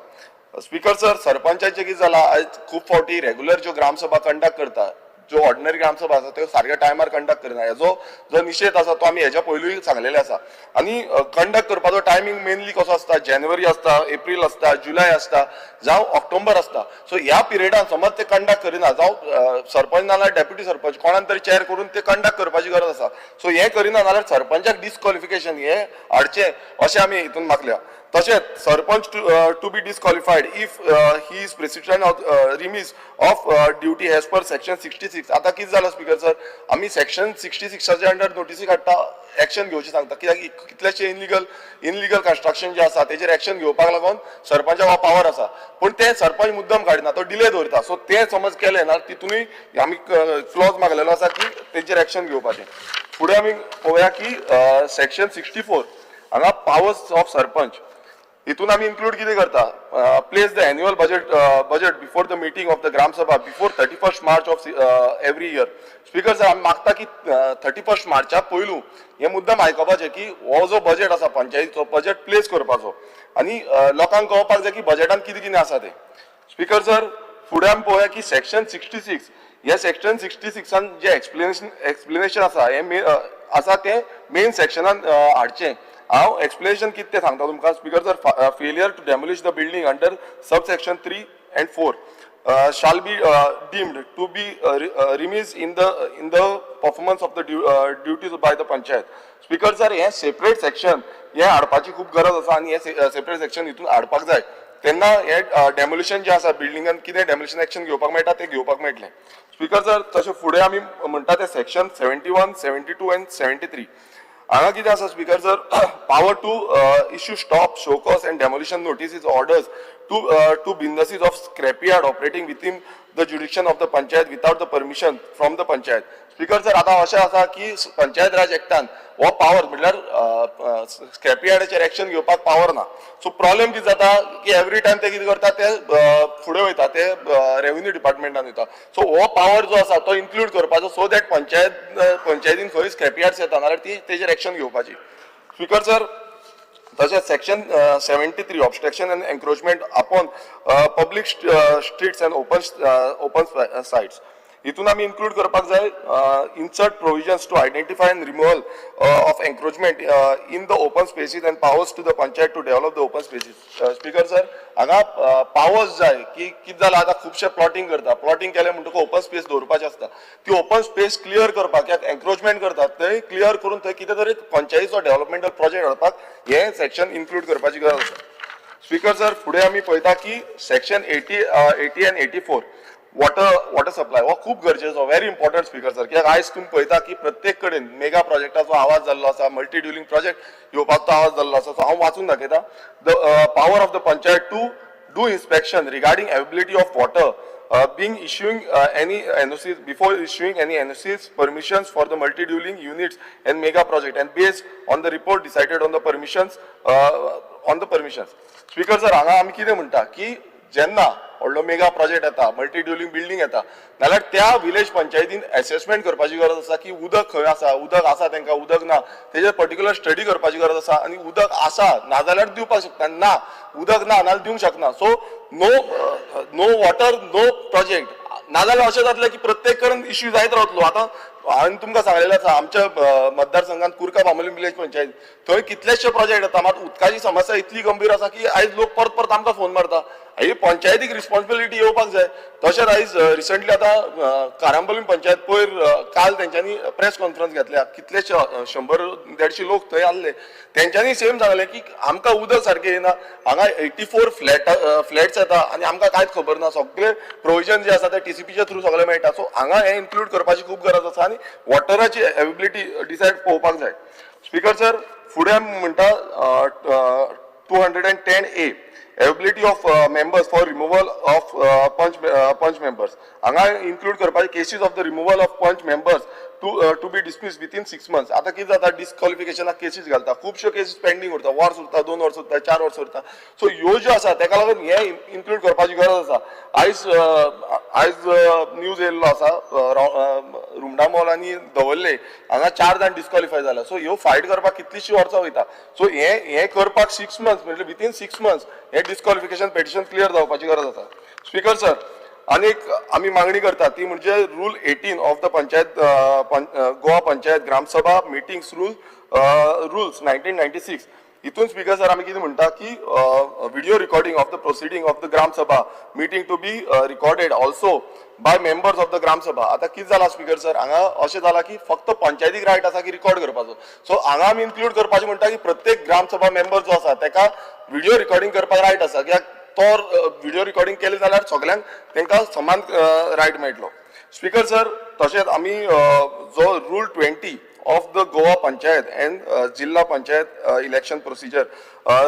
Speaker sir, सरपंचाचे कितें जाला, आयज खूब फावटी regular ज्यो ग्राम सभा conduct करता, ज्यो ऑर्डिनरी ग्राम सभा आसा त्यो सारक्या टायमार कंडक्ट करना. हेजो जो निशेध आसा तो आमी हेच्या पयलूय सांगलेले आसा. आनी कंडक्ट करपाचो टायमींग मेनली कसो आसता, जानेवारी आसता, एप्रील आसता, जुलय आसता, जावं ऑक्टोबर आसता. सो ह्या पिरियडान समज ते कंडक्ट करिना, जावं सरपंच नाल्यार डेप्युटी सरपंच कोणान तरी चॅर करून ते कंडक्ट करपाची गरज आसा. सो हे करिना जाल्यार सरपंचाक डिस्क्वॉलिफिकेशन हे हाडचें अशें आमी हितून मागल्या. तशेंच sarpanch to be disqualified if he is president of remiss of duty as per section 66. आता कितें जालें स्पीकर सर, आमी सेक्शन 66च्या अंडर नोटीसी काडटा, एक्शन घेवची सांगता. कित्याक कितलेशे इनलिगल कंस्ट्रक्शन जे आसा तेजेर एक्शन घेवपाक लागून सरपंचाक हो पावर आसा. पण ते सरपंच मुद्दम काडिना, तो डिले दवरता. सो ते समज केले ना, तितूनय आमी क्लॉज मागलेलो आसा की तेजेर एक्शन घेवपाचें. फुडें आमी पळोवया की सेक्शन 64 हांगा पावर्स ऑफ सरपंच. हितून आमी इन्क्लूड कितें करता place the annual budget before the meeting of the gram sabha before 31st March of every year. Speaker sir आमी मागता की 31st मार्चा पयलू हे मुद्दम आयकपाचें की हो जो बजेट आसा पंचायतीचो बजेट प्लेस करपाचो आनी लोकांक कळपाक जाय की बजेटान कितें कितें आसा तें. स्पीकर सर फुडें आमी पळोवया की सेक्शन 66 ह्या सेक्शन 66 जे एक्सप्लेनेशन आसा हे आसा ते मेन सेक्शनान हाडचें. हांव एक्सप्लेनेशन कितें तें सांगता तुमकां. Speaker sir failure to demolish the building under sub section 3 and 4 shall be deemed to be remiss in the performance of the duties by the panchayat. Speaker sir हे सेपरेट सेक्शन हे हाडपाची खूब गरज आसा आनी हे सेपरेट सेक्शन हितून हाडपाक जाय तेन्ना हे डेमोलिशन जे आसा बिल्डिंगान कितें डेमोलिशन एक्शन घेवपाक मेळटा ते घेवपाक मेळटलें. स्पीकर सर तशें फुडें आमी म्हणटा ते सेक्शन 71, 72 and 73 हांगा कितें आसा speaker sir power to issue stop show cause and demolition notices orders to businesses of scrapyard operating within the jurisdiction of the panchayat without the permission from the panchayat. Speaker sir आतां अशें आसा की पंचायत राज एक्टान हो power म्हटल्यार स्क्रॅपयार्डाचेर action घेवपाक power ना. So problem कितें जाता की एवरी टायम ते कितें करता ते फुडें वयता ते रेव्हेन्यू डिपार्टमेंटान वयता. सो हो पावर जो आसा तो इन्क्लूड करपाचो सो दॅट पंचायतीन खंय स्क्रॅपयार्ड्स येता नाल्यार ती तेजेर एक्शन घेवपाची. स्पीकर सर तशेंच section 73 obstruction and encroachment upon public streets and open sites हितून आमी इन्क्लूड करपाक जाय insert provisions to identify and removal of encroachment in the open spaces and powers to the panchayat to develop the open spaces. Speaker sir हांगा powers जाय की कितें जालां आतां खुबशे प्लॉटिंग करता प्लॉटिंग केलें म्हणटकूच ओपन स्पेस दवरपाचें आसता ती ओपन स्पेस क्लियर करपाक कित्याक एन्क्रोचमेंट करतात थंय क्लियर करून थंय कितें तरी पंचायतीचो डेव्हलपमेंटल प्रोजेक्ट हाडपाक हे सेक्शन इन्क्लूड करपाची गरज आसा. स्पीकर सर फुडें आमी पळयता की सेक्शन 80 and 84 वॉटर सप्लाय हो खूब गरजेचो व्हेरी इम्पॉर्टंट. स्पीकर सर कित्याक आयज तुम्ही पळयता की प्रत्येक कडेन मेगा प्रोजेक्टाचो आवाज जाल्लो आसा मल्टी ड्युलिंग प्रोजेक्ट येवपाचो आवाज जाल्लो आसा. सो हांव वाचून दाखयता the power of the panchayat to do inspection regarding availability of water being issuing any NOCs before issuing any NOCs permissions for the multi-dwelling units and mega project and based on the report decided on the permissions Speaker sir हांगा आमी कितें म्हणटा की जेन्ना व्हडलो mega project येता multi ड्युलिंग building येता नाल्यार त्या विलेज पंचायतीन असेसमेंट करपाची गरज आसा की उदक खंय आसा उदक आसा तांकां उदक ना तेजेर पर्टिक्युलर स्टडी करपाची गरज आसा आनी उदक आसा ना जाल्यार दिवपाक शकता ना उदक ना नाल्यार दिवंक शकना. So no water no project नाजाल्यार अशें जातलें की प्रत्येक कडेन इश्यू जायत रावतलो. आतां हांवें तुमकां सांगलेलें आसा आमच्या मतदारसंघात कुरका बांबोलीम विलेज पंचायत थंय कितलेशे प्रोजेक्ट येता मात उदकाची समस्या इतली गंभीर आसा की आयज लोक परत परत आमकां फोन मारता ही पंचायतीक रिस्पॉन्सिबिलिटी येवपाक जाय. तशेंच आयज रिसंटली आतां कारांबोलीम पंचायत पयर काल तेंच्यांनी प्रेस कॉन्फरन्स घेतल्या कितलेशे 100-150 लोक थंय आसले तेंच्यांनी सेम सांगलें की आमकां उदक सारकें येना हांगा 84 फ्लॅट्स येता आनी आमकां कांयच खबर ना सगळे प्रोविजन जे आसा ते TCPच्या थ्रू सगळें मेळटा. सो हांगा हें इन्क्लूड करपाची खूब गरज आसा आनी वॉटराची अवेबिलिटी डिसायड पळोवपाक जाय. स्पीकर सर फुडें आमी म्हणटा 210A ability of members for removal of punch members. Anga include करपाचे cases of the removal of punch members to be dismissed within 6 months. आता कितें जाता डिस्क्वॉलिफिकेशन केसीस घालता खूबश्यो केसीस पेंडिंग उरता वर्स उरता 2 वर्स उरता 4 वर्स उरता. सो ह्यो ज्यो आसा तेका लागून हे इन्क्लूड करपाची गरज आसा. आयज न्यूज येयल्लो आसा रुमडामोल आनी दवल्ले हांगा 4 जाण डिस्क्वॉलिफाय जाला. सो ह्यो फायट करपाक कितलीशी वर्सां वयता. सो हे करपाक 6 मंथ्स म्हणजे विथीन 6 मंथ्स हे डिस्क्वॉलिफिकेशन पेटिशन क्लियर जावपाची गरज आसा. स्पीकर सर अनेक आमी मागणी करता ती म्हणजे rule 18 of the panchayat Goa panchayat gram sabha meetings rules 1996 हितून स्पीकर सर आमी कितें म्हणटा की video recording of the proceeding of the gram sabha meeting to be recorded also by members of the gram sabha. आता कितें जाला स्पीकर सर हांगा अशें जाला की फक्त पंचायतीक रायट आसा की रिकॉर्ड करपाचो. सो हांगा आमी इन्क्लूड करपाचें म्हणटा की प्रत्येक ग्रामसभा मेंबर जो आसा ताका व्हिडिओ रिकॉर्डिंग करपाक रायट आसा कित्याक तो व्हिडिओ रिकॉर्डिंग केलें जाल्यार सगळ्यांक तांकां समान रायट मेळटलो. स्पीकर सर तशेंच आमी जो rule 20 of the Goa Panchayat and Jilla Panchayat election procedure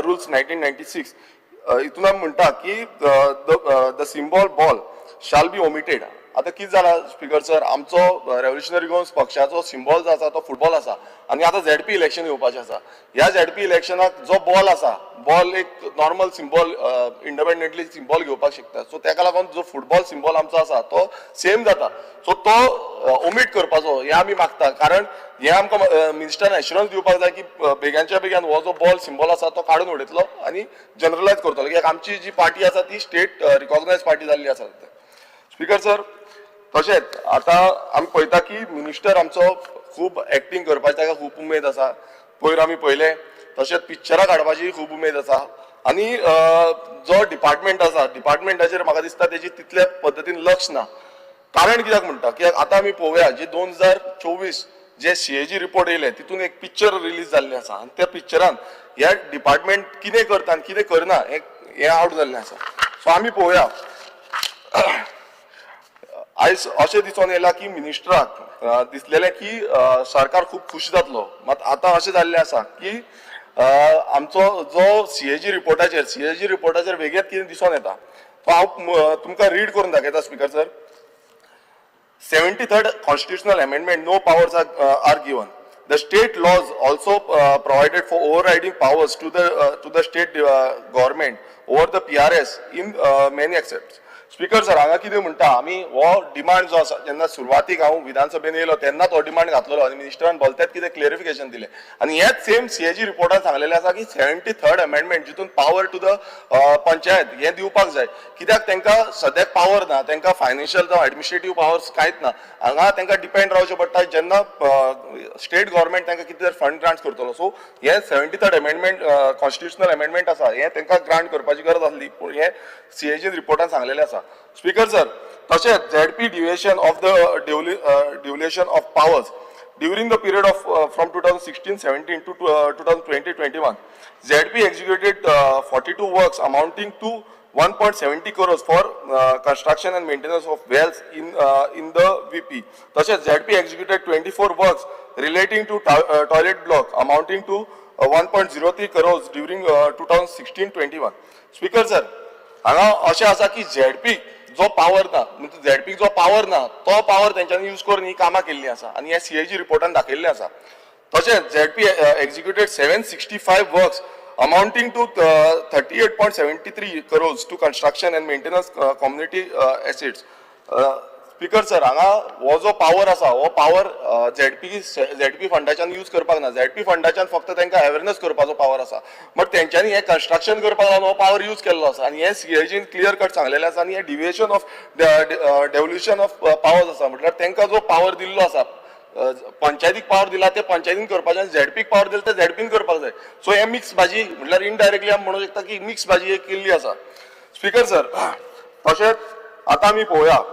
rules 1996 हितून आमी म्हणटा की the symbol ball shall be omitted आता कितें जाला स्पीकर सर, आमचो रेव्होल्युशनरी गोवन्स पक्षाचो सिंबॉल जो आसा तो फुटबॉल आसा आनी आतां झेडपी इलेक्शन येवपाचें आसा. ह्या झेडपी इलेक्शनाक जो बॉल आसा, बॉल एक नॉर्मल सिंबॉल इंडिपेंडंटली सिंबॉल घेवपाक शकता. सो ताका लागून जो फुटबॉल सिंबॉल आमचो आसा तो सेम जाता. सो तो ओमीट करपाचो हें आमी मागता. कारण हें आमकां मिनिस्टरान एश्युरन्स दिवपाक जाय की बेग्याच्या बेगीन हो जो बॉल सिंबॉल आसा तो काडून उडयतलो आनी जनरलायज करतलो. कित्याक आमची जी पार्टी आसा ती स्टेट रिकॉग्नायज पार्टी जाल्ली आसा. स्पीकर सर, तशेंच आतां आमी पळयता की मिनिस्टर आमचो खूब एक्टींग करपाची ताका खूब उमेद आसा. पयर आमी पळयलें तशेंच पिक्चरां काडपाची खूब उमेद आसा. आनी जो डिपार्टमेंट आसा, डिपार्टमेंटाचेर म्हाका दिसता तेजी तितल्या पद्दतीन लक्ष ना. कारण कित्याक म्हणटा, कित्याक आतां आमी पळोवया जे 2024 जे CAG रिपोर्ट येयले तितून एक पिक्चर रिलीज जाल्लें आसा आनी त्या पिक्चरान ह्या डिपार्टमेंट कितें करता आनी कितें करना हें आउट जाल्लें आसा. सो आमी पळोवया. आयज अशें दिसून येयला की मिनिस्टराक दिसलेलें की सरकार खूब खुश जातलो. मात आतां अशें जाल्लें आसा की आमचो जो CAG रिपोर्टाचेर वेगळेंच कितें दिसून येता. तो हांव तुमकां रीड करून दाखयता speaker sir. 73rd constitutional amendment, no powers are given. The state laws also provided for overriding powers to the state government over the PRS in many aspects. Speaker sir, हांगा कितें म्हणटा आमी हो डिमांड जो आसा, जेन्ना सुरवातीक हांव विधानसभेन येयलो तेन्ना तो डिमांड घातलेलो आनी मिनिस्टरान भलतेच कितें क्लियरिफिकेशन दिलें. आनी हेच सेम CAG रिपोर्टान सांगलेलें आसा की 73rd अमेंडमेंट जितून पावर टू द पंचायत हें दिवपाक जाय. कित्याक तांकां सद्याक पावर ना, तांकां फायनान्शियल जावं एडमिनिस्ट्रेटीव पावर्स कांयच ना. हांगा तांकां डिपेंड रावचें पडटा जेन्ना स्टेट गव्हर्मेंट तांकां कितें फंड ग्रांट करतलो. सो हें 73rd अमेंडमेंट कॉन्स्टिट्युशनल अमेंडमेंट आसा हें तांकां ग्रांट करपाची गरज आसली, पूण हें CAG रिपोर्टान सांगलेलें आसा. स्पीकर सर, तशेंच ZP deviation of the devolution of powers during the period of from 2016-17 to 2020-21, ZP executed 42 works amounting to 1.70 crores for construction and maintenance of wells in the VP. तशेंच ZP executed 24 works relating to toilet block amounting to 1.03 crores during 2016-21. Speaker sir, हांगा अशें आसा की ZP जो power ना, म्हणजे ZP जो power ना तो पावर तेंच्यांनी यूज करून ही कामां केल्लीं आसा आनी हे CAG रिपोर्टान दाखयल्लें आसा. तशेंच ZP executed 765 works amounting to 38.73 crores to construction and maintenance community assets. Speaker sir, हांगा हो जो पावर आसा हो पावर ZP फंडाच्यान यूज करपाक ना. ZP फंडाच्यान फक्त तांकां अवेरनेस करपाचो पावर आसा. बट तेंच्यांनी हें कन्स्ट्रक्शन करपाक लागून हो पावर यूज केल्लो आसा आनी हें CAGन क्लियर कट सांगलेलें आसा. आनी हें डिविएशन ऑफ डेव्होल्युशन ऑफ पावर्स आसा. म्हटल्यार तांकां जो पावर दिल्लो आसा, पंचायतीक पावर दिला ते पंचायतीन करपाचें आनी ZPक पावर दिला ते ZPन करपाक जाय. सो हें मिक्स भाजी, म्हटल्यार इनडायरेक्टली आमी म्हणूंक शकता की मिक्स भाजी एक केल्ली आसा. स्पीकर सर, तशेंच आतां आमी पळोवया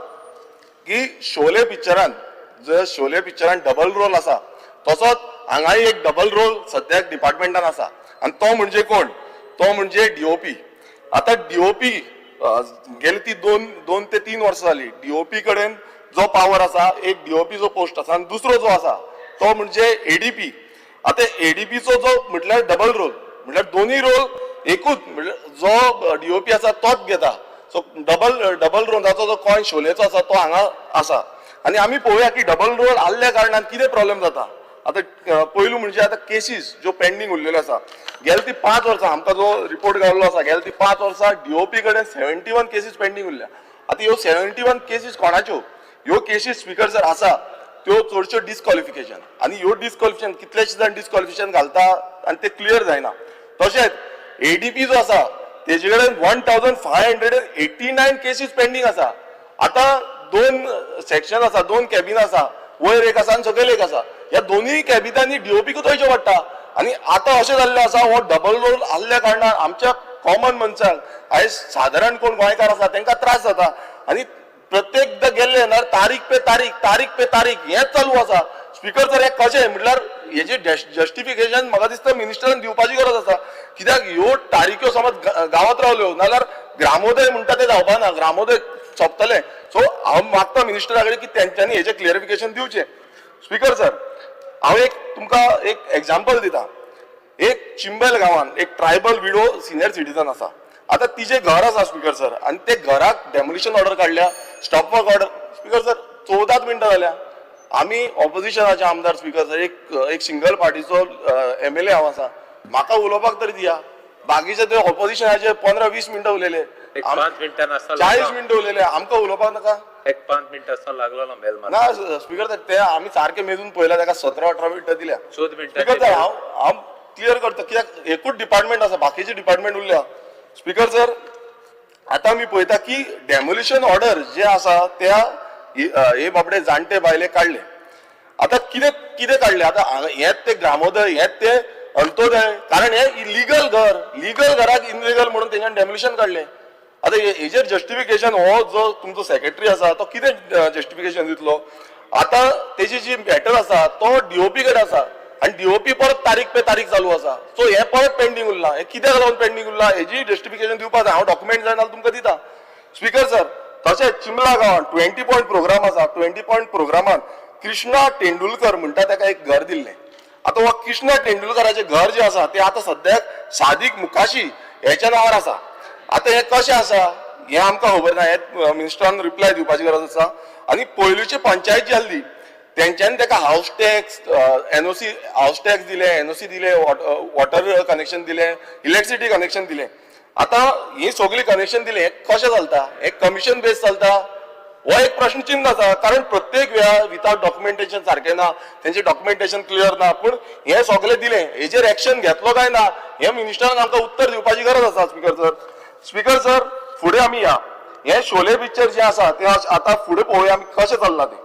की शोले पिक्चरान डबल रोल आसा, तसोच हांगाय एक डबल रोल सद्याक डिपार्टमेंटान आसा आनी तो म्हणजे कोण? तो म्हणजे DOP. आतां DOP गेली ती 2 ते 3 वर्सां जाली. DOP कडेन जो पावर आसा, एक DOP जो पोस्ट आसा आनी दुसरो जो आसा तो म्हणजे ADP. आतां ADPचो जो म्हटल्यार डबल रोल, म्हटल्यार दोनूय रोल एकूच, म्हटल्यार जो DOP आसा तोच घेता. सो डबल रोलाचो जो कॉइन शोलेचो आसा तो हांगा आसा. आनी आमी पळोवया की डबल रोल आसल्या कारणान कितें प्रॉब्लेम जाता. आतां पयलू म्हणजे आतां केसीस ज्यो पेंडींग उरलेल्यो आसा, गेल्या ती 5 वर्सां आमकां जो रिपोर्ट गावल्लो आसा, गेल्या ती 5 वर्सां DOP कडेन 71 केसीस पेंडींग उरल्या. आतां ह्यो 71 केसीस कोणाच्यो? ह्यो केसीस स्पीकर जर आसा त्यो चडश्यो डिस्क्वॉलिफिकेशन, आनी ह्यो डिस्क्वॉलिफिकेशन कितलेशे जाण डिस्क्वॉलिफिकेशन घालता आनी ते क्लियर जायना. तशेंच ADP जो आसा तेजे कडेन 1589 केसीस पेंडींग आसा. आतां 2 सेक्शन आसा, 2 कॅबिन आसा, वयर एक आसा आनी सकयल एक आसा. ह्या दोनूय कॅबिनांनी DOPकूच वयचें पडटा. आनी आतां अशें जाल्लें आसा, हो डबल रोल आसल्या कारणान आमच्या कॉमन मनशांक, आयज सादारण कोण गोंयकार आसा तांकां त्रास जाता. आनी प्रत्येकदां गेल्ले ना तारीख पे तारीख हेंच चालू आसा. स्पीकर सर, हें कशें? म्हटल्यार हेजें जस्टिफिकेशन म्हाका दिसता मिनिस्टरान दिवपाची गरज आसा. कित्याक ह्यो तारीखो समज गांवांत रावल्यो नाल्यार ग्रामोदय म्हणटा तें जावपाना, ग्रामोदय सोंपतलें. सो हांव मागता मिनिस्टरा कडेन की तेंच्यांनी हेजें क्लियरिफिकेशन दिवचें. स्पीकर सर, हांव एक तुमकां एक एग्जांपल दिता. एक चिंबल गांवांत एक ट्रायबल विडो सिनियर सिटीजन आसा आता तिचे घर आसा स्पीकर सर आणि ते घराक डेमोलिशन ऑर्डर काढल्या, stop work order. Speaker sir 14 मिनटां जाल्या. आम्ही ऑपोजिशनाचे आमदार स्पीकर सर, एक सिंगल पार्टीचो MLA हांव आसा, म्हाका उलोवपाक तरी दिया. बाकीचे ते ऑपोजिशनाचे 15-20 मिनटां उलयले, 5 मिनटां 40 मिनटां उलयले, आमकां उलोवपाक नाका. 5 मिनटां लागलो ना बेल ना स्पीकर सर, ते आमी सारखे मेजून पळयला, ताका 17-18 मिनटां दिल्या. 14 स्पीकर सर हांव क्लियर करता, कित्याक एकूच डिपार्टमेंट आसा, बाकीचे डिपार्टमेंट उरल्या. स्पीकर सर आता आमी पळयता की डेमोलिशन ऑर्डर जे आसा त्या हे बाबडे जाणटे बायले काढले. आता कितें काढले, आता हेच ते ग्रामोदय, हेच ते अंत्योदय, कारण हे इलिगल घराक इनलिगल म्हणून तेंच्यान डेमोलिशन काढले. आता हेजेर जस्टिफिकेशन हो जो तुमचो सेक्रेटरी आसा तो कितें जस्टिफिकेशन दितलो. आता तेजी जी मॅटर आसा तो DOP कडेन आसा आणि DOP परत तारीख पे तारीख चालू आसा. सो हे परत पेंडिंग उरला. हे कित्याक लागून पेंडिंग उरला हेजी जस्टिफिकेशन दिवपाक जाय. हांव डॉक्युमेंट जाय नाल्यार तुमकां दिता. स्पीकर सर तशेंच चिमला गांवांत 20 पॉयंट प्रोग्राम आसा. 20 पॉयंट प्रोग्रामांत कृष्णा तेंडुलकर म्हणटा ताका एक घर दिल्लें. आता हो कृष्णा तेंडुलकराचें घर जे आसा ते आता सद्याक सादिक मुकाशी हेच्या नांवार आसा. आता हे कशें आसा हे आमकां खबर ना. हे मिनिस्टरान रिप्लाय दिवपाची गरज आसा. आनी पयलींची पंचायत जी आसली तेंच्यांनी ताका house tax, NOC house tax दिले, NOC दिले, वॉटर कनेक्शन दिले, इलेक्ट्रिसिटी कनेक्शन दिले. आता ही सगळी कनेक्शन दिले, हे कशें चलता, हे कमिशन बेस चलता, हो एक प्रश्न चिन्ह आसा. कारण प्रत्येक वेळार विथआउट डॉक्युमेंटेशन सारकें ना, तेंचे डॉक्युमेंटेशन क्लियर ना, पूण हे सगळें दिलें, हेजेर एक्शन घेतलो काय ना हे मिनिस्टरान आमकां उत्तर दिवपाची गरज आसा. स्पीकर सर, स्पीकर सर फुडें आमी या हे शोले पिक्चर जे आसा ते आतां फुडें पळोवया आमी कशें चल्लां तें.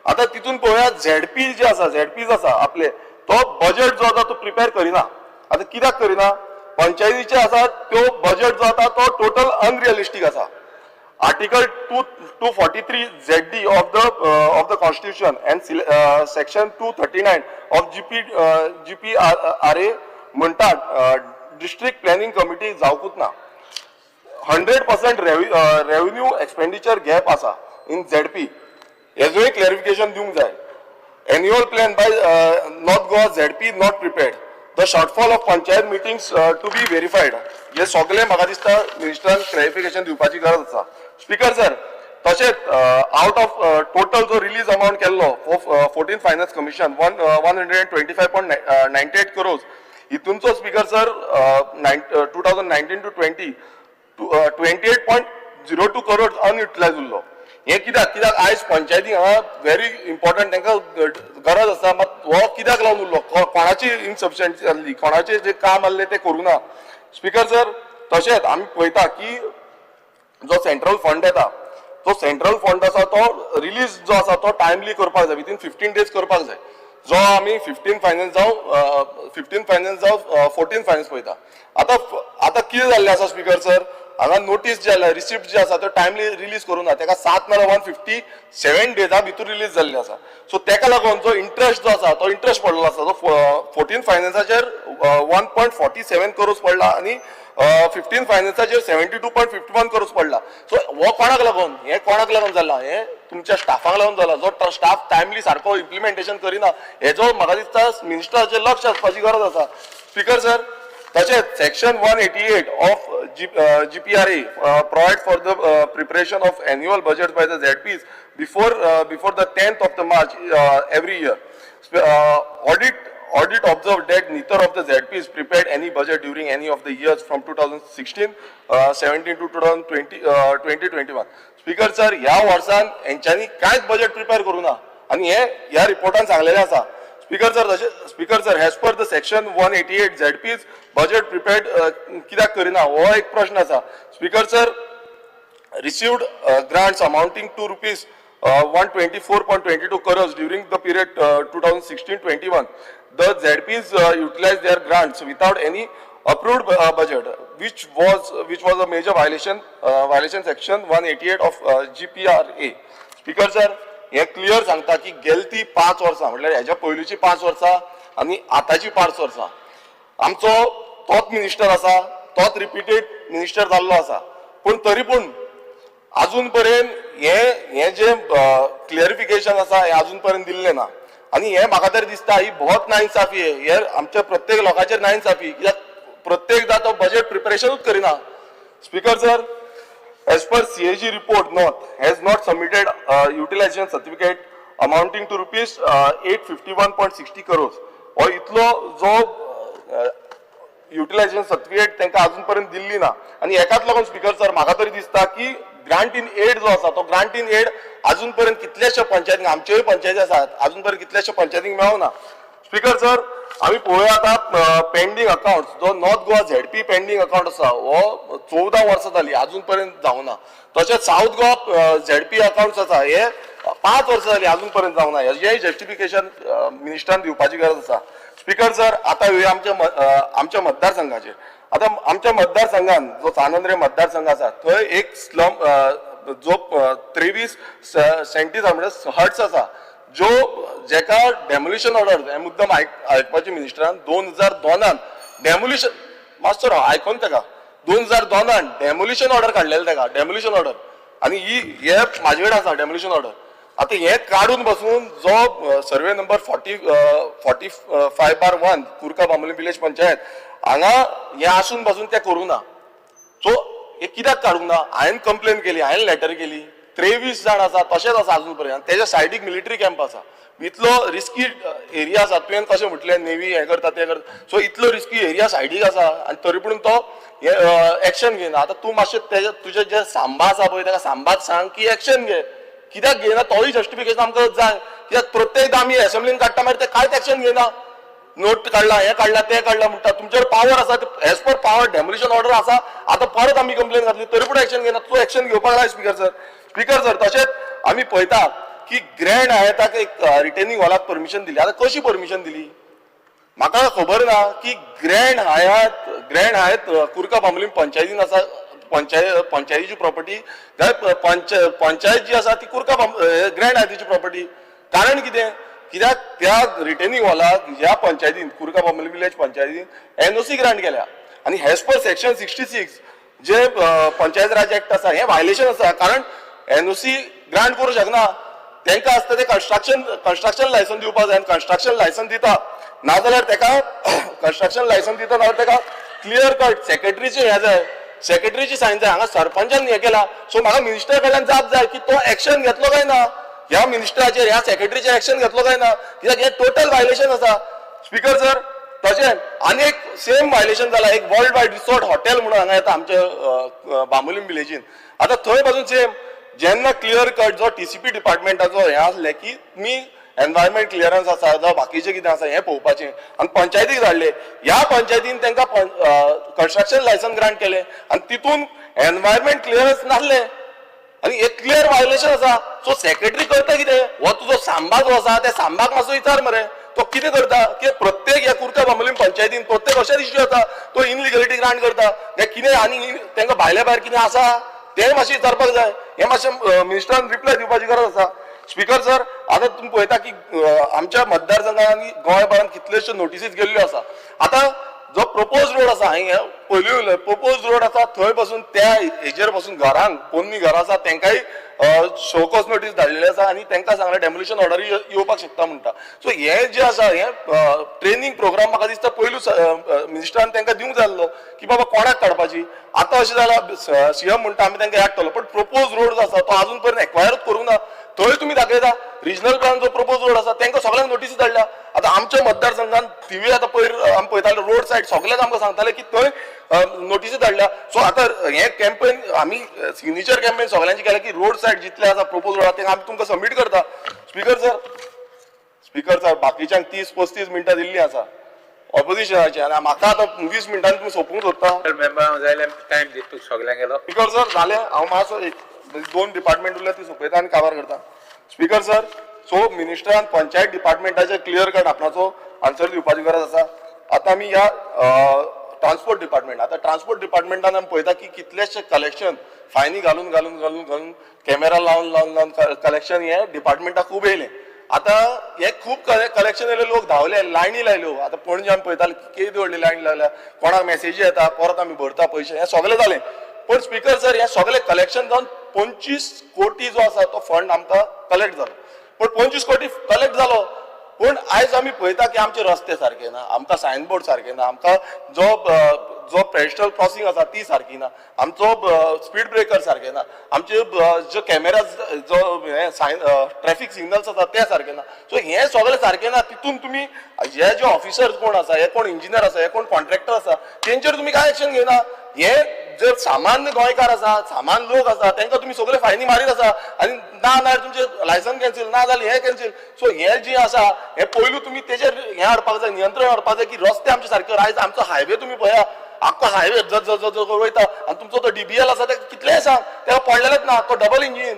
आता तितून पळोवया ZP जे आसा, ZPs आसा आपले, तो बजेट जो आसा तो प्रिपेअर करिना. आता कित्याक करिना, पंचायतीचे आसा त्यो बजेट जो आसा तो टोटल अनरियलिस्टीक आसा. Article 243 ZD of the Constitution and section 239 of GPRA म्हणटात डिस्ट्रिक्ट प्लॅनिंग कमिटी जावकूच ना. 100% रेव्हेन्यू एक्सपेंडिचर गॅप आसा इन ZP. हेजोय क्लॅरिफिकेशन दिवंक जाय. Annual plan by north Goa ZP not prepared. The shortfall of panchayat meetings to be verified. हे सगळे म्हाका दिसता मिनिस्टरान क्लॅरिफिकेशन दिवपाची गरज आसा. स्पीकर सर तशेंच आउट ऑफ टोटल जो रिलीज अमाउंट केल्लो 14 फायनान्स कमिशन 125.98 crores हितूनचो स्पीकर सर 2019 to 20 28.02 crores अनयुटिलायज उरलो. हे कित्याक आयज पंचायती हांगा व्हेरी इम्पॉर्टंट तांकां गरज आसा. मात हो कित्याक लागून उरलो, कोणाची इनसफिशियंसी जाल्ली, कोणाचे जे काम आसले ते करूना. स्पीकर सर तशेंच आमी पळयता की जो सेंट्रल फंड येता तो सेंट्रल फंड आसा तो रिलीज जो आसा तो टायमली करपाक जाय, विथीन 15 days करपाक जाय. जो आमी 15 फायनान्स जावं 14 फायनान्स पळयता. आता कितें जाल्लें आसा स्पीकर सर, हांगा नोटीस जे आसा, रिसिप्ट जे आसा तो टायमली रिलीज करूं ना. ताका 7 नाल्यार 157 डेजा भितर रिलीज जाल्ले आसा. सो ताका लागून जो इंट्रस्ट जो आसा तो इंट्रस्ट पडलो आसा तो 14 फायनान्साचेर 1.47 crores पडला आणि 15 फायनान्साचेर 72.51 crores पडला. सो हो कोणाक लागून, हे कोणाक लागून जाला, हे तुमच्या स्टाफाक लागून जाला. जो स्टाफ टायमली सारको इम्प्लिमेंटेशन करिना हेजो म्हाका दिसता मिनिस्टराचेर लक्ष आसपाची गरज आसा. स्पीकर सर तशेंच section 188 of GPRA provide for the preparation of annual budget by the ZPs before the 10th of the March every year. Audit observed that neither of the ZPs prepared any budget during any of the years from 2016-17 to 2020-21. Speaker sir ह्या वर्सान यांच्यानी कांयच budget prepare करूं ना आणि हे ह्या रिपोर्टान सांगलेले आसा. Speaker sir as per the section 188 ZPs budget prepared कित्याक करिना हो एक प्रश्न आसा. Speaker sir received grants amounting to rupees 124.22 crores during the period 2016-21. The ZPs utilized their grants without any approved budget, which was a major violation section 188 of GPRA. Speaker sir, हे clear सांगता की गेलती 5 वर्सां म्हटल्यार हेच्या पयलींची 5 वर्सां आणि आताची 5 वर्सां आमचो तोच मिनिस्टर आसा, तोच रिपीटेड मिनिस्टर जाल्लो आसा. पूण तरी पूण अजून पर्यंत हे जे क्लियरिफिकेशन आसा हे अजून पर्यंत दिल्ले ना. आणि हे म्हाका तरी दिसता ही बहुत नाइंसाफी आहे. हे आमच्या प्रत्येक लोकांचेर नाइंसाफी, कित्याक प्रत्येकदा तो बजेट प्रिपरेशनूच करिना. Speaker sir, as per CAG report, North has not submitted utilization certificate amounting to rupees 851.60 crores. और इतलो जो युटिलायझेशन सर्टिफिकेट तांकां अजून पर्यंत दिल्ली ना आणि एकाच लागून स्पीकर सर म्हाका तरी दिसता की ग्रांट इन एड जो आसा तो ग्रांट इन एड अजून पर्यंत कितल्याशा पंचायतींक आमच्योय पंचायती आसात अजून पर्यंत कितल्याशा पंचायतींक मेळोना. स्पीकर सर आमी पळोवया आता पेंडींग अकाउंट जो north Goa ZP pending account आसा हो 14 वर्सां जाली अजून पर्यंत जावना. तशेंच साऊथ गोवा झेडपी अकाउंट्स आसा हे 5 वर्सां जाली अजून पर्यंत जावना. हेजेय जस्टिफिकेशन मिनिस्टरान दिवपाची गरज आसा. स्पीकर सर आता येवया आमच्या मतदारसंघाचेर. आता आमच्या मतदारसंघान जो सानंद्रे मतदारसंघ आसा थंय एक स्लम जो 23 सेंटीमीटर हट्स आसा जो जेका डेमोलिशन ऑर्डर हे मुद्दम आयकपाचे मिनिस्टरान 2002 डेमोलिशन मास्टर आयकोन तेका 2002 डेमोलिशन ऑर्डर काडलेले तेका डेमोलिशन ऑर्डर आणि हे म्हाजे कडेन आसा डेमोलिशन ऑर्डर. आता हे काढून बसून जो survey number 45/1 Kurka Bambolim village panchayat हांगा हे आसून बसून ते करूं ना. सो हे कित्याक काडूंक ना. हांवें कंप्लेन केली हांवें लेटर केली 23 जाण आसा तशेंच आसा अजून पर्यंत. तेज्या सायडीक मिलिटरी कॅम्प आसा. इतलो रिस्की एरिया आसा तुवें कशें म्हटलें नेवी हें करता तें करता सो इतलो रिस्की एरिया सायडीक आसा आणि तरी पूण तो एक्शन घेयना. आतां तूं मातशें तुजें जे सांबा आसा पळय ताका सांबात सांग की एक्शन घे. कित्याक घेयना तोय जस्टिफिकेशन आमकां जाय. कित्याक प्रत्येकदां आमी असेंब्लीन काडटा मागीर ते कांयच एक्शन घेयना. नोट काडला हे काडला ते काडला म्हणटा तुमचेर पावर आसा as per power demolition order आसा. आता परत आमी कंप्लेन घातली तरी पूण एक्शन घेयना. तूं एक्शन घेवपाक जाय स्पीकर सर. स्पीकर सर तशेंच आमी पळयता की ग्रँड हायताक एक रिटेनिंग हॉलाक परमिशन दिली. आतां कशी परमिशन दिली म्हाका खबर ना की ग्रँड हायत कुरका बांबोलीम पंचायतीन आसा. पंचायतीची प्रॉपर्टी पंचायत जी आसा ती कुरका ग्रँड हायतीची प्रॉपर्टी. कारण कितें कित्याक त्या रिटेनिंग हॉलाक ह्या पंचायतीन कुरका बांबोली विलेज पंचायतीन NOC ग्रांट केल्या आणि हेज पर सेक्शन 66 जे पंचायत राज ऍक्ट आसा हे व्हायलेशन आसा. कारण NOC ग्रांट करूं शकना. तांकां आसता ते कन्स्ट्रक्शन लायसन दिवपाक जाय. कन्स्ट्रक्शन लायसन दिता नाजाल्यार ताका कन्स्ट्रक्शन लायसन दिता नाजाल्यार ताका क्लियर कट सेक्रेटरीचे हे जाय सेक्रेटरीची सायन जाय. हांगा सरपंचान हे केला. सो म्हाका मिनिस्टर कडल्यान जाप जाय की तो एक्शन घेतलो काय ना ह्या मिनिस्टराचेर ह्या सेक्रेटरीचेर एक्शन घेतलो काय ना. कित्याक हे टोटल व्हायलेशन आसा. स्पीकर सर तशें आनी एक सेम व्हायलेशन जाला एक वर्ल्ड वायड रिसॉर्ट हॉटेल म्हणून हांगा येता आमच्या बांबोलीम विलेजीन. आतां थंय पासून सेम जेन्ना क्लियर कट जो TCP डिपार्टमेंटाचो हे आसले की मी एनवायरमेंट क्लियरन्स आसा जावं बाकीचें कितें आसा हें पळोवपाचें आनी पंचायतीक धाडले. ह्या पंचायतीन तांकां कन्स्ट्रक्शन लायसन ग्रांट केलें आनी तितून एनवायरमेंट क्लियरन्स नासले आनी एक क्लियर व्हायलेशन आसा. सो सेक्रेटरी करता कितें हो तुजो सांबा जो आसा त्या सांबाक मातसो विचार मरे तो कितें करता की प्रत्येक ह्या कुरका बांबोलीम पंचायतीन प्रत्येक अशें इश्यू जाता तो इनलिगलिटी ग्रांट करता. कितें आनी तांकां भायल्या भायर कितें आसा तें मातशें विचारपाक जाय. हें मातशें मिनिस्टरान रिप्लाय दिवपाची गरज आसा. स्पीकर सर आता तुम्ही पळयता की आमच्या मतदारसंघात आनी गोंयभरांत कितल्योश्यो नोटिसीज गेल्ल्यो आसा. आता जो प्रपोज रोड आसा हांवें पयलीं उलयलें प्रपोज रोड आसा थंय पासून त्या हेजेर पासून घरांक पोन्नी घरां आसा तांकांय शोकॉज नोटीस धाडलेली आसा आनी तांकां सांगलें डेमोलिशन ऑर्डर येवपाक शकता म्हणटा. सो हें जें आसा हें ट्रेनिंग प्रोग्राम म्हाका दिसता पयलूच मिनिस्टरान तांकां दिवंक जाय आसलो की बाबा कोणाक काडपाची. आतां अशें जालां CM म्हणटा आमी तांकां याद केलो पण प्रपोज रोड जो आसा तो अजून पर्यंत एक्वायरूच करूंक ना. थंय तुमी दाखयता रिजनल प्लॅन जो प्रपोज रोड आसा तांकां सगळ्यांक नोटीसी धाडल्या. आतां आमच्या मतदारसंघात TV आतां पयर आमी पळयताले रोड सायड सगळ्याक आमकां सांगताले की थंय नोटीसी धाडल्या. सो आतां हें कॅम्पेन आमी सिग्नेचर कॅम्पेन सगळ्यांची केल्या की रोड सायड जितले आसा प्रपोज रोड आसा आमी तुमकां सबमीट करता. स्पीकर सर बाकीच्यांक 30-35 मिनटां दिल्लीं आसा ऑपोजिशनाची आनी म्हाका आतां 20 मिनटांनी तुमी सोंपूंक सोदता. मेंबर जाल्यार टायम दिता सगळ्यांक गेलो. स्पीकर सर जालें हांव मातसो 2 डिपार्टमेंट उरल्या ती सोंपयता आनी काबार करता. स्पीकर सर सो मिनिस्टरान पंचायत डिपार्टमेंटाचे क्लियर कट आपणाचो आन्सर दिवपाची गरज आसा. आतां आमी ह्या ट्रान्सपोर्ट डिपार्टमेंटान आमी पळयता की कितलेशे कलेक्शन फायनी घालून कॅमेरा लावन कलेक्शन हे डिपार्टमेंटाक खूब येयलें. आतां हे खूब कलेक्शन येयले लोक धांवले लायनी लायल्यो. आतां पणजे आमी पळयताले केदी व्हडली लायन लागल्या कोणाक मेसेजी येता परत आमी भरता पयशे हें सगळें जालें. पण स्पीकर सर हें सगळें कलेक्शन जावन 25 कोटी जो आसा तो फंड आमकां कलेक्ट जालो. पण 25 कोटी कलेक्ट जालो पण आयज आमी पळयता की आमचे रस्ते सारके ना आमकां सायनबोर्ड सारके ना आमकां जो जो पेडेस्ट्रल क्रॉसिंग आसा ती सारकी ना, आमचो स्पीड ब्रेकर सारके ना, आमचे जो कॅमेराज जो ट्रॅफिक सिग्नल्स आसा ते सारके ना. सो हे सगळे सारके ना. तितून तुम्ही हे जे ऑफिसर्स कोण आसा, हे कोण इंजिनियर आसा, हे कोण कॉन्ट्रॅक्टर आसा, तेंचेर तुम्ही काय एक्शन घेना. हे जे सामान्य गोंयकार आसा, सामान लोक आसा, तांकां तुम्ही सगळे फायनी मारीत आसा आनी ना जाल्यार तुमचे लायसन कॅन्सील, ना जाल्यार हे कॅन्सील. सो हे जे आसा हे पयलू तुम्ही तेजेर हे हाडपाक जाय, नियंत्रण हाडपाक जाय की रस्ते आमचे सारके. आयज आमचो हायवे तुम्ही पळया, आख्खो हायवे वयता आनी तुमचो तो DBL आसा ते कितले सांग तेका पडलेलेच ना. तो डबल इंजीन,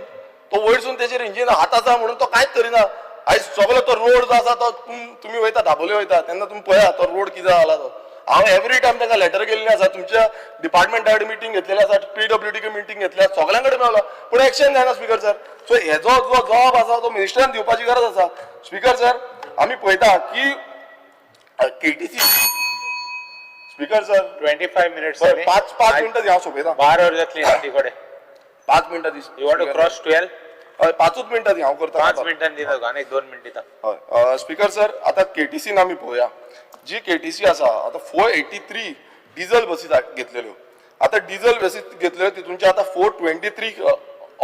तो वयरसून तेजेर इंजीन हात आसा म्हणून तो कांयच करिना. आयज सगळो तो रोड जो आसा तो तुम्ही वयता दाबोले वयता तेन्ना तुम्ही पळया तो रोड कितें जाला तो. हांव एवरी टायम तांकां लेटर केल्लें आसा, तुमच्या डिपार्टमेंटा कडेन मिटींग घेतलेली आसा, PWD मिटींग घेतल्या, सगळ्यां कडेन मेळ्ळो पूण एक्शन जायना स्पीकर सर. सो हेजो जो जॉब आसा तो मिनिस्टरान दिवपाची गरज आसा. स्पीकर सर आमी पळयता की KTC स्पीकर सर 25 minutes. 5 मिनटां दी हांव सोंपयता. 12 hours जातली ना ती कडेन. 5 मिनटां दी. You want to cross 12? हय 5 मिनटां दी हांव करता. 5 मिनटांनी दिता आनी 2 मिनट दिता. हय स्पीकर सर आतां KTCन आमी पळोवया. जी KTC आसा आतां 483 डिझल बसी घेतलेल्यो. आतां डिझल बसी घेतलेल्यो तितूनचे आतां 423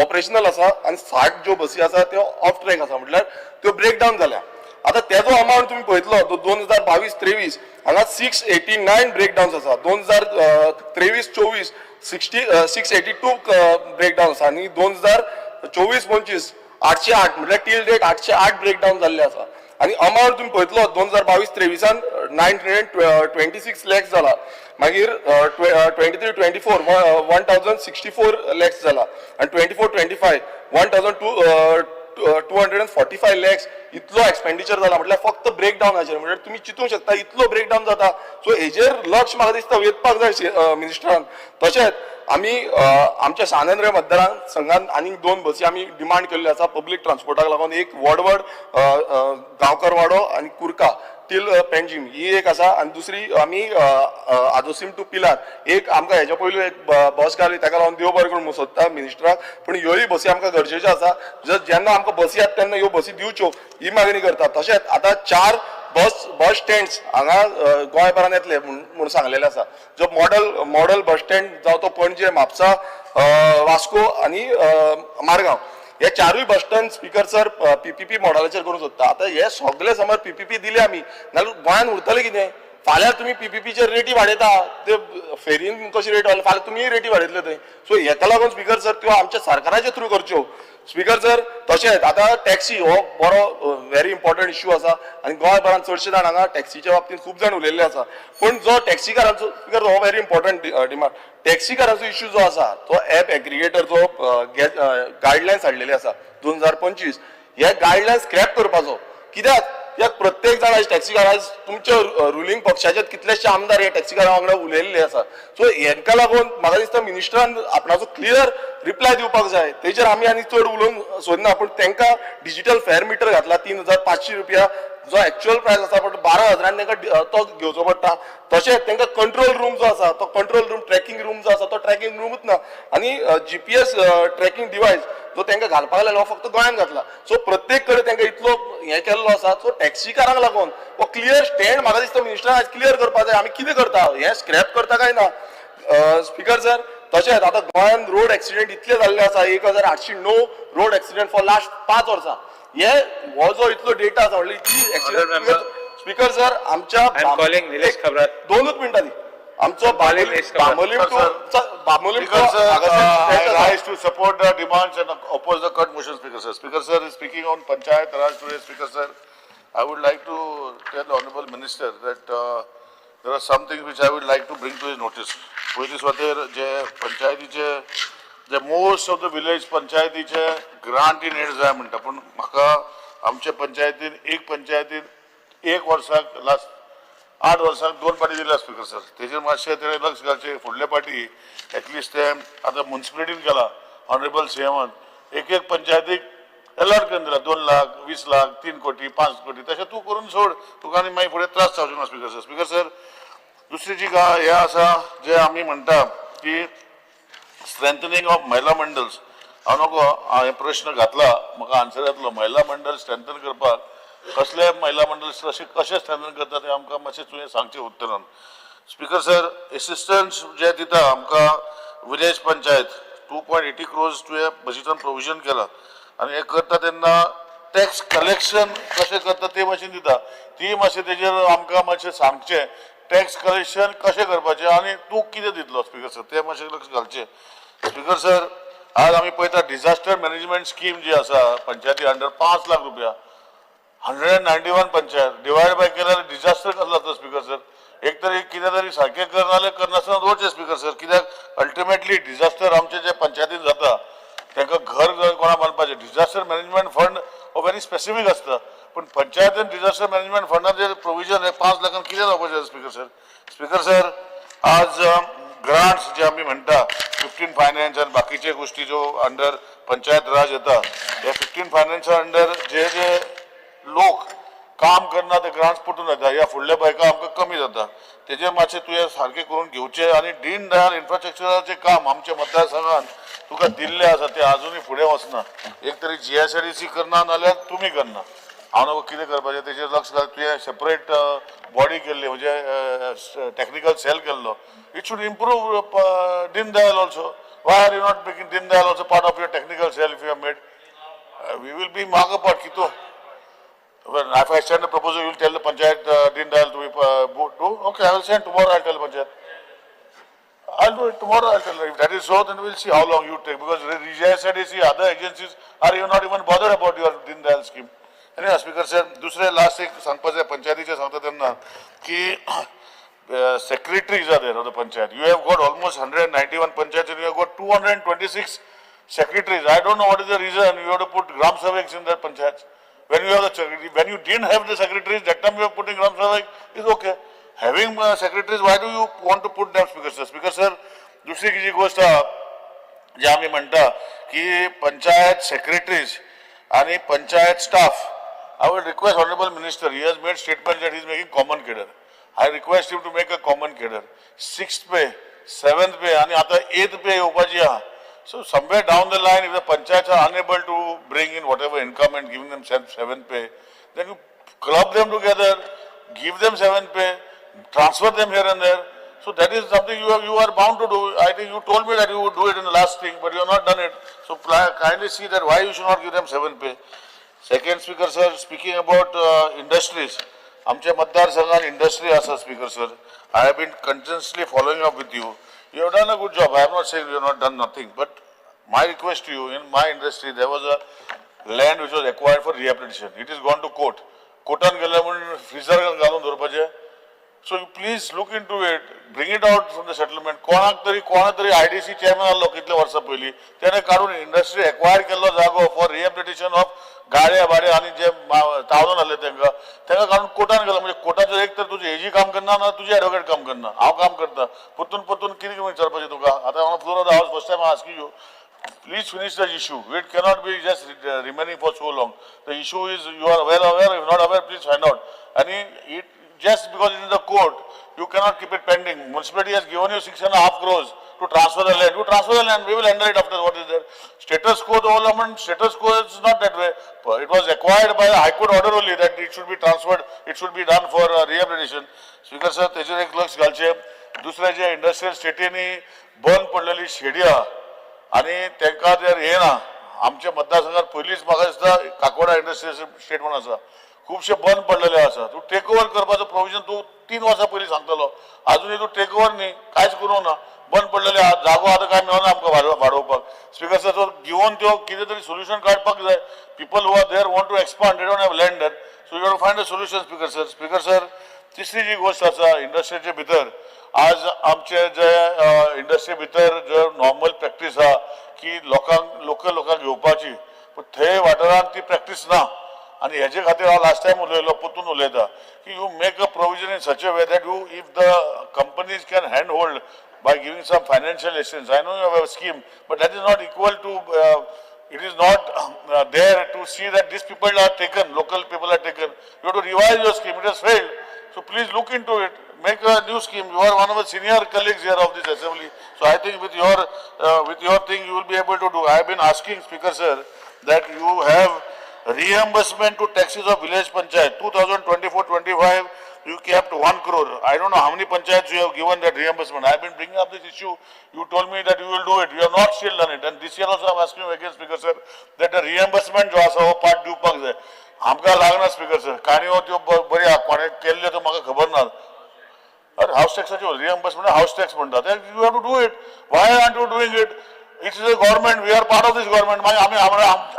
ऑपरेशनल आसा आनी 60 ज्यो बसी आसा त्यो ऑफ ट्रॅक आसा, म्हटल्यार त्यो ब्रेक डावन जाल्या. आतां तेजो अमावंट तुम्ही पळयतलो तो 2022-23 हांगा 689 ब्रेक डाउन्स आसा. 2023-24 682 ब्रेक डाउन आसा आनी 2024-25 808 म्हटल्यार टील डेट 808 ब्रेक डाउन जाल्ले आसा. आनी अमावंट तुम्ही पळयतलो 2022-23 926 लॅक्स जाला, मागीर 23-24 1064 लॅक्स जाला आनी 24-25 1245 लॅक्स इतलो एक्सपेंडिचर जाला. म्हटल्यार फक्त ब्रेक डावनाचेर, म्हटल्यार तुम्ही चिंतूंक शकता इतलो ब्रेक डावन जाता. सो हेजेर लक्ष म्हाका दिसता वेधपाक जाय मिनिस्टरान. तशेंच आमी आमच्या स्वातंत्र्य मतदार संघान आनीक 2 बसी आमी डिमांड केल्ल्यो आसा पब्लीक ट्रान्सपोर्टाक लागून. एक वडवड गांवकर वाडो आनी कुर्का टील पेंजीम ही एक आसा आनी दुसरी आमी आजोसीम टू पिलार एक आमकां हेच्या पयलू एक बस घाली ताका लागून देव बरें करून सोदता मिनिस्टराक. पूण ह्योय बसी आमकां गरजेच्यो आसा. जेन्ना आमकां बसी येता तेन्ना ह्यो बसी दिवच्यो ही मागणी करता. तशेंच आतां 4 बस स्टँड्स हांगा गोंयभरान येतले म्हूण सांगलेले आसा. जो मॉडल बस स्टँड जावं तो पणजे, म्हापसा, वास्को आनी मारगांव हे 4य bus stand speaker sir PPP मॉडेलाचेर करूंक सोदता. आतां हे सगळे समज PPP दिले आमी जाल्यार गोंयान उरतलें कितें? फाल्यां तुम्ही PPPचेर रेटी वाडयता, ते फेरीन कशी रेट वाडली फाल्यां तुमी रेटी वाडयतले थंय. सो हेका लागून स्पीकर सर त्यो आमच्या सरकाराच्या थ्रू करच्यो. स्पीकर सर तशेंच आतां टॅक्सी हो बरो व्हेरी इम्पॉर्टंट इश्यू आसा आनी गोंयभरान चडशे जाण हांगा टॅक्सीच्या बाबतींत खूब जाण उलयल्ले आसा. पूण जो टॅक्सीकारांचो स्पीकर हो व्हेरी इम्पॉर्टंट डिमांड टॅक्सीकारांचो इश्यू जो आसा तो ॲप एग्रिगेटर जो गायडलायन्स हाडलेली आसा 2025 हे गायडलायन्स स्क्रॅप करपाचो. कित्याक प्रत्येक जाण आज टॅक्सीकार आज तुमच्या रुलींग पक्षाचे कितलेशे आमदार हे टॅक्सीकारां वांगडा उलयल्ले आसा. सो हेका लागून म्हाका दिसता मिनिस्टरान आपणाचो क्लियर रिप्लाय दिवपाक जाय. तेजेर आमी आनी चड उलोवंक सोदना, पूण तांकां डिजिटल फेअर मिटर घातला 3500 रुपया जो एक्चुअल प्रायस आसा पण 12,000 तांकां तो घेवचो पडटा. तशेंच तांकां कंट्रोल रूम जो आसा तो कंट्रोल रूम ट्रॅकिंग रूम जो आसा तो ट्रॅकिंग रूमूच ना आनी GPS ट्रॅकिंग डिवायस जो तांकां घालपाक लायला हो फक्त गोंयांत घातला. सो प्रत्येक कडेन तांकां इतलो हें केल्लो आसा. सो टॅक्सीकारांक लागून हो क्लियर स्टँड म्हाका दिसता मिनिस्टरान आज क्लियर करपाक जाय. आमी कितें करता हें स्क्रॅप करता काय ना. स्पीकर सर तशेंच आतां गोंयांत रोड एक्सिडेंट इतले जाल्ले आसा 1809 रोड एक्सिडेंट फॉर लास्ट 5 वर्सां. हो जो इतलो डेटा आसा व्हडली इतली एक्सिडेंट. स्पीकर सर आमच्या 2 मिनटां दी आमचो बामोलीम I rise to support the demands and oppose the cut motion, Speaker sir. Speaker sir is speaking on Panchayat Raj today. Speaker sir, I would like to tell the Honourable Minister that there are some things which I would like to bring to his notice. Police water, the most of the village panchayatiचे grant in aid जाय म्हणटा, पण म्हाका आमच्या पंचायतीन एक वर्साक last 8 वर्सांक 2 पाटी दिल्या स्पीकर सर. तेजेर मातशें तेणें लक्ष घालचें. फुडले पाटी एटलिस्ट ते आतां म्युन्सिपालिटीन केला ऑनरेबल सीएमान एक पंचायतीक अलॉट करून दिला 2 लाख 20 लाख 3 कोटी 5 कोटी तशें तूं करून सोड. तुका आनी मागीर फुडें त्रास जावचे ना स्पीकर सर. स्पीकर सर दुसरी जी हे आसा जे आमी म्हणटा की स्ट्रेंथनिंग ऑफ महिला मंडल्स. हांव नको हांवें प्रश्न घातला म्हाका आन्सर येतलो. महिला मंडळ स्ट्रेंथन करपाक कसले महिला मंडळ कशें स्ट्रेंथन करता ते आमकां मातशें तुवें सांगचें उत्तरान. स्पीकर सर, असिस्टंट्स जे दिता आमकां विलेज पंचायत 2.80 crores तुवें बजेटान प्रोविजन केला आनी हे करता तेन्ना टॅक्स कलेक्शन कशें करता ते मातशें दिता ती मातशें तेजेर आमकां मातशें सांगचें टॅक्स कलेक्शन कशें करपाचें आनी तूं कितें दितलो स्पीकर सर ते मातशें लक्ष घालचें स्पीकर सर आज आमी पळयता डिझास्टर मॅनेजमेंट स्कीम जी आसा पंचायती अंडर 5 लाख रुपया 191 पंचायत डिवायड बाय केल्यार डिझास्टर कसलो जाता स्पीकर सर एक तरी कितें तरी सारकें करना जाल्यार करनासतना दवरचें स्पीकर सर कित्याक अल्टिमेटली डिझास्टर आमचे जे पंचायतीन जाता तांकां घर कोणा बांदपाचें डिझास्टर मॅनेजमेंट फंड हो व्हेरी स्पेसिफीक आसता पण पंचायतीन डिझास्टर मॅनेजमेंट फंडाचें प्रोविजन हे 5 लाखान कितें जावपाचें स्पीकर सर आज ग्रांट्स जे आमी म्हणटा 15 फायनान्स आनी बाकीचे गोष्टी जो अंडर पंचायत राज येता हे 15 फायनान्सा अंडर जे जे लोक काम करना ते ग्रांट्स पटून येता ह्या फुडल्या बायका आमकां कमी जाता तेजेर मातशें तुवें सारकें करून घेवचें आनी दीन दयाल इन्फ्रास्ट्रक्चराचें काम आमच्या मतदारसंघात तुका दिल्लें आसा तें आजुनूय फुडें वचना एक तरी GSIDC करना नाल्यार तुमी करना हांव नको कितें करपाचें तेजेर लक्ष घाल तुवें सेपरेट बॉडी केल्ली म्हणजे टेक्निकल सेल केल्लो it should improve Deen Dayal also why are you not making Deen Dayal also part of your technical cell if you have made we will be माग पार्ट कितो Well, if I send a proposal, you will tell the Panchayat Deen Dayal to do? Okay, I will send tomorrow, I will tell the Panchayat. I will do it tomorrow, I will tell her. If that is so, then we will see how long you take. Because GSIDC, other agencies are you not even bothered about your Deen Dayal scheme. Anyway, Speaker sir, दुसरे last एक सांगपाचें पंचायतीचे सांगता तेन्ना की secretaries are there of the Panchayat. You have got almost 191 Panchayats and you have got 226 secretaries. I don't know what is the reason you have to put Gram Savaks in that Panchayats. When you have the when you didn't have the secretaries, that time you are putting Gram Savak is okay. Having secretaries, why do you want to put them, Speaker sir? Speaker sir, दुसरी जी गोष्ट जे आमी म्हणटा की panchayat secretaries आणि panchayat staff I will request Honorable Minister, he has made statement that he is making common cadre. I request him to make a common cadre. 6th pay, 7th pay and आता 8th pay येवपाची आहा. So somewhere down the line, if the panchayats are unable to bring in whatever income and giving them 7th pay, then you club them together, give them 7th pay, transfer them here and there. So that is something you are bound to do. I think you told me that you would do it in the last thing, but you have not done it. So kindly see that why you should not give them 7th pay. Second, Speaker sir, speaking about industries, आमचे मतदारसंघात industry आसा Speaker sir. I have been continuously following up with you. You have done a good job. I am not saying you have not done nothing, but my request to you, in my industry, there was a land which was acquired for rehabilitation. It is gone to court. Courtan गेला म्हणून freezer घालून दवरपाचे. So you please look into it, bring it out from the settlement. कोणाक तरी IDC chairman आलो कितले वर्सां पयलीं त्याने काढून इंडस्ट्री एक्वायर केल्लो जागो फॉर रिहॅबिलिटेशन ऑफ गाड्या भाड्या आनी जे तावडून आसले तांकां काढून कोर्टान गेलो म्हणजे कोर्टाचो एक तर तुजे एजी काम करना ना तुजे एडवोकेट काम करना हांव काम करता परतून कितें विचारपाचें तुका आतां हांव फ्लोर ऑफ द हावस first time asking you please finish the issue. It cannot be just remaining for so long. The issue is you are well aware. If not aware, please find out. And just because it is in the court, you cannot keep it pending. Municipality has given you 6.5 crores to transfer the land. You transfer the land, we will enter it after what is there. Status quo development, status quo is not that way. It was acquired by the High Court order only that it should be transferred, it should be done for rehabilitation. Speaker sir, तेजेर एक लक्ष घालचें. दुसरे जे industrial स्टेटीनी बंद पडलेली शेड्या आणि तांकां जर हे ना आमच्या मतदारसंघात पयलींच म्हाका दिसता काकोडा इंडस्ट्रियल स्टेट म्हणून आसा खुबशे बंद पडलेले आसा तूं टेक ओवर करपाचो प्रोविजन तूं 3 वर्सां पयलीं सांगतलो अजूनय तूं टेक ओवर न्ही कांयच करूंक ना बंद पडलेले जागो आतां काय मेळना आमकां वाडोवपाक स्पीकर सर तो घेवन त्यो कितें तरी सोल्युशन काडपाक जाय people who are there want to expand they don't have land there so you have to find a solution speaker sir तिसरी जी गोष्ट आसा इंडस्ट्रीचे भितर आज आमचे जे इंडस्ट्री भितर जो नॉर्मल प्रॅक्टीस आहा की लोकल लोकांक घेवपाची पूण थंय वाठारांत ती प्रॅक्टीस ना आणि हेजे खातीर हांव लास्ट टायम उलयलो परतून उलयता की you make a provision in such a way that you if the companies can hand hold by giving some financial assistance. I know you have a scheme, but that is not equal to, it is not there to see that these people are taken, local people are taken. You have to revise your scheme, it has failed. So please look into it, make a new scheme. You are one of the senior colleagues here of this assembly. So I think with your thing you will be able to do. I have been asking Speaker sir that you have reimbursement to taxes of village panchayat 2024-25. You kept 1 crore. I don't know how many panchayats you have given that reimbursement. I have been bringing up this issue. You told me that you will do it. You have not still done it. And this year also I am asking you again, Speaker sir, that the reimbursement जो आसा वो part दिवपाक जाय. आमकां लागना Speaker sir. काणयो त्यो बरी कोणे केल्ल्यो त्यो म्हाका खबर ना. अरे हाऊस टॅक्साचे reimbursement हाऊस टॅक्स म्हणटात. You have to do it. Why aren't you doing it? It is a government. We are part of this government. मागीर आमी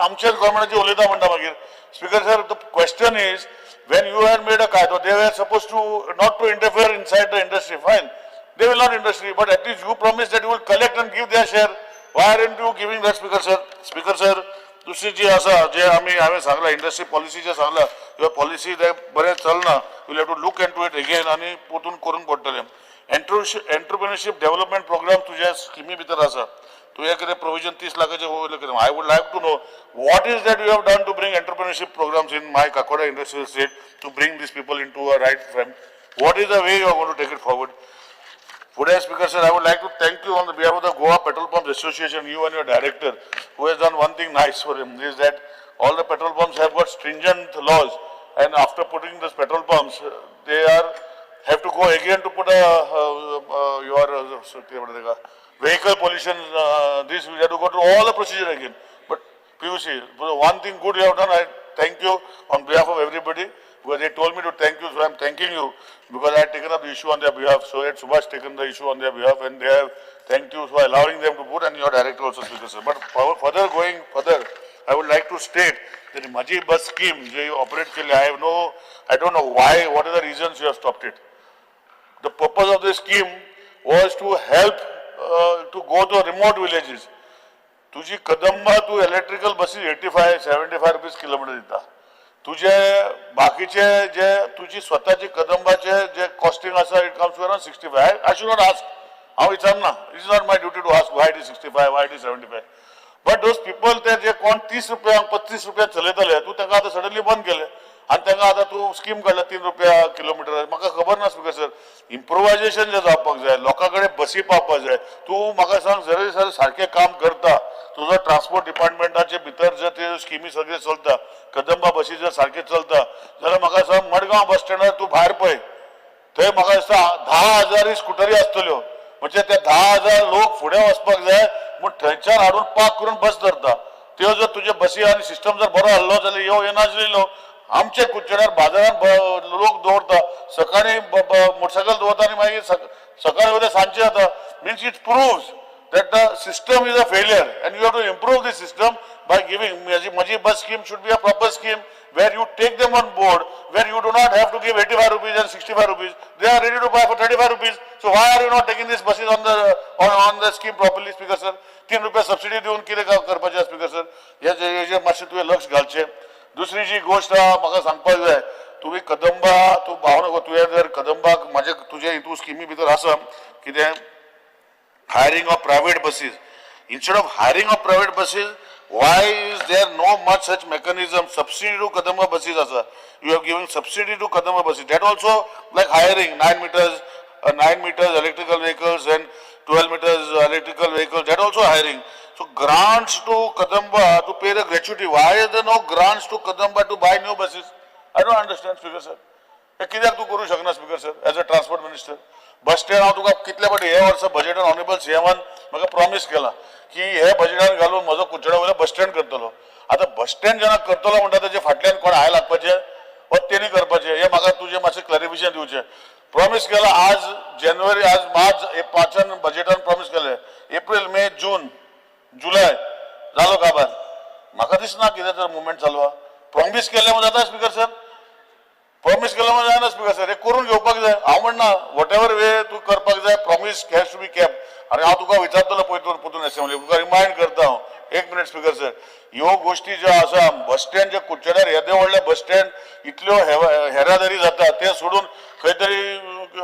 आमच्याच governmentची उलयता म्हणटा मागीर. Speaker sir, the question is, when you had made a kaido, they were supposed to not to interfere inside the industry. Fine, they will not industry, but at least you promised that you will collect and give their share. Why aren't you giving that, Speaker sir? Speaker sir, दुसरी जी आसा जे हांवें सांगला industry policy जे सांगला ह्यो policy ते बरें चलना. You have to look into it again आनी परतून करूंक पडटलें. एंटरप्रिनरशिप डेव्हलपमेंट प्रोग्राम तुज्या स्किमी भितर आसा. तुवें कितें प्रोविजन 30 लाखाचें वयलें कितें. I would like to know what is that you have done to bring entrepreneurship programs in my Kakoda industrial estate to bring these people into a right frame. What is the way you are going to take it forward? Today, Speaker sir, I would like to thank you on the behalf of the Goa Petrol Pumps Association, you and your director, who has done one thing nice for him, is that all the petrol pumps have got stringent laws, and after putting these petrol pumps, they have to go again to put vehicle pollution, this, we have to go through all the procedure again. But PUC, one thing good you have done, I thank you on behalf of everybody, because they told me to thank you, so I am thanking you, because I had taken up the issue on their behalf, so had Subhash taken the issue on their behalf, and they have thanked you for allowing them to put, and your director also, Speaker sir. But going further, I would like to state that the Maji bus scheme, you operate, I don't know why, what are the reasons you have stopped it. The purpose of this scheme was to help to go to remote villages. तुझी कदंबा तू electrical buses 85-75 rupees kilometre दिता. तुझे बाकीचे जे तुझी स्वतःची कदंबाचे जे costing आसा it comes to around 65. I should not ask. हांव विचारना. It is not my duty to ask why it is 65, why it is 75. But those people ते जे कोण 30 रुपया 35 रुपया चलयतले तू तांकां आतां सडनली बंद केले आनी तांकां आतां तू स्कीम काडला 3 रुपया किलोमीटर. म्हाका खबर ना स्पीकर सर. इम्प्रोवायजेशन जे जावपाक जाय, लोकां कडेन बसी पावपाक जाय. तू म्हाका सांग जर सारकें काम करता, तुजो ट्रान्सपोर्ट डिपार्टमेंटाचे भितर जर ते स्किमी सगळे चलता, कदंबा बसी जर सारखे चलता, जाल्यार म्हाका सांग मडगांव बस स्टँडार तू भायर पळय, थंय म्हाका दिसता 10,000 स्कुटरी आसतल्यो. म्हणजे ते 10,000 लोक फुडें वचपाक जाय म्हूण थंयच्यान हाडून पार्क करून बस धरता. त्यो जर तुजे बसी आनी सिस्टम जर बरो आहलो जाल्यार येनासलेलो. आमचे कुचेड्यार बाजारात लोक दवरता, सकाळी मोटरसायकल दवरता आनी मागीर सकाळी वयता सांजचे जाता. Means it proves that the system is a failure and you have to improve the system by giving Maji bus scheme should be a proper scheme where you take them on board, where you do not have to give 85 rupees and 65 rupees. They are ready to buy for 35 rupees. So why are you not taking these buses on the scheme properly, Speaker sir? 3 रुपया subsidy दिवन कितें करपाचें speaker sir? हेजे मातशें तुवें लक्ष घालचें. दुसरी जी गोश्ट म्हाका सांगपाक जाय, तुवें कदंबा तूं भावनाको तुवें जर कदंबाक म्हाजे तुजे हितून स्किमी भितर आसा कितें hiring of private buses. Instead of hiring of private buses, why is there no much such mechanism? Subsidy to Kadamba buses asa. You have given subsidy to Kadamba buses. That also like hiring 9 meters electrical vehicles and 12 meters electrical vehicles. That also hiring. So grants to Kadamba to pay the gratuity. Why is there no grants to Kadamba to buy new buses? I don't understand, Speaker sir. हे कित्याक तूं करूं शकना, Speaker sir, as a transport minister? Bus stand हांव तुका कितले फावटी हे वर्सा बजेटान ऑनरेबल सीएमान म्हाका प्रॉमिस केला की हे बजेटान घालून म्हजो कुचेडा वयलो बस स्टँड करतलो. आतां बस स्टँड जेन्ना करतलो म्हणटा तेजे फाटल्यान कोण हाय लागपाचे वा तेणी करपाचे हे म्हाका तुजें मातशें क्लॅरिफिकेशन दिवचें. प्रॉमिस केला आज जानेवारी आज मार्च 5 बजेटान प्रॉमिस केलें. एप्रील मे जून जुलय जालो काबार. म्हाका दिसना कितें तर मुवमेंट चालू आहा. प्रॉमिस केलें म्हणून जाता स्पीकर सर? प्रॉमिस केलं म्हणजे जायना स्पीकर सर. हे करून घेवपाक जाय. हांव म्हणना वॉट एवर वे तूं करपाक जाय, promise has to be kept. आनी हांव तुका विचारतलो परतून एसेंब्ली तुका रिमायंड करता हांव. 1 मिनिट स्पीकर सर. ह्यो गोश्टी ज्यो आसा बस स्टँड जे कुचेड्यार येदे व्हडले बस स्टँड इतल्यो हेरादारी जाता ते सोडून खंय तरी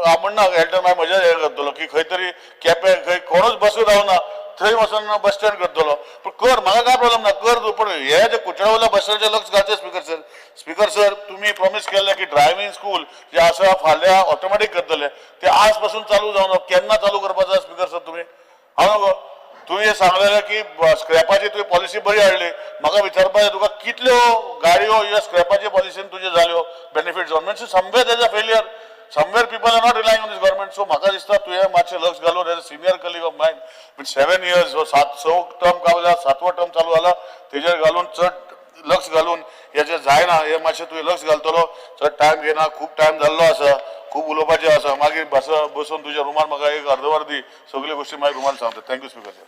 हांव म्हणना हेल्टर मागीर म्हज्या हे करतलो की खंय तरी केपें खंय कोणूच बसूं रावना थंय वचून बस स्टँड करतलो. पूण कर, म्हाका काय प्रॉब्लेम ना, कर तूं. पूण हे जे कुचेड्या वयल्या बस स्टँडाचेर लक्ष घालचें स्पीकर सर. स्पीकर सर तुम्ही प्रॉमिस केलें की ड्रायव्हिंग स्कूल जे आसा फाल्यां ऑटोमॅटीक करतले. ते आज पासून चालू जावना. केन्ना चालू करपाचो स्पीकर सर तुमी? हांव न्हू तुवें हे सांगलेलें की स्क्रॅपाची तुवें पॉलिसी बरी हाडली. म्हाका विचारपाक जाय तुका कितल्यो गाडयो ह्या स्क्रॅपाचे पॉलिसीन तुज्यो जाल्यो बेनिफीट जावन. म्हणजे समवे तेज failure. somewhere people are not relying on this government. So म्हाका दिसता तुवें मातशें लक्ष घालून as a senior colleague of mine with 7 years व 6 टर्म गावला 7वो टर्म चालू जाला तेजेर घालून चड लक्ष घालून हे जे जायना हे मातशें तुवें लक्ष घालतलो चड टायम घेना खूब टायम जाल्लो आसा खूब उलोवपाचें आसा मागीर बसून तुज्या रुमान म्हाका एक अर्दवर दी सगळ्यो गोश्टी मागीर रुमान सांगता. Thank you speaker sir.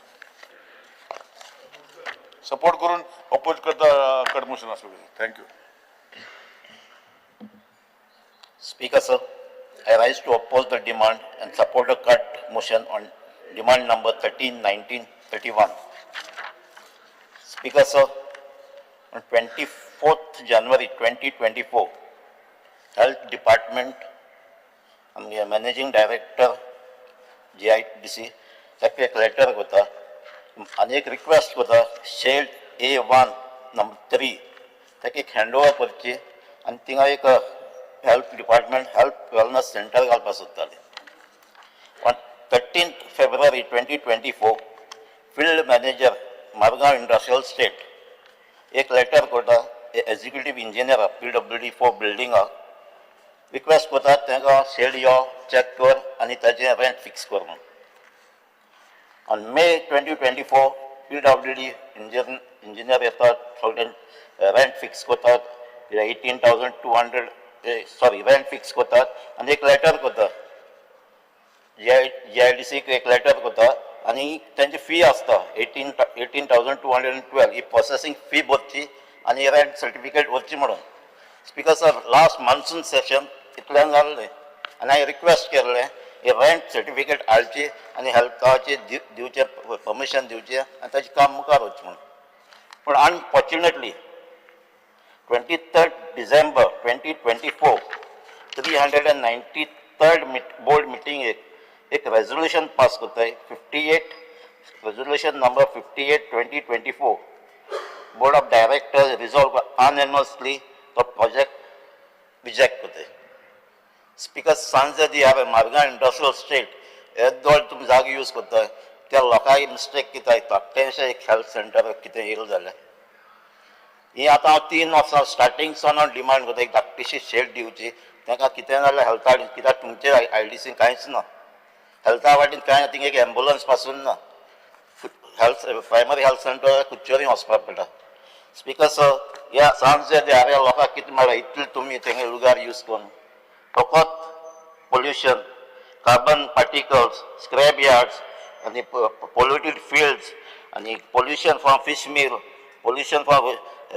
सपोर्ट करून अपोज करता कट मोशन आसा. Thank you. Speaker sir, I rise to oppose the demand and support the cut motion on demand number 13, 19, 31. Speaker sir, on 24th January 2024, Health Department, Managing Director, GIDC, ताका एक letter होता आणि एक request होता shade A1 number 3 ताका एक handover करची आणि थिंगा एक health department health wellness centre घालपाक सोदताले. On 13th February 2024 field manager Margao industrial estate एक लेटर करता एक्झिक्युटीव इंजिनियर PWD फॉर बिल्डिंगाक रिक्वेस्ट करता तांकां शेड यो चॅक कर आनी ताजें रेंट फिक्स कर म्हणून. ऑन May 2024 PWD इंजिनियर येतात सगळें रेंट फिक्स करतात 18,200 रेंट फिक्स करतात आनी एक लेटर करतात GIDC एक लेटर करतात आनी तांची फी आसता 18,212 ही प्रोसेसींग फी भरची आनी रेंट सर्टिफिकेट व्हरची म्हणून. Speaker sir last monsoon session इतल्यान जाल्लें आनी हांवें रिक्वेस्ट केल्लें हे रेंट सर्टिफिकेट हाडची आनी हेल्थाचे दिवचे परमिशन दिवचें आनी ताचें काम मुखार वचचें म्हणून. पूण unfortunately 23rd December 2024 393rd board meeting एक रेजोल्यूशन पास करताय 58 resolution number 58 2024 board of directors resolve unanimously तो प्रोजेक्ट रिजेक्ट करताय. स्पीकर सांजे दी हांवें मारगांव इंडस्ट्रियल स्टेट हे दोन तुमी जागे यूज करताय त्या लोकांक मिस्टेक कितें येता तेंशें एक हेल्थ सेंटर कितें येयलें जाल्यार ही आतां हांव 3 वर्सां स्टार्टींग सावन डिमांड करता एक धाकटीशी शेड दिवची तांकां कितें जाल्यार हेल्था कित्याक तुमचे IDC कांयच ना हेल्था वाटेन कांय थिंगा एक एम्बुलन्स पासून ना हेल्थ प्रायमरी हेल्थ सेंटर कुच्चोरी वचपाक पडटा. स्पीकर सर ह्या सांजे ह्या लोकांक कितें म्हळ्यार इतले तुमी तेंगे लुगार यूज करून फकत pollution carbon particles scrap yards आनी पोल्युटेड फिल्ड्स आनी pollution from fish meal pollution from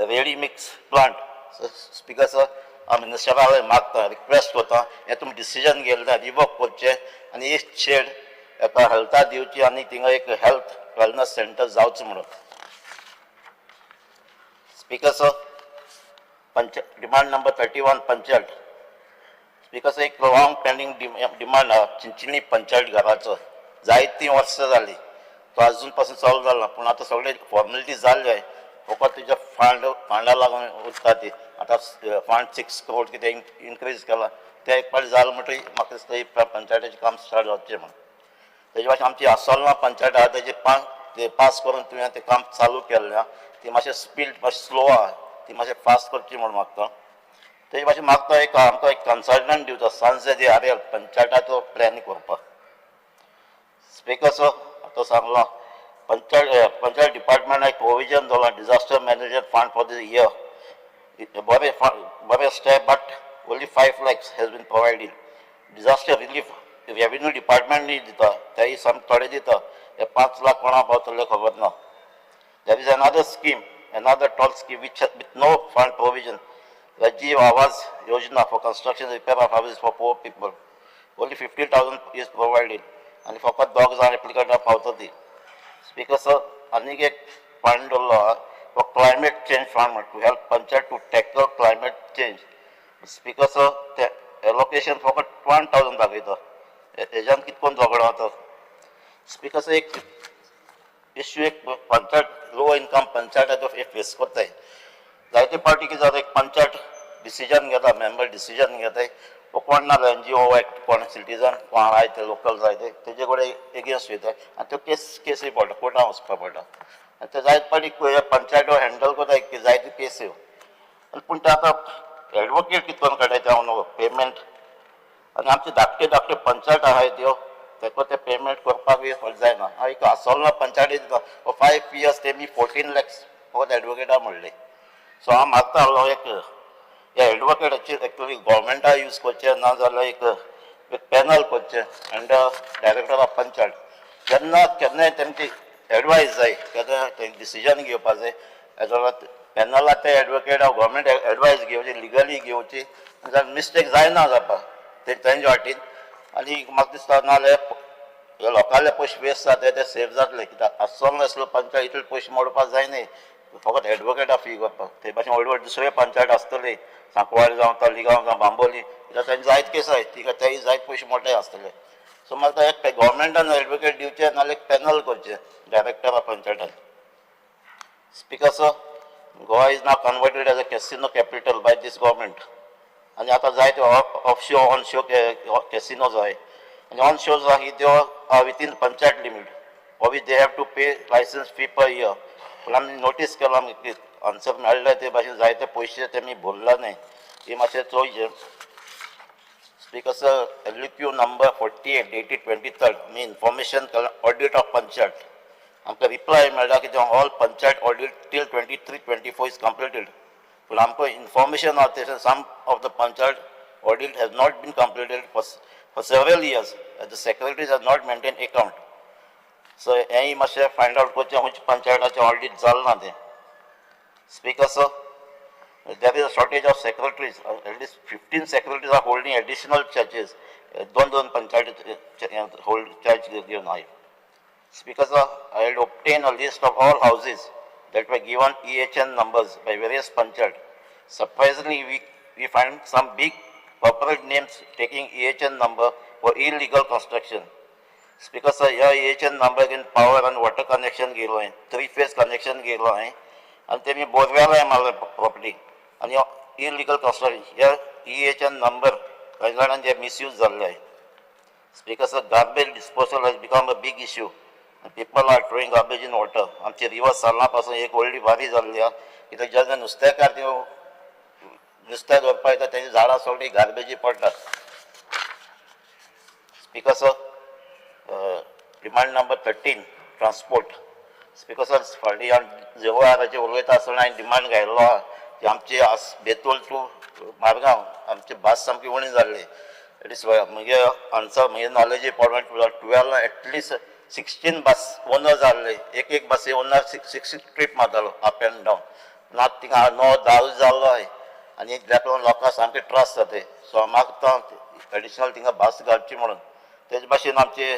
ready mix plant. Speaker sir हांव मिनिस्टराक मागता रिक्वेस्ट करता हें तुमी डिसिजन घेतलें रिवोक करचें आनी एक शेड एका हेल्था दिवची आनी थिंगा एक हेल्थ वेलनेस सेंटर जावचें म्हणून. Speaker sir demand number 31 panchayat. Speaker sir एक लॉंग पेंडिंग डिमांड आहा चिंचिनी पंचायत घराचो जायतीं वर्सां जालीं तो अजून पासून सॉल्व जाला पूण आतां सगळे फॉर्मेलिटी जाल्ले फकत तेजे फंडा लागून उरता ती आतां फंड 6 crore कितें इन्क्रीज केला ते एक पाटी जालें म्हणटकीर म्हाका दिसता पंचायतीचें काम स्टार्ट जावचें म्हणून. तेजे भाशेन आमची आसोलना पंचायत आहा तेजे पास करून तुवें तें काम चालू केल्लें ती मातशें स्पीड मातशें स्लो आहा ती मातशें फास्ट करची म्हणून मागता. तेजे भाशेन मागता एक आमकां एक कन्सल्टंट दिवचो सांजे दी आरेल पंचायताचो प्लॅन करपाक. स्पीकर सर आतां सांगलां पंचायत डिपार्टमेंट एक प्रोविजन दवरला disaster management fund for this year बरें step but only 5 lakhs has been provided. Disaster relief revenue department नी दिता तेय सम थोडे दिता हे 5 लाख कोणा पावतले खबर ना. There is another scheme, another tall scheme which with no fund provision, Rajiv Awas Yojana for construction and repair of houses for poor people. Only 50,000 is provided and फकत dogs are applicant पावता ती. Speaker sir, आनीक एक fund दवरला for climate change fund to help panchayat to tackle climate change. Speaker sir, the allocation फकत 1,000 दाखयता हेज्यान कितकोन झगडो जाता. Speaker sir एक इश्यू एक panchayat low income panchayat face करताय जायते पार्टी कितें जाता एक पंचायत डिसिजन घेता मेंबर डिसिजन घेताय कोण ना NGO एक्ट कोण सिटीजन कोण आहाय ते लोकल जाय तेजे कडेन एगेन्स्ट वयताय आनी त्यो केसी पडटा कोर्टान वचपाक पडटा आनी ते जायते पार्टी पंचायत हँडल करता जायत्यो केसी पूण ते आतां एडवोकेट कितकोन काडटाय हांव न्हू पेमेंट आनी आमचे धाकटे धाकटे पंचायत आहाय त्यो तेका ते पेमेंट करपाक जायना. हांव एक आसोलना पंचायती दिता 5 years तेमी 14 lakhs फकत एडवोकेटा म्हणले. सो हांव मागता हांव एक ह्या एडवोकेटाचेर एक्चुअली गव्हर्मेंटा यूज करचे ना जाल्यार एक पॅनल करचे अंडर डायरेक्टर ऑफ पंचायत. जेन्ना केन्नाय तेमची एडवायस जाय केन्ना तेंचे डिसिजन घेवपाक जाय पॅनलाक ते एडवोकेट गव्हर्मेंट एडवायस घेवची लिगली घेवची जाल्यार मिस्टेक जायना जावपाक तेंच्या वाटेन. आनी म्हाका दिसता नाजाल्यार हे लोकांले पयशे वेस्ट जाता ते सेफ जातले कित्याक आसोल नासलो पंचायत इतले पयशे मोडपाक जायनाय फकत एडवोकेटा फी करपाक. ते भाशेन व्हड व्हड दुसरे पंचायत आसतले सांकवाळ जावं तालिगांव जावं बांबोली कित्याक तांचे जायत केस आसाय तिका तेय जायत पयशे मोठे आसतले. सो म्हाका एक गव्हर्मेंटान एडवोकेट दिवचे नाजाल्यार एक पॅनल करचे डायरेक्टर ऑफ पंचायतान. Speaker sir, Goa is now converted as a casino capital by this government. आनी आतां जायते ऑफशो ऑनशो कॅसिनोज आहाय आनी ऑनशोज आहा त्यो within panchayat limit of they have to pay licence fee per year. पूण आमी नोटीस केला आन्सर मेळ्ळे ते भाशेन जायते पयशे तेमी भरला न्हय हे मातशें चोयचें. Speaker sir, LQ number 48 dated 23rd मी इन्फॉर्मेशन ऑडिट ऑफ पंचायत आमकां रिप्लाय मेळ्ळा की all panchayat audit till 23-24 is completed. पूण आमकां इन्फॉर्मेशन आहा तेचे some of the panchayat audit has not been completed for several years as the secretaries has not maintain account. So हेंय मातशें फायंड आउट करचें खंयचे पंचायताचें ऑडिट जालें ना तें. Speaker sir, there is a shortage of secretaries. At least 15 secretaries are holding additional charges. Don't panchayat hold charge given high. Speaker sir, I had obtained a list of all houses that were given EHN numbers by various panchayat. Surprisingly, we find some big corporate names taking EHN number for illegal construction. Speaker sir, here EHN number in power and water connection गेलो आहे, 3-phase connection गेलो आहे. आणि तेमी बोरवेला मारले property आणि illegal construction ह्या EHN number काही जाणांचे मिसयूज जाल्ले आहे. Speaker sir, garbage disposal has become a big issue. People are throwing garbage in water. आमची रिवर सालना पासून एक व्हडली बारी जाल्ली आहा कित्याक जेन्ना नुस्तेकार त्यो नुस्तें धरपा येता तेजी झाडां सगळीं गार्बेजी पडटात. Speaker sir, demand number 13 transport. Speaker sir, फाटीं जेवळाराचे उलयता आसतना हांवें डिमांड घायल्लो आहा की आमचे बेतोल टू मारगांव आमची बस सामकी उणी जाल्ली. इट इज म्हगे आन्सर म्हगे नॉलेज पॉयंट 12 एटलिस्ट 16 बस ओनर जाल्ले. एक बसी ओनर 6 ट्रीप मारतालो अप एंड डावन. ना थिंगा 9-10 जाल्लो आहे आनी ताका लागून लोकांक सामके त्रास जाता. सो हांव मागता एडिशनल थिंगा बस घालची म्हणून. तेजे भाशेन आमचे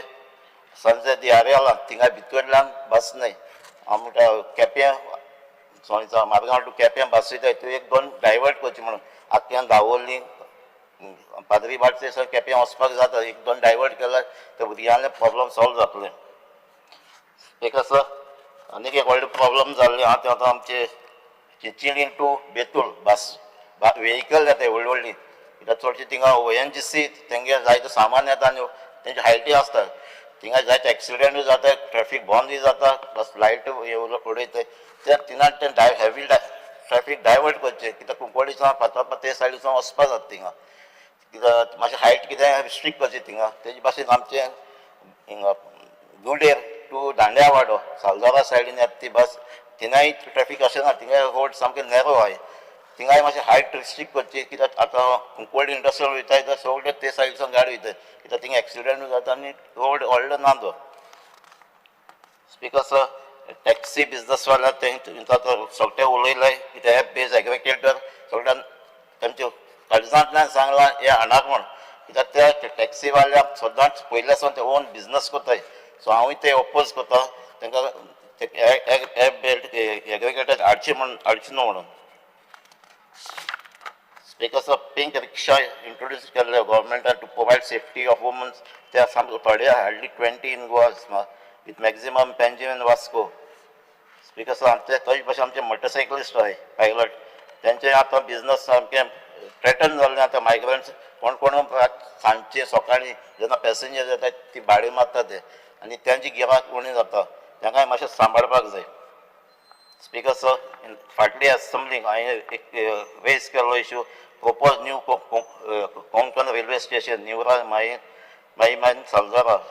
संजय दियारेला थिंगा भितरल्यान बस न्हय हांव म्हणटा केप्यां सोयचा मारगांव टू केप्यां बस वयता त्यो 1-2 डायवर्ट करची म्हणून. आख्यान दावोली पाद्री बाटचे केप्यां वचपाक जाता 1-2 डायवर्ट केल्यार ते भुरग्यांले प्रॉब्लम सॉल्व जातले. एक सर, आनीक एक व्हडले प्रॉब्लम जाल्ले आहा ते आतां आमचे चिंचिली टू बेतूल बस व्हेकल येता व्हडली व्हडली कित्याक चडशी थिंगा ONGC तेंगे जायते सामान येता आनी तेंचे हायटी आसता. थिंगा जायते एक्सिडेंटूय जाता, ट्रॅफिक बंदूय जाता, प्लस लायट उडयता. तिना ते हेवी ट्रॅफिक डायवर्ट करचे कित्याक कुंकवाडीसान फातर्पा ते सायडीसान वचपा जाता थिंगा. कित्याक मातशें हायट कितें रिस्ट्रिक्ट करचें थिंगा. तेजे भाशेन आमचें हिंगा दुडेर टू दांड्यावाडो सालदारा सायडीन येता ती बस थिंगाय ट्रॅफिक अशें ना. थिंगाय रोड सामके नॅरो आहाय. थिंगाय मातशें हायट रिस्ट्रिक्ट करची कित्याक आतां कुंकवाडी इंडस्ट्रियल वयताय तर सगळे ते सायडीसान गाडी वयताय कित्याक थिंगा एक्सिडेंटूय जाता आनी रोड व्हडलो ना तो. स्पीकर सर, टॅक्सी बिजनस वाल्या सगळे उलयले की ते बेज एग्रिकेटर सगळ्यान तेमचे काळजांतल्यान सांगलां हे हाडाक म्हण कित्याक ते टॅक्सी वाल्याक सदांच पयले सावन ते ओन बिजनस करताय. सो हांवूय ते ओपोज करता तांकां एग्रिकेटर हाडची न्हू म्हणून. Speaker sir, pink rickshaw introduced केल्ले गव्हर्मेंटान to provide safety of womens. ते सामके थोडे hardly 20 in Goa with maximum पेंजिन वास्को. स्पीकर सर, आमचे तशे भाशेन आमचे मोटरसायकलिस्ट आहाय पायलट तेंचे आतां बिजनस सामकें थ्रेटन जाल्लें. आतां मायग्रंट्स कोण सांजचे सकाळीं जेन्ना पॅसेंजर येतात ती भाडी मारता ते आनी तेंची गिरायक उणी जाता. तांकांय मातशें सांबाळपाक जाय. स्पीकर सर, फाटली असेंब्लीक हांवें एक रेज केल्लो issue proposed new Konkan railway station, Newra, Main, Salzara.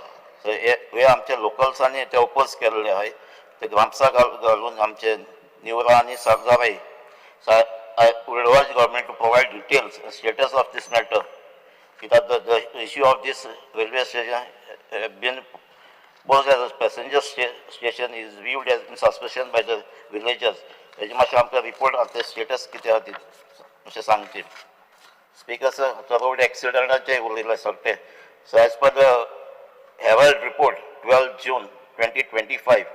So हे आमच्या लोकल्सांनी ते ओपोज केलेले आहे. ते ग्रामसा घालून आमचे Newra आणि Salzara. So I would urge government to provide details and status of this matter. Because the issue of this railway station has been posed as a passenger station is viewed as in suspicion by the villagers. हेजी मातशें आमकां report आतां status कितें आहा अशें सांगचे. Speaker sir, road एक्सिडंटाचें उलयलें सगळें. So as per the Herald report, 12 June 2025,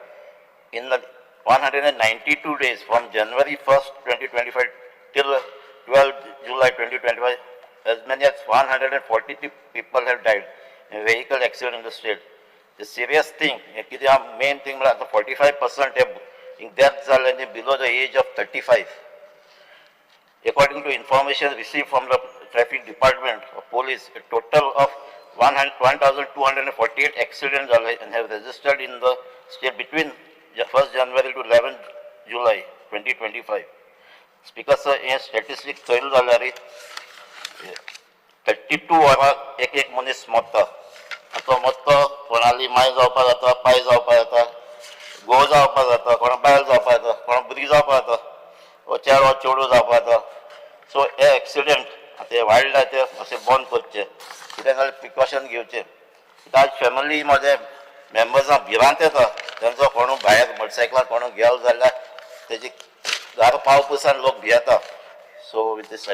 in the 192 days from January 1st, 2025 till 12 July 2025, as many as 140 people have died in vehicle accident in the state. The serious thing, main thing, 45% in deaths are below the age of 35. According to information received from the traffic department of police, a total of 1,248 accidents and have registered in the state between 1st January to 11 July 2025. Speaker sir, हे statistics Choyal जाल्यार 32 वरां एक मनीस मरता. तो मरता कोणाली माय जावपा जाता, पाय जावपा जाता, घोव जावपा जाता, कोणा बायल जावपा जाता, कोणा भुरगीं जावपा जाता, वो चेडो वो चेडूं जावपा जाता. सो हे एक्सिडेंट ते वायल्ड आहा ते अशें बंद करचे, कित्याक जाल्यार प्रिकॉशन घेवचे. आज फॅमिली मध्ये मेंबर्सां भिरांत येता, तांचो कोणू भायर मोटरसायकलार कोणू गेलो जाल्यार तेजी घर पावपसान लोक भियेता. So with this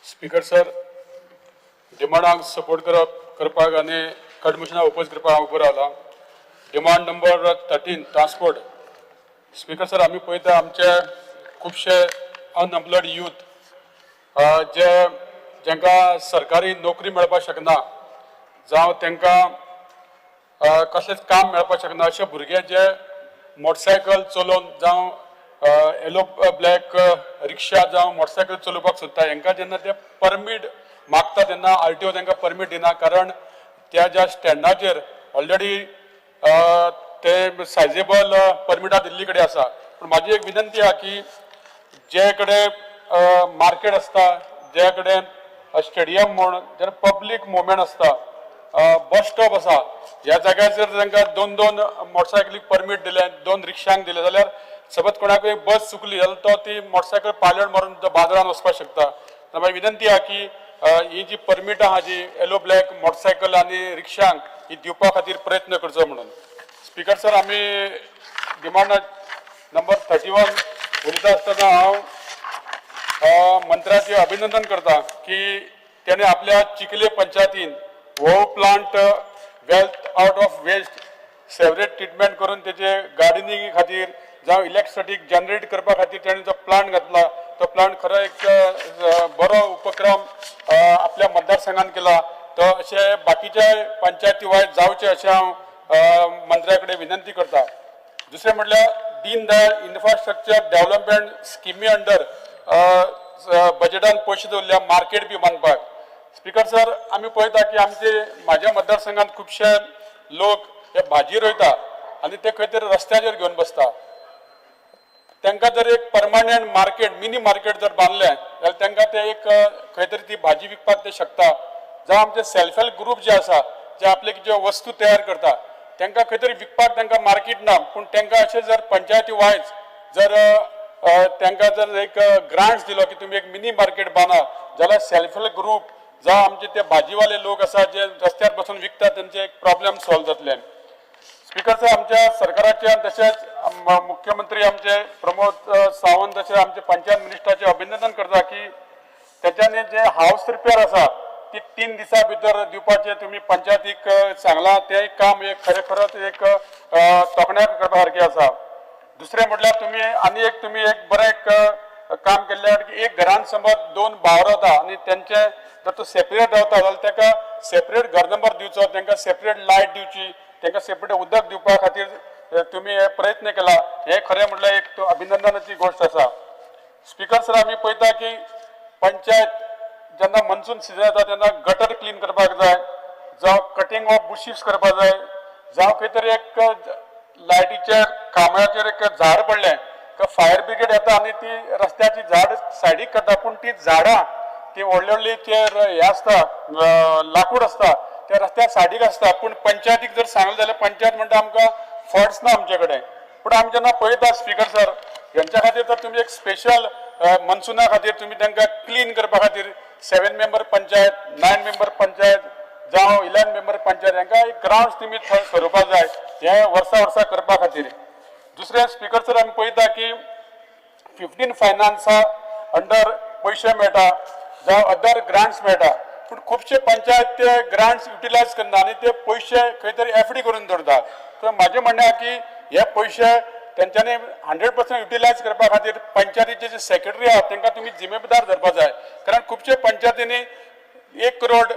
speaker sir, डिमांडांक सपोर्ट करपाक आनी कटमिशनाक ओपोज करपाक हांव उबो रावला. Demand number 13 transport. Speaker sir, आमी पळयता आमचे खुबशे अनएम्प्लॉयड यूथ जेंकां सरकारी नोकरी मेळपाक शकना, जावं तांकां कसलेंच काम मेळपाक शकना, अशे भुरगे जे मोटरसायकल चलोवन जावं येलो ब्लॅक रिक्षा जावं मोटरसायकल चलोवपाक सोदता, हांकां जेन्ना ते परमीट मागता तेन्ना RTO तांकां परमीट दिना. कारण त्या ज्या स्टँडाचेर ऑलरेडी ते सायजेबल परमिटां दिल्ली कडेन आसा. पूण म्हाजी एक विनंती आहा की जे कडेन मार्केट आसता, जे कडेन स्टेडियम म्हण जर पब्लीक मुवमेंट आसता, बस स्टॉप आसा, ह्या जाग्यार जर तांकां 2 मोटरसायकलीक परमीट दिले, 2 रिक्षांक दिले जाल्यार सपोज कोणाकूय बस चुकली जाल्यार तो ती मोटरसायकल पायलट मारून तो बाजारात वचपाक शकता. म्हाजी विनंती आहा की ही जी परमीट आहा जी येलो ब्लॅक मोटरसायकल आनी रिक्षांक ही दिवपा खातीर प्रयत्न करचो म्हणून. स्पीकर सर, आमी डिमांड नंबर 31 उलयता आसतना हांव मंत्र्याचें अभिनंदन करता की त्याने आपल्या चिखले पंचायतीन वो plant wealth out of waste sewerage treatment करून तेजे गार्डनिंग खातीर जावं इलेक्ट्रिसिटी जनरेट करपा खातीर ताणें जो प्लांट घातला, तो प्लांट खरो एक बरो उपक्रम आपल्या मतदारसंघान केला. तो अशे बाकीच्या पंचायती वायज जावचे अशें हांव मंत्र्या कडेन विनंती करता. दुसरें म्हटल्यार दीन दयाळ इन्फ्रास्ट्रक्चर डेव्हलपमेंट स्किमी अंडर बजेटान पयशे दवरल्या मार्केट बी बांदपाक. स्पीकर सर, आमी पळयता की म्हाज्या मतदारसंघात खुबशे लोक हे भाजी रोयता आनी ते खंय तरी रस्त्याचेर घेवन बसता. तांकां जर एक परमानंट मार्केट, मिनी मार्केट जर बांदलें जाल्यार तांकां ते एक खंय तरी ती भाजी विकपाक ते शकता. जावं आमचे सेल्फ हेल्प ग्रूप जे आसा, जे आपले ज्यो वस्तू तयार करता, तांकां खंय तरी विकपाक तांकां मार्केट ना. पूण तांकां अशें जर पंचायती वायज जर तांकां जर एक ग्रांट्स दिलो की तुमी एक मिनी मार्केट बांदा जाल्यार सेल्फ हेल्प ग्रूप जावं आमचे ते भाजीवाले लोक आसा जे रस्त्यार बसून विकतात तांचे एक प्रॉब्लेम सॉल्व जातले. स्पीकर सर, आमच्या सरकाराचे तशेंच मुख्यमंत्री आमचे प्रमोद सावंत तशेंच आमचे पंचायत मिनिस्टराचे अभिनंदन करता की त्याच्याने जे हाऊस रिपेअर आसा ती 3 दिसां भितर दिवपाचे तुमी पंचायतीक सांगला. ते काम एक खरोच एक तोखणाय करपा सारकें आसा. दुसरें म्हटल्यार तुमी एक बरें काम केल्लें की एक घरान समज 2 भाव रावता आनी तेंचे जर तो सेपरेट रावता जाल्यार ताका सेपरेट घर नंबर दिवचो, तांकां सेपरेट लायट दिवची, तांकां सेपरेट उदक दिवपा खातीर तुमी हे प्रयत्न केला. हे खरें म्हटल्यार एक अभिनंदनाची गोष्ट आसा. स्पीकर सर, आमी पळयता की पंचायत जेन्ना मनसून सिजन येता तेन्ना गटर क्लीन करपाक जाय, जावं कटिंग ऑफ बुशीस करपाक जाय, जावं खंय तरी एक लायटीचेर कामाचेर एक झाड पडलें फायर ब्रिगेड येता आनी ती रस्त्याची झाड सायडीक करता पूण ती झाडां ती व्हडली व्हडली ते हे आसता लाकूड आसता त्या रस्त्या सायडीक आसता पूण पंचायतीक जर सांगलें जाल्यार पंचायत म्हणटा आमकां फंड्स ना आमचे कडेन पूण आमी जेन्ना पळयता स्पीकर सर हेंच्या खातीर तर तुमी एक स्पेशल मनसुना खातीर तुमी तांकां क्लीन करपा खातीर 7 मेंबर पंचायत 9 मेंबर पंचायत जावं 11 मेंबर पंचायत हांकां एक ग्राउंड्स तुमी थंय सरवपाक जाय हे वर्सा करपा खातीर दुसरें स्पीकर सर आमी पळयता की 15 फायनान्सा अंडर पयशे मेळटा जावं अदर ग्रांट्स मेळटा पूण खुबशे पंचायत ते ग्रांट्स युटिलायज करना आनी ते पयशे खंय तरी एफडी करून दवरता तर म्हाजें म्हणणें आसा की हे पयशे तेंच्यांनी 100% युटिलायज करपा खातीर पंचायतीचे जे सेक्रेटरी आहात तांकां तुमी जिम्मेदार धरपा जाय कारण खुबशे पंचायतींनी 1 करोड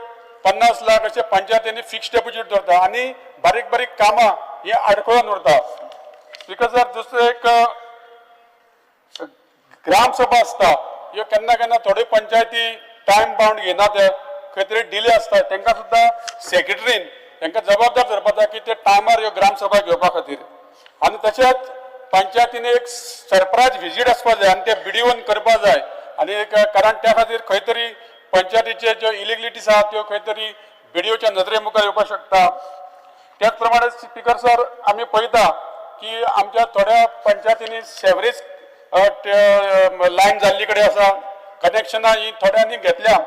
50 लाख अशे पंचायतींनी फिक्स डेपोजीट दवरता आनी बारीक बारीक कामां हे आडखळून उरता स्पीकर सर दुसरें एक ग्रामसभा आसता ह्यो केन्ना केन्ना थोड्यो पंचायती टायम बाउंड घेयना ते खंय तरी डिले आसता तांकां सुद्दां सेक्रेटरीन तांकां जबाबदार धरपा जाय की ते टायमार ह्यो ग्रामसभा घेवपा खातीर आनी तशेंच पंचायतीन एक सरप्रायज विजीट आसपा जाय आनी ते बिडिओन करपा जाय आनी एक कारण त्या खातीर खंय तरी पंचायतीचे ज्यो इलिगलिटीज आहात त्यो खंय तरी बिडिओच्या नदरे मुखार येवपाक शकता त्याच प्रमाणे स्पीकर सर आमी पळयता की आमच्या थोड्या पंचायतींनी सेवरेज लायन जाल्ली कडेन आसा कनेक्शनां ही थोड्यांनी घेतल्या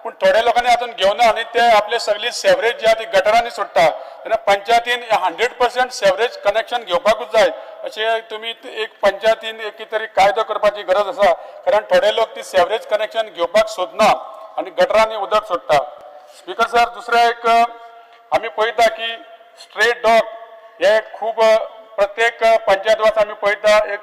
पूण थोड्या लोकांनी अजून घेवना आनी ते आपले सगळी सेवरेज जी आहा ती गटरांनी सोडटा तेन्ना पंचायतीन 100% सेवरेज कनेक्शन घेवपाकूच जाय अशें तुमी एक पंचायतीन एक तरी कायदो करपाची गरज आसा कारण थोडे लोक ती सेवरेज कनेक्शन घेवपाक सोदना आनी गटरांनी उदक सोडटा स्पीकर सर दुसरें एक आमी पळयता की स्ट्रेट डॉग हे खूब प्रत्येक पंचायत वास आमी पळयता एक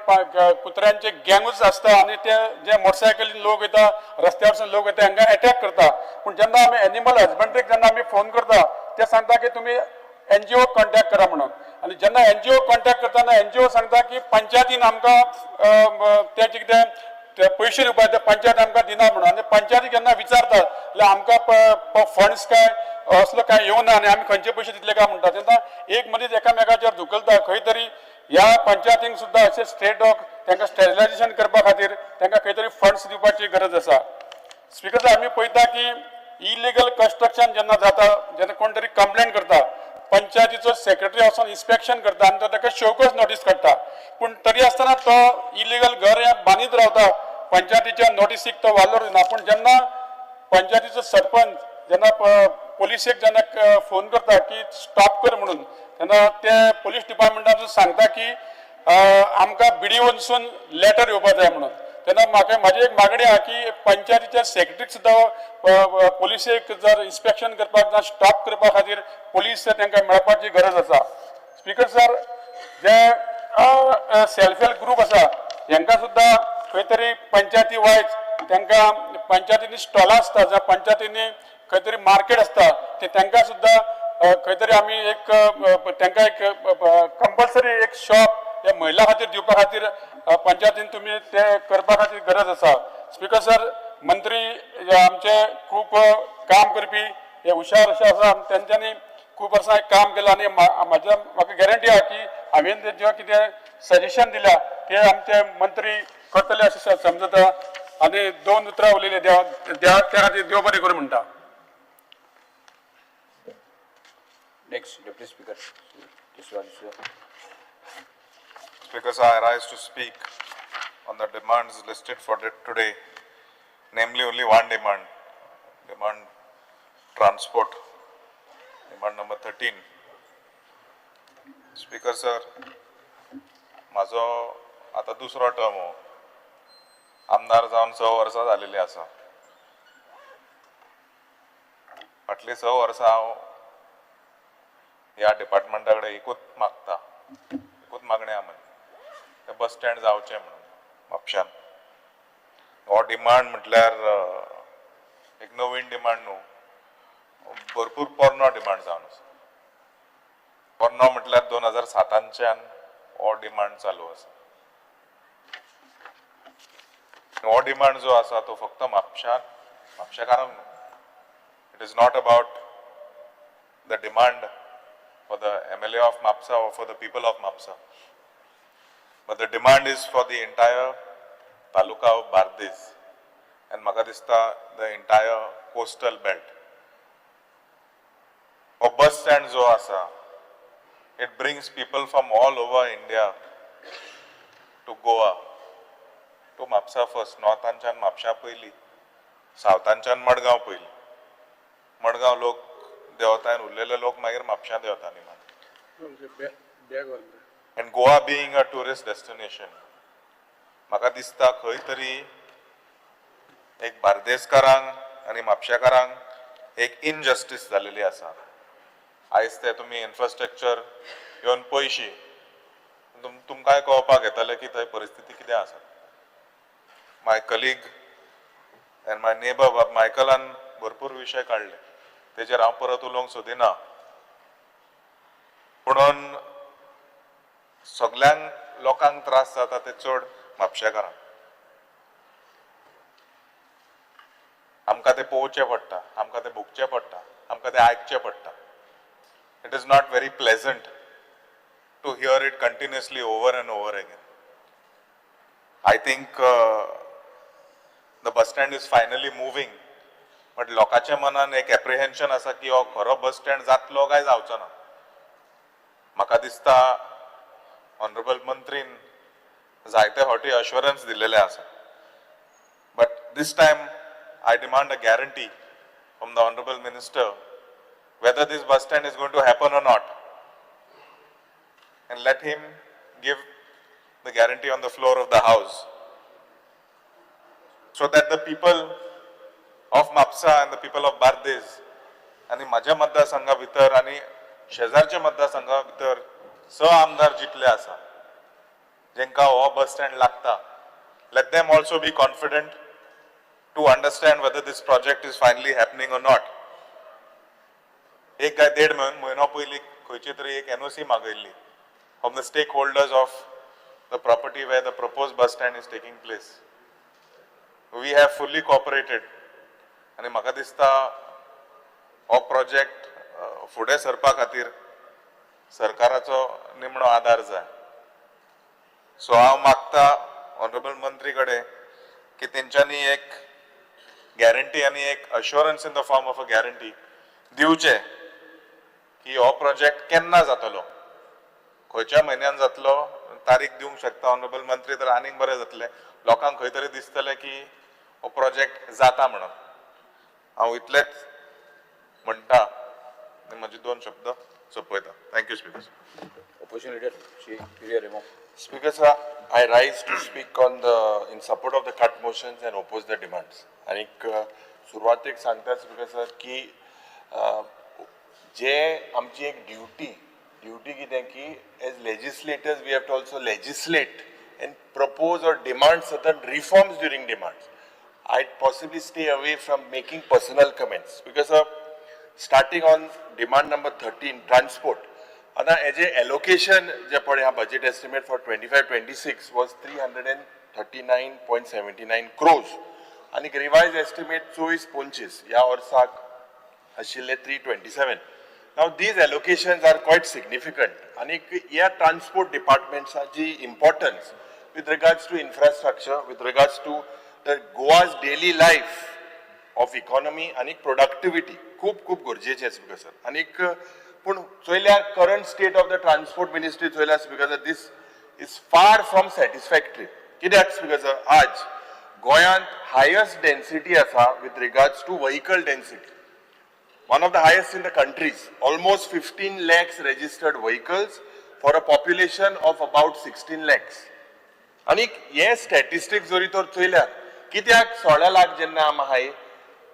कुत्र्यांचे गँगूच आसता आनी ते जे मोटरसायकलीन लोक येता रस्त्या वयरसून लोक येता हांकां अटॅक करता पूण जेन्ना आमी एनिमल हजबंड्रीक जेन्ना आमी फोन करता ते सांगता की तुमी NGO कॉन्टॅक्ट करा म्हणून आनी जेन्ना NGO कॉन्टॅक्ट करतना NGO सांगता की पंचायतीन आमकां तें कितें पयशे दिवपाक ते पंचायत आमकां दिना म्हणून आनी पंचायती जेन्ना विचारता जाल्यार आमकां फंड्स काय असलो काय येवना आनी आमी खंयचे पयशे दितले काय म्हणटा तेन्ना एक मनीस एकामेकाचेर धुकलता खंय तरी ह्या पंचायतींक सुद्दां अशें स्टेट डॉग तांकां स्टेरिलायझेशन करपा खातीर तांकां खंय तरी फंड्स दिवपाची गरज आसा स्पीकर आमी पळयता की इलिगल कन्स्ट्रक्शन जेन्ना जाता जेन्ना कोण तरी कंप्लेंट करता पंचायतीचो सेक्रेटरी वचून इन्स्पेक्शन करता आनी तो ताका शोकस नोटीस काडटा पूण तरी आसतना तो इलिगल घर हे बांदीत रावता पंचायतीच्या नोटीसीक तो वालोर दिना पूण जेन्ना पंचायतीचो सरपंच जेन्ना पोलिसेक जेन्ना फोन करता की स्टॉप कर म्हणून तेन्ना ते पुलीस डिपार्टमेंटान सांगता की आमकां बिडिओनसून लेटर येवपाक जाय म्हणून तेन्ना म्हाजी एक मागणी आहा की पंचायतीच्या सेक्रेटरीक सुद्दां पोलिसेक जर इन्स्पेक्शन करपाक जावं स्टॉप करपा खातीर पोलीस तांकां मेळपाची गरज आसा स्पीकर सर जे सेल्फ हेल्प ग्रूप आसा हांकां सुद्दां खंय तरी पंचायती वायज तांकां पंचायतींनी स्टॉलां आसता जावं पंचायतींनी खंय तरी मार्केट आसता ते तांकां सुद्दां खंय तरी आमी एक तांकां एक कंपल्सरी एक शॉप हे महिला खातीर दिवपा खातीर पंचायतीन तुमी ते करपा खातीर गरज आसा स्पीकर सर मंत्री आमचे खूब काम करपी हे हुशार अशे आसा तेंच्यांनी खूब वर्सां काम केलां आनी म्हाका गॅरंटी आहा की हांवें जें कितें सजेशन दिल्या ते आमचे मंत्री करतले अशें समजता आनी 2 उतरां उलयले त्या खातीर देव बरें करूं म्हणटा next deputy speaker Speaker, sir, I rise to speak on the demands listed for today, namely only one demand transport, demand number 13. Speaker, sir, माझो आता दुसरो टर्म आमदार जावन 6 वर्सां जालेली आसा फाटली 6 वर्सां हांव ह्या डिपार्टमेंटा कडेन एकूच मागता एकूच मागणी आहा म्हजी ते बस स्टँड जावचें म्हणून म्हापशान हो डिमांड म्हटल्यार एक नवीन डिमांड न्हू भरपूर पोरनो डिमांड जावन आसा पोरनो म्हटल्यार 2007च्यान हो डिमांड चालू आसा हो डिमांड जो आसा तो फक्त म्हापशेकारांक न्हू it is not about the demand for the MLA of Mapsa or for the people of Mapsa. but the demand is for the entire taluka of Bardez and म्हाका दिसता the entire coastal belt. हो bus stand जो आसा, it brings people from all over India to Goa, to Mapusa first, northanchan Mapusa पयली, southanchan Madgaon पयली. मडगांव लोक देंवता आनी उरलेले लोक मागीर म्हापशा देंवता निमाण. And Goa being a tourist destination, म्हाका दिसता खंय तरी एक बार्देसकारांक आनी म्हापशेकारांक एक इनजस्टीस जालेली आसा. आयज ते तुमी इन्फ्रास्ट्रक्चर येवन पयशी तुमकांय कळपाक येतलें की थंय परिस्थिती कितें आसा. माय कलीग एंड माय नेबर मायकलान भरपूर विशय काडले, तेजेर हांव परत उलोवंक सोदिना. पुणून सगळ्यांक लोकांक त्रास जाता ते चड म्हापशेकारांक. आमकां ते पळोवचें पडटा, आमकां ते भोगचें पडटा, आमकां ते आयकचें पडटा. It is not very pleasant to hear it continuously over and over again. I think the bus stand is finally moving, but लोकांच्या मनान एक एप्रिहेन्शन आसा की हो खरो बस स्टँड जातलो काय जावचो ना. म्हाका दिसता ऑनरेबल मंत्रीन जायते फावटी अश्युरन्स दिलेले आसा, but this time I demand a guarantee from the honorable minister whether this bus stand is going to happen or not, and let him give the guarantee on the floor of the house so that the people of Mapsa and the people of Bardez आणि माझ्या मतदारसंघा भितर आणि शेजारच्या मतदारसंघा भितर आमदार जितले आसा जेंका हो बस स्टँड लागता, let them also be confident to understand whether this project is finally happening or not. एक काय 1.5 म्हयनो पयलीं खंयची तरी एक NOC मागयल्ली from the stakeholders of the property where the proposed bus stand is taking place. We have fully cooperated आणि म्हाका दिसता हो प्रोजेक्ट फुडें सरपा खातीर सरकाराचो निमणो आदार जाय. सो हांव मागता ऑनरेबल मंत्री कडेन की तेंच्यांनी एक गॅरंटी आनी एक assurance in the form of a guarantee दिवचे की हो प्रोजेक्ट केन्ना जातलो, खंयच्या म्हयन्यान जातलो, तारीख दिवंक शकता ऑनरेबल मंत्री, तर आनीक बरें जातलें. लोकांक खंय तरी दिसतलें की हो प्रोजेक्ट जाता म्हणून. हांव इतलेंच म्हणटा आनी म्हजे 2 शब्द सोंपयता. Thank you speaker. Opposition leader, Shri P.V. Remo. Speaker sir, I rise to speak on in support of the cut motions and oppose the demands. आणि सुरवातेक सांगता स्पीकर सर की जे आमची एक ड्युटी कितें की as legislators we have to also legislate and propose or demand certain reforms during demands. I'd possibly stay away from making personal comments because starting on demand number 13, transport. And as a allocation, budget estimate for 25-26 was 339.79 crores. And revised estimate 24-25 या वर्साक आशिल्ले 327. Now these allocations are quite significant. And yeah, transport departments are the importance with regards to infrastructure, with regards to the Goa's daily life of economy and productivity. खूप गरजेचे speaker sir. आणि पण चोयल्यार current state of the transport ministry चोयल्यार speaker sir, this is far from satisfactory. कित्याक speaker sir, आज गोंयांत highest density आसा with regards to vehicle density. One of the highest in the countries, almost 15 lakhs registered vehicles for a population of about 16 lakhs. आणि हे statistics जरी तर चोयल्यार कित्याक 16 लाख जेन्ना आहाय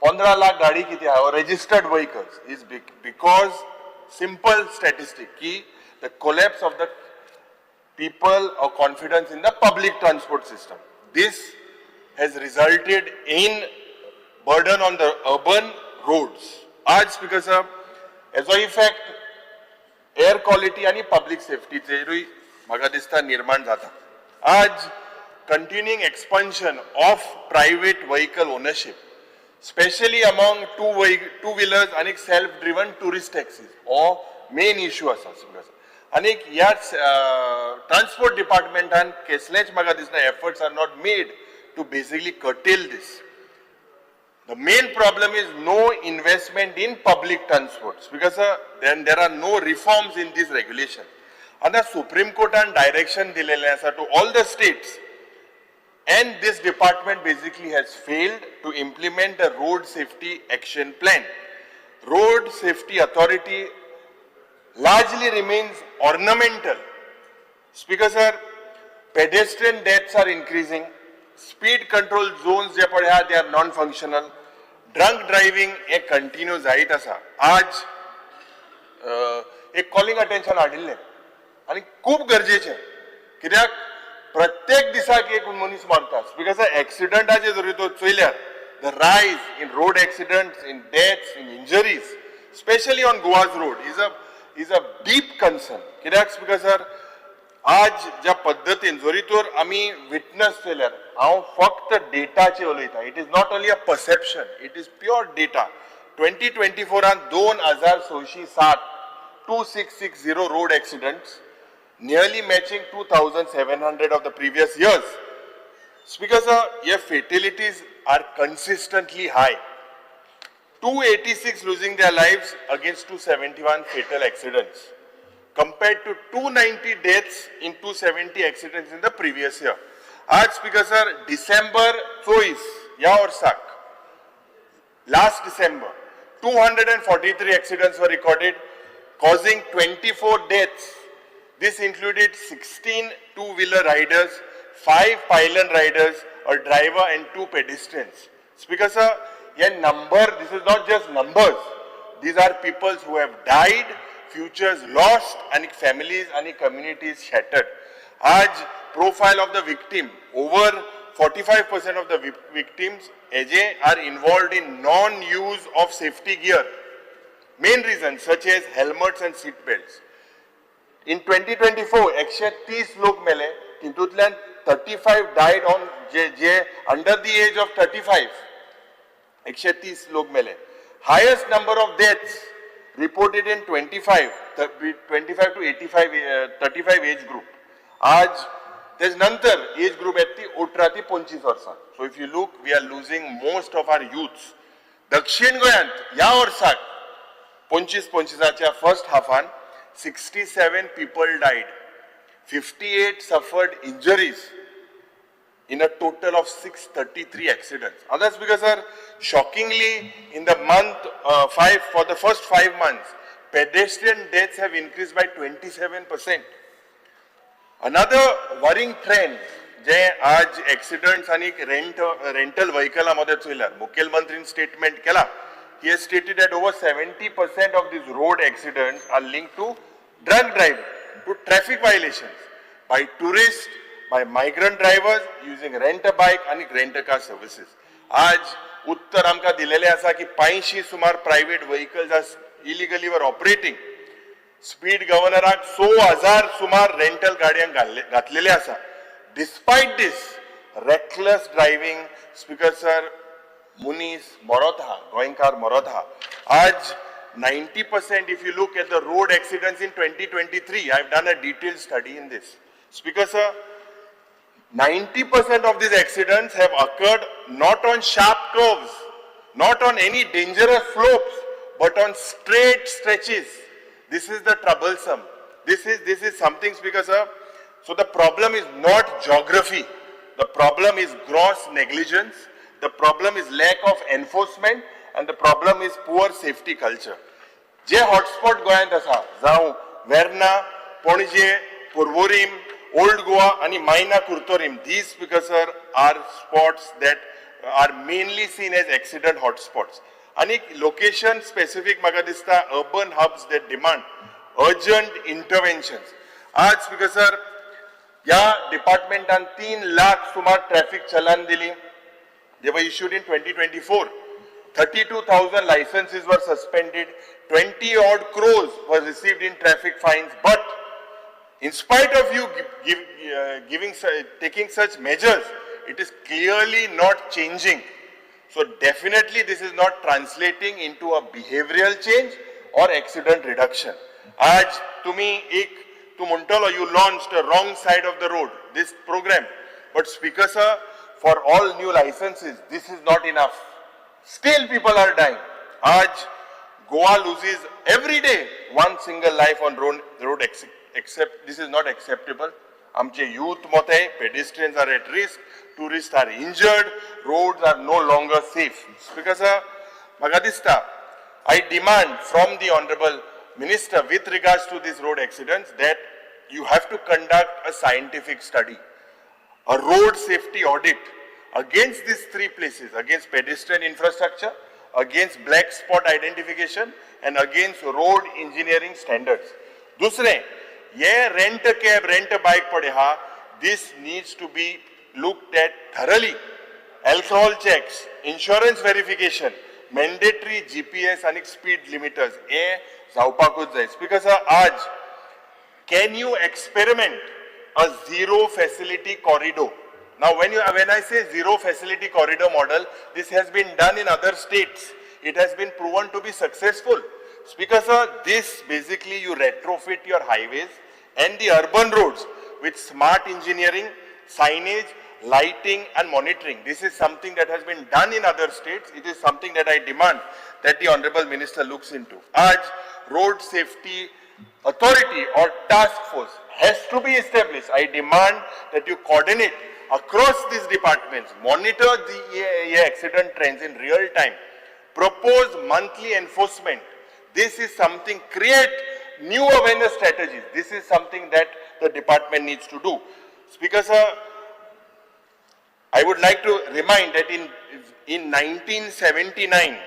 15 लाख गाडी किती आहा registered vehicles is because simple statistic की the collapse of the people or confidence in the public transport system. This has resulted in burden on the urban roads. आज स्पीकर साहेब हेजो इफेक्ट एअर क्वालिटी आणि public सेफ्टीचेरूय म्हाका दिसता निर्माण जाता. आज continuing expansion of private vehicle ownership, especially among two-wheelers and self-driven tourist taxis, or main issue asa. आनी ह्या ट्रान्सपोर्ट डिपार्टमेंटान कसलेच म्हाका दिसना efforts are not made to basically curtail this. The main problem is no investment in public transports because then there are no reforms in this regulation. And the Supreme Court and direction dilele asa to all the states, and this department basically has failed to implement the road safety action plan. Road safety authority largely remains ornamental. Speaker sir, pedestrian deaths are increasing. Speed control zones जे पडे आहा they are non-functional. Drunk driving हे continue जायत आसा. आज एक calling attention हाडिल्लें आनी खूब गरजेचें कित्याक प्रत्येक दिसाक एक मनीस मरता. बिकॉज एक्सिडंटाचे जरी तो चोयल्यार the rise in road accidents, in deaths, in injuries, especially on Goa's road is a deep concern. कित्याक because sir आज ज्या पद्धतीन जरी तर आमी विटनस केल्यार हांव फक्त डेटाचे उलयता. It is not only a perception, it is pure data. 2024 2607 2660 road accidents, nearly matching 2700 of the previous years. Speaker sir, your fatalities are consistently high. 286 losing their lives against 271 fatal accidents, compared to 290 deaths in 270 accidents in the previous year. आज speaker sir, December 24 या वर्साक last December 243 accidents were recorded, causing 24 deaths. This included 16 two-wheeler riders, 5 pylon riders, a driver and 2 pedestrians. Speaker sir, yeah, number, this is not just numbers. These are people who have died, futures lost, and families and communities shattered. आज profile of the victim, over 45% of the victims are involved in non-use of safety gear. Main reasons such as helmets and seat belts. In 2024, 130 लोक मेले, तितूंतल्यान 35 died on under the age of 35. 130 लोक मेले. Highest number of deaths reported in 25 to 35 age group. आज there's नंतर age group येती 18 ते 25 वर्सां. So if you look, we are losing most of our youths. दक्षिण गोंयांत या वर्साक 25-25च्या first half-an 67 people died. 58 suffered injuries in a total of 633 accidents. And that's because, sir, shockingly, in the month 5, for the first 5 months, pedestrian deaths have increased by 27%. Another worrying trend, जे आज accidents आणि rental vehicle मध्ये चोयल्यार मुख्यमंत्रीन statement केला. He has stated that over 70% of these road accidents are linked to drunk driving, to traffic violations by tourists, by migrant drivers using rent-a-bike and rent-a-car services. आज उत्तर आमकां दिलेले आसा की 500 सुमार private vehicles illegally were operating. Speed governor 100,000 सुमार rental गाडयांक घातलेले आसा. Despite this, reckless driving, Speaker sir, Munis, Morotha, Goenkar Morotha. आज 90%, if you look at the road accidents in 2023, I've done a detailed study in this. Speaker sir, 90% of these accidents have occurred not on sharp curves, not on any dangerous slopes, but on straight stretches. This is the troublesome. This is something, Speaker sir. So the problem is not geography. The problem is gross negligence. The problem is lack of enforcement, and the problem is poor safety culture. जे hotspot गोंयांत आसा, जावं वेर्ना, पणजे, पर्वोरीम, Old Goa and Maina Kurtorim, these, Speaker sir, are spots that are mainly seen as accident hotspots. And location specific म्हाका दिसता urban hubs that demand urgent interventions. आज, Speaker sir, या डिपार्टमेंटान 3 लाख सुमार ट्रॅफिक चलान दिली. They were issued in 2024. 32,000 licenses were suspended. 20 odd crores were received in traffic fines. But in spite of you taking such measures, it is clearly not changing. So definitely this is not translating into a behavioral change or accident reduction. आज तुम्ही एक तूं म्हणटलो you launched a wrong side of the road, this program. But Speaker sir, for all new licenses, this is not enough. Still people are dying. Aaj Goa loses every day one single life on road except this is not acceptable. Amche youth mote, pedestrians are at risk, tourists are injured, roads are no longer safe. Speaker sir, Magadista, I demand from the Honorable Minister with regards to these road accidents that you have to conduct a scientific study, a road safety audit against these three places, against pedestrian infrastructure, against black spot identification and against road engineering standards. Dusre, ye rent a cab, rent a bike padeha, this needs to be looked at thoroughly. Alcohol checks, insurance verification, mandatory GPS and speed limiters. Because aaj, can you experiment a zero facility corridor? Now when I say zero facility corridor model, this has been done in other states. It has been proven to be successful. Speaker sir, this basically you retrofit your highways and the urban roads with smart engineering, signage, lighting and monitoring. This is something that has been done in other states. It is something that I demand that the Honorable Minister looks into. Aaj, Road Safety Authority or task force has to be established. I demand that you coordinate across these departments, monitor the accident trends in real time, propose monthly enforcement. This is something, create new awareness strategies. This is something that the department needs to do. Speaker sir, I would like to remind that in 1979,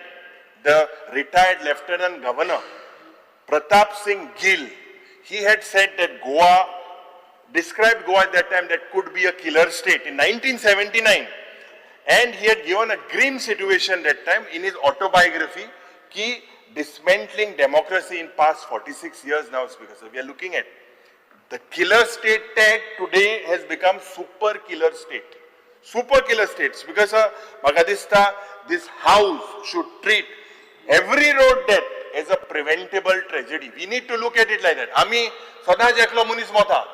the retired Lieutenant Governor Pratap Singh Gill, he had said that Goa, described Goa at that time that could be a killer state in 1979. And he had given a grim situation that time in his autobiography, ki dismantling democracy in past 46 years now, Speaker. So we are looking at the killer state tag today has become super killer state. Super killer states. Because Magadista, this house should treat every road death as a preventable tragedy. We need to look at it like that. Ami Sadaj eklo munis mota.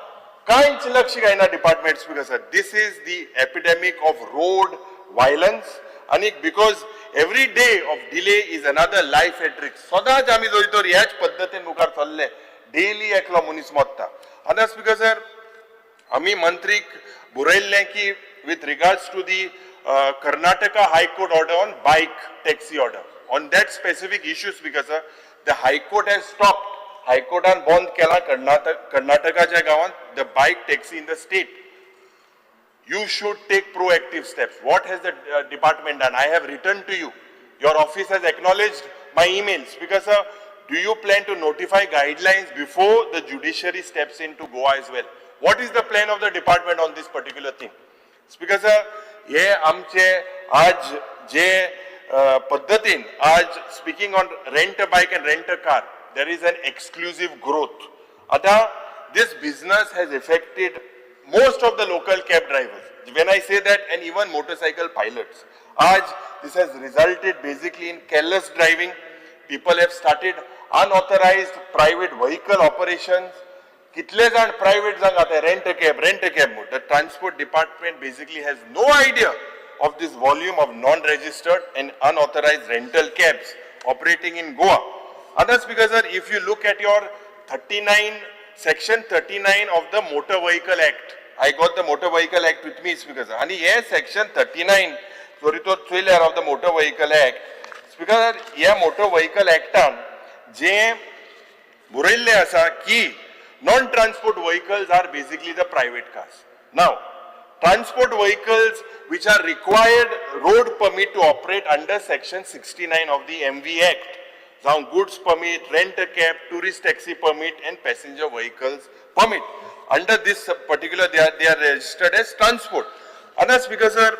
Kainch lakshi gaina department, Speaker sir. This is the epidemic of road violence. And because every day of delay is another life at risk. Sadaj ami joitor yach paddatin mukar challe. Daily eklo munis motta. And Speaker sir, ami mantrik buraille ki with regards to the Karnataka High Court order on bike taxi order. On that specific issue, Speaker sir, the High Court has stopped. High Court and bond kela Karnataka ja gawan, the bike taxi in the state. You should take proactive steps. What has the department done? I have written to you. Your office has acknowledged my emails. Speaker sir, do you plan to notify guidelines before the judiciary steps into Goa as well? What is the plan of the department on this particular thing? Speaker sir, ye amche aaj je paddatin, aaj speaking on rent a bike and rent a car, there is an exclusive growth. Ata, this business has affected most of the local cab drivers. When I say that, and even motorcycle pilots. Aaj, this has resulted basically in careless driving. People have started unauthorized private vehicle operations. Kitle jaan private jang aate, rent a cab. The transport department basically has no idea of this volume of non-registered and unauthorized rental cabs operating in Goa. Other Speaker sir, if you look at your section 39 of the Motor Vehicle Act, I got the Motor Vehicle Act with me, Speaker sir. And here section 39, of the Motor Vehicle Act, Speaker sir, here Motor Vehicle Act, je buraille asa ki non-transport vehicles are basically the private cars. Now, transport vehicles which are required road permit to operate under section 69 of the MV Act. Now, goods permit, rent a cab, tourist taxi permit and passenger vehicles permit. Under this particular, they are registered as transport. Other Speaker sir,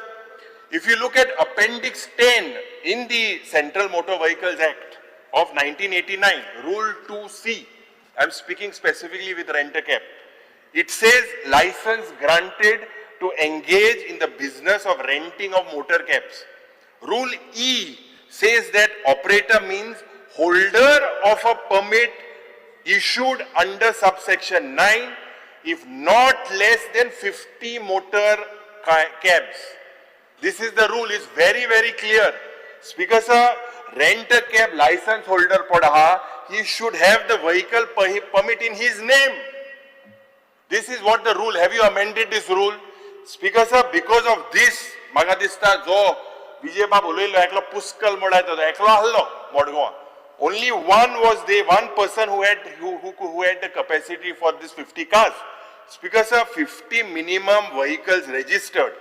if you look at Appendix 10 in the Central Motor Vehicles Act of 1989, Rule 2C, I am speaking specifically with rent a cab. It says license granted to engage in the business of renting of motor cabs. Rule E says that operator means holder of a permit issued under subsection 9 if not less than 50 motor cabs. This is the rule, is very, very clear. Speaker sir, rent a cab license holder padaha, he should have the vehicle permit in his name. This is what the rule. Have you amended this rule? Speaker sir, because of this, maga dista jo Vijay Babu uloilo eklo puskal modaito eklo hallo Modgoa. Only one person who had the capacity for this 50 cars. Speaker sir, 50 minimum vehicles registered.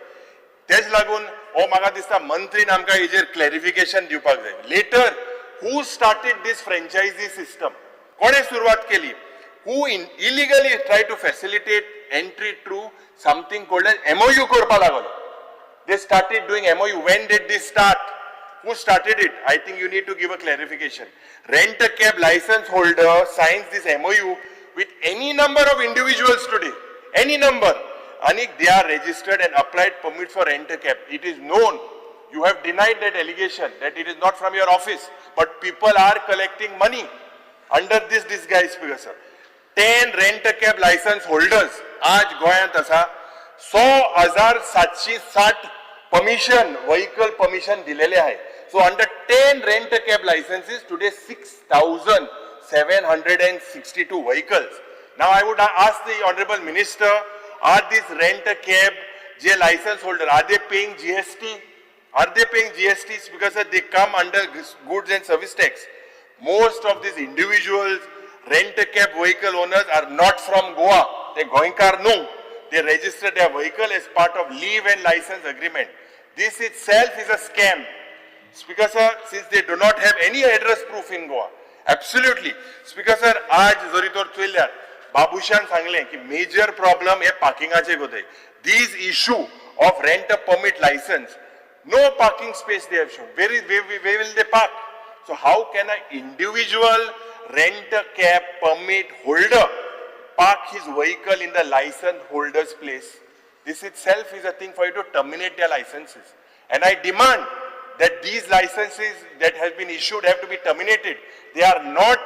तेच लागून ओ म्हाका दिसता मंत्रीन आमकां हेजेर clarification दिवपाक जाय. Later, who started this franchisee system? कोणे सुरवात केली? Who illegally tried to facilitate entry through something called as MOU करपा लागलो. They started doing MOU. When did this start? Who started it? I think you need to give a clarification. Rent a cab license holder signs this MOU with any number of individuals today. Any number. Anik, they are registered and applied permit for rent a cab. It is known. You have denied that allegation that it is not from your office. But people are collecting money under this disguise, Speaker sir. 10 rent a cab license holders आज गोयांत आसा 100,760 permission, vehicle permission दिलेले आहे. So under 10 rent a cab licenses, today 6,762 vehicles. Now I would ask the Honorable Minister, are these rent a cab J license holder, are they paying GST? Are they paying GST? Because they come under goods and service tax. Most of these individuals, rent a cab vehicle owners are not from Goa. They Goinkar no. They register their vehicle as part of leave and license agreement. This itself is a scam. Speaker sir, since they do not have any address proof in Goa. Absolutely. Speaker sir, आज जरी तोर चोयल्यार बाबुशान सांगले की major problem हे parkingaचे गोते. These issue of rent a permit license, no parking space they have shown. Where will they park? So how can an individual rent a cab permit holder park his vehicle in the license holder's place? This itself is a thing for you to terminate their licenses. And I demand that these licenses that have been issued have to be terminated. They are not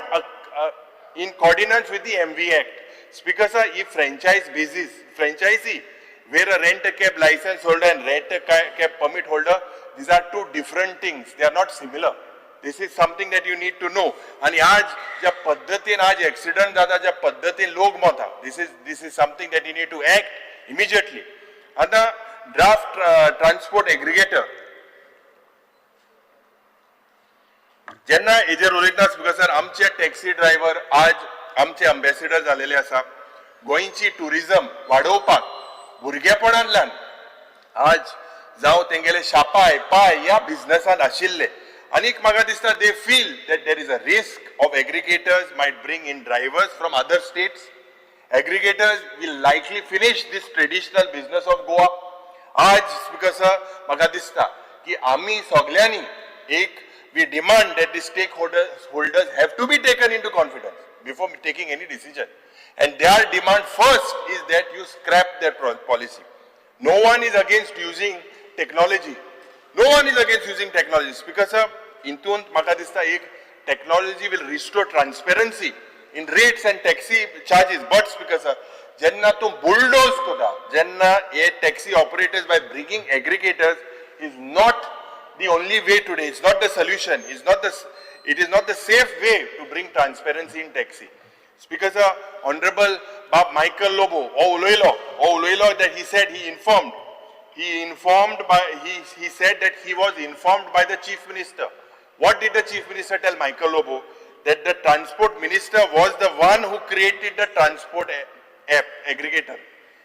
in coordinates with the MV Act. Speaker sir, if franchisee, where a rent a cab license holder and rent a cab permit holder, these are two different things. They are not similar. This is something that you need to know. And आज ज्या पद्धतीन आज accident जाता, ज्या पद्धतीन लोग मरता, this is something that you need to act immediately. And the draft transport aggregator. जेन्ना हेजेर उलयता स्पीकर सर, आमचे टॅक्सी ड्रायव्हर आज आमचे अँबॅसिडर जालेले आसा. गोंयची टुरिझम वाडोवपाक भुरगेपणांतल्यान आज जावं तेंगेले शापाय पाय ह्या बिझनेसांत आशिल्ले. आनीक म्हाका दिसता they feel that there is a risk of aggregators might bring in drivers from other states. Aggregators will likely finish this traditional business of Goa. आज स्पीकर सर म्हाका दिसता की आमी सगळ्यांनी we demand that the stakeholders have to be taken into confidence before taking any decision. And their demand first is that you scrap that policy. No one is against using technology. No one is against using technology. Speaker sir, intun म्हाका दिसता technology will restore transparency in rates and taxi charges. But Speaker sir, jenna tum bulldoze koda, jenna taxi operators by bringing aggregators is not the only way today. It's not the solution. It is not the safe way to bring transparency in taxi. Speaker sir, Honorable Michael Lobo, Oloilo that he said he said that he was informed by the Chief Minister. What did the Chief Minister tell Michael Lobo? That the Transport Minister was the one who created the transport app aggregator.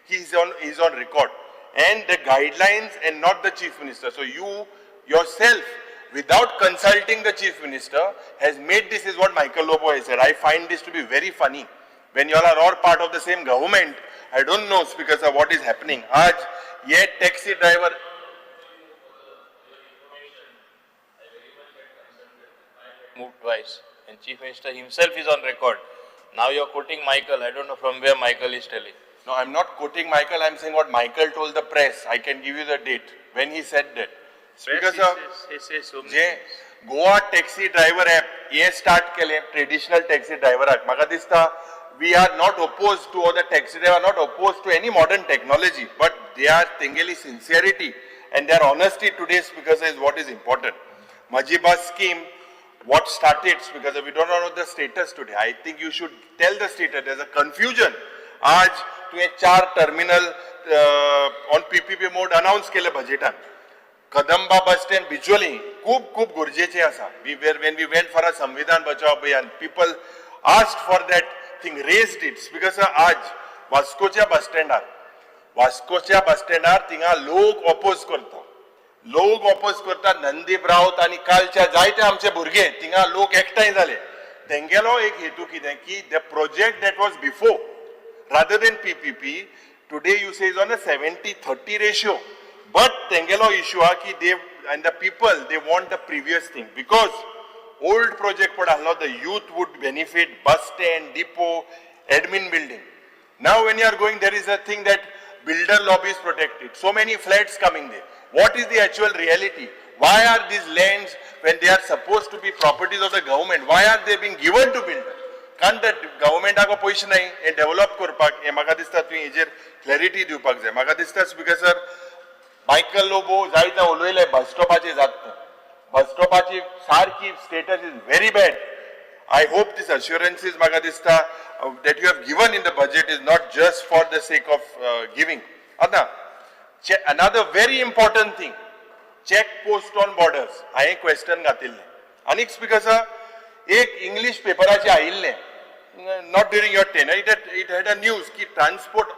He is on record. And the guidelines and not the Chief Minister. So you yourself, without consulting the Chief Minister, has made this is what Michael Lobo has said. I find this to be very funny. When you all are all part of the same government, I don't know, Speaker sir, what is happening. Aaj, ye taxi driver. Moved twice, and Chief Minister himself is on record. Now you are quoting Michael. I don't know from where Michael is telling. No, I'm not quoting Michael. I'm saying what Michael told the press. I can give you the date when he said that. Speaker sir, Goa taxi driver app हे start केले traditional taxi ड्रायव्हराक म्हाका दिसता we are not opposed to or the taxi driver are not opposed to any modern technology, but they are tengeli sincerity and their honesty today because is what is important. Majiba scheme, what started because we don't know the status today. I think you should tell the status. There's a confusion. आज तुवें 4 terminal on PPP mode announce केले budgetan. Kadamba bus stand visually खूप गरजेचे आसा. When we went for a Samvidhan Bachao Abhiyan, people asked for that thing, raised it because आज वास्कोच्या बस स्टँडार थिंगा लोक oppose करता नंदीप रावत आणि कालच्या जायते आमचे भुरगे थिंगा लोक एकठांय जाले तेंगेलो एक हेतू कितें की the project that was before rather than PPP today you say is on a 70-30 ratio but तेंगेलो इश्यू हा की दे and the people they want the previous thing because old project put allow the youth would benefit bus stand depot admin building. Now when you are going there is a thing that builder lobby is protected, so many flats coming there. What is the actual reality? Why are these lands when they are supposed to be properties of the government, why are they being given to builders? Can't the government आगो पैसे नाही हे develop करपाक हे म्हाका दिसता तुवें हेजेर क्लॅरिटी दिवपाक जाय. म्हाका दिसता स्पीकर सर मायकल लोबो जायत उलयले बस स्टॉपाचेर जाता बस स्टॉपाची सारकी status is very bad. I hope this assurances म्हाका दिसता that you have given in the budget is not just for the sake of giving. Another very important thing, check post on borders. हांवें question घातिल्लें आनी speaker sir एक English पेपराचेर आयिल्लें not during your tenure it had a news की transport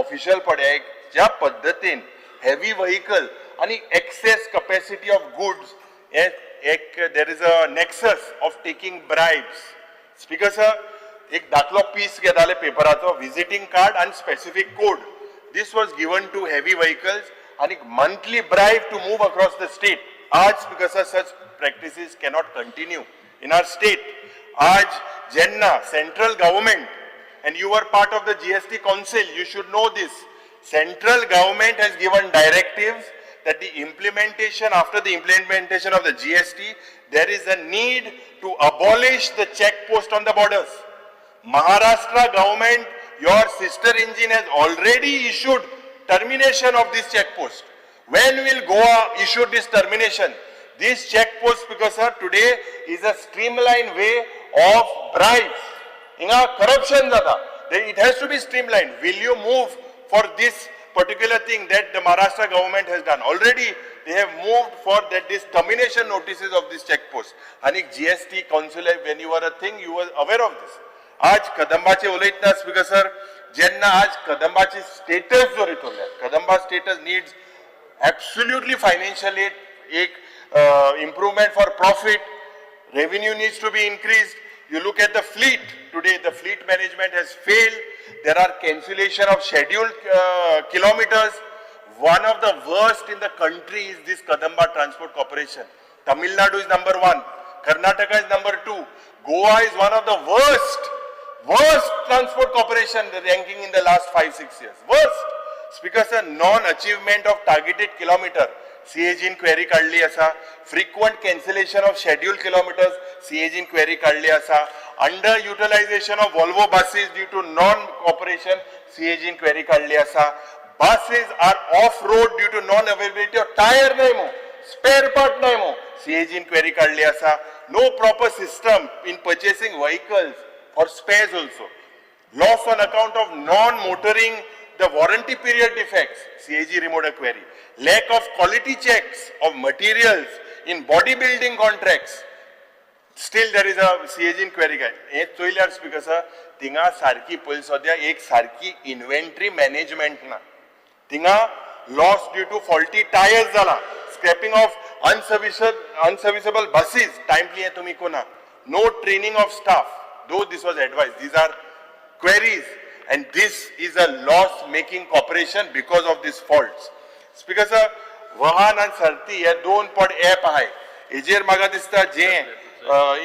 official पड्याक ज्या पद्दतीन heavy vehicle आणि excess capacity of goods there is a nexus of taking bribes. Speaker sir, एक दाखलो पीस घेताले पेपराचो visiting card and specific code. This was given to heavy vehicles and monthly bribe to move across the state. आज speaker sir, such practices cannot continue in our state. आज jenna central government and you were part of the GST council, you should know this. Central government has given directives that the implementation, after the implementation of the GST, there is a need to abolish the check post on the borders. Maharashtra government, your sister engine has already issued termination of this check post. When will Goa issue this termination? This check post, because sir, today is a streamlined way of bribes. Inga corruption zata. It has to be streamlined. Will you move for this particular thing that the Maharashtra government has done? Already they have moved for that this termination notices of this check post. And GST council, when you were a thing, you were aware of this. आज कदंबाचे उलयतना speaker sir जेन्ना आज कदंबाची status जो रितोल्या Kadamba status needs absolutely financially एक improvement for profit, revenue needs to be increased. You look at the fleet today, the fleet management has failed. There are cancellation of scheduled kilometers. One of the worst in the country is this Kadamba Transport Corporation. Tamil Nadu is number 1, Karnataka is number 2, Goa is one of the worst transport corporation ranking in the last 5-6 years. Worst. Speaker sir, non-achievement of targeted kilometer. CAG inquiry काढली असा. Frequent cancellation of scheduled kilometers. CAG inquiry काढली असा. Underutilization of Volvo buses due to non-cooperation. CAG inquiry काढली असा. Buses are off-road due to non-availability of tire नाही मो. Spare part नाही मो. CAG inquiry काढली असा. No proper system in purchasing vehicles for spares also. Loss on account of non-motoring, the warranty period defects. CAG removed a query. Lack of quality checks of materials in bodybuilding contracts. Still there is a CAG inquiry guide. हे चोयल्यार speaker sir थिंगा सारकी पयली सद्या एक सारकी inventory management ना. थिंगा loss due to faulty tyres जाला. Scrapping of unserviceable buses. Timely हे तुम्ही कोणा. No training of staff. Though this was advised, these are queries and this is a loss-making corporation because of these faults. Speaker sir, Vahan and Sarti हे दोन pod app आहे. हेजेर म्हाका दिसता जे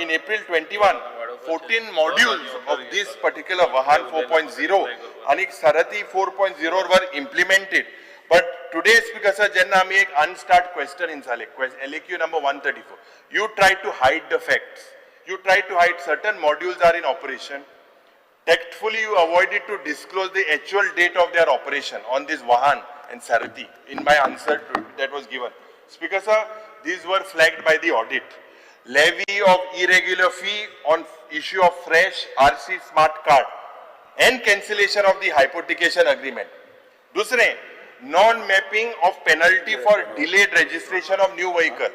in April 21, 14 modules of this particular Vahan 4.0 and Sarati 4.0 were implemented. But today, Speaker sir, jenna आम्ही एक unstart question in झाले. LAQ number 134. You tried to hide the facts. you try to hide certain modules are in operation. Tactfully, you avoided to disclose the actual date of their operation on this Vahan and Sarathi in my answer that was given. Speaker sir, these were flagged by the audit. Levy of irregular fee on issue of fresh RC smart card and cancellation of the hypothecation agreement. दूसरे, non-mapping of penalty for delayed registration of new vehicle.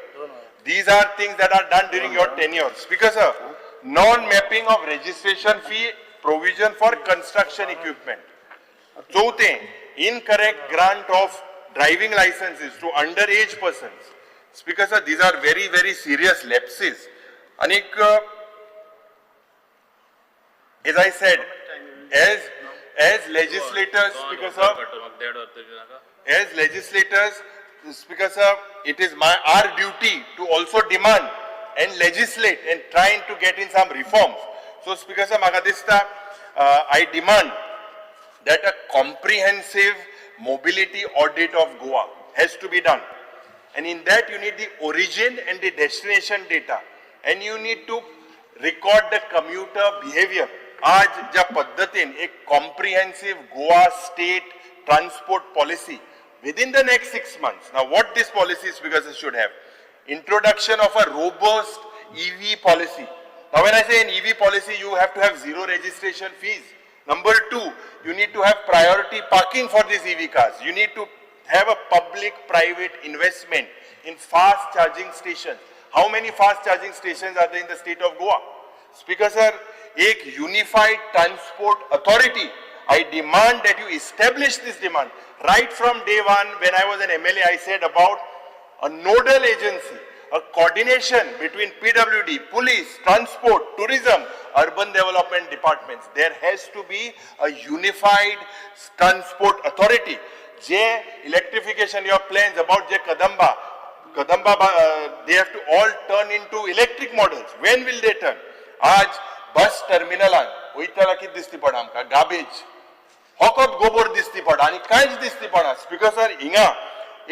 These are things that are done during your tenure. Speaker sir, non-mapping of registration fee provision for construction equipment. चौथे, incorrect grant of driving licenses to underage persons. Speaker sir, these are very, very serious lapses. And as I said, as legislators, Speaker sir, as legislators, Speaker sir, it is our duty to also demand and legislate and trying to get in some reforms. So Speaker sir, Magadista, I demand that a comprehensive mobility audit of Goa has to be done. And in that you need the origin and the destination data. And you need to record the commuter behavior. आज ज्या पद्धतीन एक comprehensive Goa state transport policy within the next 6 months. Now what this policy Speaker should have? Introduction of a robust EV policy. Now when I say an EV policy, you have to have zero registration fees. Number 2, you need to have priority parking for these EV cars. You need to have a public-private investment in fast charging stations. How many fast charging stations are there in the state of Goa? Speaker sir, एक unified transport authority. I demand that you establish this demand. Right from day one, when I was an MLA, I said about a nodal agency, a coordination between PWD, police, transport, tourism, urban development departments. There has to be a unified transport authority. J electrification, your plans about J Kadamba, they have to all turn into electric models. When will they turn? Aaj bus terminal वयतला कित दिसती पडा आमकां garbage होकोत गोबर दिसती पडा आनी कांयच दिसती पडा. स्पीकर सर, हिंगा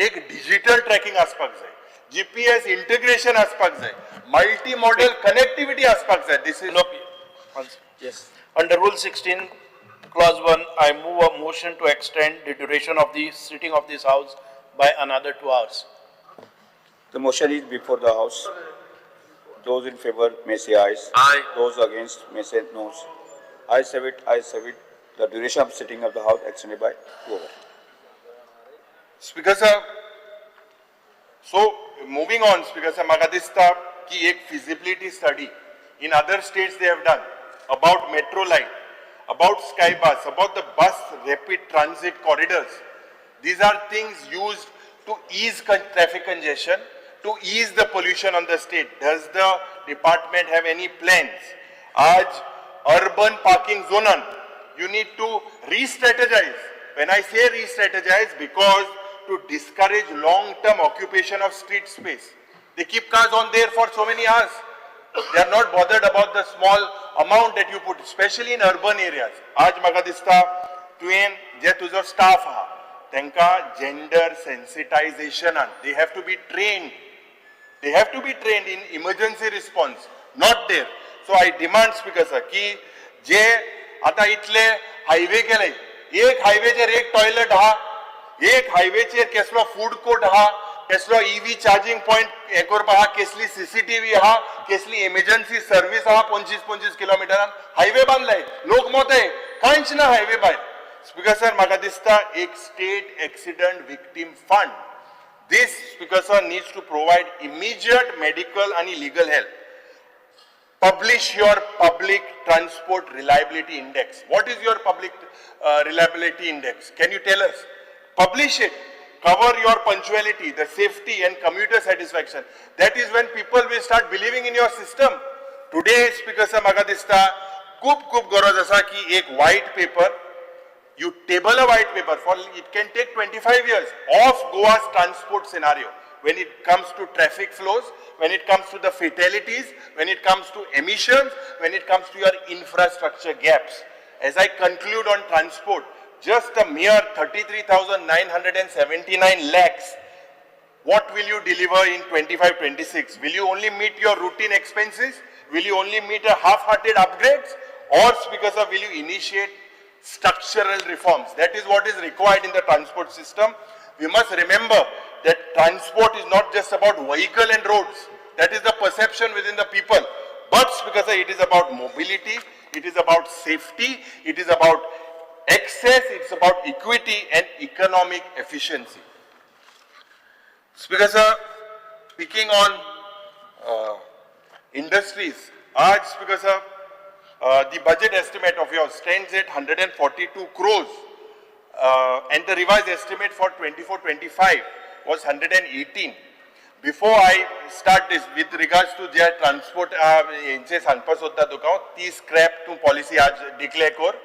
एक डिजिटल ट्रॅकिंग आसपाक जाय, GPS integration आसपाक जाय, मल्टी मॉडेल कनेक्टिविटी आसपाक जाय. This is yes. Under Rule 16, Clause 1, I move a motion to extend the duration of the sitting of this House by another 2 hours. The motion is before the House. Those in favor may say ayes. Aye. Those against may say noes. Ayes have it, ayes have it. The duration of sitting of the House extended by 2 hours. Speaker sir, so moving on, Speaker sir, म्हाका दिसता की एक feasibility study in other states they have done about metro line, about Skybus, about the bus rapid transit corridors. These are things used to ease traffic congestion, to ease the pollution on the state. Does the department have any plans? Aaj urban parking zonan, you need to re-strategize. When I say re-strategize, because to discourage long-term occupation of street space. They keep cars on there for so many hours. They are not bothered about the small amount that you put, especially in urban areas. Aaj म्हाका दिसता तुवें जे तुजो staff आहा, तांकां gender sensitization, they have to be trained. They have to be trained in emergency response. Not there. So I demand, Speaker sir, की जे आता इतले हायवे केले, एक हायवेचेर एक टॉयलेट आहा, एक हायवेचेर कसलो फूड कोर्ट आहा, कसलो EV चार्जिंग पॉइंट हे करपा आहा, कसली CCTV आहा, कसली इमर्जन्सी सर्विस आहा 25-25 किलोमिटरान हायवे बांधलाय, लोक मोताय, कांयच ना हायवे भायर. स्पीकर सर, म्हाका दिसता एक state accident victim fund. This, Speaker sir, needs to provide immediate medical and legal help. Publish your public transport reliability index. What is your public reliability index? Can you tell us? Publish it. Cover your punctuality, the safety and commuter satisfaction. That is when people will start believing in your system. Today, Speaker sir, म्हाका दिसता खूप गरज आसा की एक white paper, you table a white paper for, it can take 25 years of Goa's transport scenario when it comes to traffic flows, when it comes to the fatalities, when it comes to emissions, when it comes to your infrastructure gaps. As I conclude on transport, just a mere 33,979 lakhs, what will you deliver in 25-26? Will you only meet your routine expenses? will you only meet a half-hearted upgrades, or Speaker sir, will you initiate structural reforms? That is what is required in the transport system. We must remember that transport is not just about vehicle and roads. That is the perception within the people. But Speaker sir, it is about mobility, it is about safety, it is about access, it's about equity and economic efficiency. Speaker sir, speaking on industries, Speaker sir, the budget estimate of yours stands at 142 crores and the revised estimate for 24-25 was 118. Before I start this, with regards to their transport, यांचे सांगपाक सोदता तुका ती scrap तूं policy आज declare कर,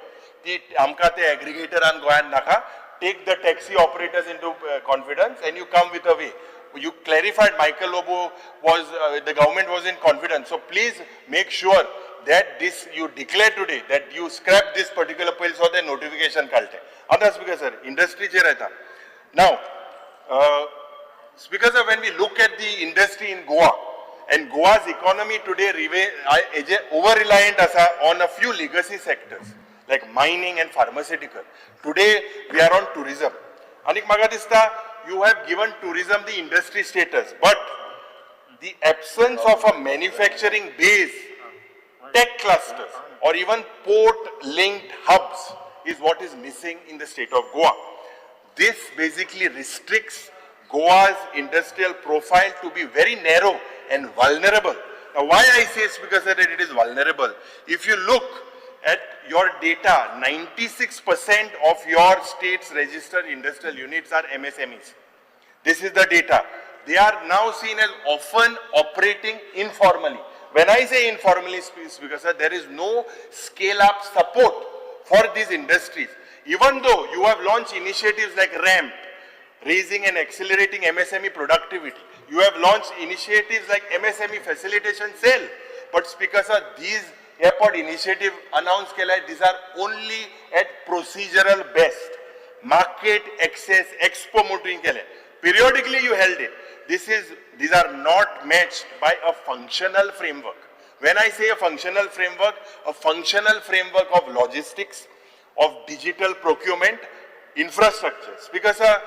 ती आमकां ते एग्रीगेटरान गोंयांत नाका. Take the taxi operators into confidence and you come with a way. You clarified Michael Lobo was, the government was in confidence. So please make sure that this you declare today, that you scrap this particular bill so the notification kalte. Other Speaker sir, industry che rehta. Now, Speaker sir, when we look at the industry in Goa, and Goa's economy today over-reliant on a few legacy sectors, like mining and pharmaceutical. Today, we are on tourism. Anik maga dista, you have given tourism the industry status, but the absence of a manufacturing base, tech clusters, or even port-linked hubs is what is missing in the state of Goa. This basically restricts Goa's industrial profile to be very narrow and vulnerable. Now, why I say Speaker sir that it is vulnerable? If you look at your data, 96% of your state's registered industrial units are MSMEs. This is the data. They are now seen as often operating informally. When I say informally, Speaker sir, there is no scale-up support for these industries. Even though you have launched initiatives like RAMP, raising and accelerating MSME productivity. You have launched initiatives like MSME facilitation cell. But Speaker sir, these airport initiative announced these are only at procedural best. Market access, expo motoring periodically you held it. These are not matched by a functional framework. When I say a functional framework of logistics, of digital procurement, infrastructure. Speaker sir,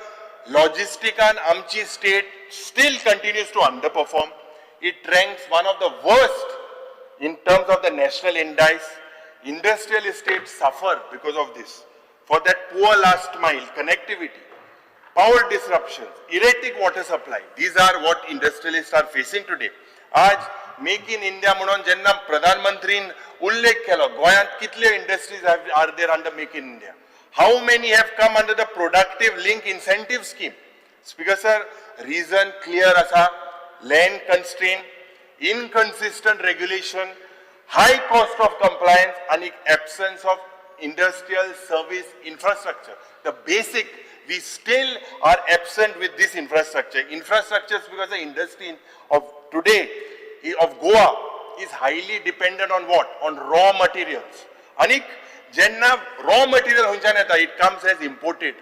logistic and Amchi state still continues to underperform. It ranks one of the worst in terms of the national index. Industrial estates suffer because of this. For that poor last mile connectivity, power disruptions, erratic water supply, these are what industrialists are facing today. आज Make in India म्हणून जेन्ना प्रधानमंत्रीन उल्लेख केलो, गोंयांत कितले industries are there under Make in India? How many have come under the productive link incentive scheme? Speaker sir, reason clear asa, land constraint, inconsistent regulation, high cost of compliance and absence of industrial service infrastructure. The basic, we still are absent with this infrastructure. Infrastructure because the industry of today, of Goa, is highly dependent on what? On raw materials. Anik, Jenna raw material it comes as imported.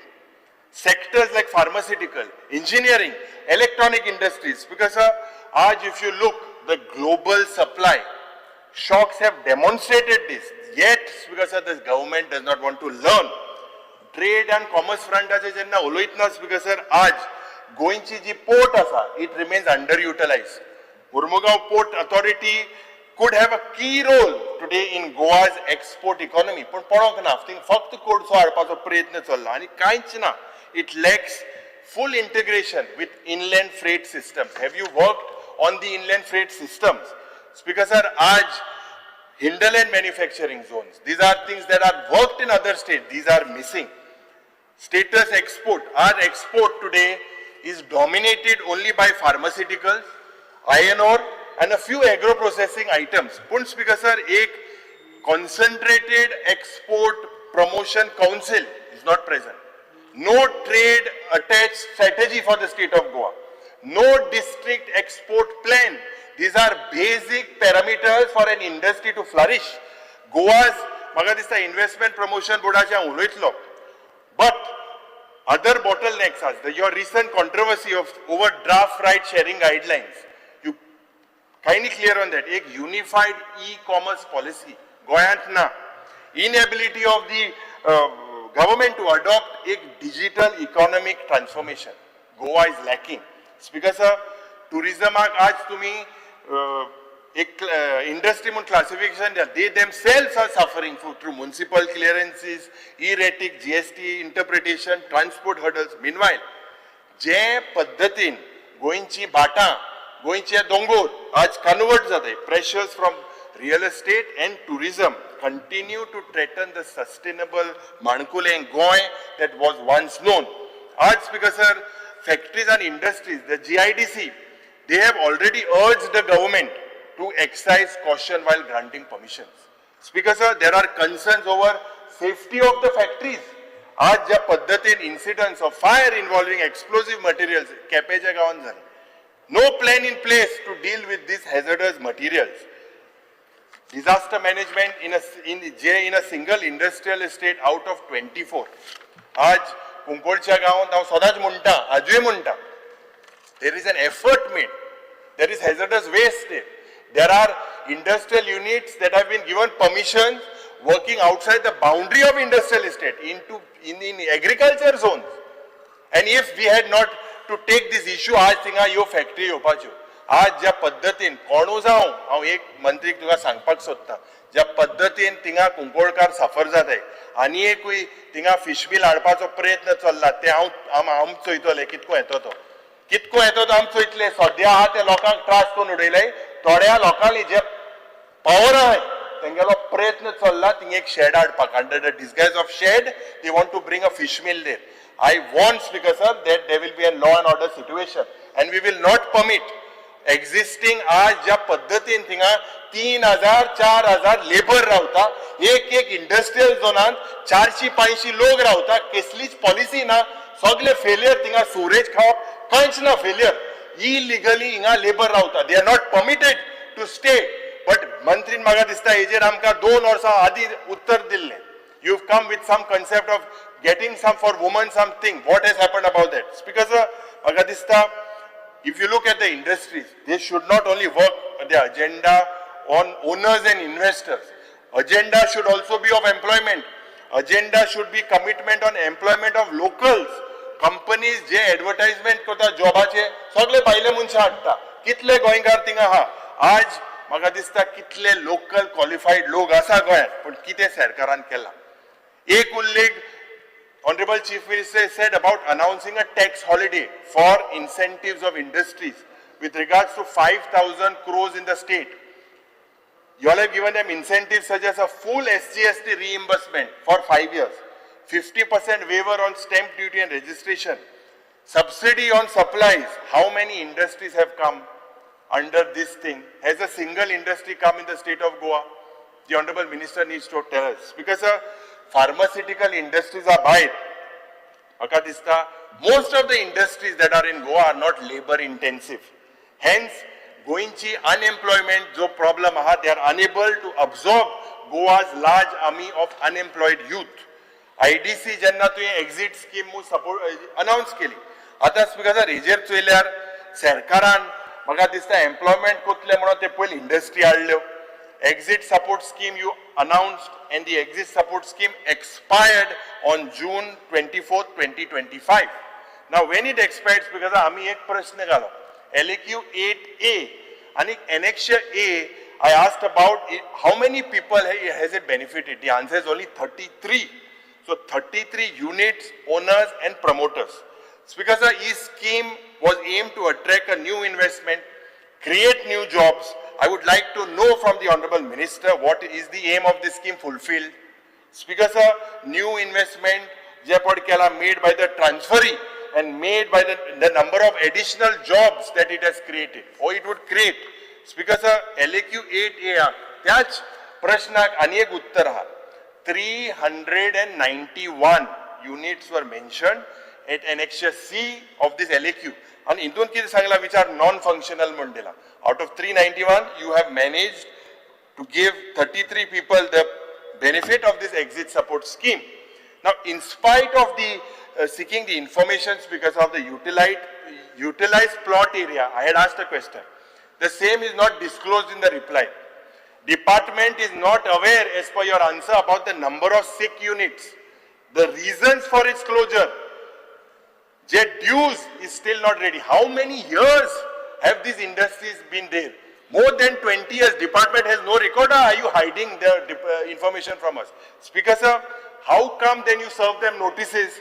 Sectors like pharmaceutical, engineering, electronic industries, because if you look, the global supply shocks have demonstrated this. Yet, because this government does not want to learn. Trade and commerce front as jenna oloitnas because Goinchi ji port asa, it remains underutilized. Murmugaon Port Authority could have a key role today in Goa's export economy. But it lacks full integration with inland freight systems. Have you worked on the inland freight systems? Speaker sir, hinterland manufacturing zones. These are things that are worked in other states. These are missing. Status export. Our export today is dominated only by pharmaceuticals, iron ore, and a few agro-processing items. But Speaker sir, a concentrated export promotion council is not present. No trade attached strategy for the state of Goa. No district export plan. These are basic parameters for an industry to flourish. Goa's investment promotion board but other bottlenecks are your recent controversy of overdraft right sharing guidelines. You kindly clear on that. एक unified e-commerce policy गोयांत ना. Inability of the government to adopt a digital economic transformation. Goa is lacking. Speaker sir, tourism आज तुम्ही एक industry म्हणून classification द्या. They themselves are suffering through municipal clearances, erratic GST interpretation, transport hurdles. Meanwhile, जे पद्धतीन गोंयची भाटां, गोंयचे दोंगर आज कन्वर्ट जाताय. Pressures from real estate and tourism continue to threaten the sustainable Mankulein Goy that was once known. आज Speaker sir, factories and industries, the GIDC, they have already urged the government to exercise caution while granting permissions. Speaker sir, there are concerns over safety of the factories. आज ज्या पद्धतीन incidents of fire involving explosive materials केपेंच्या गांवांत जाले. No plan in place to deal with these hazardous materials. Disaster management in a single industrial estate out of 24. आज कुंकोळच्या गांवांत हांव सदांच म्हणटा, आजूय म्हणटा, there is an effort made. There is hazardous waste there. There are industrial units that have been given permissions working outside the boundary of industrial estate in agriculture zones. And if we had not to take this issue, आज थिंगा यो factory येवपाच्यो. आज ज्या पद्धतीन कोणू जावं, हांव एक मंत्रीक तुका सांगपाक सोदतां, ज्या पद्धतीन थिंगा कुंकोळकार सफर जाताय, आनी एकूय थिंगा फिश बील हाडपाचो प्रयत्न चल्ला, ते हांव चोयतले कितको येतो तो. कितको येतो तो आमी चोयतले. सद्या आहा ते लोकांक त्रास करून उडयले. थोड्या लोकांनी जे पावर आहाय तेंगेलो प्रयत्न चल्ला थिंगा एक शेड हाडपाक. Under the disguise of shed they want to bring a fish mill there. I want, Speaker sir, that there will be a law and order situation and we will not permit existing आज ज्या पद्धतीन थिंगा 3,000-4,000 labour रावता, एक industrial झोनांत 450 लोक रावता, कसलीच policy ना, सगळे फेलियर थिंगा सोरेज खावप कांयच ना फेलियर. इलिगली हिंगा लेबर रावता. They are not permitted to stay. But मंत्रीन म्हाका दिसता हेजेर आमकां 2 वर्सां आदीं उत्तर दिल्लें. You have come with some concept of getting some for women something. What has happened about that? Speaker sir, म्हाका दिसता if you look at the industries, they should not only work the agenda on owners and investors. Agenda should also be of employment. Agenda should be commitment on employment of locals. Companies जे advertisement करता जॉबाचे सगळे भायले मनशां हाडटा. कितले गोंयकार थिंगा आहा. आज म्हाका दिसता कितले लोकल क्वॉलिफाईड लोक आसा गोंयांत, पण कितें सरकारान केलां. एक उल्लेख Honorable Chief Minister said about announcing a tax holiday for incentives of industries with regards to 5,000 crores in the state. You all have given them incentives such as a full SGST reimbursement for 5 years, 50% waiver on stamp duty and registration, subsidy on supplies. How many industries have come under this thing? Has a single industry come in the state of Goa? The Honorable Minister needs to tell us. Because pharmaceutical industries are buying. Most of the industries that are in Goa are not labor intensive. Hence, Goinchi unemployment jo problem aha, they are unable to absorb Goa's large army of unemployed youth. IDC jenna tu exit scheme mu support announce keli. Ata speaker hejer चोयल्यार सरकारान म्हाका दिसता employment कोतले म्हणून ते पयली industry हाडल्यो. Exit support scheme you announced and the exit support scheme expired on June 24th, 2025. Now when it expires, because आम्ही एक प्रश्न घालो, LAQ 8A and Annexure A, I asked about it, how many people has it benefited? The answer is only 33. So 33 units, owners and promoters. Because the scheme was aimed to attract a new investment, create new jobs. I would like to know from the Honorable Minister what is the aim of this scheme fulfilled. Speaker sir, new investment made by the transferee and made by the number of additional jobs that it has created or it would create. Speaker sir, LAQ 8A त्याच प्रश्नाक आणि एक उत्तर आहा. 391 units were mentioned at Annexure C of this LAQ. And हितून कितें सांगला विचार non-functional म्हणून दिला. Out of 391, you have managed to give 33 people the benefit of this exit support scheme. Now, in spite of the seeking the information because of the utilized plot area, I had asked a question. The same is not disclosed in the reply. Department is not aware, as per your answer, about the number of sick units, the reasons for its closure. Jet dues is still not ready. How many years have these industries been there? More than 20 years. Department has no record. Or are you hiding the information from us? Speaker sir, how come then you serve them notices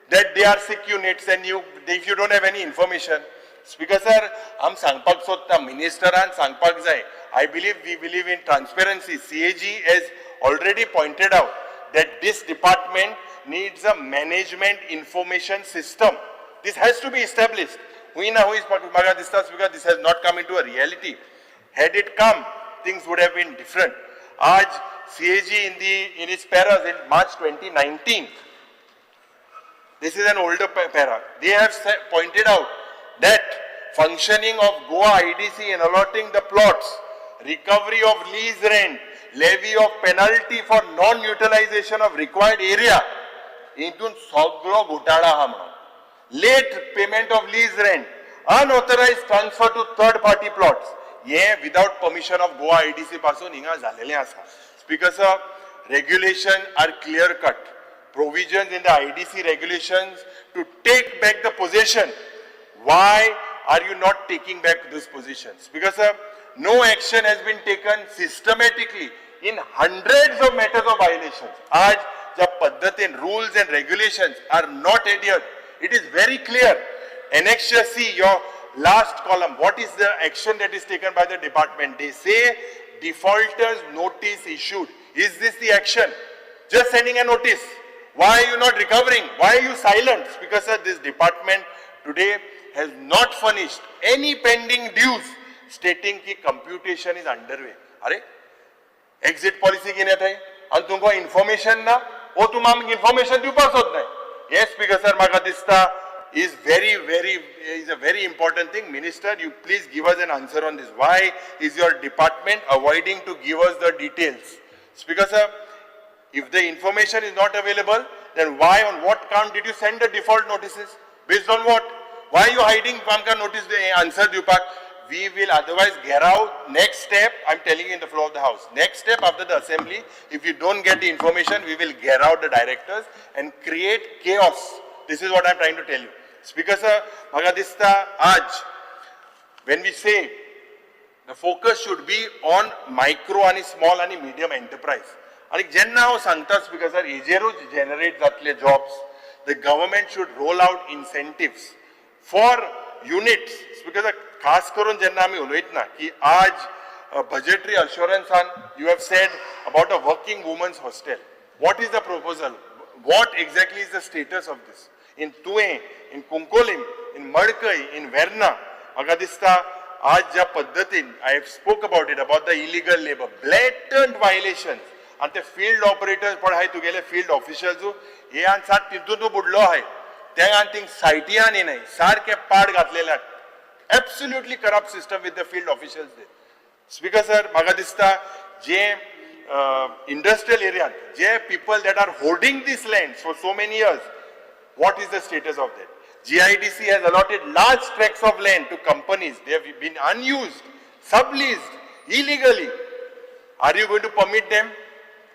that they are sick units and if you don't have any information? Speaker sir, I'm सांगपाक सोदता ministeraन सांगपाक जाय. I believe we believe in transparency. CAG has already pointed out that this department needs a management information system. This has to be established. Because this has not come into a reality. Had it come, things would have been different. Aaj CAG in its paras in March 2019, this is an older para, they have pointed out that functioning of Goa IDC in allotting the plots, recovery of lease rent, levy of penalty for non-utilization of required area, intun saglo घोटाळा हा म्हणून. Late payment of lease rent, unauthorized transfer to third party plots, ये without permission of Goa IDC पासून हिंगा झालेले आसा. Speaker sir, regulations are clear cut. Provisions in the IDC regulations to take back the possession. Why are you not taking back those possessions? Because no action has been taken systematically in hundreds of matters of violations. Aaj jab paddhatin rules and regulations are not adhered, it is very clear. Annexure C, your last column, what is the action that is taken by the department? They say defaulters notice issued. Is this the action? Just sending a notice. Why are you not recovering? Why are you silent? Because this department today has not furnished any pending dues stating that computation is underway. Are exit policy किने थे? and तुमको information ना, वो तुम आम information दिवपाक सोद नहीं. Yes, Speaker sir, म्हाका दिसता is a very important thing. Minister, you please give us an answer on this. Why is your department avoiding to give us the details? Speaker sir, if the information is not available, then why, on what count did you send the default notices? Based on what? Why are you hiding Pamka notice the answer Dupak? We will otherwise get out. Next step, I'm telling you in the floor of the house. Next step after the assembly, if you don't get the information, we will get out the directors and create chaos. This is what I'm trying to tell you. Speaker sir, Magadista Aj, when we say the focus should be on micro and small and medium enterprise. And jenna ho sangta Speaker sir, ejeru generate zatle jobs. The government should roll out incentives for units. Speaker sir, खास करून जेन्ना आमी उलयत ना की आज budgetary assurance and you have said about a working women's hostel. What is the proposal? What exactly is the status of this? In Tuain, in Kunkolim, in Madkai, in Verna, Agadista, आज ज्या पद्धतीन I have spoke about it, about the illegal labor, blatant violations. And the field operators पण हाय तुगेले field officials हे आन सात तितून तू बुडलो हाय. त्या आन थिंग सायटियानी नाही सारखे पाड घातलेले. Absolutely corrupt system with the field officials there. Speaker sir, म्हाका दिसता जे industrial area, जे people that are holding these lands for so many years, what is the status of that? GIDC has allotted large tracts of land to companies. They have been unused, subleased, illegally. Are you going to permit them?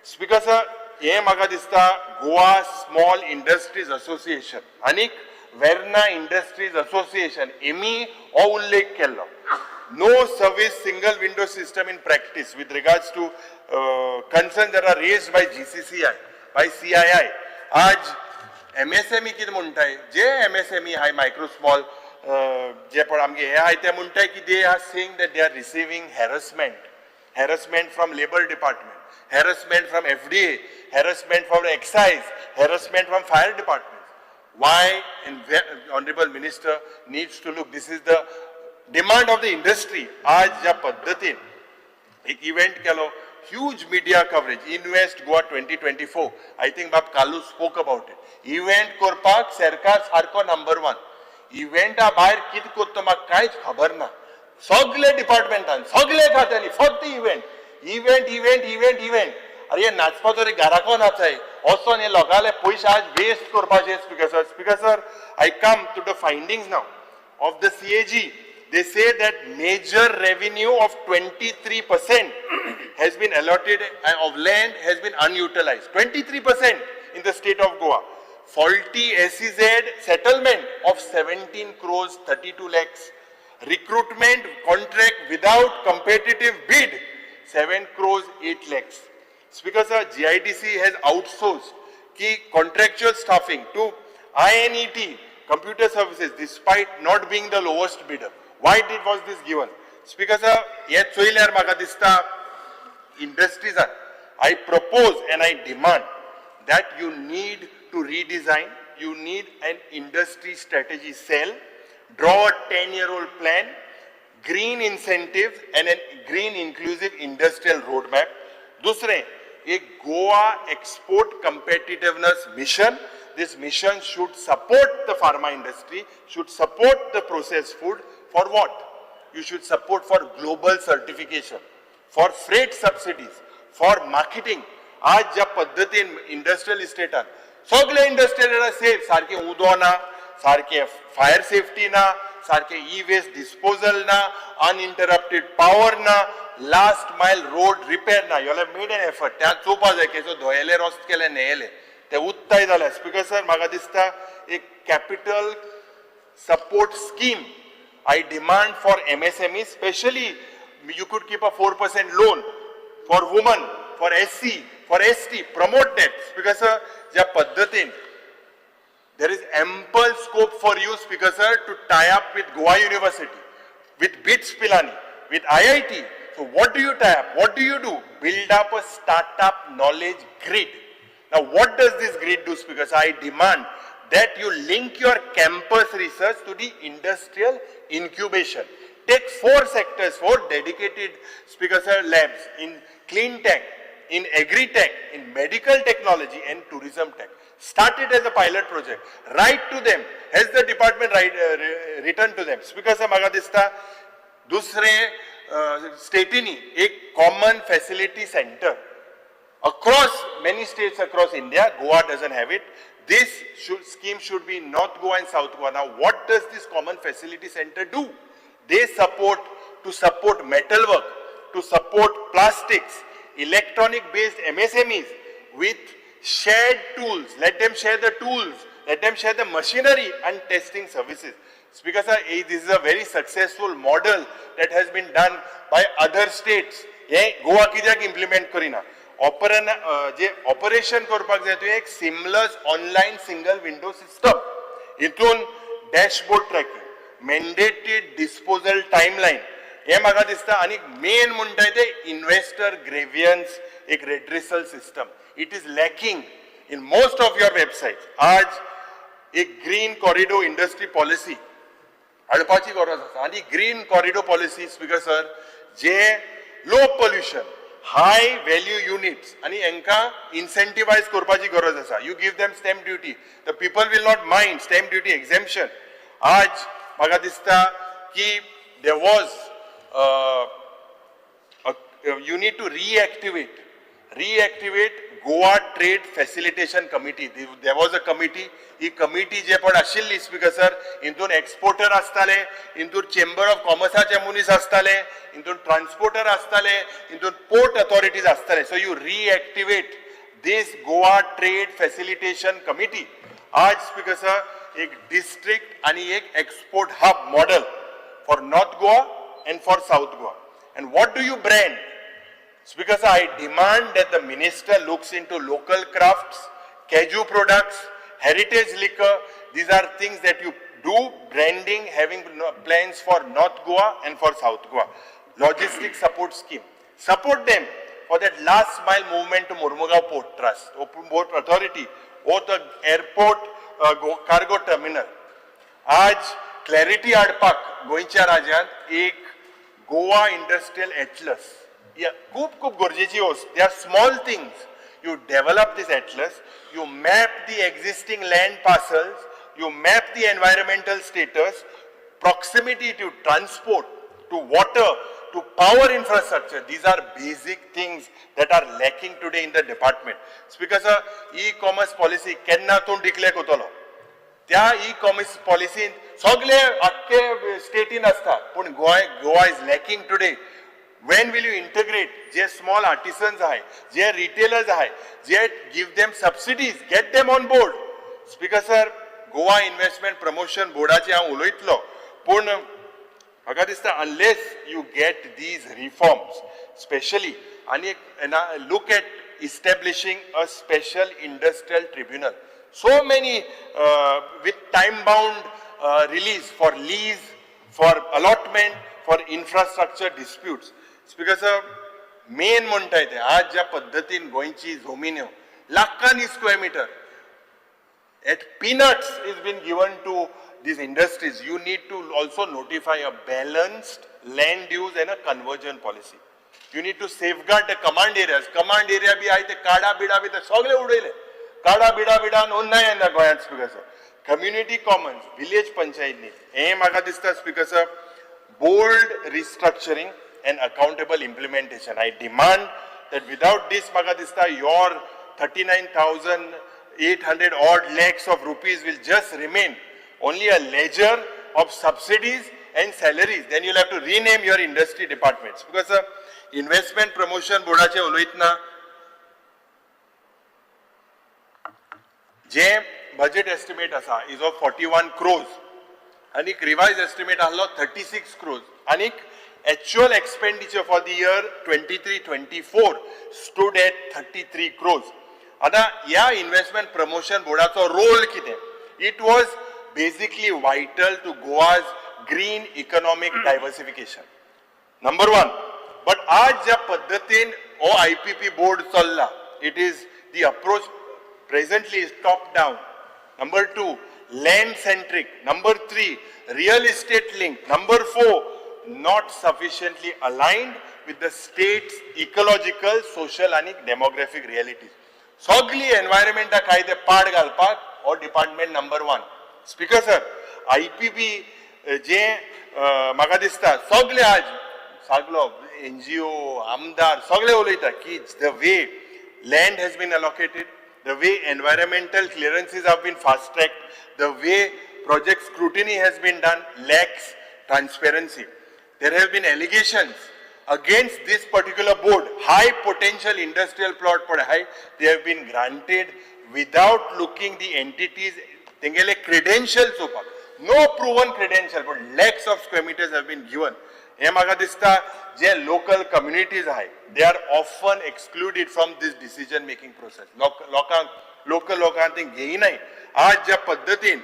Speaker sir, हे म्हाका दिसता Goa Small Industries Association आनीक Verna Industries Association, EMI हो उल्लेख केल्लो. No service single window system in practice with regards to concerns that are raised by GCCI, by CII. आज MSME कितें म्हणटाय, जे MSME हाय micro small जे पण आमगे हे हाय ते म्हणटाय की they are saying that they are receiving harassment from Labor Department, harassment from FDA, harassment from excise, harassment from fire department. Why? And Honorable Minister needs to look. This is the demand of the industry. आज ज्या पद्धतीन एक event केलो, huge media coverage, Invest Goa 2024. I think Bab Kalu spoke about it. Event करपाक सरकार सारको number 1. Event भायर कित कोत्तो म्हाका कांयच खबर ना. सगळे डिपार्टमेंटान, सगळे खात्यांनी फक्त event. अरे नाचपाचो रे घराको नाचाय. Also हे लोकांले पयशे आज waste करपाचे. Speaker sir, I come to the findings now of the CAG they say that major revenue of 23% has been allotted of land has been unutilized. 23% in the state of Goa. Faulty SEZ settlement of 17 crores 32 lakhs. Recruitment contract without competitive bid 7 crores 8 lakhs. Speaker sir, GIDC has outsourced key contractual staffing to INET computer services despite not being the lowest bidder. Why was this given? Speaker sir, yet soilyar maka dista industries are. I propose and I demand that you need to redesign, you need an industry strategy cell, draw a 10-year-old plan, green incentives and a green inclusive industrial roadmap. Dusre, a Goa export competitiveness mission. This mission should support the pharma industry, should support the processed food. For what? You should support for global certification, for freight subsidies, for marketing. आज ज्या पद्धतीन industrial इस्टेटान सगळे industrial safe सारखे उदो ना, सारखे fire safety ना, सारखे ई-वेस्ट डिस्पोजल ना, अनइंटरप्टेड पावर ना, लास्ट माइल रोड रिपेर ना. योला मेड एन एफर्ट त्या चोवपा जाय केसो धोयले रस्त केले नेयले ते उत्ताय जाले. स्पीकर सर, म्हाका दिसता एक capital support scheme I demand for MSME, especially you could keep a 4% loan for women, for SC, for ST, promote that. Because sir, ja paddhatin, there is ample scope for you, Speaker sir, to tie up with Goa University, with BITS Pilani, with IIT. So what do you tie up? What do you do? Build up a startup knowledge grid. Now what does this grid do, Speaker sir? I demand that you link your campus research to the industrial incubation. Take 4 sectors, 4 dedicated, Speaker sir, labs in clean tech, in agri-tech, in medical technology and tourism tech. Start it as a pilot project. Write to them. Has the department written to them? Speaker sir, maga dista dusre statini ek common facility center across many states across India. Goa doesn't have it. This scheme should be North Goa and South Goa. Now, what does this common facility center do? They support metalwork, to support plastics, electronic-based MSMEs with shared tools. Let them share the tools. Let them share the machinery and testing services. Speaker sir, this is a very successful model that has been done by other states. Goa कित्याक implement करना? Operation करपाक जाय तो एक सिमलस online single window system. हितून dashboard tracking, मेंडेटेड disposal timeline, हे म्हाका दिसता. आनी मेन म्हणटा ते इन्व्हेस्टर ग्रेवियन्स एक redressal system. It is lacking in most of your websites. आज एक ग्रीन कॉरिडोर इंडस्ट्री पॉलिसी हाडपाची गरज आसा. आनी green corridor policy, speaker sir, जे low pollution, high value units and enka incentivize korpachi garaz asa. You give them stamp duty, the people will not mind stamp duty exemption. Aaj maga dista ki there was you need to reactivate Goa Trade Facilitation Committee. There was a committee. He committee जे पण आशिल्ली, speaker sir, हितून exporter आसताले, हितून chamber of कॉमर्साचे मनीस आसताले, हितून transporter आसताले, हितून पोर्ट अथॉरिटीज आसताले. So you reactivate this Goa trade facilitation committee. आज स्पीकर सर एक डिस्ट्रिक्ट आणि एक export hub model for north Goa and for South Goa. And what do you brand? Speaker sir, I demand that the minister looks into local crafts, caju products, heritage liquor. These are things that you do, branding, having plans for North Goa and for South Goa. Logistic support scheme. Support them for that last mile movement to Mormugao Port Trust, Open Port Authority, or the airport cargo terminal. आज clarity हाडपाक गोंयच्या राज्यांत एक Goa industrial Atlas खूब गरजेची वस्त. They are small things. You develop this atlas, you map the existing land parcels, you map the environmental status, proximity to transport, to water, to power infrastructure. These are basic things that are lacking today in the department. Speaker sir, e-commerce policy kenna tun declare kotolo. त्या e commerce पॉलिसीन सगळे अख्खे स्टेटीन असता पूण Goa is lacking today. When will you integrate जे small artisans आहे, जे retailers आहे, जे give them subsidies, get them on board. Speaker sir, Goa investment promotion बोर्डाचे हांव उलयतलो, पूण म्हाका दिसता unless you get these reforms, specially आणि look at establishing a special industrial tribunal. So many with time-bound release for lease, for allotment, for infrastructure disputes. Speaker sir, main म्हणटाय ते आज ज्या पद्दतीन गोंयची जमीन लाखांनी square metre at peanuts is been given to these industries. You need to also notify a balanced land use and a conversion policy. You need to safeguard the command areas. Command area bhi ahe te kada bida bhi te sagle udaile. Kada bida non nahi ena goyat speaker sir. Community commons, village panchayat ni. He maga dista speaker sir, bold restructuring and accountable implementation. I demand that without this maga dista your 39,800 odd lakhs of rupees will just remain only a ledger of subsidies and salaries. Then you'll have to rename your industry departments. Because investment promotion boardache uloitna je budget estimate asa is of 41 crores. Anik revised estimate ahlo 36 crores. Anik actual expenditure for the year 23-24 stood at 33 crores. आता या investment promotion बोर्डाचो role कितें? It was basically vital to Goa's green economic diversification, number 1. But आज ज्या पद्दतीन हो IPP board चल्ला, it is the approach presently is top down. Number 2, land centric. Number 3, real estate link. Number 4, not sufficiently aligned with the state's ecological, social and demographic realities. सगळी एनवायरमेंटा कायदे पाड घालपाक हो department number 1. Speaker sir, IPP जे म्हाका दिसता सगळे आज सगळो NGO आमदार सगळे उलयता की the way land has been allocated, the way environmental clearances have been fast tracked, the way project scrutiny has been done lax transparency. There have been allegations against this particular board, high potential industrial plot for high, they have been granted without looking the entities, tengele credentials opa, no proven credential, but lakhs of square meters have been given. He maga dista je local communities hai, they are often excluded from this decision making process. Local think gehi nahi. Aaj ja paddatin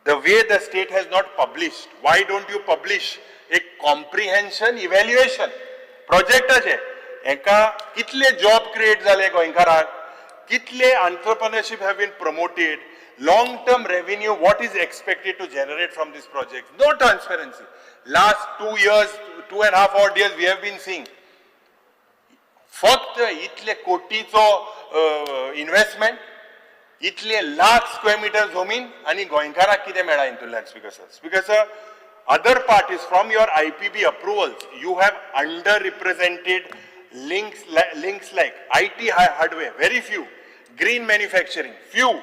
the way the state has not published, why don't you publish a comprehension evaluation project ache eka kitle job create zale goinkarak, kitle entrepreneurship have been promoted, long term revenue what is expected to generate from this project. No transparency. Last 2 years, 2.5 odd years we have been seeing फक्त इतले कोटीचो investment, इतले lakh square metre जमीन आणि गोंयकारांक कितें मेळ्ळा हितूंतल्यान? Speaker sir, other parties from your IPP approvals, you have underrepresented links like IT hardware, very few, green manufacturing, few,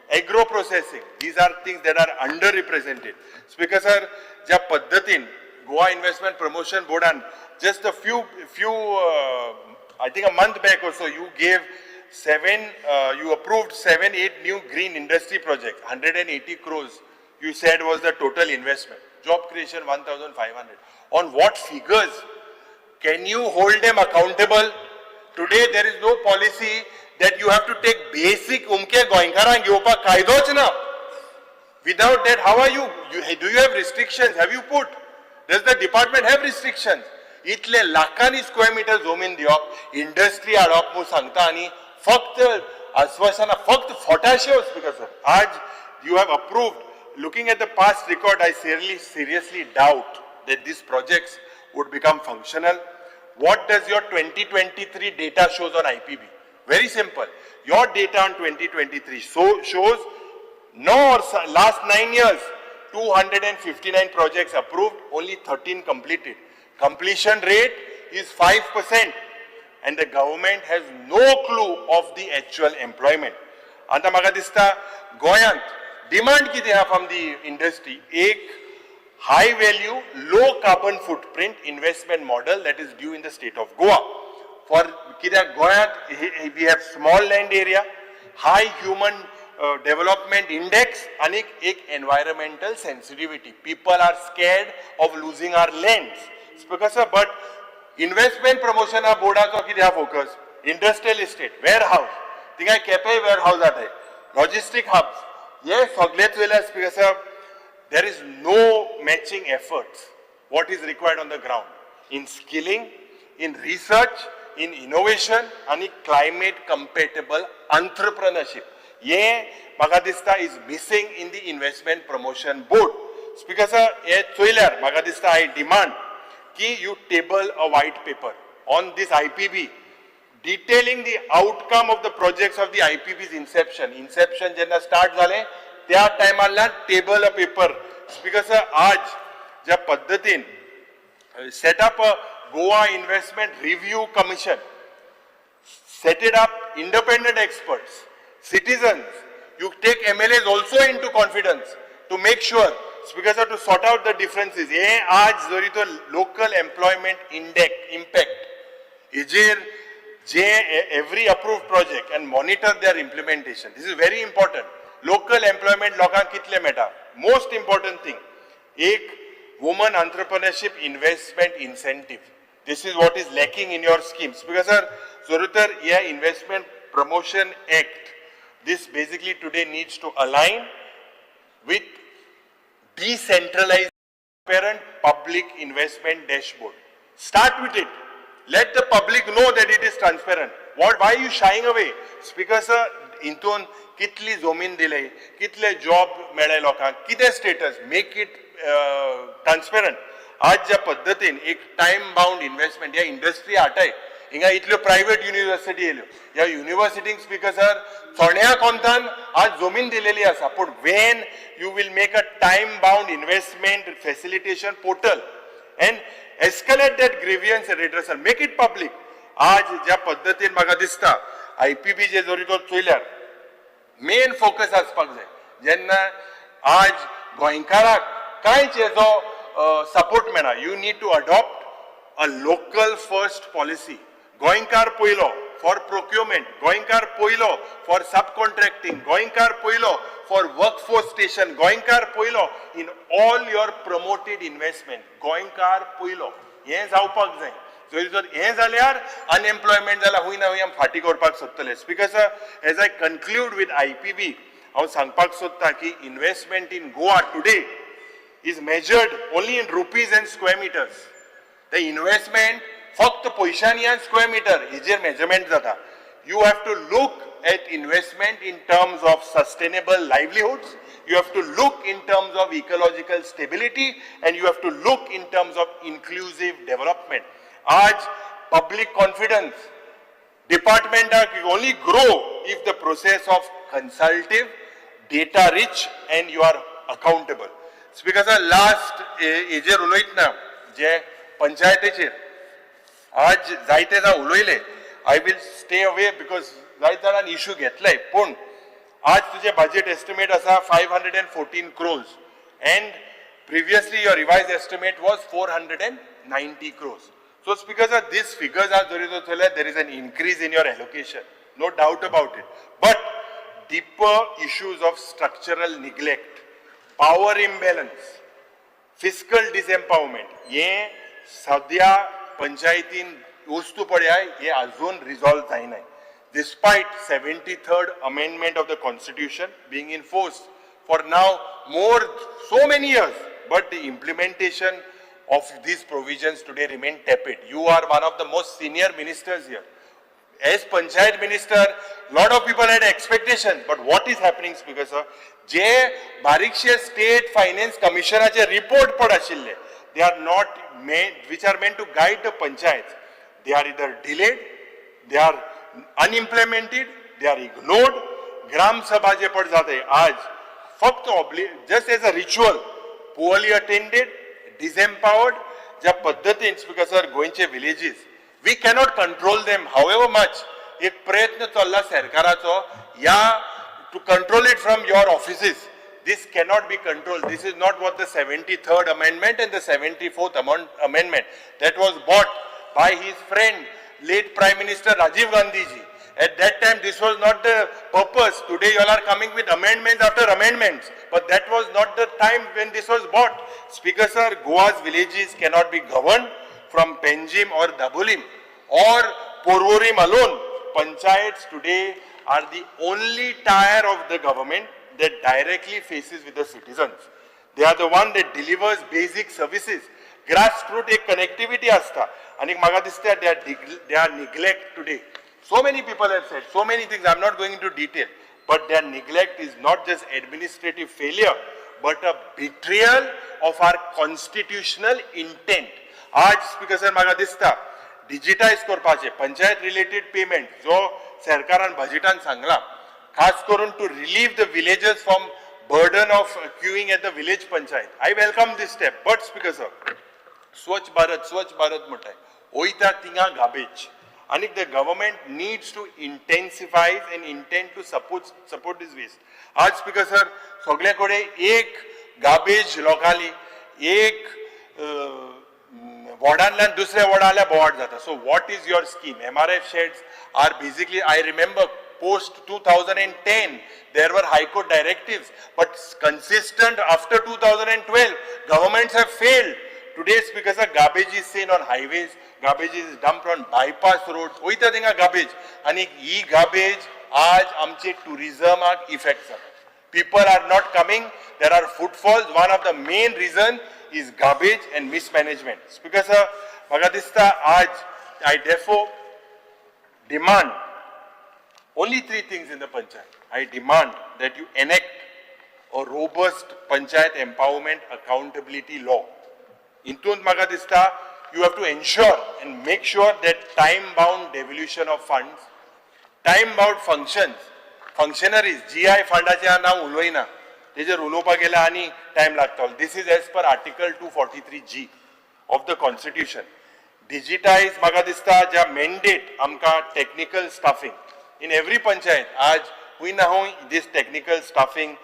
agro processing. These are things that are underrepresented. Speaker sir, ज्या पद्धतीन Goa Investment Promotion Board and just a few I think a month back or so, you gave you approved 7-8 new green industry projects, 180 crores. You said was the total investment. Job creation 1,500. On what figures? Can you hold them accountable? Today there is no policy that you have to take basic umke goinkaran gyopa kaidoch na. Without that, how are you? Do you have restrictions? Have you put? Does the department have restrictions? इतले लाखांनी square metre जमीन दिवप, industry हाडप म्हणून सांगता आणि फक्त आश्वासना, फक्त फोटाशे. स्पीकर सर, आज you have approved. Looking at the past record, I seriously doubt that these projects would become functional. What does your 2023 data shows on IPB? Very simple. Your data on 2023 shows last 9 years, 259 projects approved, only 13 completed. Completion rate is 5% and the government has no clue of the actual employment. Anta म्हाका दिसता गोंयांत demand कितें आहा from the industry? एक high value, low carbon footprint investment model that is due in the state of Goa. For कित्याक गोंयांत we have small land area, high human development index and एक environmental sensitivity. People are scared of losing our lands. But investment promotion बोर्डाचो कितें आहा focus? Industrial estate, warehouse, थिंगा Quepem warehouse आताय, logistic hubs. हे सगळेच वयले स्पीकर साहेब, there is no matching efforts what is required on the ground in skilling, in research, in innovation and in climate compatible entrepreneurship. Ye म्हाका दिसता is missing in the investment promotion board. Speaker sir, हे चोयल्यार म्हाका दिसता I demand ki you table a white paper on this IPB detailing the outcome of the projects of the IPB's inception. Inception जेन्ना start जाले त्या टायमार table a paper. Speaker sir, आज ज्या पद्धतीन set up a Goa investment review commission, set it up, independent experts, citizens, you take MLAs also into confidence to make sure, Speaker sir, to sort out the differences. हे आज जरी तो local employment index impact, जे every approved project and monitor their implementation. This is very important. Local employment लोकांक कितले Meta? Most important thing, एक woman entrepreneurship investment incentive. This is what is lacking in your scheme. Speaker sir, Zorutar, yeah, investment promotion act. This basically today needs to align with decentralized parent public investment dashboard. Start with it. Let the public know that it is transparent. Why are you shying away? Speaker sir, इंतून कितली जमीन दिले, कितले job मेळे लोकांक, कितें status, make it transparent. आज ज्या पद्धतीन एक टाइम बाउंड इन्व्हेस्टमेंट ह्या इंडस्ट्री आटाय, हिंगा इतल्यो प्रायव्हेट युनिव्हर्सिटी येयल्यो, ह्या युनिव्हर्सिटींक स्पीकर सर चोण्या कोंतान आज जमीन दिलेली आसा, पूण Wien you will make a time bound investment facilitation portal end escalate that grievance redressal, make it public. आज ज्या पद्धतीन म्हाका दिसता IPB जे जरी तो चोयल्यार मेन फोकस आसपाक जाय. जेन्ना आज गोंयकाराक कांयच हेजो सपोर्ट मेळना, you need to adopt a local first policy. गोंयकार पयलो फॉर प्रोक्युरमेंट, गोंयकार पयलो फॉर सब कॉन्ट्रॅक्टिंग, गोंयकार पयलो फॉर वर्कफोर्स स्टेशन, गोंयकार पयलो in all your promoted investment, गोंयकार पयलो. हें जावपाक जाय. जरी जर हें जाल्यार अनएम्प्लॉयमेंट जाल्यार हुंय ना हुंय आमी फाटी करपाक सोदतले. Speaker sir, as I conclude with IPB, हांव सांगपाक सोदतां की investment in Goa today is measured only in rupees and square metres. The investment फक्त पयशांनी आनी स्क्वेअर मिटर हेजेर मेजरमेंट जाता. You have to look at investment in terms of sustainable livelihoods, you have to look in terms of ecological stability, and you have to look in terms of inclusive development. आज public confidence department can only grow if the process of consultative, data rich and you are accountable. Speaker sir, last हेजेर उलयतना जे पंचायतीचेर आज जायते जाण उलयले, I will stay away because जायते जाणांनी इश्यू घेतलाय, पूण आज तुझे budget estimate आसा 514 crores and previously your revised estimate was 490 crores. So speaker sir, these figures are there is an increase in your allocation, no doubt about it. But deeper issues of structural neglect, power imbalance, fiscal disempowerment, ये सद्या पंचायतीन वस्तू पळय हे अजून resolve जायनाय. Despite 73rd amendment of the constitution being enforced for now so many years, but the implementation of these provisions today remain tepid. You are one of the most senior ministers here. As Panchayat Minister, lot of people had expectations, but what is happening, Speaker sir? जे बारीकशे State Finance Commissionaचे report पड आशिल्ले, they are not made, which are meant to guide the panchayats. They are either delayed, they are unimplemented, they are ignored. Gram Sabha जे पड जाते आज फक्त just as a ritual, poorly attended, disempowered. ज्या पद्धतीन Speaker sir गोंयचे villages, we cannot control them however much. एक प्रयत्न चल्ला सरकाराचो या to control it from your offices This cannot be controlled. This is not what the 73rd Amendment and the 74th Amendment that was bought by his friend, late Prime Minister Rajiv Gandhi ji. At that time, this was not the purpose. Today, you all are coming with amendments after amendments. But that was not the time when this was bought. Speaker sir, Goa's villages cannot be governed from Penjim or Dabolim or Porvorim alone. Panchayats today are the only tier of the government that directly faces with the citizens. They are the one that delivers basic services. Grassroots एक connectivity असता. आणि म्हाका दिसता they are neglect today. So many people have said so many things. I'm not going into detail, but their neglect is not just administrative failure, but a betrayal of our constitutional intent. आज speaker sir म्हाका दिसता digitize करपाचे panchayat related payment जो सरकारान बजेटान सांगला खास करून to relieve the villagers from burden of queuing at the village panchayat. I welcome this step, but speaker sir, Swachh Bharat म्हणटाय oita tinga garbage. And the government needs to intensify and intend to support this waste. आज speaker sir, सगळ्याकडे एक garbage locally, एक वॉर्डांतल्यान दुसऱ्या वॉर्डांतल्या बोवाड जाता. So what is your scheme? MRF sheds are basically, I remember post 2010, there were High Court directives, but consistent after 2012, governments have failed. Today, speaker sir, garbage is seen on highways, garbage is dumped on bypass roads. Oita thinga garbage. And e garbage, aaj amche tourism effects. People are not coming. There are footfalls. One of the main reason is garbage and mismanagement. Speaker sir, Magadista, aaj, I therefore demand only 3 things in the panchayat. I demand that you enact a robust panchayat empowerment accountability law. Intun Magadista, you have to ensure and make sure that time-bound devolution of funds, time-bound functions, functionaries, GI fundaचे नाव उलवयना, तेजेर उलोवपाक गेल्या आनी time लागतलो. This is as per Article 243G of the Constitution. Digitize Magadista, ज्या mandate आमका technical staffing in every panchayat. आज हुई ना हुई this technical staffing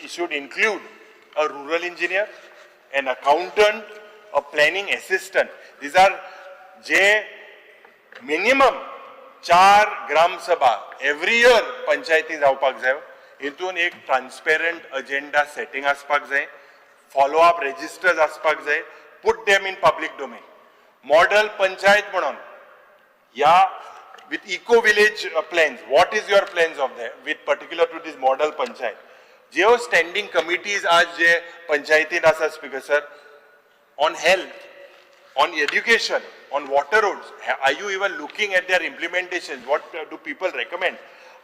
should include a rural engineer, an accountant, a planning assistant. These are minimum 4 gram sabha every year panchayati जावपाक जाय. हितून एक transparent agenda setting आसपाक जाय, follow up registers आसपाक जाय, put them in public domain. Model panchayat म्हणून या with eco village plans. What is your plans of that with particular to this model panchayat? Geo standing committees आज जे पंचायतीन आसा speaker sir, on health, on education, on water roads, are you even looking at their implementation? What do people recommend?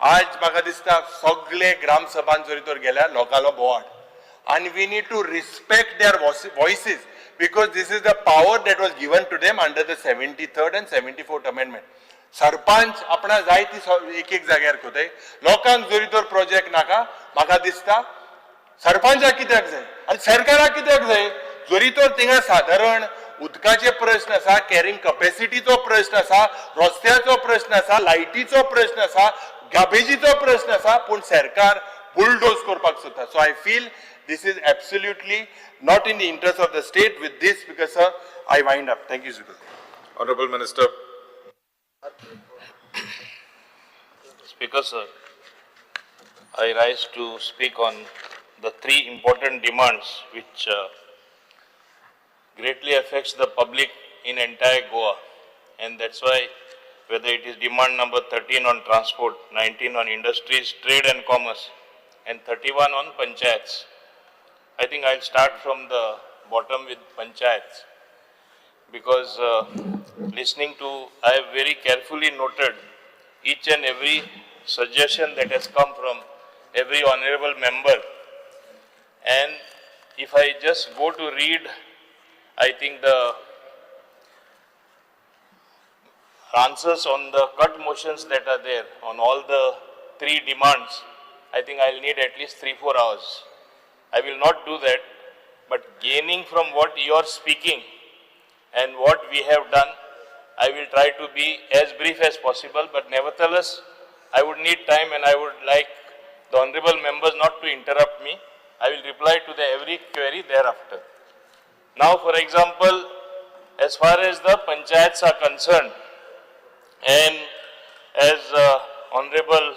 आज म्हाका दिसता सगळे ग्राम सभान जरी तर गेल्या लोकांलो बोवाड. And we need to respect their voices because this is the power that was given to them under the 73rd and 74th Amendment. Sarpanch आपणा जाय ती एक जाग्यार कोताय लोकांक जरी तर प्रोजेक्ट नाका म्हाका दिसता सरपंचाक कित्याक जाय आनी सरकाराक कित्याक जाय जरी तर थिंगा साधारण उदकाचे प्रश्न आसा, कॅरिंग कॅपॅसिटीचो प्रश्न आसा, रस्त्याचो प्रश्न आसा, लायटीचो प्रश्न आसा, गार्बेजीचो प्रश्न आसा, पूण सरकार बुलडोज करपाक सोदता. So I feel this is absolutely not in the interest of the state. With this, because sir, I wind up. Thank you, Speaker. Honorable Minister. Speaker sir, I rise to speak on the 3 important demands which greatly affects the public in entire Goa, and that's why whether it is demand number 13 on transport, 19 on industries, trade and commerce, and 31 on panchayats. I think I'll start from the bottom with panchayats because listening to, I have very carefully noted each and every suggestion that has come from every honorable member, and if I just go to read, I think the answers on the cut motions that are there on all the 3 demands, I think I'll need at least 3-4 hours. I will not do that, but gaining from what you are speaking and what we have done, I will try to be as brief as possible, but nevertheless, I would need time and I would like the honorable members not to interrupt me. I will reply to the every query thereafter. Now, for example, as far as the panchayats are concerned, and as Honorable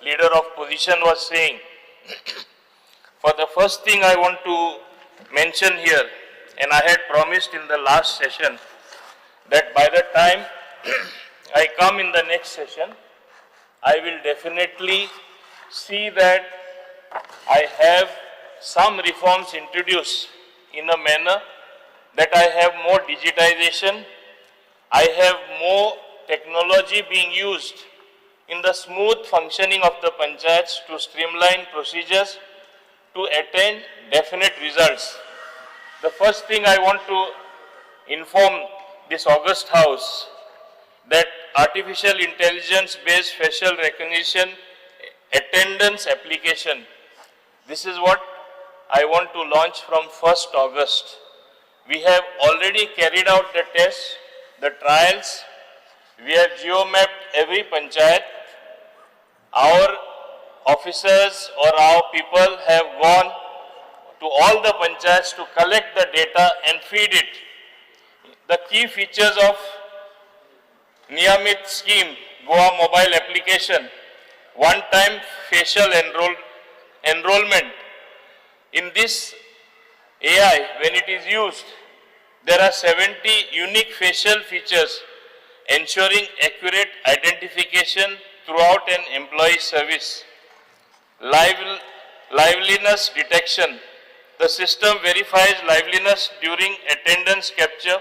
Leader of Position was saying, for the first thing I want to mention here, and I had promised in the last session that by the time I come in the next session, I will definitely see that I have some reforms introduced in a manner that I have more digitization, I have more technology being used in the smooth functioning of the panchayats to streamline procedures to attain definite results. The first thing I want to inform this august house that artificial intelligence based facial recognition attendance application, this is what I want to launch from 1st August. We have already carried out the tests, the trials. We have geo-mapped every panchayat. Our officers or our people have gone to all the panchayats to collect the data and feed it. The key features of Niyamit scheme, Goa mobile application, one-time facial enrollment. In this AI, when it is used, there are 70 unique facial features ensuring accurate identification throughout an employee service. Liveliness detection. The system verifies liveliness during attendance capture,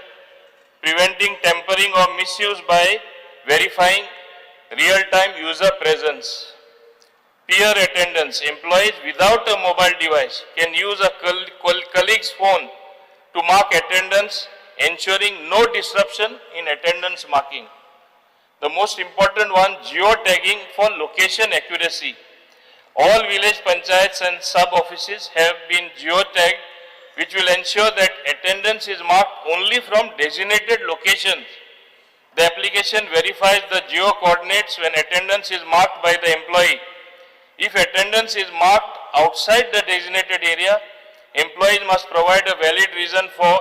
preventing tampering or misuse by verifying real-time user presence. Peer attendance. Employees without a mobile device can use a colleague's phone to mark attendance, ensuring no disruption in attendance marking. The most important one, geotagging for location accuracy. All village panchayats and sub-offices have been geotagged, which will ensure that attendance is marked only from designated locations. The application verifies the geo-coordinates when attendance is marked by the employee. If attendance is marked outside the designated area, employees must provide a valid reason for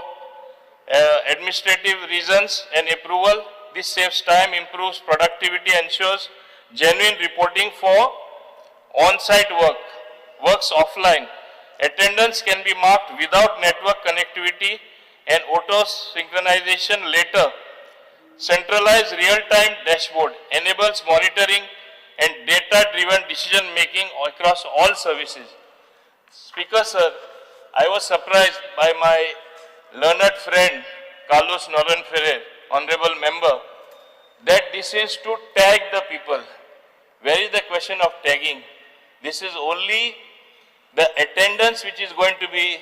administrative reasons and approval. This saves time, improves productivity, ensures genuine reporting for on-site works offline. Attendance can be marked without network connectivity and auto synchronization later. Centralized real-time dashboard enables monitoring and data-driven decision-making across all services. Speaker, sir, I was surprised by my learned friend, Carlos Noran Ferrer, honorable member, that this is to tag the people. Where is the question of tagging? This is only the attendance which is going to be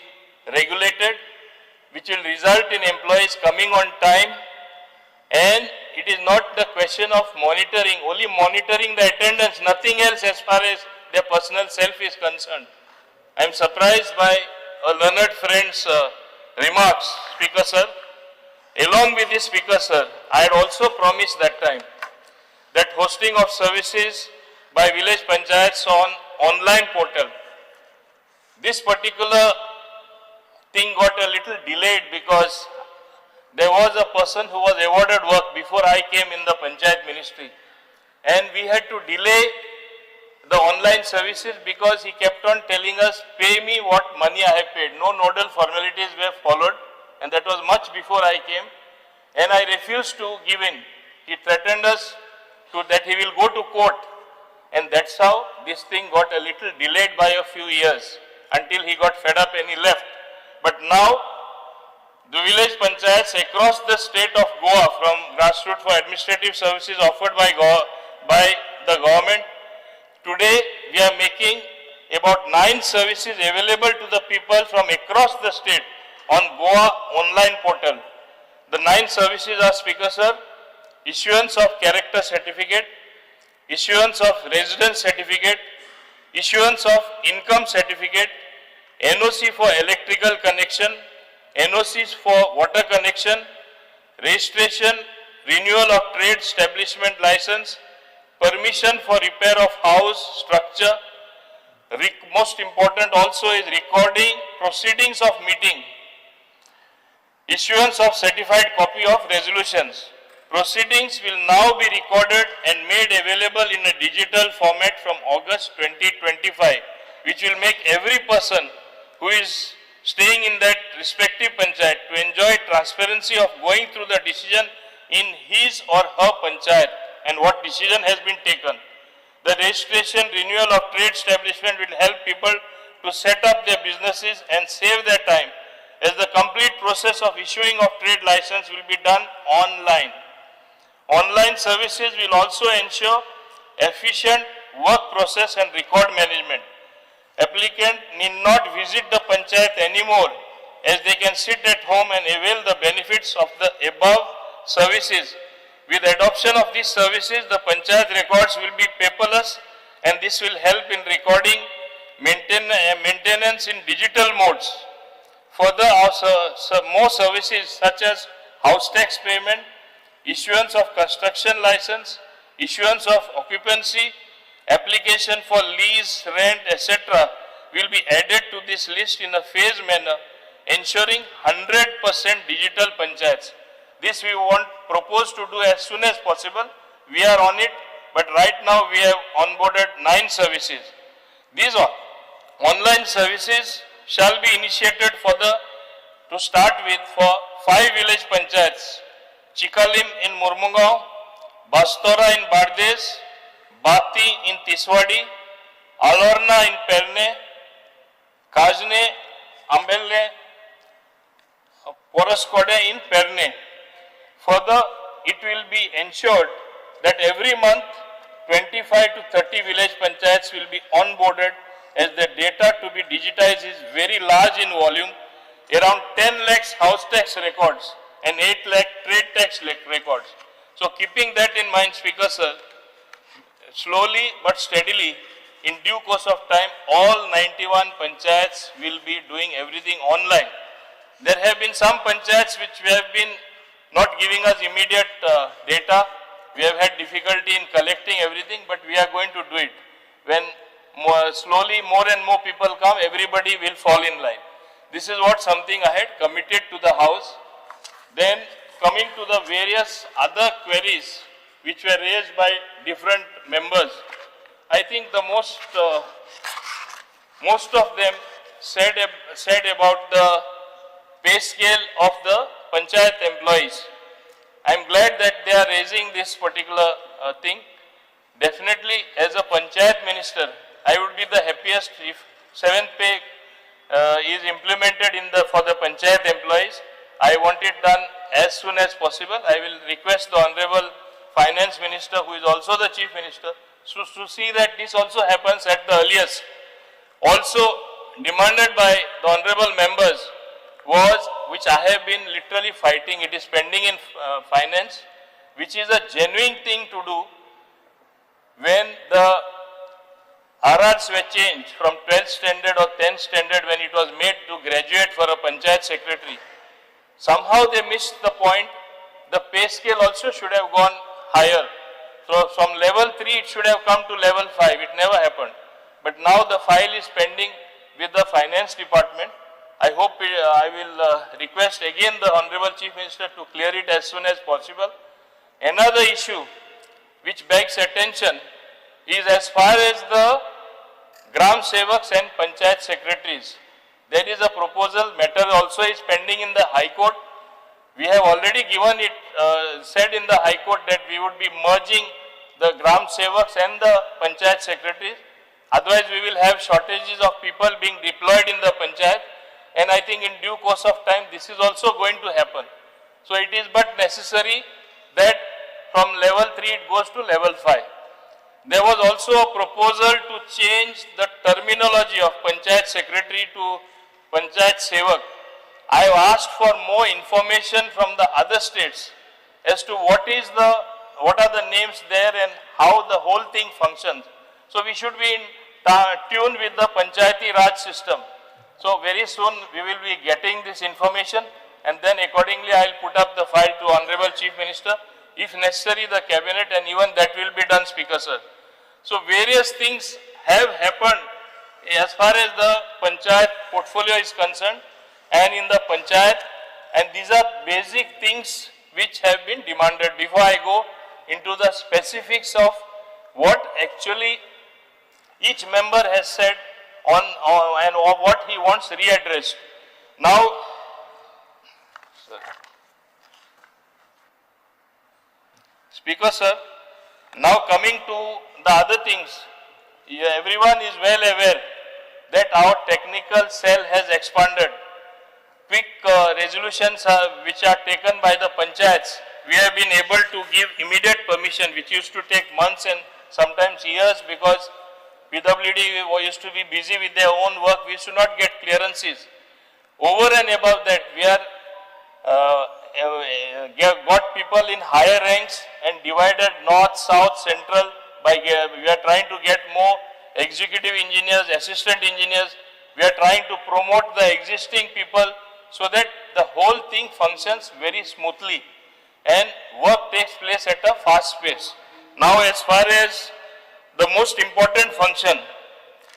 regulated, which will result in employees coming on time, and it is not the question of monitoring, only monitoring the attendance, nothing else as far as their personal self is concerned. I am surprised by a learned friend's remarks, Speaker sir. Along with this, Speaker sir, I had also promised that time that hosting of services by village panchayats on online portal. This particular thing got a little delayed because there was a person who was awarded work before I came in the Panchayat Ministry, and we had to delay the online services because he kept on telling us, pay me what money I have paid. No nodal formalities were followed, and that was much before I came, and I refused to give in. He threatened us that he will go to court, and that's how this thing got a little delayed by a few years until he got fed up and he left. But now, the village panchayats across the state of Goa, from grassroots for administrative services offered by the government, today we are making about 9 services available to the people from across the state on Goa online portal. The 9 services are, Speaker sir, issuance of character certificate, issuance of residence certificate, issuance of income certificate, NOC for electrical connection, NOCs for water connection, registration, renewal of trade establishment license, permission for repair of house structure, Most important also is recording proceedings of meeting, issuance of certified copy of resolutions. Proceedings will now be recorded and made available in a digital format from August 2025, which will make every person who is staying in that respective panchayat to enjoy transparency of going through the decision in his or her panchayat and what decision has been taken. The registration renewal of trade establishment will help people to set up their businesses and save their time, as the complete process of issuing of trade license will be done online. Online services will also ensure efficient work process and record management. Applicant need not visit the panchayat anymore, as they can sit at home and avail the benefits of the above services. With adoption of these services, the panchayat records will be paperless, and this will help in recording maintenance in digital modes. Further, more services such as house tax payment, issuance of construction license, issuance of occupancy, application for lease, rent, etc. will be added to this list in a phased manner, ensuring 100% digital panchayats. This we propose to do as soon as possible. We are on it, but right now we have onboarded 9 services. These are online services shall be initiated to start with for 5 village panchayats: Chikalim in Murmungao, Bastora in Bardes, Bati in Tiswadi, Alorna in Perne, Kajne, Ambelle, Poraskode in Perne. Further, it will be ensured that every month 25 to 30 village panchayats will be onboarded, as the data to be digitized is very large in volume, around 10 lakhs house tax records and 8 lakh trade tax records. So keeping that in mind, Speaker Sir, slowly but steadily, in due course of time, all 91 panchayats will be doing everything online. There have been some panchayats which have been not giving us immediate data. We have had difficulty in collecting everything, but we are going to do it. When slowly more and more people come, everybody will fall in line. This is something I had committed to the House. Then coming to the various other queries which were raised by different members, I think the most of them said about the pay scale of the panchayat employees. I am glad that they are raising this particular thing. Definitely, as a panchayat minister, I would be the happiest if 7th pay is implemented for the panchayat employees. I want it done as soon as possible. I will request the Honorable Finance Minister, who is also the Chief Minister, to see that this also happens at the earliest. Also demanded by the Honorable members was, which I have been literally fighting, it is pending in finance, which is a genuine thing to do. When the RRs were changed from 12th standard or 10th standard, when it was made to graduate for a panchayat secretary, somehow they missed the point. The pay scale also should have gone higher. So from level 3 it should have come to level 5. It never happened. But now the file is pending with the finance department. I hope I will request again the Honorable Chief Minister to clear it as soon as possible. Another issue which begs attention is as far as the Gram Sevaks and Panchayat Secretaries. There is a proposal, matter also is pending in the High Court. We have already given it, said in the High Court that we would be merging the Gram Sevaks and the Panchayat Secretaries. Otherwise we will have shortages of people being deployed in the Panchayat. And I think in due course of time, this is also going to happen. So it is but necessary that from level 3 it goes to level 5. There was also a proposal to change the terminology of Panchayat Secretary to Panchayat Sevak. I have asked for more information from the other states as to what are the names there and how the whole thing functions. So we should be in tune with the Panchayati Raj system. So very soon we will be getting this information, and then accordingly I will put up the file to Honorable Chief Minister. If necessary, the Cabinet, and even that will be done, Speaker Sir. So various things have happened as far as the panchayat portfolio is concerned and in the panchayat, and these are basic things which have been demanded. Before I go into the specifics of what actually each member has said on and what he wants readdressed. Now, Speaker sir, now coming to the other things, everyone is well aware that our technical cell has expanded. Quick resolutions which are taken by the panchayats, we have been able to give immediate permission, which used to take months and sometimes years because PWD used to be busy with their own work. We used to not get clearances. Over and above that, we are got people in higher ranks and divided north, south, central. We are trying to get more executive engineers, assistant engineers. We are trying to promote the existing people so that the whole thing functions very smoothly and work takes place at a fast pace. Now, as far as the most important function,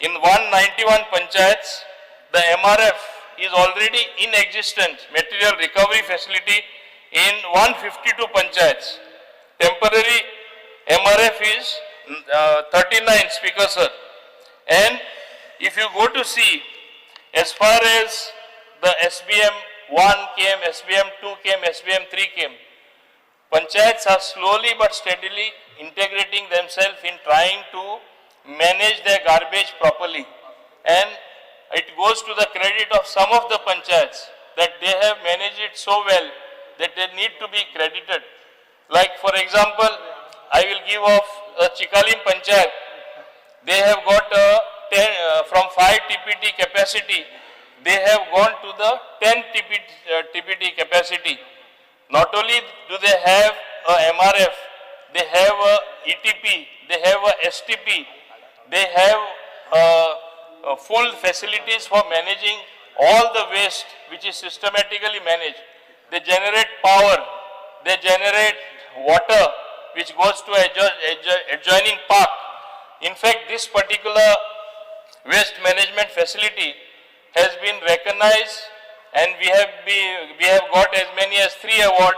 in 191 panchayats, the MRF is already in existence, material recovery facility in 152 panchayats. Temporary MRF is 39, Speaker sir. And if you go to see, as far as the SBM 1 came, SBM 2 came, SBM 3 came, panchayats are slowly but steadily integrating themselves in trying to manage their garbage properly. And it goes to the credit of some of the panchayats that they have managed it so well that they need to be credited. Like for example, I will give off Chikalim Panchayat. They have got from 5 TPT capacity, they have gone to the 10 TPT capacity. Not only do they have a MRF, they have a ETP, they have a STP, they have full facilities for managing all the waste which is systematically managed. They generate power, they generate water which goes to adjoining park. In fact, this particular waste management facility has been recognized and we have got as many as 3 awards.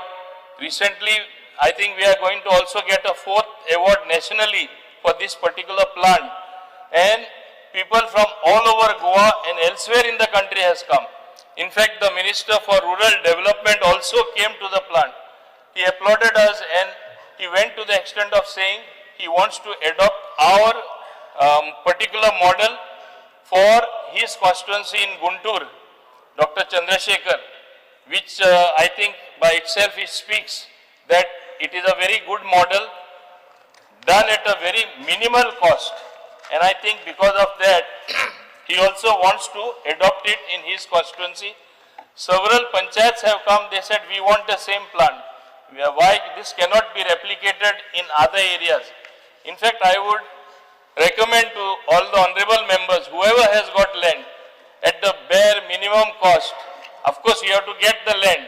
Recently, I think we are going to also get a 4th award nationally for this particular plant. And people from all over Goa and elsewhere in the country has come. In fact, the Minister for Rural Development also came to the plant. He applauded us and he went to the extent of saying he wants to adopt our particular model for his constituency in Guntur, Dr. Chandrasekhar, which I think by itself it speaks that it is a very good model done at a very minimal cost. And I think because of that, he also wants to adopt it in his constituency. Several panchayats have come, they said we want the same plant. Why this cannot be replicated in other areas? In fact, I would recommend to all the honorable members, whoever has got land, at the bare minimum cost, of course you have to get the land.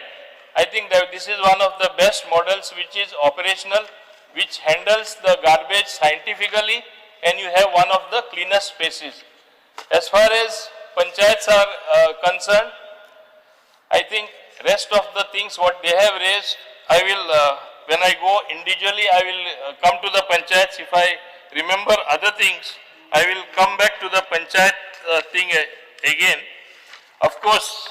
I think that this is one of the best models which is operational, which handles the garbage scientifically, and you have one of the cleanest spaces. As far as panchayats are concerned, I think rest of the things what they have raised, I will, when I go individually, I will come to the panchayats. If I remember other things, I will come back to the panchayat thing again. Of course,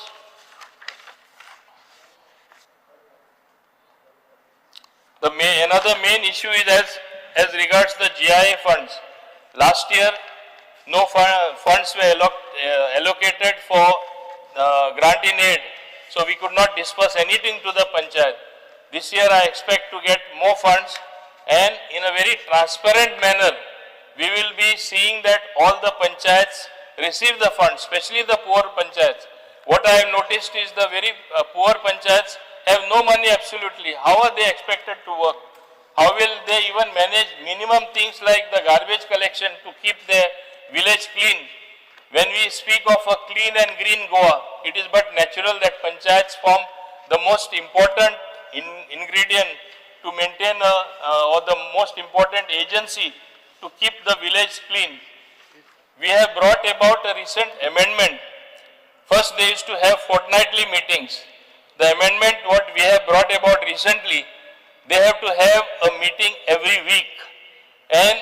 another main issue is as regards the GIA funds. Last year, no funds were allocated for grant in aid, so we could not disperse anything to the panchayat. This year I expect to get more funds, and in a very transparent manner, we will be seeing that all the panchayats receive the funds, especially the poor panchayats. What I have noticed is the very poor panchayats have no money absolutely. How are they expected to work? How will they even manage minimum things like the garbage collection to keep their village clean? When we speak of a clean and green Goa, it is but natural that panchayats form the most important ingredient to maintain or the most important agency to keep the village clean. we have brought about a recent amendment. First, they used to have fortnightly meetings. The amendment what we have brought about recently, they have to have a meeting every week. And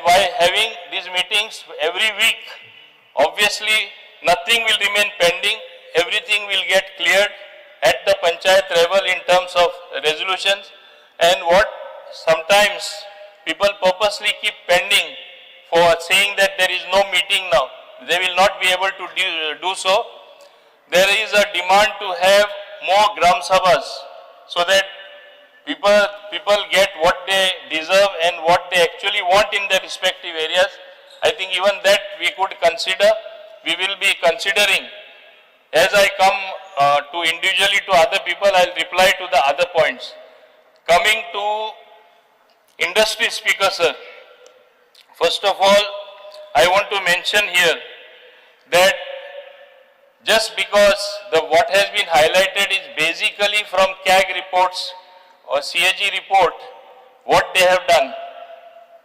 by having these meetings every week, obviously nothing will remain pending. Everything will get cleared at the panchayat level in terms of resolutions. And what sometimes people purposely keep pending for saying that there is no meeting now, they will not be able to do so. There is a demand to have more Gram Sabhas so that people get what they deserve and what they actually want in their respective areas. I think even that we could consider. We will be considering. As I come to individually to other people, I'll reply to the other points. Coming to industry speaker, sir. First of all, I want to mention here that just because what has been highlighted is basically from CAG reports or CAG report, what they have done.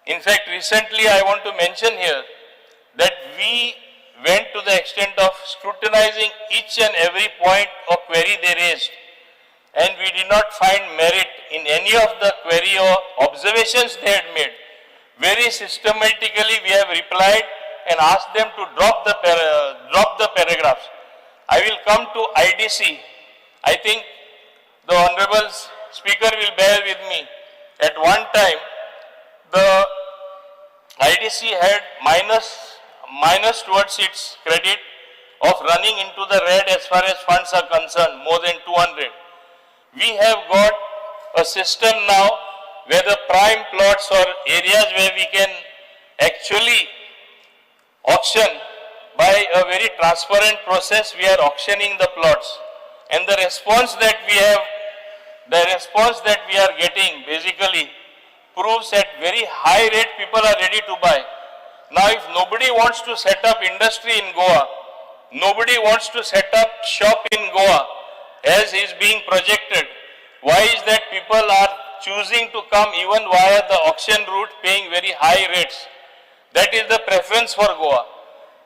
In fact, recently I want to mention here that we went to the extent of scrutinizing each and every point or query they raised, and we did not find merit in any of the query or observations they had made. Very systematically we have replied and asked them to drop the paragraphs. I will come to IDC. I think the Honorable Speaker will bear with me. At one time, the IDC had minus towards its credit of running into the red as far as funds are concerned, more than 200. We have got a system now where the prime plots or areas where we can actually auction by a very transparent process, we are auctioning the plots. And the response that we are getting basically proves at very high rate people are ready to buy. Now if nobody wants to set up industry in Goa, nobody wants to set up shop in Goa as is being projected, why is that people are choosing to come even via the auction route paying very high rates? That is the preference for Goa.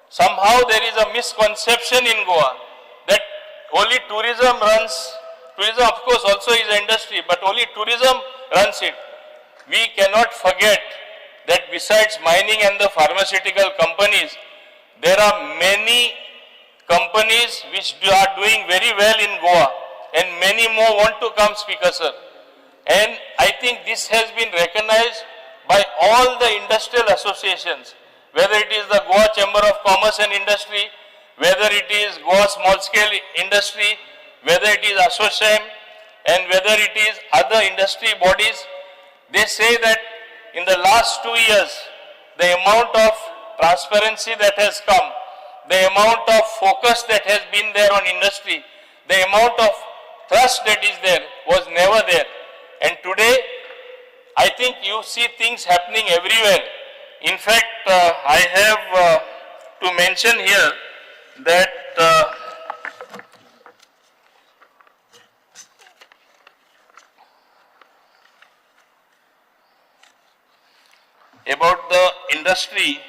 Somehow there is a misconception in Goa that only tourism runs, tourism of course also is an industry, but only tourism runs it. We cannot forget that besides mining and the pharmaceutical companies, there are many companies which are doing very well in Goa, and many more want to come, Speaker sir. And I think this has been recognized by all the industrial associations, whether it is the Goa Chamber of Commerce and Industry, whether it is Goa Small Scale Industry, whether it is ASSOCHAM, and whether it is other industry bodies. They say that in the last 2 years, the amount of transparency that has come, the amount of focus that has been there on industry, the amount of trust that is there was never there. And today, I think you see things happening everywhere. In fact, I have to mention here that about the industry,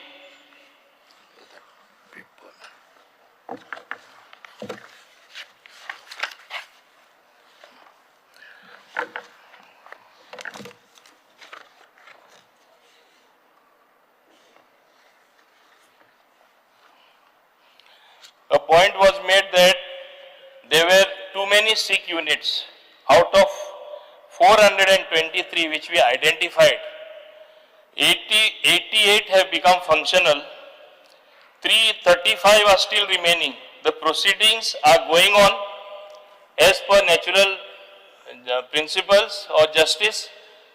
a point was made that there were too many sick units. Out of 423 which we identified, 88 have become functional, 335 are still remaining. The proceedings are going on as per natural principles or justice.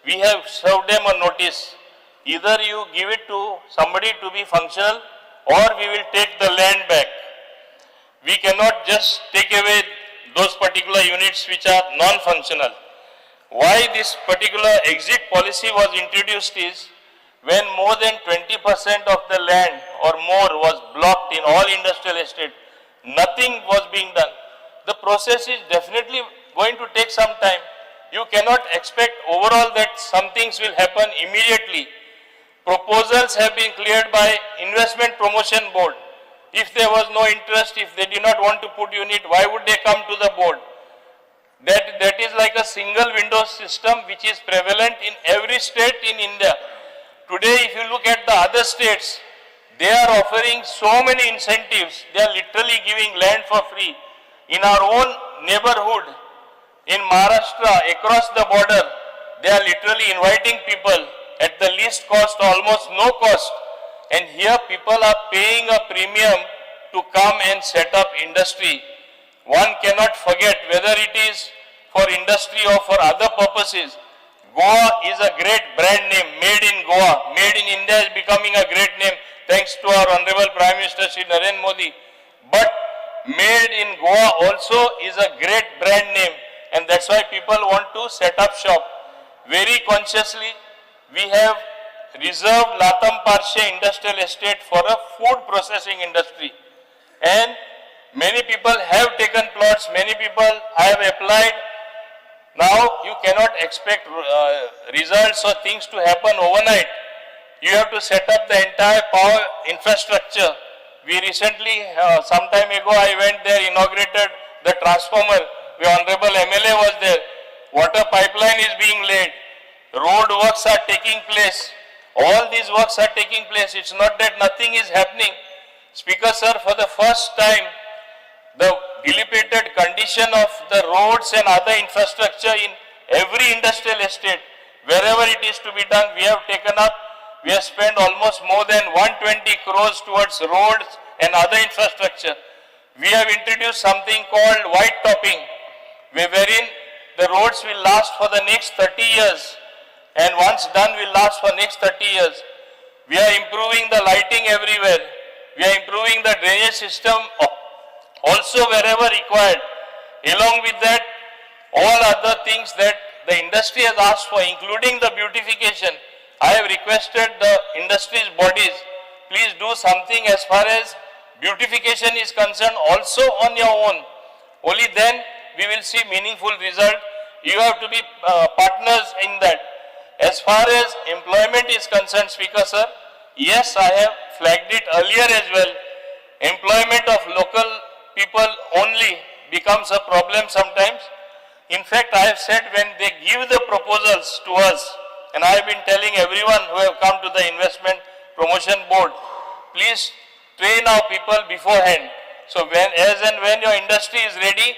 We have served them a notice. Either you give it to somebody to be functional, or we will take the land back. We cannot just take away those particular units which are non-functional. Why this particular exit policy was introduced is when more than 20% of the land or more was blocked in all industrial estate, nothing was being done. The process is definitely going to take some time. You cannot expect overall that some things will happen immediately. proposals have been cleared by Investment Promotion Board. If there was no interest, if they did not want to put unit, why would they come to the board? That is like a single window system which is prevalent in every state in India. Today, if you look at the other states, they are offering so many incentives. They are literally giving land for free. In our own neighborhood, in Maharashtra, across the border, they are literally inviting people at the least cost, almost no cost. And here people are paying a premium to come and set up industry. One cannot forget whether it is for industry or for other purposes. Goa is a great brand name, made in Goa. Made in India is becoming a great name thanks to our Honorable Prime Minister Shri Narendra Modi. But made in Goa also is a great brand name, and that's why people want to set up shop. Very consciously, we have reserved Latam Parshe Industrial Estate for a food processing industry. And many people have taken plots, many people have applied. Now you cannot expect results or things to happen overnight. You have to set up the entire power infrastructure. We recently, some time ago, I went there, inaugurated the transformer. The Honorable MLA was there. Water pipeline is being laid. Road works are taking place. All these works are taking place. It's not that nothing is happening. Speaker sir, for the first time, the dilapidated condition of the roads and other infrastructure in every industrial estate, wherever it is to be done, we have taken up. We have spent almost more than 120 crores towards roads and other infrastructure. We have introduced something called white topping, wherein the roads will last for the next 30 years. And once done, will last for next 30 years. We are improving the lighting everywhere. We are improving the drainage system also wherever required. Along with that, all other things that the industry has asked for, including the beautification, I have requested the industry's bodies, please do something as far as beautification is concerned also on your own. Only then we will see meaningful result. You have to be partners in that. As far as employment is concerned, Speaker sir, yes, I have flagged it earlier as well. Employment of local people only becomes a problem sometimes. In fact, I have said when they give the proposals to us, and I have been telling everyone who have come to the Investment Promotion Board, please train our people beforehand. So as and when your industry is ready,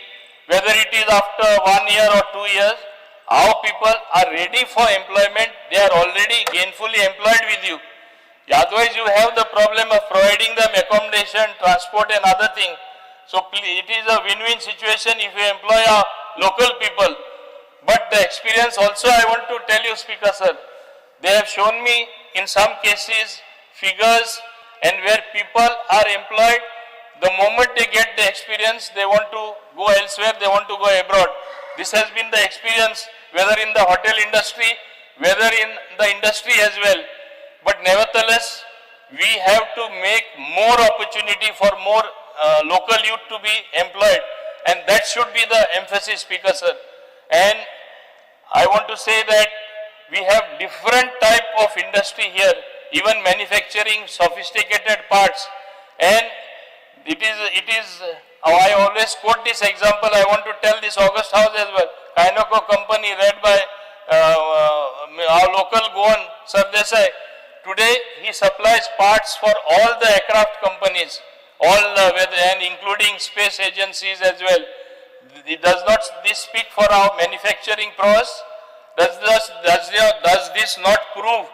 whether it is after 1 year or 2 years, our people are ready for employment. They are already gainfully employed with you. Otherwise, you have the problem of providing them accommodation, transport and other things. So it is a win-win situation if you employ our local people. But the experience also I want to tell you, Speaker sir, they have shown me in some cases figures, and where people are employed, the moment they get the experience, they want to go elsewhere, they want to go abroad. This has been the experience whether in the hotel industry, whether in the industry as well. But nevertheless, we have to make more opportunity for more local youth to be employed, and that should be the emphasis, Speaker sir. And I want to say that we have different type of industry here, even manufacturing sophisticated parts. And it is I always quote this example. I want to tell this August House as well. Kainoko company led by our local Goan Sardesai. Today he supplies parts for all the aircraft companies, and including space agencies as well. Does not this speak for our manufacturing prowess? Does this not prove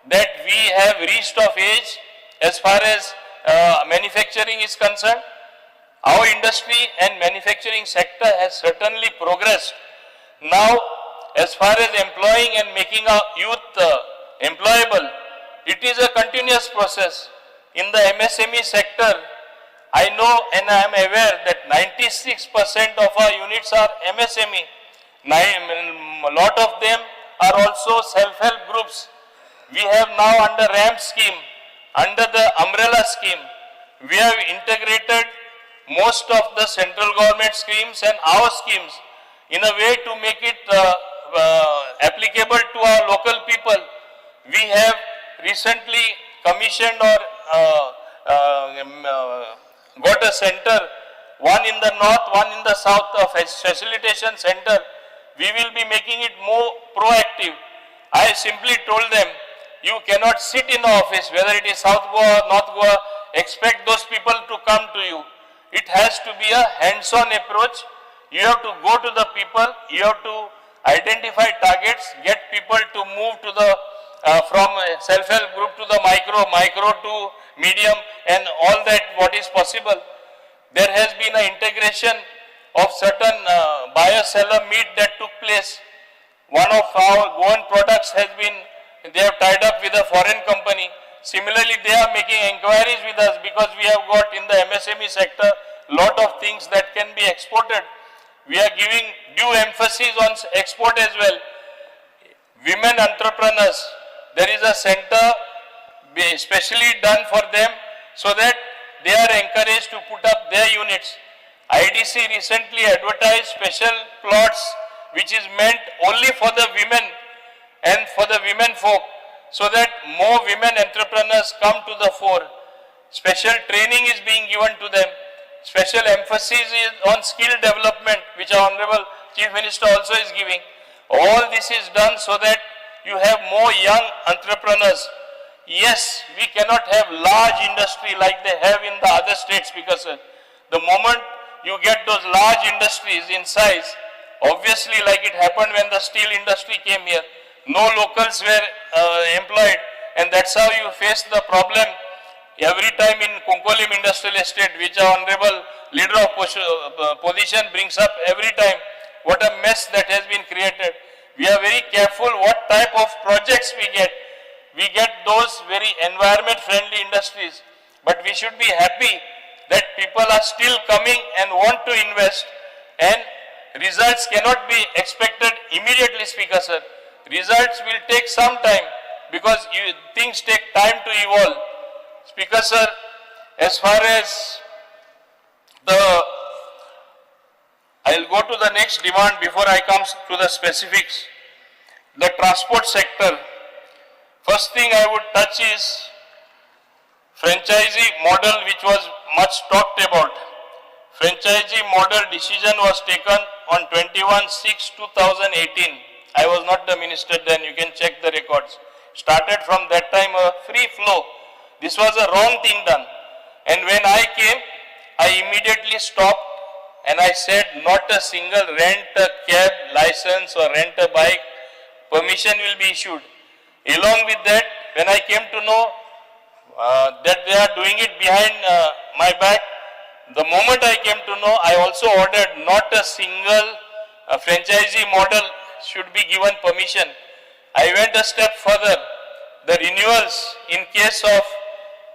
that we have reached of age as far as manufacturing is concerned? Our industry and manufacturing sector has certainly progressed. Now, as far as employing and making our youth employable, it is a continuous process. In the MSME sector, I know and I am aware that 96% of our units are MSME. A lot of them are also self-help groups. We have now under RAMP scheme, under the umbrella scheme, we have integrated most of the central government schemes and our schemes in a way to make it applicable to our local people. We have recently commissioned or got a center, one in the north, one in the south, a facilitation center. We will be making it more proactive. I simply told them, you cannot sit in the office, whether it is South Goa or North Goa, expect those people to come to you. It has to be a hands-on approach. You have to go to the people, you have to identify targets, get people to move to the from self-help group to the micro to medium, and all that what is possible. There has been an integration of certain buyer-seller meet that took place. One of our Goan products has been, they have tied up with a foreign company. Similarly, they are making inquiries with us because we have got in the MSME sector lot of things that can be exported. We are giving due emphasis on export as well. Women entrepreneurs, there is a center specially done for them so that they are encouraged to put up their units. IDC recently advertised special plots which is meant only for the women and for the women folk, so that more women entrepreneurs come to the fore. Special training is being given to them. Special emphasis is on skill development, which our Honorable Chief Minister also is giving. All this is done so that you have more young entrepreneurs. Yes, we cannot have large industry like they have in the other states, because the moment you get those large industries in size, obviously like it happened when the steel industry came here, no locals were employed, and that's how you face the problem every time in Konkolim Industrial Estate, which our Honorable Leader of Position brings up every time. What a mess that has been created. We are very careful what type of projects we get. We get those very environment friendly industries, but we should be happy that people are still coming and want to invest, and results cannot be expected immediately, Speaker sir. Results will take some time because things take time to evolve. Speaker sir, as far as I'll go to the next demand before I come to the specifics. The transport sector. First thing I would touch is franchisee model, which was much talked about. Franchisee model decision was taken on 21/6/2018. I was not the minister then, you can check the records. Started from that time a free flow. This was a wrong thing done. And when I came, I immediately stopped and I said not a single rent a cab license or rent a bike permission will be issued. Along with that, when I came to know that they are doing it behind my back, the moment I came to know, I also ordered not a single franchisee model should be given permission. I went a step further. The renewals in case of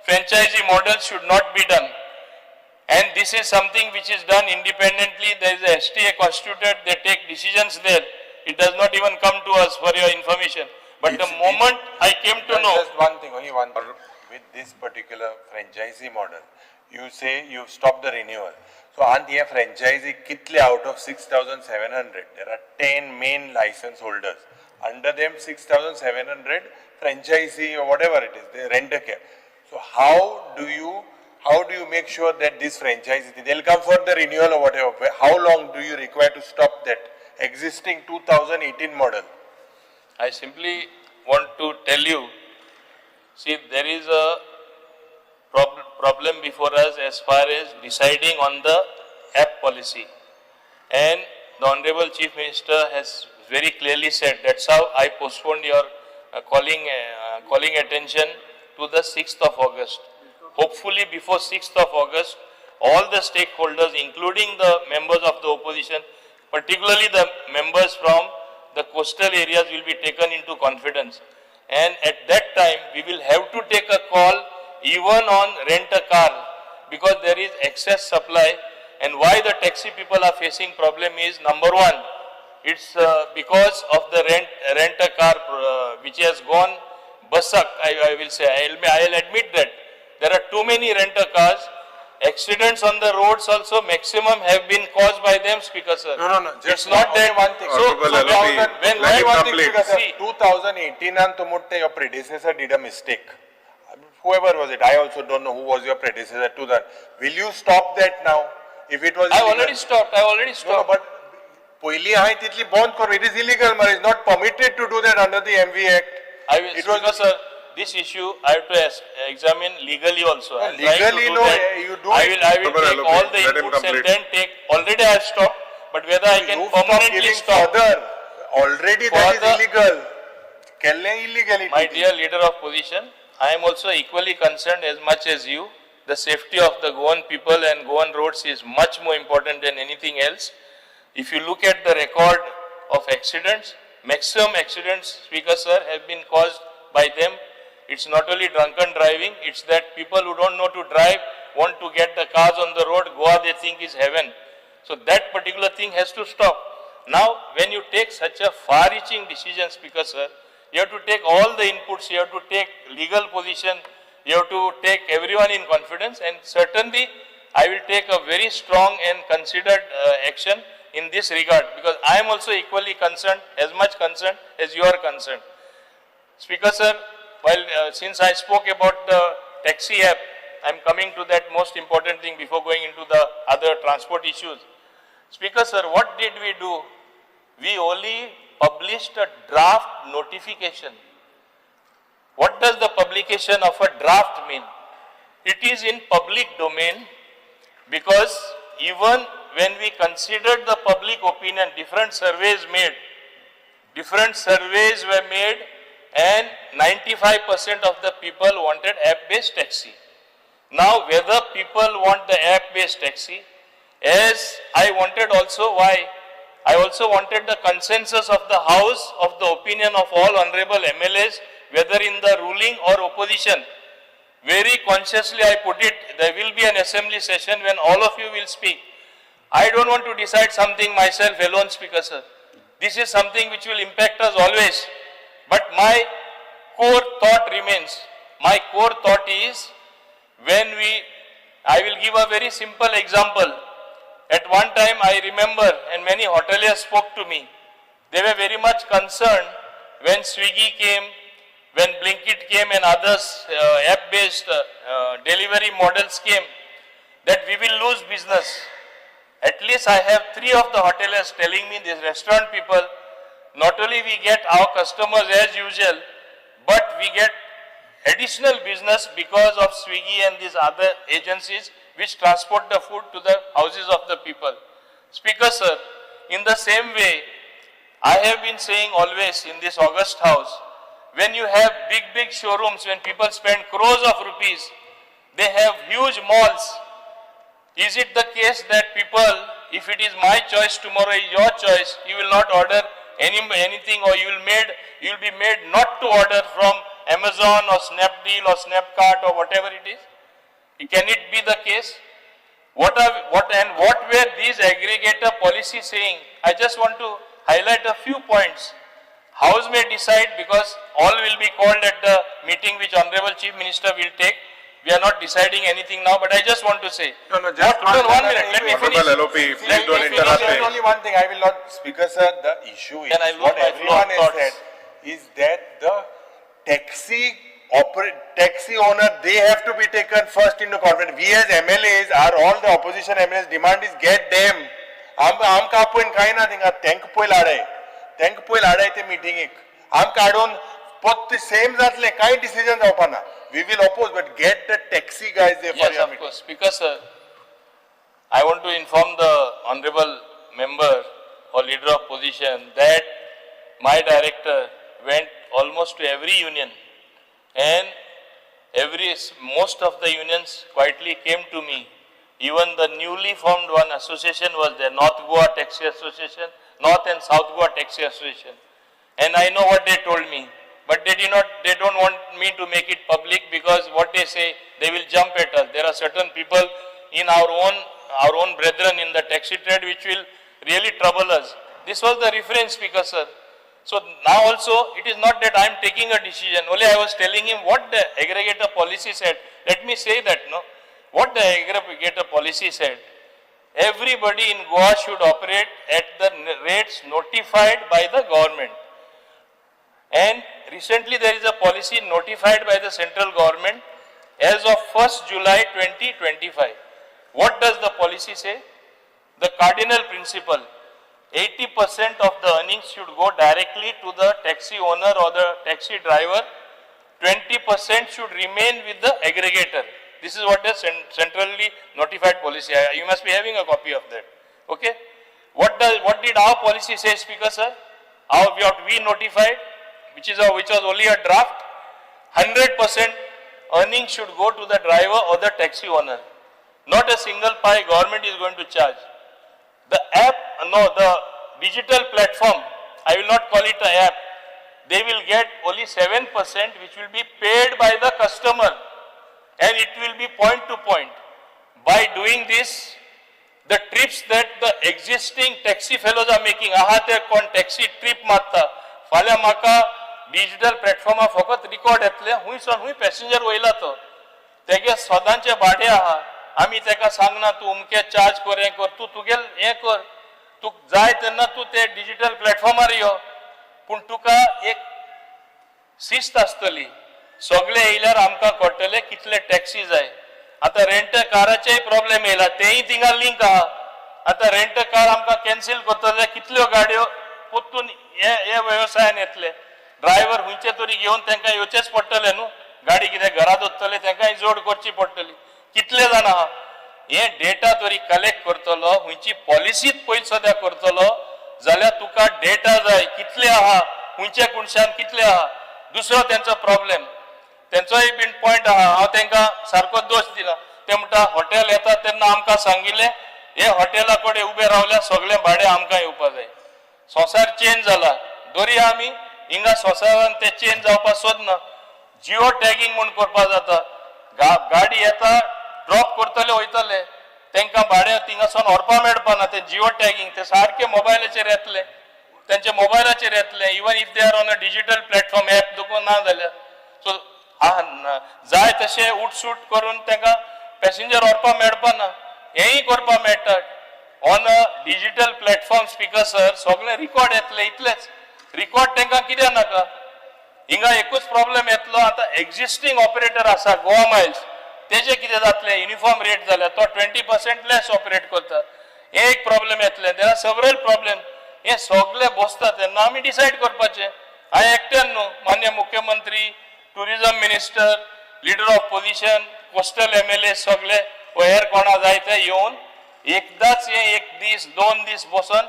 franchisee model should not be done. And this is something which is done independently. There is a STA constituted, they take decisions there. It does not even come to us for your information. But the moment I came to know... Just one thing, only one thing. With this particular franchisee model, you say you've stopped the renewal. So, on the franchisee, kitle out of 6,700, there are 10 main license holders. Under them, 6,700 franchisee or whatever it is, they rent a cab. So, how do you make sure that this franchisee, they'll come for the renewal or whatever? How long do you require to stop that existing 2018 model? I simply want to tell you, see, there is a problem before us as far as deciding on the app policy. And the Honorable Chief Minister has very clearly said, that's how I postponed your calling attention to the 6th of August. Hopefully before 6th of August, all the stakeholders, including the members of the opposition, particularly the members from the coastal areas, will be taken into confidence. And at that time, we will have to take a call even on rent a car, because there is excess supply. And why the taxi people are facing problem is, number one, it's because of the rent a car which has gone basak, I will say. I'll admit that there are too many rent a cars. accidents on the roads also maximum have been caused by them, Speaker sir. No. It's not that. one thing. When Let him one complete. see, 2018 and Tumutte, your predecessor did a mistake. Whoever was it, I also don't know who was your predecessor to that. Will you stop that now? If it was I illegal? already stopped. No, but पहिली आहे तितली बंद करू. It is illegal, but it's not permitted to do that under the MV Act. I will, Speaker sir, this issue I have to examine legally also. I am trying to legally, do no, that. you do I it. will take all the Let him inputs and complete. then take, already I have stopped, but whether I can Stop permanently giving stop. further. Already that is illegal. Kelle illegality. My dear leader of position, I am also equally concerned as much as you. The safety of the Goan people and Goan roads is much more important than anything else. If you look at the record of accidents, maximum accidents, Speaker sir, have been caused by them. It's not only drunken driving, it's that people who don't know to drive want to get the cars on the road. Goa they think is heaven. So that particular thing has to stop. Now, when you take such a far-reaching decision, Speaker sir, you have to take all the inputs, you have to take legal position, you have to take everyone in confidence, and certainly I will take a very strong and considered action in this regard, because I am also equally concerned, as much concerned as you are concerned. Speaker sir, while since I spoke about the taxi app, I am coming to that most important thing before going into the other transport issues. Speaker sir, what did we do? We only published a draft notification. What does the publication of a draft mean? It is in public domain, because even when we considered the public opinion, different surveys were made, and 95% of the people wanted app-based taxi. Now, whether people want the app-based taxi, as I wanted also, why? I also wanted the consensus of the House of the opinion of all honorable MLAs, whether in the ruling or opposition. Very consciously I put it, there will be an assembly session when all of you will speak. I don't want to decide something myself alone, Speaker sir. This is something which will impact us always. But my core thought remains. My core thought is, I will give a very simple example. At one time I remember, and many hoteliers spoke to me, they were very much concerned when Swiggy came, when Blinkit came and others app-based delivery models came, that we will lose business. At least I have 3 of the hoteliers telling me, these restaurant people, not only we get our customers as usual, but we get additional business because of Swiggy and these other agencies which transport the food to the houses of the people. Speaker sir, in the same way, I have been saying always in this August House, when you have big showrooms, when people spend crores of rupees, they have huge malls. Is it the case that people, if it is my choice, tomorrow is your choice, you will not order anything, or you will be made not to order from Amazon or Snapdeal or Snapcart or whatever it is? Can it be the case? What were these aggregator policies saying? I just want to highlight a few points. House may decide, because all will be called at the meeting which Honorable Chief Minister will take. We are not deciding anything now, but I just want to say. No, just 1 minute. Let me finish. LOP, please don't interrupt. Only one thing I will not, Speaker sir, the issue is, what everyone has said is that the taxi owner, they have to be taken first into confidence. We as MLAs, all the opposition MLAs demand is get them. आमकां आपोवन कांय ना थिंगा, तांकां पयलीं हाडाय ते मिटिंगेक. आमकां हाडून फक्त सेम जातलें, कांय डिसिजन जावपा ना. We will oppose, but get the taxi guys there for Yes, your of meeting. course. Speaker sir, I want to inform the honorable member or leader of opposition that my director went almost to every union, and most of the unions quietly came to me. Even the newly formed one association was there, North Goa Taxi Association, North and South Goa Taxi Association. And I know what they told me, but they don't want me to make it public, because what they say, they will jump at us. There are certain people in our own brethren in the taxi trade which will really trouble us. This was the reference, Speaker sir. So now also, it is not that I am taking a decision. Only I was telling him what the aggregator policy said. Let me say that, no. what the aggregator policy said, everybody in Goa should operate at the rates notified by the government. And recently there is a policy notified by the central government as of 1st July 2025. What does the policy say? The cardinal principle, 80% of the earnings should go directly to the taxi owner or the taxi driver, 20% should remain with the aggregator. This is what the centrally notified policy. You must be having a copy of that. Okay? What did our policy say, Speaker sir? What we notified, which was only a draft, 100% earnings should go to the driver or the taxi owner. Not a single pie government is going to charge. The app, the digital platform, I will not call it an app, they will get only 7% which will be paid by the customer, and it will be point to point. By doing this, the trips that the existing taxi fellows are making, te kon taxi trip marta, फाल्या म्हाका digital प्लॅटफॉर्मा फकत record येतले, हुंय passenger वयला तो, तेगे सदांचे भाडे आहा, आमी तेका सांगना तू अमके चार्ज कर, हें कर, तू तुगेल हें कर, तू जाय तेन्ना तू ते डिजिटल प्लॅटफॉर्मार यो, पूण तुका एक शिस्त आसतली, सगळे येयल्यार आमकां कळटले कितले टॅक्सी जाय. आता रेंट काराचेय प्रॉब्लेम येयला, तेय थिंगा लिंक आहा. आता रेंट कार आमकां कॅन्सील करतले, कितल्यो गाडयो पोत्तून हे व्यवसायान येतले. ड्रायव्हर हुंयचे तरी घेवन तांकां येवचेच पडटले न्हू, गाडी कितें घरा दवरतले तांकांय जोड करची पडटली. कितले जाण आहा हे डेटा तरी कलेक्ट करतलो, हुंयची पॉलिसीच पयली सद्या करतलो जाल्यार तुका डेटा जाय, कितले आहा, हुंयचे कुणशान कितले आहा. दुसरो तेंचो प्रॉब्लेम, तेंचोय बीन पॉयंट आहा, हांव तांकां सारको दोश दिला. ते म्हणटा हॉटेल येता तेन्ना आमकां सांगिल्लें हे हॉटेला कडेन उबे रावल्यार सगळें भाडें आमकां येवपा जाय. संवसार चेंज जाला, दोरी आमी हिंगा संवसारान ते चेंज जावपाक सोदना. जिओ टॅगिंग म्हूण करपा जाता, गाडी येता ड्रॉप करतले वयतले, तांकां भाडें थिंगासून व्हरपा मेळपाना. ते जिओ टॅगिंग ते सारके मोबायलाचेर येतले, त्यांच्या मोबायलाचेर येतले, even if they are on a digital platform app दुकान ना जाल्यार. सो जाय तशें उठसूट करून तांकां पॅसेंजर व्हरपा मेळपाना, हेंय करपा मेळटा. On a digital platform speaker sir सगळे रिकॉर्ड येतले, इतलेच. रिकॉर्ड तांकां कित्याक नाका, हिंगा एकूच प्रॉब्लेम येतलो. आता एक्झिस्टिंग ऑपरेटर आसा गोवा मायल्स, तेजे कितें जातलें, युनिफॉर्म रेट जाल्यार तो 20% लेस ऑपरेट करता, हे एक प्रॉब्लेम येतले. There are several problem. हे सगळे बसता तेन्ना आमी डिसायड करपाचें. हांवें एकट्यान न्हू, मान्य मुख्यमंत्री, tourism minister, leader of position, coastal MLA सगळे हेर कोणा जाय ते येवन एकदाच हे 1 दीस 2 दीस बसून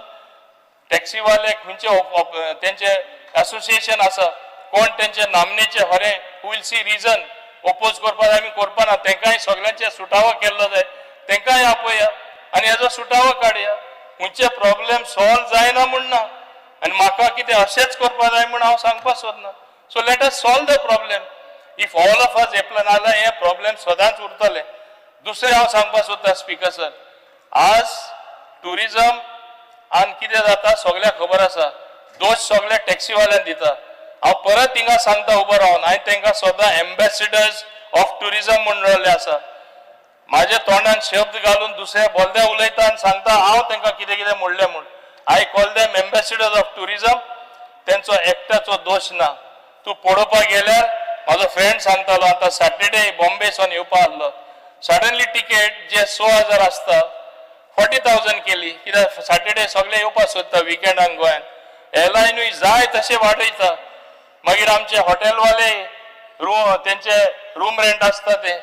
टॅक्सीवाले खंयचे तेंचे असोसिएशन आसा, कोण तेंचे नामनेचे हरें who will see reason oppose करपाक आमी करपाना, तांकांय सगळ्यांचे सुटावो केल्लो जाय, तांकांय आपया आनी हेजो सुटावो काडया. खंयचे प्रॉब्लेम सॉल्व जायना म्हूण ना, आनी म्हाका कितें अशेंच करपा जाय म्हूण हांव सांगपाक सोदना. So let us solve the problem. If all of us apply नाल्यार हे प्रॉब्लेम सदांच उरतले. दुसरें हांव सांगपाक सोदता स्पीकर सर, आज टुरिझम आनी कितें जाता सगळ्यांक खबर आसा, दोश सगळे टॅक्सीवाल्यांक दिता. हांव परत हिंगा सांगता उबो रावन, हांवें तांकां सदां एम्बेसिडर्स ऑफ टुरिझम म्हणून रावले आसा. म्हाज्या तोंडान शब्द घालून दुसरे बोलदे उलयता आनी सांगता हांव तांकां कितें कितें म्हणलें म्हूण. I call them ambassadors of tourism. तेंचो एकट्याचो दोश ना. तूं पळोवपाक गेल्यार म्हाजो फ्रेंड सांगतालो आतां सॅटर्डे बॉम्बेसून येवपा आसलो, सडनली टिकेट जे 6,000 आसता 40,000 केली, कित्याक सॅटर्डे सगळे येवपाक सोदता विकेंडाक गोंयान. एअरलायनूय जाय तशें वाडयता. मागीर आमचे हॉटेलवाले तेंचे रूम रेंट आसता ते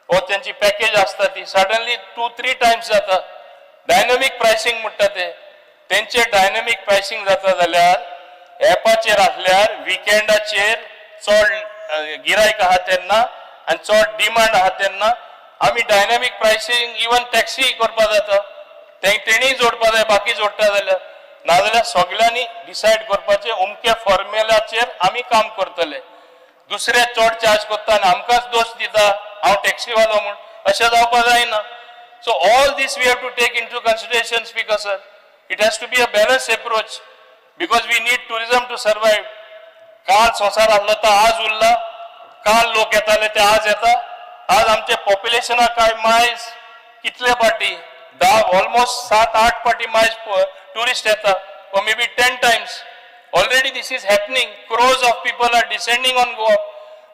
वो तेंची पॅकेज आसता ती सडनली 2-3 टायम्स जाता. डायनॅमीक प्रायसींग म्हणटा ते, तेंचे डायनॅमीक प्रायसींग जाता जाल्यार एपाचेर आसल्यार विकेंडाचेर चड गिरायक आहा तेन्ना आनी चड डिमांड आहा तेन्ना आमी डायनॅमीक प्रायसींग इवन टॅक्सी करपा जाता. तेणीय जोडपा जाय, बाकी जोडटा जाल्यार नाजाल्यार सगळ्यांनी डिसायड करपाचें अमके फॉर्म्युलाचेर आमी काम करतले. दुसरे चड चार्ज करता आनी आमकांच दोश दिता हांव टॅक्सीवालो म्हूण, अशें जावपा जायना. So all this we have to take into consideration speaker sir. It has to be a balance approach because we need tourism to survive. काल संवसार आसलो तो आज उरला, काल लोक येताले ते आज येता, आज आमचे पॉप्युलेशना काय मायज कितले पाटी ऑलमोस्ट 7-8 पाटी मायज टुरिस्ट येता or maybe 10 times. Already this is happening. Crores of people are descending on Goa.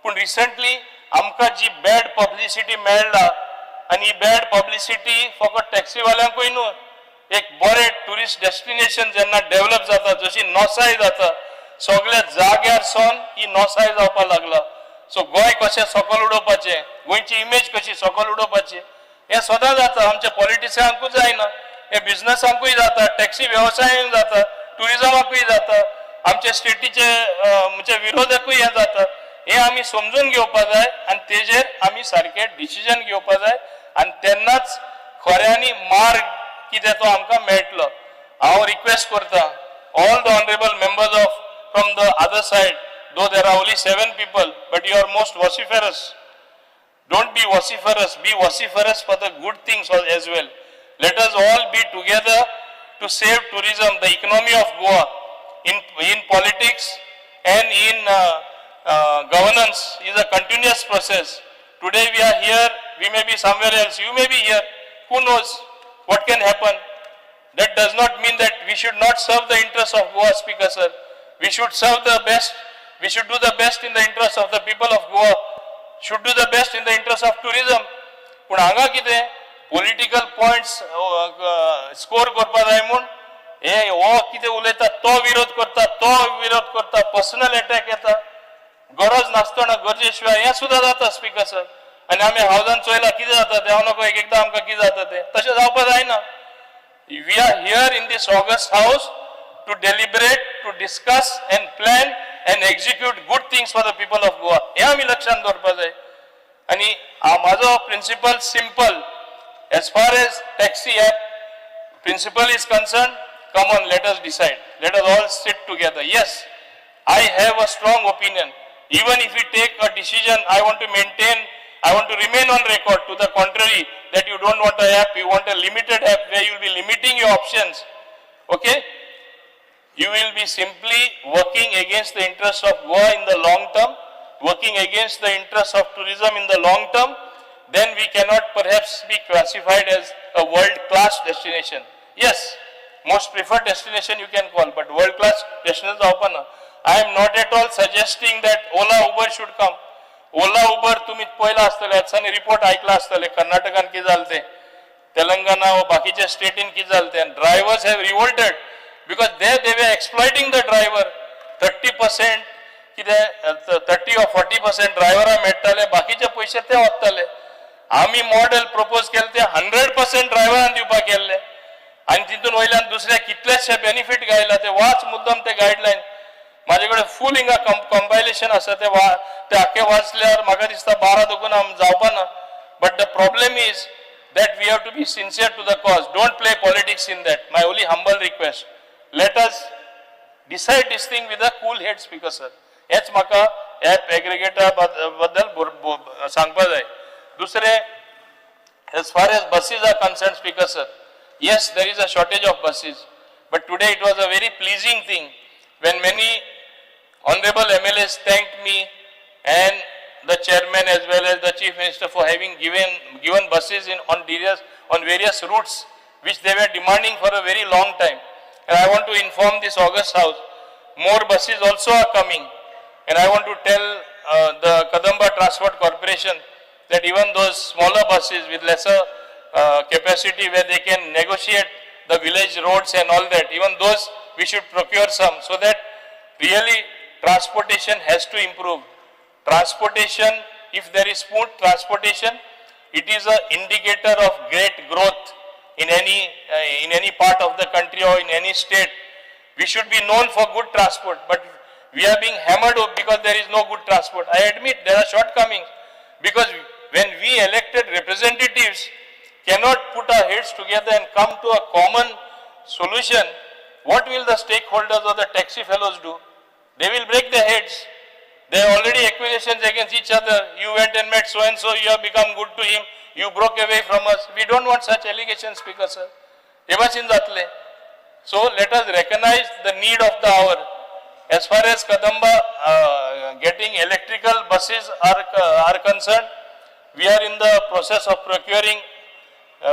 But recently, आमका जी bad publicity मेळ्ळा आणि bad publicity फकत टॅक्सीवाल्यांकूय न्हू एक बरे टुरिस्ट डेस्टिनेशन जेन्ना डेव्हलप जाता जशी नोसाय जाता सगळ्या जाग्यार सोन ही नोसाय जावपाक लागला. सो गोंय कशें सकल उडोवपाचें, गोंयची इमेज कशी सकल उडोवपाची हें सदां जाता. आमच्या पॉलिटिशियनांकूय जायना, हे बिझनसांकूय जाता, टॅक्सी वेवसायांक जाता, टुरिजमाकूय जाता, आमच्या स्टेटीचे म्हणजे विरोधकूय हे जाता. हे आमी समजून घेवपाक जाय आनी तेजेर आमी सारखे डिसिजन घेवपाक जाय आनी तेन्नाच खऱ्यांनी मार्ग कितें तो आमकां मेळटलो. हांव रिक्वेस्ट करता all the honourable members of from the other said, though there are only 7 people, but you are most vociferous. Don't be vociferous, be vociferous for the good things as well. Let us all be together to save tourism, the economy of Goa. In politics and in governance is a continuous process. Today we are here, we may be somewhere else, you may be here. Who knows what can happen? That does not mean that we should not serve the interests of Goa, Speaker sir. We should serve the best. We should do the best in the interest of the people of Goa. Should do the best in the interest of tourism. पण हांगा कितें political points score करपा जाय म्हूण हे हो कितें उलयता तो विरोध करता, पर्सनल अटॅक येता, गरज नासतना गरजे शिवाय हें सुद्दां जाता स्पीकर सर. आनी आमी हावजान चोयला कितें जाता तें हांव नको एकदां आमकां कितें जाता तें तशें जावपाक जायना. We are here in this august house to deliberate, to discuss and plan and execute good things for the people of Goa. हे आमी लक्षांत दवरपाक जाय. आनी म्हाजो principle simple, as far as taxi app principle is concerned, come on, let us decide. Let us all sit together. Yes, I have a strong opinion. Even if we take a decision, I want to remain on record to the contrary, that you don't want an app, you want a limited app where you will be limiting your options. Okay? You will be simply working against the interests of Goa in the long term, working against the interests of tourism in the long term. Then we cannot perhaps be classified as a world-class destination. Yes, most preferred destination you can call, but world-class destination is open. I am not at all suggesting that Ola Uber should come. Ola Uber तुम्ही पहिला असतले आजसानी report ऐकला असतले कर्नाटकान किती झालते, तेलंगणा व बाकीच्या स्टेटीन किती झालते, and drivers have revolted. Because there they were exploiting the driver. 30% कितें 30 or 40% ड्रायव्हरांक मेळटाले, बाकीचे पयशे ते वताले. आमी मॉडेल प्रपोज केले ते 100% ड्रायव्हरांक दिवपाक केल्ले आनी तितून वयल्यान दुसऱ्या कितलेशे बेनिफीट गायला ते वाच मुद्दम ते गायडलायन. म्हाजे कडेन फूल हिंगा कंपायलेशन आसा ते आख्खे वाचल्यार म्हाका दिसता 12 दुगून जावपाना. But the problem is that we have to be sincere to the cause. Don't play politics in that. My only humble request. Let us decide this thing with a cool head, Speaker sir. हेच म्हाका app aggregator बद्दल सांगपा जाय. दुसरे, as far as buses are concerned, Speaker sir, yes, there is a shortage of buses, but today it was a very pleasing thing when many honorable MLAs thanked me and the chairman as well as the chief minister for having given buses on various routes which they were demanding for a very long time. And I want to inform this August House, more buses also are coming. And I want to tell the Kadamba Transport Corporation that even those smaller buses with lesser capacity where they can negotiate the village roads and all that, even those we should procure some, so that really transportation has to improve. Transportation, if there is smooth transportation, it is an indicator of great growth in any part of the country or in any state. We should be known for good transport, but we are being hammered because there is no good transport. I admit there are shortcomings, because when we elected representatives cannot put our heads together and come to a common solution, what will the stakeholders or the taxi fellows do? They will break their heads. There are already accusations against each other. You went and met so and so, you have become good to him, you broke away from us. We don't want such allegations, Speaker sir. So let us recognize the need of the hour. As far as Kadamba getting electrical buses are concerned, we are in the process of procuring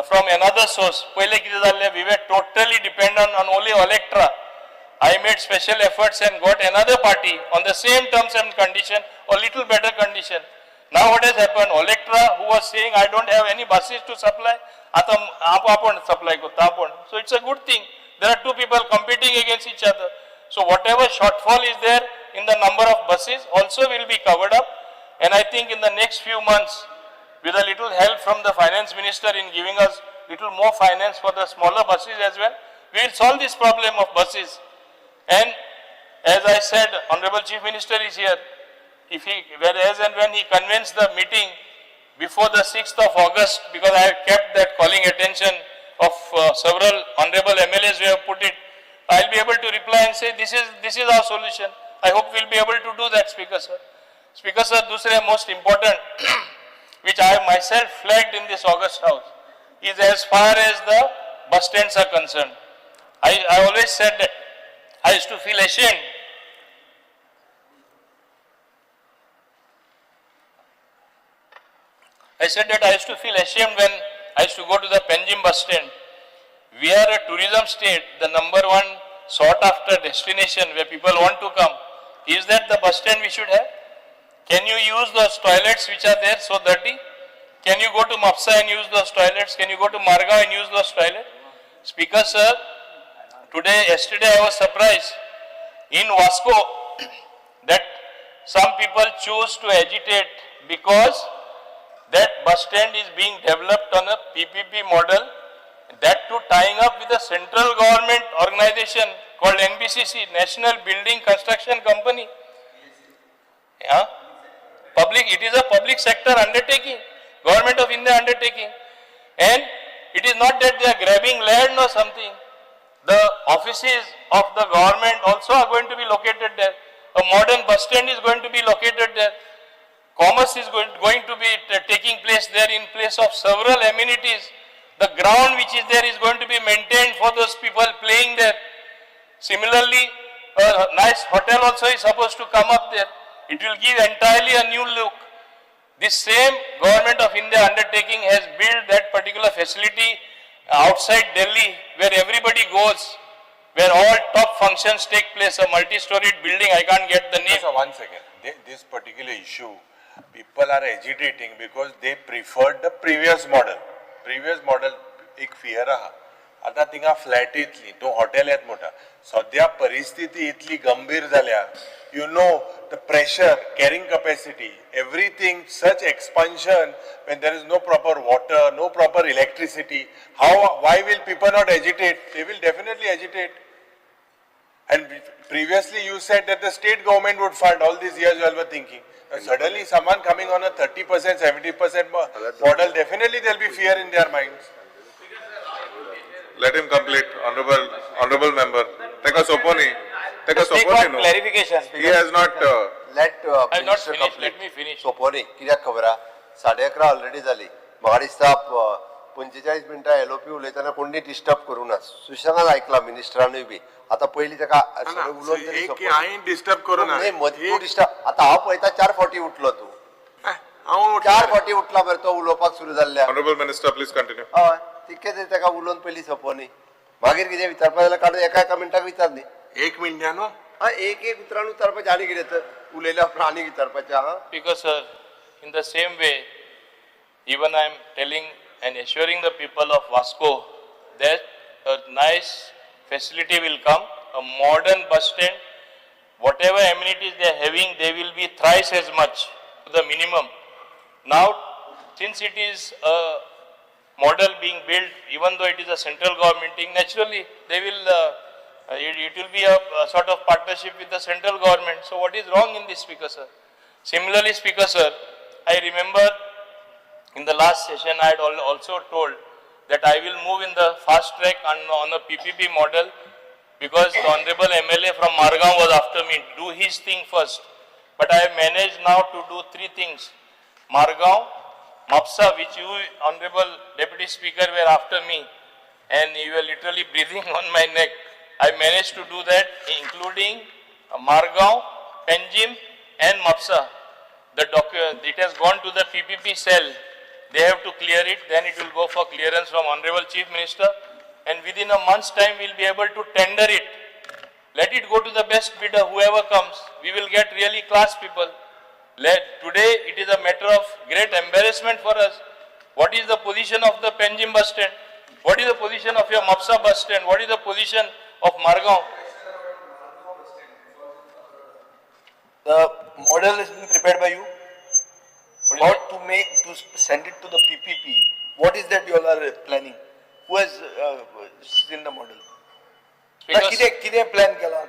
from another source. Pehle kiti zalle, we were totally dependent on only Electra. I made special efforts and got another party on the same terms and condition, or little better condition. Now what has happened? Electra, who was saying I don't have any buses to supply, apon supply kota apon. So it's a good thing. There are two people competing against each other. So whatever shortfall is there in the number of buses also will be covered up. And I think in the next few months, with a little help from the finance minister in giving us little more finance for the smaller buses as well, we will solve this problem of buses. And as I said, Honorable Chief Minister is here. If he, whereas and when he convenes the meeting before the 6th of August, because I have kept that calling attention of several honorable MLAs who have put it, I will be able to reply and say this is our solution. I hope we will be able to do that, Speaker Sir. Speaker Sir, दूसरे most important, which I have myself flagged in this August House, is as far as the bus stands are concerned. I always said that I used to feel ashamed. I said that I used to feel ashamed when I used to go to the Panjim bus stand. We are a tourism state, the number one sought after destination where people want to come. Is that the bus stand we should have? Can you use those toilets which are there so dirty? Can you go to Mapsa and use those toilets? Can you go to Margao and use those toilets? Speaker Sir, yesterday I was surprised in Vasco that some people choose to agitate because that bus stand is being developed on a PPP model, that too tying up with a central government organization called NBCC, National Building Construction Company. Yeah? It is a public sector undertaking, Government of India undertaking. And it is not that they are grabbing land or something. The offices of the government also are going to be located there. A modern bus stand is going to be located there. Commerce is going to be taking place there in place of several amenities. The ground which is there is going to be maintained for those people playing there. Similarly, a nice hotel also is supposed to come up there. It will give entirely a new look. This same Government of India undertaking has built that particular facility outside Delhi where everybody goes, where all top functions take place, a multi-storied building, I can't get the name. So 1 second, this particular issue, people are agitating because they preferred the previous model. Previous model, एक fear रहा. आता तिंगा flat इतली, तो hotel येत मोठा. सध्या परिस्थिती इतली गंभीर झाल्या. You know the pressure, carrying capacity, everything, such expansion when there is no proper water, no proper electricity. Why will people not agitate? They will definitely agitate. And previously you said that the state government would fund. All these years you all were thinking. Suddenly someone coming on a 30%, 70% model, definitely there will be fear in their minds. Let him complete, honorable member. Take a soponi. Take a soponi. No. Clarification. He has not. I have not finished. Let me finish. सोपोनी कित्याक खबर आहा 11:30 already जाली म्हाका दिसता 45 मिनटां LOP उलयतना कोणी disturb करूं ना सुशेगाद आयकला मिनिस्टरानूय बी आता पयलीं ताका उलोवन तरी हांवें डिस्टर्ब करूं ना. तूं डिस्टर्ब आता हांव पळयता 4:40 उठलो तूं 4:40 उठला मरे तो उलोवपाक सुरू जाल्ल्या. Honorable Minister, please continue. हय तितकें तरी ताका उलोवन पयलीं सोपोनी मागीर कितें विचारपा जाल्यार काडून एका मिनटाक विचार न्ही. 1 मिनिटां न्हू. एक उतरान विचारपाचें आनी कितें तर उलयल्या उपरांत आनी विचारपाचें आहा. Because sir, in the same way, even I am telling and assuring the people of Vasco that a nice facility will come, a modern bus stand, whatever amenities they are having, they will be thrice as much to the minimum. Now, since it is a model being built, even though it is a central government thing, naturally they will, it will be a sort of partnership with the central government. So what is wrong in this, Speaker Sir? Similarly, Speaker Sir, I remember in the last session I had also told that I will move in the fast track on a PPP model because the Honorable MLA from Margao was after me, do his thing first. But I have managed now to do 3 things. Margao, Mapsa, which you, Honorable Deputy Speaker, were after me, and you were literally breathing on my neck. I managed to do that, including Margao, Panjim, and Mapsa. It has gone to the PPP cell, they have to clear it, then it will go for clearance from Honorable Chief Minister, and within a month's time, we'll be able to tender it. Let it go to the best bidder, whoever comes. We will get really class people. Today, it is a matter of great embarrassment for us. What is the position of the Panjim bus stand? What is the position of your Mapsa bus stand? What is the position of Margaon? The model has been prepared by you. What to send it to the PPP? What is that you all are planning? Who has seen the model? किती plan केला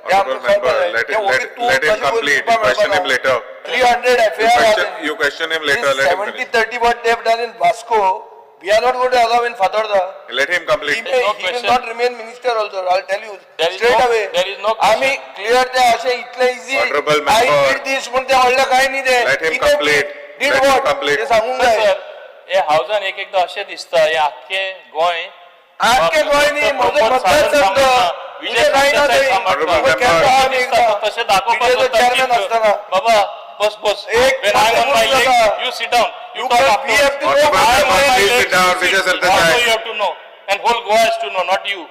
Let him complete. Question him later. 300 FAR. You question him later. Let him 70-30 what they have done in Vasco, we are not going to allow in Fatorda. Let him complete. He will not remain minister also. I'll tell you straight away. There is no question. आम्ही clear ते असे इतले easy. Honorable I member. did this पण ते म्हणलं काही नाही ते. Let him complete. Did Let him what? complete. ते सांगून सर काय? हे हावजान एकदा अशें दिसता हे आख्खे गोंय आख्खे गोंय न्ही माझं मतदारसंघ विजय काही ना तसे दाखवपाक बाबा बस बस when I am on my leg you sit down you talk after Please sit down. Vijay also you have to know and whole Goa has to know, not you.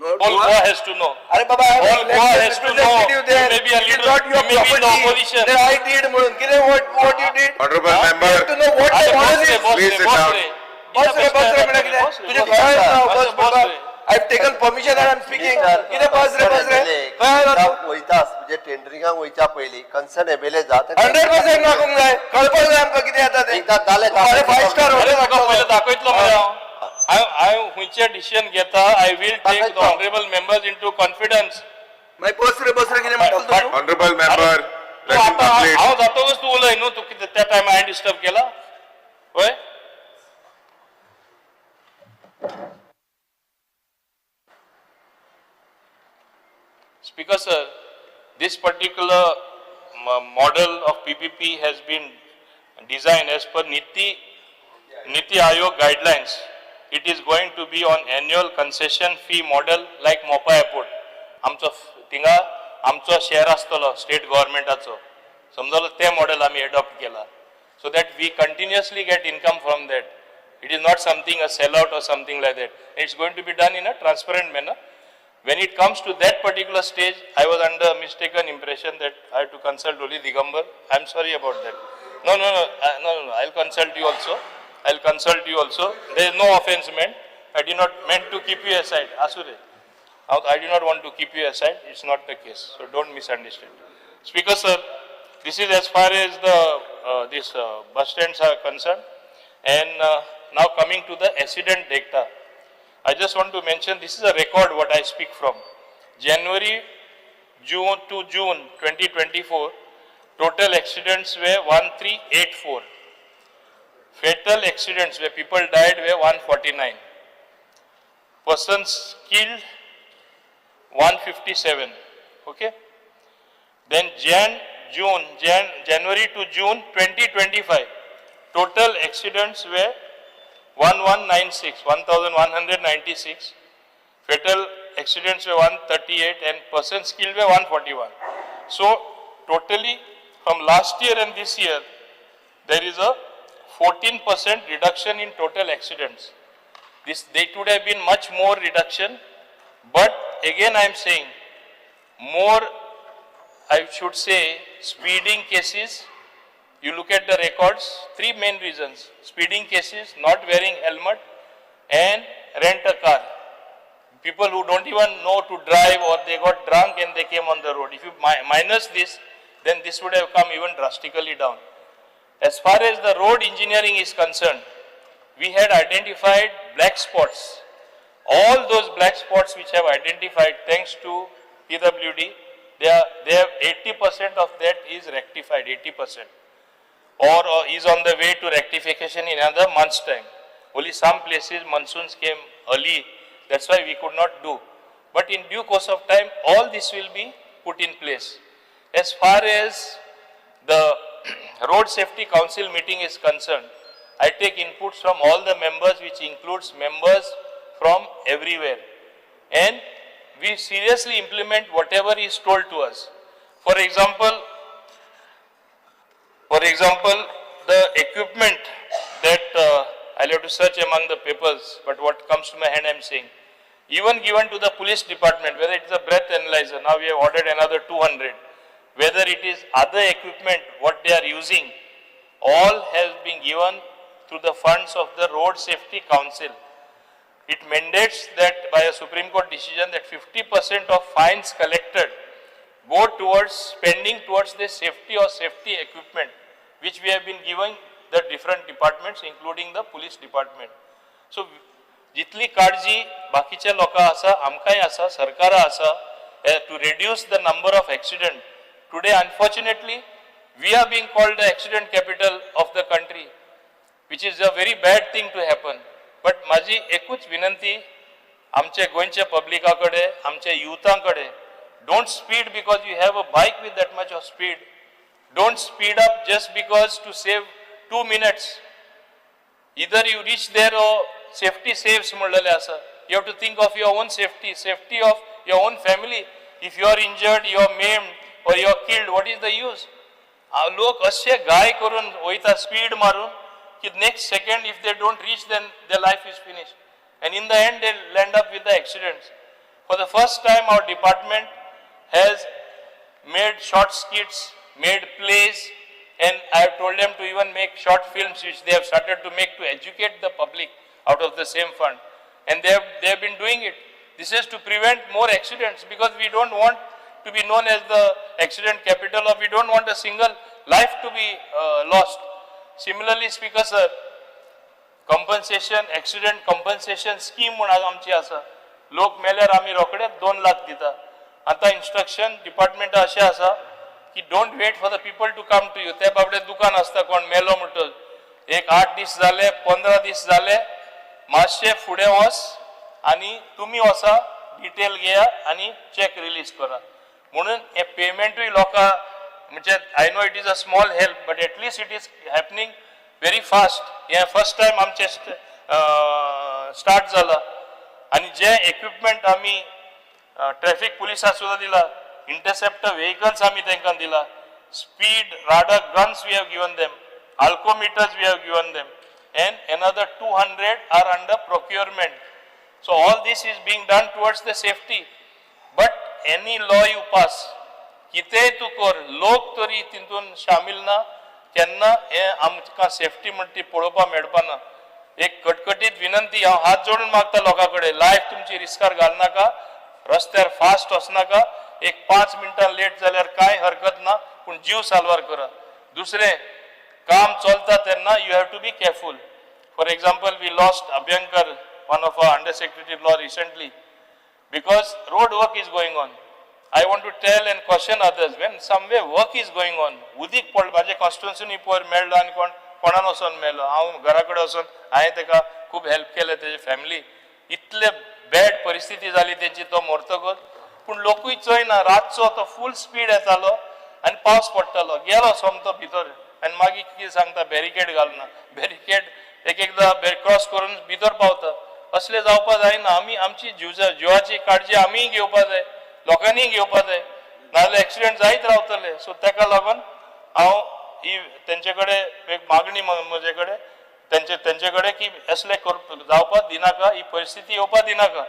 Whole Goa has to know. अरे बाबा Whole Goa has to know. You may be a leader, you may be in the opposition. Then I did म्हणून किती what you did? Honorable member. To know what the model is. Please sit down. बस रे म्हणा किती तुझे काय बस बाबा I've taken permission and I'm speaking. किती बस रे काय वयतास म्हणजे टेंडरिंगाक वयच्या पयलीं कन्सर्न एमएलए जात 100% नाकूंक जाय कळपाक जाय आमकां कितें जाता तें एकदा जालें अरे 5 स्टार अरे म्हाका पयलीं दाखयतलो मरे हांव खंयचे डिसिजन घेता I will take the honorable members into confidence. मागीर बस रे कितें म्हणटा तूं Honorable member. Let him complete. हांव जातकच तूं उलय न्हू तूं कितें त्या टायमार हांवें डिस्टर्ब केला पळय Speaker sir, this particular model of PPP has been designed as per Niti Aayog guidelines. It is going to be on annual concession fee model like Mopa Airport. आमचो शेअर आसतलो स्टेट गव्हर्नमेंटाचो समजलो ते model आमी adopt केला so that we continuously get income from that. It is not something a sellout or something like that. It's going to be done in a transparent manner. When it comes to that particular stage, I was under a mistaken impression that I had to consult only Digambar. I'm sorry about that. No. I'll consult you also. There is no offense meant. I did not meant to keep you aside. Asure. I do not want to keep you aside. It's not the case. So don't misunderstand. Speaker sir, this is as far as the bus stands are concerned. And now coming to the accident data. I just want to mention this is a record what I speak from. January to June 2024, total accidents were 1384. Fatal accidents where people died were 149. Persons killed 157. Okay. Then January to June 2025, total accidents were 1196. Fatal accidents were 138 and persons killed were 141. So totally from last year and this year, there is a 14% reduction in total accidents. They could have been much more reduction, but again I am saying more, I should say, speeding cases. You look at the records, 3 main reasons: speeding cases, not wearing helmet, and rent a car. People who don't even know to drive or they got drunk and they came on the road. If you minus this, then this would have come even drastically down. As far as the road engineering is concerned, we had identified black spots. All those black spots which have identified thanks to PWD, they have 80% of that is rectified, 80%. Or is on the way to rectification in another month's time. Only some places monsoons came early, that's why we could not do. But in due course of time, all this will be put in place. As far as the Road Safety Council meeting is concerned, I take inputs from all the members, which includes members from everywhere. And we seriously implement whatever is told to us. For example, the equipment that I'll have to search among the papers, but what comes to my hand I'm saying. Even given to the police department, whether it is a breath analyzer, now we have ordered another 200, whether it is other equipment, what they are using, all has been given through the funds of the Road Safety Council. It mandates that by a Supreme Court decision that 50% of fines collected go towards spending towards the safety or safety equipment, which we have been giving the different departments, including the police department. So, जितली काळजी बाकीच्या लोकां आसा, आमकांय आसा, सरकारा आसा, to reduce the number of accidents. Today, unfortunately, we are being called the accident capital of the country, which is a very bad thing to happen. But माझी एकूच विनंती आमचे गोंयच्या पब्लिकाकडे, आमच्या युथांकडे, don't speed because you have a bike with that much of speed. Don't speed up just because to save 2 minutes. Either you reach there or safety saves म्हणलेले आसा. You have to think of your own safety, safety of your own family. If you are injured, you are maimed or you are killed, what is the use? लोक असे गाय करून वयता speed मारून की next second if they don't reach then their life is finished. And in the end they land up with the accidents. For the first time our department has made short skits, made plays, and I have told them to even make short films which they have started to make to educate the public out of the same fund. And they have been doing it. This is to prevent more accidents because we don't want to be known as the accident capital or we don't want a single life to be lost. Similarly, Speaker sir, compensation, accident compensation scheme म्हणून आमची आसा. लोक मेल्यार आमी रोखडेच 2 लाख दिता. आता instruction department अशें आसा की don't wait for the people to come to you. त्या बाबडे दुकान आसता कोण मेलो म्हणटच. एक 8 दीस जाले, 15 दीस जाले, मातशे फुडें वच आणि तुम्ही वसा डिटेल घेया आणि चेक रिलीज करा. म्हणून हे पेमेंटूय लोकां म्हणजे I know it is a small help but at least it is happening very fast. हे फर्स्ट टाइम आमचे स्टार्ट जाला आणि जे इक्विपमेंट आम्ही ट्रॅफिक पुलिसांक सुद्धा दिला, इंटरसेप्टर व्हेकल्स आम्ही तांकां दिला, speed radar guns we have given them, alcometers we have given them, and another 200 are under procurement. So all this is being done towards the safety. But any law you pass, कितेंय तू कर, लोक तरी तितून शामील ना, केन्ना हे आमकां safety म्हणटा ती पळोवपा मेळपाना. एक कटकटीत विनंती हांव हात जोडून मागता लोकांकडे, लायफ तुमची रिस्कार घालनाका, रस्त्यार फास्ट वचनाका, एक 5 मिनटां लेट जाल्यार कांय हरकत ना, पूण जीव साल्वार करा. दुसरें काम चलता तेन्ना you have to be careful. For example, we lost Abhyankar, one of our Under Secretary of Law recently, because road work is going on. I want to tell and caution others, when somewhere work is going on, उदीक पड माझे constituency पयर मेळ्ळो आनी कोणान वचोन मेळ्ळो, हांव घरा कडेन वचोन हांवें ताका खूब हेल्प केलें, तेजी फॅमिली इतले बॅड परिस्थिती जाली तेची तो मरतकच, पूण लोकूय चोयना, रातचो तो फूल स्पीड येतालो आनी पावस पडटालो, गेलो सोमतो भितर आनी मागीर कितें सांगता बॅरिकेड घालना, बॅरिकेड एक एकदां क्रॉस करून भितर पावता. असलें जावपा जायना. आमी आमची जिवाची काळजी आमीय घेवपा जाय, लोकांनीय घेवपा जाय, नाजाल्यार एक्सिडेंट जायत रावतले. सो ताका लागून हांव ही तेंचे कडेन एक मागणी म्हजे कडेन तेंचे कडेन की असले जावपा दिनाका, ही परिस्थिती येवपा दिनाका.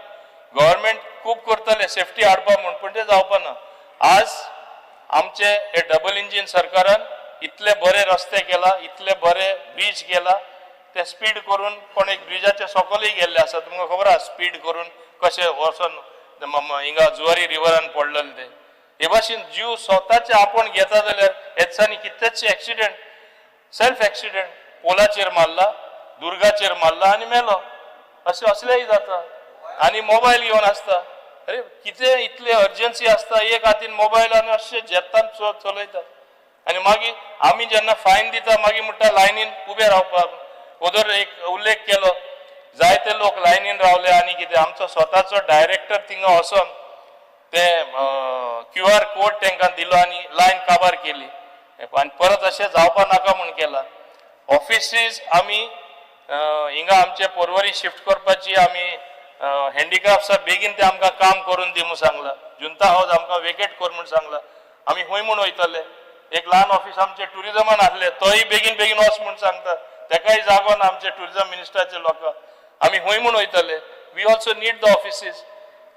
गव्हर्मेंट खूब करतले सेफ्टी हाडपा म्हूण, पूण तें जावपाना. आज आमचे हे डबल इंजिन सरकारान इतले बरे रस्ते केला, इतले बरे ब्रिज केला, ते स्पीड करून कोण एक ब्रिजाच्या सकलय गेल्ले आसा, तुमकां खबर आसा स्पीड करून कशें वचोन हिंगा जुवारी रिवरान पडलेले ते. हे भाशेन जीव स्वताचे आपण घेता जाल्यार ह्या दिसांनी कितलेशे एक्सिडेंट, सेल्फ एक्सिडेंट, पोलाचेर मारला, दुर्गाचेर मारला आनी मेलो, अशें असलेय जाता. आनी मोबायल घेवन आसता, अरे कितें इतले अर्जन्सी आसता, एक हातीन मोबायल आनी अशें जेतान चलयतात. आनी मागीर आमी जेन्ना फायन दिता मागीर म्हणटा लायनीन उबे रावपाक. ओदर एक उल्लेख केलो, जायते लोक लायनीन रावले आनी कितें आमचो स्वताचो डायरेक्टर थिंगा वचोन ते QR कोड तांकां दिलो आनी लायन काबार केली. आनी परत अशें जावपा नाका म्हूण केला. ऑफिसीस आमी हिंगा आमचे पर्वरी शिफ्ट करपाची आमी हँडिक्राफ्ट्सा बेगीन ते आमकां काम करून दी म्हूण सांगला. जुंता हावस आमकां वेकेट कर म्हूण सांगला. आमी हूंय म्हूण वयतले. एक ल्हान ऑफिस आमचे टुरिजमान आहले तोय बेगीन बेगीन वच म्हूण सांगता तेकाय जागो ना आमचे टुरिजम मिनिस्टराचे लोक आमी हूंय म्हूण वयतले we also need the offices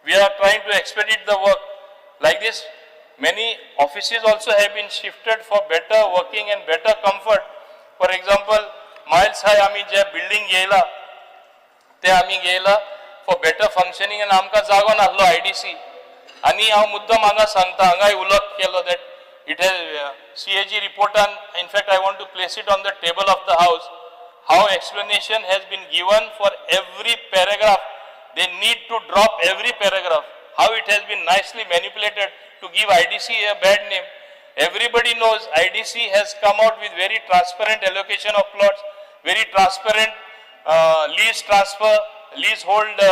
we are trying to expedite the work like this many offices also have been shifted for better working and better comfort. For example, Miles High आमी जे building घेयला ते आमी घेयला for better functioning and आमकां जागो नासलो IDC आनी हांव मुद्दम हांगा सांगता हांगाय उलोवप केलो that it has CAG reportan in fact I want to place it on the table of the house how explanation has been given for every paragraph. They need to drop every paragraph how it has been nicely manipulated to give IDC a bad name. Everybody knows IDC has come out with very transparent allocation of plots, very transparent lease transfer, leasehold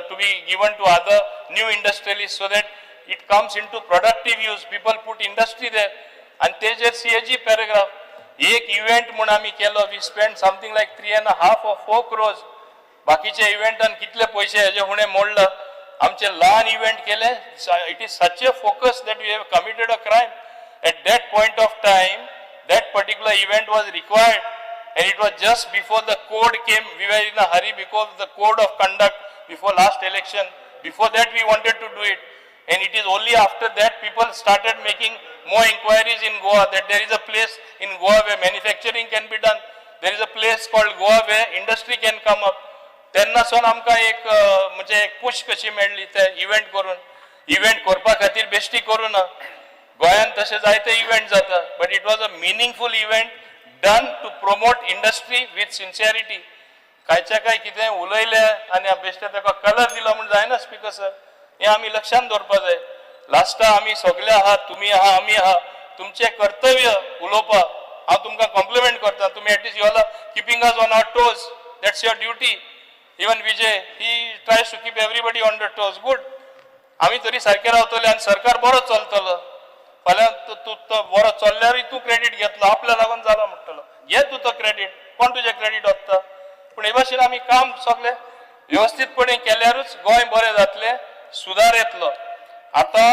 to be given to other new industrialists so that it comes into productive use. People put industry there. And tejer CAG paragraph. एक event म्हणून आमी केलो, we spent something like 3.5 or 4 crores. बाकीचे इव्हेंटान कितले पैसे हेजे हुणे मोडलं आमचे ल्हान इव्हेंट केले it is such a focus that we have committed a crime at that point of time that particular event was required and it was just before the code came. We were in a hurry because of the code of conduct before last election. Before that we wanted to do it, and it is only after that people started making more inquiries in Goa that there is a place in Goa where manufacturing can be done. There is a place called Goa where industry can come up. तेन्नासून आमकां एक म्हणजे एक push कशी मेळ्ळी ते event करून event करपा खातीर बेश्टी करूं ना गोंयांत तशे जायते इव्हेंट जाता but it was a meaningful event done to promote industry with sincerity कांयच्या काय कितें उलयले आनी बेश्टे ताका कलर दिलो म्हूण जायना स्पिकर सर हें आमी लक्षांत दवरपा जाय लास्टा आमी सगळे आहात तुमी आहा आमी आहा तुमचें कर्तव्य उलोवपाक हांव तुमकां कॉम्प्लिमेंट करता तुमी at least you are keeping us on our toes that's your duty Even Vijay, he tries to keep everybody on the toes. Good. आम्ही तरी सारखे रावतले आणि सरकार बरो चलतलो फाल्यां तूं बरो चल्ल्यारूय तूं क्रेडीट घेतलो आपल्या लागून जाला म्हणटलो घे तूं तो क्रेडीट कोण तुजें क्रेडीट वता पूण हे भाशेन आमी काम सगळें व्यवस्थीतपणे केल्यारूच गोंय बरें जातलें सुदार येतलो आतां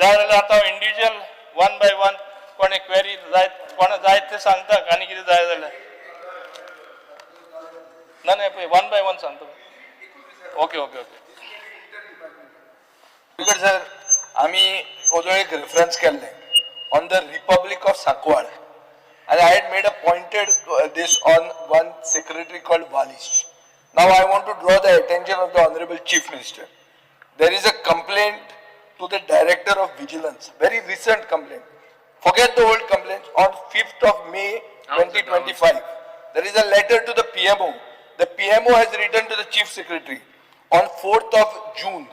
जाय जाल्यार आतां इंडिविज्युअल वन बाय वन कोणे क्वेरी जाय कोण जाय ते सांगता आनी कितें जाय जाल्यार नाही पळय वन बाय वन सांगतो okay okay okay speaker sir आम्ही अजून एक रेफरन्स केल्ले on the Republic of Sancoale and I had made a pointed this on one secretary called Walish. Now I want to draw the attention of the Honorable Chief Minister. There is a complaint to the Director of Vigilance, very recent complaint. Forget the old complaint. On 5th of May 2025, there is a letter to the PMO. The PMO has written to the Chief Secretary on 4th of June.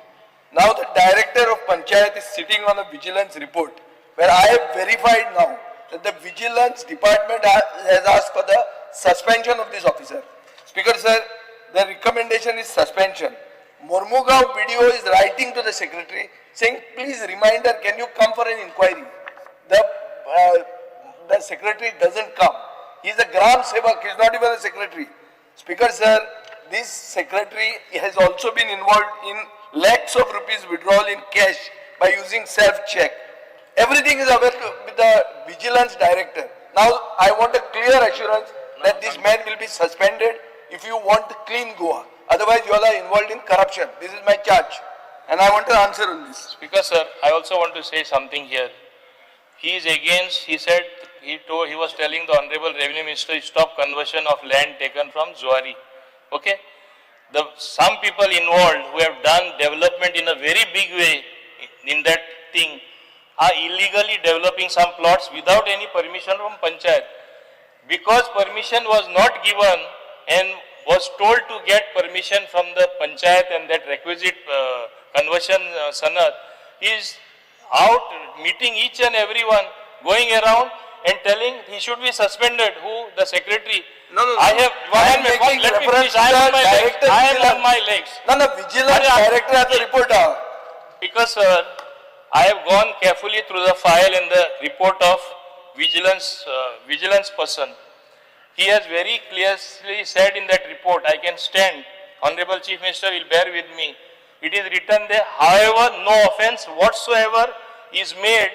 Now the Director of Panchayat is sitting on a vigilance report where I have verified now that the Vigilance Department has asked for the suspension of this officer. Speaker sir, the recommendation is suspension. Mormugaon BDO is writing to the Secretary saying, please reminder, can you come for an inquiry? The Secretary doesn't come. He is a Gram Sevak, he is not even a Secretary. Speaker sir, this secretary has also been involved in lakhs of rupees withdrawal in cash by using self-check. Everything is aware with the vigilance director. Now I want a clear assurance that this man will be suspended if you want to clean Goa. Otherwise you all are involved in corruption. This is my charge and I want an answer on this. Speaker sir, I also want to say something here. He is against, he said, he was telling the Honorable Revenue Minister to stop conversion of land taken from Zuari. Okay? Some people involved who have done development in a very big way in that thing are illegally developing some plots without any permission from Panchayat. Because permission was not given and was told to get permission from the Panchayat and that requisite conversion sanad, he is out meeting each and everyone, going around and telling he should be suspended. Who? The secretary. No. I have let me finish. I am on my legs. I am on my legs. No, vigilance director has a report out. Because I have gone carefully through the file and the report of vigilance person. He has very clearly said in that report, I can stand, Honorable Chief Minister will bear with me. It is written there, however, no offence whatsoever is made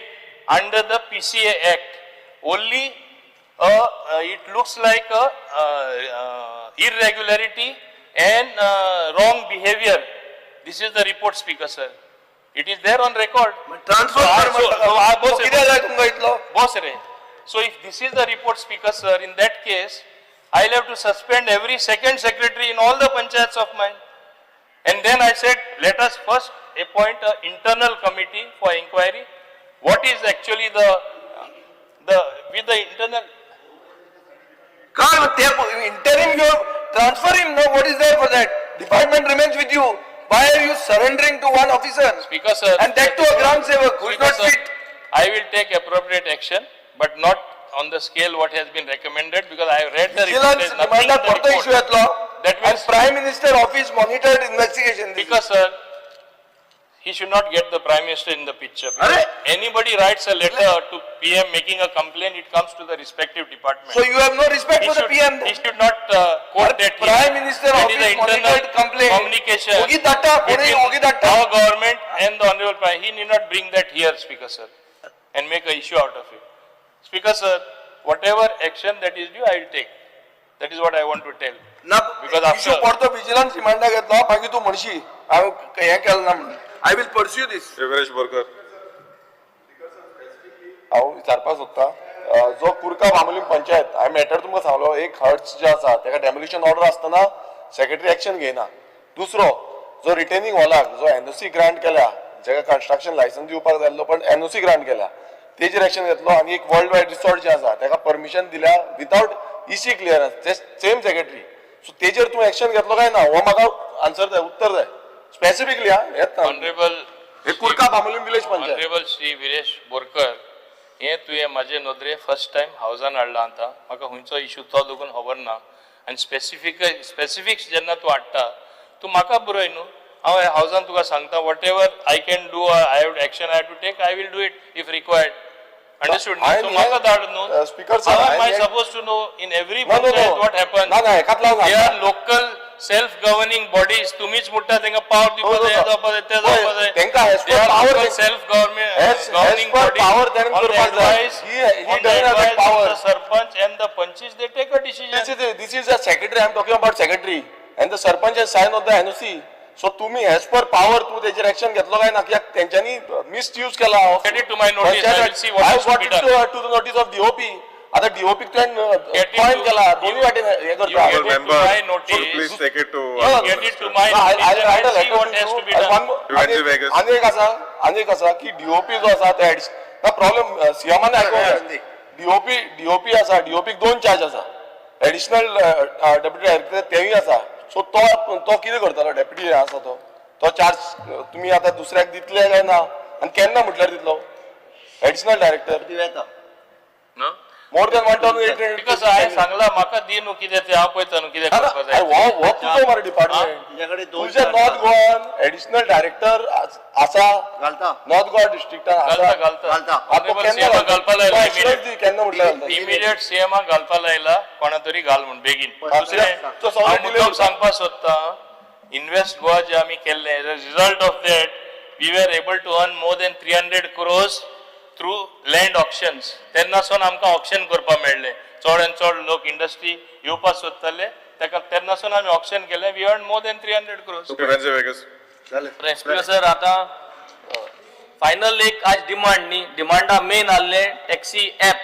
under the PCA Act only it looks like a irregularity and wrong behavior. This is the report, Speaker, sir. It is there on record. So if this is the report, Speaker, sir, in that case, I'll have to suspend every second secretary in all the panchayats of mine. And then I said, let us first appoint an internal committee for inquiry. What is actually with the internal? Interim, you transfer him. No, what is there for that? Department remains with you. Why are you surrendering to one officer? Speaker, sir. And that to a Gram Sevak who is not fit. I will take appropriate action, but not on the scale what has been recommended, because I have read the report. There is nothing in the report. That means Prime Minister Office monitored investigation. Because, sir, he should not get the Prime Minister in the picture. Anybody writes a letter to PM making a complaint, it comes to the respective department. So you have no respect for the PM? He should not quote that. Prime Minister That is Office the internal monitored complaint. communication between our government and the Honorable Prime. He need not bring that here, Speaker, sir, and make an issue out of it. Speaker, sir, whatever action that is due, I will take. That is what I want to tell. Because issue पडतो vigilance रिमांडा घेतलो मागीर तू म्हणशी हांव हें केलें ना म्हणून I will pursue दीस योगेश बोरकर. हांव विचारपाक सोदतां जो कुरका बांबोलीम पंचायत हांवें मॅटर तुमकां सांगलो एक हर्ट्स जे आसा तेका डेमोलिशन ऑर्डर आसतना सेक्रेटरी एक्शन घेयना. दुसरो जो रिटेनिंग हॉलाक जो एनओसी ग्रांट केल्या जेका कन्स्ट्रक्शन लायसन्स दिवपाक जाल्लो पण एनओसी ग्रांट केल्या तेजेर एक्शन घेतलो आनी एक वर्ल्ड वायड रिसॉर्ट जे आसा तेका परमिशन दिल्या विदाउट इसी क्लियरन्स ते सेम सेक्रेटरी. सो तेजेर तूं एक्शन घेतलो काय ना हो म्हाका आन्सर जाय उत्तर जाय specifically. Honourable Curca Bambolim village panchayat. Honourable Shri Viresh Borkar, हे तुवें म्हाजे नदरे फर्स्ट टायम हावजान हाडला आतां. म्हाका खंयचो इशू तो लागून खबर ना. आनी स्पेसिफिक्स जेन्ना तूं हाडटा तूं म्हाका बरय न्हू. हांव हावजान तुका सांगता whatever I can do I have action I have to take I will do it if required. Understood? So म्हाका धाड न्हू. Speaker sir, how am I supposed to know in every panchayat what happens? They are local self-governing bodies. तुम्हीच म्हणटा तांकां power दिवपाक जाय, जावपाक जाय, ते जावपाक जाय. तांकां as They per are power local self-governing bodies. power then On the करपाक जाय. advice He doesn't have that power. of the sarpanch and the panchis, they take a decision. This is a secretary. I am talking about secretary and the sarpanch has signed on the NOC. So तुम्ही as per power तू तेजेर action घेतलो काय ना कित्याक तेंच्यांनी misuse केला. Get it to my notice. I will see what is to be done. to the notice of DOP. आता DOP तुवें पॉइंट केला दोन्ही वाटेन हे करता. My notice. Please take it to. Get it to my notice and I will see what has to be done. आनी एक आसा की DOP जो आसा ते प्रॉब्लेम सीएमान आयकोंक DOP आसा DOPक दोन चार्ज आसा. एडिशनल डेप्युटी डायरेक्टर तेवूय आसा. सो तो कितें करतलो डेप्युटी आसा तो चार्ज तुम्ही आता दुसऱ्याक दितले काय ना आनी केन्ना म्हटल्यार दितलो additional director more than 1800. Because हांवें सांगला म्हाका दी न्हू कितें तें हांव पळयता न्हू कितें करपाक जाय. हो तुजो मरे डिपार्टमेंट तुजे नॉर्थ गोवान एडिशनल डायरेक्टर आसा नॉर्थ गोवा डिस्ट्रिक्टान केन्ना म्हटल्यार इमिडिएट सीएमाक घालपा लायला कोणा तरी घाल म्हण बेगीन. दुसरें मुद्दम सांगपाक सोदता इन्वेस्ट गोवा जे आमी केल्ले result of that we were able to earn more than 300 crores through land auctions. तेन्नासून आमकां ऑप्शन करपाक मेळ्ळें. चड आनी चड लोक इंडस्ट्री येवपाक सोदताले ताका तेन्नासून आमी ऑप्शन केलें. We earn more than 300 crores. Speaker sir आता फायनल एक आज डिमांड न्ही डिमांडा मेन आसले taxi app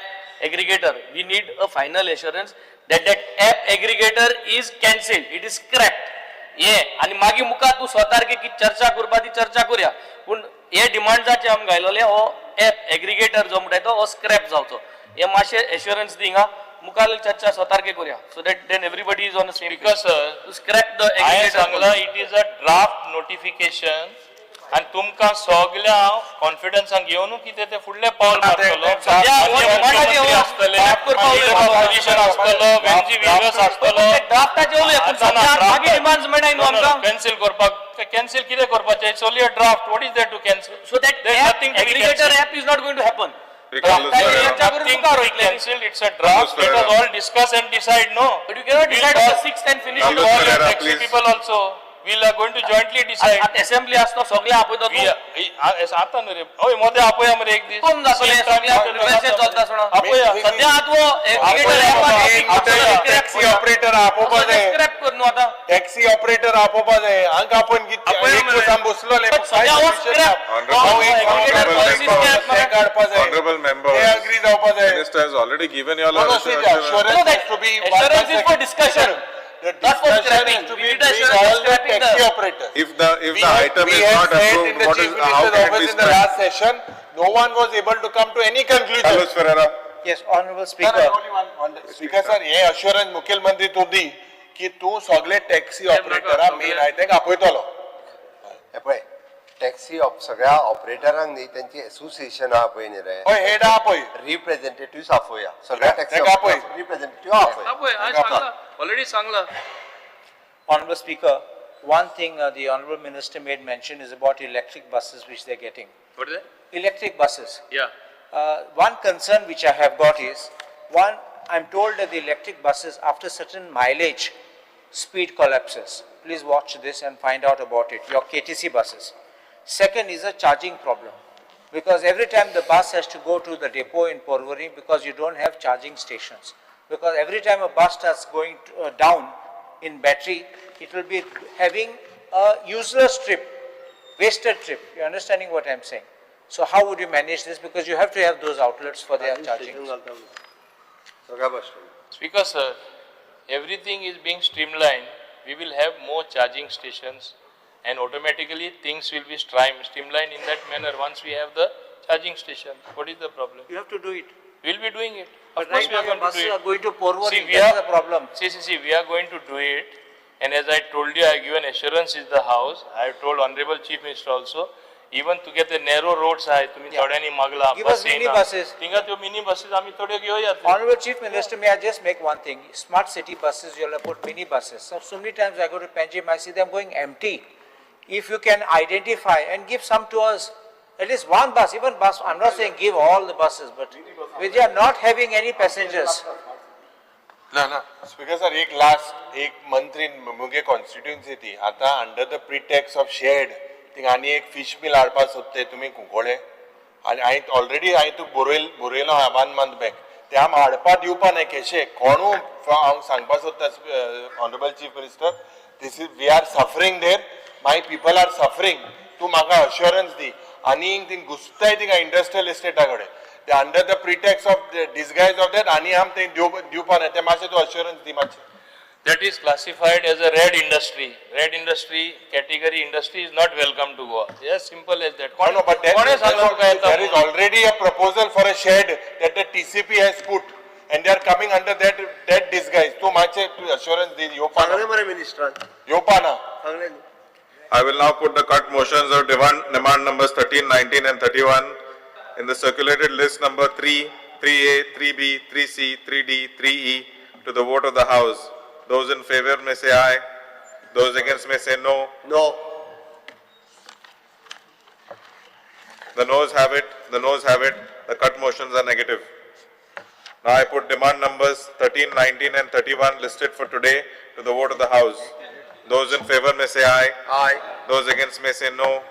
aggregator. We need a final assurance that app aggregator is cancelled it is scrapped. हे आनी मागीर मुखार तूं स्वतारके की चर्चा करपा ती चर्चा करूया पूण हे डिमांड्साचे आमी घायलोले हो ॲप एग्रिगेटर जो म्हणटा तो स्क्रॅप जावचो. हे मातशे एश्युरन्स दी हिंगा मुखार चर्चा स्वतारके करूया so that then everybody is on the same. Because to scrap the हांवें सांगला it is a draft notification आनी तुमकां सगल्या हांव कॉन्फिडन्सान घेवन कितें तें फुडलें पावल मारतलो. कॅन्सल करपाक कॅन्सल कितें करपाचें it's only a draft. What is there to cancel so that aggregator app is not going to happen. Cancelled. It's a draft. Let us all discuss and decide. No, but you cannot decide on the 6th and finish it. Taxi people also. we'll are going to jointly decide. Assembly असतो सगळे आपयतो आता न्हू रे हय मोदे आपोया मरे एक दीस कोण दाखवले सगळे चलता सोडा आपोया सध्या टॅक्सी ऑपरेटर आपोवपा जाय स्क्रॅप कर न्हू आता टॅक्सी ऑपरेटर आपोवपा जाय हांगा आपण कितें बसलोले सध्या हो स्क्रॅप काडपा जाय Honorable member, ते agree जावपा जाय Minister has already given you all No, no, assurance. see, the assurance has to be assurance is for discussion. The Not for discussion scrapping. has to We be need between assurance all for the scrapping taxi the- operators. If the We item we is have not said approved, in the what Chief is, how Minister's can it be office in the scrapped? last session, no one was able to come to any conclusion. Carlos Ferreira. Yes, Honorable Speaker. Speaker sir, हे assurance मुख्यमंत्री तू दी की तू सगळे taxi ऑपरेटरा main I तेंका आपयतलो. हे पळय taxi सगळ्या ऑपरेटरांक न्ही त्यांची असोसिएशन आहा पळय न्ही रे हय हेड आहा पळय रिप्रेझेंटेटिव्ह आपया सगळ्या टॅक्सी तेका आपय. रिप्रेझेंटेटिव्ह आपय आपय आज सांगला ऑलरेडी सांगला Honorable Speaker, one thing the Honorable Minister made mention is about electric buses which they're getting. What is that? Electric buses. Yeah. One concern which I have got is, one, I'm told that the electric buses after certain mileage, speed collapses. Please watch this and find out about it, your KTC buses. Second is a charging problem. Because every time the bus has to go to the depot in Porvorim because you don't have charging stations. Because every time a bus starts going down in battery, it will be having a useless trip, wasted trip. You're understanding what I'm saying? So how would you manage this? Because you have to have those outlets for their charging. सगळ्या बस Speaker sir, everything is being streamlined. We will have more charging stations and automatically things will be streamlined in that manner once we have the charging station. What is the problem? You have to do it. We'll be doing it. But Of course right we now are your going to buses do are it. going to Porvorim, See, we that's are, the problem. see, we are going to do it. And as I told you, I have given assurance in the house. I have told Honorable Chief Minister also, even to get the narrow roads आहे तुम्ही थोड्यांनी मागला Give us mini buses. थिंगा त्यो mini buses आम्ही थोडे घेऊया Honorable Chief Minister, may I just make one thing? Smart city buses, you'll have put mini buses. So many times I go to Panjim, I see them going empty. If you can identify and give some to us, at least one bus, even bus, I'm not saying give all the buses, but we are not having any passengers. ना ना speaker sir एक last एक मंत्री मुगे constituency ती आता under the pretext of shed thing आनी एक फिश मिल हाडपा सोदते तुमी कुंकोळे आनी हांवें ऑलरेडी हांवें तुका बरयलो मान बँक ते आम हाडपा दिवपा न्हय केशे कोणू हांव सांगपा सोदता honourable chief minister this is we are suffering there my people are suffering तूं म्हाका अश्युरन्स दी आनी ती घुसताय थिंगा इंडस्ट्रियल इस्टेटा कडेन ते under the pretext of disguise of that आनी आम ते दिवपा न्हय ते मातशें तूं अश्युरन्स दी मातशें That is classified as a red industry. Red industry category industry is not welcome to Goa. Yes, simple as that. No, but there is already a proposal for a shed that the TCP has put and they are coming under that disguise. So much assurance the Yopana. I will now put the cut motions of demand numbers 13, 19 and 31 in the circulated list number 3, 3A, 3B, 3C, 3D, 3E to the vote of the House. Those in favor may say aye. Those against may say no. No. The noes have it. The noes have it. The cut motions are negative. Now I put demand numbers 13, 19 and 31 listed for today to the vote of the House. Those in favor may say aye. Aye. Those against may say no.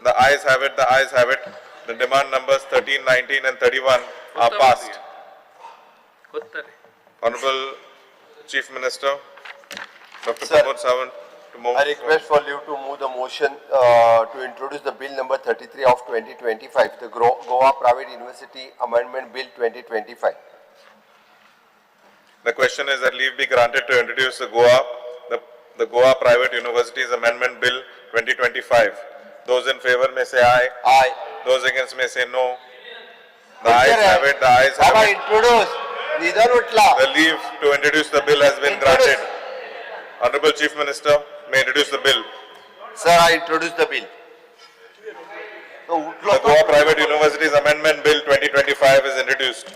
The ayes have it. The ayes have it. The demand numbers 13, 19 and 31 are passed. Honorable Chief Minister, Dr. Pramod Sawant, to move. I request for you to move the motion to introduce the bill number 33 of 2025, the Goa Private University Amendment Bill 2025. The question is that leave be granted to introduce the Goa Private Universities Amendment Bill 2025. Those in favor may say aye. Aye. Those against may say no. The ayes have it. The ayes have it. Introduce. The leave to introduce the bill has been granted. Honorable Chief Minister may introduce the bill. Sir, I introduce the bill. The Goa Private Universities Amendment Bill 2025 is introduced.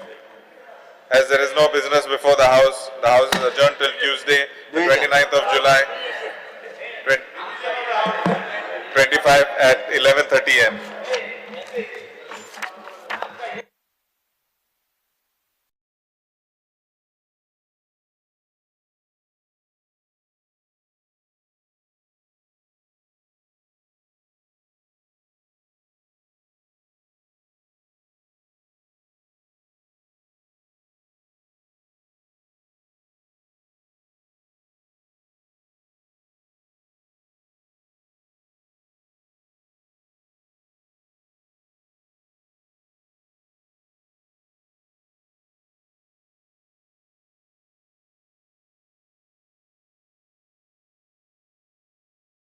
As there is no business before the House is adjourned till Tuesday, the 29th of July, 25 at 11:30 am.